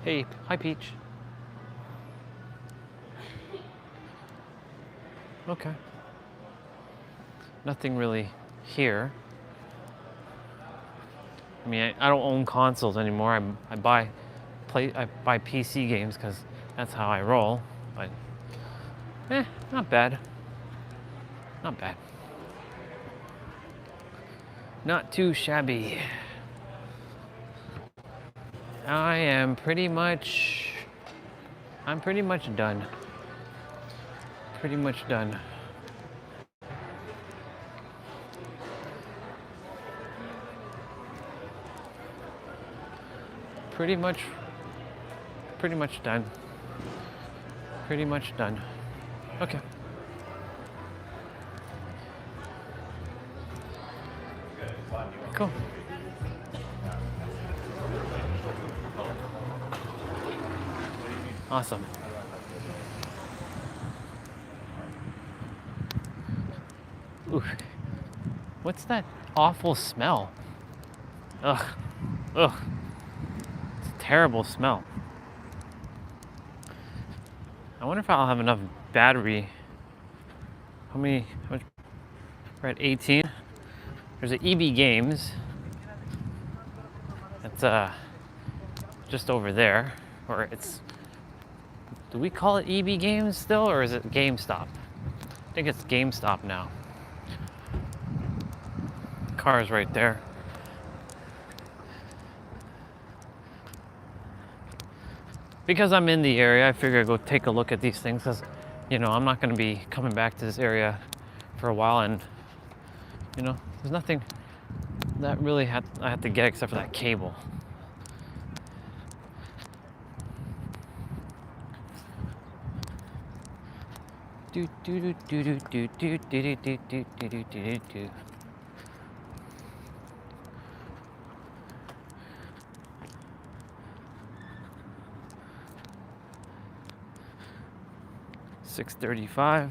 Hey, hi Peach. Okay. Nothing really here. I mean, I don't own consoles anymore. I buy PC games because that's how I roll. But, not bad. Not bad. Not too shabby. I'm pretty much done. Pretty much done. Pretty much done. Pretty much done. Okay. Cool. Awesome. Ooh. What's that awful smell? Ugh. Ugh. It's a terrible smell. I wonder if I'll have enough battery. How much? We're at 18. There's an EB Games. That's just over there. Or it's, do we call it EB Games still, or is it GameStop? I think it's GameStop now. Car's right there. Because I'm in the area, I figure I'd go take a look at these things, because, you know, I'm not going to be coming back to this area for a while, and, you know, there's nothing that really I have to get except for that cable. Do do do do do do do do do do do do do do. $6.35.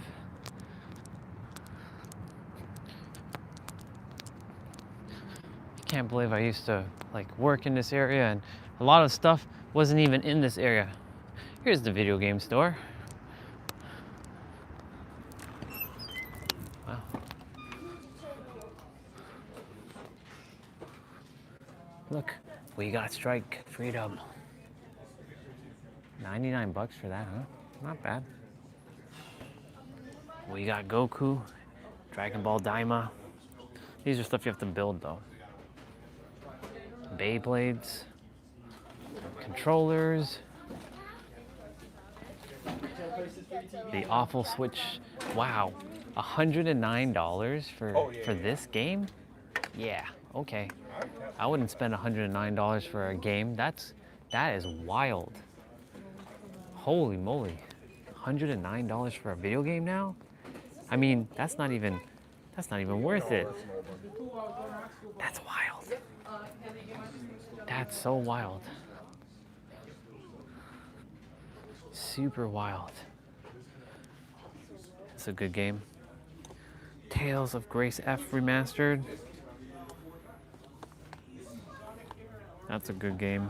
Can't believe I used to like work in this area, and a lot of stuff wasn't even in this area. Here's the video game store. Wow. Look, we got Strike Freedom. 99 bucks for that, huh? Not bad. We got Goku, Dragon Ball Daima. These are stuff you have to build though. Beyblades, controllers, the awful Switch. Wow, $109 for this game? Yeah, okay. I wouldn't spend $109 for a game. That is wild. Holy moly, $109 for a video game now? I mean, that's not even worth it. That's wild. That's so wild. Super wild. It's a good game. Tales of Grace F Remastered. That's a good game.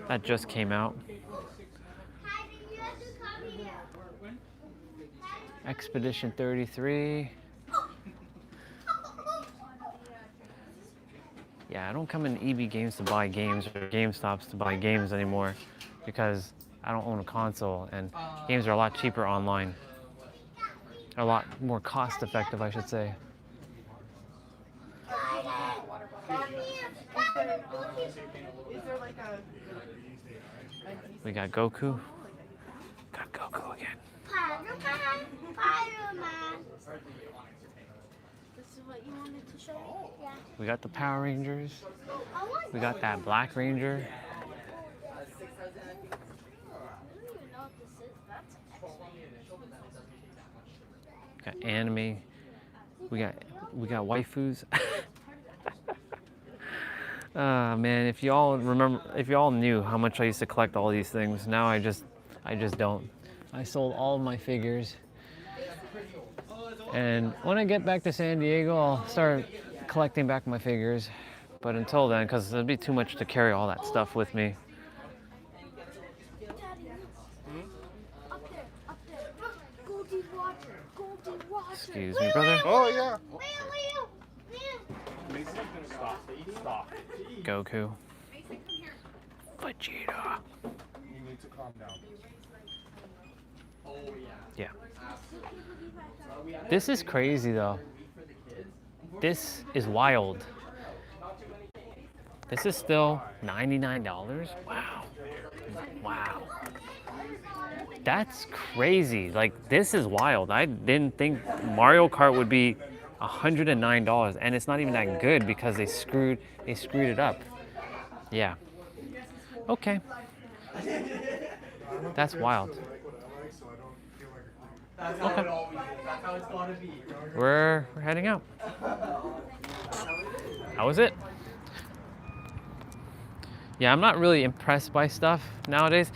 That just came out. Expedition 33. Yeah, I don't come in EB Games to buy games or GameStops to buy games anymore because I don't own a console, and games are a lot cheaper online. A lot more cost effective, I should say. We got Goku. Got Goku again. This is what you wanted to show me? Yeah. We got the Power Rangers. We got that Black Ranger. Got anime. We got waifus. Man, if y'all knew how much I used to collect all these things, now I just don't. I sold all of my figures. And when I get back to San Diego, I'll start collecting back my figures. But until then, because it'd be too much to carry all that stuff with me. Excuse me, brother. Oh, yeah. Stop. Goku. Vegeta. You need to calm down. Yeah. This is crazy though. This is wild. This is still $99. Wow. Wow. That's crazy. Like, this is wild. I didn't think Mario Kart would be $109, and it's not even that good because they screwed it up. Yeah. Okay. That's wild. Okay. We're heading out. How was it? Yeah, I'm not really impressed by stuff nowadays.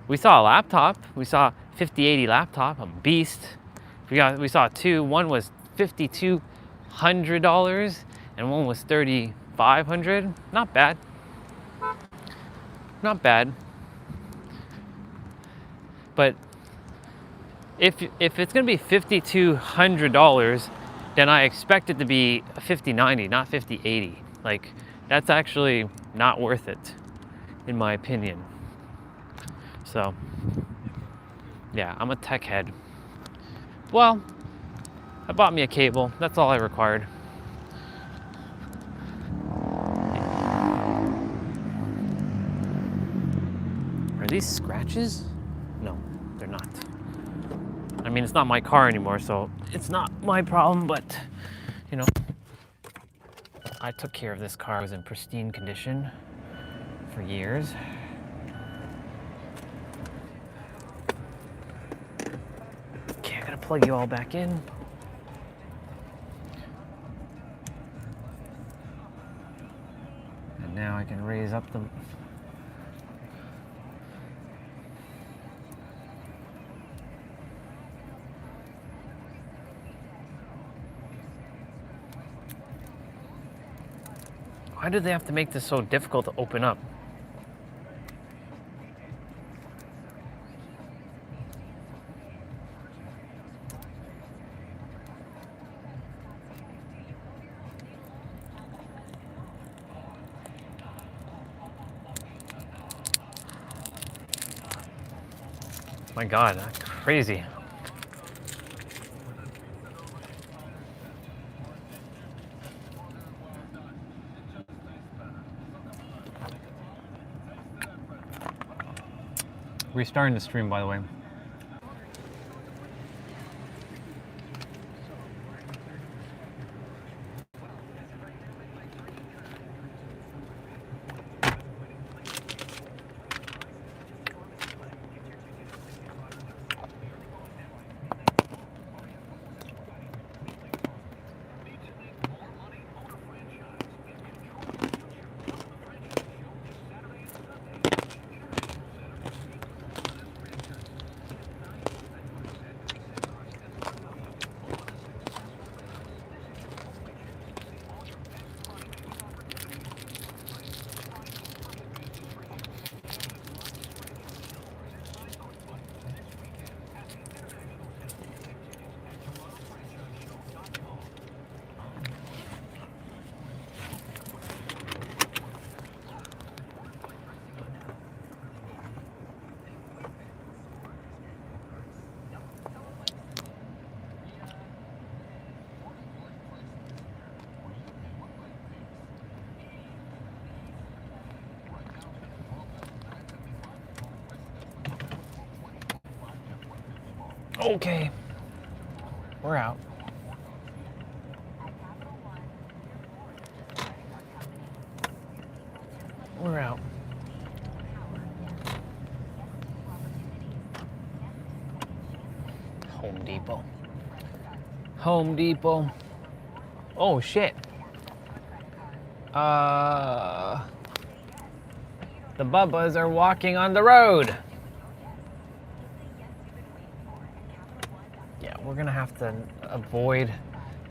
We saw a laptop. We saw 5080 laptop, a beast. We saw two. One was $5,200 and one was $3,500. Not bad. Not bad. But if it's gonna be $5,200, then I expect it to be $5,090, not $5,080. Like, that's actually not worth it, in my opinion. So, yeah, I'm a tech head. Well, I bought me a cable. That's all I required. Are these scratches? No, they're not. I mean, it's not my car anymore, so it's not my problem, but, you know, I took care of this car. It was in pristine condition for years. Okay, I gotta plug you all back in. And now I can raise up the... Why do they have to make this so difficult to open up? My God, that's crazy. Restarting the stream, by the way. Okay, we're out. We're out. Home Depot. Home Depot. Oh shit. The Bubbas are walking on the road. Yeah, we're gonna have to avoid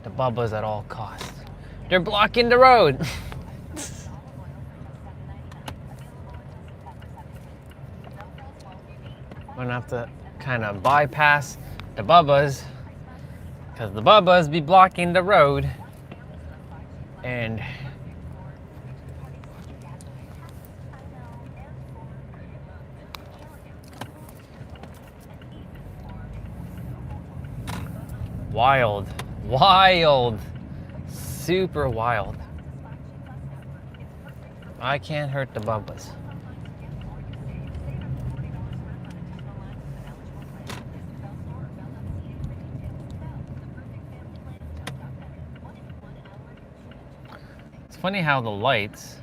the Bubbas at all costs. They're blocking the road. We're gonna have to kind of bypass the Bubbas because the Bubbas be blocking the road. And Wild. Wild. Super wild. I can't hurt the bumpers. It's funny how the lights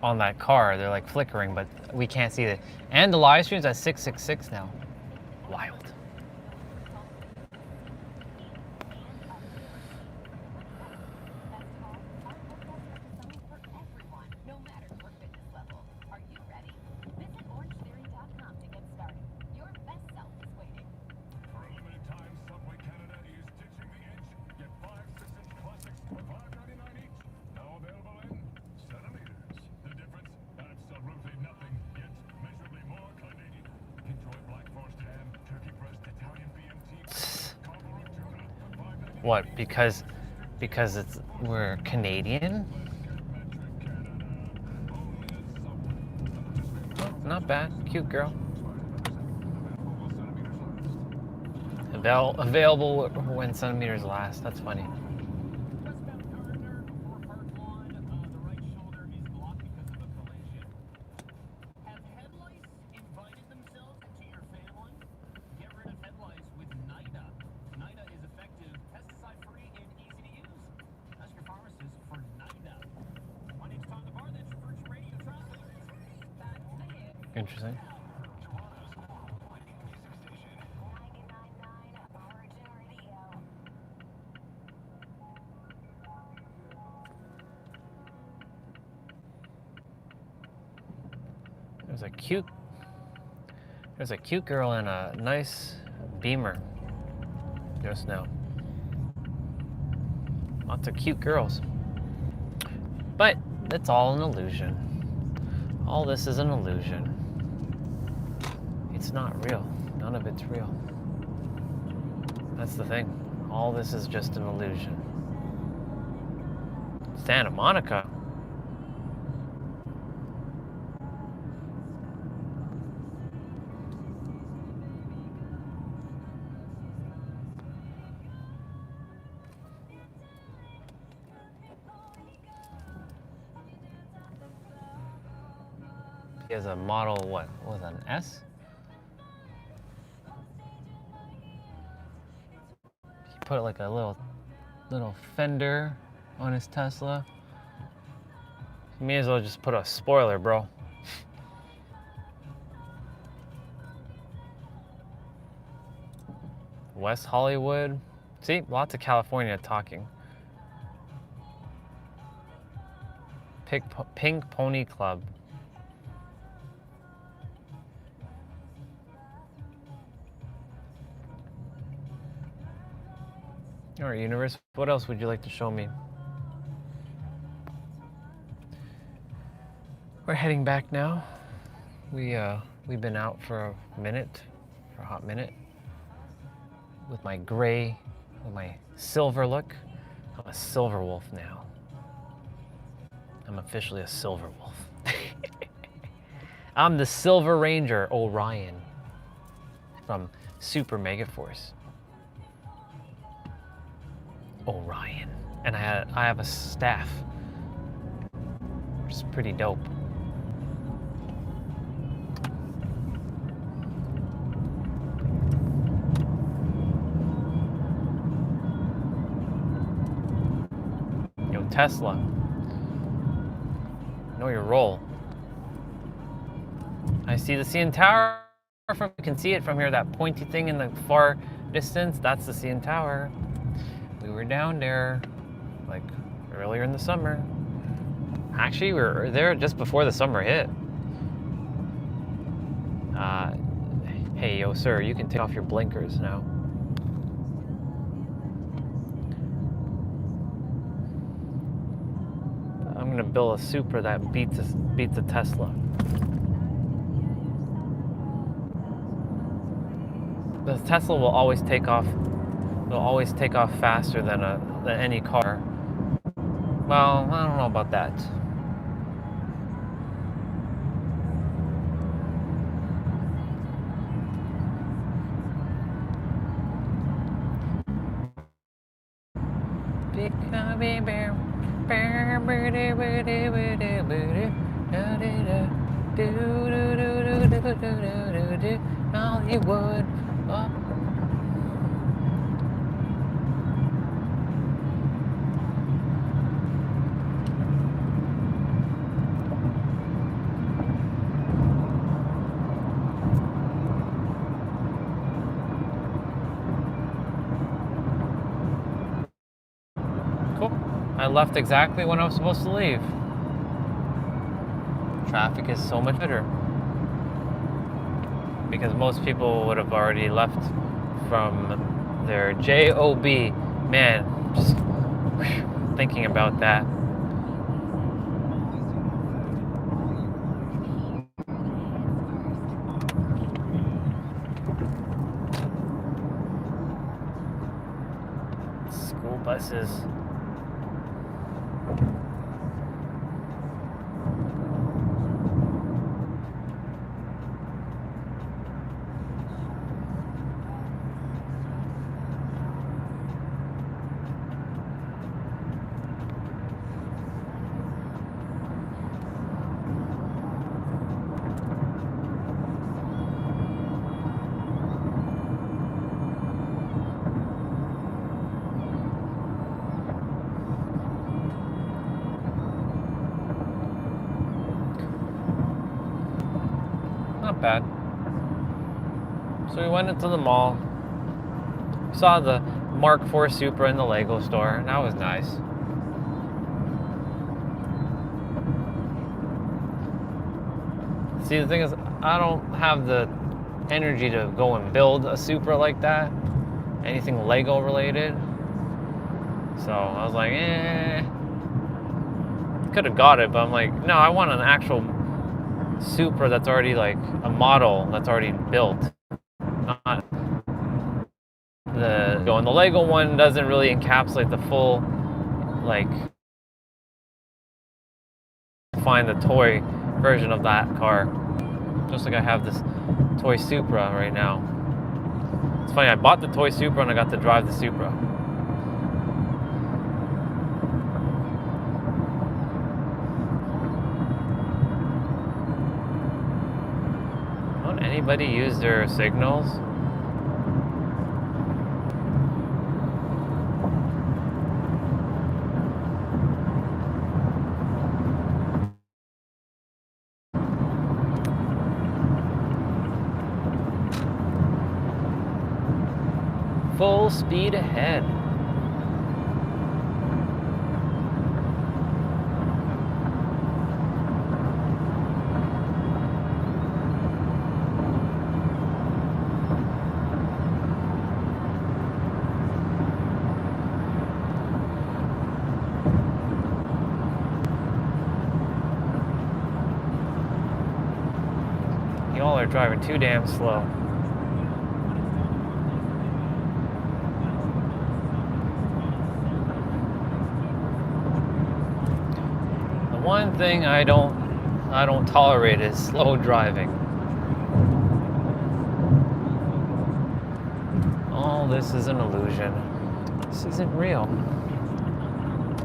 on that car, they're like flickering, but we can't see it. And the live stream's at 666 now. Wild. What? Because we're Canadian? Oh, not bad. Cute girl. Available when centimeters last. That's funny. Interesting. There's a cute girl in a nice Beamer just now. Lots of cute girls. But it's all an illusion. All this is an illusion. It's not real. None of it's real. That's the thing. All this is just an illusion. Santa Monica. He has a model, what was an S? He put like a little fender on his Tesla. You may as well just put a spoiler, bro. West Hollywood. See, lots of California talking. Pink Pony Club. All right, universe, what else would you like to show me? We're heading back now. We've been out for a hot minute. With my silver look. I'm a silver wolf now. I'm officially a silver wolf. I'm the Silver Ranger Orion from Super Megaforce. Orion. And I have a staff, which is pretty dope. Yo, Tesla. Know your role. I see the CN Tower. You can see it from here, that pointy thing in the far distance. That's the CN Tower. We were down there like earlier in the summer. Actually, we were there just before the summer hit. Hey, yo, sir, you can take off your blinkers now. I'm gonna build a Supra that beats a Tesla. The Tesla will always take off. It'll always take off faster than any car. Well, I don't know about that. Hollywood. Oh. Cool. I left exactly when I was supposed to leave. Traffic is so much better. Because most people would have already left from their job. Man, just thinking about that. School buses. Not bad. So we went into the mall. Saw the Mark IV Supra in the Lego store, and that was nice. See, the thing is, I don't have the energy to go and build a Supra like that. Anything Lego related. So I was like, could have got it, but I'm like, no, I want an actual Supra that's already like a model that's already built. Not the Lego one doesn't really encapsulate the full, like, find the toy version of that car. Just like I have this toy Supra right now. It's funny, I bought the toy Supra and I got to drive the Supra. Don't anybody use their signals? Full speed ahead. Y'all are driving too damn slow. One thing I don't tolerate is slow driving. All this is an illusion. This isn't real.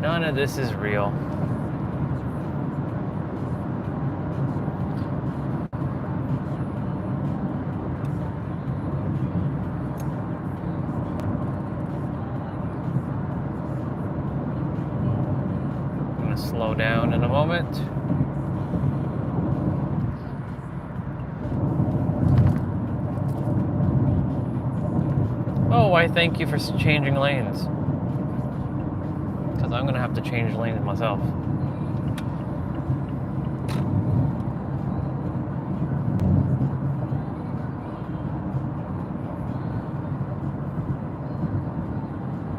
None of this is real. Slow down in a moment. Oh, I thank you for changing lanes. Because I'm going to have to change lanes myself.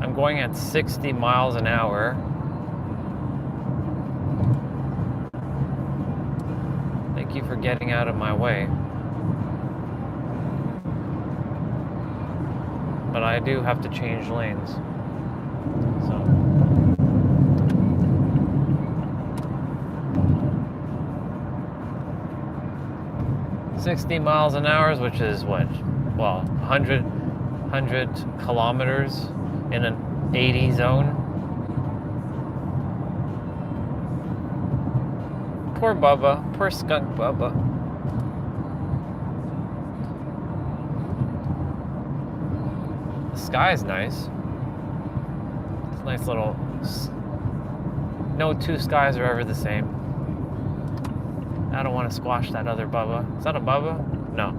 I'm going at 60 miles an hour. Thank you for getting out of my way. But I do have to change lanes. So 60 miles an hour, which is what? Well, 100 kilometers in an 80 zone. Poor Bubba. Poor skunk Bubba. The sky is nice. It's a nice little... No two skies are ever the same. I don't want to squash that other Bubba. Is that a Bubba? No.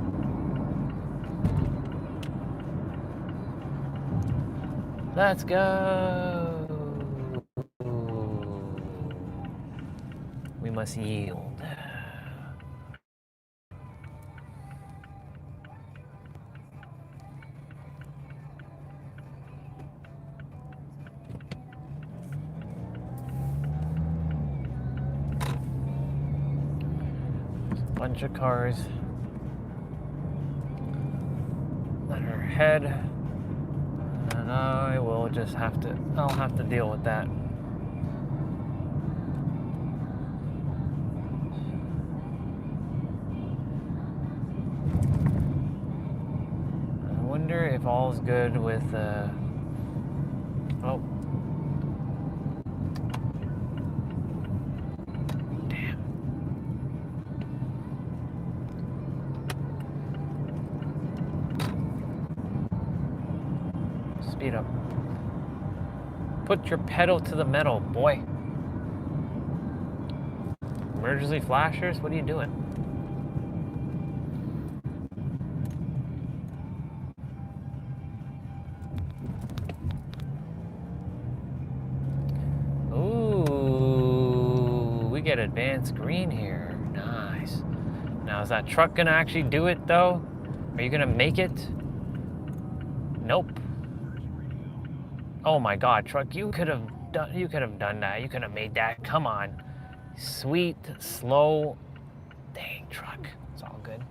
Let's go. We must yield. Bunch of cars that are ahead, and I will just have to, I'll have to deal with that. I wonder if all's good with, oh. Speed up. Put your pedal to the metal, boy. Emergency flashers? What are you doing? Ooh, we get advanced green here. Nice. Now, is that truck gonna actually do it though? Are you gonna make it? Nope. Oh my God, truck! You could have done that. You could have made that. Come on, sweet, slow. Dang, truck. It's all good.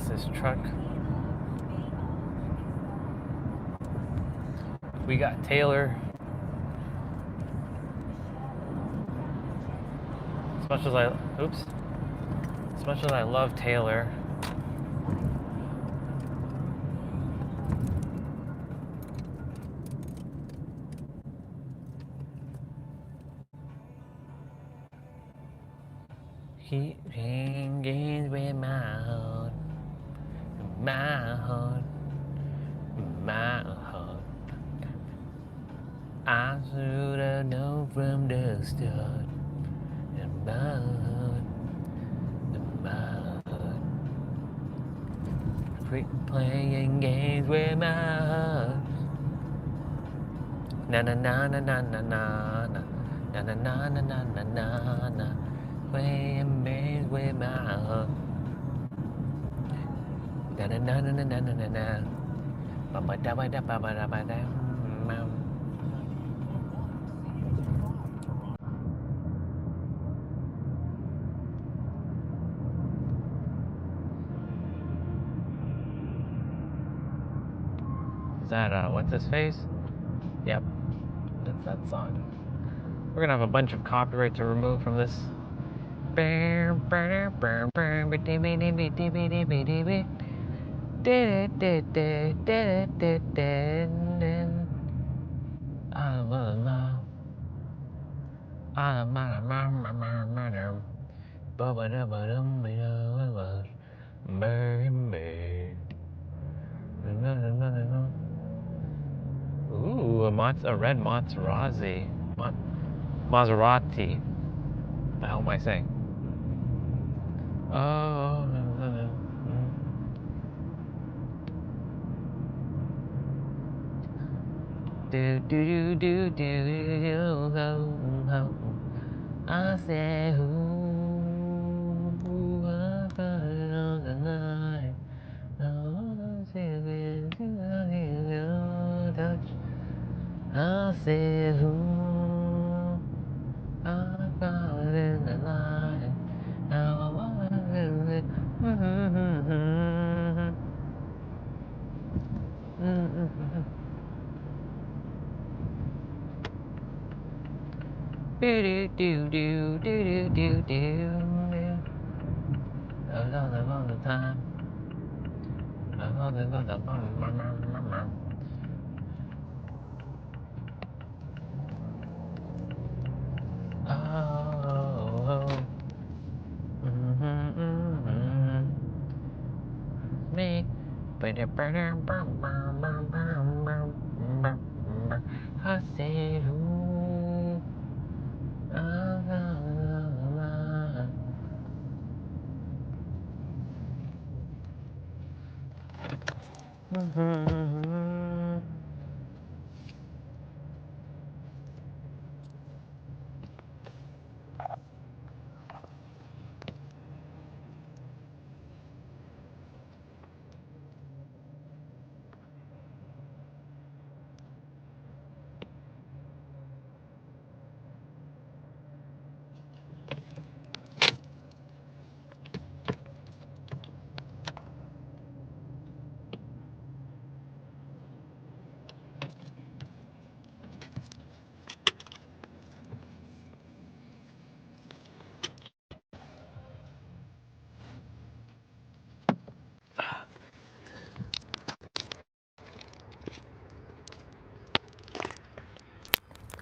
This truck. We got Taylor. As much as I love Taylor, keep playing games with my heart. My heart, my heart. I should have known from the start. And my heart, quit playing games with my heart. Na na na na na na na na na na na na na na na na. Playing games with my heart. Na na na na na na na na na. Ba ba da ba da ba ba da ba da. Is that what's his face? Yep, that's that song. We're gonna have a bunch of copyright to remove from this. Ooh, a red Maserati. Maserati. How am I saying? Oh. Do do do do do do ho. I said who I found on the night. I said who I found. Do do do do do do. All the time. Oh, me. I said, ooh,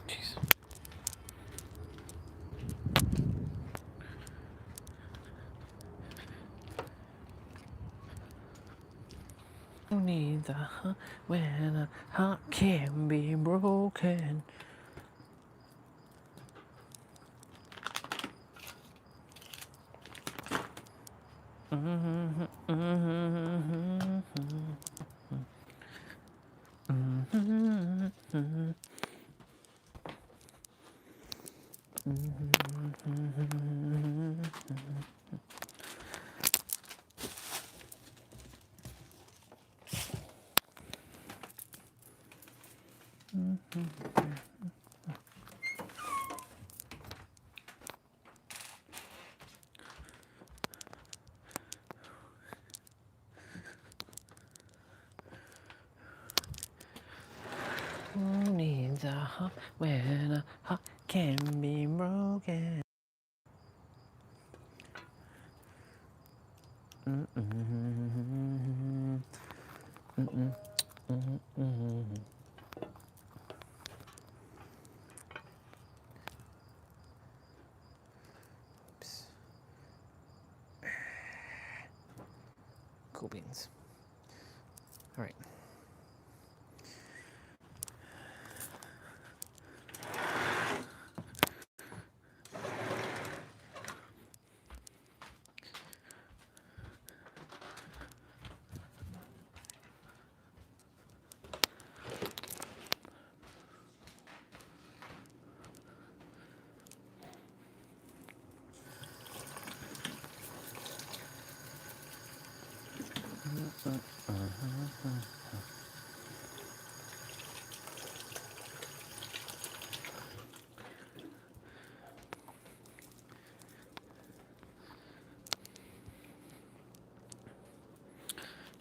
jeez. Who needs a heart when a heart can be broken? Who needs a heart when a heart can be broken? Oops. Cool beans. All right.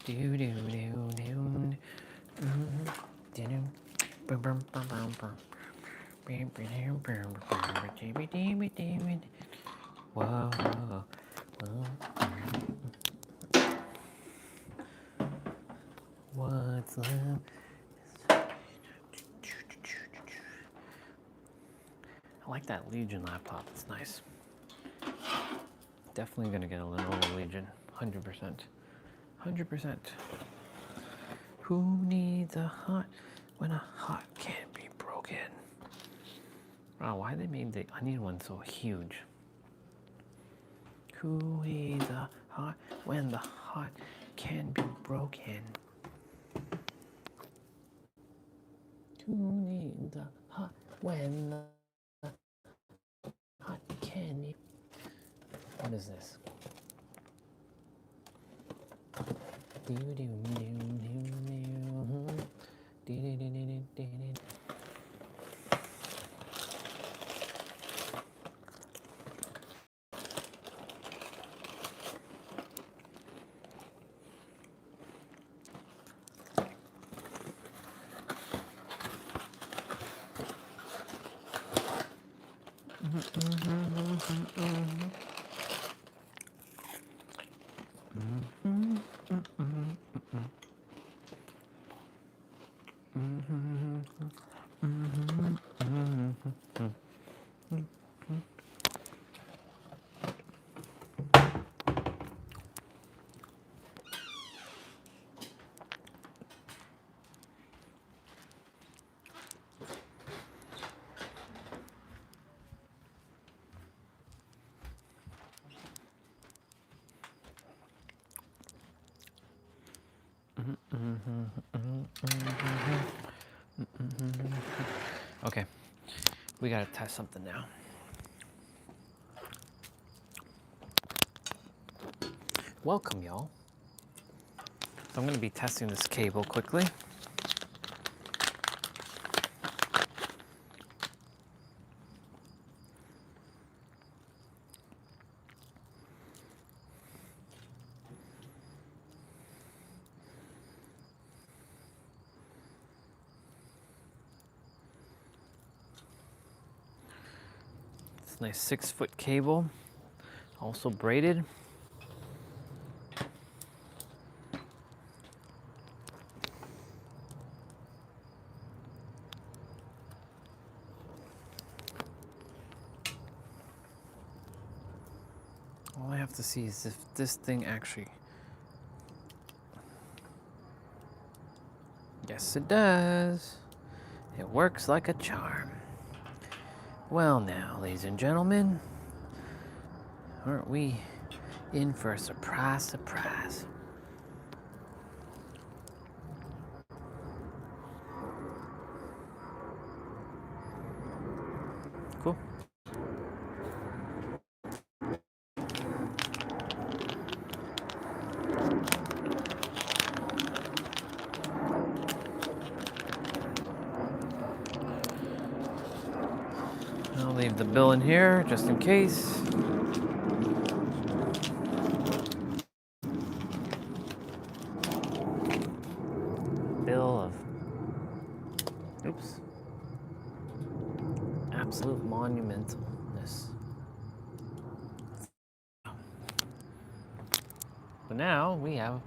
Do do do do. Whoa, what's love? I like that Legion laptop. It's nice. Definitely gonna get a Lenovo Legion. 100%. 100%. Who needs a heart when a heart can't be broken? Wow, why they made the onion one so huge? Who needs a heart when the heart can be broken? Who needs a heart when the heart can be? What is this? Do do do do do. Do do do do do do. Okay, we gotta test something now. Welcome, y'all. So I'm gonna be testing this cable quickly. It's a nice 6-foot cable, also braided. All I have to see is if this thing actually... Yes, it does. It works like a charm. Well now, ladies and gentlemen, aren't we in for a surprise, surprise? Cool. I'll leave the bill in here just in case. Bill of, oops, absolute monumentalness. So now we have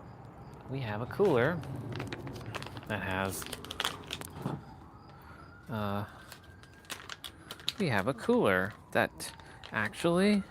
a cooler that has we have a cooler that actually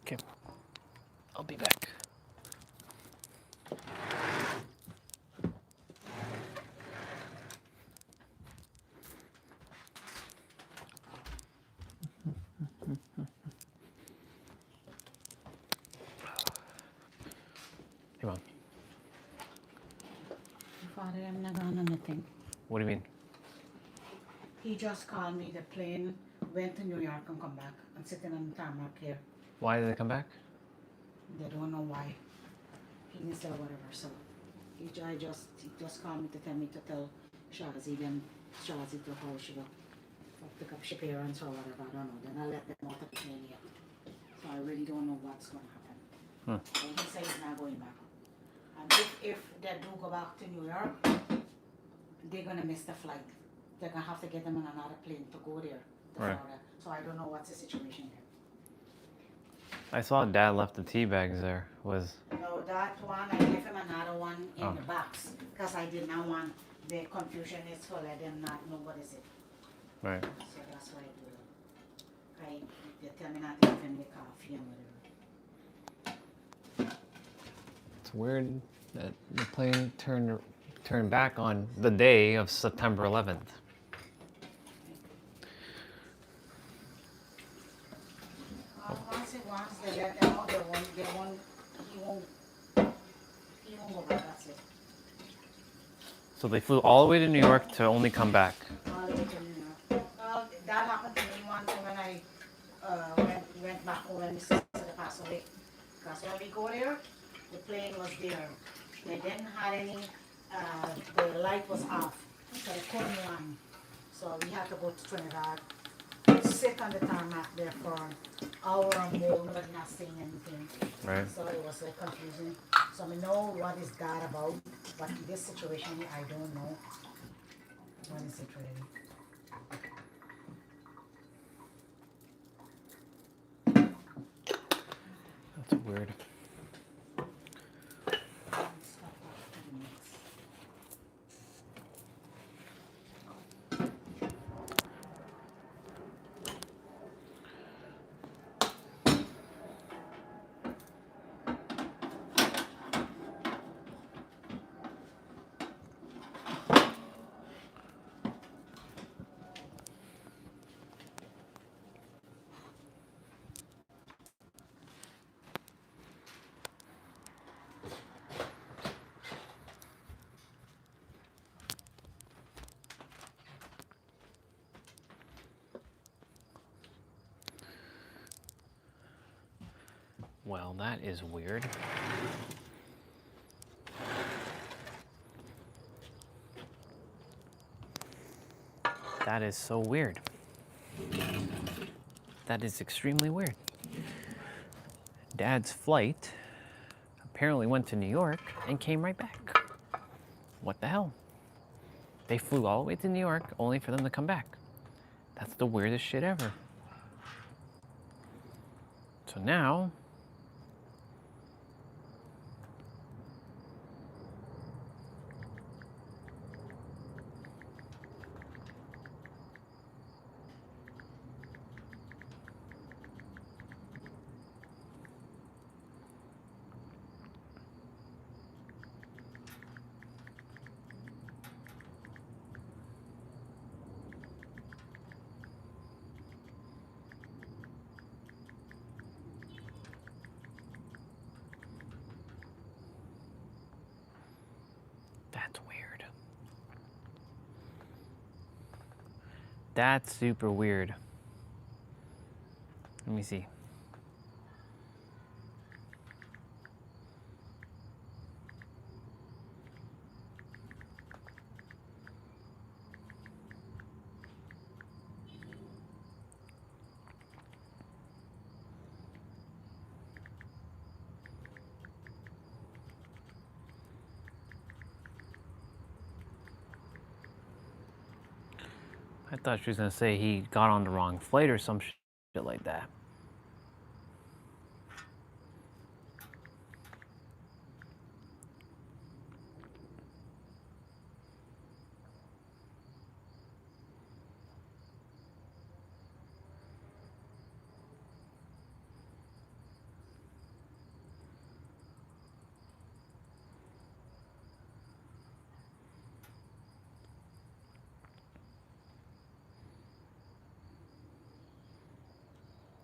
okay. I'll be back. Hey, Mom. Father, I'm not on anything. What do you mean? He just called me. The plane went to New York and come back and sitting on the tarmac here. Why did they come back? They don't know why. He didn't say whatever. So he just called me to tell Shazi then Shazi to how she will pick up she parents or whatever. I don't know. Then I let them out of the plane yet. So I really don't know what's going to happen. But he said he's not going back. And if they do go back to New York, they're gonna miss the flight. They're gonna have to get them on another plane to go there, to Right. Florida. So I don't know what's the situation there. I saw Dad left the tea bags there. Was No, that one, I gave him another one in Oh. the box because I did not want the confusion is to let them not know what is it. right. So that's why I do it. They tell me not to give him the coffee and whatever. It's weird that the plane turned back on the day of September 11th. Once it wants, they let them know he won't go back, that's it. So they flew all the way to New York to only come back. All the way to New York. Well, that happened to me one time when I went back home when my sister passed away. Because when we go there, the plane was there. They didn't have any, the light was off, so they couldn't land. So we had to go to Trinidad, sit on the tarmac there for an hour or more, but not saying anything. Right. So it was like confusing. So I know what is that about, but in this situation, I don't know. What is it really? That's weird. Well, that is weird. That is so weird. That is extremely weird. Dad's flight apparently went to New York and came right back. What the hell? They flew all the way to New York only for them to come back. That's the weirdest shit ever. So now, that's weird. That's super weird. Let me see. I thought she was gonna say he got on the wrong flight or some shit like that.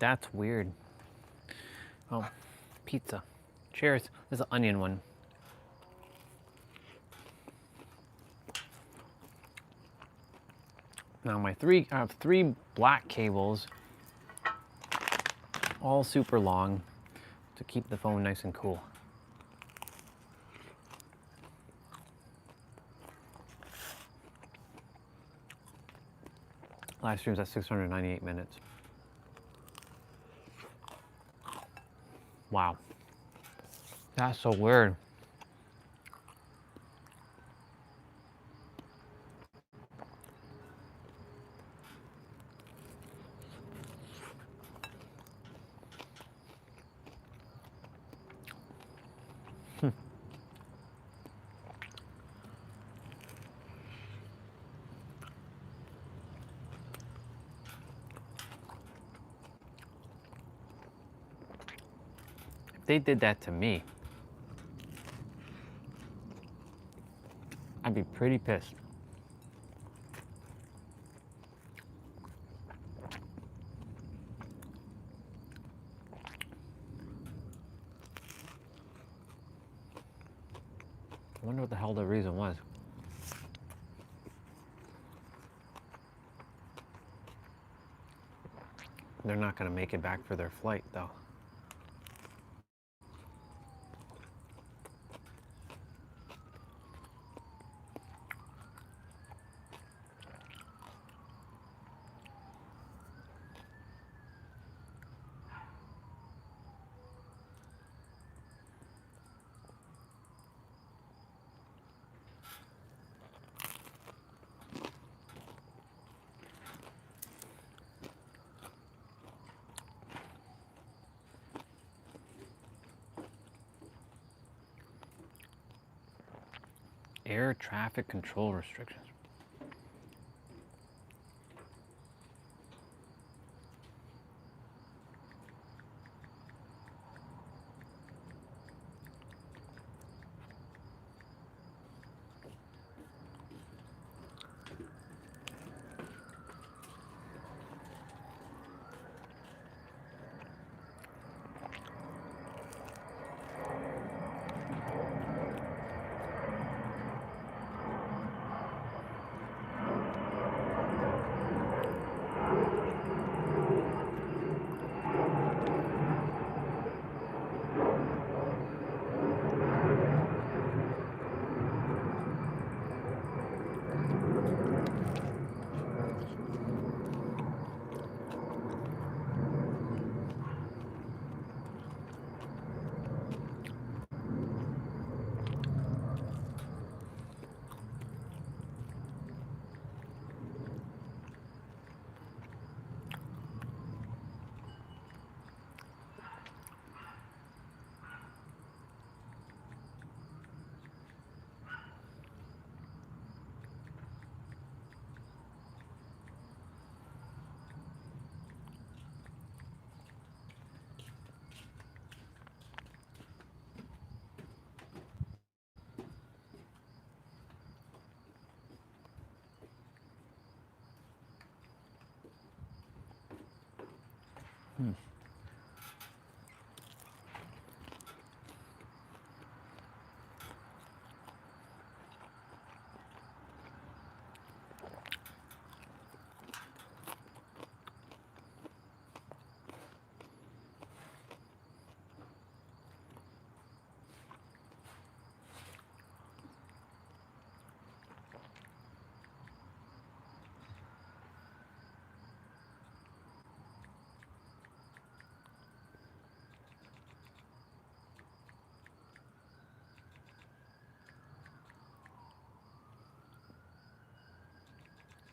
That's weird. Oh, pizza. Cheers. There's an onion one. Now I have three black cables, all super long, to keep the phone nice and cool. Live stream's at 698 minutes. Wow. That's so weird. they did that to me, I'd be pretty pissed. I wonder what the hell the reason was. They're not going to make it back for their flight, though. Air traffic control restrictions.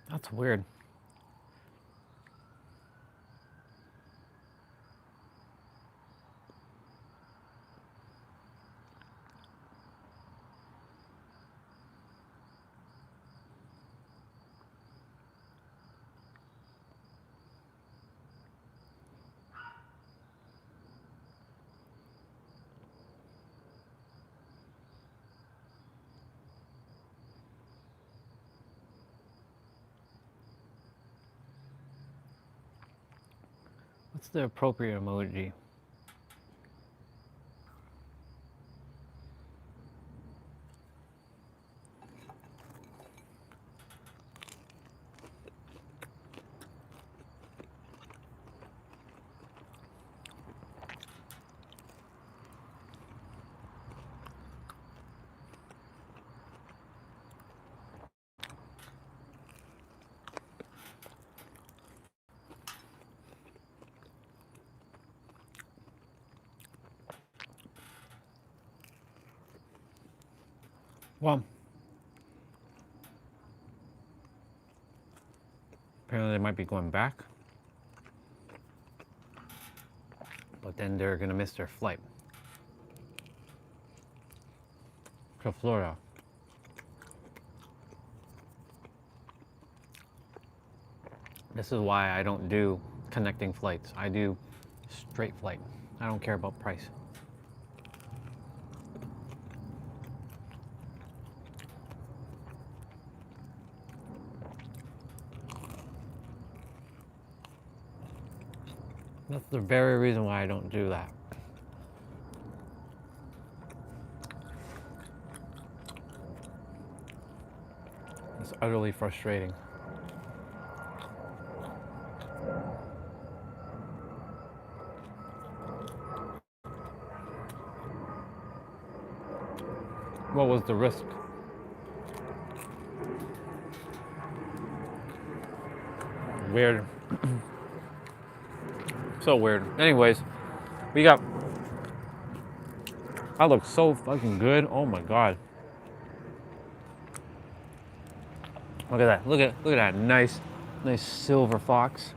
That's weird. What's the appropriate emoji? Well, apparently they might be going back, but then they're gonna miss their flight to Florida. This is why I don't do connecting flights. I do straight flight. I don't care about price. That's the very reason why I don't do that. It's utterly frustrating. What was the risk? Weird. So weird. Anyways, we got... I look so fucking good. Oh my god. Look at that. Look at that nice silver fox.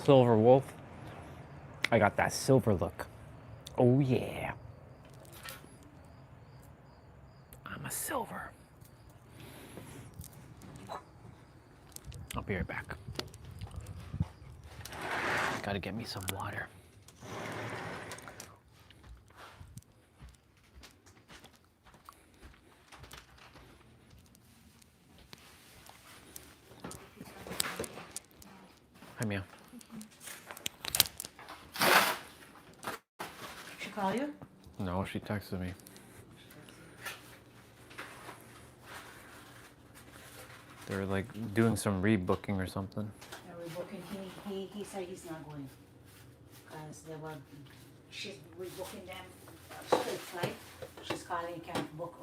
Silver wolf. I got that silver look. Oh yeah. I'm a silver. I'll be right back. Gotta get me some water. Hi, Mia. She call you? No, she texted me. They're like doing some rebooking or something. Yeah, rebooking. He said he's not going. Because she's rebooking them straight flight. She's calling, can't book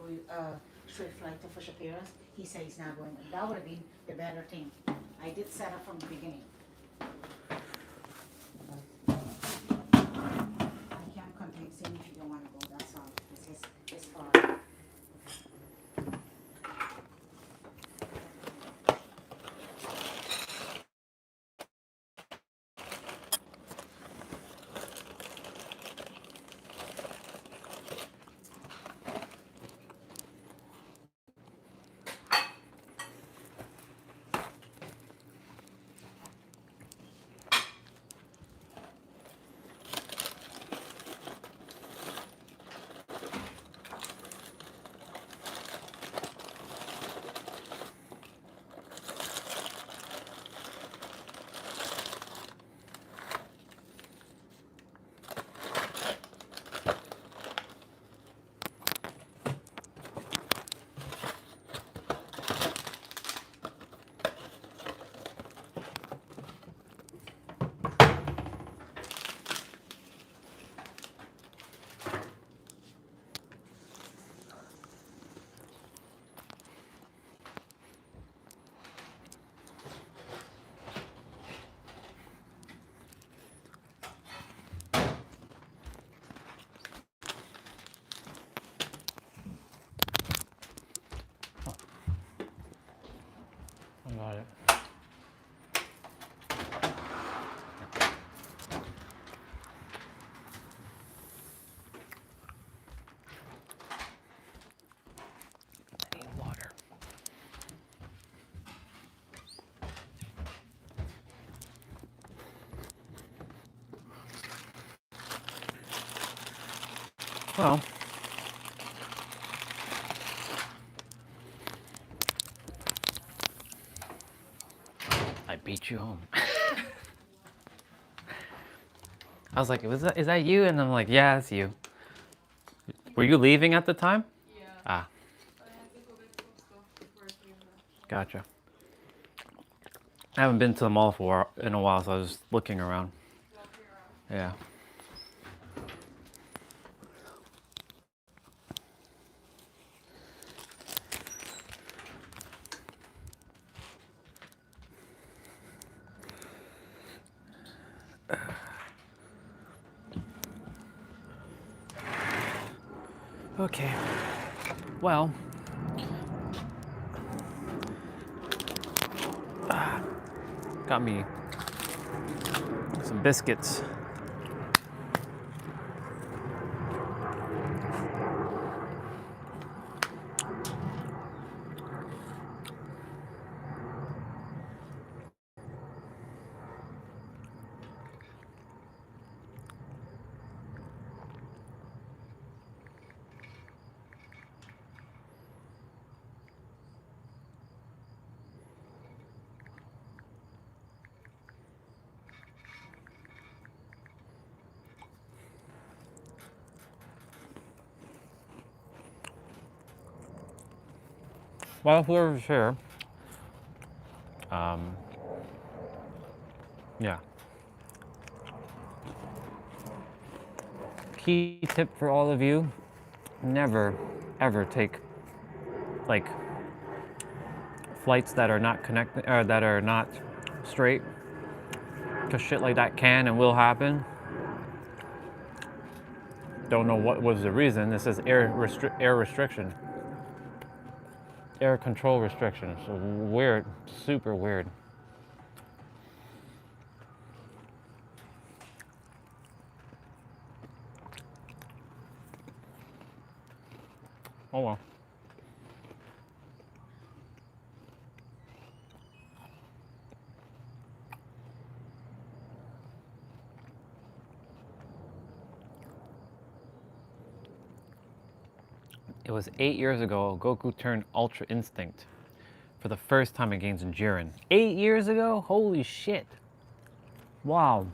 straight flight to Fish Appearance. He said he's not going. That would have been the better thing. I did set up from the beginning. I can't convince him if you don't want to go, that's all. It's his fault. I got it. I need water. Well, I beat you home. I was like, is that you? And I'm like, yeah, it's you. Were you leaving at the time? Yeah. Ah. Gotcha. I haven't been to the mall in a while, so I was just looking around. Yeah. Okay. Well. Got me some biscuits. Well, whoever's here, yeah. Key tip for all of you, never ever take like flights that are not connected or that are not straight, because shit like that can and will happen. Don't know what was the reason. This is air restriction, air control restriction. So weird, super weird. Oh well. It was 8 years ago, Goku turned Ultra Instinct for the first time against Jiren. 8 years ago? Holy shit. Wow.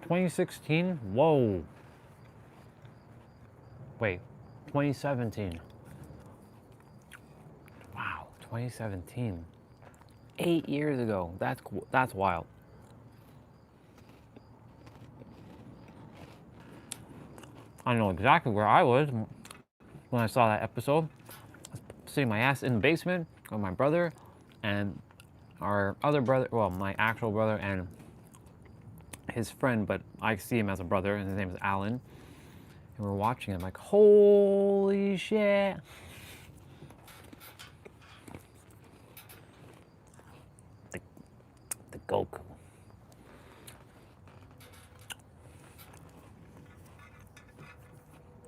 (2016) Whoa. Wait, 2017. Wow, 2017. 8 years ago. That's cool. That's wild. I know exactly where I was when I saw that episode. I was sitting my ass in the basement with my brother and our other brother, well, my actual brother and his friend, but I see him as a brother, and his name is Alan. And we're watching him like, holy shit. The Goku.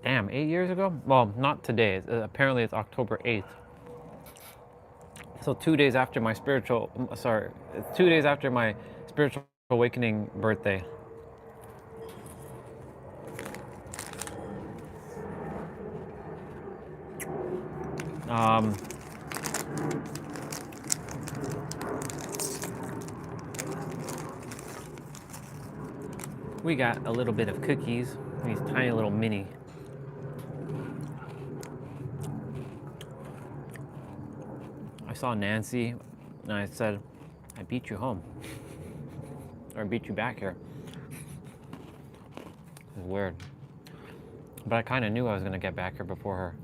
Damn, 8 years ago? Well, not today. Apparently it's October 8th. So 2 days after my spiritual, 2 days after my spiritual awakening birthday. We got a little bit of cookies, these tiny little mini. I saw Nancy and I said, I beat you home. Or I beat you back here. It's weird. But I kind of knew I was going to get back here before her.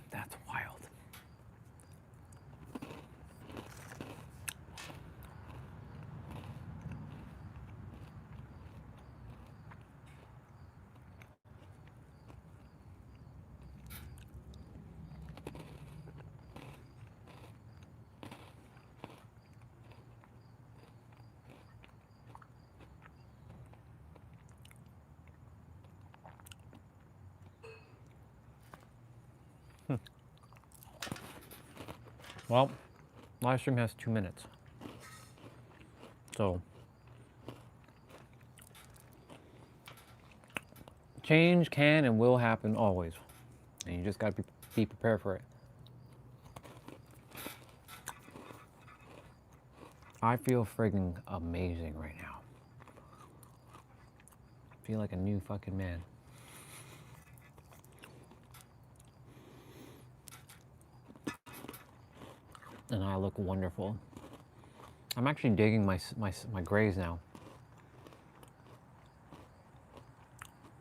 That's wild. Well, live stream has 2 minutes. So, change can and will happen always. And you just gotta be prepared for it. I feel friggin' amazing right now. I feel like a new fucking man. And I look wonderful. I'm actually digging my grays now.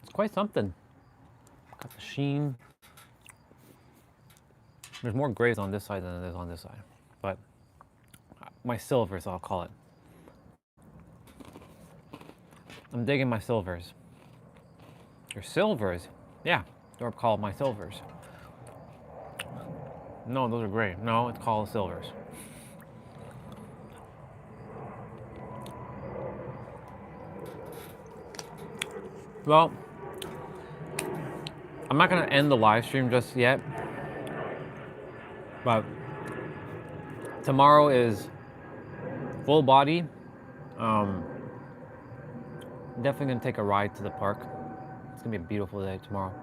It's quite something. Got the sheen. There's more grays on this side than there is on this side. But my silvers, I'll call it. I'm digging my silvers. Your silvers? Yeah, they're called my silvers. No, those are gray. No, it's called silvers. Well, I'm not gonna end the live stream just yet, but tomorrow is full body. Definitely gonna take a ride to the park. It's gonna be a beautiful day tomorrow.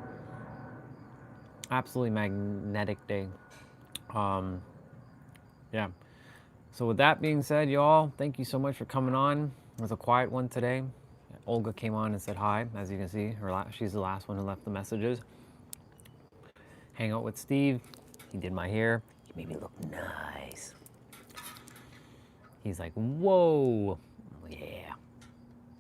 Absolutely magnetic day. Yeah. So with that being said, y'all, thank you so much for coming on. It was a quiet one today. Olga came on and said hi. As you can see, she's the last one who left the messages. Hang out with Steve. He did my hair. He made me look nice. He's like, whoa. Yeah.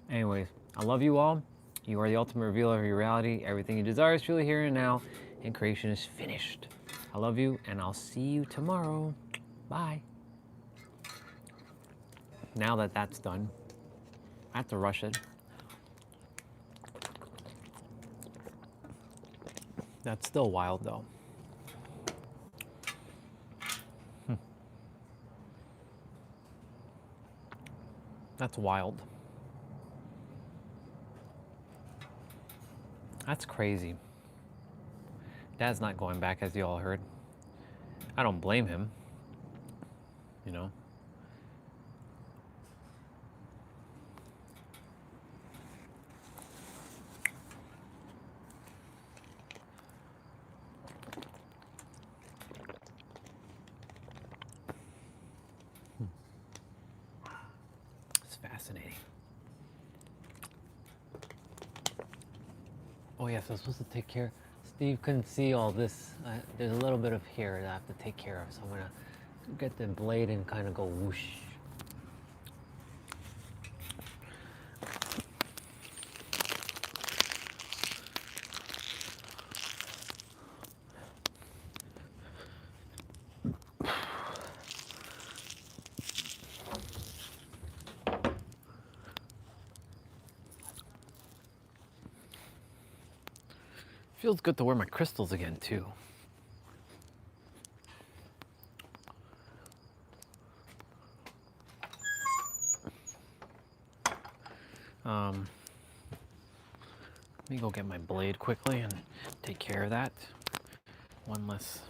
Anyways, I love you all. You are the ultimate revealer of your reality. Everything you desire is truly here and now, and creation is finished. I love you, and I'll see you tomorrow. Bye. Now that that's done, I have to rush it. That's still wild, though. That's wild. That's crazy. Dad's not going back, as you all heard. I don't blame him, you know. It's fascinating. Oh yes, I'm supposed to take care. Steve couldn't see all this. There's a little bit of hair that I have to take care of, so I'm gonna get the blade and kind of go whoosh. Feels good to wear my crystals again, too. Let me go get my blade quickly and take care of that. One less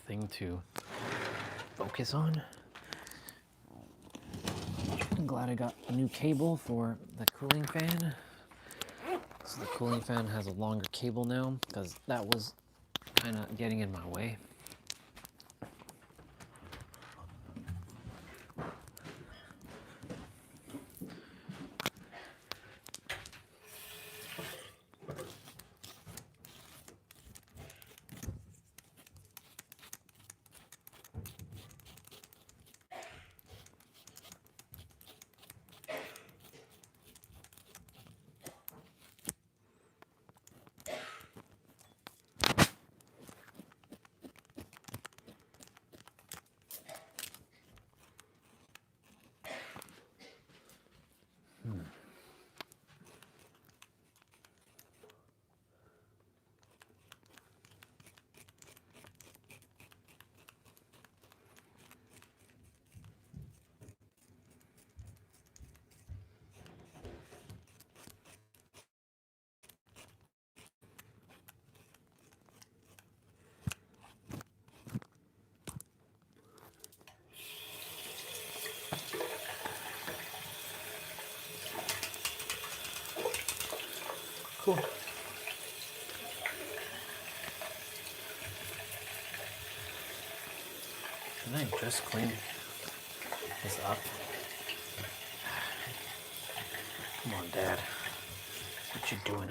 thing to focus on. I'm glad I got a new cable for the cooling fan. So the cooling fan has a longer cable now because that was kind of getting in my way. Cool. Can I just clean this up? Come on, Dad. What you doing?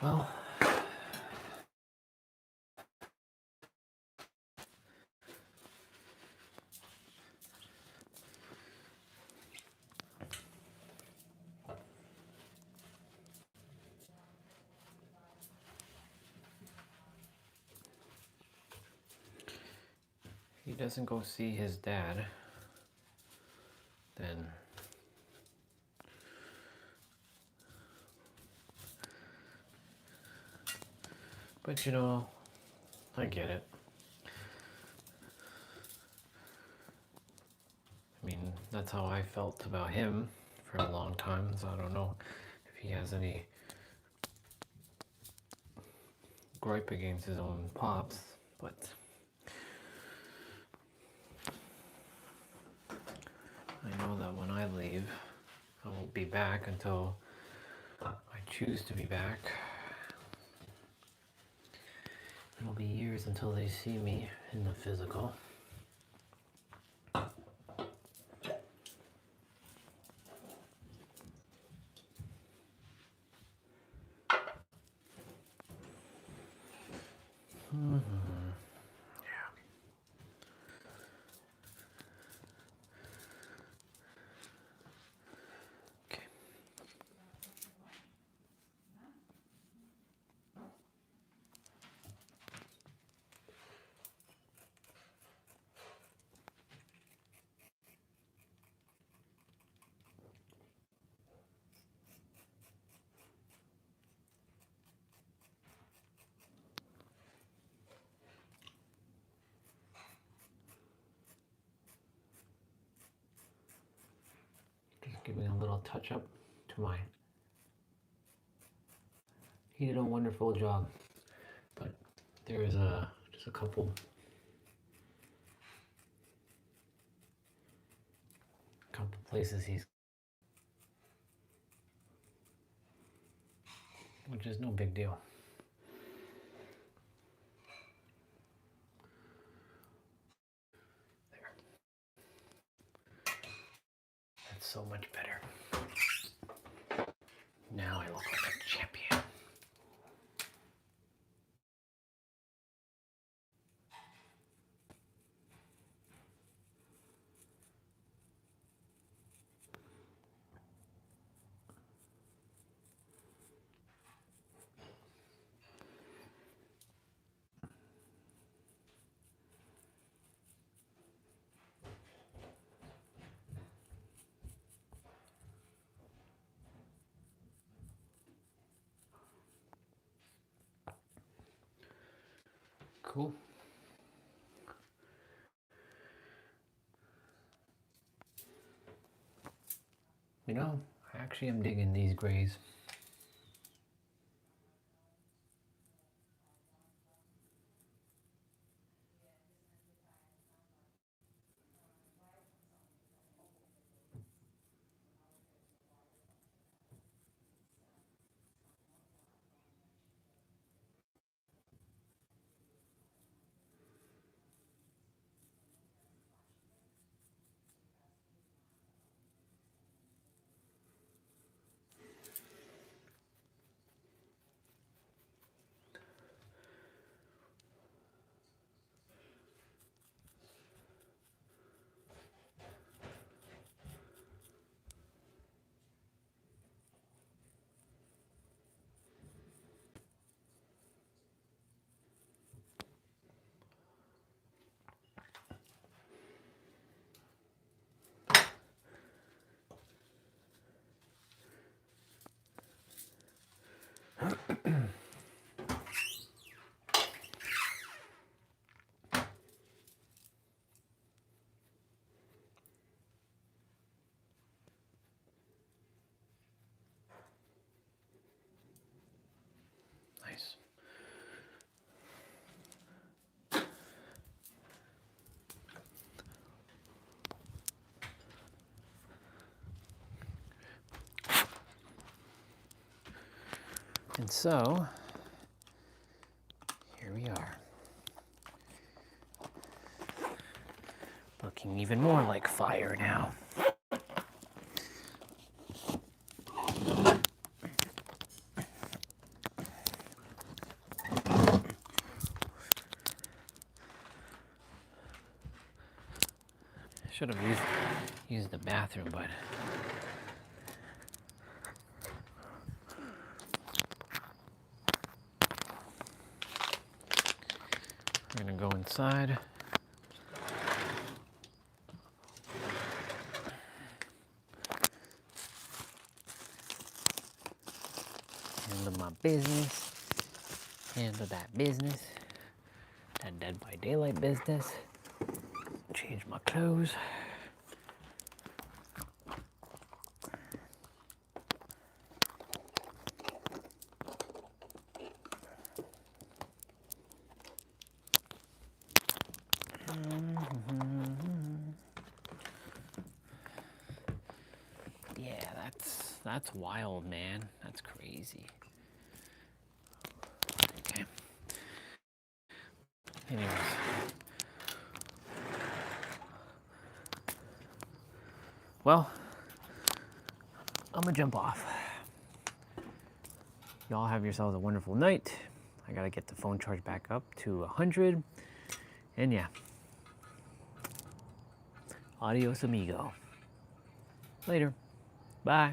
Well, if he doesn't go see his dad, then but you know, I get it. I mean, that's how I felt about him for a long time, so I don't know if he has any gripe against his own pops, but I know that when I leave, I won't be back until I choose to be back. It'll be years until they see me in the physical. Just giving a little touch up to my. He did a wonderful job, but there is just a couple places which is no big deal. There. That's so much better. Now I look like a champion. Cool. You know, I actually am digging these grays. Nice. And so, here we are. Looking even more like fire now. Should have used the bathroom, but we're gonna go inside. Handle my business. Handle that business. That Dead by Daylight business. Change my clothes. Yeah, that's wild, man. That's crazy. Okay. Anyways. Well, I'm gonna jump off. Y'all have yourselves a wonderful night. I gotta get the phone charge back up to 100. And yeah. Adios, amigo. Later. Bye.